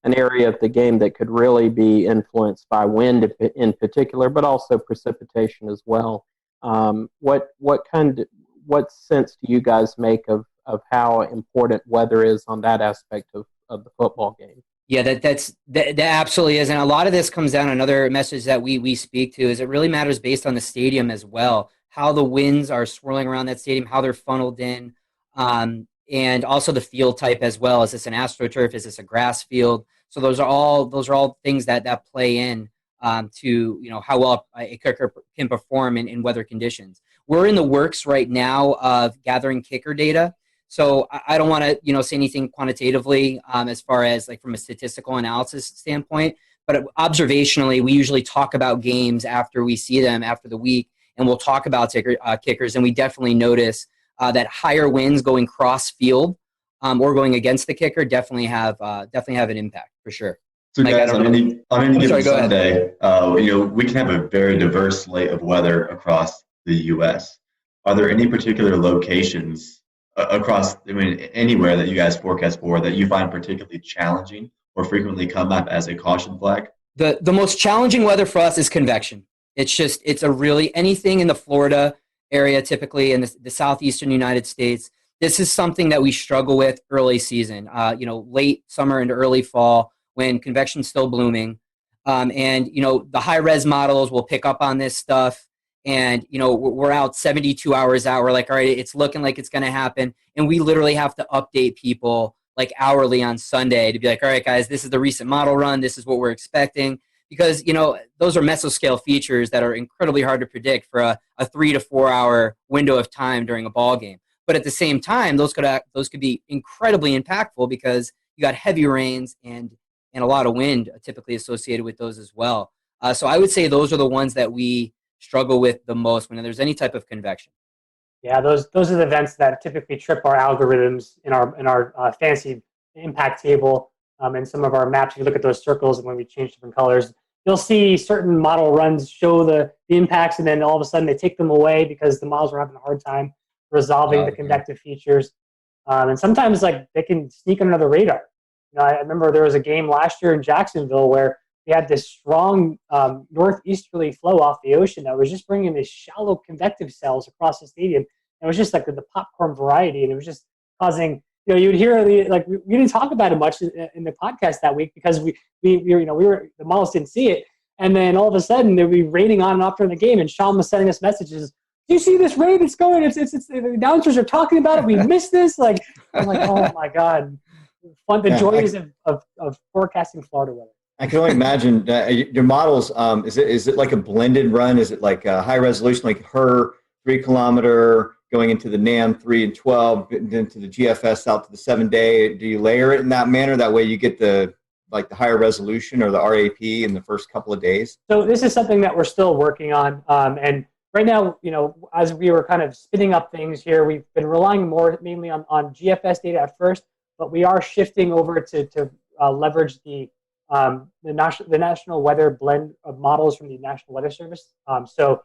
an area of the game that could really be influenced by wind in particular, but also precipitation as well. What sense do you guys make of how important weather is on that aspect of the football game? Yeah, that absolutely is. And a lot of this comes down, another message that we speak to is it really matters based on the stadium as well, how the winds are swirling around that stadium, how they're funneled in, and also the field type as well. Is this an AstroTurf? Is this a grass field? So those are all things that play in to how well a kicker can perform in weather conditions. We're in the works right now of gathering kicker data. So I don't want to, say anything quantitatively as far as like from a statistical analysis standpoint, but observationally, we usually talk about games after we see them after the week, and we'll talk about kickers, and we definitely notice that higher winds going cross field or going against the kicker definitely have an impact for sure. So guys, on any given Sunday, we can have a very diverse slate of weather across the U.S. Are there any particular locations across, anywhere that you guys forecast for that you find particularly challenging or frequently come up as a caution flag? The most challenging weather for us is convection. It's a really anything in the Florida area, typically in the southeastern United States. This is something that we struggle with early season, late summer into early fall when convection's still blooming. And the high res models will pick up on this stuff. And, we're out 72 hours out. We're like, all right, it's looking like it's going to happen. And we literally have to update people like hourly on Sunday to be like, all right, guys, this is the recent model run. This is what we're expecting. Because, those are mesoscale features that are incredibly hard to predict for a 3 to 4 hour window of time during a ball game. But at the same time, those could be incredibly impactful because you got heavy rains and a lot of wind typically associated with those as well. So I would say those are the ones that we struggle with the most when there's any type of convection. Yeah, those are the events that typically trip our algorithms in our fancy impact table and some of our maps. If you look at those circles and when we change different colors, you'll see certain model runs show the impacts, and then all of a sudden they take them away because the models are having a hard time resolving the convective features. And sometimes they can sneak under the radar. I remember there was a game last year in Jacksonville where we had this strong northeasterly flow off the ocean that was just bringing these shallow convective cells across the stadium. It was just like the popcorn variety, and it was just causing. You would hear we didn't talk about it much in the podcast that week because we were the models didn't see it, and then all of a sudden they'd be raining on and off during the game, and Sean was sending us messages. Do you see this rain? It's going. It's the announcers are talking about it. We missed this. I'm like, oh my god, the joys of forecasting Florida weather. I can only imagine your models. Is it like a blended run? Is it like a high resolution, like her 3 kilometer going into the NAM 3 and 12, then to the GFS out to the 7-day? Do you layer it in that manner? That way you get the higher resolution or the RAP in the first couple of days? So this is something that we're still working on. And right now, as we were kind of spinning up things here, we've been relying mainly on GFS data at first, but we are shifting over to leverage the national weather blend of models from the National Weather Service. So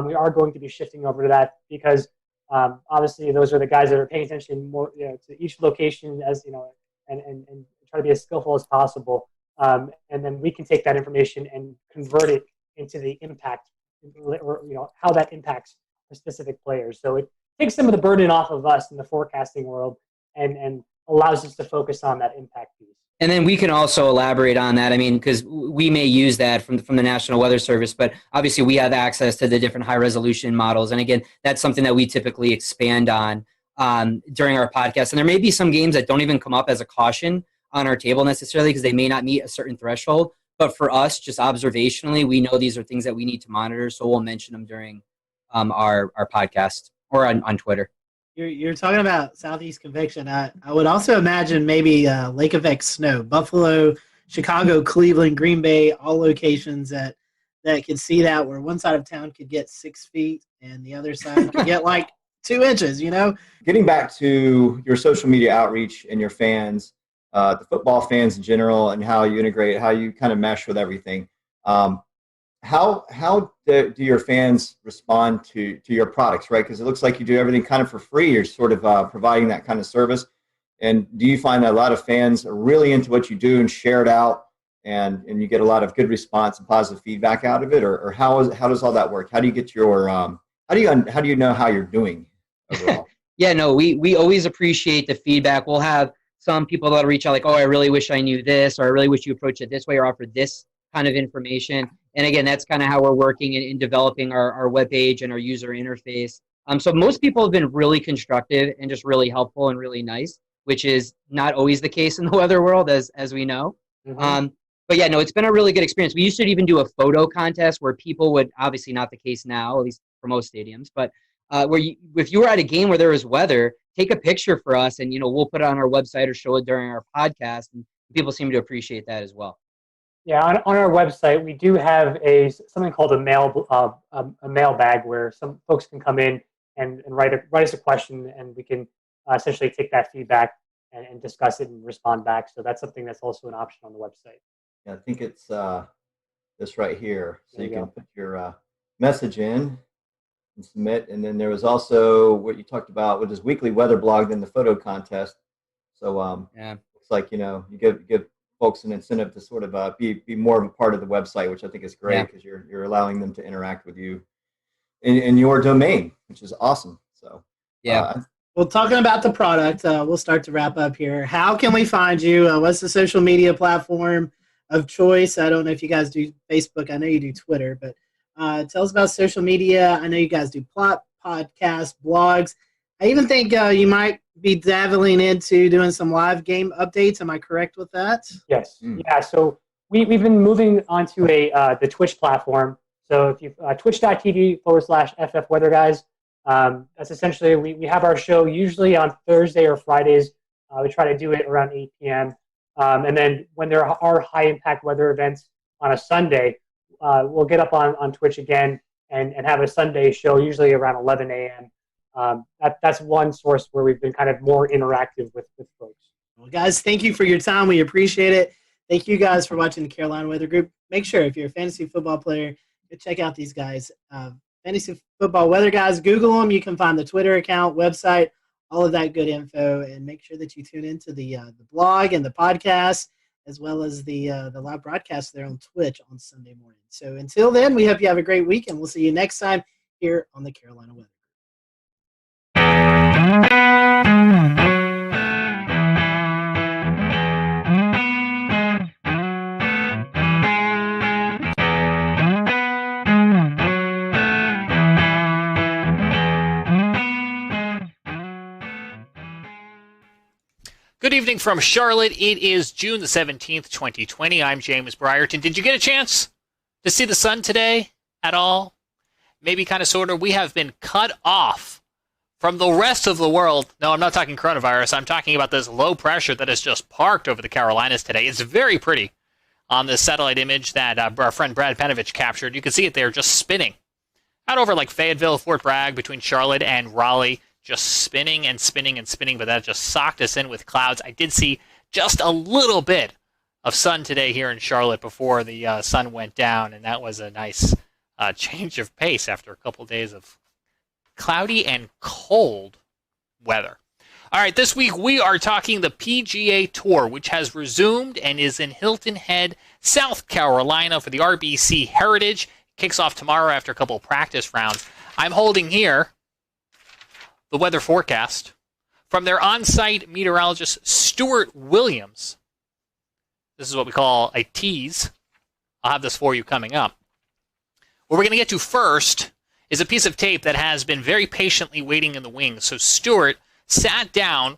we are going to be shifting over to that because obviously those are the guys that are paying attention more to each location as and try to be as skillful as possible. And then we can take that information and convert it into the impact, or how that impacts specific players. So it takes some of the burden off of us in the forecasting world, and allows us to focus on that impact piece. And then we can also elaborate on that. I mean, because we may use that from the National Weather Service, but obviously we have access to the different high resolution models. And again, that's something that we typically expand on during our podcast. And there may be some games that don't even come up as a caution on our table necessarily because they may not meet a certain threshold. But for us, just observationally, we know these are things that we need to monitor. So we'll mention them during our podcast or on Twitter. You're talking about Southeast convection. I would also imagine maybe lake effect snow. Buffalo, Chicago, Cleveland, Green Bay, all locations that could see that, where one side of town could get 6 feet and the other side could get like 2 inches, Getting back to your social media outreach and your fans, the football fans in general, and how you integrate, how you kind of mesh with everything. How do your fans respond to your products, right? Because it looks like you do everything kind of for free. You're sort of providing that kind of service. And do you find that a lot of fans are really into what you do and share it out, and you get a lot of good response and positive feedback out of it? Or how does all that work? How do you get your how do you know how you're doing overall? Yeah, no, we always appreciate the feedback. We'll have some people that'll reach out like, oh, I really wish I knew this, or I really wish you approached it this way or offered this kind of information. And again, that's kind of how we're working in developing our webpage and our user interface. So most people have been really constructive and just really helpful and really nice, which is not always the case in the weather world, as we know. Mm-hmm. But yeah, no, it's been a really good experience. We used to even do a photo contest where people would, obviously not the case now, at least for most stadiums, but if you were at a game where there was weather, take a picture for us and, we'll put it on our website or show it during our podcast. And people seem to appreciate that as well. Yeah, on our website, we do have something called a mailbag where some folks can come in and write us a question, and we can essentially take that feedback and discuss it and respond back. So that's something that's also an option on the website. Yeah, I think it's this right here. So you can put your message in and submit. And then there was also what you talked about with this weekly weather blog, then the photo contest. So looks like you give folks an incentive to sort of be more of a part of the website, which I think is great because you're allowing them to interact with you in your domain, which is awesome. So well, talking about the product, we'll start to wrap up here. How can we find you? What's the social media platform of choice? I don't know if you guys do Facebook. I know you do Twitter, but tell us about social media. I know you guys do podcasts, blogs. I even think you might be dabbling into doing some live game updates. Am I correct with that? Yes. Yeah. So we've been moving onto the Twitch platform. So if you twitch.tv/FF Weather Guys, that's essentially we have our show usually on Thursday or Fridays. We try to do it around 8 p.m. And then when there are high impact weather events on a Sunday, we'll get up on Twitch again and have a Sunday show usually around 11 a.m. That's one source where we've been kind of more interactive with folks. Well, guys, thank you for your time. We appreciate it. Thank you guys for watching the Carolina Weather Group. Make sure if you're a fantasy football player, go check out these guys. Fantasy Football Weather Guys. Google them. You can find the Twitter account, website, all of that good info. And make sure that you tune into the blog and the podcast, as well as the live broadcast there on Twitch on Sunday morning. So until then, we hope you have a great week, and we'll see you next time here on the Carolina Weather. Good evening from Charlotte. It is June the 17th, 2020. I'm James Brierton. Did you get a chance to see the sun today at all? Maybe kind of, sort of. We have been cut off from the rest of the world. No, I'm not talking coronavirus. I'm talking about this low pressure that has just parked over the Carolinas today. It's very pretty on this satellite image that our friend Brad Panovich captured. You can see it there just spinning out over like Fayetteville, Fort Bragg, between Charlotte and Raleigh. Just spinning and spinning and spinning, but that just socked us in with clouds. I did see just a little bit of sun today here in Charlotte before the sun went down, and that was a nice change of pace after a couple days of cloudy and cold weather. All right, this week we are talking the PGA Tour, which has resumed and is in Hilton Head, South Carolina for the RBC Heritage. Kicks off tomorrow after a couple of practice rounds. I'm holding here the weather forecast from their on-site meteorologist, Stuart Williams. This is what we call a tease. I'll have this for you coming up. What we're going to get to first is a piece of tape that has been very patiently waiting in the wings. So Stuart sat down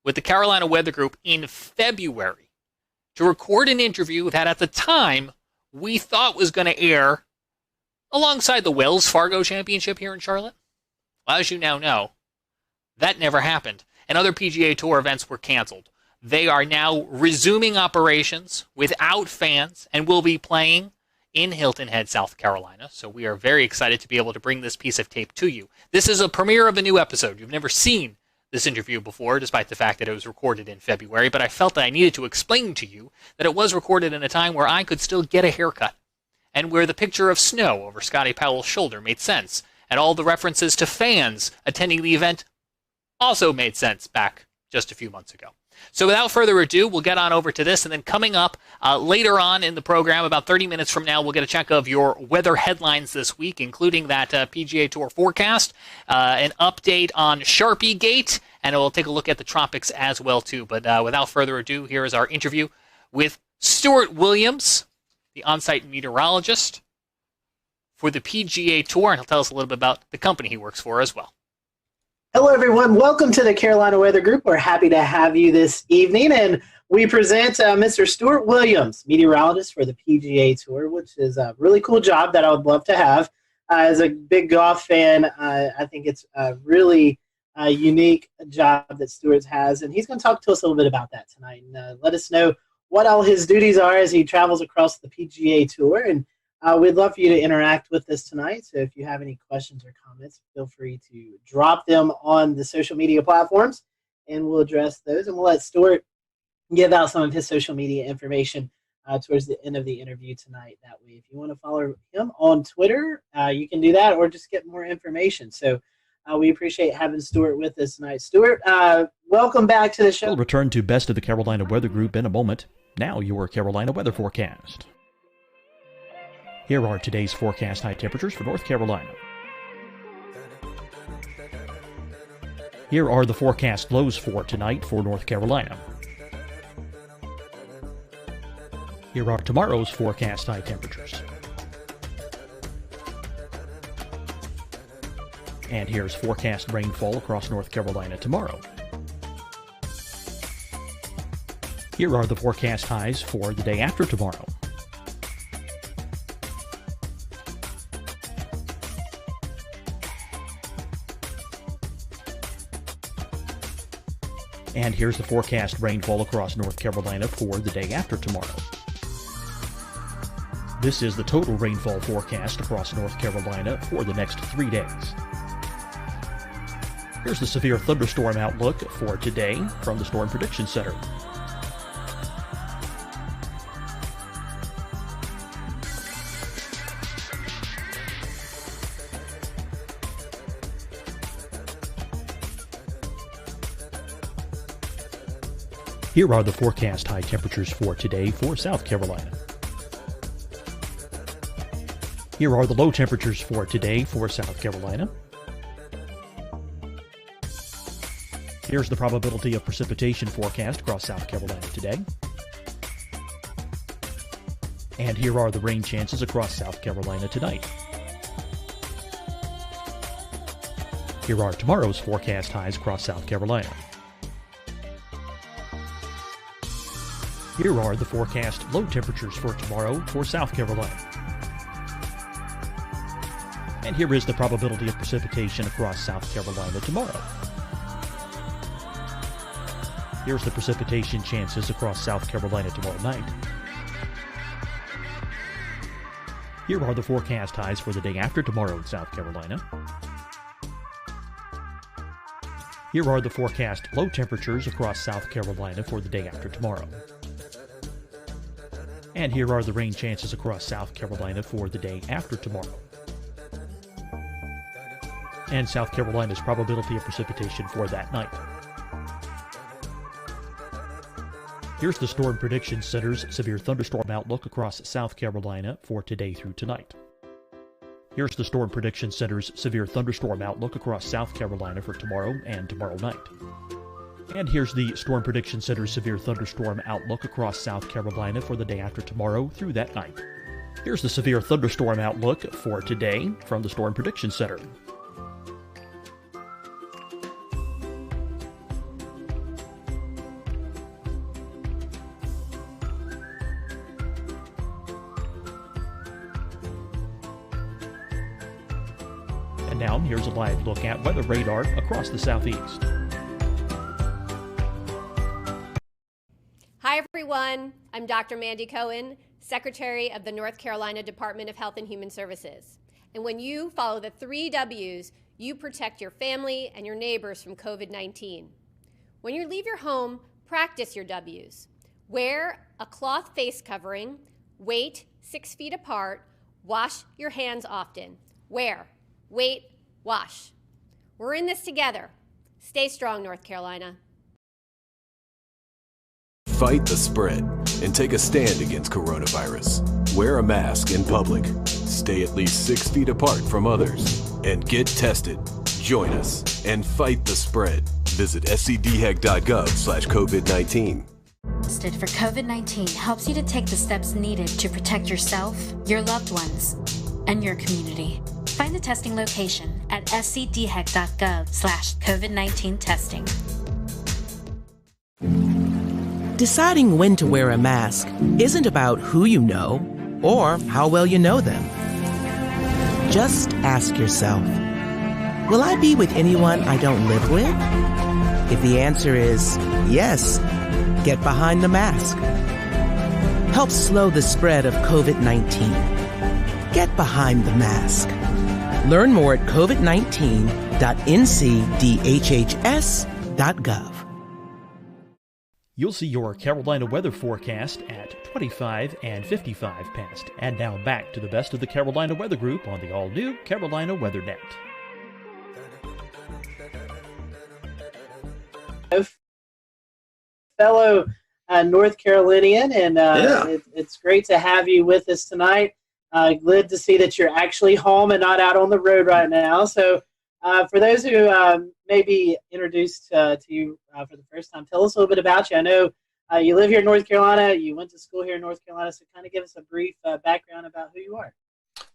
with the Carolina Weather Group in February to record an interview that at the time we thought was going to air alongside the Wells Fargo Championship here in Charlotte. Well, as you now know, that never happened, and other PGA Tour events were canceled. They are now resuming operations without fans and will be playing in Hilton Head, South Carolina. So we are very excited to be able to bring this piece of tape to you. This is a premiere of a new episode. You've never seen this interview before, despite the fact that it was recorded in February, but I felt that I needed to explain to you that it was recorded in a time where I could still get a haircut, and where the picture of snow over Scotty Powell's shoulder made sense, and all the references to fans attending the event also made sense back just a few months ago. So without further ado, we'll get on over to this, and then coming up later on in the program, about 30 minutes from now, we'll get a check of your weather headlines this week, including that PGA Tour forecast, an update on Sharpie Gate, and we'll take a look at the tropics as well, too. But without further ado, here is our interview with Stuart Williams, the on-site meteorologist for the PGA Tour, and he'll tell us a little bit about the company he works for as well. Hello, everyone. Welcome to the Carolina Weather Group. We're happy to have you this evening, and we present Mr. Stuart Williams, meteorologist for the PGA Tour, which is a really cool job that I would love to have. As a big golf fan, I think it's a really unique job that Stuart has, and he's going to talk to us a little bit about that tonight and let us know what all his duties are as he travels across the PGA Tour. And we'd love for you to interact with us tonight. So if you have any questions or comments, feel free to drop them on the social media platforms, and we'll address those. And we'll let Stuart give out some of his social media information towards the end of the interview tonight. That way, if you want to follow him on Twitter, you can do that, or just get more information. So we appreciate having Stuart with us tonight. Stuart, welcome back to the show. We'll return to Best of the Carolina Weather Group in a moment. Now your Carolina weather forecast. Here are today's forecast high temperatures for North Carolina. Here are the forecast lows for tonight for North Carolina. Here are tomorrow's forecast high temperatures. And here's forecast rainfall across North Carolina tomorrow. Here are the forecast highs for the day after tomorrow. And here's the forecast rainfall across North Carolina for the day after tomorrow. This is the total rainfall forecast across North Carolina for the next 3 days. Here's the severe thunderstorm outlook for today from the Storm Prediction Center. Here are the forecast high temperatures for today for South Carolina. Here are the low temperatures for today for South Carolina. Here's the probability of precipitation forecast across South Carolina today. And here are the rain chances across South Carolina tonight. Here are tomorrow's forecast highs across South Carolina. Here are the forecast low temperatures for tomorrow for South Carolina. And here is the probability of precipitation across South Carolina tomorrow. Here's the precipitation chances across South Carolina tomorrow night. Here are the forecast highs for the day after tomorrow in South Carolina. Here are the forecast low temperatures across South Carolina for the day after tomorrow. And here are the rain chances across South Carolina for the day after tomorrow. And South Carolina's probability of precipitation for that night. Here's the Storm Prediction Center's severe thunderstorm outlook across South Carolina for today through tonight. Here's the Storm Prediction Center's severe thunderstorm outlook across South Carolina for tomorrow and tomorrow night. And here's the Storm Prediction Center's severe thunderstorm outlook across South Carolina for the day after tomorrow through that night. Here's the severe thunderstorm outlook for today from the Storm Prediction Center. And now here's a live look at weather radar across the southeast. Hi, everyone. I'm Dr. Mandy Cohen, Secretary of the North Carolina Department of Health and Human Services. And when you follow the 3 W's, you protect your family and your neighbors from COVID-19. When you leave your home, practice your W's. Wear a cloth face covering, wait 6 feet apart, wash your hands often. Wear, wait, wash. We're in this together. Stay strong, North Carolina. Fight the spread and take a stand against coronavirus. Wear a mask in public. Stay at least 6 feet apart from others. And get tested. Join us and fight the spread. Visit scdhec.gov/COVID-19. Tested for COVID-19 helps you to take the steps needed to protect yourself, your loved ones, and your community. Find the testing location at scdhec.gov/COVID-19 testing. Deciding when to wear a mask isn't about who you know or how well you know them. Just ask yourself, will I be with anyone I don't live with? If the answer is yes, get behind the mask. Help slow the spread of COVID-19. Get behind the mask. Learn more at covid19.ncdhhs.gov. You'll see your Carolina weather forecast at 25 and 55 past. And now back to the best of the Carolina Weather Group on the all-new Carolina Weather Net. Fellow North Carolinian, and it's great to have you with us tonight. Glad to see that you're actually home and not out on the road right now. So for those who may be introduced to you for the first time, tell us a little bit about you. I know you live here in North Carolina. You went to school here in North Carolina, so kind of give us a brief background about who you are.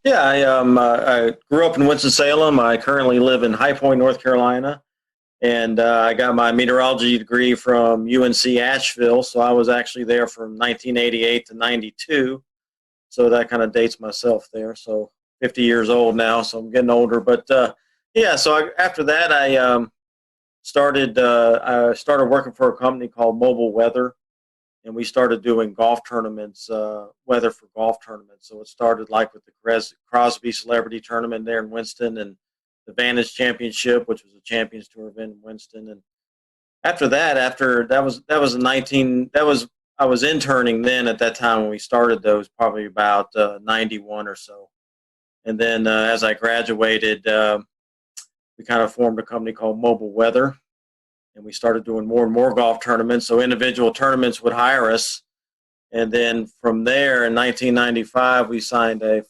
Yeah, I grew up in Winston-Salem. I currently live in High Point, North Carolina. And I got my meteorology degree from UNC Asheville, so I was actually there from 1988 to 92. So that kind of dates myself there. So 50 years old now, so I'm getting older. But after that, I started working for a company called Mobile Weather, and we started doing golf tournaments, weather for golf tournaments. So it started like with the Crosby Celebrity Tournament there in Winston, and the Vantage Championship, which was a Champions Tour event in Winston. And after that, I was interning then at that time when we started those, probably about 91 or so. And then as I graduated, we kind of formed a company called Mobile Weather, and we started doing more and more golf tournaments. So individual tournaments would hire us. And then from there in 1995, we signed a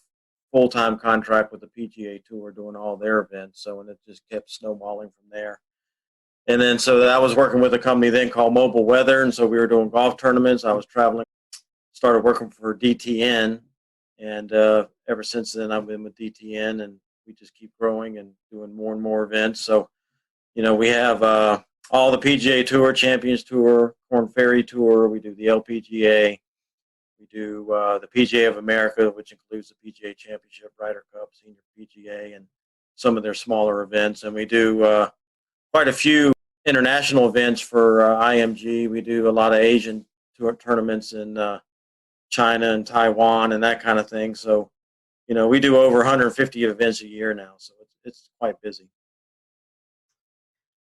full-time contract with the PGA Tour doing all their events. So, and it just kept snowballing from there. And then, so I was working with a company then called Mobile Weather. And so we were doing golf tournaments. I was traveling, started working for DTN. And ever since then, I've been with DTN, and we just keep growing and doing more and more events. So, we have all the PGA Tour, Champions Tour, Korn Ferry Tour. We do the LPGA. We do the PGA of America, which includes the PGA Championship, Ryder Cup, Senior PGA, and some of their smaller events. And we do quite a few international events for IMG. We do a lot of Asian tournaments in China and Taiwan and that kind of thing. So, we do over 150 events a year now. So it's quite busy.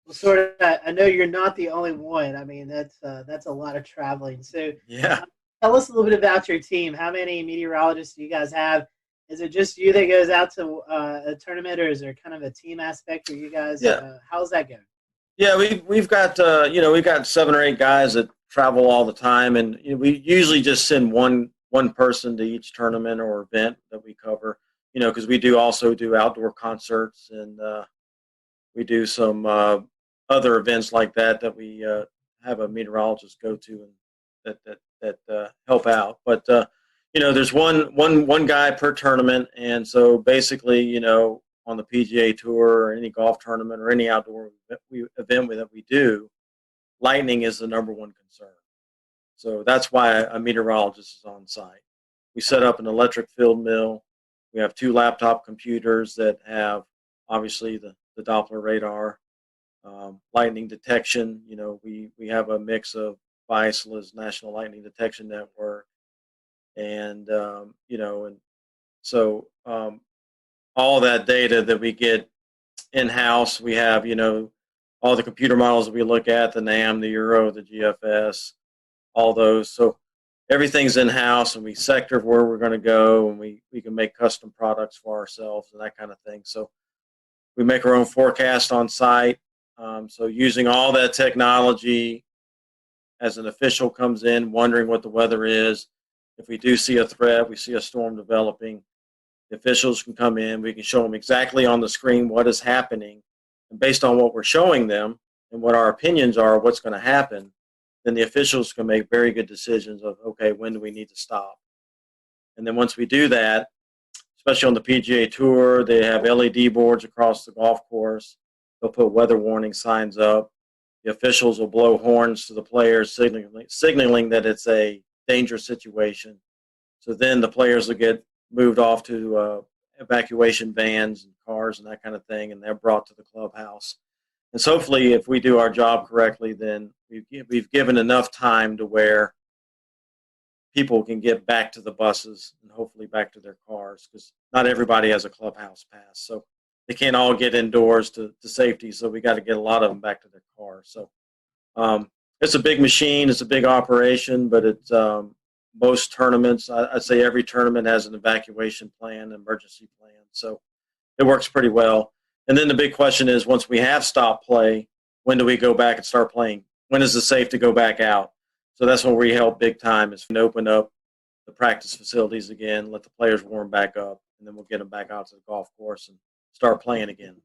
Well, sort of. I know you're not the only one. I mean, that's a lot of traveling. So yeah. Tell us a little bit about your team. How many meteorologists do you guys have? Is it just you that goes out to a tournament, or is there kind of a team aspect for you guys? Yeah. How's that going? Yeah, we've got we've got 7 or 8 guys that travel all the time, and we usually just send one person to each tournament or event that we cover. Because we also do outdoor concerts, and we do some other events like that we have a meteorologist go to and that help out. But there's one guy per tournament, and so basically, on the PGA Tour or any golf tournament or any outdoor event that we do, lightning is the number one concern. So that's why a meteorologist is on site. We set up an electric field mill. We have 2 laptop computers that have obviously the Doppler radar, lightning detection. We have a mix of ISLA's National Lightning Detection Network, and and so all that data that we get in-house, we have all the computer models that we look at, the NAM, the Euro, the GFS, all those. So everything's in-house, and we sector where we're going to go, and we can make custom products for ourselves and that kind of thing. So we make our own forecast on site. So using all that technology, as an official comes in wondering what the weather is, if we do see a threat, we see a storm developing, the officials can come in, we can show them exactly on the screen what is happening, and based on what we're showing them and what our opinions are of what's going to happen, then the officials can make very good decisions of, okay, when do we need to stop? And then once we do that, especially on the PGA Tour, they have LED boards across the golf course. They'll put weather warning signs up. The officials will blow horns to the players, signaling that it's a dangerous situation. So then the players will get moved off to evacuation vans and cars and that kind of thing, and they're brought to the clubhouse. And so hopefully, if we do our job correctly, then we've given enough time to where people can get back to the buses and hopefully back to their cars, because not everybody has a clubhouse pass. So they can't all get indoors to safety, so we got to get a lot of them back to their cars. So it's a big machine. It's a big operation, but it's most tournaments, I'd say every tournament has an evacuation plan, emergency plan. So it works pretty well. And then the big question is, once we have stopped play, when do we go back and start playing? When is it safe to go back out? So that's when we help big time, is to open up the practice facilities again, let the players warm back up, and then we'll get them back out to the golf course and start playing again.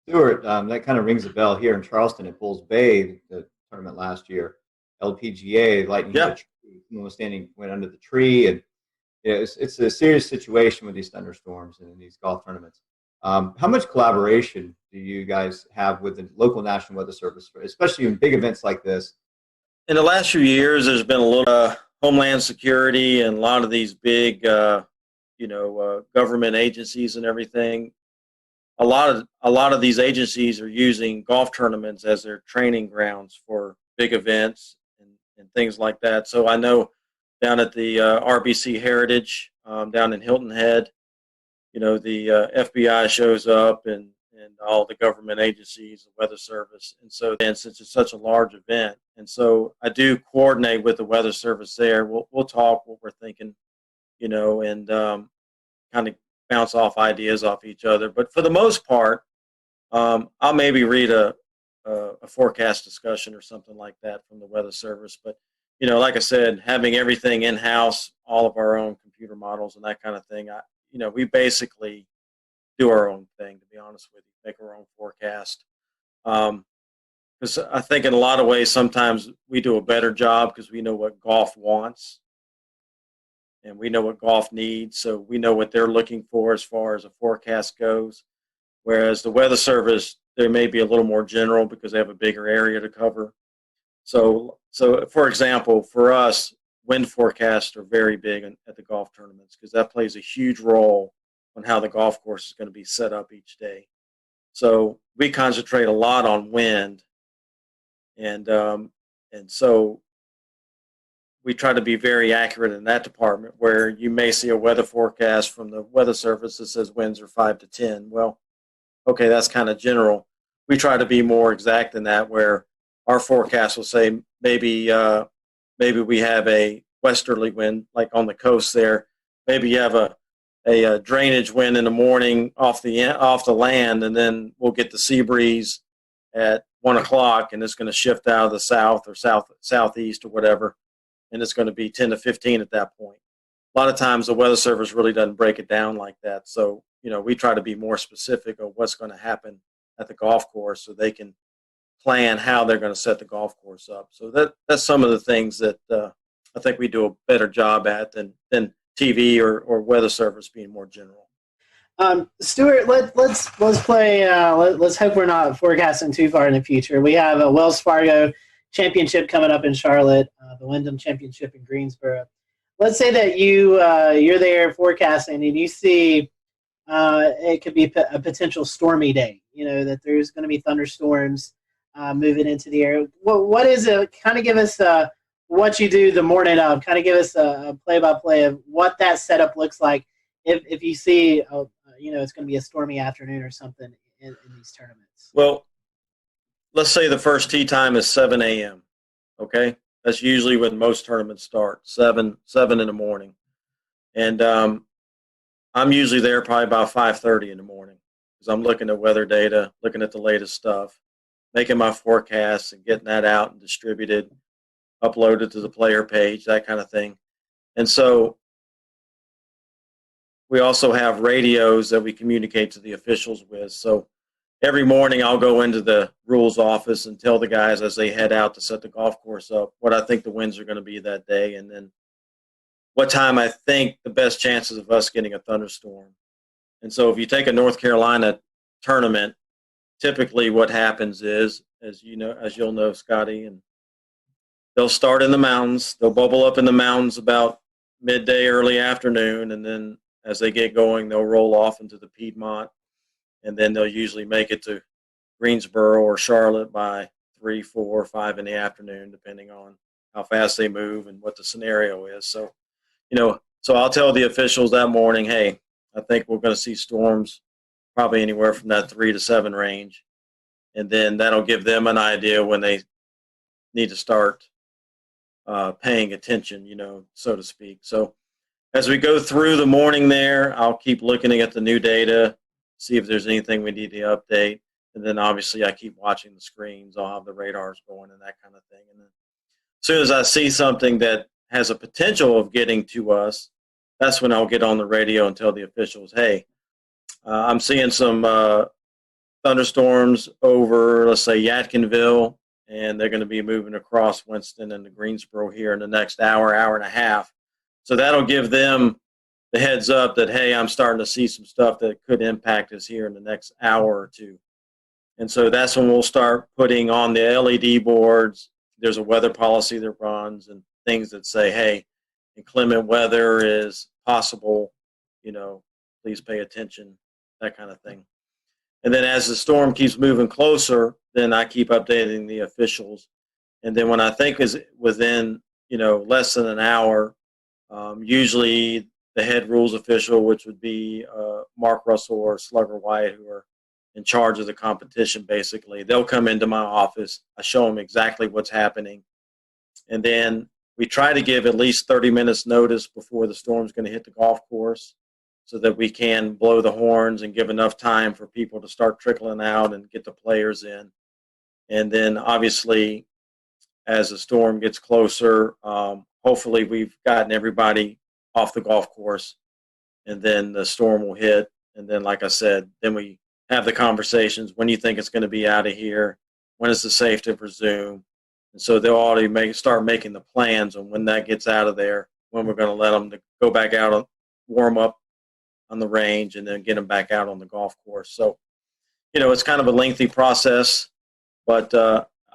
Stuart, that kind of rings a bell here in Charleston at Bulls Bay, the tournament last year. LPGA, lightning hit the tree. Someone was went under the tree, and it's a serious situation with these thunderstorms and in these golf tournaments. How much collaboration do you guys have with the local National Weather Service, especially in big events like this? In the last few years, there's been a little Homeland Security and a lot of these big, government agencies and everything. A lot of these agencies are using golf tournaments as their training grounds for big events and things like that. So I know down at the RBC Heritage down in Hilton Head, the FBI shows up and all the government agencies, the Weather Service. And so then, since it's such a large event, and so I do coordinate with the Weather Service there. We'll talk what we're thinking, and kind of bounce off ideas off each other. But for the most part, I'll maybe read a forecast discussion or something like that from the Weather Service. But, like I said, having everything in-house, all of our own computer models and that kind of thing, we basically do our own thing, to be honest with you, make our own forecast. Because I think in a lot of ways, sometimes we do a better job because we know what golf wants and we know what golf needs. So we know what they're looking for as far as a forecast goes. Whereas the Weather Service, they may be a little more general because they have a bigger area to cover. So for example, for us, wind forecasts are very big at the golf tournaments because that plays a huge role on how the golf course is going to be set up each day. So we concentrate a lot on wind, and so we try to be very accurate in that department, where you may see a weather forecast from the Weather Service that says winds are 5 to 10. Well, okay, that's kind of general. We try to be more exact than that, where our forecast will say maybe we have a westerly wind, like on the coast there. Maybe you have a drainage wind in the morning off the land, and then we'll get the sea breeze at 1 o'clock, and it's going to shift out of the south or southeast or whatever, and it's going to be 10 to 15 at that point. A lot of times the Weather Service really doesn't break it down like that. So, we try to be more specific of what's going to happen at the golf course so they can plan how they're going to set the golf course up. So that's some of the things that I think we do a better job at than TV or Weather Service being more general. Stuart, let's play. Let's hope we're not forecasting too far in the future. We have a Wells Fargo Championship coming up in Charlotte, the Wyndham Championship in Greensboro. Let's say that you're there forecasting and you see it could be a potential stormy day. That there's going to be thunderstorms moving into the air. What is it? Kind of give us what you do the morning of. Kind of give us a play-by-play of what that setup looks like if you see it's going to be a stormy afternoon or something in these tournaments. Well, let's say the first tee time is 7 a.m. Okay, that's usually when most tournaments start, 7 in the morning, and I'm usually there probably about 5:30 in the morning because I'm looking at weather data, looking at the latest stuff, making my forecasts and getting that out and distributed, uploaded to the player page, that kind of thing. And so we also have radios that we communicate to the officials with. So every morning I'll go into the rules office and tell the guys as they head out to set the golf course up what I think the winds are going to be that day, and then what time I think the best chances of us getting a thunderstorm. And so if you take a North Carolina tournament, typically what happens is, as you'll know, Scotty, and they'll start in the mountains. They'll bubble up in the mountains about midday, early afternoon, and then as they get going, they'll roll off into the Piedmont, and then they'll usually make it to Greensboro or Charlotte by 3, 4, 5 in the afternoon, depending on how fast they move and what the scenario is. So, so I'll tell the officials that morning, hey, I think we're going to see storms probably anywhere from that 3 to 7 range, and then that'll give them an idea when they need to start paying attention, so to speak. So as we go through the morning there, I'll keep looking at the new data, see if there's anything we need to update. And then obviously I keep watching the screens. I'll have the radars going and that kind of thing. And then as soon as I see something that has a potential of getting to us, that's when I'll get on the radio and tell the officials, hey, I'm seeing some thunderstorms over, let's say, Yadkinville, and they're going to be moving across Winston and the Greensboro here in the next hour and a half. So that'll give them the heads up that, hey, I'm starting to see some stuff that could impact us here in the next hour or two. And so that's when we'll start putting on the LED boards. There's a weather policy that runs and things that say, hey, inclement weather is possible, please pay attention, that kind of thing. And then as the storm keeps moving closer, then I keep updating the officials. And then when I think is within, less than an hour, usually the head rules official, which would be Mark Russell or Slugger White, who are in charge of the competition, basically. They'll come into my office. I show them exactly what's happening. And then we try to give at least 30 minutes notice before the storm's going to hit the golf course so that we can blow the horns and give enough time for people to start trickling out and get the players in. And then obviously, as the storm gets closer, hopefully we've gotten everybody off the golf course, and then the storm will hit. And then, like I said, then we have the conversations. When do you think it's going to be out of here? When is it safe to resume? And so they'll already start making the plans on when that gets out of there, when we're going to let them to go back out and warm up on the range and then get them back out on the golf course. So, it's kind of a lengthy process, but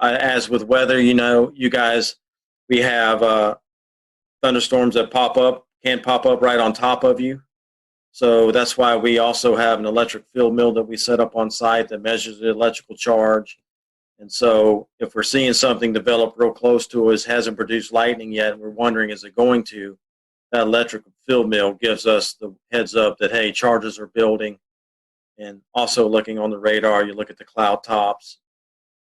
as with weather, you guys, we have thunderstorms that can pop up right on top of you. So that's why we also have an electric field mill that we set up on site that measures the electrical charge. And so if we're seeing something develop real close to us, hasn't produced lightning yet, and we're wondering, is it going to, that electric field mill gives us the heads up that, hey, charges are building. And also looking on the radar, you look at the cloud tops.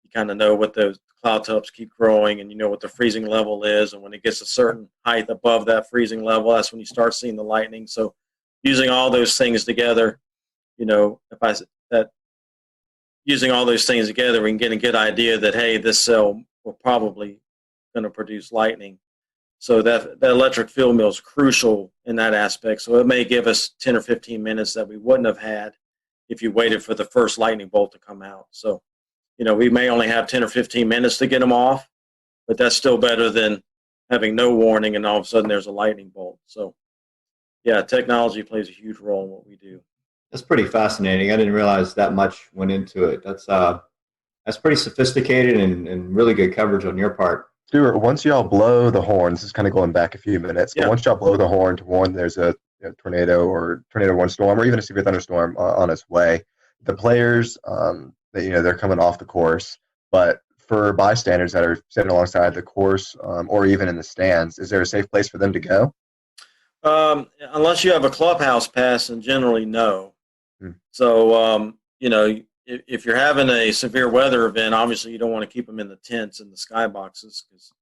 You kind of know what those cloud tops keep growing, and you know what the freezing level is. And when it gets a certain height above that freezing level, that's when you start seeing the lightning. So using all those things together, using all those things together, we can get a good idea that, hey, this cell will probably going to produce lightning. So that electric field mill is crucial in that aspect. So it may give us 10 or 15 minutes that we wouldn't have had if you waited for the first lightning bolt to come out. So, we may only have 10 or 15 minutes to get them off, but that's still better than having no warning and all of a sudden there's a lightning bolt. So, yeah, technology plays a huge role in what we do. That's pretty fascinating. I didn't realize that much went into it. That's pretty sophisticated and really good coverage on your part. Stuart, once y'all blow the horn, this is kind of going back a few minutes, but once y'all blow the horn to warn there's a tornado or tornado warning storm or even a severe thunderstorm on its way, the players, they're coming off the course, but for bystanders that are sitting alongside the course or even in the stands, is there a safe place for them to go? Unless you have a clubhouse pass, and generally no. So, if you're having a severe weather event, obviously you don't want to keep them in the tents and the skyboxes because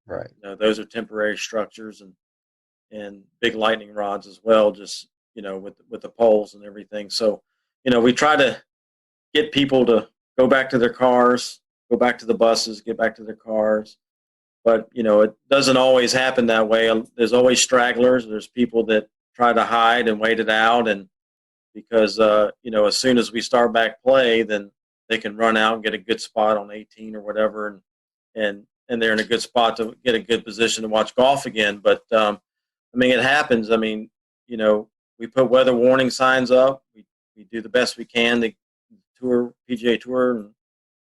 those are temporary structures and big lightning rods as well, just, with the poles and everything. So, we try to get people to go back to their cars, go back to the buses, get back to their cars. But, it doesn't always happen that way. There's always stragglers. There's people that try to hide and wait it out. And because, as soon as we start back play, then they can run out and get a good spot on 18 or whatever. And they're in a good spot to get a good position to watch golf again. But, it happens. We put weather warning signs up. We do the best we can. The PGA Tour and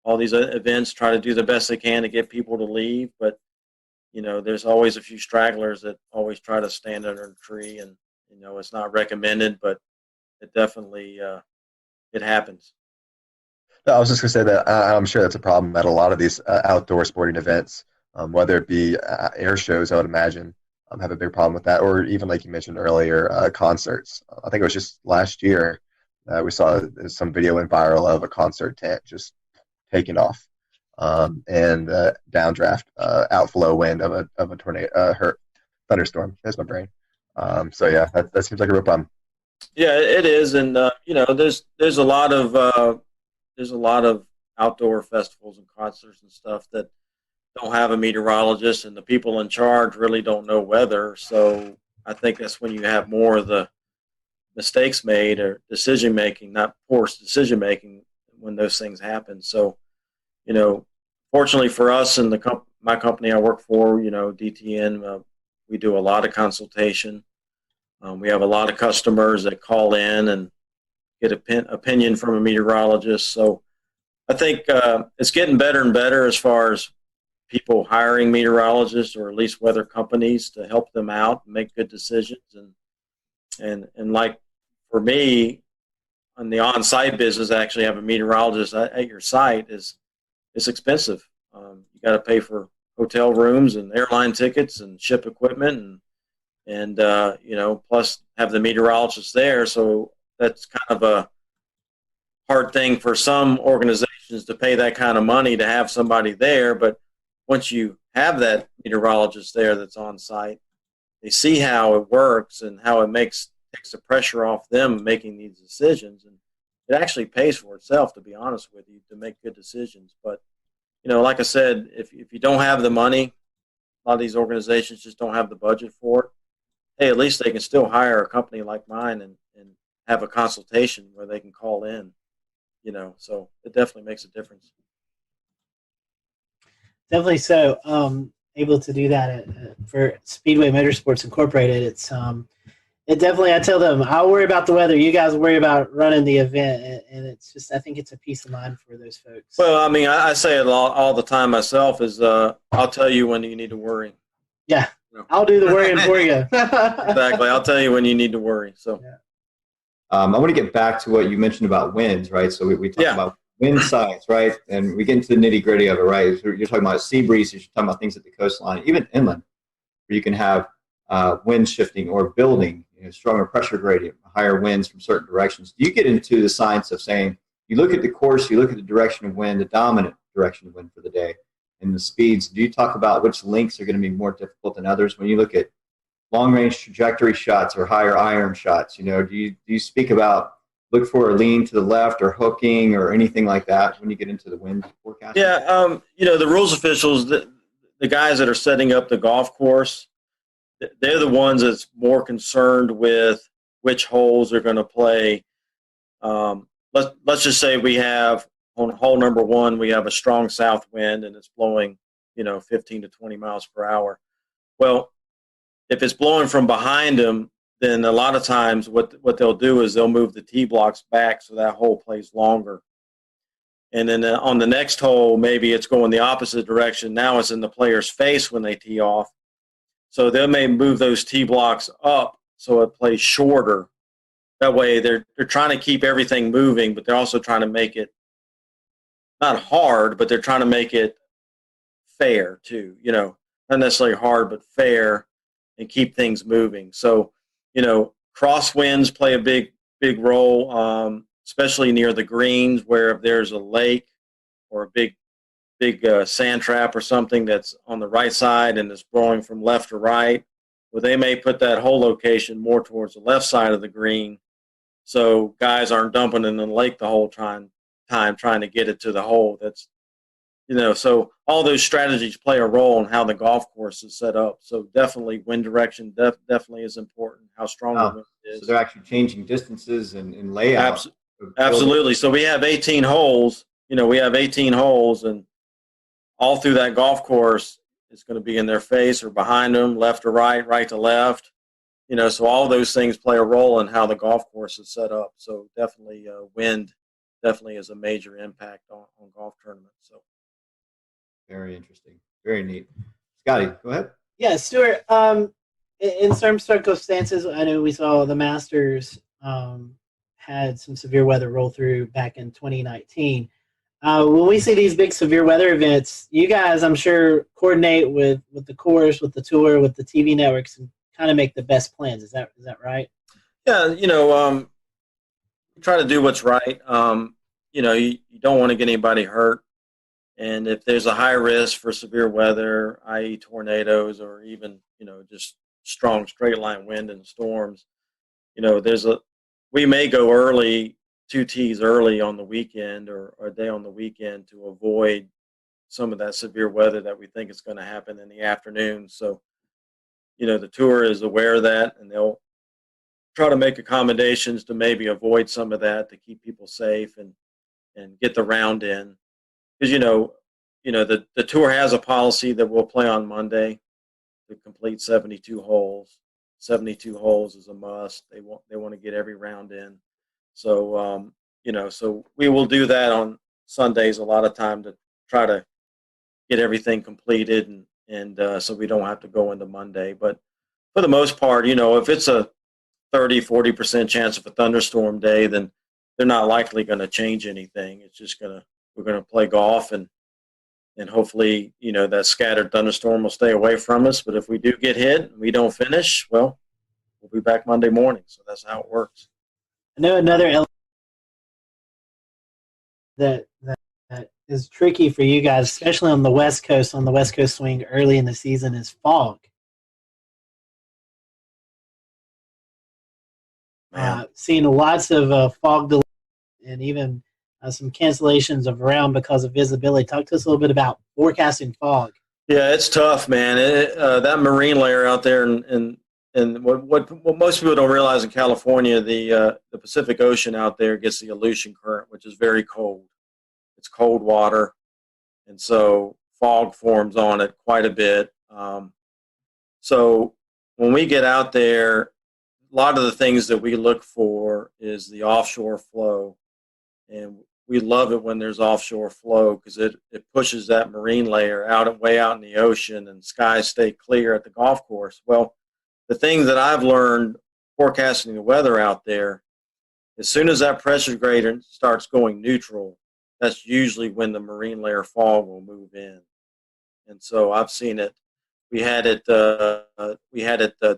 all these events try to do the best they can to get people to leave. But, there's always a few stragglers that always try to stand under a tree. And, it's not recommended, but it definitely it happens. No, I was just going to say that I'm sure that's a problem at a lot of these outdoor sporting events, whether it be air shows, I would imagine, have a big problem with that, or even like you mentioned earlier, concerts. I think it was just last year we saw some video went viral of a concert tent just taking off and downdraft, outflow wind of a tornado, thunderstorm. There's my brain. So yeah, that seems like a real problem. Yeah, it is, and there's a lot of outdoor festivals and concerts and stuff that don't have a meteorologist, and the people in charge really don't know weather. So I think that's when you have more of the mistakes made or decision making, not poor decision making, when those things happen. So, fortunately for us and my company I work for, DTN, we do a lot of consultation. We have a lot of customers that call in and get opinion from a meteorologist. So I think it's getting better and better as far as people hiring meteorologists or at least weather companies to help them out and make good decisions. And like for me, on the on-site business, actually have a meteorologist at your site it's expensive. You got to pay for hotel rooms and airline tickets and ship equipment and plus have the meteorologist there. So that's kind of a hard thing for some organizations to pay that kind of money to have somebody there. But once you have that meteorologist there that's on site, they see how it works and how it takes the pressure off them making these decisions. And it actually pays for itself, to be honest with you, to make good decisions. But, like I said, if you don't have the money, a lot of these organizations just don't have the budget for it. Hey, at least they can still hire a company like mine and have a consultation where they can call in, so it definitely makes a difference. Definitely so. Able to do that for Speedway Motorsports Incorporated. It definitely, I tell them, I'll worry about the weather. You guys worry about running the event. And it's just, I think it's a peace of mind for those folks. Well, I say it all the time myself is I'll tell you when you need to worry. Yeah. I'll do the worrying for you. Exactly. I'll tell you when you need to worry. So, I want to get back to what you mentioned about winds, right? So we talk about wind science, right? And we get into the nitty gritty of it, right? So you're talking about sea breeze, you're talking about things at the coastline, even inland, where you can have wind shifting or building, stronger pressure gradient, higher winds from certain directions. Do you get into the science of saying, you look at the course, you look at the direction of wind, the dominant direction of wind for the day, and the speeds? Do you talk about which links are going to be more difficult than others? When you look at long-range trajectory shots or higher iron shots, do you speak about look for a lean to the left or hooking or anything like that when you get into the wind forecast? Yeah, the rules officials, the guys that are setting up the golf course, they're the ones that's more concerned with which holes are going to play. Let's just say we have on hole number 1, we have a strong south wind and it's blowing, 15 to 20 miles per hour. Well, if it's blowing from behind them, then a lot of times what they'll do is they'll move the tee blocks back so that hole plays longer. And then on the next hole, maybe it's going the opposite direction. Now it's in the player's face when they tee off. So they may move those tee blocks up so it plays shorter. That way they're trying to keep everything moving, but they're also trying to make it not hard, but they're trying to make it fair too. Not necessarily hard, but fair, and keep things moving. So, crosswinds play a big role, especially near the greens, where if there's a lake or a big sand trap or something that's on the right side and it's blowing from left to right, well, they may put that hole location more towards the left side of the green, so guys aren't dumping in the lake the whole time trying to get it to the hole. That's so all those strategies play a role in how the golf course is set up. So definitely wind direction definitely is important. How strong the wind is. So they're actually changing distances and layout. Absolutely. So we have 18 holes. We have 18 holes, and all through that golf course, it's going to be in their face or behind them, left to right, right to left. So all those things play a role in how the golf course is set up. So definitely wind definitely is a major impact on golf tournaments. So. Very interesting. Very neat. Scotty, go ahead. Yeah, Stuart, in some circumstances, I know we saw the Masters had some severe weather roll through back in 2019. When we see these big severe weather events, you guys, I'm sure, coordinate with the course, with the tour, with the TV networks, and kind of make the best plans. Is that right? Yeah, try to do what's right. You don't want to get anybody hurt. And if there's a high risk for severe weather, i.e. tornadoes or even, just strong straight line wind and storms, we may go early, 2 tees early on the weekend or a day on the weekend to avoid some of that severe weather that we think is going to happen in the afternoon. So, the tour is aware of that, and they'll try to make accommodations to maybe avoid some of that to keep people safe and get the round in. Because the tour has a policy that we'll play on Monday to complete 72 holes. 72 holes is a must. They want to get every round in. So so we will do that on Sundays a lot of time to try to get everything completed and so we don't have to go into Monday. But for the most part, if it's a 30-40% chance of a thunderstorm day, then they're not likely going to change anything. It's just we're going to play golf and hopefully, that scattered thunderstorm will stay away from us. But if we do get hit and we don't finish, well, we'll be back Monday morning. So that's how it works. I know another element that is tricky for you guys, especially on the West Coast swing early in the season, is fog. Seeing lots of fog delays and even some cancellations of round because of visibility. Talk to us a little bit about forecasting fog. Yeah, it's tough, man. That marine layer out there, and what most people don't realize in California, the Pacific Ocean out there gets the Aleutian Current, which is very cold. It's cold water, and so fog forms on it quite a bit. So when we get out there, a lot of the things that we look for is the offshore flow, and we love it when there's offshore flow because it pushes that marine layer way out in the ocean, and skies stay clear at the golf course. Well, the thing that I've learned forecasting the weather out there, as soon as that pressure gradient starts going neutral, that's usually when the marine layer fog will move in. And so I've seen it. We had it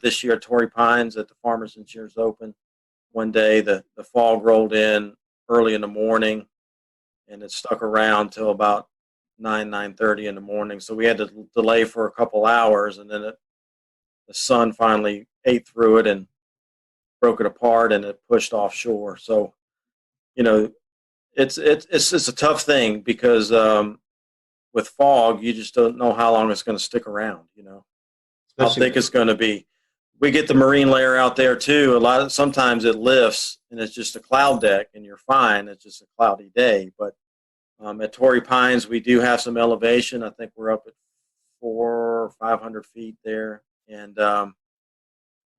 this year at Torrey Pines at the Farmers Insurance Open. One day the fog rolled in early in the morning, and it stuck around till about 9:30 in the morning. So we had to delay for a couple hours, and then the sun finally ate through it and broke it apart, and it pushed offshore. So it's a tough thing because with fog, you just don't know how long it's going to stick around. How thick it's going to be. We get the marine layer out there too. Sometimes it lifts and it's just a cloud deck and you're fine. It's just a cloudy day. But at Torrey Pines, we do have some elevation. I think we're up at 400 or 500 feet there. And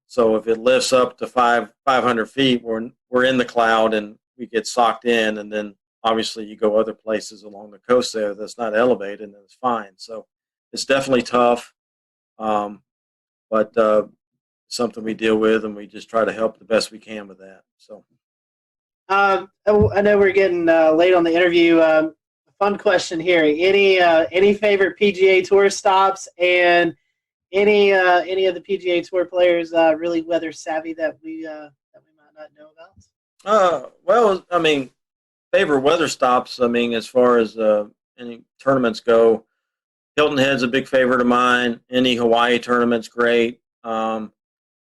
so if it lifts up to 500 feet, we're in the cloud and we get socked in. And then obviously you go other places along the coast there that's not elevated and it's fine. So it's definitely tough. But something we deal with, and we just try to help the best we can with that. So, I know we're getting late on the interview. Fun question here: any favorite PGA Tour stops, and any of the PGA Tour players really weather savvy that we might not know about? Well, I mean, favorite weather stops. I mean, as far as any tournaments go, Hilton Head's a big favorite of mine. Any Hawaii tournament's great.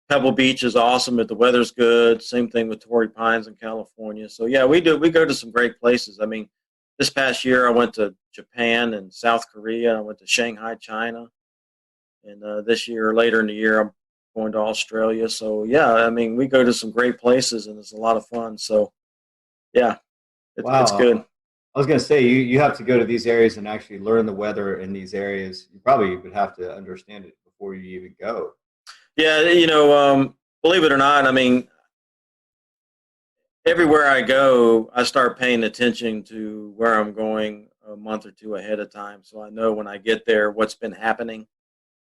Pebble Beach is awesome if the weather's good. Same thing with Torrey Pines in California. So yeah, we go to some great places. I mean, this past year I went to Japan and South Korea. I went to Shanghai, China, and this year, later in the year, I'm going to Australia. So yeah, I mean, we go to some great places and it's a lot of fun. So yeah, it's good. I was going to say, you have to go to these areas and actually learn the weather in these areas. You probably would have to understand it before you even go. Yeah, believe it or not, I mean, everywhere I go, I start paying attention to where I'm going a month or two ahead of time. So I know when I get there what's been happening.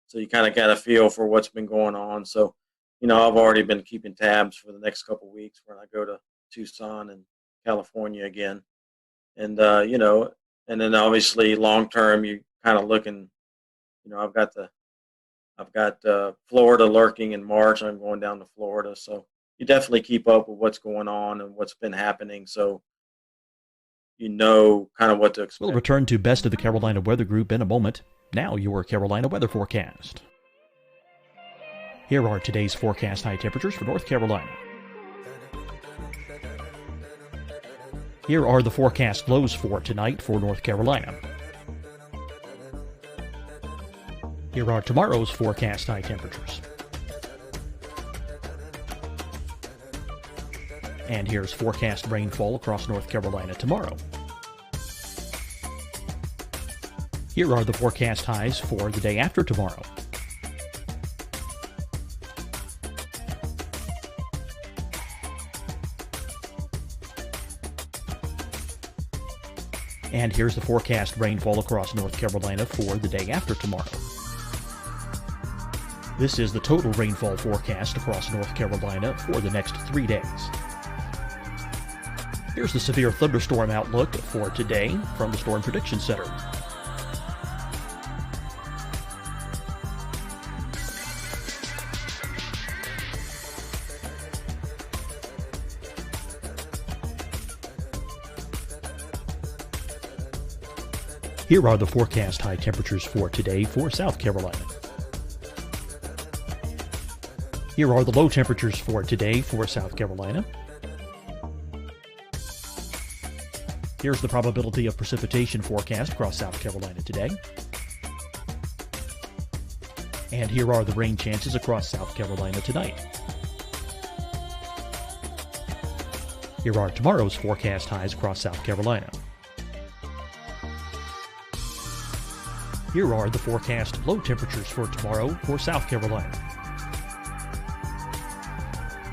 So you kind of got a feel for what's been going on. So, I've already been keeping tabs for the next couple of weeks when I go to Tucson and California again. And, and then obviously long term, you kind of looking, I've got Florida lurking in March. I'm going down to Florida. So you definitely keep up with what's going on and what's been happening. So kind of what to expect. We'll return to Best of the Carolina Weather Group in a moment. Now your Carolina weather forecast. Here are today's forecast high temperatures for North Carolina. Here are the forecast lows for tonight for North Carolina. Here are tomorrow's forecast high temperatures. And here's forecast rainfall across North Carolina tomorrow. Here are the forecast highs for the day after tomorrow. And here's the forecast rainfall across North Carolina for the day after tomorrow. This is the total rainfall forecast across North Carolina for the next 3 days. Here's the severe thunderstorm outlook for today from the Storm Prediction Center. Here are the forecast high temperatures for today for South Carolina. Here are the low temperatures for today for South Carolina. Here's the probability of precipitation forecast across South Carolina today. And here are the rain chances across South Carolina tonight. Here are tomorrow's forecast highs across South Carolina. Here are the forecast low temperatures for tomorrow for South Carolina.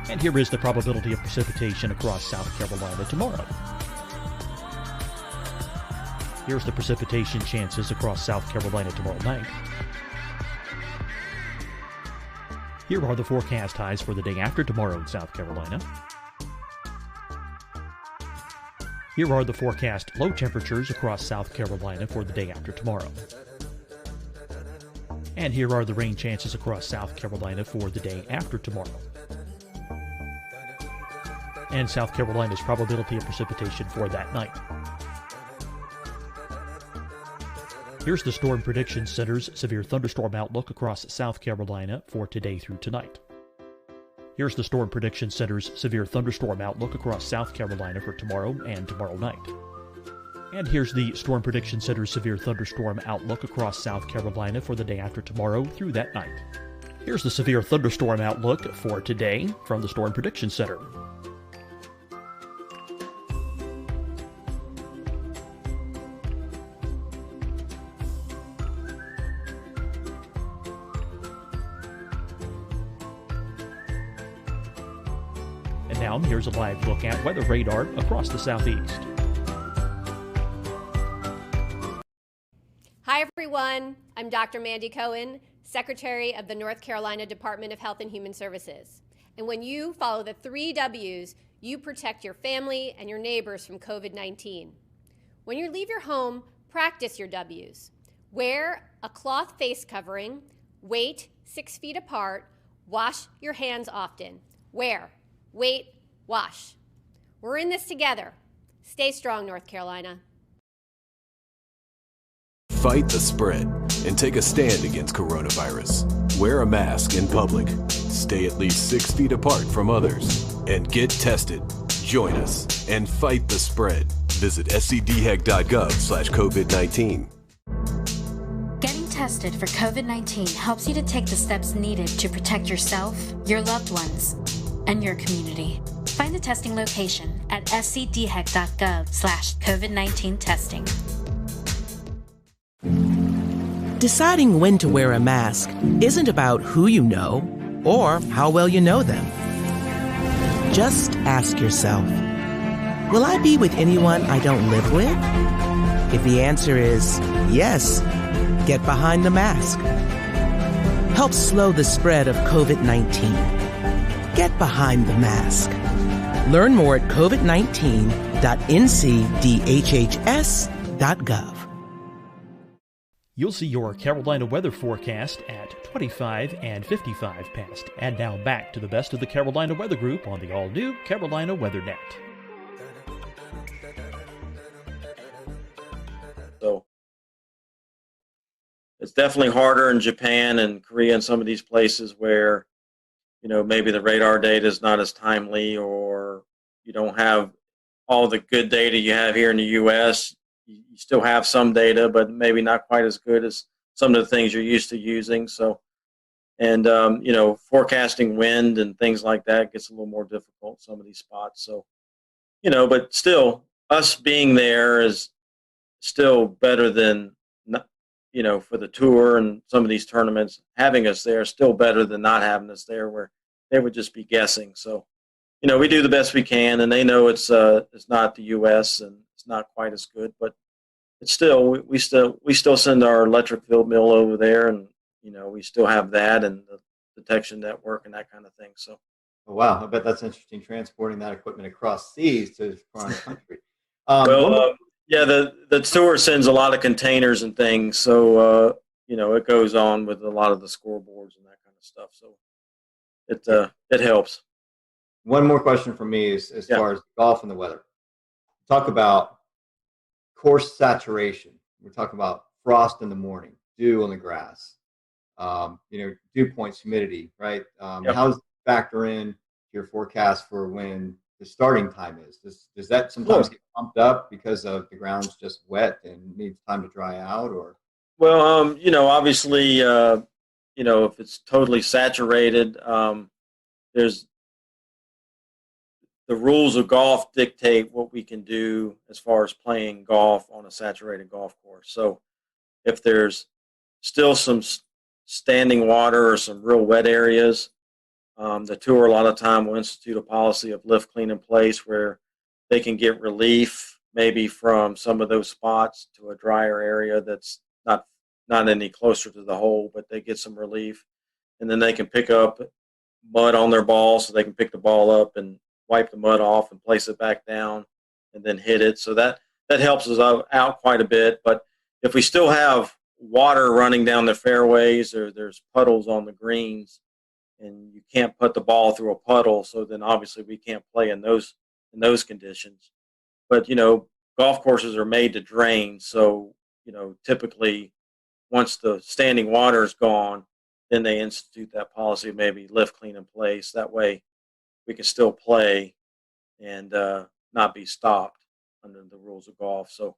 And here is the probability of precipitation across South Carolina tomorrow. Here's the precipitation chances across South Carolina tomorrow night. Here are the forecast highs for the day after tomorrow in South Carolina. Here are the forecast low temperatures across South Carolina for the day after tomorrow. And here are the rain chances across South Carolina for the day after tomorrow. And South Carolina's probability of precipitation for that night. Here's the Storm Prediction Center's severe thunderstorm outlook across South Carolina for today through tonight. Here's the Storm Prediction Center's severe thunderstorm outlook across South Carolina for tomorrow and tomorrow night. And here's the Storm Prediction Center's severe thunderstorm outlook across South Carolina for the day after tomorrow through that night. Here's the severe thunderstorm outlook for today from the Storm Prediction Center. And now here's a live look at weather radar across the southeast. Hi everyone, I'm Dr. Mandy Cohen, Secretary of the North Carolina Department of Health and Human Services. And when you follow the 3 W's, you protect your family and your neighbors from COVID-19. When you leave your home, practice your W's. Wear a cloth face covering, wait 6 feet apart, wash your hands often. Wear, wait, wash. We're in this together. Stay strong, North Carolina. Fight the spread and take a stand against coronavirus. Wear a mask in public. Stay at least 6 feet apart from others. And get tested. Join us and fight the spread. Visit scdhec.gov/COVID-19. Getting tested for COVID-19 helps you to take the steps needed to protect yourself, your loved ones, and your community. Find the testing location at scdhec.gov/COVID-19 testing. Deciding when to wear a mask isn't about who you know or how well you know them. Just ask yourself, will I be with anyone I don't live with? If the answer is yes, get behind the mask. Help slow the spread of COVID-19. Get behind the mask. Learn more at covid19.ncdhhs.gov. You'll see your Carolina weather forecast at 25 and 55 past. And now back to the best of the Carolina Weather Group on the all-new Carolina Weather Net. So it's definitely harder in Japan and Korea and some of these places where, maybe the radar data is not as timely, or you don't have all the good data you have here in the U.S. You still have some data, but maybe not quite as good as some of the things you're used to using. So, and forecasting wind and things like that gets a little more difficult in some of these spots. So, but still, us being there is still better than, for the tour and some of these tournaments. Having us there is still better than not having us there, where they would just be guessing. So, we do the best we can, and they know it's not the U.S. and it's not quite as good, but it's still we still send our electric field mill over there, and we still have that and the detection network and that kind of thing. So, oh, wow, I bet that's interesting, transporting that equipment across seas to foreign country. Yeah, the tour sends a lot of containers and things, so it goes on with a lot of the scoreboards and that kind of stuff. So it helps. One more question from me is as far as golf and the weather. Talk about course saturation. We're talking about frost in the morning, dew on the grass, dew points, humidity, right? How does it factor in your forecast for when the starting time is? Does that sometimes get pumped up because of the ground's just wet and needs time to dry out, or? Well, obviously, if it's totally saturated, there's the rules of golf dictate what we can do as far as playing golf on a saturated golf course. So if there's still some standing water or some real wet areas, the tour a lot of time will institute a policy of lift, clean, in place, where they can get relief maybe from some of those spots to a drier area that's not any closer to the hole, but they get some relief. And then they can pick up mud on their ball, so they can pick the ball up and wipe the mud off and place it back down and then hit it. So that helps us out quite a bit. But if we still have water running down the fairways, or there's puddles on the greens, and you can't put the ball through a puddle, so then obviously we can't play in those conditions. But golf courses are made to drain, so typically once the standing water is gone, then they institute that policy, maybe lift, clean, in place. That way we can still play and not be stopped under the rules of golf. So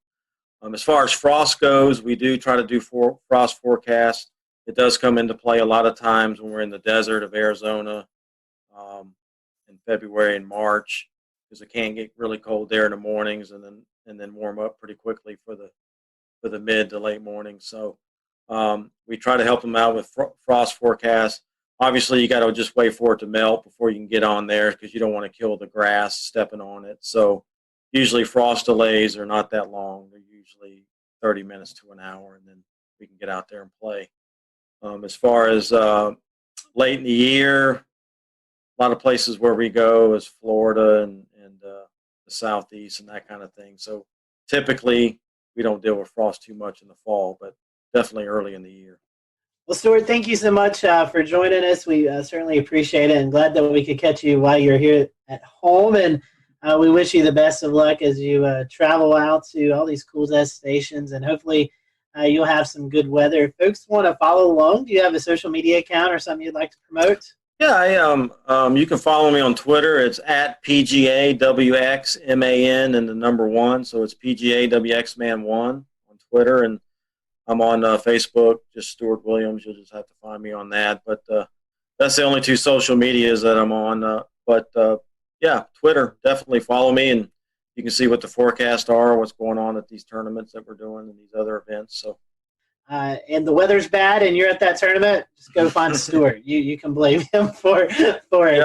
as far as frost goes, we do try to do frost forecasts. It does come into play a lot of times when we're in the desert of Arizona in February and March, because it can get really cold there in the mornings and then warm up pretty quickly for the mid to late morning. So we try to help them out with frost forecasts. Obviously, you got to just wait for it to melt before you can get on there, because you don't want to kill the grass stepping on it. So usually frost delays are not that long. They're usually 30 minutes to an hour, and then we can get out there and play. As far as late in the year, a lot of places where we go is Florida and the Southeast and that kind of thing. So typically we don't deal with frost too much in the fall, but definitely early in the year. Well, Stuart, thank you so much for joining us. We certainly appreciate it, and glad that we could catch you while you're here at home. And we wish you the best of luck as you travel out to all these cool destinations, and hopefully you'll have some good weather. If folks want to follow along, do you have a social media account or something you'd like to promote? Yeah, you can follow me on Twitter. It's at PGAWXMAN and the number 1. So it's PGAWXMan1 on Twitter. And I'm on Facebook, just Stuart Williams. You'll just have to find me on that. But that's the only 2 social medias that I'm on. Yeah, Twitter, definitely follow me. And you can see what the forecasts are, what's going on at these tournaments that we're doing and these other events. So. And the weather's bad and you're at that tournament, just go find Stuart. You can blame him for it. Yeah,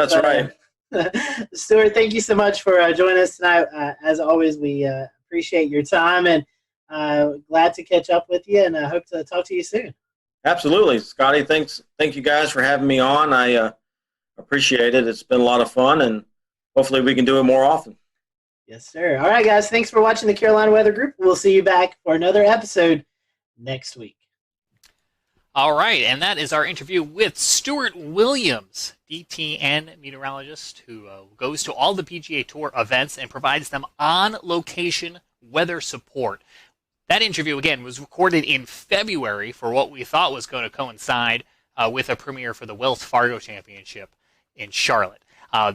that's right. Stuart, thank you so much for joining us tonight. As always, we appreciate your time, and glad to catch up with you, and I hope to talk to you soon. Absolutely. Scotty, thank you guys for having me on. I appreciate it. It's been a lot of fun, and hopefully we can do it more often. Yes, sir. All right, guys, thanks for watching the Carolina Weather Group. We'll see you back for another episode next week. All right, and that is our interview with Stuart Williams, DTN meteorologist, who goes to all the PGA Tour events and provides them on-location weather support. That interview, again, was recorded in February for what we thought was going to coincide with a premiere for the Wells Fargo Championship in Charlotte.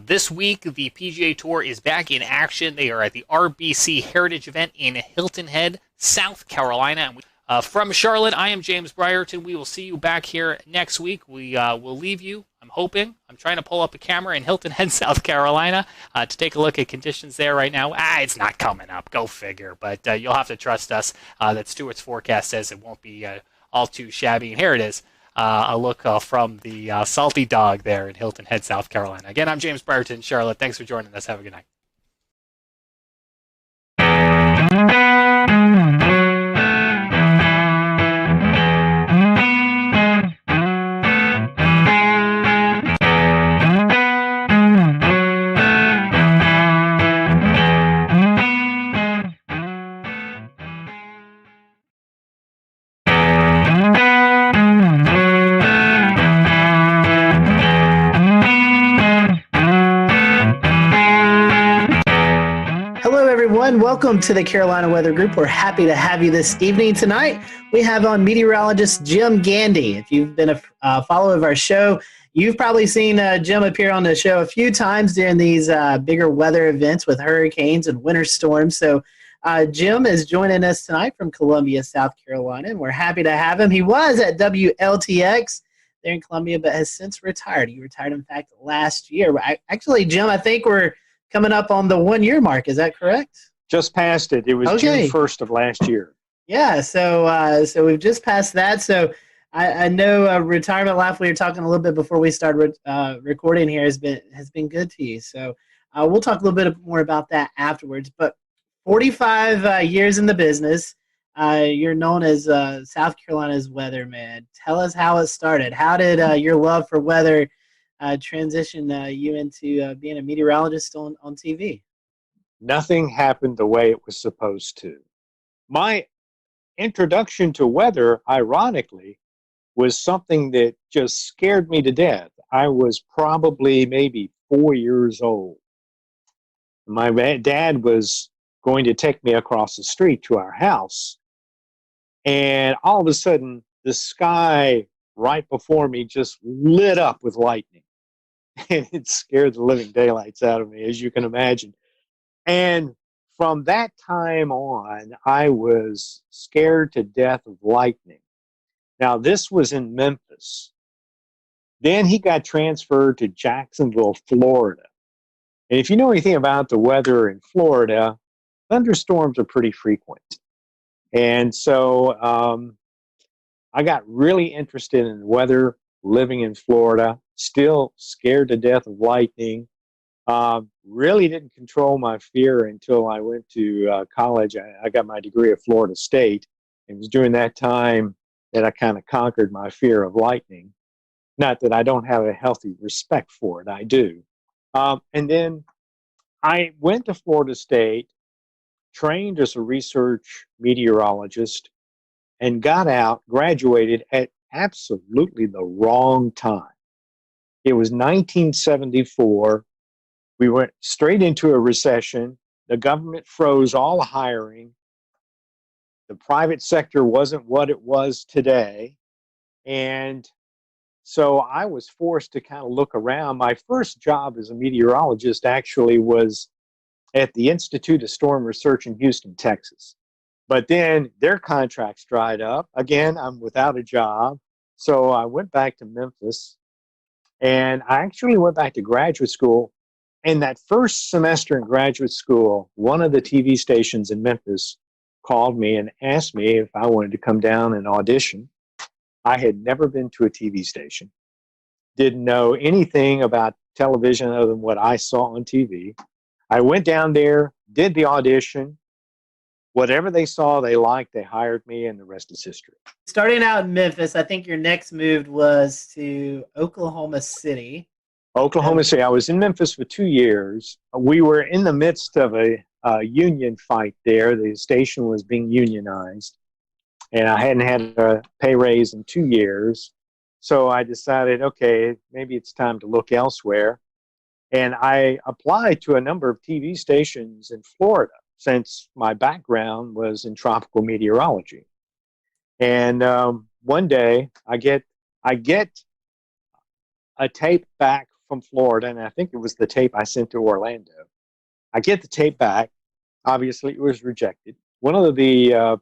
This week, the PGA Tour is back in action. They are at the RBC Heritage event in Hilton Head, South Carolina. From Charlotte, I am James Brierton. We will see you back here next week. We will leave you, I'm trying to pull up a camera in Hilton Head, South Carolina to take a look at conditions there right now. It's not coming up, go figure. But you'll have to trust us that Stuart's forecast says it won't be all too shabby. And here it is, a look from the Salty Dog there in Hilton Head, South Carolina. Again, I'm James Brierton, Charlotte. Thanks for joining us. Have a good night. Welcome to the Carolina Weather Group. We're happy to have you this evening. Tonight, we have on meteorologist Jim Gandy. If you've been a follower of our show, you've probably seen Jim appear on the show a few times during these bigger weather events with hurricanes and winter storms. So Jim is joining us tonight from Columbia, South Carolina, and we're happy to have him. He was at WLTX there in Columbia, but has since retired. He retired, in fact, last year. Actually, Jim, I think we're coming up on the 1-year mark. Is that correct? Just passed it. It was June 1st of last year. Yeah, so we've just passed that. So I know retirement life, we were talking a little bit before we started recording here, has been good to you. So we'll talk a little bit more about that afterwards. But 45 years in the business, you're known as South Carolina's weatherman. Tell us how it started. How did your love for weather transition you into being a meteorologist on TV? Nothing happened the way it was supposed to. My introduction to weather, ironically, was something that just scared me to death. I was probably maybe 4 years old. My dad was going to take me across the street to our house, and all of a sudden the sky right before me just lit up with lightning. And it scared the living daylights out of me, as you can imagine. And from that time on, I was scared to death of lightning. Now, this was in Memphis. Then he got transferred to Jacksonville, Florida. And if you know anything about the weather in Florida, thunderstorms are pretty frequent. And so I got really interested in weather living in Florida, still scared to death of lightning. Really didn't control my fear until I went to college. I got my degree at Florida State. It was during that time that I kind of conquered my fear of lightning. Not that I don't have a healthy respect for it, I do. And then I went to Florida State, trained as a research meteorologist, and got out, graduated at absolutely the wrong time. It was 1974. We went straight into a recession. The government froze all hiring. The private sector wasn't what it was today. And so I was forced to kind of look around. My first job as a meteorologist actually was at the Institute of Storm Research in Houston, Texas. But then their contracts dried up. Again, I'm without a job. So I went back to Memphis, and I actually went back to graduate school. And that first semester in graduate school, one of the TV stations in Memphis called me and asked me if I wanted to come down and audition. I had never been to a TV station, didn't know anything about television other than what I saw on TV. I went down there, did the audition. Whatever they saw, they liked, they hired me, and the rest is history. Starting out in Memphis, I think your next move was to Oklahoma City. Oklahoma City. I was in Memphis for 2 years. We were in the midst of a union fight there. The station was being unionized, and I hadn't had a pay raise in 2 years. So I decided, okay, maybe it's time to look elsewhere. And I applied to a number of TV stations in Florida, since my background was in tropical meteorology. And one day I get a tape back from Florida, and I think it was the tape I sent to Orlando. I get the tape back. Obviously, it was rejected. One of the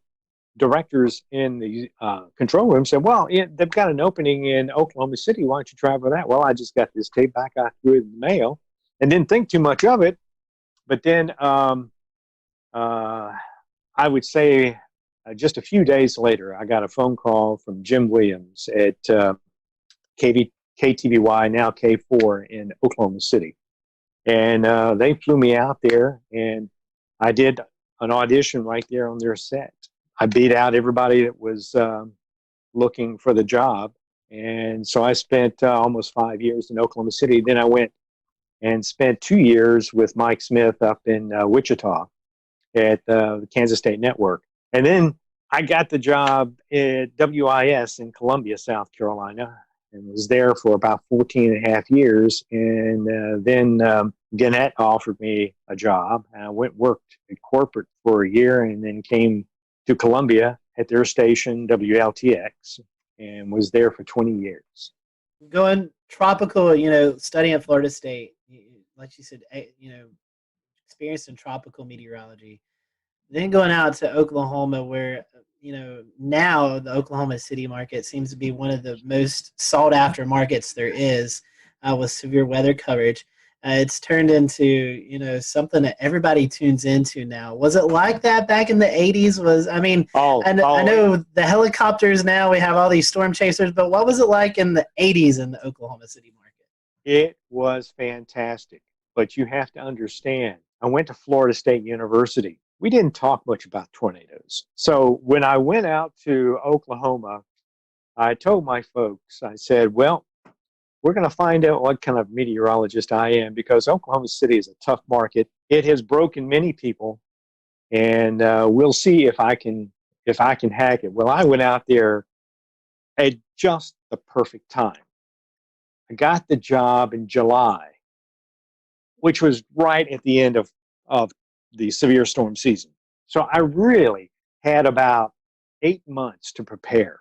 directors in the control room said, well, yeah, they've got an opening in Oklahoma City. Why don't you try for that? Well, I just got this tape back. I threw it in the mail and didn't think too much of it. But then I would say just a few days later, I got a phone call from Jim Williams at KTVY, now K4 in Oklahoma City. And they flew me out there, and I did an audition right there on their set. I beat out everybody that was looking for the job. And so I spent almost 5 years in Oklahoma City. Then I went and spent 2 years with Mike Smith up in Wichita at the Kansas State Network. And then I got the job at WIS in Columbia, South Carolina, and was there for about 14 and a half years. And then Gannett offered me a job. And I worked at corporate for a year, and then came to Columbia at their station, WLTX, and was there for 20 years. Going tropical, studying at Florida State, like you said, experienced in tropical meteorology. Then going out to Oklahoma, where now the Oklahoma City market seems to be one of the most sought after markets there is, with severe weather coverage. It's turned into something that everybody tunes into now. Was it like that back in the 80s? I know the helicopters now, we have all these storm chasers, but what was it like in the 80s in the Oklahoma City market? It was fantastic, but you have to understand, I went to Florida State University. We didn't talk much about tornadoes. So when I went out to Oklahoma, I told my folks, I said, well, we're going to find out what kind of meteorologist I am, because Oklahoma City is a tough market. It has broken many people, and we'll see if I can hack it. Well, I went out there at just the perfect time. I got the job in July, which was right at the end of the severe storm season. So I really had about 8 months to prepare.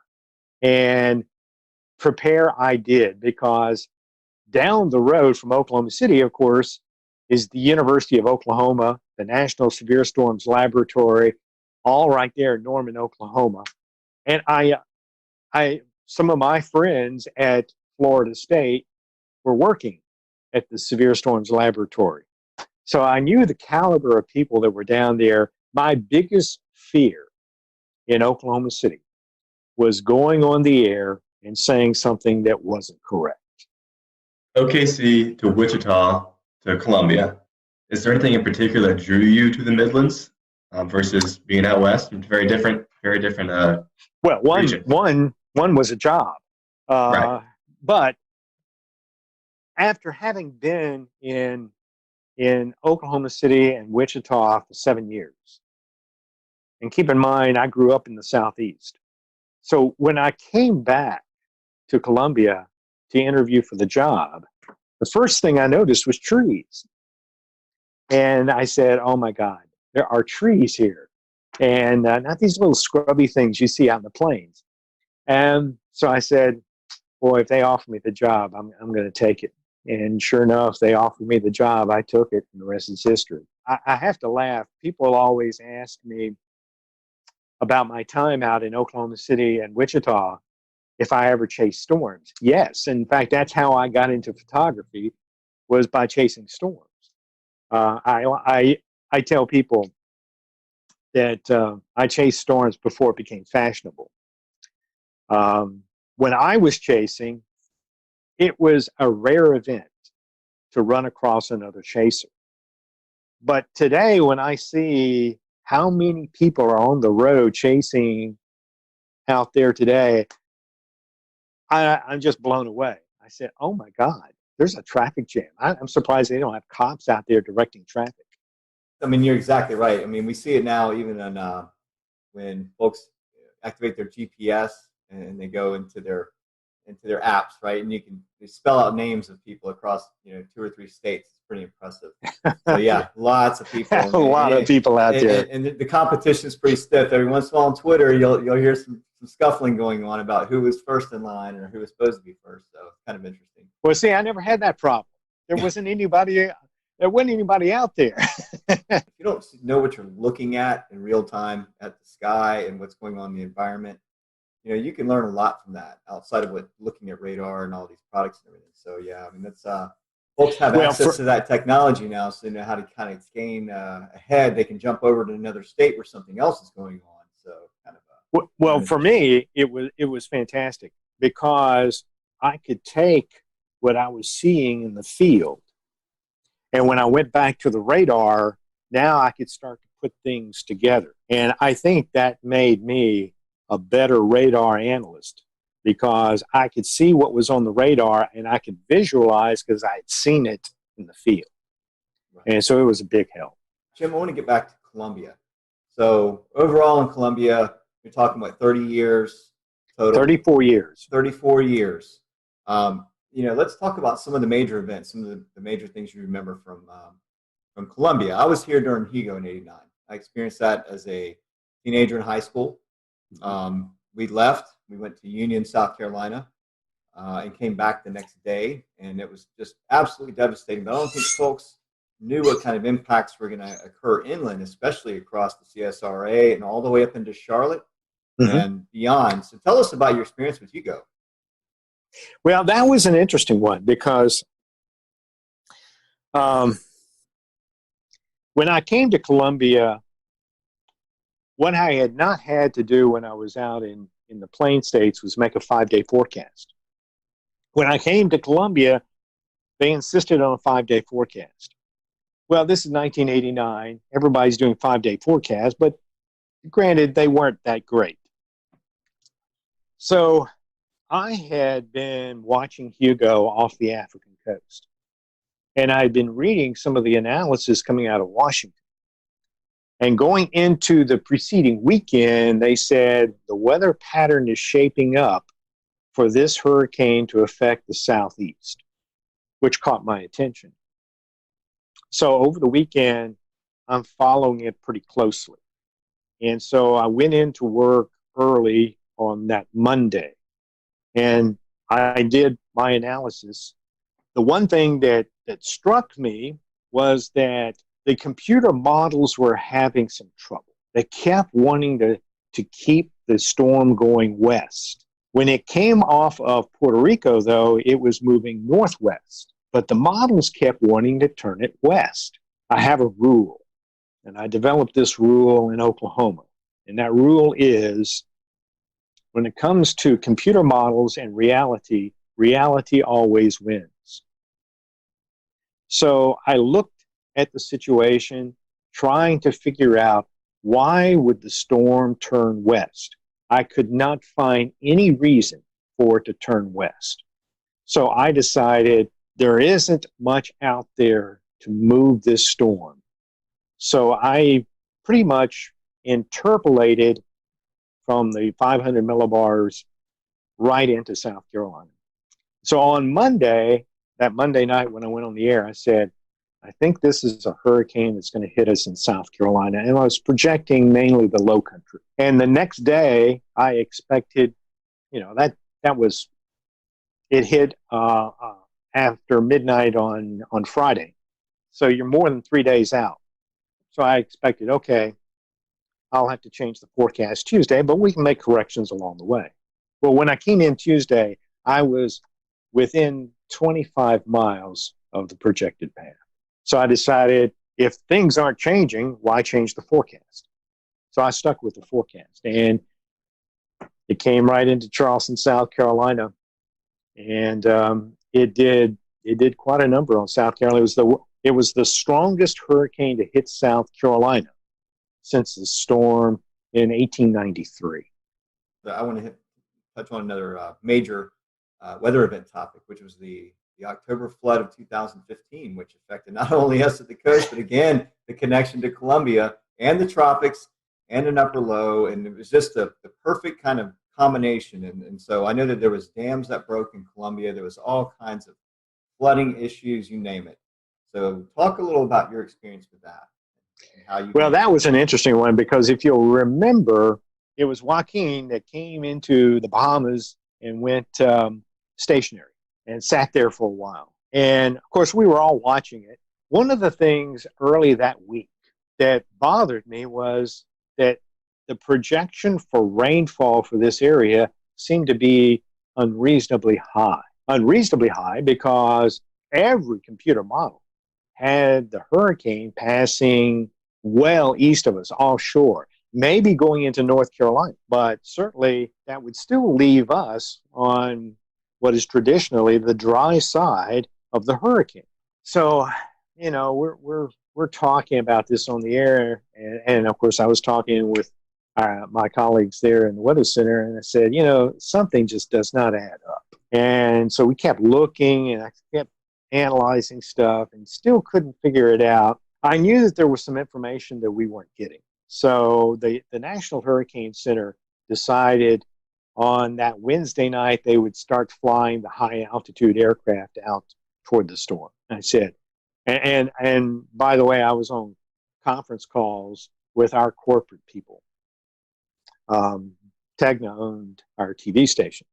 And prepare, I did, because down the road from Oklahoma City, of course, is the University of Oklahoma, the National Severe Storms Laboratory, all right there in Norman, Oklahoma. And some of my friends at Florida State were working at the Severe Storms Laboratory. So I knew the caliber of people that were down there. My biggest fear in Oklahoma City was going on the air and saying something that wasn't correct. OKC to Wichita to Columbia. Is there anything in particular that drew you to the Midlands versus being out west? Very different. Well, one was a job, right. But after having been in Oklahoma City and Wichita for 7 years, and keep in mind I grew up in the Southeast, so when I came back to Columbia to interview for the job, the first thing I noticed was trees. And I said, oh my God, there are trees here. And not these little scrubby things you see out in the plains. And so I said, boy, if they offer me the job, I'm going to take it. And sure enough, they offered me the job. I took it, and the rest is history. I have to laugh. People always ask me about my time out in Oklahoma City and Wichita, if I ever chased storms. Yes. In fact, that's how I got into photography, was by chasing storms. I tell people that I chased storms before it became fashionable. When I was chasing, it was a rare event to run across another chaser. But today, when I see how many people are on the road chasing out there today, I'm just blown away. I said, oh my God, there's a traffic jam. I'm surprised they don't have cops out there directing traffic. I mean, you're exactly right. I mean, we see it now even on when folks activate their GPS and they go into their apps, right? And they spell out names of people across 2 or 3 states. It's pretty impressive. So yeah, lots of people. A lot of people out there. And the competition is pretty stiff. Every once in a while on Twitter, you'll hear some scuffling going on about who was first in line or who was supposed to be first. So it's kind of interesting. Well, see, I never had that problem. There wasn't anybody out there. If you don't know what you're looking at in real time at the sky and what's going on in the environment, you can learn a lot from that outside of looking at radar and all these products and everything. So yeah, I mean, that's folks have access to that technology now, so they know how to kind of gain ahead. They can jump over to another state where something else is going on. So kind of. Well, for me, it was fantastic because I could take what I was seeing in the field, and when I went back to the radar, now I could start to put things together. And I think that made me a better radar analyst because I could see what was on the radar and I could visualize because I had seen it in the field. Right. And so it was a big help. Jim, I want to get back to Columbia. So overall in Columbia, you're talking about 30 years total. 34 years. 34 years. Let's talk about some of the major events, some of the major things you remember from Columbia. I was here during HEGO in '89. I experienced that as a teenager in high school. We left. We went to Union, South Carolina, and came back the next day, and it was just absolutely devastating. But I don't think folks knew what kind of impacts were going to occur inland, especially across the CSRA and all the way up into Charlotte and beyond. So tell us about your experience with HEGO. Well, that was an interesting one because when I came to Columbia, what I had not had to do when I was out in the Plain States was make a 5-day forecast. When I came to Columbia, they insisted on a 5-day forecast. Well, this is 1989. Everybody's doing 5-day forecasts, but granted, they weren't that great. So I had been watching HEGO off the African coast, and I had been reading some of the analysis coming out of Washington. And going into the preceding weekend, they said the weather pattern is shaping up for this hurricane to affect the southeast, which caught my attention. So over the weekend, I'm following it pretty closely. And so I went into work early on that Monday. And I did my analysis. The one thing that struck me was that the computer models were having some trouble. They kept wanting to keep the storm going west. When it came off of Puerto Rico, though, it was moving northwest. But the models kept wanting to turn it west. I have a rule, and I developed this rule in Oklahoma. And that rule is, when it comes to computer models and reality, reality always wins. So I looked at the situation, trying to figure out, why would the storm turn west? I could not find any reason for it to turn west. So I decided there isn't much out there to move this storm. So I pretty much interpolated from the 500 millibars right into South Carolina. So on Monday, that Monday night when I went on the air, I said, I think this is a hurricane that's going to hit us in South Carolina. And I was projecting mainly the low country. And the next day, I expected, that was, it hit after midnight on Friday. So you're more than 3 days out. So I expected, okay, I'll have to change the forecast Tuesday, but we can make corrections along the way. Well, when I came in Tuesday, I was within 25 miles of the projected path. So I decided, if things aren't changing, why change the forecast? So I stuck with the forecast, and it came right into Charleston, South Carolina, and it did quite a number on South Carolina. It was the strongest hurricane to hit South Carolina since the storm in 1893. I want to touch on another major weather event topic, which was the October flood of 2015, which affected not only us at the coast, but again, the connection to Columbia and the tropics and an upper low. And it was just the perfect kind of combination. And so I know that there was dams that broke in Columbia. There was all kinds of flooding issues, you name it. So talk a little about your experience with that. And how you Well, that was an interesting one, because if you'll remember, it was Joaquin that came into the Bahamas and went stationary and sat there for a while. And of course, we were all watching it. One of the things early that week that bothered me was that the projection for rainfall for this area seemed to be unreasonably high. Unreasonably high because every computer model had the hurricane passing well east of us, offshore, maybe going into North Carolina, but certainly that would still leave us on what is traditionally the dry side of the hurricane. So, we're talking about this on the air, and of course I was talking with my colleagues there in the Weather Center, and I said, something just does not add up. And so we kept looking, and I kept analyzing stuff and still couldn't figure it out. I knew that there was some information that we weren't getting. So the National Hurricane Center decided on that Wednesday night they would start flying the high altitude aircraft out toward the storm. And I said, and by the way, I was on conference calls with our corporate people. Tegna owned our TV station.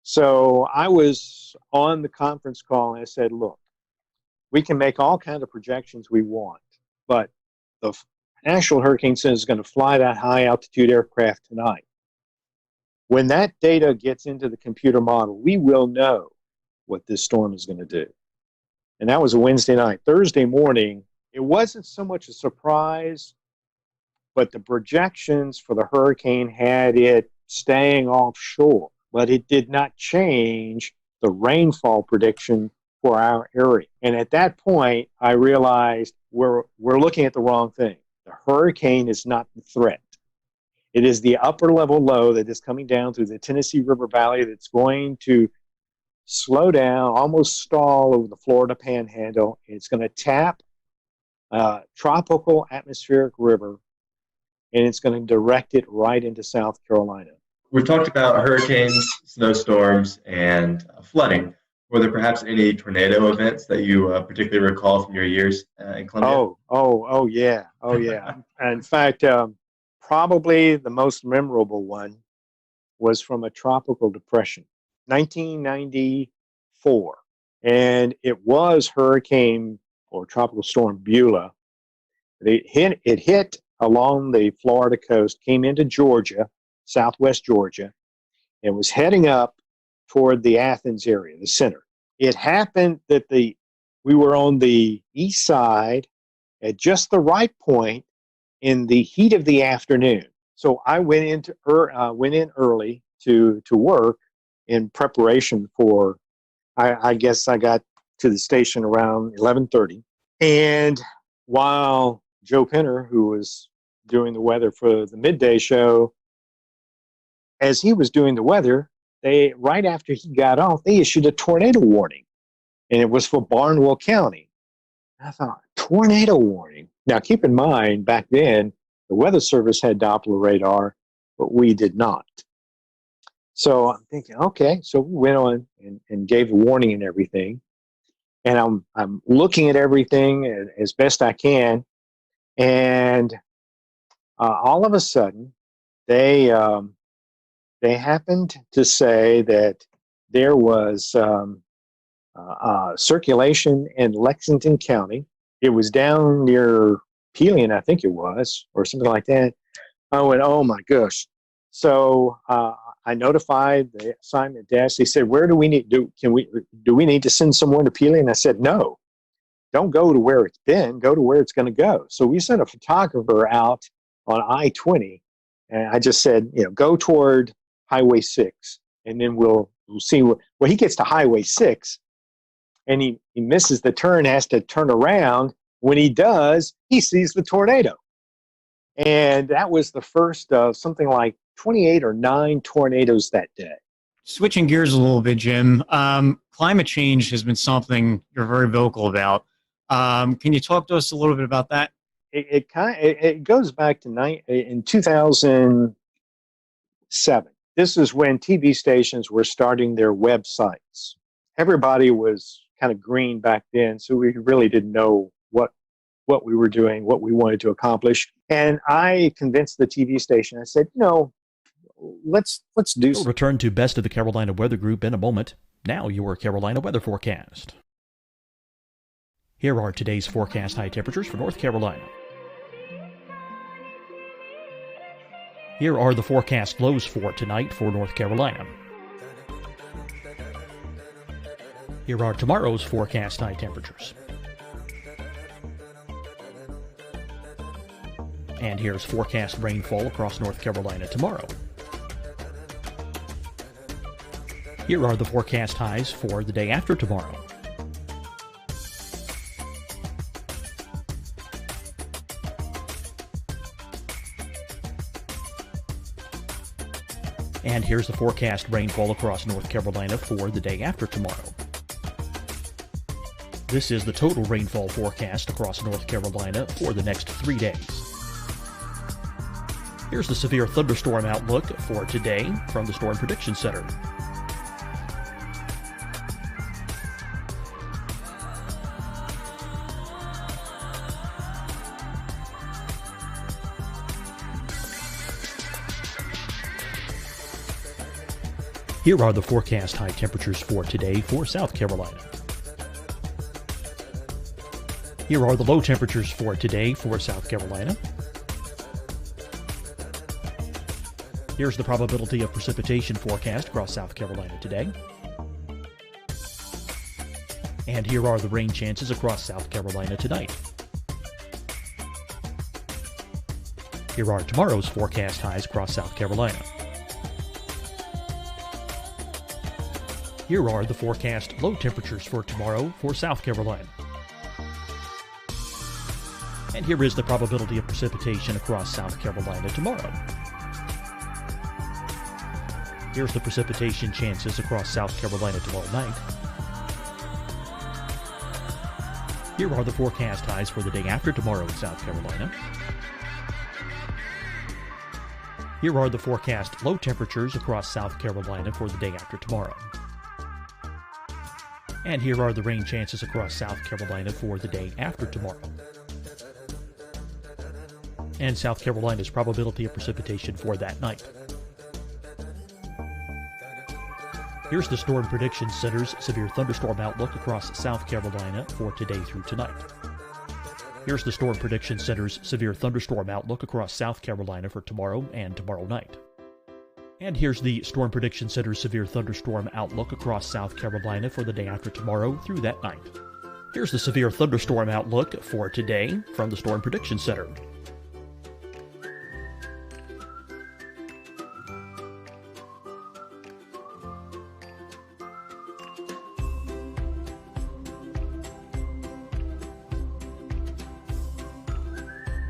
So I was on the conference call and I said, look, we can make all kinds of projections we want, but the National Hurricane Center is going to fly that high altitude aircraft tonight. When that data gets into the computer model, we will know what this storm is going to do. And that was a Wednesday night. Thursday morning, it wasn't so much a surprise, but the projections for the hurricane had it staying offshore, but it did not change the rainfall prediction for our area. And at that point, I realized we're looking at the wrong thing. The hurricane is not the threat. It is the upper level low that is coming down through the Tennessee River Valley that's going to slow down, almost stall over the Florida Panhandle. It's going to tap a tropical atmospheric river, and it's going to direct it right into South Carolina. We've talked about hurricanes, snowstorms, and flooding. Were there perhaps any tornado events that you particularly recall from your years in Columbia? Oh, yeah. In fact, probably the most memorable one was from a tropical depression. 1994. And it was Hurricane or Tropical Storm Beulah. It hit along the Florida coast, came into Georgia, southwest Georgia, and was heading up toward the Athens area, the center. It happened that we were on the east side at just the right point in the heat of the afternoon. So I went in early to work in preparation for. I guess I got to the station around 11:30, and while Joe Penner, who was doing the weather for the midday show, as he was doing the weather, right after he got off, they issued a tornado warning, and it was for Barnwell County. I thought, tornado warning. Now, keep in mind, back then, the Weather Service had Doppler radar, but we did not. So I'm thinking, okay, so we went on and gave a warning and everything. And I'm looking at everything as best I can. And all of a sudden, they happened to say that there was circulation in Lexington County. It was down near Pelion, I think it was, or something like that. I went, oh my gosh. So I notified the assignment desk. They said, where do we need do we need to send someone to Pelion? I said, no, don't go to where it's been, go to where it's going to go. So we sent a photographer out on I-20, and I just said, go toward Highway 6, and then we'll see. Well, he gets to Highway 6, and he misses the turn, has to turn around. When he does, he sees the tornado. And that was the first of something like 28 or 9 tornadoes that day. Switching gears a little bit, Jim, climate change has been something you're very vocal about. Can you talk to us a little bit about that? It goes back to in 2007. This is when TV stations were starting their websites. Everybody was kind of green back then, so we really didn't know what we were doing, what we wanted to accomplish. And I convinced the TV station. I said, let's do. We'll return to Best of the Carolina Weather Group in a moment. Now your Carolina weather forecast. Here are today's forecast high temperatures for North Carolina. Here are the forecast lows for tonight for North Carolina. Here are tomorrow's forecast high temperatures. And here's forecast rainfall across North Carolina tomorrow. Here are the forecast highs for the day after tomorrow. And here's the forecast rainfall across North Carolina for the day after tomorrow. This is the total rainfall forecast across North Carolina for the next 3 days. Here's the severe thunderstorm outlook for today from the Storm Prediction Center. Here are the forecast high temperatures for today for South Carolina. Here are the low temperatures for today for South Carolina. Here's the probability of precipitation forecast across South Carolina today. And here are the rain chances across South Carolina tonight. Here are tomorrow's forecast highs across South Carolina. Here are the forecast low temperatures for tomorrow for South Carolina. And here is the probability of precipitation across South Carolina tomorrow. Here's the precipitation chances across South Carolina tomorrow night. Here are the forecast highs for the day after tomorrow in South Carolina. Here are the forecast low temperatures across South Carolina for the day after tomorrow. And here are the rain chances across South Carolina for the day after tomorrow. And South Carolina's probability of precipitation for that night. Here's the Storm Prediction Center's severe thunderstorm outlook across South Carolina for today through tonight. Here's the Storm Prediction Center's severe thunderstorm outlook across South Carolina for tomorrow and tomorrow night. And here's the Storm Prediction Center's severe thunderstorm outlook across South Carolina for the day after tomorrow through that night. Here's the severe thunderstorm outlook for today from the Storm Prediction Center.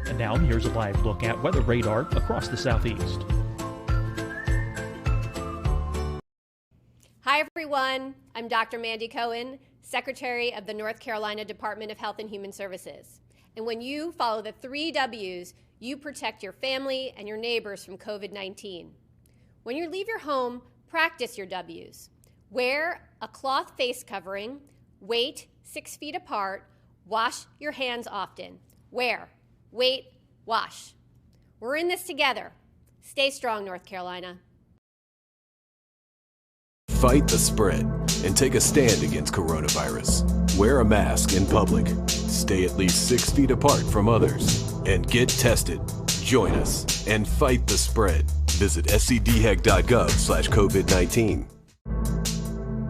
And now here's a live look at weather radar across the southeast. Hi, everyone. I'm Dr. Mandy Cohen, Secretary of the North Carolina Department of Health and Human Services. And when you follow the 3 W's, you protect your family and your neighbors from COVID-19. When you leave your home, practice your W's. Wear a cloth face covering, wait 6 feet apart, wash your hands often. Wear, wait, wash. We're in this together. Stay strong, North Carolina. Fight the spread and take a stand against coronavirus. Wear a mask in public. Stay at least 6 feet apart from others. And get tested. Join us and fight the spread. Visit scdhec.gov/COVID-19.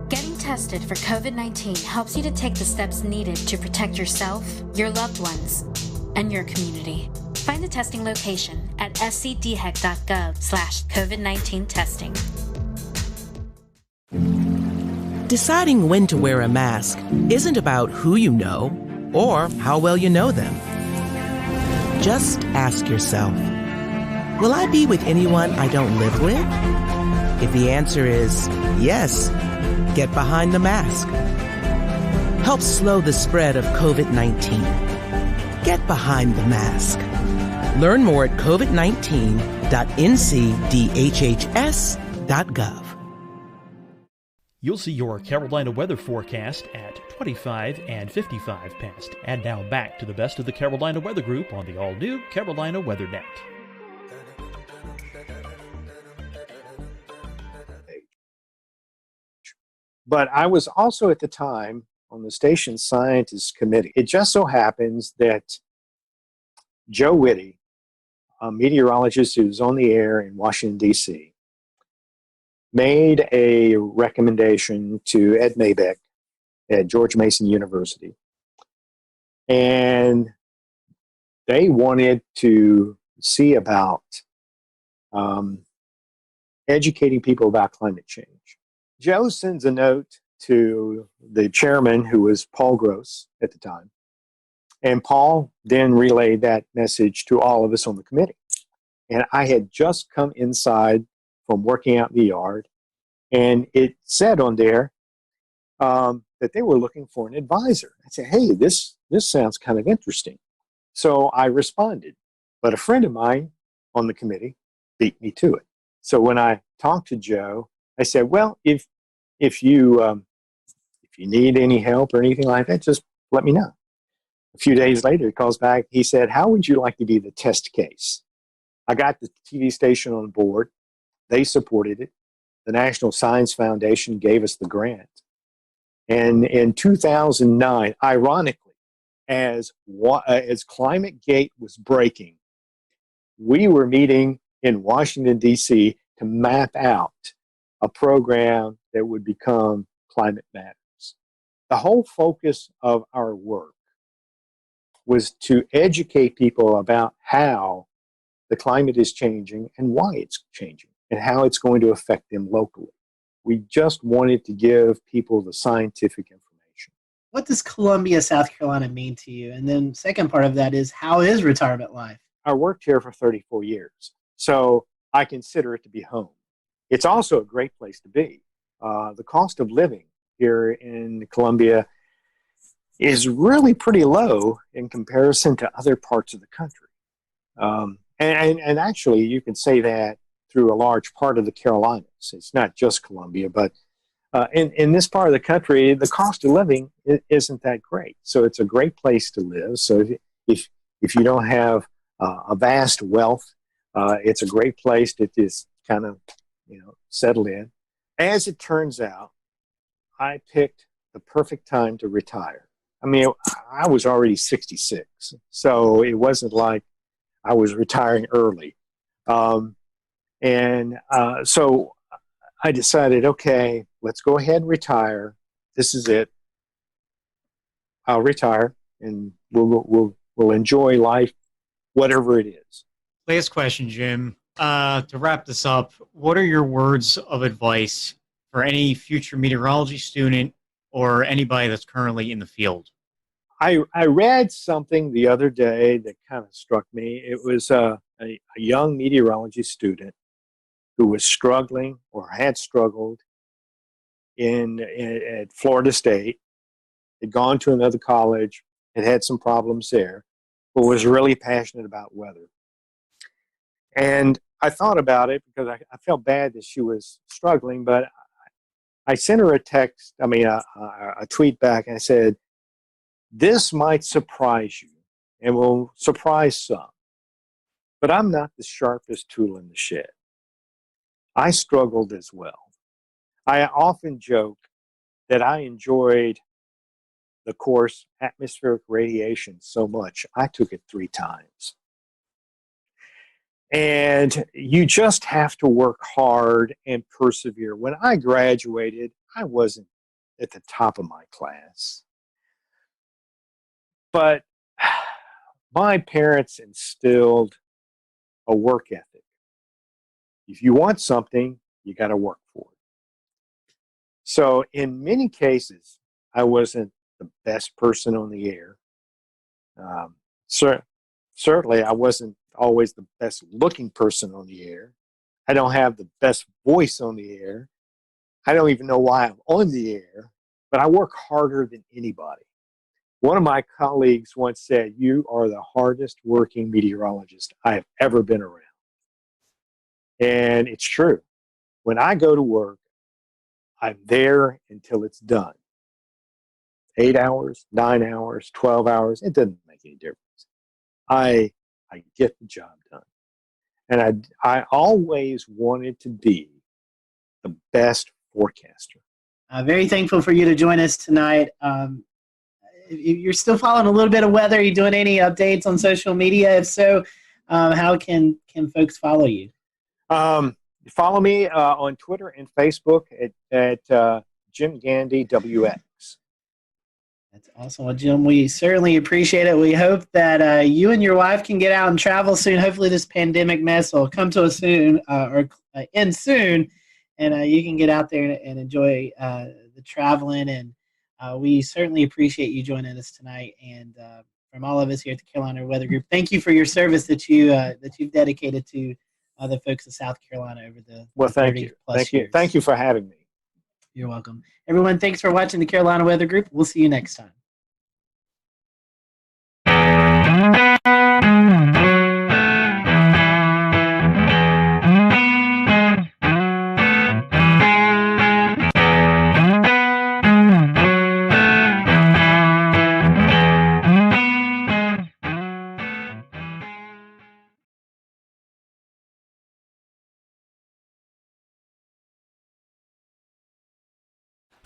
Getting tested for COVID-19 helps you to take the steps needed to protect yourself, your loved ones, and your community. Find the testing location at scdhec.gov/COVID-19 testing. Deciding when to wear a mask isn't about who you know or how well you know them. Just ask yourself, will I be with anyone I don't live with? If the answer is yes, get behind the mask. Help slow the spread of COVID-19. Get behind the mask. Learn more at covid19.ncdhhs.gov. You'll see your Carolina weather forecast at 25 and 55 past. And now back to the best of the Carolina Weather Group on the all-new Carolina Weather Net. But I was also at the time on the station scientists committee. It just so happens that Joe Whitty, a meteorologist who's on the air in Washington, D.C., made a recommendation to Ed Maybeck at George Mason University. And they wanted to see about educating people about climate change. Joe sends a note to the chairman, who was Paul Gross at the time. And Paul then relayed that message to all of us on the committee. And I had just come inside from working out in the yard, and it said on there that they were looking for an advisor. I said, hey, this sounds kind of interesting. So I responded. But a friend of mine on the committee beat me to it. So when I talked to Joe, I said, well, if you need any help or anything like that, just let me know. A few days later, he calls back. He said, how would you like to be the test case? I got the TV station on board. They supported it. The National Science Foundation gave us the grant. And in 2009, ironically, as ClimateGate was breaking, we were meeting in Washington, D.C. to map out a program that would become Climate Matters. The whole focus of our work was to educate people about how the climate is changing and why it's changing and how it's going to affect them locally. We just wanted to give people the scientific information. What does Columbia, South Carolina mean to you? And then second part of that is, how is retirement life? I worked here for 34 years, so I consider it to be home. It's also a great place to be. The cost of living here in Columbia is really pretty low in comparison to other parts of the country. And actually, you can say that through a large part of the Carolinas. It's not just Columbia, but in this part of the country, the cost of living isn't that great. So it's a great place to live. So if you don't have a vast wealth, it's a great place to just kind of settle in. As it turns out, I picked the perfect time to retire. I mean, I was already 66, so it wasn't like I was retiring early. So I decided, okay, let's go ahead and retire. This is it. I'll retire, and we'll enjoy life, whatever it is. Last question, Jim. To wrap this up, what are your words of advice for any future meteorology student or anybody that's currently in the field? I read something the other day that kind of struck me. It was a young meteorology student who was struggling or had struggled at Florida State, had gone to another college, had some problems there, but was really passionate about weather. And I thought about it because I felt bad that she was struggling, but I sent her a tweet back, and I said, this might surprise you and will surprise some, but I'm not the sharpest tool in the shed. I struggled as well. I often joke that I enjoyed the course atmospheric radiation so much, I took it 3 times. And you just have to work hard and persevere. When I graduated, I wasn't at the top of my class. But my parents instilled a work ethic. If you want something, you got to work for it. So in many cases, I wasn't the best person on the air. Certainly, I wasn't always the best looking person on the air. I don't have the best voice on the air. I don't even know why I'm on the air, but I work harder than anybody. One of my colleagues once said, you are the hardest working meteorologist I have ever been around. And it's true. When I go to work, I'm there until it's done. 8 hours, 9 hours, 12 hours, it doesn't make any difference. I get the job done. And I always wanted to be the best forecaster. Very thankful for you to join us tonight. You're still following a little bit of weather. Are you doing any updates on social media? If so, how can folks follow you? Follow me on Twitter and Facebook at Jim Gandy WX. That's awesome. Well, Jim, we certainly appreciate it. We hope that you and your wife can get out and travel soon. Hopefully this pandemic mess will come to us soon or end soon, and you can get out there and enjoy the traveling. And we certainly appreciate you joining us tonight. And from all of us here at the Carolina Weather Group, thank you for your service that you've dedicated to the folks of South Carolina over the thank you. Thank you. Years. Thank you for having me. You're welcome. Everyone, thanks for watching the Carolina Weather Group. We'll see you next time.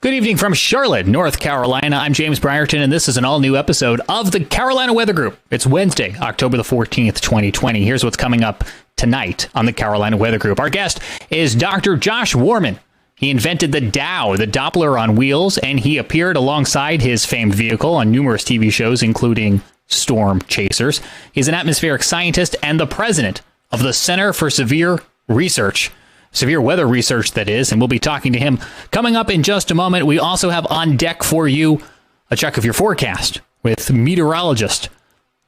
Good evening from Charlotte, North Carolina. I'm James Brierton, and this is an all-new episode of the Carolina Weather Group. It's Wednesday, October the 14th, 2020. Here's what's coming up tonight on the Carolina Weather Group. Our guest is Dr. Josh Warman. He invented the Dow, the Doppler on wheels, and he appeared alongside his famed vehicle on numerous TV shows, including Storm Chasers. He's an atmospheric scientist and the president of the Center for Severe Weather Research, that is, and we'll be talking to him coming up in just a moment. We also have on deck for you a check of your forecast with meteorologist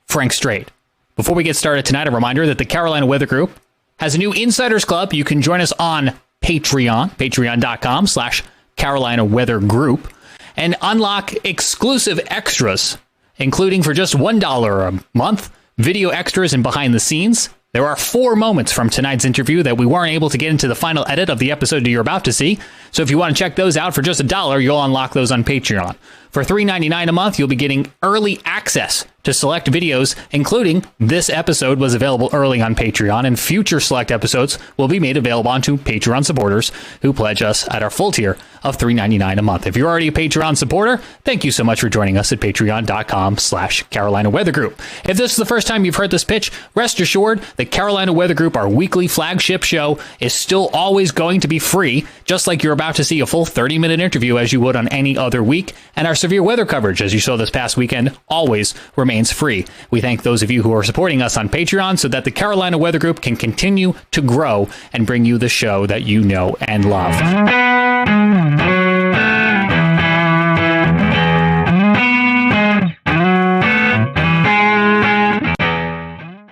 Frank Strait. Before we get started tonight, a reminder that the Carolina Weather Group has a new Insiders Club. You can join us on Patreon, patreon.com/Carolina Weather Group, and unlock exclusive extras, including for just $1 a month, video extras and behind the scenes. There are 4 moments from tonight's interview that we weren't able to get into the final edit of the episode that you're about to see. So if you want to check those out for just $1, you'll unlock those on Patreon. For $3.99 a month, you'll be getting early access to select videos, including this episode was available early on Patreon, and future select episodes will be made available onto Patreon supporters who pledge us at our full tier of $3.99 a month. If you're already a Patreon supporter, thank you so much for joining us at patreon.com/Carolina Weather Group. If this is the first time you've heard this pitch, rest assured that Carolina Weather Group, our weekly flagship show, is still always going to be free, just like you're about to see a full 30-minute interview as you would on any other week, and our severe weather coverage, as you saw this past weekend, always remains free. We thank those of you who are supporting us on Patreon so that the Carolina Weather Group can continue to grow and bring you the show that you know and love.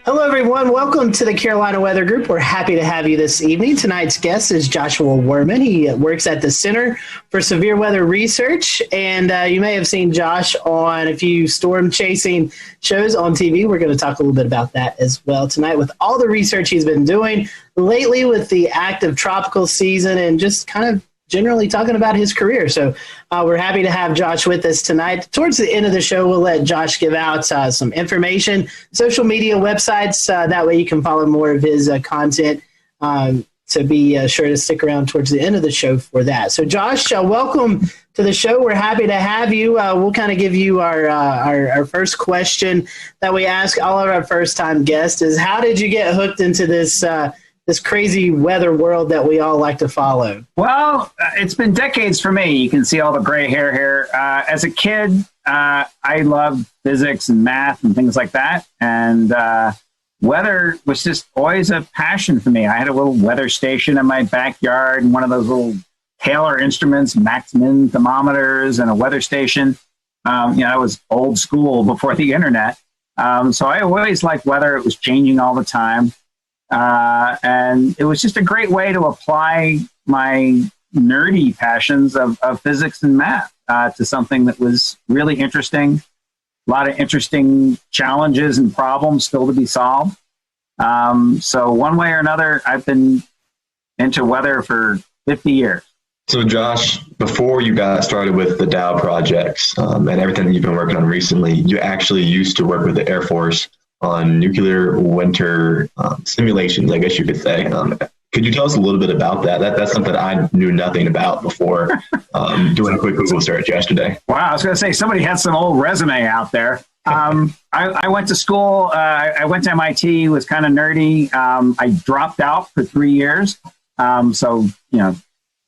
Hello, everyone. Welcome to the Carolina Weather Group. We're happy to have you this evening. Tonight's guest is Joshua Werman. He works at the Center for Severe Weather Research, and you may have seen Josh on a few storm chasing shows on TV. We're going to talk a little bit about that as well tonight with all the research he's been doing lately with the active tropical season and just kind of generally talking about his career. So we're happy to have Josh with us tonight. Towards the end of the show, we'll let Josh give out some information, social media websites. That way you can follow more of his content. So be sure to stick around towards the end of the show for that. So Josh, welcome to the show. We're happy to have you. We'll kind of give you our first question that we ask all of our first-time guests is, how did you get hooked into this crazy weather world that we all like to follow? Well, it's been decades for me. You can see all the gray hair here. As a kid, I loved physics and math and things like that. And weather was just always a passion for me. I had a little weather station in my backyard and one of those little Taylor instruments, max-min thermometers, and a weather station. I was old school before the internet. So I always liked weather. It was changing all the time. And it was just a great way to apply my nerdy passions of physics and math to something that was really interesting. A lot of interesting challenges and problems still to be solved. So one way or another, I've been into weather for 50 years. So Josh, before you got started with the Dow projects and everything that you've been working on recently, you actually used to work with the Air Force on nuclear winter simulations, I guess you could say. Could you tell us a little bit about that? That's something I knew nothing about before doing a quick Google search yesterday. Wow, I was going to say, somebody had some old resume out there. I went to school. I went to MIT, was kind of nerdy. I dropped out for 3 years. So,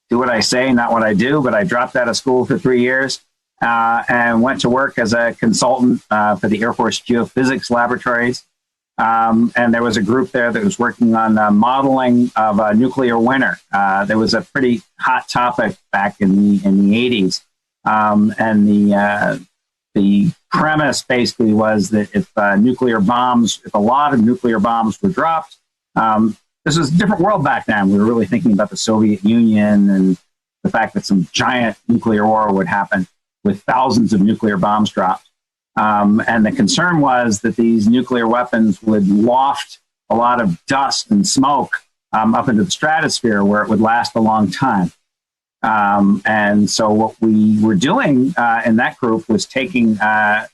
do what I say, not what I do, but I dropped out of school for 3 years. And went to work as a consultant for the Air Force Geophysics Laboratories. And there was a group there that was working on modeling of a nuclear winter. There was a pretty hot topic back in the 80s. And the premise basically was that if a lot of nuclear bombs were dropped, this was a different world back then. We were really thinking about the Soviet Union and the fact that some giant nuclear war would happen with thousands of nuclear bombs dropped. And the concern was that these nuclear weapons would loft a lot of dust and smoke up into the stratosphere where it would last a long time. And so what we were doing in that group was taking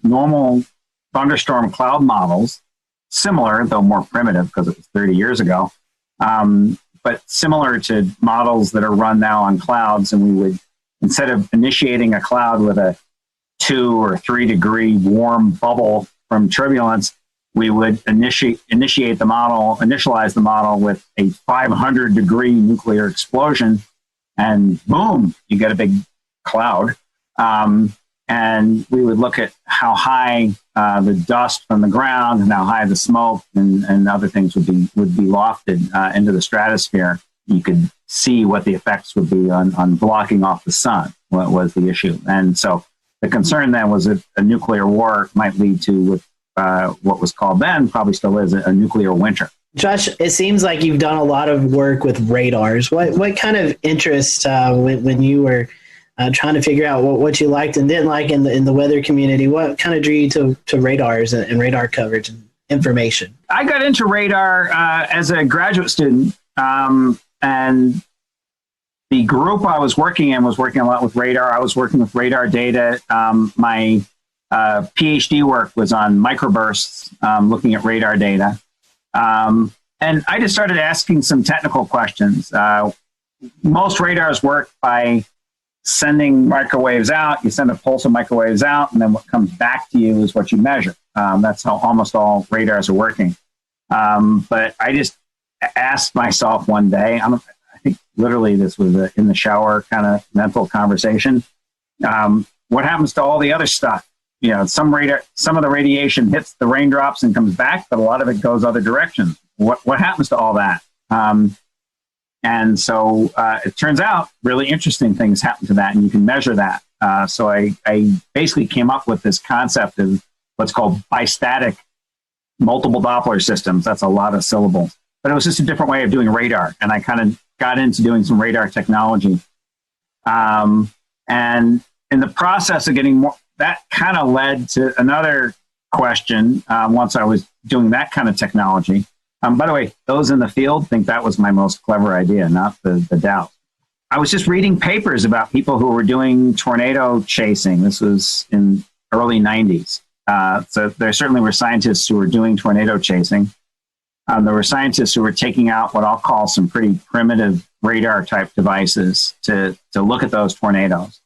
normal thunderstorm cloud models, similar, though more primitive because it was 30 years ago, but similar to models that are run now on clouds. And we would, instead of initiating a cloud with a 2 or 3 degree warm bubble from turbulence, we would initialize the model with a 500 degree nuclear explosion, and boom, you get a big cloud. And we would look at how high the dust from the ground and how high the smoke and other things would be lofted into the stratosphere. You could see what the effects would be on blocking off the sun, what was the issue. And so the concern then was that a nuclear war might lead to what was called then, probably still is, a nuclear winter. Josh, it seems like you've done a lot of work with radars. What kind of interest when you were trying to figure out what you liked and didn't like in the weather community, what kind of drew you to radars and radar coverage and information? I got into radar as a graduate student. And the group I was working in was working a lot with radar. I was working with radar data. My PhD work was on microbursts, looking at radar data. And I just started asking some technical questions. Most radars work by sending microwaves out. You send a pulse of microwaves out, and then what comes back to you is what you measure. That's how almost all radars are working. But I just asked myself one day, I think literally this was in the shower kind of mental conversation. What happens to all the other stuff? You know, some of the radiation hits the raindrops and comes back, but a lot of it goes other directions. What happens to all that? And so it turns out really interesting things happen to that, and you can measure that. So I basically came up with this concept of what's called bistatic multiple Doppler systems. That's a lot of syllables. But it was just a different way of doing radar, and I kind of got into doing some radar technology. And in the process of getting more, that kind of led to another question once I was doing that kind of technology. By the way, those in the field think that was my most clever idea, not the doubt. I was just reading papers about people who were doing tornado chasing. This was in early 90s. So there certainly were scientists who were doing tornado chasing. There were scientists who were taking out what I'll call some pretty primitive radar type devices to look at those tornadoes.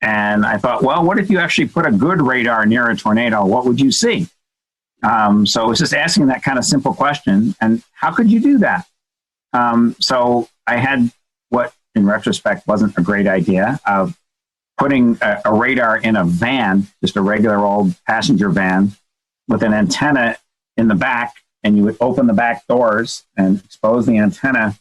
And I thought, well, what if you actually put a good radar near a tornado? What would you see? So I was just asking that kind of simple question. And how could you do that? So I had what, in retrospect, wasn't a great idea of putting a radar in a van, just a regular old passenger van with an antenna in the back, and you would open the back doors and expose the antenna.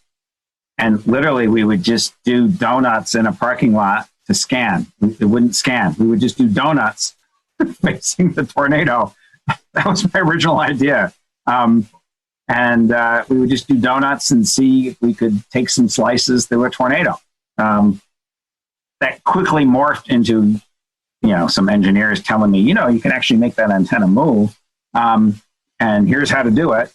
And literally we would just do donuts in a parking lot to scan. It wouldn't scan. We would just do donuts facing the tornado. That was my original idea. And we would just do donuts and see if we could take some slices through a tornado. That quickly morphed into, some engineers telling me, you can actually make that antenna move. And here's how to do it,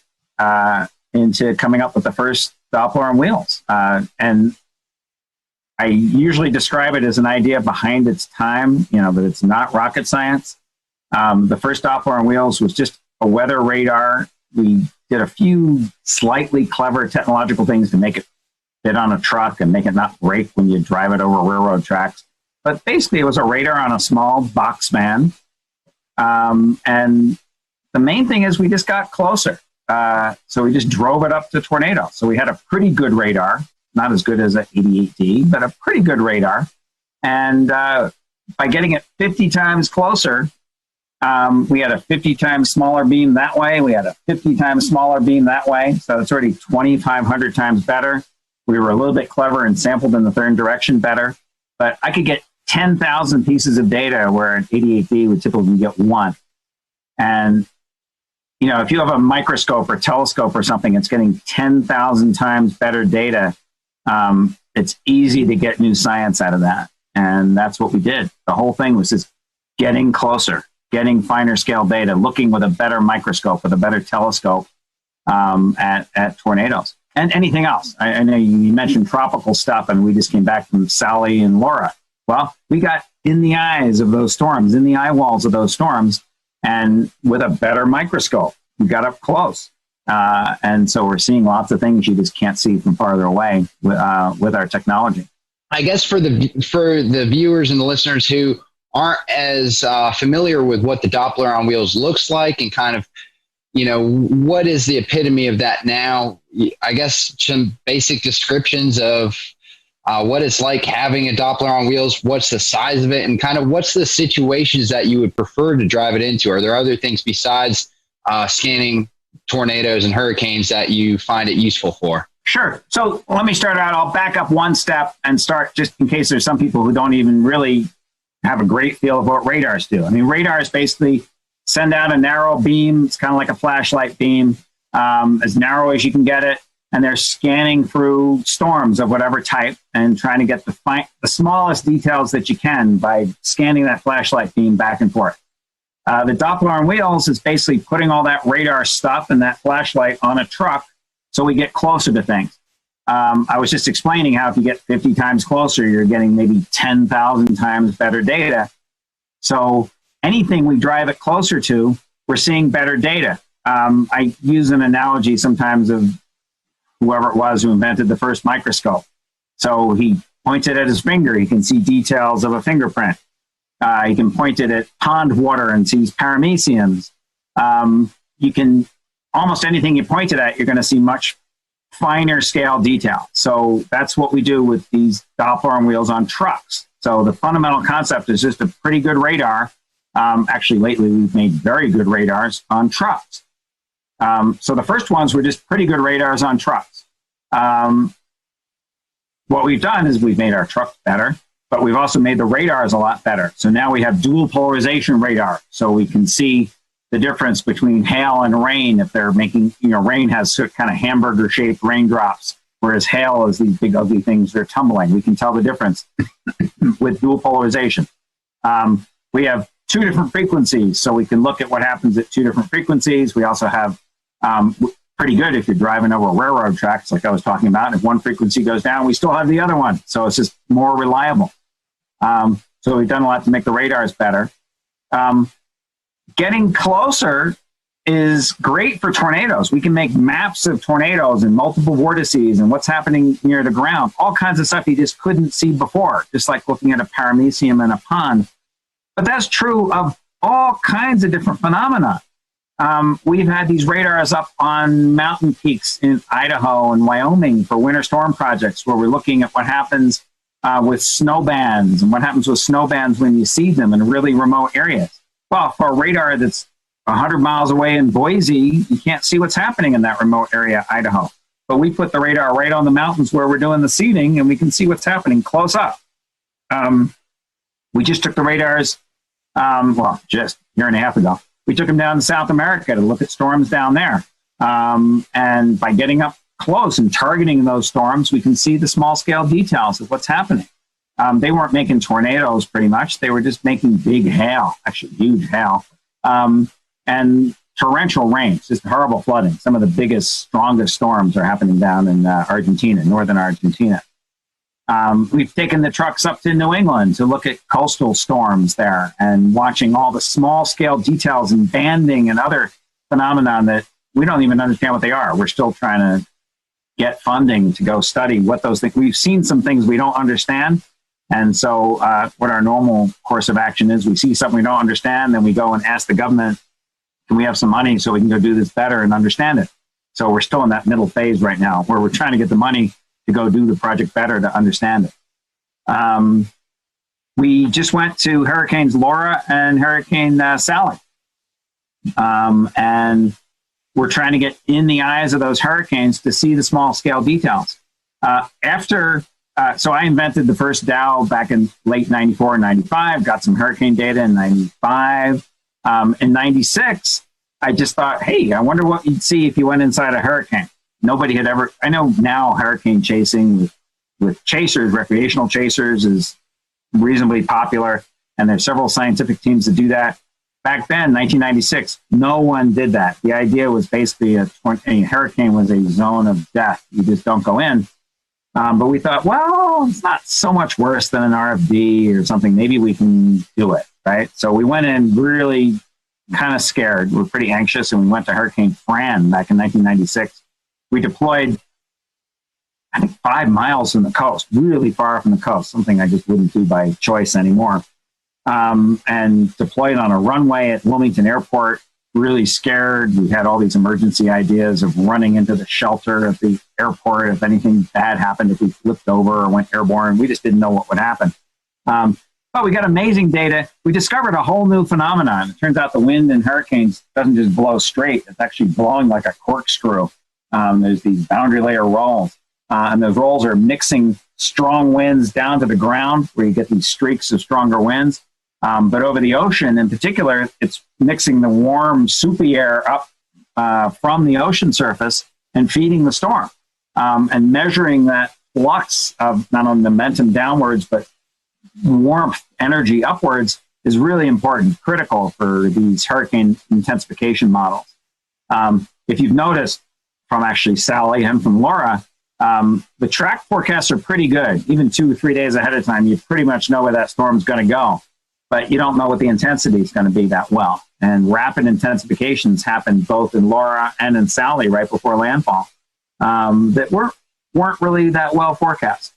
into coming up with the first Doppler on wheels. And I usually describe it as an idea behind its time, but it's not rocket science. The first Doppler on wheels was just a weather radar. We did a few slightly clever technological things to make it fit on a truck and make it not break when you drive it over railroad tracks. But basically, it was a radar on a small box van. And the main thing is we just got closer. So we just drove it up to tornado. So we had a pretty good radar, not as good as an 88D, but a pretty good radar. And by getting it 50 times closer, we had a 50 times smaller beam that way. We had a 50 times smaller beam that way. So it's already 2,500 times better. We were a little bit clever and sampled in the third direction better. But I could get 10,000 pieces of data where an 88D would typically get one. And, if you have a microscope or telescope or something, it's getting 10,000 times better data. It's easy to get new science out of that. And that's what we did. The whole thing was just getting closer, getting finer scale data, looking with a better microscope, with a better telescope at tornadoes and anything else. I know you mentioned tropical stuff, and we just came back from Sally and Laura. Well, we got in the eyes of those storms, in the eye walls of those storms, and with a better microscope, we got up close. And so we're seeing lots of things you just can't see from farther away with our technology. I guess for the viewers and the listeners who aren't as familiar with what the Doppler on wheels looks like and kind of, what is the epitome of that now? I guess some basic descriptions of what it's like having a Doppler on wheels, what's the size of it, and kind of what's the situations that you would prefer to drive it into? Are there other things besides scanning tornadoes and hurricanes that you find it useful for? Sure. So let me start out. I'll back up one step and start, just in case there's some people who don't even really have a great feel of what radars do. I mean, radars basically send out a narrow beam. It's kind of like a flashlight beam, as narrow as you can get it. And they're scanning through storms of whatever type and trying to get the smallest details that you can by scanning that flashlight beam back and forth. The Doppler on wheels is basically putting all that radar stuff and that flashlight on a truck so we get closer to things. I was just explaining how if you get 50 times closer, you're getting maybe 10,000 times better data. So anything we drive it closer to, we're seeing better data. I use an analogy sometimes of whoever it was who invented the first microscope. So he pointed at his finger, he can see details of a fingerprint. He can point it at pond water and sees parameciums. You can, almost anything you point it at, you're going to see much finer scale detail. So that's what we do with these Doppler wheels on trucks. So the fundamental concept is just a pretty good radar. Actually, lately we've made very good radars on trucks. So the first ones were just pretty good radars on trucks. What we've done is we've made our trucks better, but we've also made the radars a lot better. So now we have dual polarization radar. So we can see the difference between hail and rain. If they're making, rain has kind of hamburger shaped raindrops, whereas hail is these big ugly things that are tumbling. We can tell the difference with dual polarization. We have 2 different frequencies, so we can look at what happens at 2 different frequencies. We also have pretty good if you're driving over railroad tracks, like I was talking about. If one frequency goes down, we still have the other one. So it's just more reliable. So we've done a lot to make the radars better. Getting closer is great for tornadoes. We can make maps of tornadoes and multiple vortices and what's happening near the ground. All kinds of stuff you just couldn't see before, just like looking at a paramecium in a pond. But that's true of all kinds of different phenomena. We've had these radars up on mountain peaks in Idaho and Wyoming for winter storm projects, where we're looking at what happens with snow bands and what happens with snow bands when you see them in really remote areas. Well, for a radar that's 100 miles away in Boise, you can't see what's happening in that remote area, Idaho. But we put the radar right on the mountains where we're doing the seeding, and we can see what's happening close up. We just took the radars, just a year and a half ago. We took them down to South America to look at storms down there. And by getting up close and targeting those storms, we can see the small scale details of what's happening. They weren't making tornadoes pretty much. They were just making big hail, actually huge hail, and torrential rains, just horrible flooding. Some of the biggest, strongest storms are happening down in Argentina, northern Argentina. We've taken the trucks up to New England to look at coastal storms there and watching all the small scale details and banding and other phenomenon that we don't even understand what they are. We're still trying to get funding to go study what those things. We've seen some things we don't understand. And so what our normal course of action is, we see something we don't understand, then we go and ask the government, can we have some money so we can go do this better and understand it? So we're still in that middle phase right now where we're trying to get the money to go do the project better to understand it. We just went to Hurricanes Laura and Hurricane Sally. And we're trying to get in the eyes of those hurricanes to see the small scale details. So I invented the first Dow back in late 94 and 95, got some hurricane data in 95. In 96, I just thought, hey, I wonder what you'd see if you went inside a hurricane. Nobody had ever, I know now hurricane chasing with chasers, recreational chasers is reasonably popular, and there's several scientific teams that do that. Back then, 1996, no one did that. The idea was basically a hurricane was a zone of death. You just don't go in. But we thought, well, it's not so much worse than an RFD or something. Maybe we can do it, right? So we went in really kind of scared. We were pretty anxious, and we went to Hurricane Fran back in 1996. We deployed, I think, 5 miles from the coast, really far from the coast, something I just wouldn't do by choice anymore, and deployed on a runway at Wilmington Airport, really scared. We had all these emergency ideas of running into the shelter of the airport if anything bad happened, if we flipped over or went airborne. We just didn't know what would happen. But we got amazing data. We discovered a whole new phenomenon. It turns out the wind in hurricanes doesn't just blow straight. It's actually blowing like a corkscrew. There's these boundary layer rolls. And those rolls are mixing strong winds down to the ground where you get these streaks of stronger winds. But over the ocean in particular, it's mixing the warm, soupy air up from the ocean surface and feeding the storm. And measuring that flux of not only momentum downwards, but warmth energy upwards is really important, critical for these hurricane intensification models. If you've noticed from actually Sally and from Laura, The track forecasts are pretty good. Even 2 or 3 days ahead of time, you pretty much know where that storm's going to go, but you don't know what the intensity is going to be that well. And rapid intensifications happen both in Laura and in Sally right before landfall that weren't really that well forecast.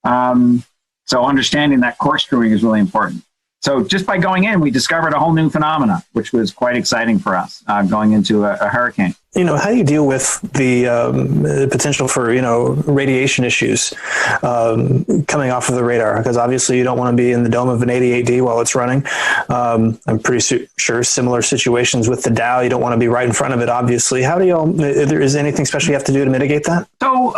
So understanding that course crewing is really important. So just by going in, we discovered a whole new phenomena, which was quite exciting for us going into a hurricane. How do you deal with the potential for, radiation issues coming off of the radar? Because obviously you don't want to be in the dome of an 88D while it's running. I'm pretty sure similar situations with the Dow, you don't want to be right in front of it, obviously. How do is there anything special you have to do to mitigate that? So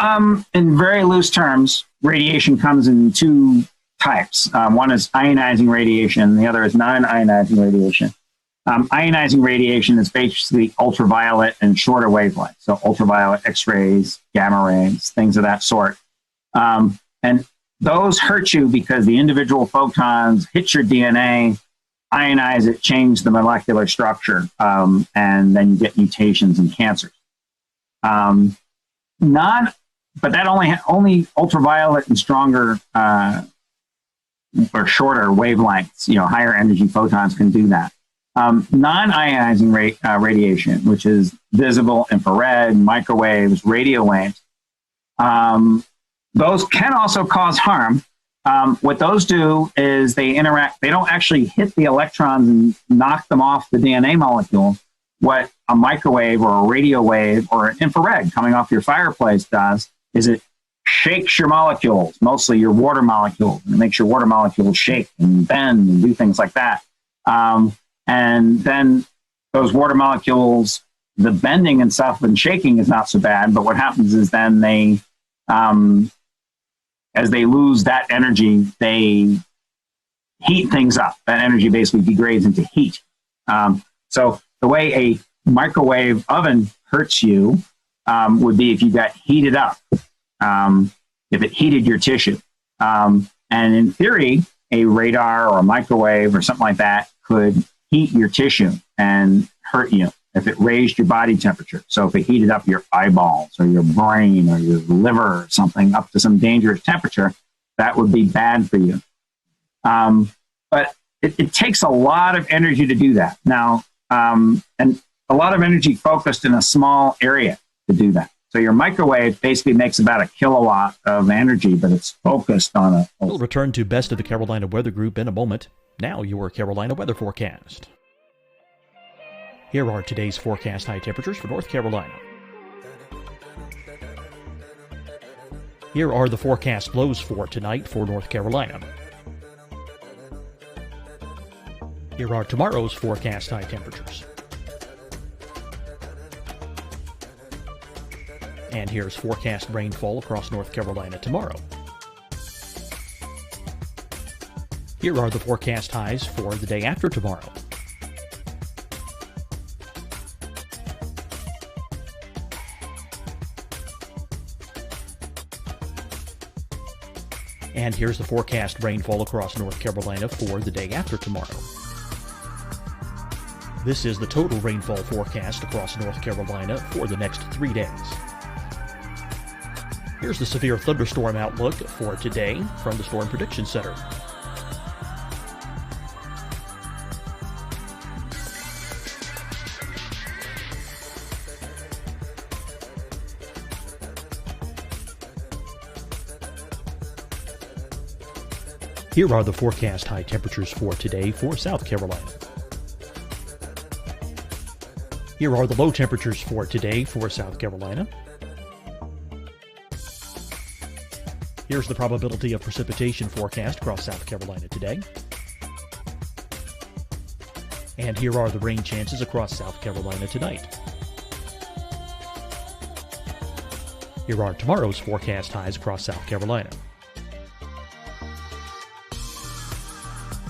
in very loose terms, radiation comes in 2 types. One is ionizing radiation, the other is non-ionizing radiation. Ionizing radiation is basically ultraviolet and shorter wavelengths, so ultraviolet X-rays, gamma rays, things of that sort. And those hurt you because the individual photons hit your DNA, ionize it, change the molecular structure, and then you get mutations and cancers. But that only ultraviolet and stronger or shorter wavelengths, higher energy photons can do that. Non-ionizing radiation, which is visible, infrared, microwaves, radio waves, those can also cause harm. What those do is they interact, they don't actually hit the electrons and knock them off the DNA molecule. What a microwave or a radio wave or an infrared coming off your fireplace does is it shakes your molecules, mostly your water molecules. It makes your water molecules shake and bend and do things like that. And then those water molecules, the bending and stuff and shaking is not so bad, but what happens is then they, as they lose that energy, they heat things up. That energy basically degrades into heat. So the way a microwave oven hurts you would be if you got heated up, if it heated your tissue. And in theory, a radar or a microwave or something like that could heat your tissue and hurt you if it raised your body temperature. So if it heated up your eyeballs or your brain or your liver or something up to some dangerous temperature, that would be bad for you. But it takes a lot of energy to do that. Now, and a lot of energy focused in a small area to do that. So your microwave basically makes about 1 kilowatt of energy, but it's focused on a... We'll return to Best of the Carolina Weather Group in a moment. Now your Carolina weather forecast. Here are today's forecast high temperatures for North Carolina. Here are the forecast lows for tonight for North Carolina. Here are tomorrow's forecast high temperatures. And here's forecast rainfall across North Carolina tomorrow. Here are the forecast highs for the day after tomorrow. And here's the forecast rainfall across North Carolina for the day after tomorrow. This is the total rainfall forecast across North Carolina for the next 3 days. Here's the severe thunderstorm outlook for today from the Storm Prediction Center. Here are the forecast high temperatures for today for South Carolina. Here are the low temperatures for today for South Carolina. Here's the probability of precipitation forecast across South Carolina today. And here are the rain chances across South Carolina tonight. Here are tomorrow's forecast highs across South Carolina.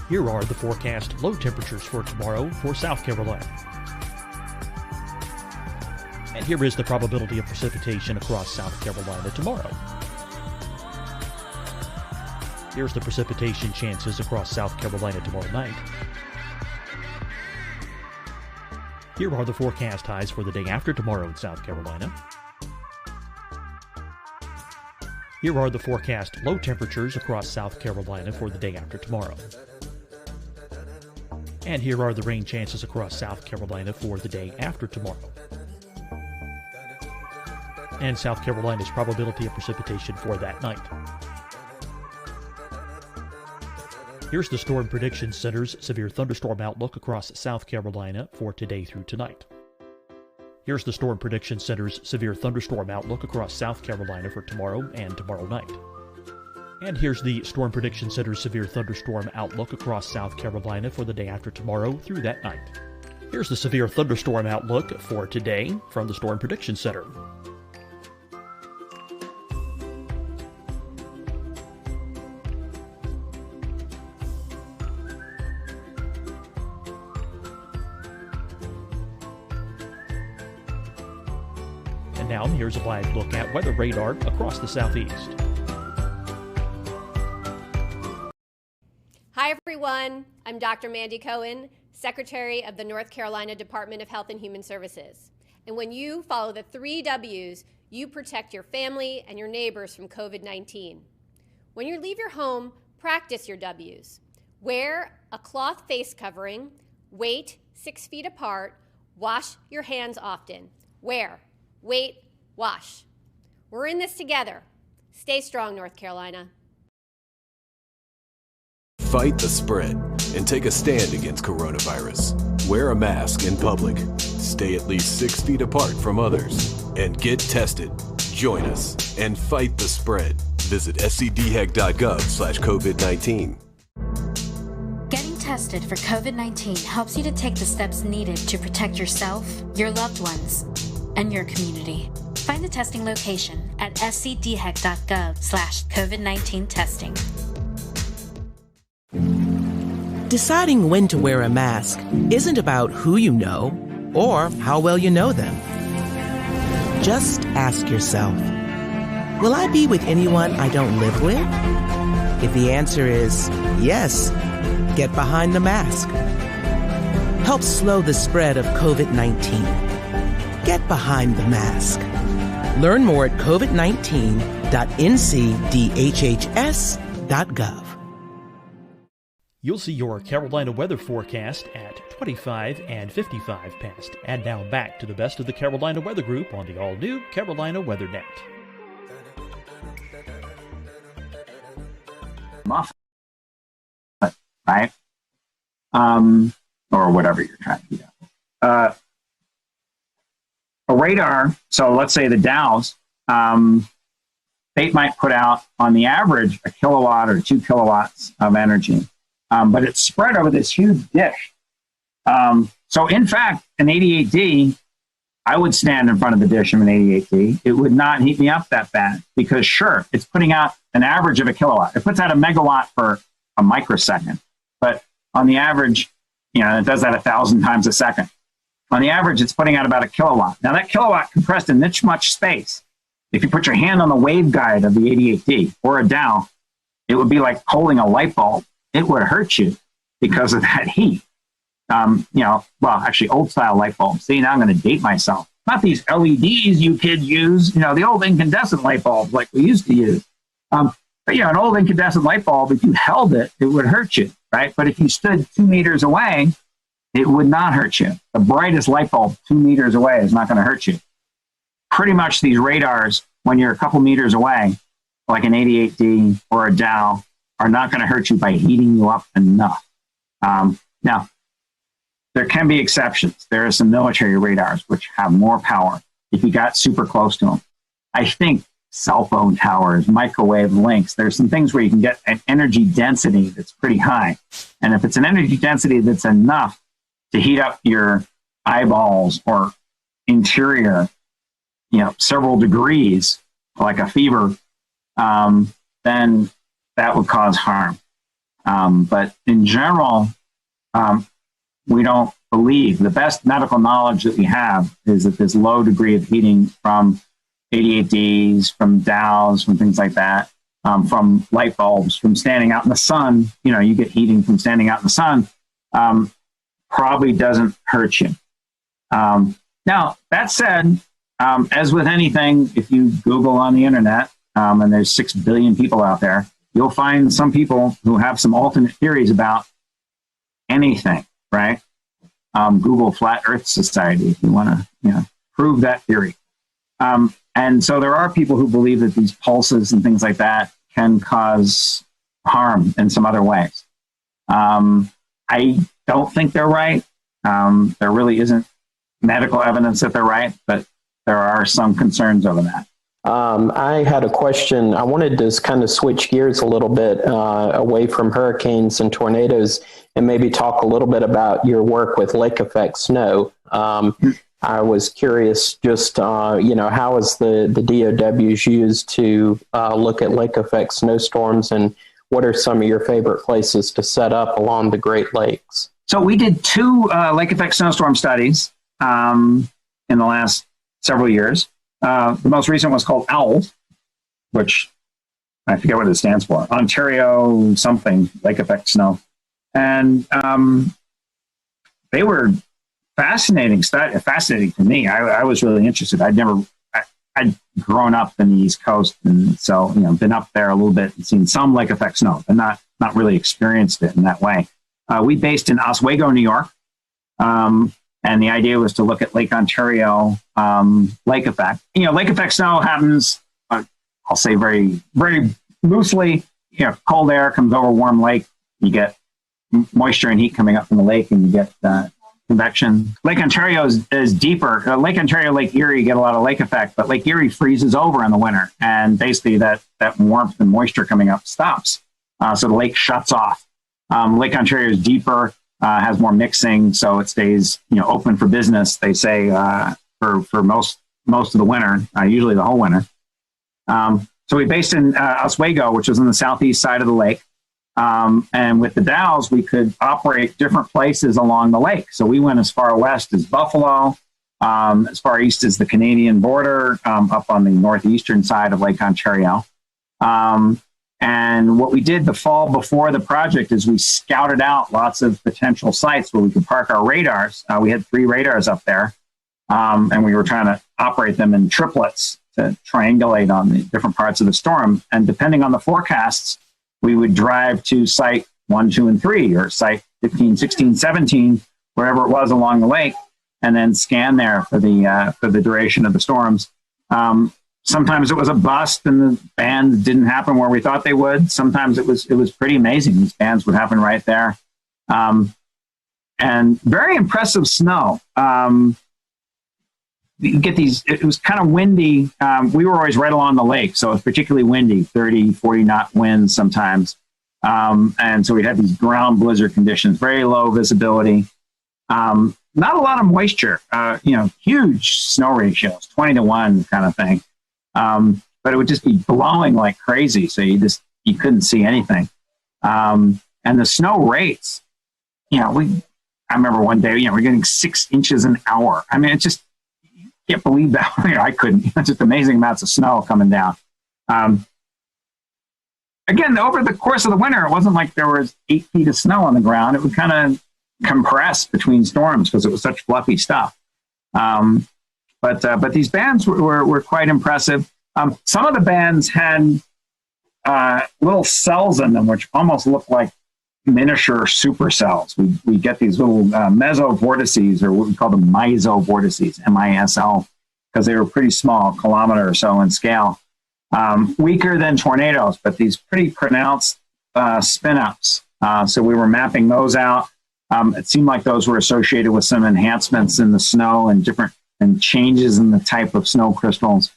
Here are the forecast low temperatures for tomorrow for South Carolina. And here is the probability of precipitation across South Carolina tomorrow. Here's the precipitation chances across South Carolina tomorrow night. Here are the forecast highs for the day after tomorrow in South Carolina. Here are the forecast low temperatures across South Carolina for the day after tomorrow. And here are the rain chances across South Carolina for the day after tomorrow. And South Carolina's probability of precipitation for that night. Here's the Storm Prediction Center's severe thunderstorm outlook across South Carolina for today through tonight. Here's the Storm Prediction Center's severe thunderstorm outlook across South Carolina for tomorrow and tomorrow night. And here's the Storm Prediction Center's severe thunderstorm outlook across South Carolina for the day after tomorrow through that night. Here's the severe thunderstorm outlook for today from the Storm Prediction Center. And now here's a live look at weather radar across the southeast. Hi, everyone. I'm Dr. Mandy Cohen, Secretary of the North Carolina Department of Health and Human Services. And when you follow the 3 W's, you protect your family and your neighbors from COVID-19. When you leave your home, practice your W's. Wear a cloth face covering, wait 6 feet apart, wash your hands often. Wear, wait, wash. We're in this together. Stay strong, North Carolina. Fight the spread and take a stand against coronavirus. Wear a mask in public. Stay at least 6 feet apart from others. And get tested. Join us and fight the spread. Visit scdhec.gov/COVID-19. Getting tested for COVID-19 helps you to take the steps needed to protect yourself, your loved ones, and your community. Find the testing location at scdhec.gov/COVID-19 testing. Deciding when to wear a mask isn't about who you know or how well you know them. Just ask yourself, will I be with anyone I don't live with? If the answer is yes, get behind the mask. Help slow the spread of COVID-19. Get behind the mask. Learn more at covid19.ncdhhs.gov. You'll see your Carolina weather forecast at 25 and 55 past. And now back to the best of the Carolina Weather Group on the all-new Carolina Weather Net. Muffin, right? Or whatever you're trying to do. A radar, so let's say the Dows, they might put out on the average a kilowatt or 2 kilowatts of energy. But it's spread over this huge dish. So in fact, an 88D, I would stand in front of the dish of an 88D. It would not heat me up that bad because sure, it's putting out an average of a kilowatt. It puts out a megawatt for a microsecond. But on the average, it does that 1,000 times a second. On the average, it's putting out about a kilowatt. Now that kilowatt compressed in this much space, if you put your hand on the waveguide of the 88D or a Dow, it would be like holding a light bulb. It would hurt you because of that heat. Actually old style light bulbs. See, now I'm going to date myself. Not these LEDs you kids use, the old incandescent light bulbs like we used to use. But an old incandescent light bulb, if you held it, it would hurt you, right? But if you stood 2 meters away, it would not hurt you. The brightest light bulb 2 meters away is not going to hurt you. Pretty much these radars, when you're a couple meters away, like an 88D or a Dow, are not going to hurt you by heating you up enough. Now, there can be exceptions. There are some military radars which have more power if you got super close to them. I think cell phone towers, microwave links, there's some things where you can get an energy density that's pretty high. And if it's an energy density that's enough to heat up your eyeballs or interior, several degrees, like a fever, then that would cause harm. But in general, we don't believe. The best medical knowledge that we have is that this low degree of heating from 88Ds, from Dows, from things like that, from light bulbs, from standing out in the sun, you get heating from standing out in the sun, probably doesn't hurt you. Now, that said, as with anything, if you Google on the internet, and there's 6 billion people out there, you'll find some people who have some alternate theories about anything, right? Google Flat Earth Society if you want to prove that theory. And so there are people who believe that these pulses and things like that can cause harm in some other ways. I don't think they're right. There really isn't medical evidence that they're right, but there are some concerns over that. I had a question. I wanted to kind of switch gears a little bit away from hurricanes and tornadoes and maybe talk a little bit about your work with lake effect snow. I was curious just, how is the DOWs used to look at lake effect snowstorms, and what are some of your favorite places to set up along the Great Lakes? So we did 2 lake effect snowstorm studies in the last several years. The most recent was called OWL, which I forget what it stands for, Ontario something, lake effect snow. And they were fascinating to me. I was really interested. I'd grown up in the East Coast, and so been up there a little bit and seen some lake effect snow, but not really experienced it in that way. We based in Oswego, New York, and the idea was to look at Lake Ontario lake effect. Lake effect snow happens. I'll say very very loosely. Cold air comes over warm lake. You get moisture and heat coming up from the lake, and you get convection. Lake Ontario is deeper. Lake Ontario, Lake Erie get a lot of lake effect, but Lake Erie freezes over in the winter, and basically that warmth and moisture coming up stops. So the lake shuts off. Lake Ontario is deeper, has more mixing, so it stays open for business. They say for most of the winter, usually the whole winter. So we based in Oswego, which was on the southeast side of the lake. And with the DOWs, we could operate different places along the lake. So we went as far west as Buffalo, as far east as the Canadian border, up on the northeastern side of Lake Ontario. And what we did the fall before the project is we scouted out lots of potential sites where we could park our radars. We had 3 radars up there, and we were trying to operate them in triplets to triangulate on the different parts of the storm. And depending on the forecasts, we would drive to site 1, 2, and 3, or site 15, 16, 17, wherever it was along the lake, and then scan there for the duration of the storms. Sometimes it was a bust, and the bands didn't happen where we thought they would. Sometimes it was pretty amazing. These bands would happen right there, and very impressive snow. You get these. It was kind of windy. We were always right along the lake, so it was particularly windy, 30, 40 knot winds sometimes. And so we had these ground blizzard conditions, very low visibility, not a lot of moisture, huge snow ratios, 20-1 kind of thing. But it would just be blowing like crazy. So you couldn't see anything. And the snow rates, I remember one day, we're getting 6 inches an hour. I mean, it's just, can't believe that. I couldn't. Just amazing amounts of snow coming down. Again, over the course of the winter, it wasn't like there was 8 feet of snow on the ground. It would kind of compress between storms because it was such fluffy stuff. But these bands were quite impressive. Some of the bands had little cells in them, which almost looked like miniature supercells. We get these little mesovortices, or what we call them misovortices, MISO, because they were pretty small, kilometer or so in scale. Weaker than tornadoes, but these pretty pronounced spin-ups. So we were mapping those out. It seemed like those were associated with some enhancements in the snow and changes in the type of snow crystals.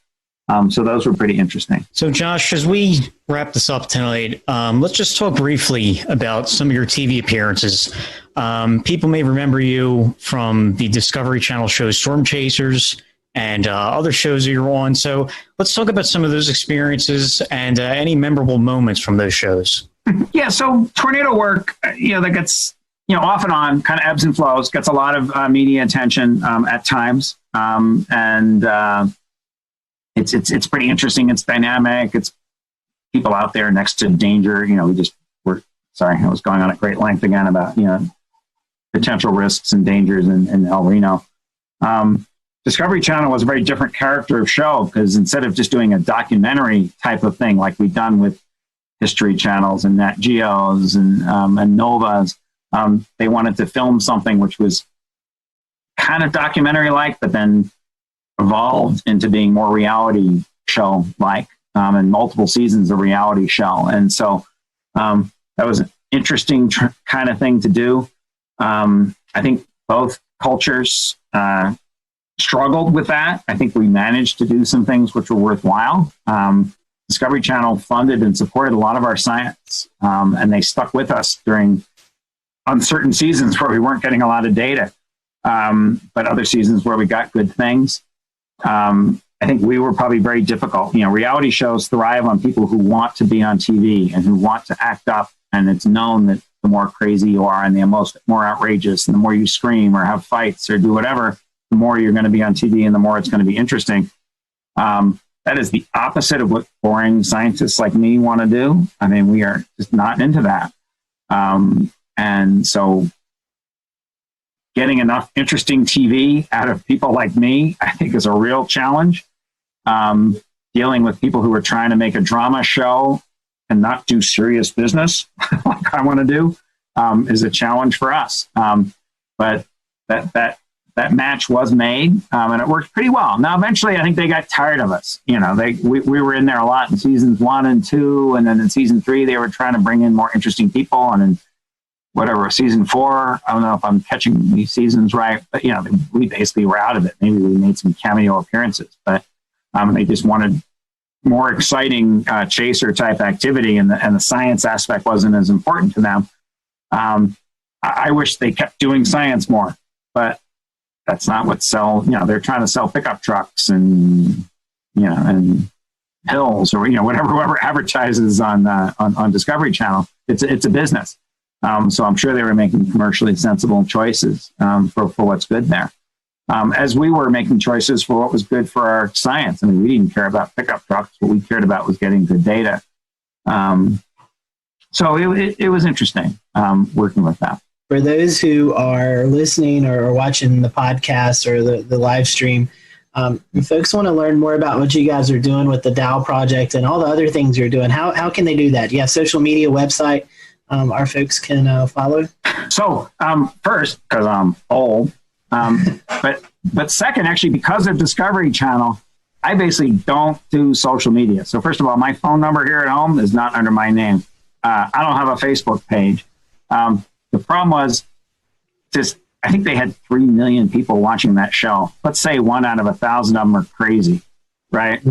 So those were pretty interesting. So Josh, as we wrap this up tonight, let's just talk briefly about some of your TV appearances. People may remember you from the Discovery Channel show Storm Chasers and other shows that you're on. So let's talk about some of those experiences and any memorable moments from those shows. Yeah, so tornado work, that gets, off and on, kind of ebbs and flows, gets a lot of media attention at times. It's pretty interesting. It's dynamic. It's people out there next to danger. I was going on at great length again about, potential risks and dangers in El Reno. Discovery Channel was a very different character of show because instead of just doing a documentary type of thing like we've done with History Channels and Nat Geos and Novas, they wanted to film something which was kind of documentary-like, but then evolved into being more reality show-like, and multiple seasons of reality show. And so that was an interesting kind of thing to do. I think both cultures struggled with that. I think we managed to do some things which were worthwhile. Discovery Channel funded and supported a lot of our science, and they stuck with us during uncertain seasons where we weren't getting a lot of data, but other seasons where we got good things. I think we were probably very difficult. Reality shows thrive on people who want to be on TV and who want to act up, and it's known that the more crazy you are and the more outrageous and the more you scream or have fights or do whatever, the more you're going to be on TV and the more it's going to be interesting. That is the opposite of what boring scientists like me want to do. I mean, we are just not into that. And so getting enough interesting TV out of people like me, I think, is a real challenge. Dealing with people who are trying to make a drama show and not do serious business like I want to do is a challenge for us. But that match was made, and it worked pretty well. Now, eventually, I think they got tired of us. We were in there a lot in seasons 1 and 2, and then in season 3, they were trying to bring in more interesting people. And in season 4, I don't know if I'm catching these seasons right, but we basically were out of it. Maybe we made some cameo appearances, but they just wanted more exciting chaser type activity, and the science aspect wasn't as important to them. I wish they kept doing science more, but that's not what they're trying to sell pickup trucks and pills or whoever advertises on Discovery Channel. It's a business. So I'm sure they were making commercially sensible choices for what's good there. As we were making choices for what was good for our science. I mean, we didn't care about pickup trucks. What we cared about was getting good data. So it was interesting working with that. For those who are listening or watching the podcast or the live stream, if folks want to learn more about what you guys are doing with the Dow project and all the other things you're doing, how can they do that? Do you have social media, website our folks can follow? So first, because I'm old, but second, actually, because of Discovery Channel, I basically don't do social media. So first of all, my phone number here at home is not under my name. I don't have a Facebook page. The problem was I think they had 3 million people watching that show. Let's say 1 out of 1,000 of them are crazy, right?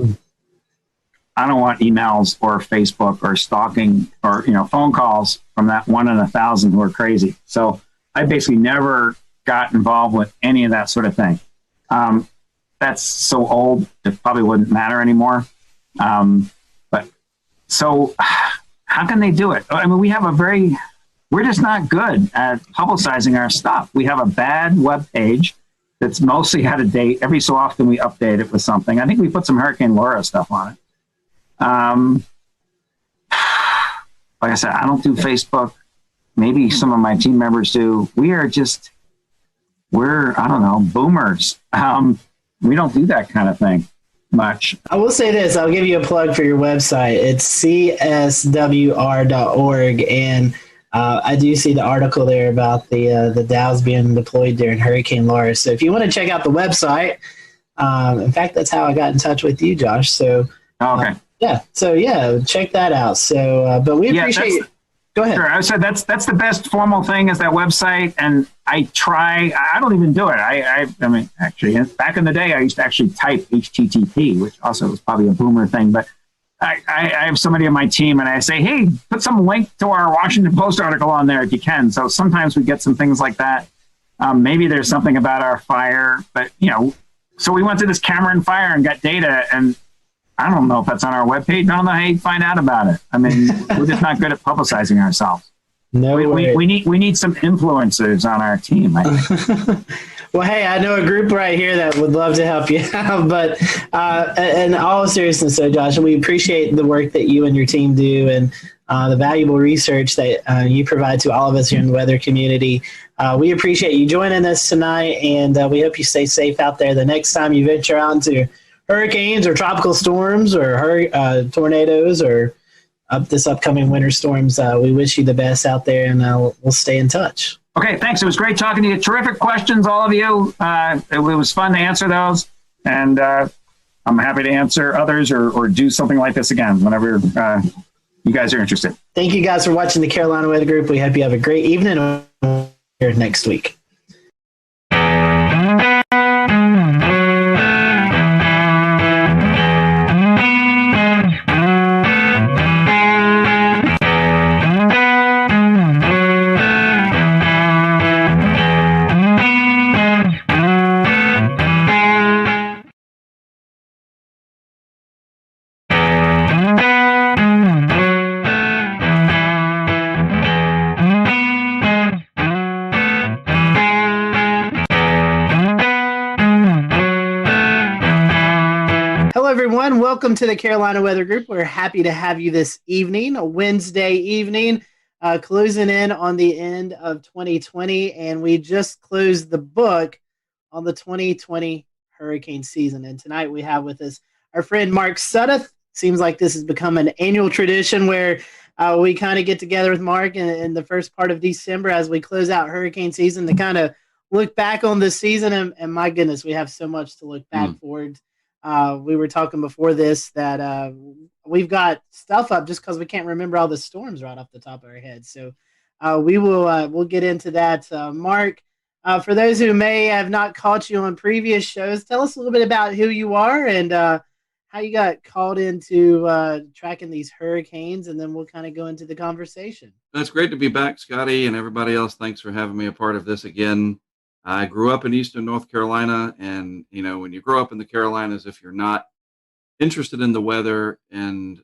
I don't want emails or Facebook or stalking or, phone calls from that 1 in 1,000 who are crazy. So I basically never got involved with any of that sort of thing. That's so old, it probably wouldn't matter anymore. But so how can they do it? I mean, we're just not good at publicizing our stuff. We have a bad web page that's mostly out of date. Every so often we update it with something. I think we put some Hurricane Laura stuff on it. Like I said, I don't do Facebook. Maybe some of my team members do. We're I don't know, boomers. We don't do that kind of thing much. I will say this. I'll give you a plug for your website. It's cswr.org. And I do see the article there about the Dows being deployed during Hurricane Laura. So if you want to check out the website, in fact, that's how I got in touch with you, Josh. So okay. Check that out. So, but we appreciate you. Go ahead. Sure. I said that's the best formal thing is that website, and I don't even do it. I mean, actually, back in the day, I used to actually type HTTP, which also was probably a boomer thing. But I have somebody on my team, and I say, hey, put some link to our Washington Post article on there if you can. So sometimes we get some things like that. Maybe there's something about our fire, but so we went to this Cameron fire and got data, and I don't know if that's on our webpage. I don't know how you find out about it. I mean, we're just not good at publicizing ourselves. No, we need some influencers on our team. Well, hey, I know a group right here that would love to help you out. But in all seriousness, so Josh, we appreciate the work that you and your team do, and the valuable research that you provide to all of us here in the weather community. We appreciate you joining us tonight, and we hope you stay safe out there the next time you venture out into hurricanes or tropical storms or tornadoes or this upcoming winter storms. We wish you the best out there, and we'll stay in touch. Okay, thanks. It was great talking to you. Terrific questions, all of you. It was fun to answer those, and I'm happy to answer others or do something like this again whenever you guys are interested. Thank you guys for watching the Carolina Weather Group. We hope you have a great evening, and we'll see you here next week. Everyone, welcome to the Carolina Weather Group. We're happy to have you this evening, a Wednesday evening, closing in on the end of 2020, and we just closed the book on the 2020 hurricane season. And tonight we have with us our friend Mark Sudduth. Seems like this has become an annual tradition where we kind of get together with Mark in the first part of December as we close out hurricane season to kind of look back on the season. And my goodness, we have so much to look back forward. We were talking before this that we've got stuff up just because we can't remember all the storms right off the top of our heads. So we'll get into that. Mark, for those who may have not caught you on previous shows, tell us a little bit about who you are and how you got called into tracking these hurricanes, and then we'll kind of go into the conversation. It's great to be back, Scotty, and everybody else. Thanks for having me a part of this again. I grew up in Eastern North Carolina, and, you know, when you grow up in the Carolinas, if you're not interested in the weather, and,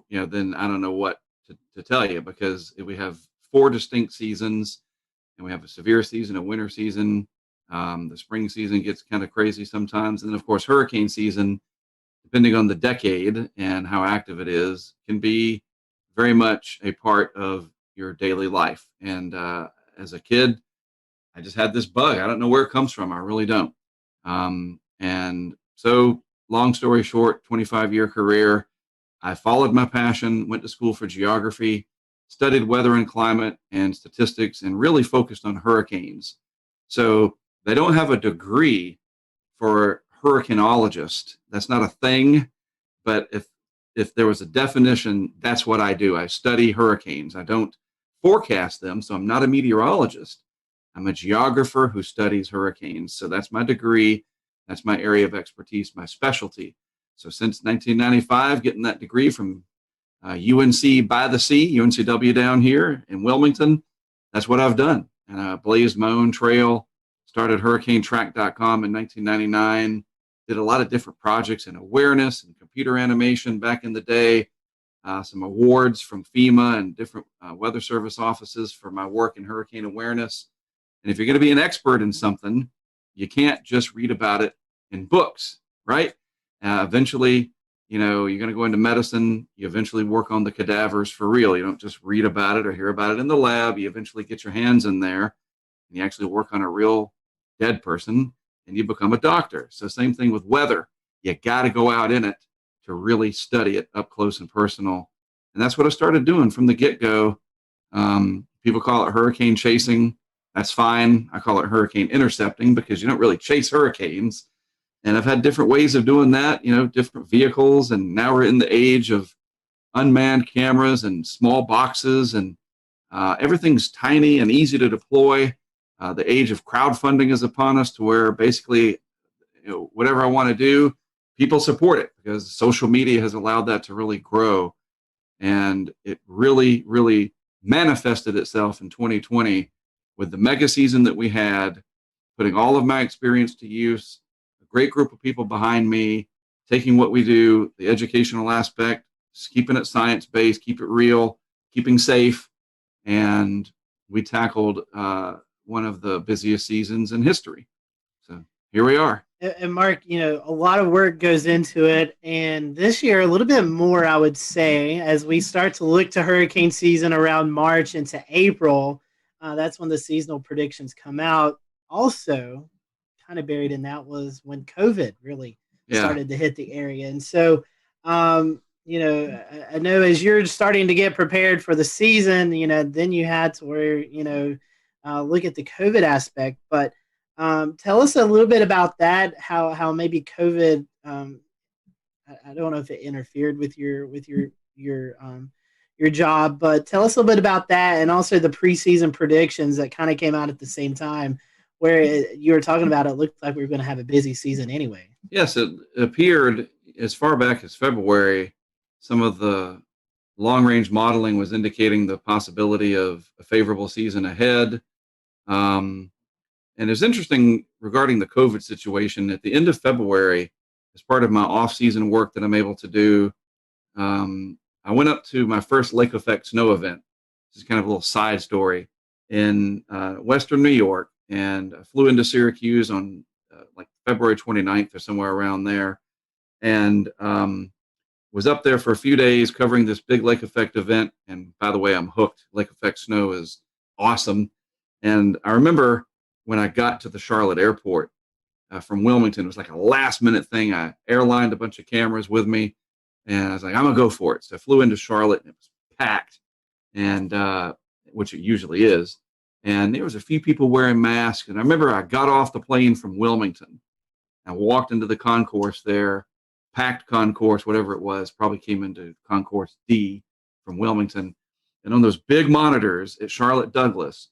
you know, then I don't know what to tell you, because we have 4 distinct seasons, and we have a severe season, a winter season. The spring season gets kind of crazy sometimes. And then, of course, hurricane season, depending on the decade and how active it is, can be very much a part of your daily life. And as a kid, I just had this bug. I don't know where it comes from. I really don't. And so, long story short, 25-year career, I followed my passion, went to school for geography, studied weather and climate and statistics, and really focused on hurricanes. So they don't have a degree for hurricanologist. That's not a thing. But if there was a definition, that's what I do. I study hurricanes. I don't forecast them, so I'm not a meteorologist. I'm a geographer who studies hurricanes. So that's my degree. That's my area of expertise, my specialty. So since 1995, getting that degree from UNC by the Sea, UNCW down here in Wilmington, that's what I've done. And I blazed my own trail, started hurricanetrack.com in 1999, did a lot of different projects in awareness and computer animation back in the day, some awards from FEMA and different weather service offices for my work in hurricane awareness. And if you're going to be an expert in something, you can't just read about it in books, right? Eventually, you know, you're going to go into medicine. You eventually work on the cadavers for real. You don't just read about it or hear about it in the lab. You eventually get your hands in there and you actually work on a real dead person and you become a doctor. So same thing with weather. You got to go out in it to really study it up close and personal. And that's what I started doing from the get-go. People call it hurricane chasing. That's fine. I call it hurricane intercepting because you don't really chase hurricanes. And I've had different ways of doing that, you know, different vehicles. And now we're in the age of unmanned cameras and small boxes, and everything's tiny and easy to deploy. The age of crowdfunding is upon us, to where basically, you know, whatever I want to do, people support it, because social media has allowed that to really grow. And it really, really manifested itself in 2020 with the mega season that we had, putting all of my experience to use, a great group of people behind me, taking what we do, the educational aspect, keeping it science-based, keep it real, keeping safe. And we tackled one of the busiest seasons in history. So here we are. And Mark, a lot of work goes into it, and this year a little bit more, I would say, as we start to look to hurricane season around March into April. That's when the seasonal predictions come out. Also, kind of buried in that was when COVID really started to hit the area, and so I know as you're starting to get prepared for the season, then you had to where look at the COVID aspect, but. Tell us a little bit about that. How maybe COVID. I don't know if it interfered with your job, but tell us a little bit about that, and also the preseason predictions that kind of came out at the same time, where you were talking about. It looked like we were going to have a busy season anyway. Yes, it appeared as far back as February. Some of the long-range modeling was indicating the possibility of a favorable season ahead. And it's interesting regarding the COVID situation. At the end of February, as part of my off-season work that I'm able to do, I went up to my first lake effect snow event. This is kind of a little side story in Western New York, and I flew into Syracuse on like February 29th or somewhere around there, and was up there for a few days covering this big lake effect event. And by the way, I'm hooked. Lake effect snow is awesome. And I remember when I got to the Charlotte airport from Wilmington, it was like a last minute thing. I airlined a bunch of cameras with me, and I was like, I'm gonna go for it. So I flew into Charlotte, and it was packed, and which it usually is. And there was a few people wearing masks. And I remember I got off the plane from Wilmington. I walked into the concourse there, packed concourse, whatever it was, probably came into concourse D from Wilmington. And on those big monitors at Charlotte Douglas,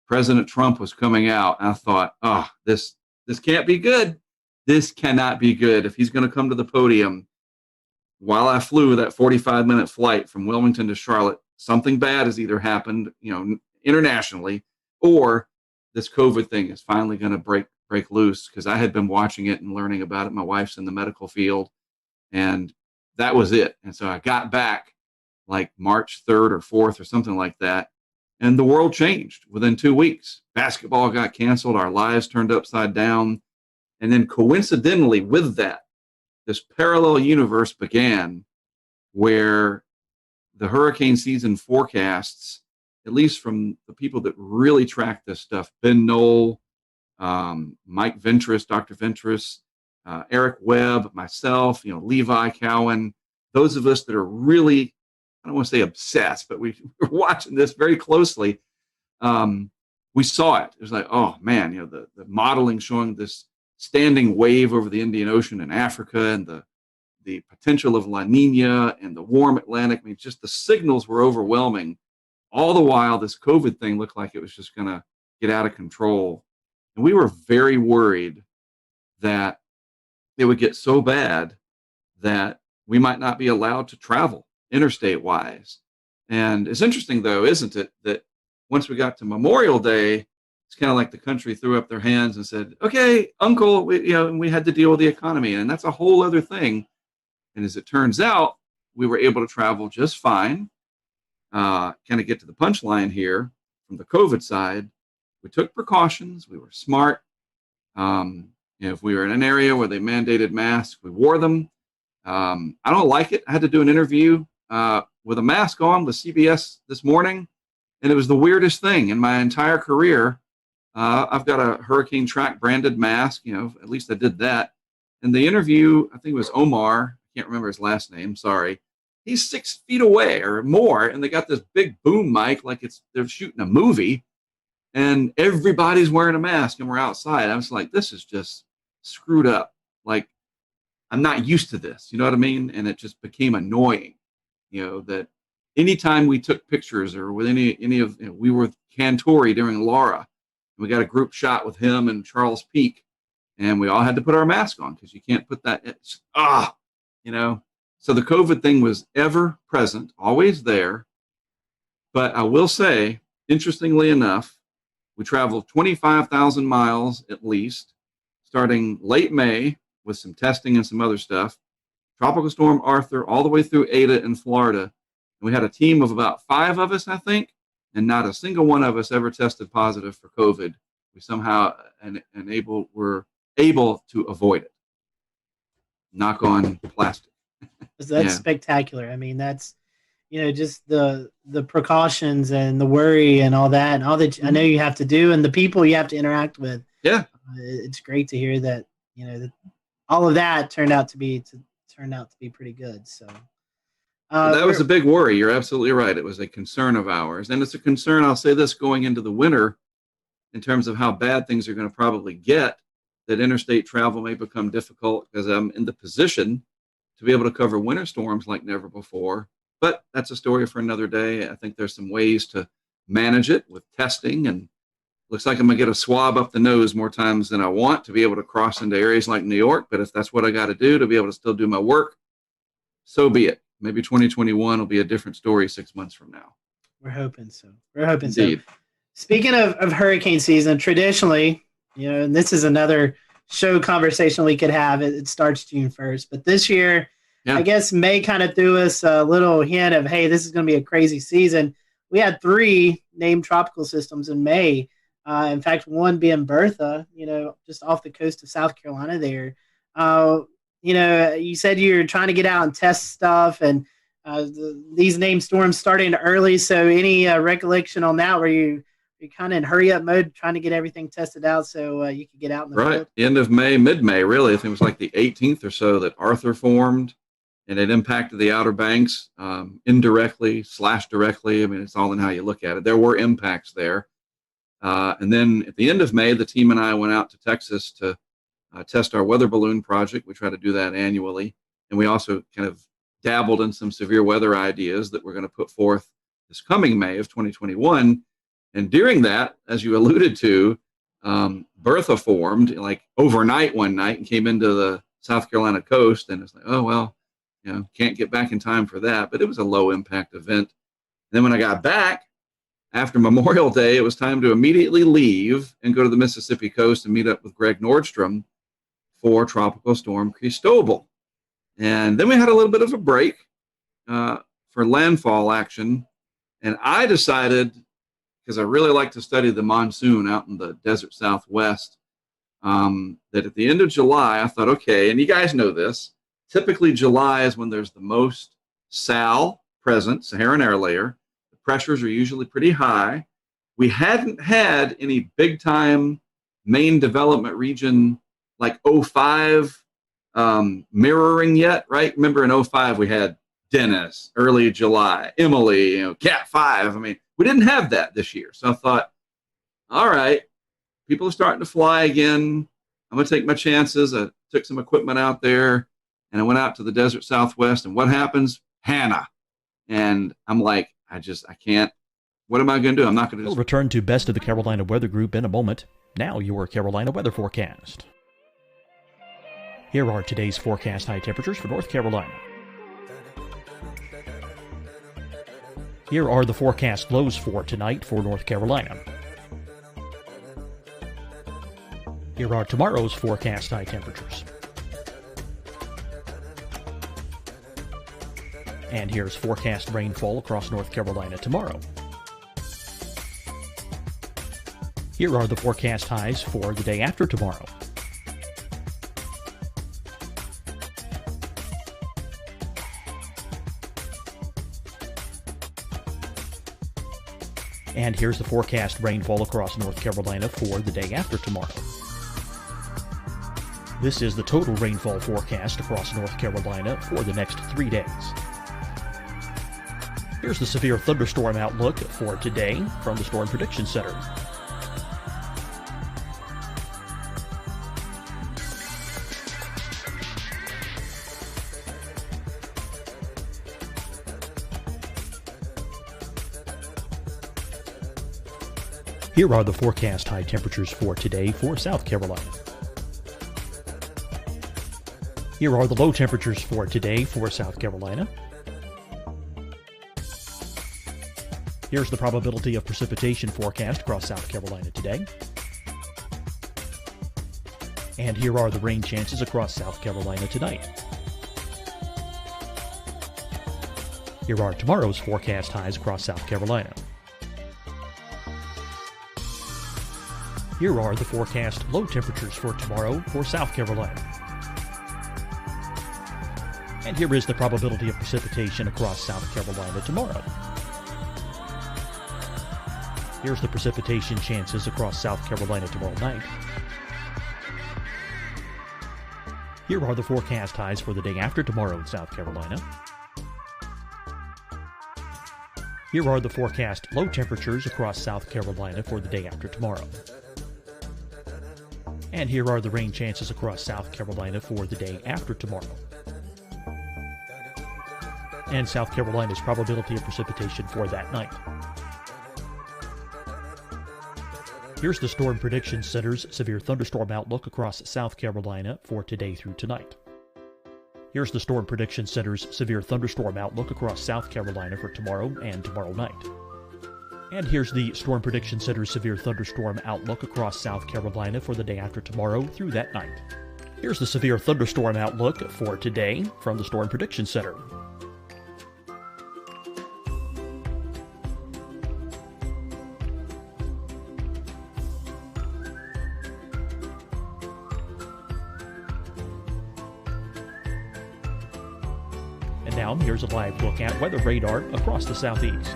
President Trump was coming out, and I thought, oh, this can't be good. This cannot be good. If he's going to come to the podium while I flew that 45-minute flight from Wilmington to Charlotte, something bad has either happened, internationally, or this COVID thing is finally going to break loose, because I had been watching it and learning about it. My wife's in the medical field, and that was it. And so I got back like March 3rd or 4th or something like that. And the world changed within 2 weeks. Basketball got canceled. Our lives turned upside down. And then coincidentally with that, this parallel universe began where the hurricane season forecasts, at least from the people that really track this stuff, Ben Knoll, Mike Ventris, Dr. Ventris, Eric Webb, myself, Levi Cowan, those of us that are really, I don't want to say obsessed, but we're watching this very closely. We saw it. It was like, oh man, the modeling showing this standing wave over the Indian Ocean in Africa, and the potential of La Nina and the warm Atlantic. I mean, just the signals were overwhelming. All the while, this COVID thing looked like it was just going to get out of control. And we were very worried that it would get so bad that we might not be allowed to travel interstate wise. And it's interesting, though, isn't it, that once we got to Memorial Day, it's kind of like the country threw up their hands and said, okay, uncle, we had to deal with the economy. And that's a whole other thing. And as it turns out, we were able to travel just fine. Kind of get to the punchline here from the COVID side. We took precautions. We were smart. If we were in an area where they mandated masks, we wore them. I don't like it. I had to do an interview with a mask on with CBS this morning, and it was the weirdest thing in my entire career. I've got a Hurricane Track branded mask, at least I did that. In the interview, I think it was Omar, I can't remember his last name, sorry. He's 6 feet away or more, and they got this big boom mic like they're shooting a movie, and everybody's wearing a mask, and we're outside. I was like, this is just screwed up. Like, I'm not used to this, you know what I mean? And it just became annoying, that anytime we took pictures or with any of, we were with Cantore during Laura, we got a group shot with him and Charles Peak, and we all had to put our mask on because you can't put that, So the COVID thing was ever present, always there. But I will say, interestingly enough, we traveled 25,000 miles at least, starting late May with some testing and some other stuff. Tropical Storm Arthur all the way through Ada in Florida. And we had a team of about 5 of us, I think, and not a single one of us ever tested positive for COVID. We somehow were able to avoid it. Knock on plastic. That's spectacular. I mean, that's, just the precautions and the worry and all that, and all that I know you have to do, and the people you have to interact with. Yeah, it's great to hear that that all of that turned out to be pretty good. So that was a big worry. You're absolutely right. It was a concern of ours, and it's a concern. I'll say this going into the winter, in terms of how bad things are going to probably get, that interstate travel may become difficult because I'm in the position to be able to cover winter storms like never before. But that's a story for another day. I think there's some ways to manage it with testing, and looks like I'm going to get a swab up the nose more times than I want to be able to cross into areas like New York. But if that's what I got to do to be able to still do my work, so be it. Maybe 2021 will be a different story 6 months from now. We're hoping so. Indeed. So. Speaking of hurricane season, traditionally, and this is another show conversation we could have. It starts June 1st, but this year, I guess May kind of threw us a little hint of, hey, this is going to be a crazy season. We had 3 named tropical systems in May. In fact, one being Bertha, just off the coast of South Carolina there. You said you're trying to get out and test stuff, and these named storms starting early. So any recollection on that where you're kind of in hurry up mode trying to get everything tested out so you could get out in the field? End of May, mid-May, really. I think it was like the 18th or so that Arthur formed, and it impacted the Outer Banks indirectly / directly. I mean, it's all in how you look at it. There were impacts there. And then at the end of May, the team and I went out to Texas to test our weather balloon project. We try to do that annually. And we also kind of dabbled in some severe weather ideas that we're going to put forth this coming May of 2021. And during that, as you alluded to, Bertha formed like overnight one night and came into the South Carolina coast. And it's like, oh, well, can't get back in time for that. But it was a low impact event. And then when I got back after Memorial Day, it was time to immediately leave and go to the Mississippi coast and meet up with Greg Nordstrom for Tropical Storm Cristobal. And then we had a little bit of a break for landfall action. And I decided, because I really like to study the monsoon out in the desert Southwest, that at the end of July, I thought, okay, and you guys know this, typically July is when there's the most SAL present, Saharan air layer. The pressures are usually pretty high. We hadn't had any big time main development region like 05 mirroring yet, right? Remember in 05 we had Dennis, early July, Emily, Cat 5. I mean, we didn't have that this year. So I thought, all right, people are starting to fly again. I'm going to take my chances. I took some equipment out there and I went out to the desert Southwest. And what happens? Hannah. And I'm like, I can't. What am I going to do? I'm not going to We'll return to Best of the Carolina Weather Group in a moment. Now your Carolina weather forecast. Here are today's forecast high temperatures for North Carolina. Here are the forecast lows for tonight for North Carolina. Here are tomorrow's forecast high temperatures. And here's forecast rainfall across North Carolina tomorrow. Here are the forecast highs for the day after tomorrow. And here's the forecast rainfall across North Carolina for the day after tomorrow. This is the total rainfall forecast across North Carolina for the next 3 days. Here's the severe thunderstorm outlook for today from the Storm Prediction Center. Here are the forecast high temperatures for today for South Carolina. Here are the low temperatures for today for South Carolina. Here's the probability of precipitation forecast across South Carolina today. And here are the rain chances across South Carolina tonight. Here are tomorrow's forecast highs across South Carolina. Here are the forecast low temperatures for tomorrow for South Carolina. And here is the probability of precipitation across South Carolina tomorrow. Here's the precipitation chances across South Carolina tomorrow night. Here are the forecast highs for the day after tomorrow in South Carolina. Here are the forecast low temperatures across South Carolina for the day after tomorrow. And here are the rain chances across South Carolina for the day after tomorrow. And South Carolina's probability of precipitation for that night. Here's the Storm Prediction Center's severe thunderstorm outlook across South Carolina for today through tonight. Here's the Storm Prediction Center's severe thunderstorm outlook across South Carolina for tomorrow and tomorrow night. And here's the Storm Prediction Center's severe thunderstorm outlook across South Carolina for the day after tomorrow through that night. Here's the severe thunderstorm outlook for today from the Storm Prediction Center. And now here's a live look at weather radar across the southeast.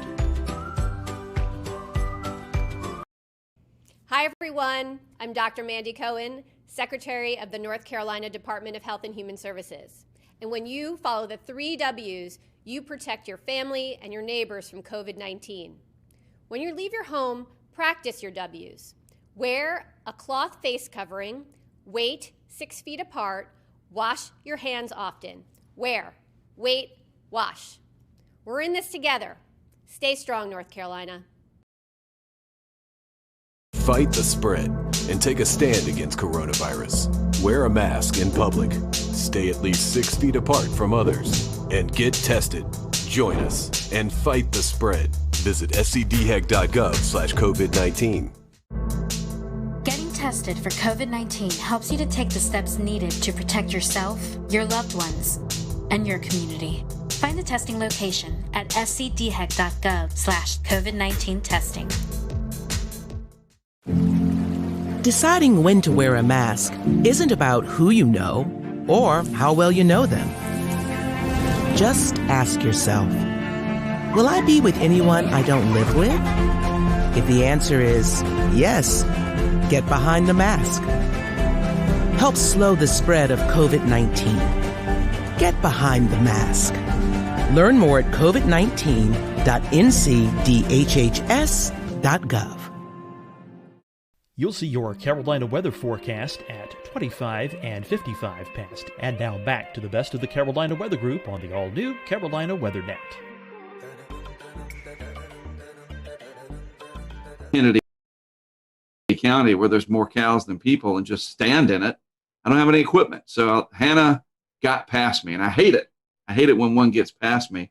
Hi, everyone. I'm Dr. Mandy Cohen, Secretary of the North Carolina Department of Health and Human Services. And when you follow the 3 W's, you protect your family and your neighbors from COVID-19. When you leave your home, practice your W's. Wear a cloth face covering, wait 6 feet apart, wash your hands often. Wear, wait, wash. We're in this together. Stay strong, North Carolina. Fight the spread and take a stand against coronavirus. Wear a mask in public. Stay at least 6 feet apart from others. And get tested. Join us and fight the spread. Visit scdhec.gov/COVID-19. Getting tested for COVID-19 helps you to take the steps needed to protect yourself, your loved ones, and your community. Find the testing location at scdhec.gov/COVID-19 testing. Deciding when to wear a mask isn't about who you know or how well you know them. Just ask yourself, will I be with anyone I don't live with? If the answer is yes, get behind the mask. Help slow the spread of COVID-19. Get behind the mask. Learn more at covid19.ncdhhs.gov. You'll see your Carolina weather forecast at 25 and 55 past. And now back to the best of the Carolina Weather Group on the all-new Carolina Weather Net. Kennedy County, where there's more cows than people, and just stand in it. I don't have any equipment. So Hannah got past me, and I hate it. I hate it when one gets past me.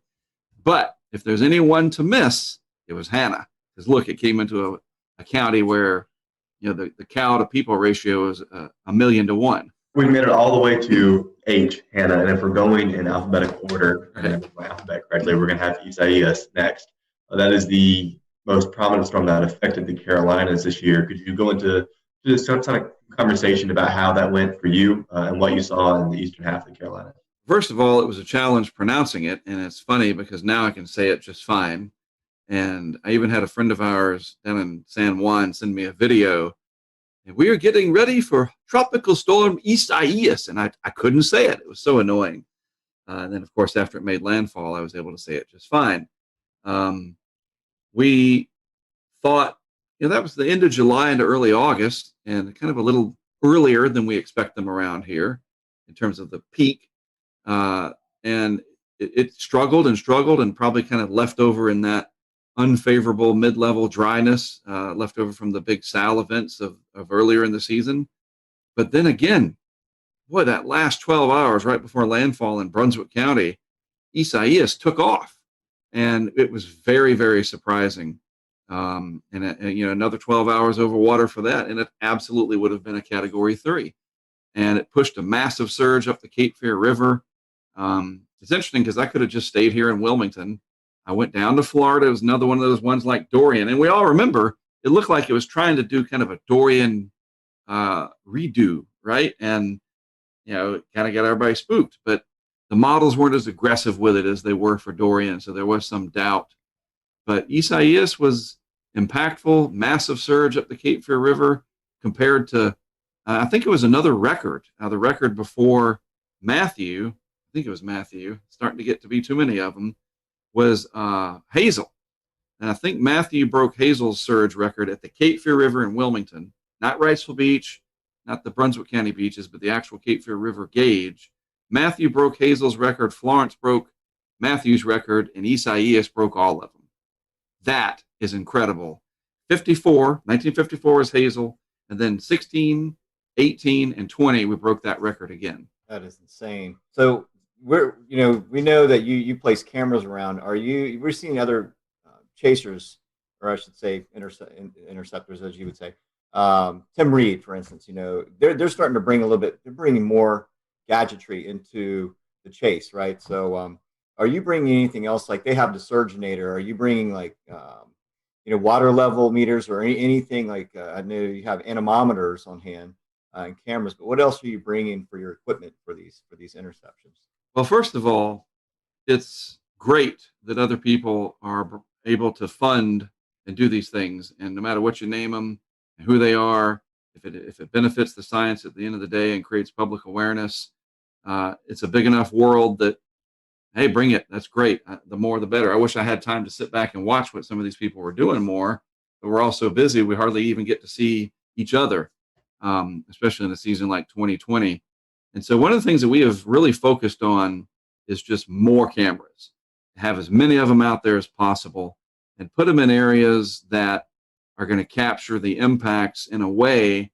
But if there's anyone to miss, it was Hannah. Because look, it came into a county where the cow to people ratio is 1,000,000 to 1. We made it all the way to H, Hannah, and if we're going in alphabetical order, and my alphabet correctly, we're going to have Isaias next. That is the most prominent storm that affected the Carolinas this year. Could you go into just some kind of conversation about how that went for you and what you saw in the eastern half of the Carolinas? First of all, it was a challenge pronouncing it, and it's funny because now I can say it just fine. And I even had a friend of ours down in San Juan send me a video. And we are getting ready for Tropical Storm Isaias. And I couldn't say it. It was so annoying. And then, of course, after it made landfall, I was able to say it just fine. We thought, that was the end of July into early August, and kind of a little earlier than we expect them around here in terms of the peak. And it struggled and probably kind of left over in that unfavorable mid-level dryness left over from the big Sal events of earlier in the season. But then again, boy, that last 12 hours right before landfall in Brunswick County, Isaias took off. And it was very, very surprising. And another 12 hours over water for that, and it absolutely would have been a Category 3. And it pushed a massive surge up the Cape Fear River. It's interesting because I could have just stayed here in Wilmington. I went down to Florida. It was another one of those ones like Dorian. And we all remember it looked like it was trying to do kind of a Dorian redo, right? And, you know, it kind of got everybody spooked. But the models weren't as aggressive with it as they were for Dorian, so there was some doubt. But Isaias was impactful, massive surge up the Cape Fear River compared to, I think it was another record. Now, the record before Matthew, I think it was Matthew, starting to get to be too many of them, was Hazel. And I think Matthew broke Hazel's surge record at the Cape Fear River in Wilmington, not Wrightsville Beach, not the Brunswick County beaches, but the actual Cape Fear River gauge. Matthew broke Hazel's record, Florence broke Matthew's record, and Isaias broke all of them. That is incredible. 1954 is Hazel, and then 16, 18, and 20, we broke that record again. That is insane. So we know that you place cameras around. We're seeing other chasers, or I should say interceptors, as you would say. Tim Reed, for instance, they're starting to bring they're bringing more gadgetry into the chase, right? So are you bringing anything else? Like they have the Surgeonator. Are you bringing like water level meters or anything like? I know you have anemometers on hand and cameras, but what else are you bringing for your equipment for these interceptions? Well, first of all, it's great that other people are able to fund and do these things, and no matter what you name them and who they are, if it benefits the science at the end of the day and creates public awareness, it's a big enough world that, hey, bring it. That's great. The more, the better. I wish I had time to sit back and watch what some of these people were doing more, but we're all so busy, we hardly even get to see each other, especially in a season like 2020. And so one of the things that we have really focused on is just more cameras, have as many of them out there as possible, and put them in areas that are going to capture the impacts in a way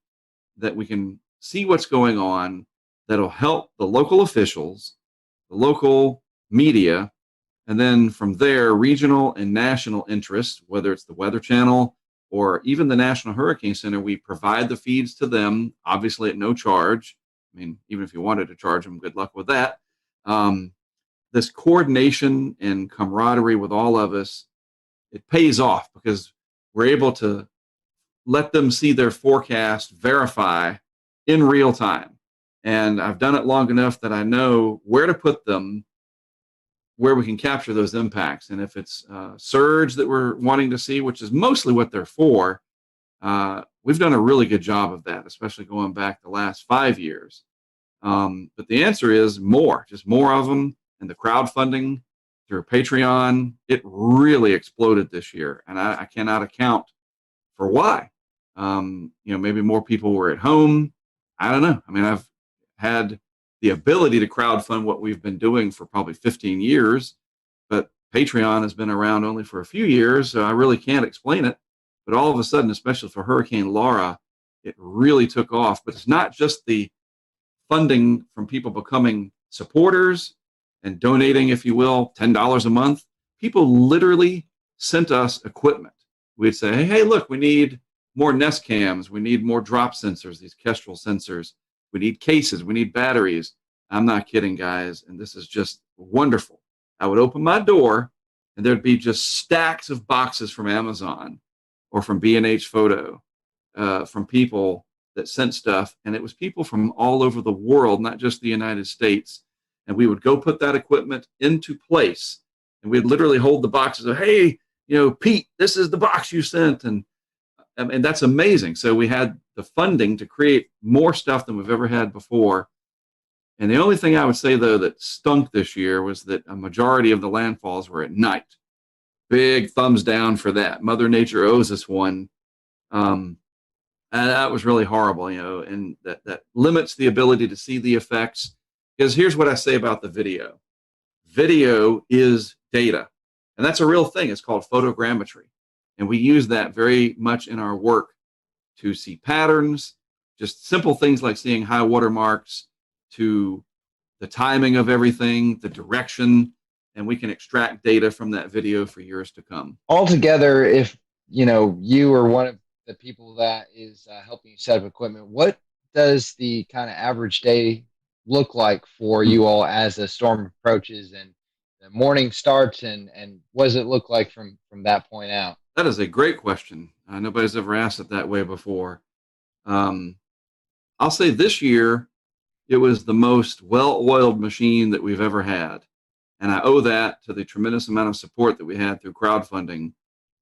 that we can see what's going on, that'll help the local officials, the local media, and then from there, regional and national interests, whether it's the Weather Channel or even the National Hurricane Center. We provide the feeds to them, obviously at no charge. I mean, even if you wanted to charge them, good luck with that. This coordination and camaraderie with all of us, it pays off because we're able to let them see their forecast verify in real time. And I've done it long enough that I know where to put them, where we can capture those impacts. And if it's surge that we're wanting to see, which is mostly what they're for, we've done a really good job of that, especially going back the last 5 years. But the answer is more, just more of them. And the crowdfunding through Patreon, it really exploded this year. And I cannot account for why. Maybe more people were at home. I don't know. I mean, I've had the ability to crowdfund what we've been doing for probably 15 years, but Patreon has been around only for a few years, so I really can't explain it. But all of a sudden, especially for Hurricane Laura, it really took off. But it's not just the funding from people becoming supporters and donating, if you will, $10 a month. People literally sent us equipment. We'd say, hey, look, we need more Nest cams. We need more drop sensors, these Kestrel sensors. We need cases. We need batteries. I'm not kidding, guys. And this is just wonderful. I would open my door and there'd be just stacks of boxes from Amazon or from B&H Photo, from people that sent stuff. And it was people from all over the world, not just the United States. And we would go put that equipment into place. And we'd literally hold the boxes of, hey, Pete, this is the box you sent. And that's amazing. So we had the funding to create more stuff than we've ever had before. And the only thing I would say, though, that stunk this year was that a majority of the landfalls were at night. Big thumbs down for that. Mother Nature owes us one. And that was really horrible, and that limits the ability to see the effects. Because here's what I say about the video. Video is data. And that's a real thing. It's called photogrammetry. And we use that very much in our work to see patterns, just simple things like seeing high water marks, to the timing of everything, the direction, and we can extract data from that video for years to come. Altogether, if you are one of the people that is helping you set up equipment, what does the kind of average day look like for you all as the storm approaches and the morning starts, and what does it look like from that point out? That is a great question. Nobody's ever asked it that way before. I'll say this year, it was the most well-oiled machine that we've ever had. And I owe that to the tremendous amount of support that we had through crowdfunding,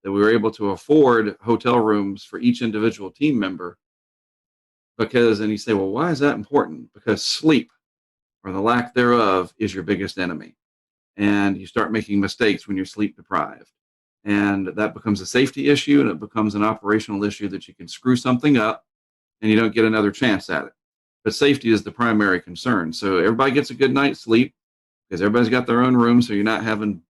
that we were able to afford hotel rooms for each individual team member. Because, and you say, well, why is that important? Because sleep, or the lack thereof, is your biggest enemy. And you start making mistakes when you're sleep deprived. And that becomes a safety issue, and it becomes an operational issue that you can screw something up and you don't get another chance at it. But safety is the primary concern. So everybody gets a good night's sleep because everybody's got their own room. So you're not having,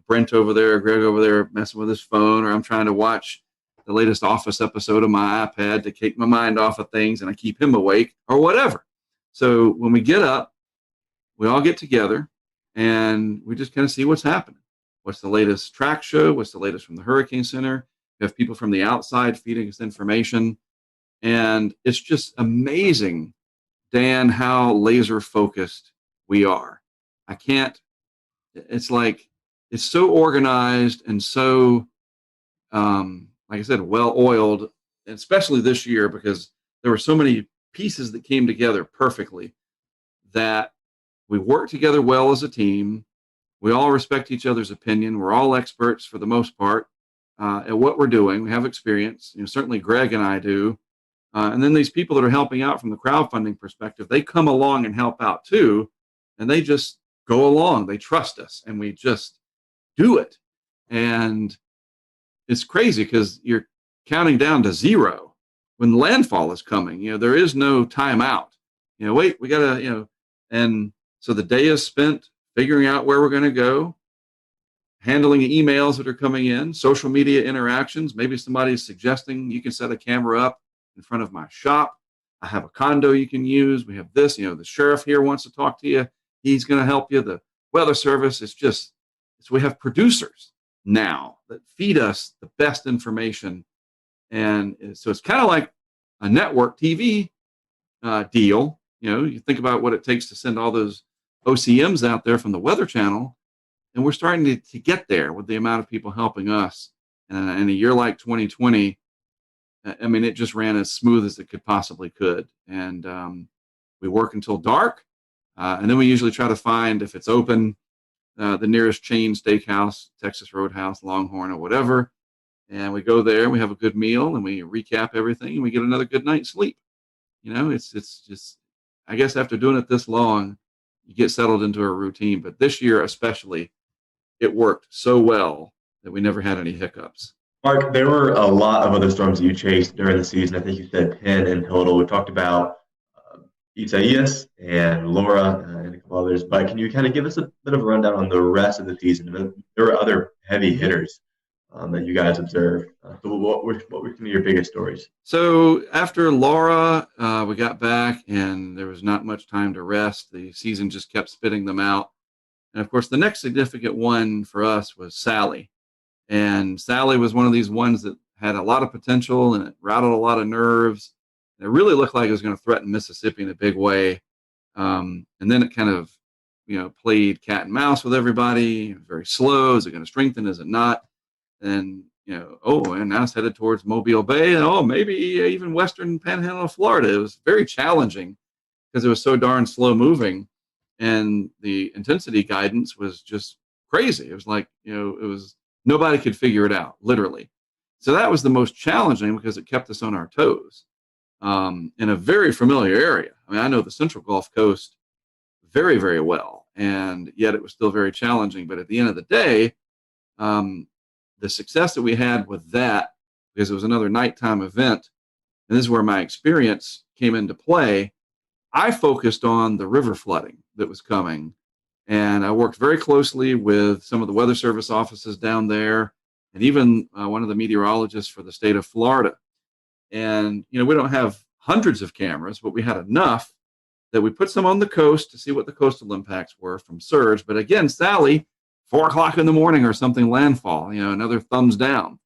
Brent over there or Greg over there messing with his phone, or I'm trying to watch the latest Office episode on my iPad to take my mind off of things and I keep him awake or whatever. So when we get up, we all get together and we just kind of see what's happening. What's the latest track show? What's the latest from the Hurricane Center? We have people from the outside feeding us information. And it's just amazing, Dan, how laser focused we are. It's like, it's so organized and so, like I said, well-oiled, especially this year because there were so many pieces that came together perfectly that we work together well as a team. We all respect each other's opinion. We're all experts for the most part at what we're doing. We have experience. Certainly Greg and I do. And then these people that are helping out from the crowdfunding perspective, they come along and help out too. And they just go along. They trust us and we just do it. And it's crazy because you're counting down to zero when landfall is coming. There is no timeout. Wait, we got to, and so the day is spent figuring out where we're going to go, handling the emails that are coming in, social media interactions. Maybe somebody's suggesting you can set a camera up in front of my shop. I have a condo you can use. We have this, the sheriff here wants to talk to you. He's going to help you. The weather service, we have producers now that feed us the best information. And so it's kind of like a network TV deal. You think about what it takes to send all those OCMs out there from the Weather Channel, and we're starting to get there with the amount of people helping us. And in a year like 2020, I mean, it just ran as smooth as it possibly could. And we work until dark, and then we usually try to find, if it's open, the nearest chain steakhouse, Texas Roadhouse, Longhorn, or whatever. And we go there, and we have a good meal, and we recap everything, and we get another good night's sleep. It's just, I guess after doing it this long, you get settled into a routine. But this year especially, it worked so well that we never had any hiccups. Mark, there were a lot of other storms that you chased during the season. I think you said 10 in total. We talked about Isaias and Laura and a couple others, but can you kind of give us a bit of a rundown on the rest of the season? There were other heavy hitters that you guys observed. So what were some of your biggest stories? So after Laura, we got back and there was not much time to rest. The season just kept spitting them out. And of course, the next significant one for us was Sally. And Sally was one of these ones that had a lot of potential and it rattled a lot of nerves. And it really looked like it was going to threaten Mississippi in a big way. And then it kind of, played cat and mouse with everybody. It was very slow. Is it going to strengthen? Is it not? And, and now it's headed towards Mobile Bay. And, maybe even Western Panhandle of Florida. It was very challenging because it was so darn slow moving. And the intensity guidance was just crazy. It was like, nobody could figure it out, literally. So that was the most challenging because it kept us on our toes in a very familiar area. I mean, I know the Central Gulf Coast very, very well, and yet it was still very challenging. But at the end of the day, the success that we had with that, because it was another nighttime event, and this is where my experience came into play, I focused on the river flooding that was coming. And I worked very closely with some of the Weather Service offices down there, and even one of the meteorologists for the state of Florida. And, we don't have hundreds of cameras, but we had enough that we put some on the coast to see what the coastal impacts were from surge. But again, Sally, 4 o'clock in the morning or something, landfall, another thumbs down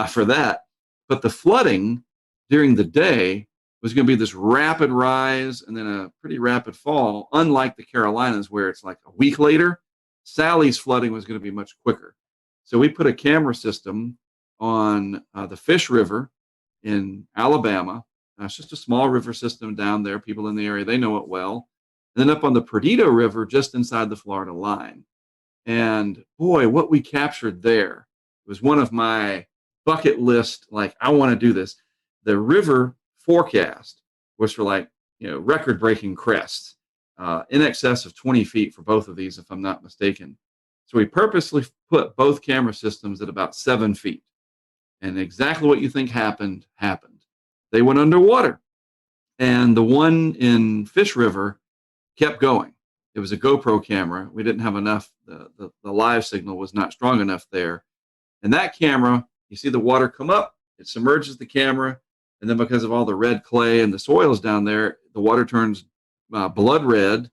for that. But the flooding during the day was going to be this rapid rise and then a pretty rapid fall, unlike the Carolinas where it's like a week later. Sally's flooding was going to be much quicker. So we put a camera system on the Fish River in Alabama. It's just a small river system down there. People in the area, they know it well. And then up on the Perdido River, just inside the Florida line. And boy, what we captured there was one of my bucket list, like, I want to do this. The river forecast was for like, record-breaking crests, in excess of 20 feet for both of these, if I'm not mistaken. So we purposely put both camera systems at about 7 feet. And exactly what you think happened. They went underwater. And the one in Fish River kept going. It was a GoPro camera. We didn't have enough. The live signal was not strong enough there. And that camera, you see the water come up, it submerges the camera, and then because of all the red clay and the soils down there, the water turns blood red.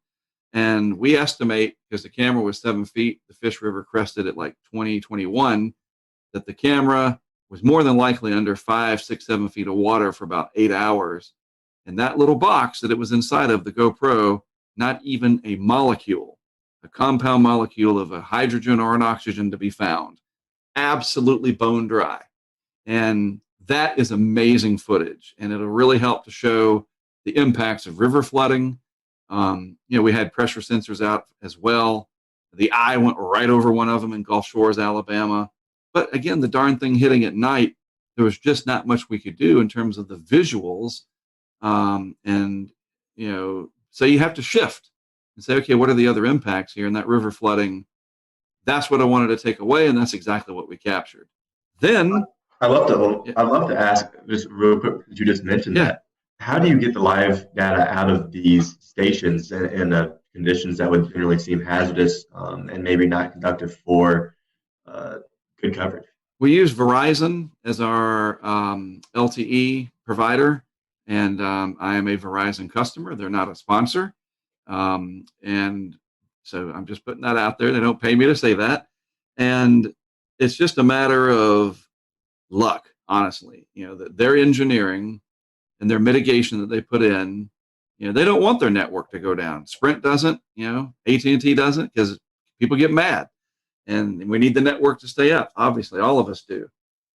And we estimate, because the camera was 7 feet, the Fish River crested at like 20, 21, that the camera was more than likely under 5, 6, 7 feet of water for about 8 hours. And that little box that it was inside of, the GoPro, not even a molecule, a compound molecule of a hydrogen or an oxygen to be found. Absolutely bone dry. And that is amazing footage. And it'll really help to show the impacts of river flooding. We had pressure sensors out as well. The eye went right over one of them in Gulf Shores, Alabama. But again, the darn thing hitting at night, there was just not much we could do in terms of the visuals. So you have to shift and say, okay, what are the other impacts here? And that river flooding, that's what I wanted to take away, and that's exactly what we captured. Then I'd love to ask, just real quick, because you just mentioned that. How do you get the live data out of these stations in conditions that would generally seem hazardous and maybe not conductive for good coverage? We use Verizon as our LTE provider, and I am a Verizon customer. They're not a sponsor. And so I'm just putting that out there. They don't pay me to say that. And it's just a matter of luck, honestly. Their engineering and their mitigation that they put in, they don't want their network to go down. Sprint doesn't, AT&T doesn't, because people get mad. And we need the network to stay up. Obviously, all of us do.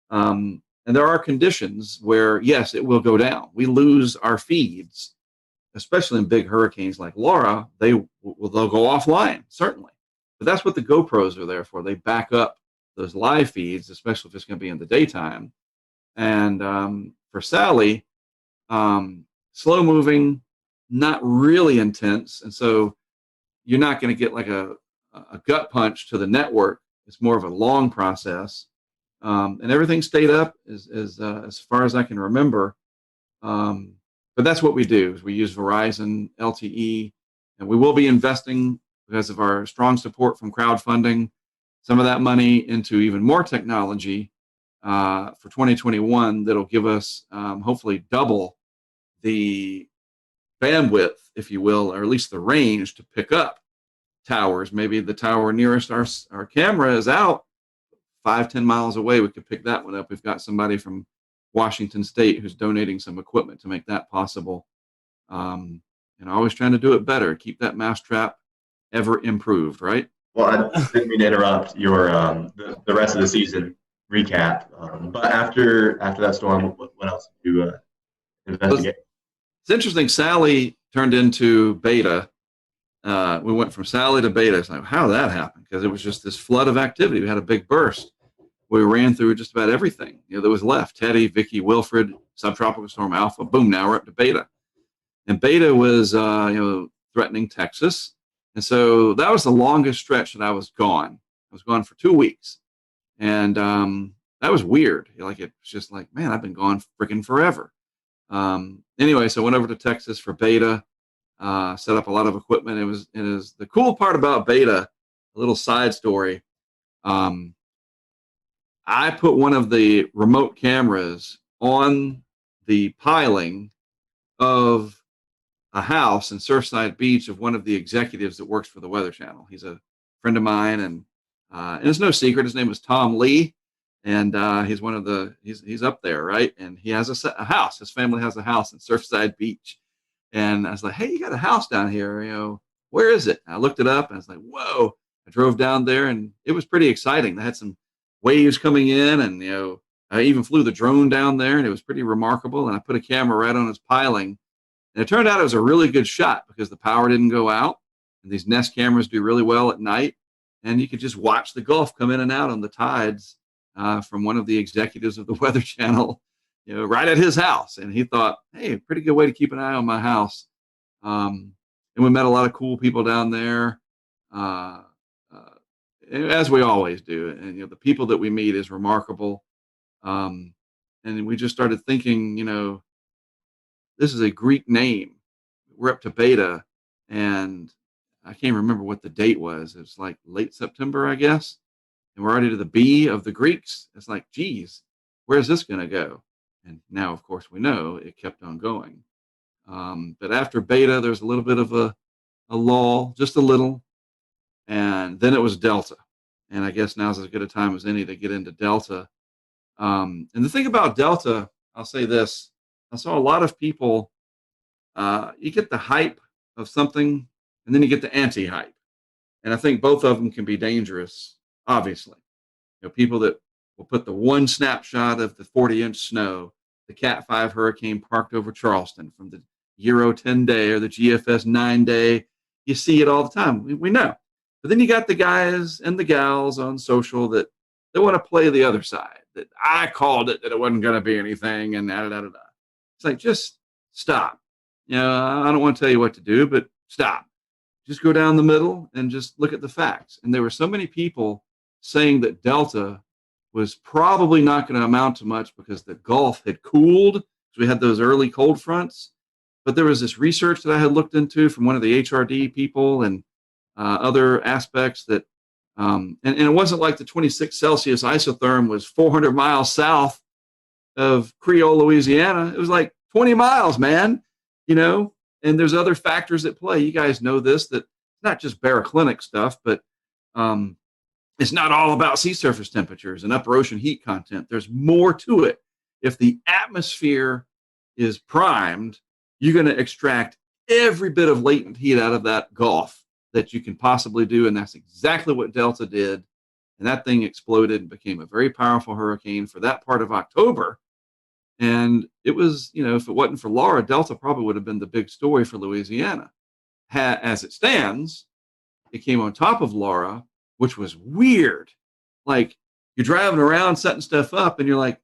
And there are conditions where, yes, it will go down. We lose our feeds, especially in big hurricanes like Laura. They'll go offline, certainly. But that's what the GoPros are there for. They back up those live feeds, especially if it's going to be in the daytime. And for Sally, slow moving, not really intense. And so you're not going to get like a gut punch to the network. It's more of a long process. And everything stayed up as far as I can remember. But that's what we do, is we use Verizon LTE, and we will be investing, because of our strong support from crowdfunding, some of that money into even more technology for 2021 that'll give us hopefully double the bandwidth, if you will, or at least the range to pick up towers. Maybe the tower nearest our camera is out 5-10 miles away. We could pick that one up. We've got somebody from Washington State who's donating some equipment to make that possible. And always trying to do it better, keep that mousetrap ever improved, right? Well, I didn't mean to interrupt your the rest of the season recap. But after that storm, what else did you investigate? It's interesting. Sally turned into Beta. We went from Sally to Beta. It's like, how did that happen? Because it was just this flood of activity. We had a big burst. We ran through just about everything that was left. Teddy, Vicky, Wilfred, subtropical storm Alpha. Boom! Now we're up to Beta, and Beta was threatening Texas, and so that was the longest stretch that I was gone. I was gone for 2 weeks, and that was weird. It was just like, man, I've been gone freaking forever. Anyway, so I went over to Texas for Beta. Set up a lot of equipment. It is the cool part about Beta. A little side story. I put one of the remote cameras on the piling of a house in Surfside Beach of one of the executives that works for the Weather Channel. He's a friend of mine, and it's no secret. His name is Tom Lee, and he's one of the he's up there, right? And he has a house. His family has a house in Surfside Beach. And I was like, hey, you got a house down here, where is it? And I looked it up, and I was like, whoa. I drove down there, and it was pretty exciting. They had some waves coming in, and, I even flew the drone down there, and it was pretty remarkable. And I put a camera right on its piling. And it turned out it was a really good shot because the power didn't go out. And these Nest cameras do really well at night. And you could just watch the Gulf come in and out on the tides from one of the executives of the Weather Channel, right at his house. And he thought, hey, pretty good way to keep an eye on my house. And we met a lot of cool people down there, as we always do. And the people that we meet is remarkable. And we just started thinking, this is a Greek name. We're up to beta, and I can't remember what the date was. It was like late September, I guess. And we're already to the B of the Greeks. It's like, geez, where's this going to go? And now, of course, we know it kept on going. But after beta, there's a little bit of a lull, just a little. And then it was Delta. And I guess now's as good a time as any to get into Delta. And the thing about Delta, I'll say this. I saw a lot of people, you get the hype of something, and then you get the anti-hype. And I think both of them can be dangerous, obviously. People that will put the one snapshot of the 40-inch snow, the Cat 5 hurricane parked over Charleston from the Euro 10 day or the GFS 9 day. You see it all the time. We know. But then you got the guys and the gals on social that they want to play the other side, that I called it, that it wasn't going to be anything, and da-da-da-da-da. It's like, just stop. I don't want to tell you what to do, but stop. Just go down the middle and just look at the facts. And there were so many people saying that Delta was probably not going to amount to much because the Gulf had cooled. So we had those early cold fronts. But there was this research that I had looked into from one of the HRD people and other aspects that, and it wasn't like the 26 Celsius isotherm was 400 miles south of Creole, Louisiana. It was like 20 miles, man, and there's other factors at play. You guys know this, that it's not just baroclinic stuff, but it's not all about sea surface temperatures and upper ocean heat content. There's more to it. If the atmosphere is primed, you're going to extract every bit of latent heat out of that Gulf that you can possibly do. And that's exactly what Delta did. And that thing exploded and became a very powerful hurricane for that part of October. And it was, if it wasn't for Laura, Delta probably would have been the big story for Louisiana. As it stands, it came on top of Laura, which was weird. Like, you're driving around setting stuff up and you're like,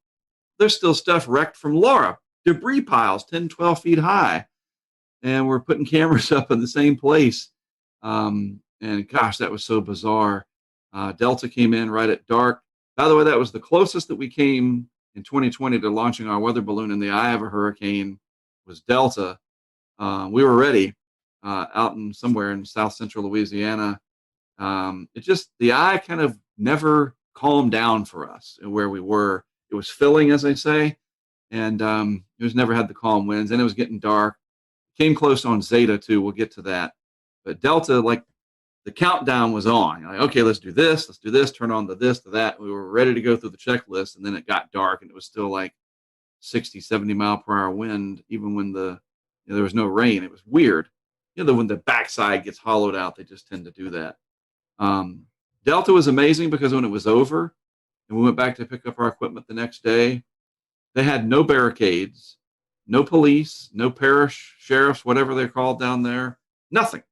there's still stuff wrecked from Laura. Debris piles 10, 12 feet high. And we're putting cameras up in the same place. And gosh, that was so bizarre. Delta came in right at dark. By the way, that was the closest that we came in 2020 to launching our weather balloon in the eye of a hurricane, was Delta. We were ready out in somewhere in south central Louisiana. The eye kind of never calmed down for us where we were. It was filling, as I say, and it was never had the calm winds, and it was getting dark. Came close on Zeta too. We'll get to that. But Delta, like, the countdown was on. Like, okay, let's do this, turn on the this, to that. We were ready to go through the checklist, and then it got dark, and it was still like 60, 70 mile per hour wind, even when there was no rain. It was weird. When the backside gets hollowed out, they just tend to do that. Delta was amazing because when it was over and we went back to pick up our equipment the next day, they had no barricades, no police, no parish sheriffs, whatever they're called down there, nothing.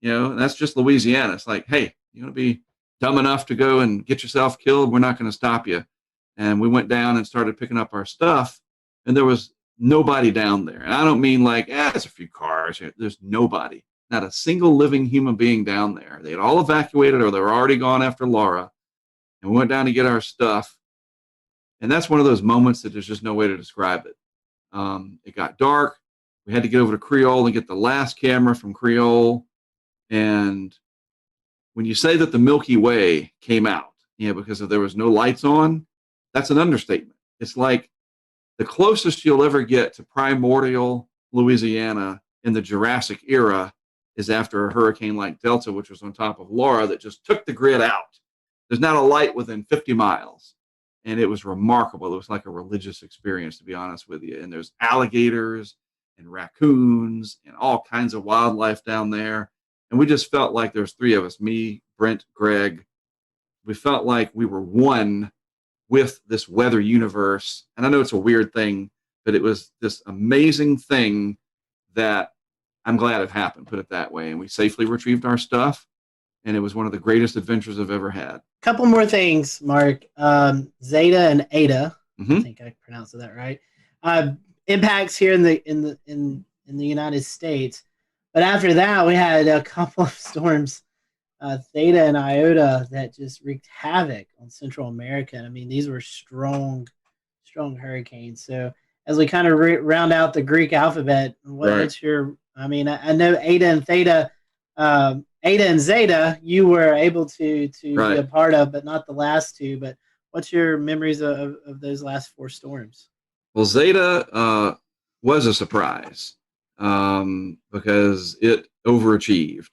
And that's just Louisiana. It's like, hey, you want to be dumb enough to go and get yourself killed? We're not going to stop you. And we went down and started picking up our stuff, and there was nobody down there. And I don't mean like, there's a few cars. There's nobody. Not a single living human being down there. They had all evacuated, or they were already gone after Laura. And we went down to get our stuff. And that's one of those moments that there's just no way to describe it. It got dark. We had to get over to Creole and get the last camera from Creole. And when you say that the Milky Way came out, because there was no lights on, that's an understatement. It's like the closest you'll ever get to primordial Louisiana in the Jurassic era is after a hurricane like Delta, which was on top of Laura, that just took the grid out. There's not a light within 50 miles. And it was remarkable. It was like a religious experience, to be honest with you. And there's alligators and raccoons and all kinds of wildlife down there. And we just felt like there's three of us, me, Brent, Greg. We felt like we were one with this weather universe. And I know it's a weird thing, but it was this amazing thing that I'm glad it happened, put it that way. And we safely retrieved our stuff. And it was one of the greatest adventures I've ever had. Couple more things, Mark. Zeta and Eta. I think I pronounced that right. Impacts here in the United States. But after that, we had a couple of storms, Theta and Iota, that just wreaked havoc on Central America. I mean, these were strong hurricanes. So as we kind of round out the Greek alphabet, what's your? I mean, I know Eta and Theta, Eta and Zeta, you were able to be a part of, but not the last two. But what's your memories of those last four storms? Well, Zeta was a surprise because it overachieved.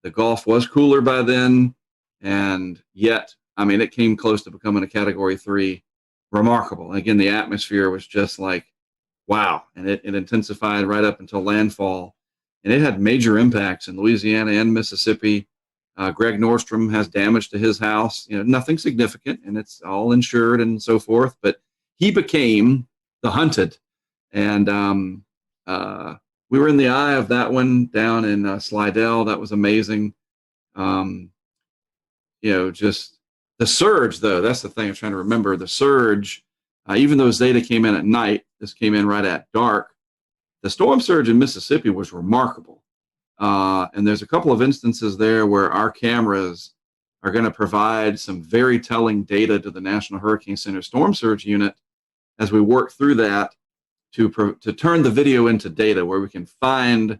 The Gulf was cooler by then, and yet, I mean, it came close to becoming a Category 3. Remarkable. And again, the atmosphere was just like, wow. And it intensified right up until landfall. And it had major impacts in Louisiana and Mississippi. Greg Nordstrom has damage to his house. You know, nothing significant, and it's all insured and so forth. But he became the hunted. And we were in the eye of that one down in Slidell. That was amazing. You know, just the surge, though, that's the thing I'm trying to remember. The surge, even though Zeta came in at night, this came in right at dark. The storm surge in Mississippi was remarkable. And there's a couple of instances there where our cameras are going to provide some very telling data to the National Hurricane Center Storm Surge Unit as we work through that to turn the video into data where we can find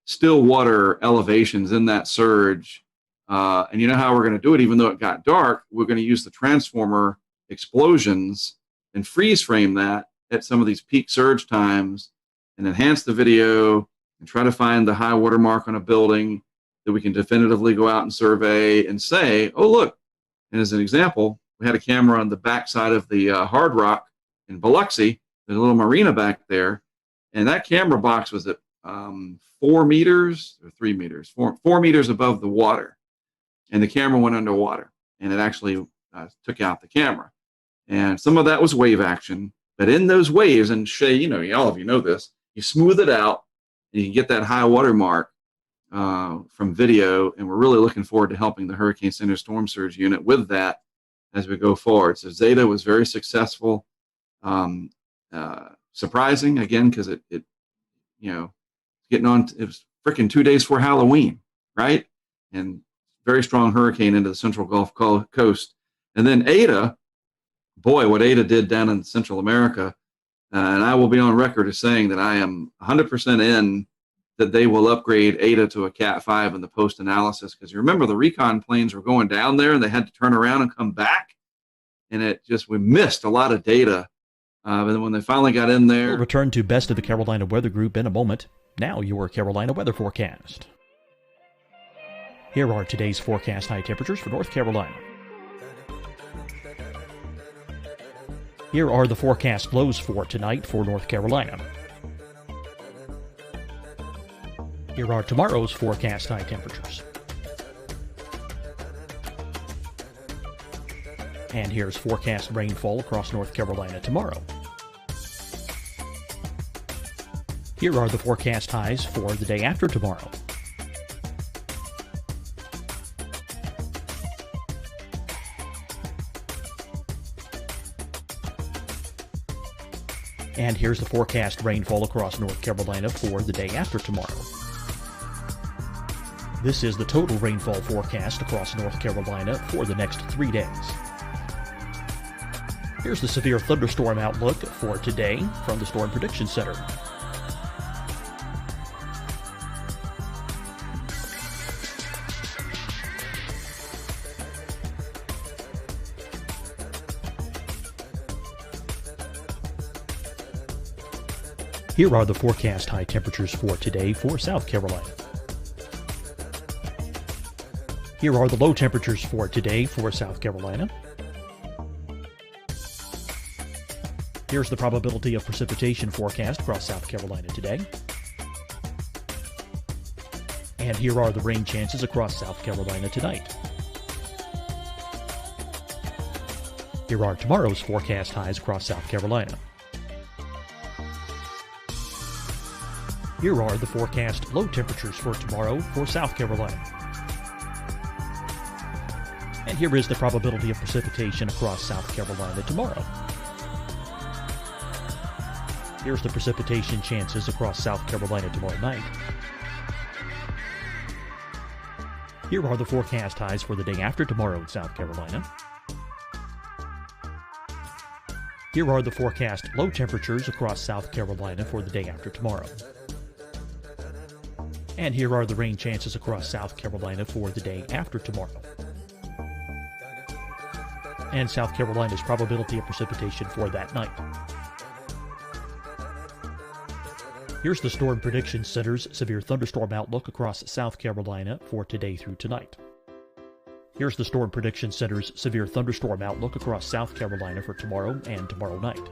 still water elevations in that surge. And you know how we're going to do it, even though it got dark, we're going to use the transformer explosions and freeze frame that at some of these peak surge times and enhance the video and try to find the high water mark on a building that we can definitively go out and survey and say, oh, look. And as an example, we had a camera on the backside of the Hard Rock in Biloxi. There's a little marina back there. And that camera box was at 4 meters or 3 meters, 4 meters above the water. And the camera went underwater. And it actually took out the camera. And some of that was wave action. But in those waves, and Shay, you know, all of you know this, you smooth it out and you can get that high water mark from video. And we're really looking forward to helping the Hurricane Center Storm Surge Unit with that as we go forward. So Zeta was very successful. Surprising, again, because it you know, getting on, it was freaking 2 days before Halloween, right? And very strong hurricane into the Central Gulf Coast. And then Eta, boy, what Eta did down in Central America, and I will be on record as saying that I am 100% in that they will upgrade Eta to a Cat 5 in the post-analysis, because you remember the recon planes were going down there and they had to turn around and come back, and it just, we missed a lot of data. But then when they finally got in there... We'll return to Best of the Carolina Weather Group in a moment. Now your Carolina weather forecast. Here are today's forecast high temperatures for North Carolina. Here are the forecast lows for tonight for North Carolina. Here are tomorrow's forecast high temperatures. And here's forecast rainfall across North Carolina tomorrow. Here are the forecast highs for the day after tomorrow. And here's the forecast rainfall across North Carolina for the day after tomorrow. This is the total rainfall forecast across North Carolina for the next 3 days. Here's the severe thunderstorm outlook for today from the Storm Prediction Center. Here are the forecast high temperatures for today for South Carolina. Here are the low temperatures for today for South Carolina. Here's the probability of precipitation forecast across South Carolina today. And here are the rain chances across South Carolina tonight. Here are tomorrow's forecast highs across South Carolina. Here are the forecast low temperatures for tomorrow for South Carolina. And here is the probability of precipitation across South Carolina tomorrow. Here's the precipitation chances across South Carolina tomorrow night. Here are the forecast highs for the day after tomorrow in South Carolina. Here are the forecast low temperatures across South Carolina for the day after tomorrow. And here are the rain chances across South Carolina for the day after tomorrow. And South Carolina's probability of precipitation for that night. Here's the Storm Prediction Center's severe thunderstorm outlook across South Carolina for today through tonight. Here's the Storm Prediction Center's severe thunderstorm outlook across South Carolina for tomorrow and tomorrow night.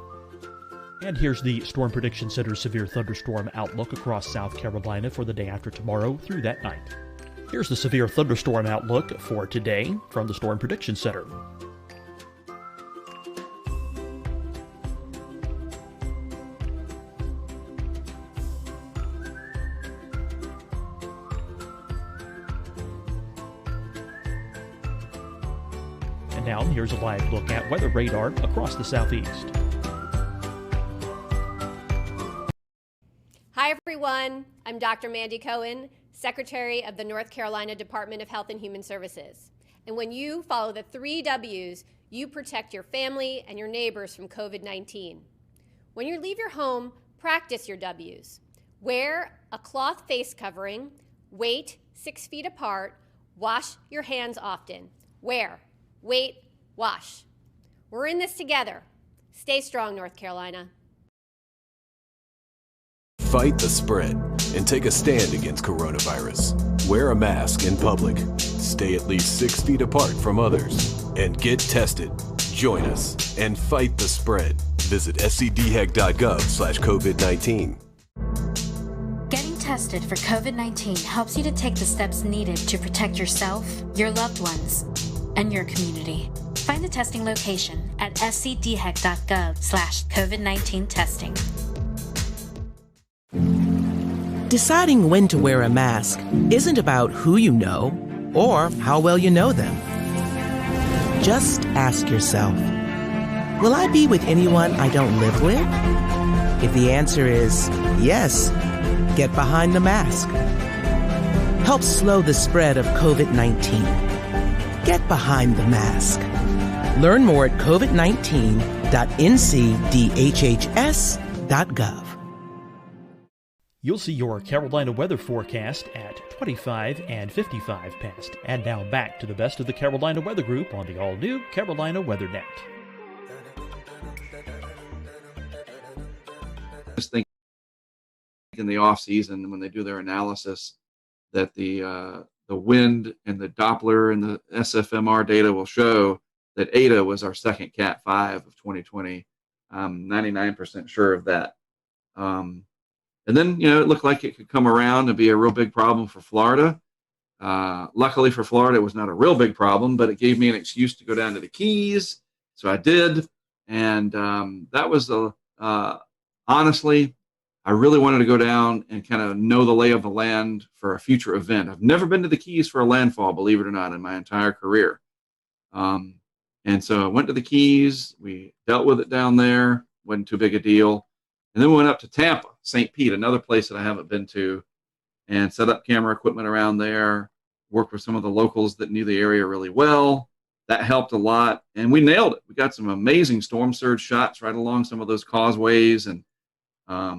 And here's the Storm Prediction Center's severe thunderstorm outlook across South Carolina for the day after tomorrow through that night. Here's the severe thunderstorm outlook for today from the Storm Prediction Center. And now here's a live look at weather radar across the southeast. Hi, everyone. I'm Dr. Mandy Cohen, Secretary of the North Carolina Department of Health and Human Services. And when you follow the 3 W's, you protect your family and your neighbors from COVID-19. When you leave your home, practice your W's. Wear a cloth face covering, wait 6 feet apart, wash your hands often. Wear, wait, wash. We're in this together. Stay strong, North Carolina. Fight the spread and take a stand against coronavirus. Wear a mask in public. Stay at least 6 feet apart from others. And get tested. Join us and fight the spread. Visit scdhec.gov/COVID-19. Getting tested for COVID-19 helps you to take the steps needed to protect yourself, your loved ones, and your community. Find the testing location at scdhec.gov/COVID-19 testing. Deciding when to wear a mask isn't about who you know or how well you know them. Just ask yourself, will I be with anyone I don't live with? If the answer is yes, get behind the mask. Help slow the spread of COVID-19. Get behind the mask. Learn more at covid19.ncdhhs.gov. You'll see your Carolina weather forecast at 25 and 55 past. And now back to the best of the Carolina Weather Group on the all-new Carolina Weather Net. Just think in the off season when they do their analysis that the wind and the Doppler and the SFMR data will show that Ada was our second Cat 5 of 2020. I'm 99% sure of that. And then, it looked like it could come around and be a real big problem for Florida. Luckily for Florida, it was not a real big problem, but it gave me an excuse to go down to the Keys. So I did. And that was, honestly, I really wanted to go down and kind of know the lay of the land for a future event. I've never been to the Keys for a landfall, believe it or not, in my entire career. And so I went to the Keys. We dealt with it down there. Wasn't too big a deal. And then we went up to Tampa, St. Pete, another place that I haven't been to, and set up camera equipment around there, worked with some of the locals that knew the area really well. That helped a lot, and we nailed it. We got some amazing storm surge shots right along some of those causeways, and I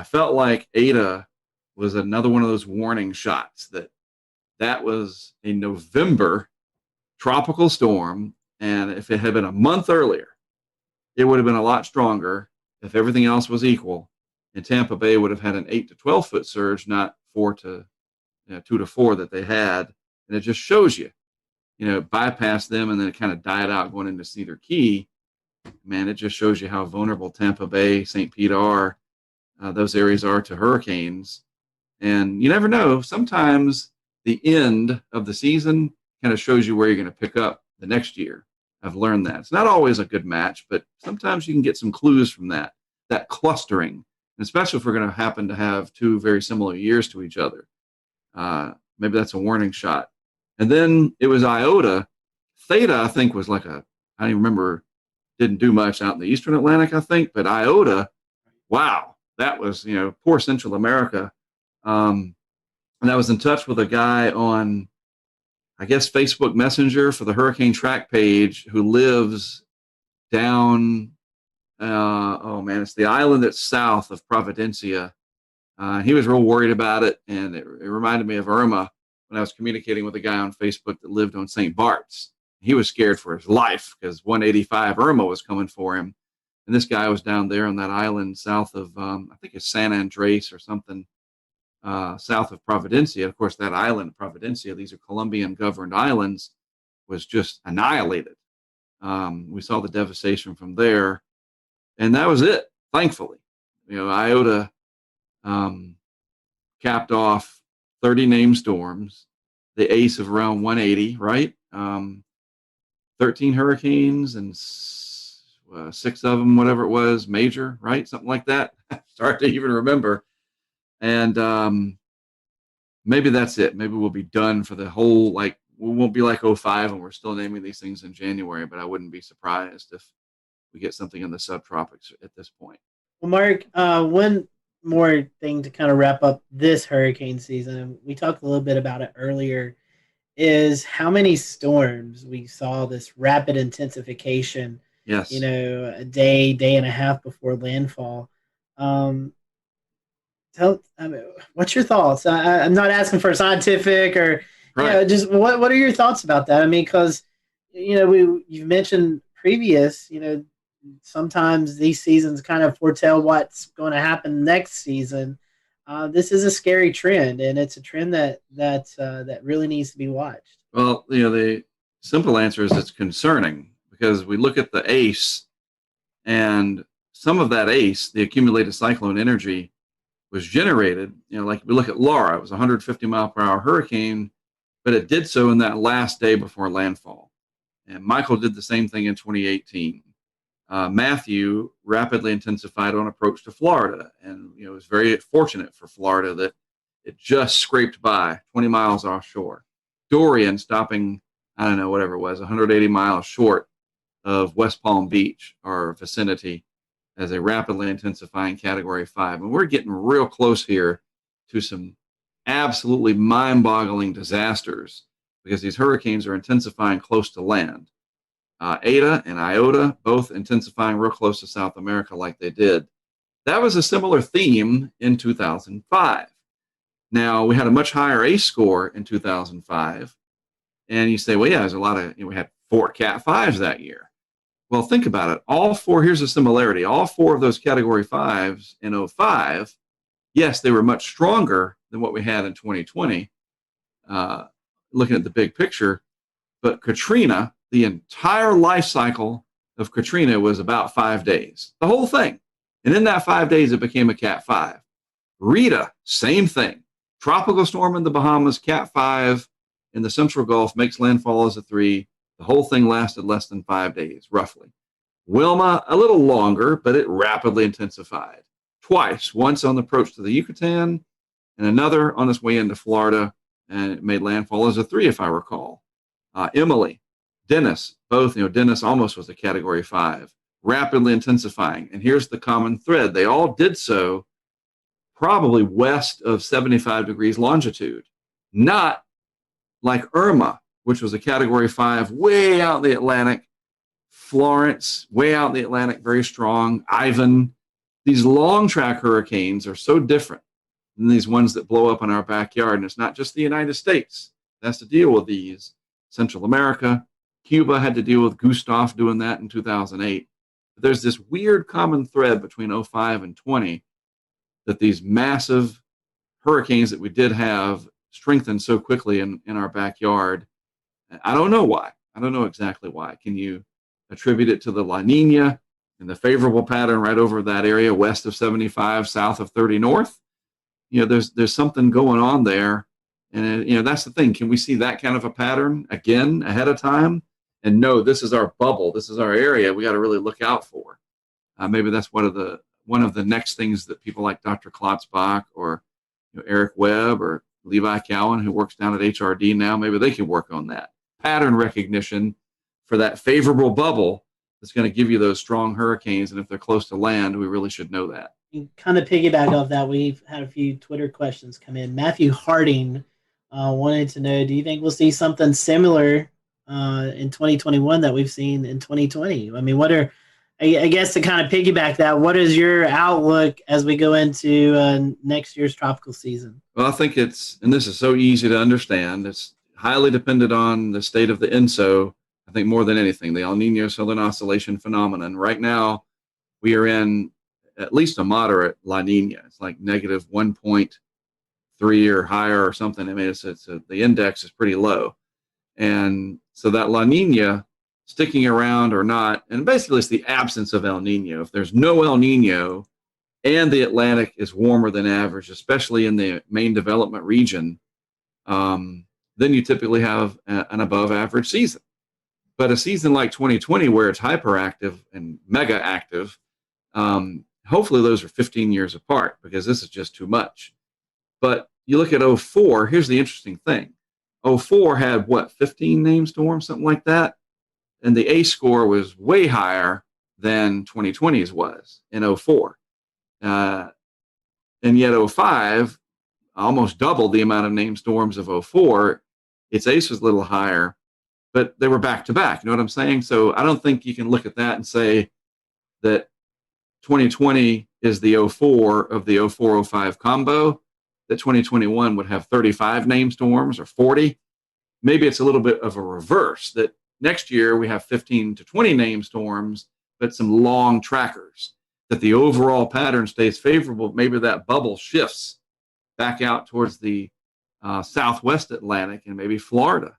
felt like Ada was another one of those warning shots that was a November tropical storm, and if it had been a month earlier, it would have been a lot stronger. If everything else was equal, and Tampa Bay would have had an 8 to 12 foot surge, not 2 to 4 that they had. And it just shows you, bypass them and then it kind of died out going into Cedar Key. Man, it just shows you how vulnerable Tampa Bay, St. Pete are, those areas are to hurricanes. And you never know. Sometimes the end of the season kind of shows you where you're going to pick up the next year. I've learned that. It's not always a good match, but sometimes you can get some clues from that clustering, and especially if we're going to happen to have two very similar years to each other. Maybe that's a warning shot. And then it was Iota. Theta, I think, was like I don't even remember, didn't do much out in the Eastern Atlantic, I think, but Iota, wow, that was, poor Central America. And I was in touch with a guy on, I guess, Facebook Messenger for the Hurricane Track page who lives down, it's the island that's south of Providencia. He was real worried about it, and it reminded me of Irma when I was communicating with a guy on Facebook that lived on St. Bart's. He was scared for his life because 185 Irma was coming for him. And this guy was down there on that island south of, I think it's San Andres or something, south of Providencia. Of course, that island, Providencia, these are Colombian-governed islands, was just annihilated. We saw the devastation from there. And that was it, thankfully. Iota capped off 30 named storms, the ace of around 180, right? 13 hurricanes and 6 of them, whatever it was, major, right? Something like that. It's hard to even remember. And maybe that's it. Maybe we'll be done for the whole, we won't be like 05 and we're still naming these things in January, but I wouldn't be surprised if we get something in the subtropics at this point. Well, Mark, one more thing to kind of wrap up this hurricane season, and we talked a little bit about it earlier, is how many storms we saw this rapid intensification. Yes. A day and a half before landfall. What's your thoughts? I'm not asking for scientific or just what are your thoughts about that? I mean, because you've mentioned previous, sometimes these seasons kind of foretell what's going to happen next season. This is a scary trend, and it's a trend that really needs to be watched. Well, the simple answer is it's concerning because we look at the ACE, and some of that ACE, the accumulated cyclone energy, was generated. Like we look at Laura, it was a 150 mile per hour hurricane, but it did so in that last day before landfall. And Michael did the same thing in 2018. Matthew rapidly intensified on approach to Florida, and it was very fortunate for Florida that it just scraped by 20 miles offshore. Dorian stopping, I don't know, whatever it was, 180 miles short of West Palm Beach, our vicinity, as a rapidly intensifying Category 5. And we're getting real close here to some absolutely mind-boggling disasters because these hurricanes are intensifying close to land. Eta and Iota both intensifying real close to South America like they did. That was a similar theme in 2005. Now, we had a much higher ACE score in 2005. And you say, well, yeah, there's a lot of, we had 4 Cat 5s that year. Well, think about it. Here's a similarity. All 4 of those Category 5s in 05, yes, they were much stronger than what we had in 2020, looking at the big picture. But Katrina, the entire life cycle of Katrina was about 5 days, the whole thing. And in that 5 days, it became a Cat 5. Rita, same thing. Tropical storm in the Bahamas, Cat 5 in the Central Gulf, makes landfall as a 3. The whole thing lasted less than 5 days, roughly. Wilma, a little longer, but it rapidly intensified. Twice, once on the approach to the Yucatan and another on its way into Florida, and it made landfall as a 3, if I recall. Emily, Dennis, both, Dennis almost was a Category 5, rapidly intensifying. And here's the common thread. They all did so probably west of 75 degrees longitude, not like Irma, which was a Category 5 way out in the Atlantic. Florence, way out in the Atlantic, very strong. Ivan. These long track hurricanes are so different than these ones that blow up in our backyard. And it's not just the United States that has to deal with these. Central America, Cuba had to deal with Gustav doing that in 2008. But there's this weird common thread between 05 and 20 that these massive hurricanes that we did have strengthened so quickly in our backyard. I don't know why. I don't know exactly why. Can you attribute it to the La Nina and the favorable pattern right over that area west of 75, south of 30 north? There's something going on there. And, that's the thing. Can we see that kind of a pattern again ahead of time and know this is our bubble, this is our area we got to really look out for. Maybe that's one of the next things that people like Dr. Klotzbach or Eric Webb or Levi Cowan, who works down at HRD now, maybe they can work on that pattern recognition for that favorable bubble that's going to give you those strong hurricanes. And if they're close to land, we really should know that. And kind of piggyback off that, we've had a few Twitter questions come in. Matthew Harding wanted to know, do you think we'll see something similar in 2021 that we've seen in 2020? I mean, I guess to kind of piggyback that, what is your outlook as we go into next year's tropical season? Well, I think and this is so easy to understand, it's highly dependent on the state of the ENSO, I think more than anything, the El Nino Southern Oscillation phenomenon. Right now, we are in at least a moderate La Nina. It's like negative 1.3 or higher or something. I mean, the index is pretty low. And so that La Nina sticking around or not, and basically it's the absence of El Nino. If there's no El Nino and the Atlantic is warmer than average, especially in the main development region, then you typically have an above average season. But a season like 2020, where it's hyperactive and mega active, hopefully those are 15 years apart, because this is just too much. But you look at 04, here's the interesting thing. 04 had, 15 named storms, something like that? And the A score was way higher than 2020's was in 04. And yet 05 almost doubled the amount of named storms of 04. Its ACE was a little higher, but they were back to back. You know what I'm saying? So I don't think you can look at that and say that 2020 is the 04 of the 04-05 combo, that 2021 would have 35 named storms or 40. Maybe it's a little bit of a reverse, that next year we have 15 to 20 named storms, but some long trackers, that the overall pattern stays favorable. Maybe that bubble shifts back out towards the Southwest Atlantic and maybe Florida,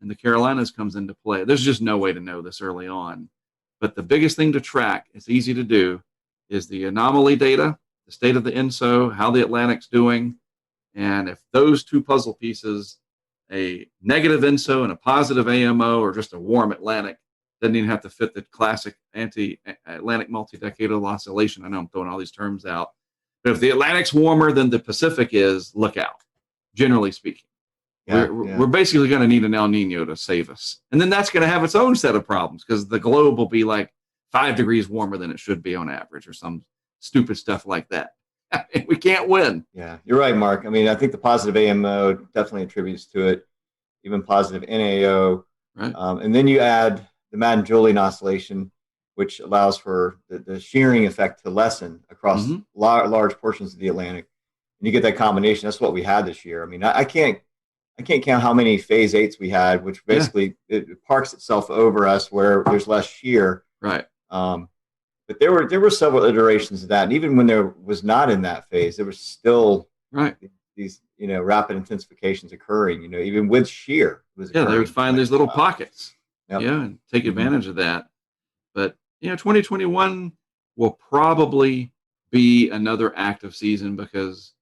and the Carolinas comes into play. There's just no way to know this early on. But the biggest thing to track, it's easy to do, is the anomaly data, the state of the ENSO, how the Atlantic's doing. And if those two puzzle pieces, a negative ENSO and a positive AMO, or just a warm Atlantic, doesn't even have to fit the classic anti-Atlantic multi-decadal oscillation. I know I'm throwing all these terms out. But if the Atlantic's warmer than the Pacific is, look out, generally speaking. We're basically going to need an El Nino to save us. And then that's going to have its own set of problems, because the globe will be like 5 degrees warmer than it should be on average, or some stupid stuff like that. We can't win. Yeah, you're right, Mark. I mean, I think the positive AMO definitely attributes to it, even positive NAO. Right. And then you add the Madden-Julian oscillation, which allows for the shearing effect to lessen across large portions of the Atlantic. And you get that combination. That's what we had this year. I mean, I can't count how many phase 8s we had, which basically it parks itself over us where there's less shear. Right. But there were several iterations of that, and even when there was not in that phase, there was still these rapid intensifications occurring. Even with shear, they would find these little pockets, and take advantage of that. But 2021 will probably be another active season, because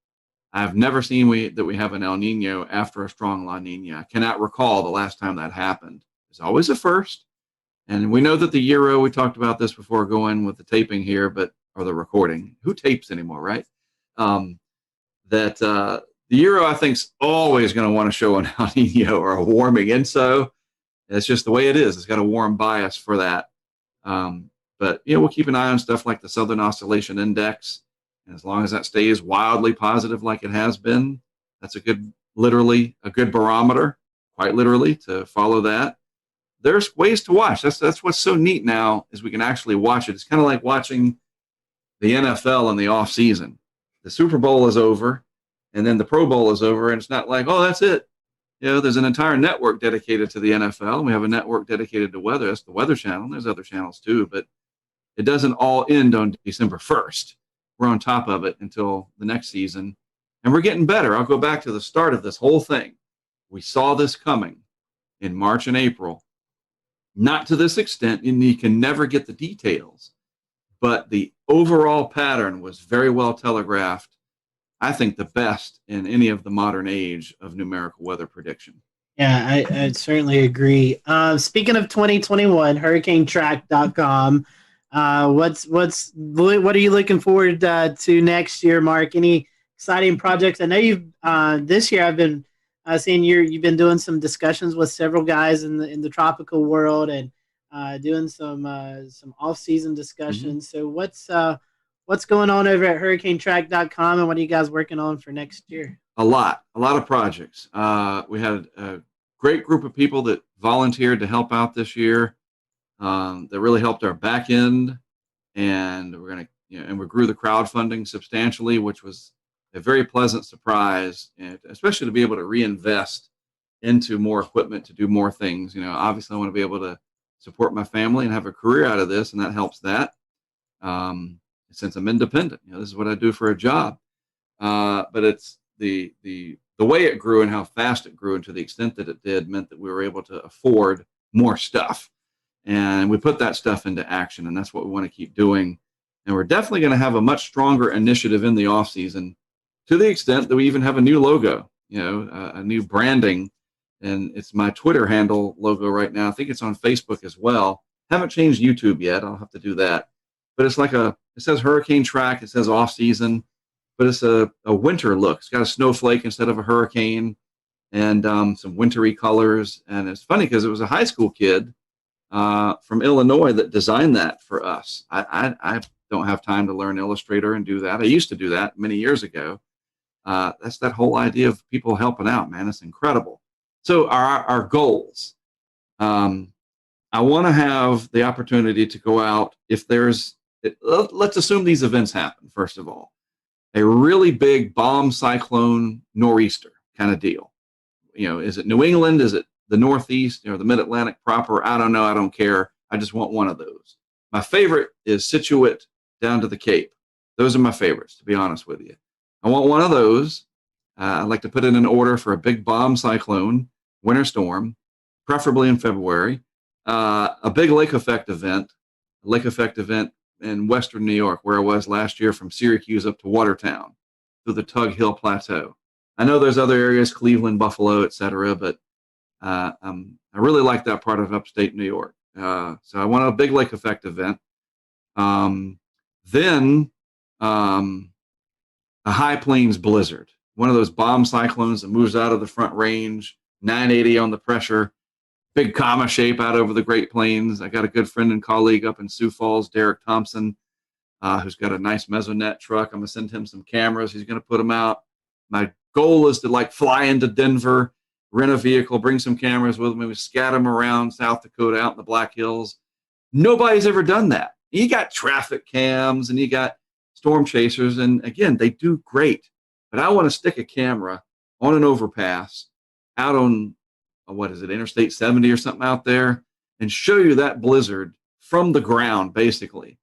I've never seen that we have an El Nino after a strong La Nina. I cannot recall the last time that happened. It's always a first. And we know that the Euro, we talked about this before going with the taping here, or the recording. Who tapes anymore, right? The Euro, I think, is always going to want to show an El Nino or a warming ENSO. It's just the way it is. It's got a warm bias for that. But we'll keep an eye on stuff like the Southern Oscillation Index. And as long as that stays wildly positive like it has been, that's literally a good barometer, quite literally, to follow that. There's ways to watch. That's what's so neat now, is we can actually watch it. It's kind of like watching the NFL in the off season. The Super Bowl is over, and then the Pro Bowl is over, and it's not like, oh, that's it. There's an entire network dedicated to the NFL, and we have a network dedicated to weather. That's the Weather Channel. There's other channels too, but it doesn't all end on December 1st. We're on top of it until the next season, and we're getting better. I'll go back to the start of this whole thing. We saw this coming in March and April. Not to this extent, and you can never get the details, but the overall pattern was very well telegraphed. I think the best in any of the modern age of numerical weather prediction. Yeah, I certainly agree. Speaking of 2021, hurricanetrack.com. What are you looking forward to next year, Mark? Any exciting projects? I know you've this year I've been seeing you've been doing some discussions with several guys in the tropical world and doing some off season discussions. So what's going on over at hurricanetrack.com and what are you guys working on for next year? A lot of projects. We had a great group of people that volunteered to help out this year. That really helped our back end, and we grew the crowdfunding substantially, which was a very pleasant surprise, and especially to be able to reinvest into more equipment to do more things. Obviously, I want to be able to support my family and have a career out of this, and that helps that. Since I'm independent, this is what I do for a job. But it's the way it grew and how fast it grew, and to the extent that it did, meant that we were able to afford more stuff. And we put that stuff into action, and that's what we want to keep doing. And we're definitely going to have a much stronger initiative in the off season, to the extent that we even have a new logo, a new branding. And it's my Twitter handle logo right now. I think it's on Facebook as well. Haven't changed YouTube yet. I'll have to do that. But it's like it says Hurricane Track. It says off season, but it's a winter look. It's got a snowflake instead of a hurricane, and some wintry colors. And it's funny because it was a high school kid from Illinois that designed that for us. I don't have time to learn Illustrator and do that. I used to do that many years ago. That's that whole idea of people helping out, man. It's incredible. So our goals. I want to have the opportunity to go out if let's assume these events happen, first of all. A really big bomb cyclone nor'easter kind of deal. Is it New England? Is it the Northeast or the Mid-Atlantic proper? I don't know. I don't care. I just want one of those. My favorite is Situate down to the Cape. Those are my favorites, to be honest with you. I want one of those. I'd like to put in an order for a big bomb cyclone, winter storm, preferably in February. A big lake effect event in Western New York, where I was last year from Syracuse up to Watertown through the Tug Hill Plateau. I know there's other areas, Cleveland, Buffalo, etc., but I really like that part of upstate New York. So I want a big lake effect event. Then a high plains blizzard, one of those bomb cyclones that moves out of the Front Range, 980 on the pressure, big comma shape out over the Great Plains. I got a good friend and colleague up in Sioux Falls, Derek Thompson, who's got a nice Mesonet truck. I'm going to send him some cameras. He's going to put them out. My goal is to fly into Denver, rent a vehicle, bring some cameras with me. We scatter them around South Dakota, out in the Black Hills. Nobody's ever done that. You got traffic cams and you got storm chasers. And again, they do great. But I want to stick a camera on an overpass out on, Interstate 70 or something out there, and show you that blizzard from the ground, basically.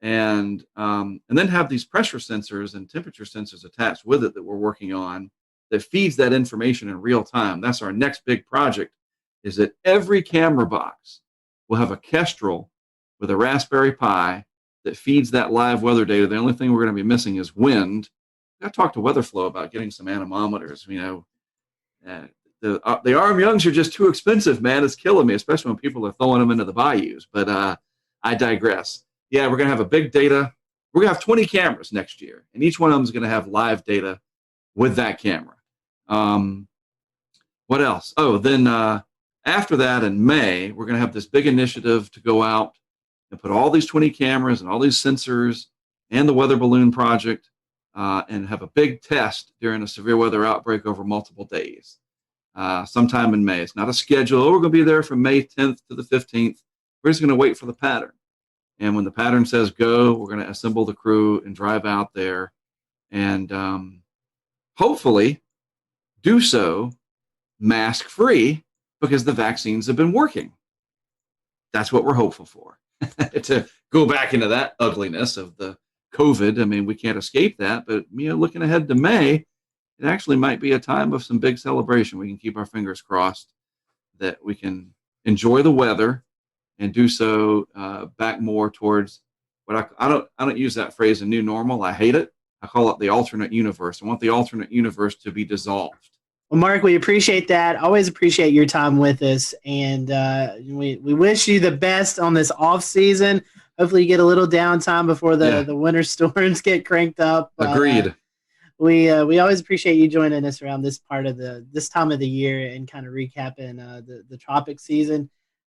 And then have these pressure sensors and temperature sensors attached with it that we're working on that feeds that information in real time. That's our next big project, is that every camera box will have a Kestrel with a Raspberry Pi that feeds that live weather data. The only thing we're going to be missing is wind. I talked to WeatherFlow about getting some anemometers. The Arm Youngs are just too expensive, man. It's killing me, especially when people are throwing them into the bayous. But I digress. Yeah, we're going to have a big data. We're going to have 20 cameras next year, and each one of them is going to have live data with that camera. What else? Oh, then after that in May, we're going to have this big initiative to go out and put all these 20 cameras and all these sensors and the weather balloon project and have a big test during a severe weather outbreak over multiple days. Sometime in May. It's not a schedule. We're going to be there from May 10th to the 15th. We're just going to wait for the pattern. And when the pattern says go, we're going to assemble the crew and drive out there and hopefully do so mask-free, because the vaccines have been working. That's what we're hopeful for. To go back into that ugliness of the COVID, we can't escape that. But looking ahead to May, it actually might be a time of some big celebration. We can keep our fingers crossed that we can enjoy the weather and do so back more towards what I don't use that phrase, a new normal. I hate it. I call it the alternate universe. I want the alternate universe to be dissolved. Well, Mark, we appreciate that. Always appreciate your time with us, and we wish you the best on this off season. Hopefully, you get a little downtime before the winter storms get cranked up. Agreed. We always appreciate you joining us around this part of this time of the year and kind of recapping the tropic season.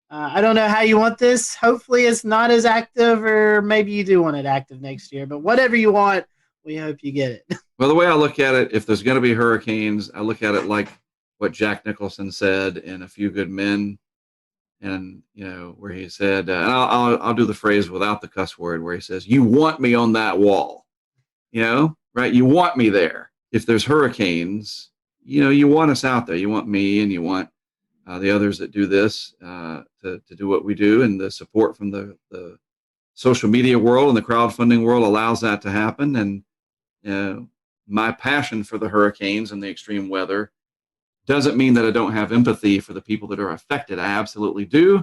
I don't know how you want this. Hopefully, it's not as active, or maybe you do want it active next year. But whatever you want, we hope you get it. Well, the way I look at it, if there's going to be hurricanes, I look at it like what Jack Nicholson said in A Few Good Men, and where he said, and I'll do the phrase without the cuss word, where he says, "You want me on that wall." Right? You want me there. If there's hurricanes, you want us out there. You want me, and you want the others that do this to do what we do, and the support from the social media world and the crowdfunding world allows that to happen. And my passion for the hurricanes and the extreme weather doesn't mean that I don't have empathy for the people that are affected. I absolutely do.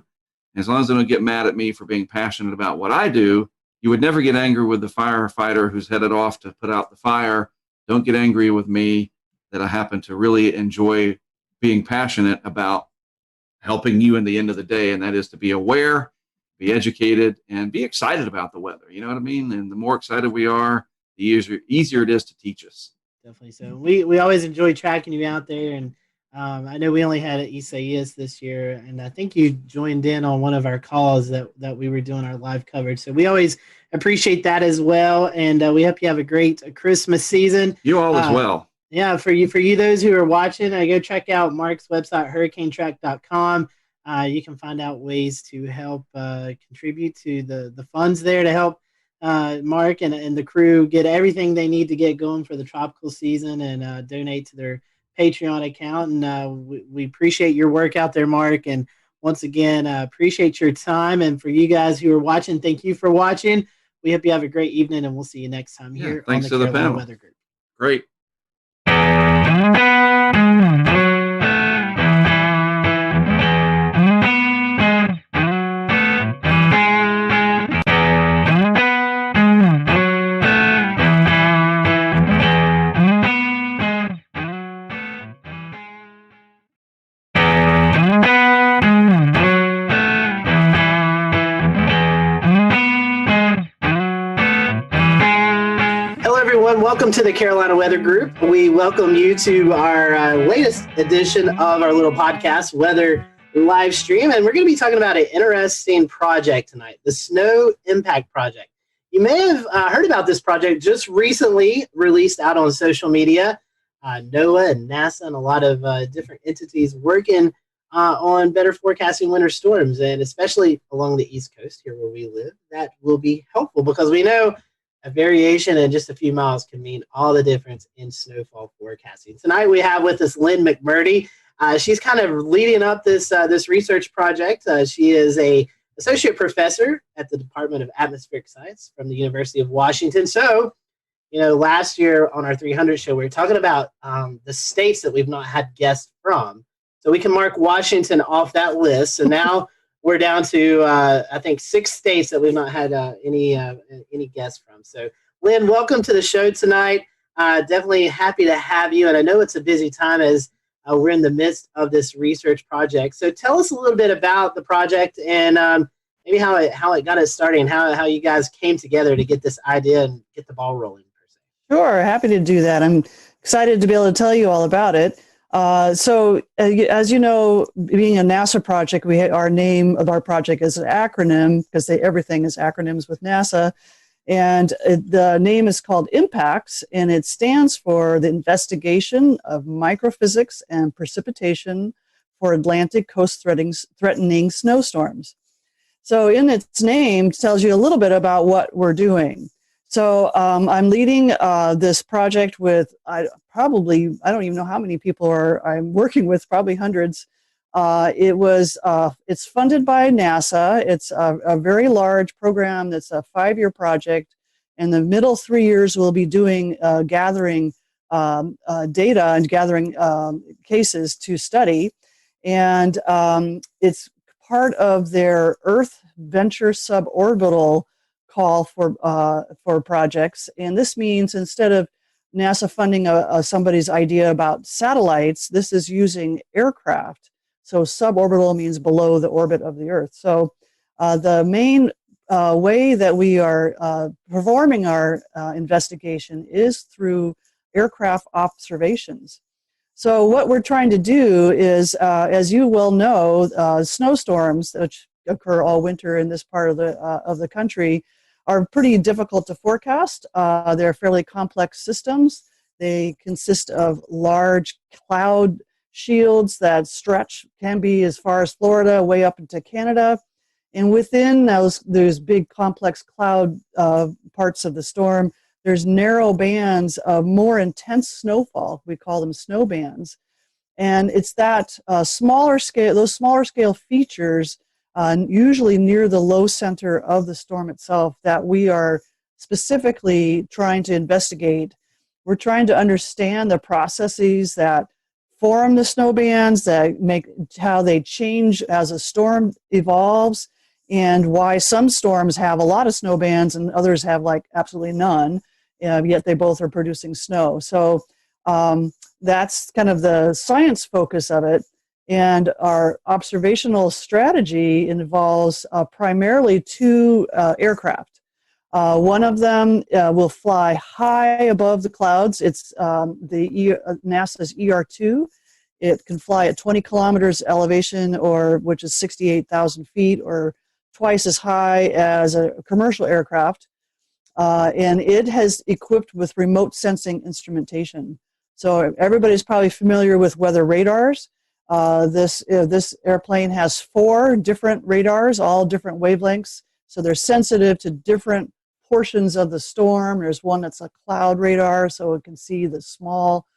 As long as they don't get mad at me for being passionate about what I do, you would never get angry with the firefighter who's headed off to put out the fire. Don't get angry with me that I happen to really enjoy being passionate about helping you in the end of the day, and that is to be aware, be educated, and be excited about the weather. You know what I mean? And the more excited we are, the easier it is to teach us. Definitely so. We always enjoy tracking you out there, and I know we only had Isaias this year, and I think you joined in on one of our calls that we were doing our live coverage. So we always appreciate that as well, and we hope you have a great Christmas season. You all as well. Yeah, for you those who are watching, go check out Mark's website, hurricanetrack.com. You can find out ways to help contribute to the funds there to help Mark and the crew get everything they need to get going for the tropical season, and donate to their Patreon account. And we appreciate your work out there, Mark. And once again, appreciate your time. And for you guys who are watching, thank you for watching. We hope you have a great evening, and we'll see you next time here thanks on to the the Carolina panel. Weather Group. Great. Welcome to the Carolina Weather Group. We welcome you to our latest edition of our little podcast, Weather Live Stream. And we're going to be talking about an interesting project tonight, the Snow Impact Project. You may have heard about this project just recently released out on social media. NOAA and NASA and a lot of different entities working on better forecasting winter storms, and especially along the East Coast here where we live. That will be helpful because we know a variation in just a few miles can mean all the difference in snowfall forecasting. Tonight we have with us Lynn McMurdy. She's kind of leading up this research project. She is a associate professor at the Department of Atmospheric Science from the University of Washington. So, last year on our 300 show, we were talking about the states that we've not had guests from. So we can mark Washington off that list. So now we're down to, I think, 6 states that we've not had any guests from. So, Lynn, welcome to the show tonight. Definitely happy to have you. And I know it's a busy time as we're in the midst of this research project. So tell us a little bit about the project and maybe how it got us started and how you guys came together to get this idea and get the ball rolling. Sure, happy to do that. I'm excited to be able to tell you all about it. So as you know, being a NASA project, our name of our project is an acronym because everything is acronyms with NASA. And the name is called IMPACTS, and it stands for the Investigation of Microphysics and Precipitation for Atlantic Coast Threatening Snowstorms. So in its name, it tells you a little bit about what we're doing. So I'm leading this project with I don't even know how many people I'm working with, probably hundreds. It's funded by NASA. It's a very large program that's a 5-year project. In the middle 3 years, we'll be doing gathering data and gathering cases to study. And it's part of their Earth Venture Suborbital call for projects. And this means instead of NASA funding somebody's idea about satellites, this is using aircraft. So suborbital means below the orbit of the Earth. So the main way that we are performing our investigation is through aircraft observations. So what we're trying to do is, as you well know, snowstorms, which occur all winter in this part of the country, are pretty difficult to forecast. They're fairly complex systems. They consist of large cloud shields that stretch, can be as far as Florida, way up into Canada. And within those big complex cloud parts of the storm, there's narrow bands of more intense snowfall. We call them snow bands. And it's that smaller scale, those smaller scale features, usually near the low center of the storm itself, that we are specifically trying to investigate. We're trying to understand the processes that form the snow bands, that make how they change as a storm evolves, and why some storms have a lot of snow bands and others have like absolutely none, yet they both are producing snow. So that's kind of the science focus of it. And our observational strategy involves primarily two aircraft. One of them will fly high above the clouds. It's NASA's ER-2. It can fly at 20 kilometers elevation, which is 68,000 feet, or twice as high as a commercial aircraft. And it has equipped with remote sensing instrumentation. So everybody's probably familiar with weather radars. This airplane has 4 different radars, all different wavelengths. So they're sensitive to different portions of the storm. There's one that's a cloud radar, so it can see the small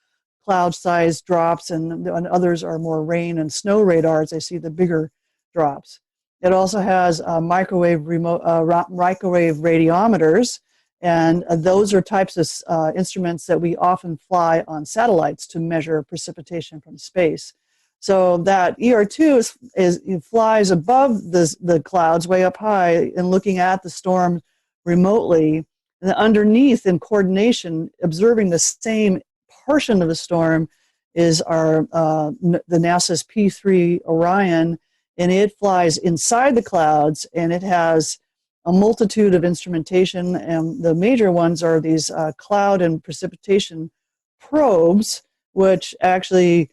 cloud size drops, and others are more rain and snow radars. They see the bigger drops. It also has microwave radiometers, and those are types of instruments that we often fly on satellites to measure precipitation from space. So that ER-2 flies above the clouds way up high and looking at the storm remotely, and underneath in coordination, observing the same portion of the storm is the NASA's P3 Orion, and it flies inside the clouds, and it has a multitude of instrumentation, and the major ones are these cloud and precipitation probes, which actually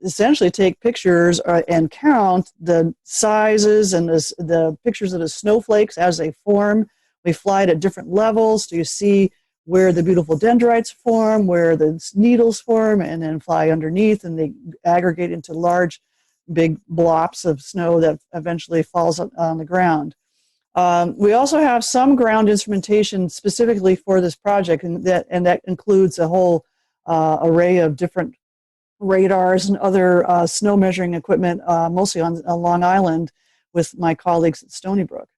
essentially take pictures and count the sizes and the pictures of the snowflakes as they form. We fly it at different levels, so you see where the beautiful dendrites form, where the needles form, and then fly underneath, and they aggregate into large, big blobs of snow that eventually falls on the ground. We also have some ground instrumentation specifically for this project, and that includes a whole array of different radars and other snow measuring equipment, mostly on Long Island with my colleagues at Stony Brook.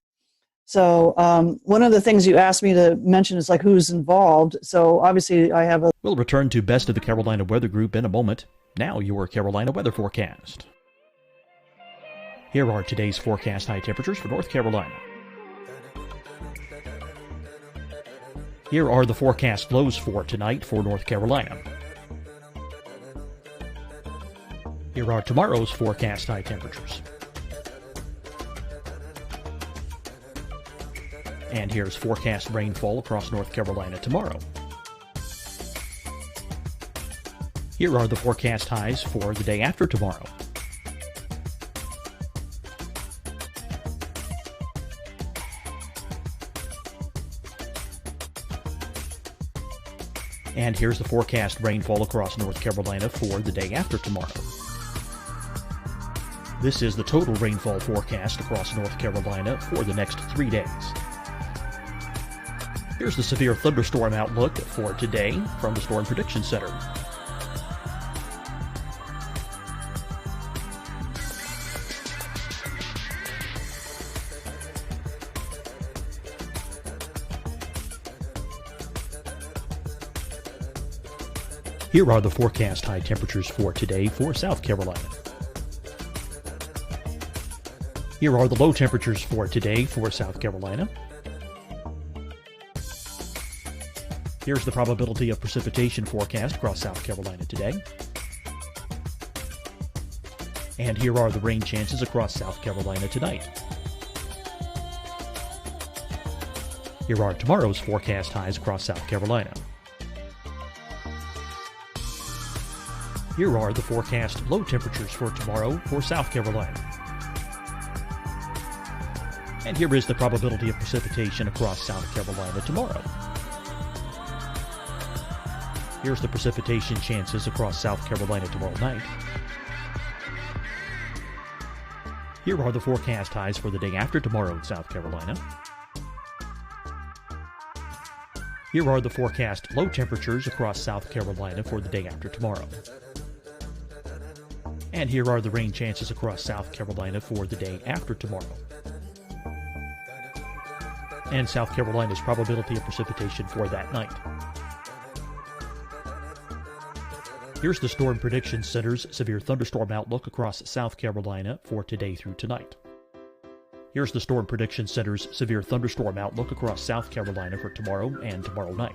So one of the things you asked me to mention is like who's involved. So obviously I have We'll return to Best of the Carolina Weather Group in a moment. Now your Carolina weather forecast. Here are today's forecast high temperatures for North Carolina. Here are the forecast lows for tonight for North Carolina. Here are tomorrow's forecast high temperatures. And here's forecast rainfall across North Carolina tomorrow. Here are the forecast highs for the day after tomorrow. And here's the forecast rainfall across North Carolina for the day after tomorrow. This is the total rainfall forecast across North Carolina for the next 3 days. Here's the severe thunderstorm outlook for today from the Storm Prediction Center. Here are the forecast high temperatures for today for South Carolina. Here are the low temperatures for today for South Carolina. Here's the probability of precipitation forecast across South Carolina today. And here are the rain chances across South Carolina tonight. Here are tomorrow's forecast highs across South Carolina. Here are the forecast low temperatures for tomorrow for South Carolina. And here is the probability of precipitation across South Carolina tomorrow. Here's the precipitation chances across South Carolina tomorrow night. Here are the forecast highs for the day after tomorrow in South Carolina. Here are the forecast low temperatures across South Carolina for the day after tomorrow. And here are the rain chances across South Carolina for the day after tomorrow. And South Carolina's probability of precipitation for that night. Here's the Storm Prediction Center's severe thunderstorm outlook across South Carolina for today through tonight. Here's the Storm Prediction Center's severe thunderstorm outlook across South Carolina for tomorrow and tomorrow night.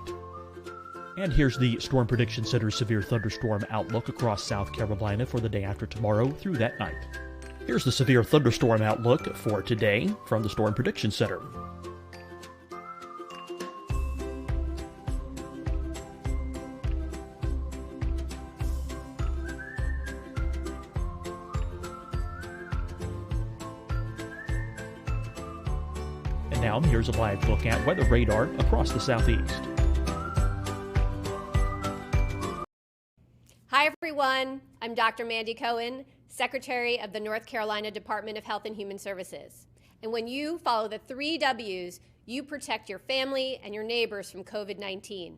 And here's the Storm Prediction Center's severe thunderstorm outlook across South Carolina for the day after tomorrow through that night. Here's the severe thunderstorm outlook for today from the Storm Prediction Center. And now here's a live look at weather radar across the southeast. Hi, everyone. I'm Dr. Mandy Cohen, Secretary of the North Carolina Department of Health and Human Services. And when you follow the 3 W's, you protect your family and your neighbors from COVID-19.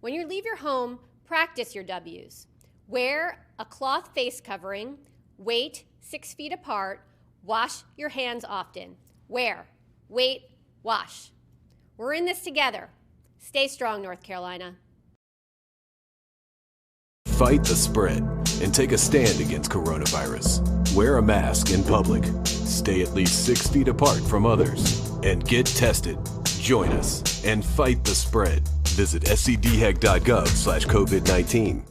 When you leave your home, practice your W's. Wear a cloth face covering, wait 6 feet apart, wash your hands often. Wear, wait, wash. We're in this together. Stay strong, North Carolina. Fight the spread and take a stand against coronavirus. Wear a mask in public. Stay at least 6 feet apart from others. And get tested. Join us and fight the spread. Visit scdhec.gov/COVID-19.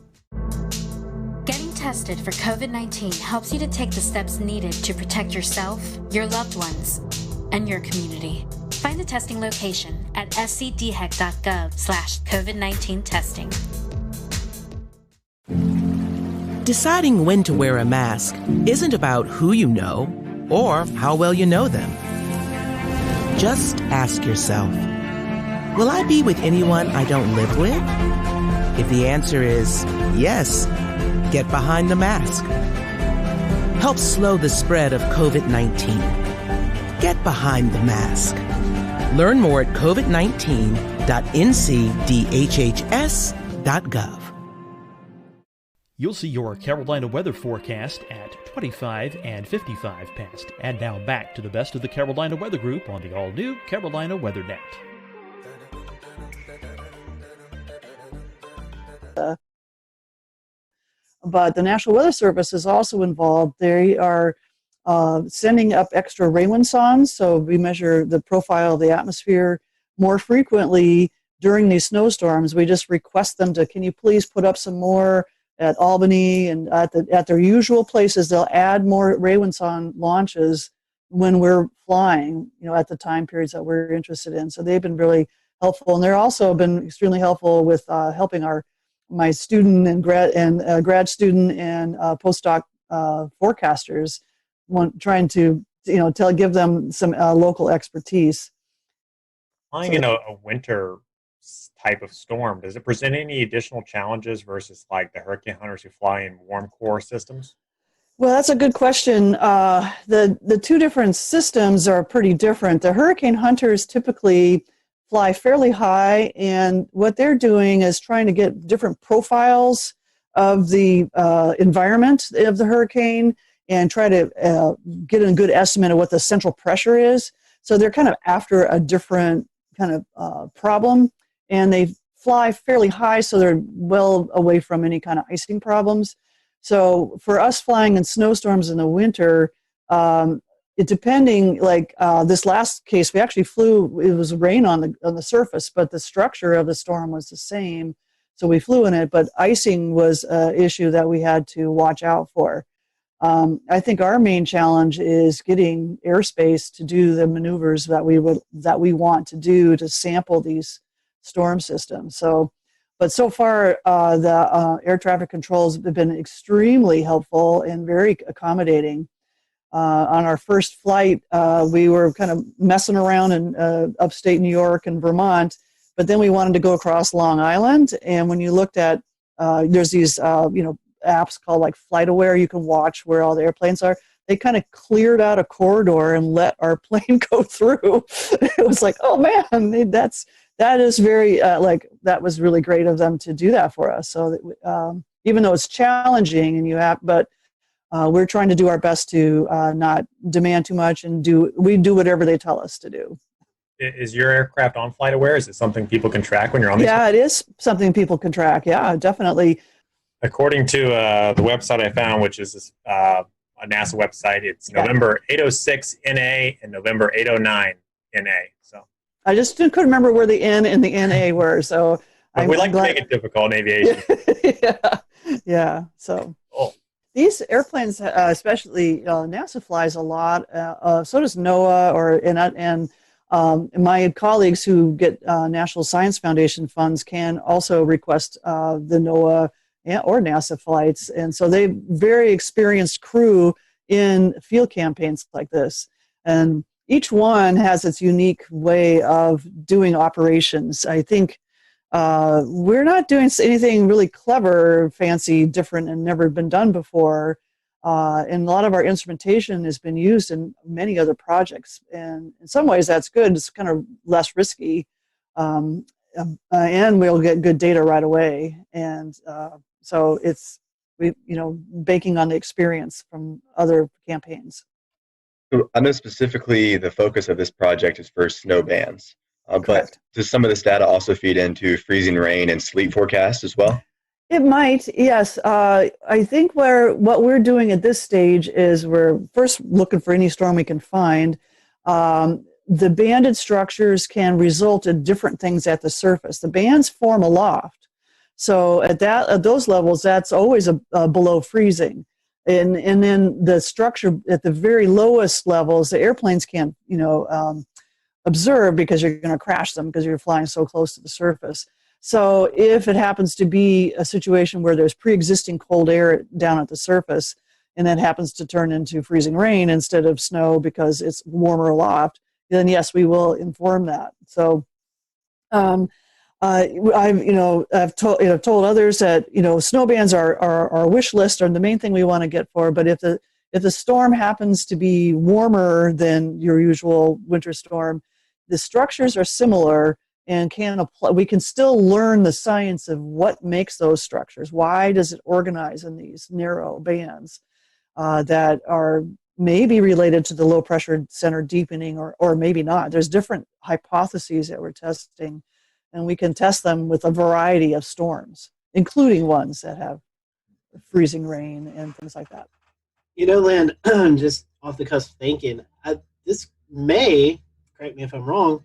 Getting tested for COVID-19 helps you to take the steps needed to protect yourself, your loved ones, and your community. Find the testing location at scdhec.gov/COVID-19 testing. Deciding when to wear a mask isn't about who you know or how well you know them. Just ask yourself, will I be with anyone I don't live with? If the answer is yes, get behind the mask. Help slow the spread of COVID-19. Get behind the mask. Learn more at covid19.ncdhhs.gov. You'll see your Carolina weather forecast at 25 and 55 past. And now back to the best of the Carolina Weather Group on the all-new Carolina Weather Net. But the National Weather Service is also involved. They are sending up extra rainwind sondes, so we measure the profile of the atmosphere more frequently during these snowstorms. We just request them to, can you please put up some more at Albany and at their usual places. They'll add more rainwind sonde launches when we're flying, at the time periods that we're interested in. So they've been really helpful, and they're also been extremely helpful with helping my student and grad student and postdoc forecasters, trying to give them some local expertise. Flying in a winter type of storm, does it present any additional challenges versus like the hurricane hunters who fly in warm core systems? Well, that's a good question. The two different systems are pretty different. The hurricane hunters typically fly fairly high, and what they're doing is trying to get different profiles of the environment of the hurricane and try to get a good estimate of what the central pressure is. So they're kind of after a different kind of problem, and they fly fairly high, so they're well away from any kind of icing problems. So for us flying in snowstorms in the winter, depending, like this last case, we actually flew. It was rain on the surface, but the structure of the storm was the same, so we flew in it. But icing was an issue that we had to watch out for. I think our main challenge is getting airspace to do the maneuvers that we want to do to sample these storm systems. But so far, the air traffic controls have been extremely helpful and very accommodating. On our first flight, we were kind of messing around in upstate New York and Vermont, but then we wanted to go across Long Island. And when you looked at, there's these, apps called like FlightAware, you can watch where all the airplanes are. They kind of cleared out a corridor and let our plane go through. It was like, oh man, that is very, that was really great of them to do that for us. So that, even though it's challenging but we're trying to do our best to not demand too much and we do whatever they tell us to do. Is your aircraft on FlightAware? Is it something people can track when you're on these? Yeah, it is something people can track. Yeah, definitely. According to the website I found, which is a NASA website, it's November 806 NA and November 809 NA. So I just couldn't remember where the N and the NA were. So we like to make it difficult in aviation. Yeah. So these airplanes, especially NASA flies a lot. So does NOAA, and my colleagues who get National Science Foundation funds can also request the NOAA or NASA flights. And so they're very experienced crew in field campaigns like this. And each one has its unique way of doing operations. I think we're not doing anything really clever, fancy, different, and never been done before. And a lot of our instrumentation has been used in many other projects. And in some ways that's good. It's kind of less risky. And we'll get good data right away. And so it's, banking on the experience from other campaigns. So I know specifically the focus of this project is for snow bands, but does some of this data also feed into freezing rain and sleet forecasts as well? It might, yes. I think what we're doing at this stage is we're first looking for any storm we can find. The banded structures can result in different things at the surface. The bands form aloft. So at those levels, that's always below freezing. And then the structure at the very lowest levels, the airplanes can't, observe because you're going to crash them because you're flying so close to the surface. So if it happens to be a situation where there's pre-existing cold air down at the surface, and that happens to turn into freezing rain instead of snow because it's warmer aloft, then yes, we will inform that. So I've told others that snow bands are our wish list are the main thing we want to get for. But if the storm happens to be warmer than your usual winter storm, the structures are similar and we can still learn the science of what makes those structures. Why does it organize in these narrow bands that are maybe related to the low pressure center deepening or maybe not. There's different hypotheses that we're testing, and we can test them with a variety of storms, including ones that have freezing rain and things like that. Lynn, just off the cusp thinking, this may, correct me if I'm wrong,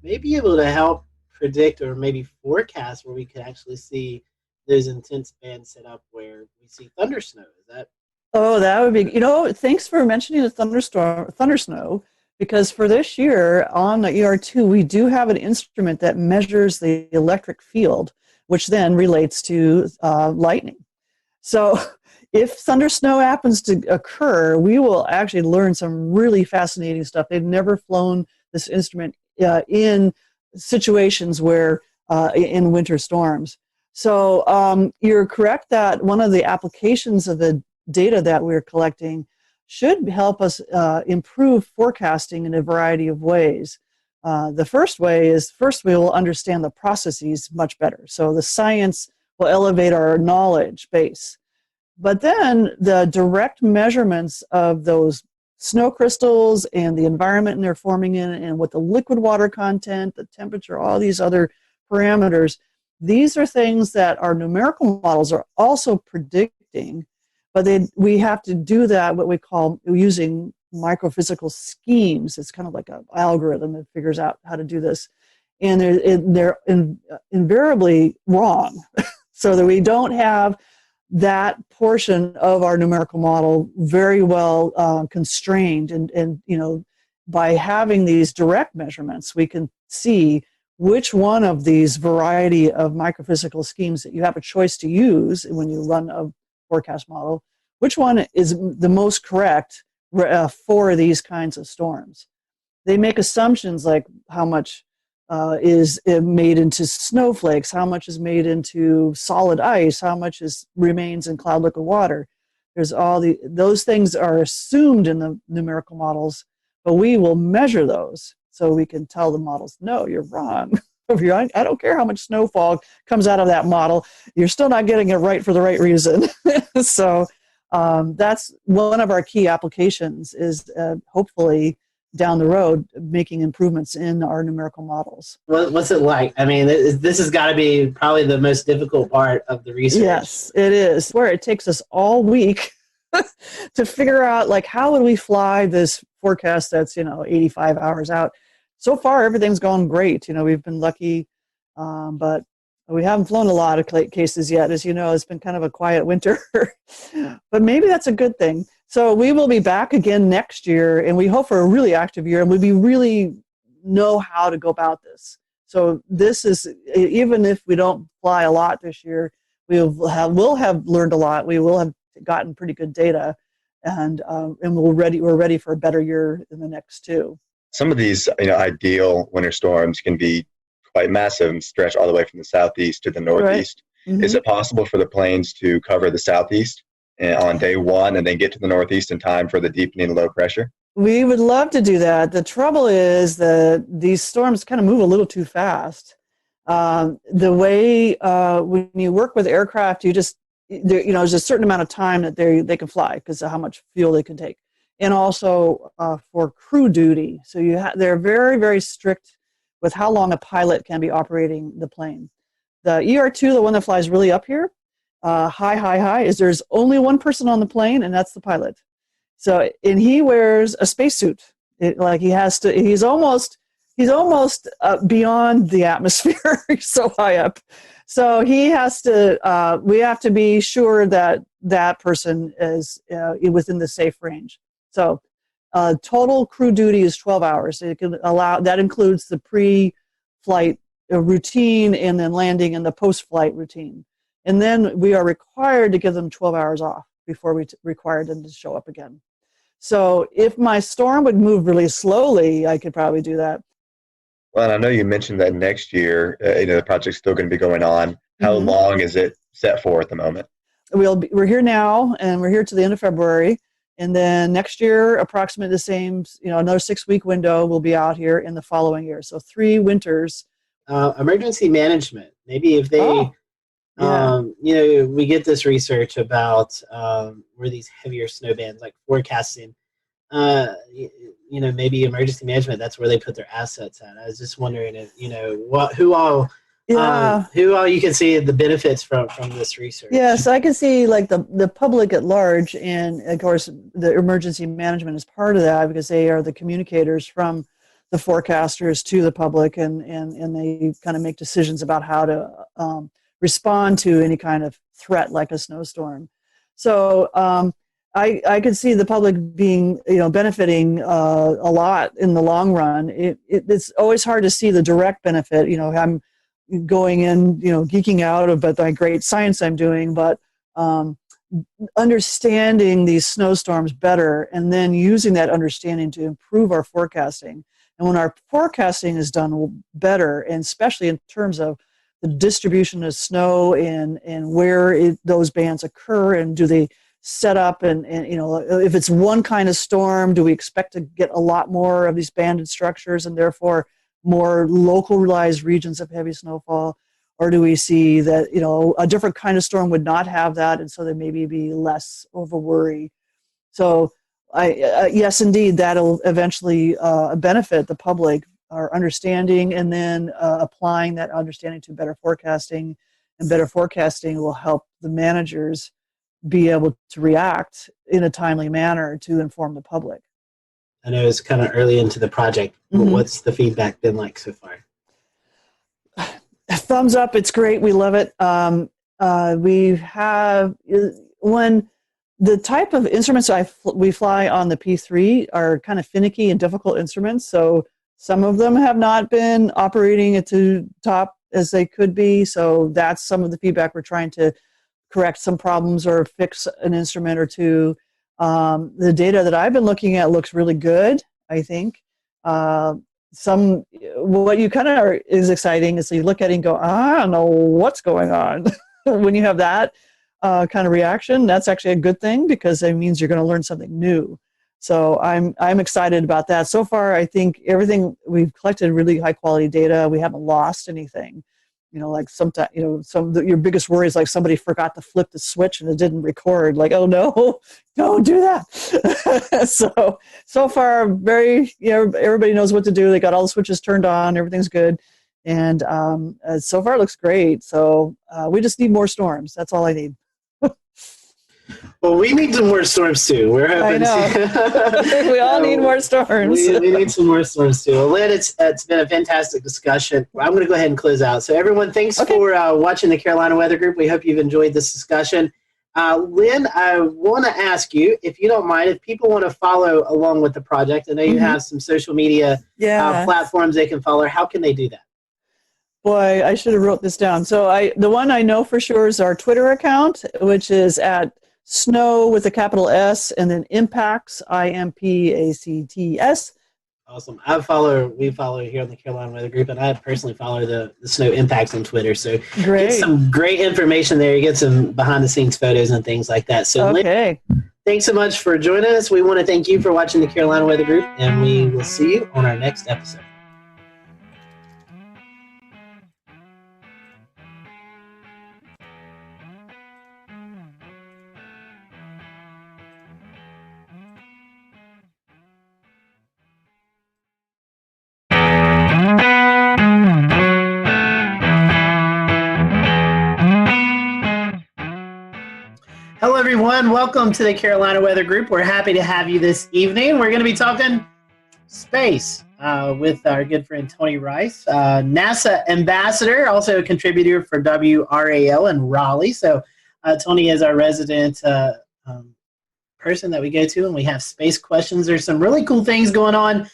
may be able to help predict or maybe forecast where we could actually see those intense bands set up where we see thunder snow. Is that? Oh, that would be, thanks for mentioning the thunder snow, because for this year on the ER2, we do have an instrument that measures the electric field, which then relates to lightning. So if thunder snow happens to occur, we will actually learn some really fascinating stuff. They've never flown this instrument in situations where in winter storms. So you're correct that one of the applications of the data that we're collecting should help us improve forecasting in a variety of ways. The first way is, we will understand the processes much better. So the science will elevate our knowledge base. But then the direct measurements of those snow crystals and the environment they're forming in, and what the liquid water content, the temperature, all these other parameters, these are things that our numerical models are also predicting, but we have to do that what we call using microphysical schemes. It's kind of like an algorithm that figures out how to do this. And they're invariably wrong, so that we don't have that portion of our numerical model very well constrained. And by having these direct measurements, we can see which one of these variety of microphysical schemes that you have a choice to use when you run a forecast model, which one is the most correct for these kinds of storms. They make assumptions like how much is made into snowflakes, how much is made into solid ice, how much remains in cloud liquid water. There's those things are assumed in the numerical models, but we will measure those so we can tell the models, no, you're wrong. I don't care how much snowfall comes out of that model, you're still not getting it right for the right reason. So that's one of our key applications, is hopefully down the road making improvements in our numerical models. What's it like? I mean, this has got to be probably the most difficult part of the research. Yes, it is. Where it takes us all week to figure out, like, how would we fly this forecast that's 85 hours out. So far, everything's gone great. We've been lucky, but we haven't flown a lot of cases yet. As you know, it's been kind of a quiet winter, but maybe that's a good thing. So we will be back again next year, and we hope for a really active year, and we really know how to go about this. So this is, even if we don't fly a lot this year, we'll have learned a lot. We will have gotten pretty good data, and we're ready for a better year in the next two. Some of these ideal winter storms can be quite massive and stretch all the way from the southeast to the northeast. Right. Mm-hmm. Is it possible for the planes to cover the southeast on day one and then get to the northeast in time for the deepening low pressure? We would love to do that. The trouble is that these storms kind of move a little too fast. The way when you work with aircraft, there's a certain amount of time that they can fly because of how much fuel they can take, and also for crew duty. So they're very, very strict with how long a pilot can be operating the plane. The ER2, the one that flies really up here, high, is there's only one person on the plane, and that's the pilot. So, and he wears a spacesuit. He's almost beyond the atmosphere. He's so high up. So he has to, we have to be sure that that person is within the safe range. So total crew duty is 12 hours. That includes the pre-flight routine and then landing and the post-flight routine. And then we are required to give them 12 hours off before we require them to show up again. So if my storm would move really slowly, I could probably do that. Well, and I know you mentioned that next year, the project's still going to be going on. How mm-hmm. long is it set for at the moment? We're here now, and we're here to the end of February. And then next year, approximately the same, another 6-week window, we'll be out here in the following year. So 3 winters. Emergency management. Maybe if they, we get this research about where these heavier snow bands, like forecasting, maybe emergency management, that's where they put their assets at. I was just wondering if, who all you can see the benefits from this research. Yes, I can see like the public at large, and of course the emergency management is part of that because they are the communicators from the forecasters to the public, and they kind of make decisions about how to respond to any kind of threat like a snowstorm. So I could see the public being, benefiting a lot in the long run. It's always hard to see the direct benefit. I'm going in, geeking out about the great science I'm doing, but understanding these snowstorms better and then using that understanding to improve our forecasting. And when our forecasting is done better, and especially in terms of the distribution of snow and where those bands occur, and do they set up, and if it's one kind of storm, do we expect to get a lot more of these banded structures and therefore more localized regions of heavy snowfall, or do we see that a different kind of storm would not have that, and so there maybe be less of a worry? So yes, indeed, that'll eventually benefit the public, our understanding, and then applying that understanding to better forecasting, and better forecasting will help the managers be able to react in a timely manner to inform the public. I know it's kind of early into the project. Mhm. What's the feedback been like so far? Thumbs up. It's great. We love it. We have when the type of instruments we fly on the P3 are kind of finicky and difficult instruments. So some of them have not been operating at the top as they could be. So that's some of the feedback. We're trying to correct some problems or fix an instrument or two. The data that I've been looking at looks really good, I think. What you kind of is exciting is you look at it and go, I don't know what's going on. When you have that kind of reaction, that's actually a good thing because it means you're going to learn something new. So I'm excited about that. So far, I think everything we've collected really high quality data. We haven't lost anything. Like sometimes, your biggest worry is like somebody forgot to flip the switch and it didn't record. Like, oh no, don't do that. So far, everybody knows what to do. They got all the switches turned on. Everything's good. And so far it looks great. So we just need more storms. That's all I need. Well, we need some more storms too. We're hoping. I know. We all need more storms. We need some more storms too. Well, Lynn, it's been a fantastic discussion. I'm going to go ahead and close out. So, everyone, thanks for watching the Carolina Weather Group. We hope you've enjoyed this discussion. Lynn, I want to ask you, if you don't mind, if people want to follow along with the project, I know you have some social media platforms they can follow. How can they do that? Boy, I should have wrote this down. So the one I know for sure is our Twitter account, which is at Snow with a capital S and then Impacts, IMPACTS. Awesome. We follow here on the Carolina Weather Group, and I personally follow the Snow Impacts on Twitter. So get some great information there. You get some behind the scenes photos and things like that. So Lynn, thanks so much for joining us. We want to thank you for watching the Carolina Weather Group, and we will see you on our next episode. Hello, everyone. Welcome to the Carolina Weather Group. We're happy to have you this evening. We're going to be talking space with our good friend Tony Rice, NASA ambassador, also a contributor for WRAL in Raleigh. So Tony is our resident person that we go to, and we have space questions. There's some really cool things going on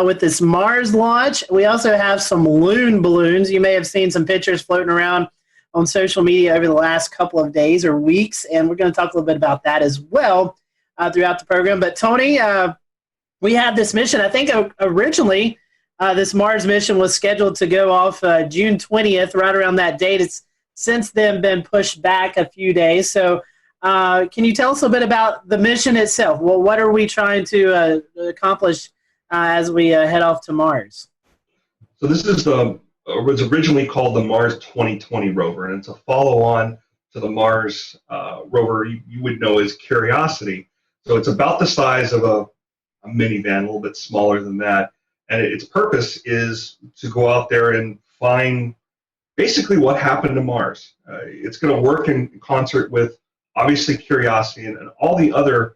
with this Mars launch. We also have some loon balloons. You may have seen some pictures floating around on social media over the last couple of days or weeks, and we're going to talk a little bit about that as well throughout the program. But Tony, we have this mission. I think originally this Mars mission was scheduled to go off June 20th, right around that date. It's since then been pushed back a few days. So can you tell us a bit about the mission itself? Well, what are we trying to accomplish as we head off to Mars? So this is was originally called the Mars 2020 rover, and it's a follow-on to the Mars rover you would know as Curiosity. So it's about the size of a minivan, a little bit smaller than that, and its purpose is to go out there and find basically what happened to Mars. It's going to work in concert with obviously Curiosity and all the other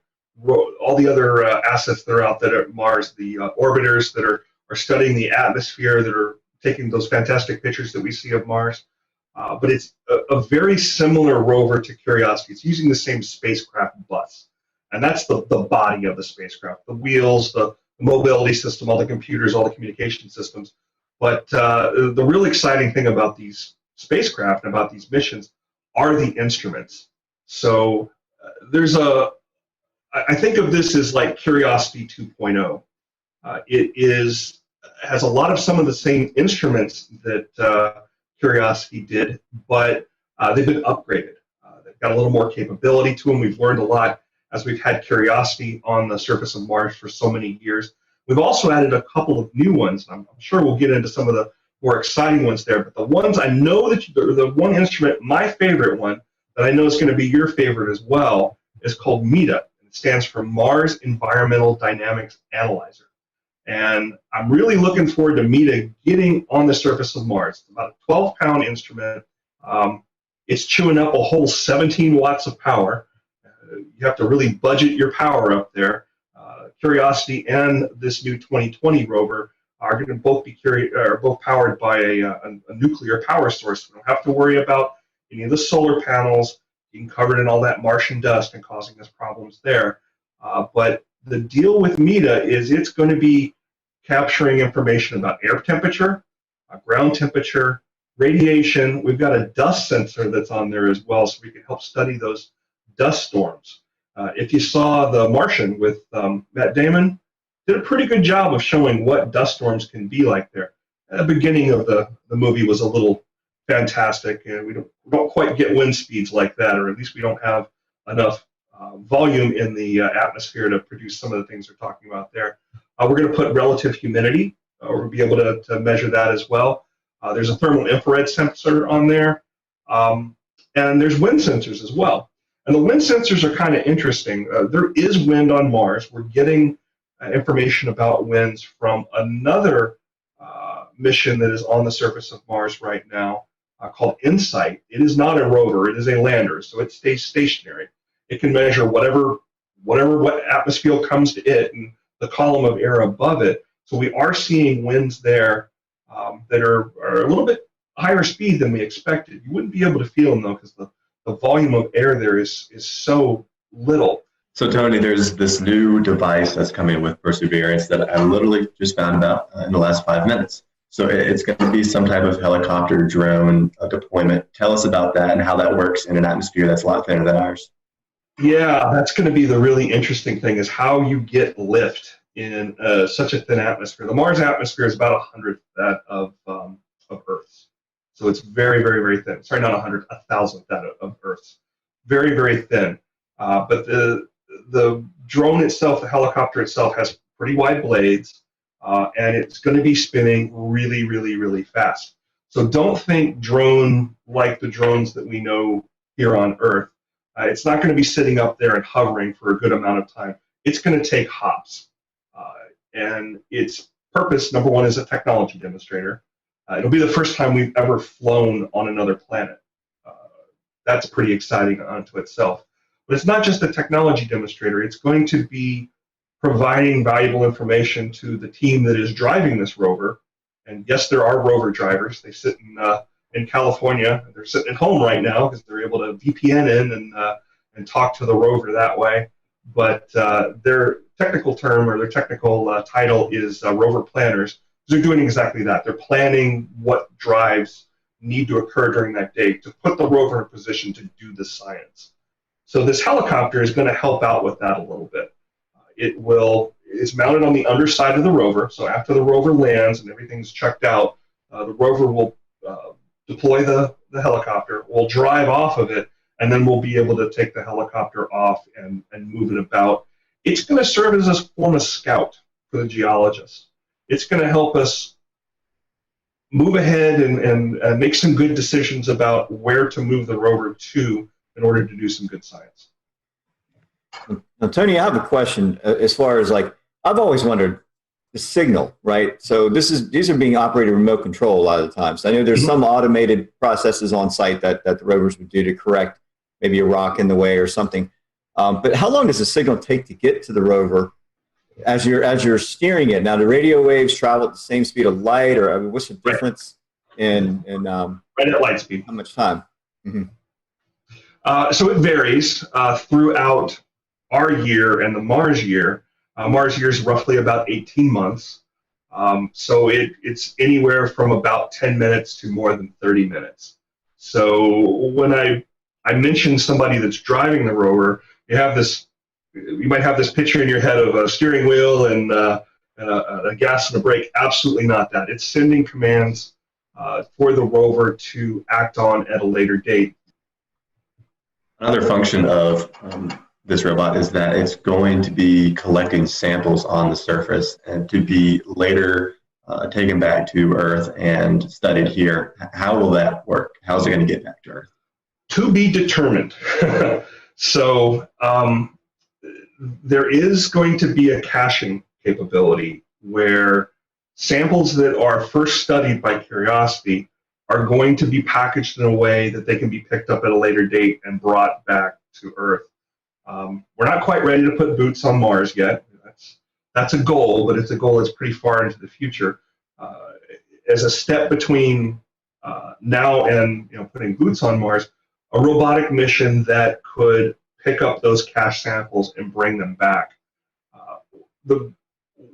assets that are out there at Mars, the orbiters that are studying the atmosphere, that are taking those fantastic pictures that we see of Mars. But it's a very similar rover to Curiosity. It's using the same spacecraft bus. And that's the body of the spacecraft, the wheels, the mobility system, all the computers, all the communication systems. But the real exciting thing about these spacecraft and about these missions are the instruments. So I think of this as like Curiosity 2.0. It has a lot of some of the same instruments that Curiosity did, but they've been upgraded. They've got a little more capability to them. We've learned a lot as we've had Curiosity on the surface of Mars for so many years. We've also added a couple of new ones. I'm sure we'll get into some of the more exciting ones there, but the ones I know that the one instrument, my favorite one, that I know is going to be your favorite as well, is called MEDA. It stands for Mars Environmental Dynamics Analyzer. And I'm really looking forward to MEDA getting on the surface of Mars. It's about a 12-pound instrument. It's chewing up a whole 17 watts of power. You have to really budget your power up there Curiosity and this new 2020 rover are going to both be both powered by a nuclear power source. We don't have to worry about any of the solar panels being covered in all that Martian dust and causing us problems there. But the deal with META is it's going to be capturing information about air temperature, ground temperature, radiation. We've got a dust sensor that's on there as well, so we can help study those dust storms. If you saw The Martian with Matt Damon, did a pretty good job of showing what dust storms can be like there. The beginning of the movie was a little fantastic, and we don't quite get wind speeds like that, or at least we don't have enough volume in the atmosphere to produce some of the things we're talking about there. We're going to put relative humidity. We'll be able to measure that as well. There's a thermal infrared sensor on there, and there's wind sensors as well. And the wind sensors are kind of interesting. There is wind on Mars. We're getting information about winds from another mission that is on the surface of Mars right now called InSight. It is not a rover. It is a lander, so it stays stationary. It can measure what atmosphere comes to it and the column of air above it. So we are seeing winds there that are a little bit higher speed than we expected. You wouldn't be able to feel them, though, because the volume of air there is so little. So, Tony, there's this new device that's coming with Perseverance that I literally just found about in the last 5 minutes. So it's going to be some type of helicopter drone deployment. Tell us about that and how that works in an atmosphere that's a lot thinner than ours. Yeah, that's going to be the really interesting thing, is how you get lift in such a thin atmosphere. The Mars atmosphere is about 1/100th that of Earth's. So it's very, very, very thin. Sorry, not 100th, 1,000th that of Earth's. Very, very thin. But the drone itself, the helicopter itself, has pretty wide blades, and it's going to be spinning really, really, really fast. So don't think drone like the drones that we know here on Earth. It's not going to be sitting up there and hovering for a good amount of time. It's going to take hops. And its purpose, number one, is a technology demonstrator. It'll be the first time we've ever flown on another planet. That's pretty exciting unto itself. But it's not just a technology demonstrator. It's going to be providing valuable information to the team that is driving this rover. And yes, there are rover drivers. They sit in California. They're sitting at home right now because they're able to VPN in and talk to the rover that way. But their technical term, or their technical title, is rover planners. They're doing exactly that. They're planning what drives need to occur during that day to put the rover in position to do the science. So this helicopter is going to help out with that a little bit. It's mounted on the underside of the rover, so after the rover lands and everything's checked out, the rover will deploy the helicopter, we'll drive off of it, and then we'll be able to take the helicopter off and move it about. It's going to serve as a form of scout for the geologists. It's going to help us move ahead and make some good decisions about where to move the rover to in order to do some good science. Now, Tony, I have a question as far as, like, I've always wondered the signal, right? So these are being operated remote control a lot of the times. I know there's some automated processes on site that the rovers would do to correct maybe a rock in the way or something. But how long does the signal take to get to the rover as you're steering it? Now, the radio waves travel at the same speed of light, or I mean, what's the difference in right at light speed? How much time? Mm-hmm. So it varies throughout our year and the Mars year. Mars year is roughly about 18 months. So it's anywhere from about 10 minutes to more than 30 minutes. So when I mentioned somebody that's driving the rover, you might have this picture in your head of a steering wheel and a gas and a brake. Absolutely not that. It's sending commands for the rover to act on at a later date. Another function of this robot is that it's going to be collecting samples on the surface and to be later taken back to Earth and studied here. How will that work? How's it going to get back to Earth? To be determined. So there is going to be a caching capability where samples that are first studied by Curiosity are going to be packaged in a way that they can be picked up at a later date and brought back to Earth. We're not quite ready to put boots on Mars yet. That's a goal, but it's a goal that's pretty far into the future. As a step between now and putting boots on Mars, a robotic mission that could pick up those cache samples and bring them back.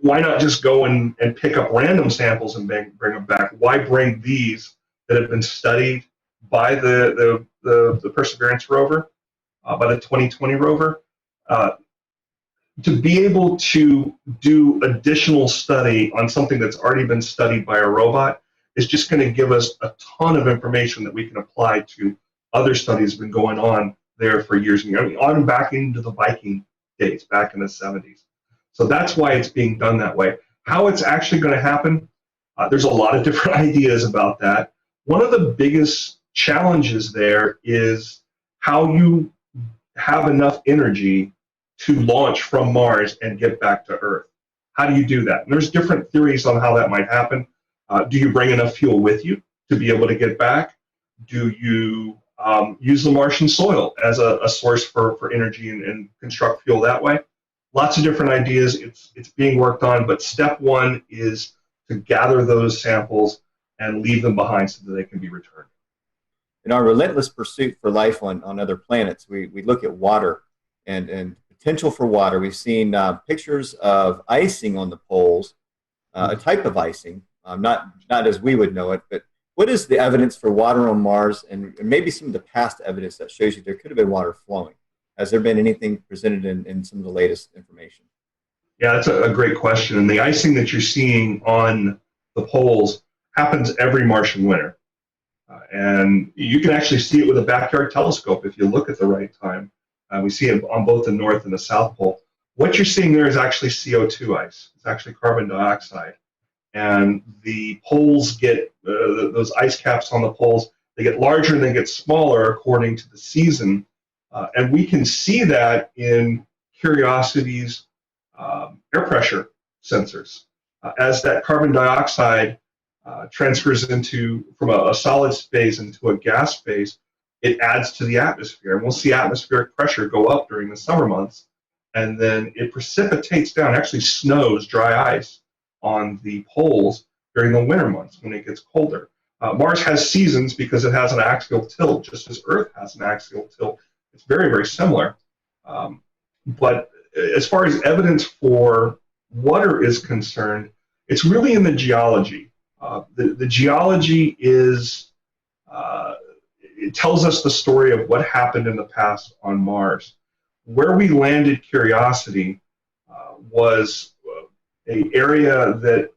Why not just go and pick up random samples and bring them back? Why bring these that have been studied by the Perseverance rover, by the 2020 rover, to be able to do additional study on something that's already been studied by a robot is just going to give us a ton of information that we can apply to other studies that have been going on there for years and years. I mean, on back into the Viking days, back in the 70s. So that's why it's being done that way. How it's actually going to happen, there's a lot of different ideas about that. One of the biggest challenges there is how you have enough energy to launch from Mars and get back to Earth. How do you do that? And there's different theories on how that might happen. Do you bring enough fuel with you to be able to get back? Do you use the Martian soil as a source for energy and construct fuel that way? Lots of different ideas. It's being worked on, but step one is to gather those samples and leave them behind so that they can be returned. In our relentless pursuit for life on other planets, we look at water and potential for water. We've seen pictures of icing on the poles, a type of icing, not as we would know it, but what is the evidence for water on Mars and maybe some of the past evidence that shows you there could have been water flowing? Has there been anything presented in some of the latest information? Yeah, that's a great question. And the icing that you're seeing on the poles happens every Martian winter. And you can actually see it with a backyard telescope if you look at the right time. We see it on both the North and the South Pole. What you're seeing there is actually CO2 ice. It's actually carbon dioxide. And the poles get, those ice caps on the poles, they get larger and they get smaller according to the season. And we can see that in Curiosity's air pressure sensors. As that carbon dioxide transfers from a solid phase into a gas phase, it adds to the atmosphere. And we'll see atmospheric pressure go up during the summer months. And then it precipitates down, actually snows, dry ice on the poles during the winter months when it gets colder. Mars has seasons because it has an axial tilt, just as Earth has an axial tilt. It's very, very similar. But as far as evidence for water is concerned, it's really in the geology. The geology is, it tells us the story of what happened in the past on Mars. Where we landed Curiosity was an area that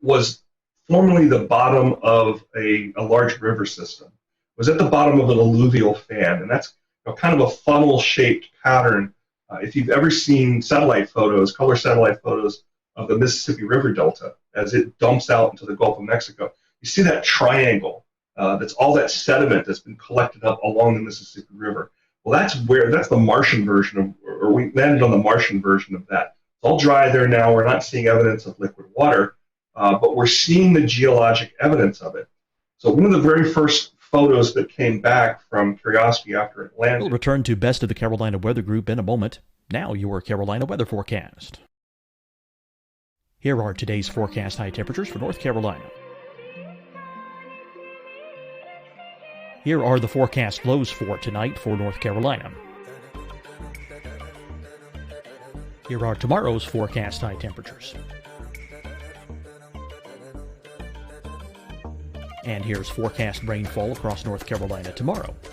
was formerly the bottom of a large river system. It was at the bottom of an alluvial fan, and that's kind of a funnel-shaped pattern. If you've ever seen satellite photos, color satellite photos of the Mississippi River Delta as it dumps out into the Gulf of Mexico, you see that triangle. That's all that sediment that's been collected up along the Mississippi River. Well, that's the Martian version of, or we landed on the Martian version of that. It's all dry there now. We're not seeing evidence of liquid water, but we're seeing the geologic evidence of it. So one of the very first photos that came back from Curiosity after it landed. We'll return to Best of the Carolina Weather Group in a moment. Now your Carolina weather forecast. Here are today's forecast high temperatures for North Carolina. Here are the forecast lows for tonight for North Carolina. Here are tomorrow's forecast high temperatures. And here's forecast rainfall across North Carolina tomorrow.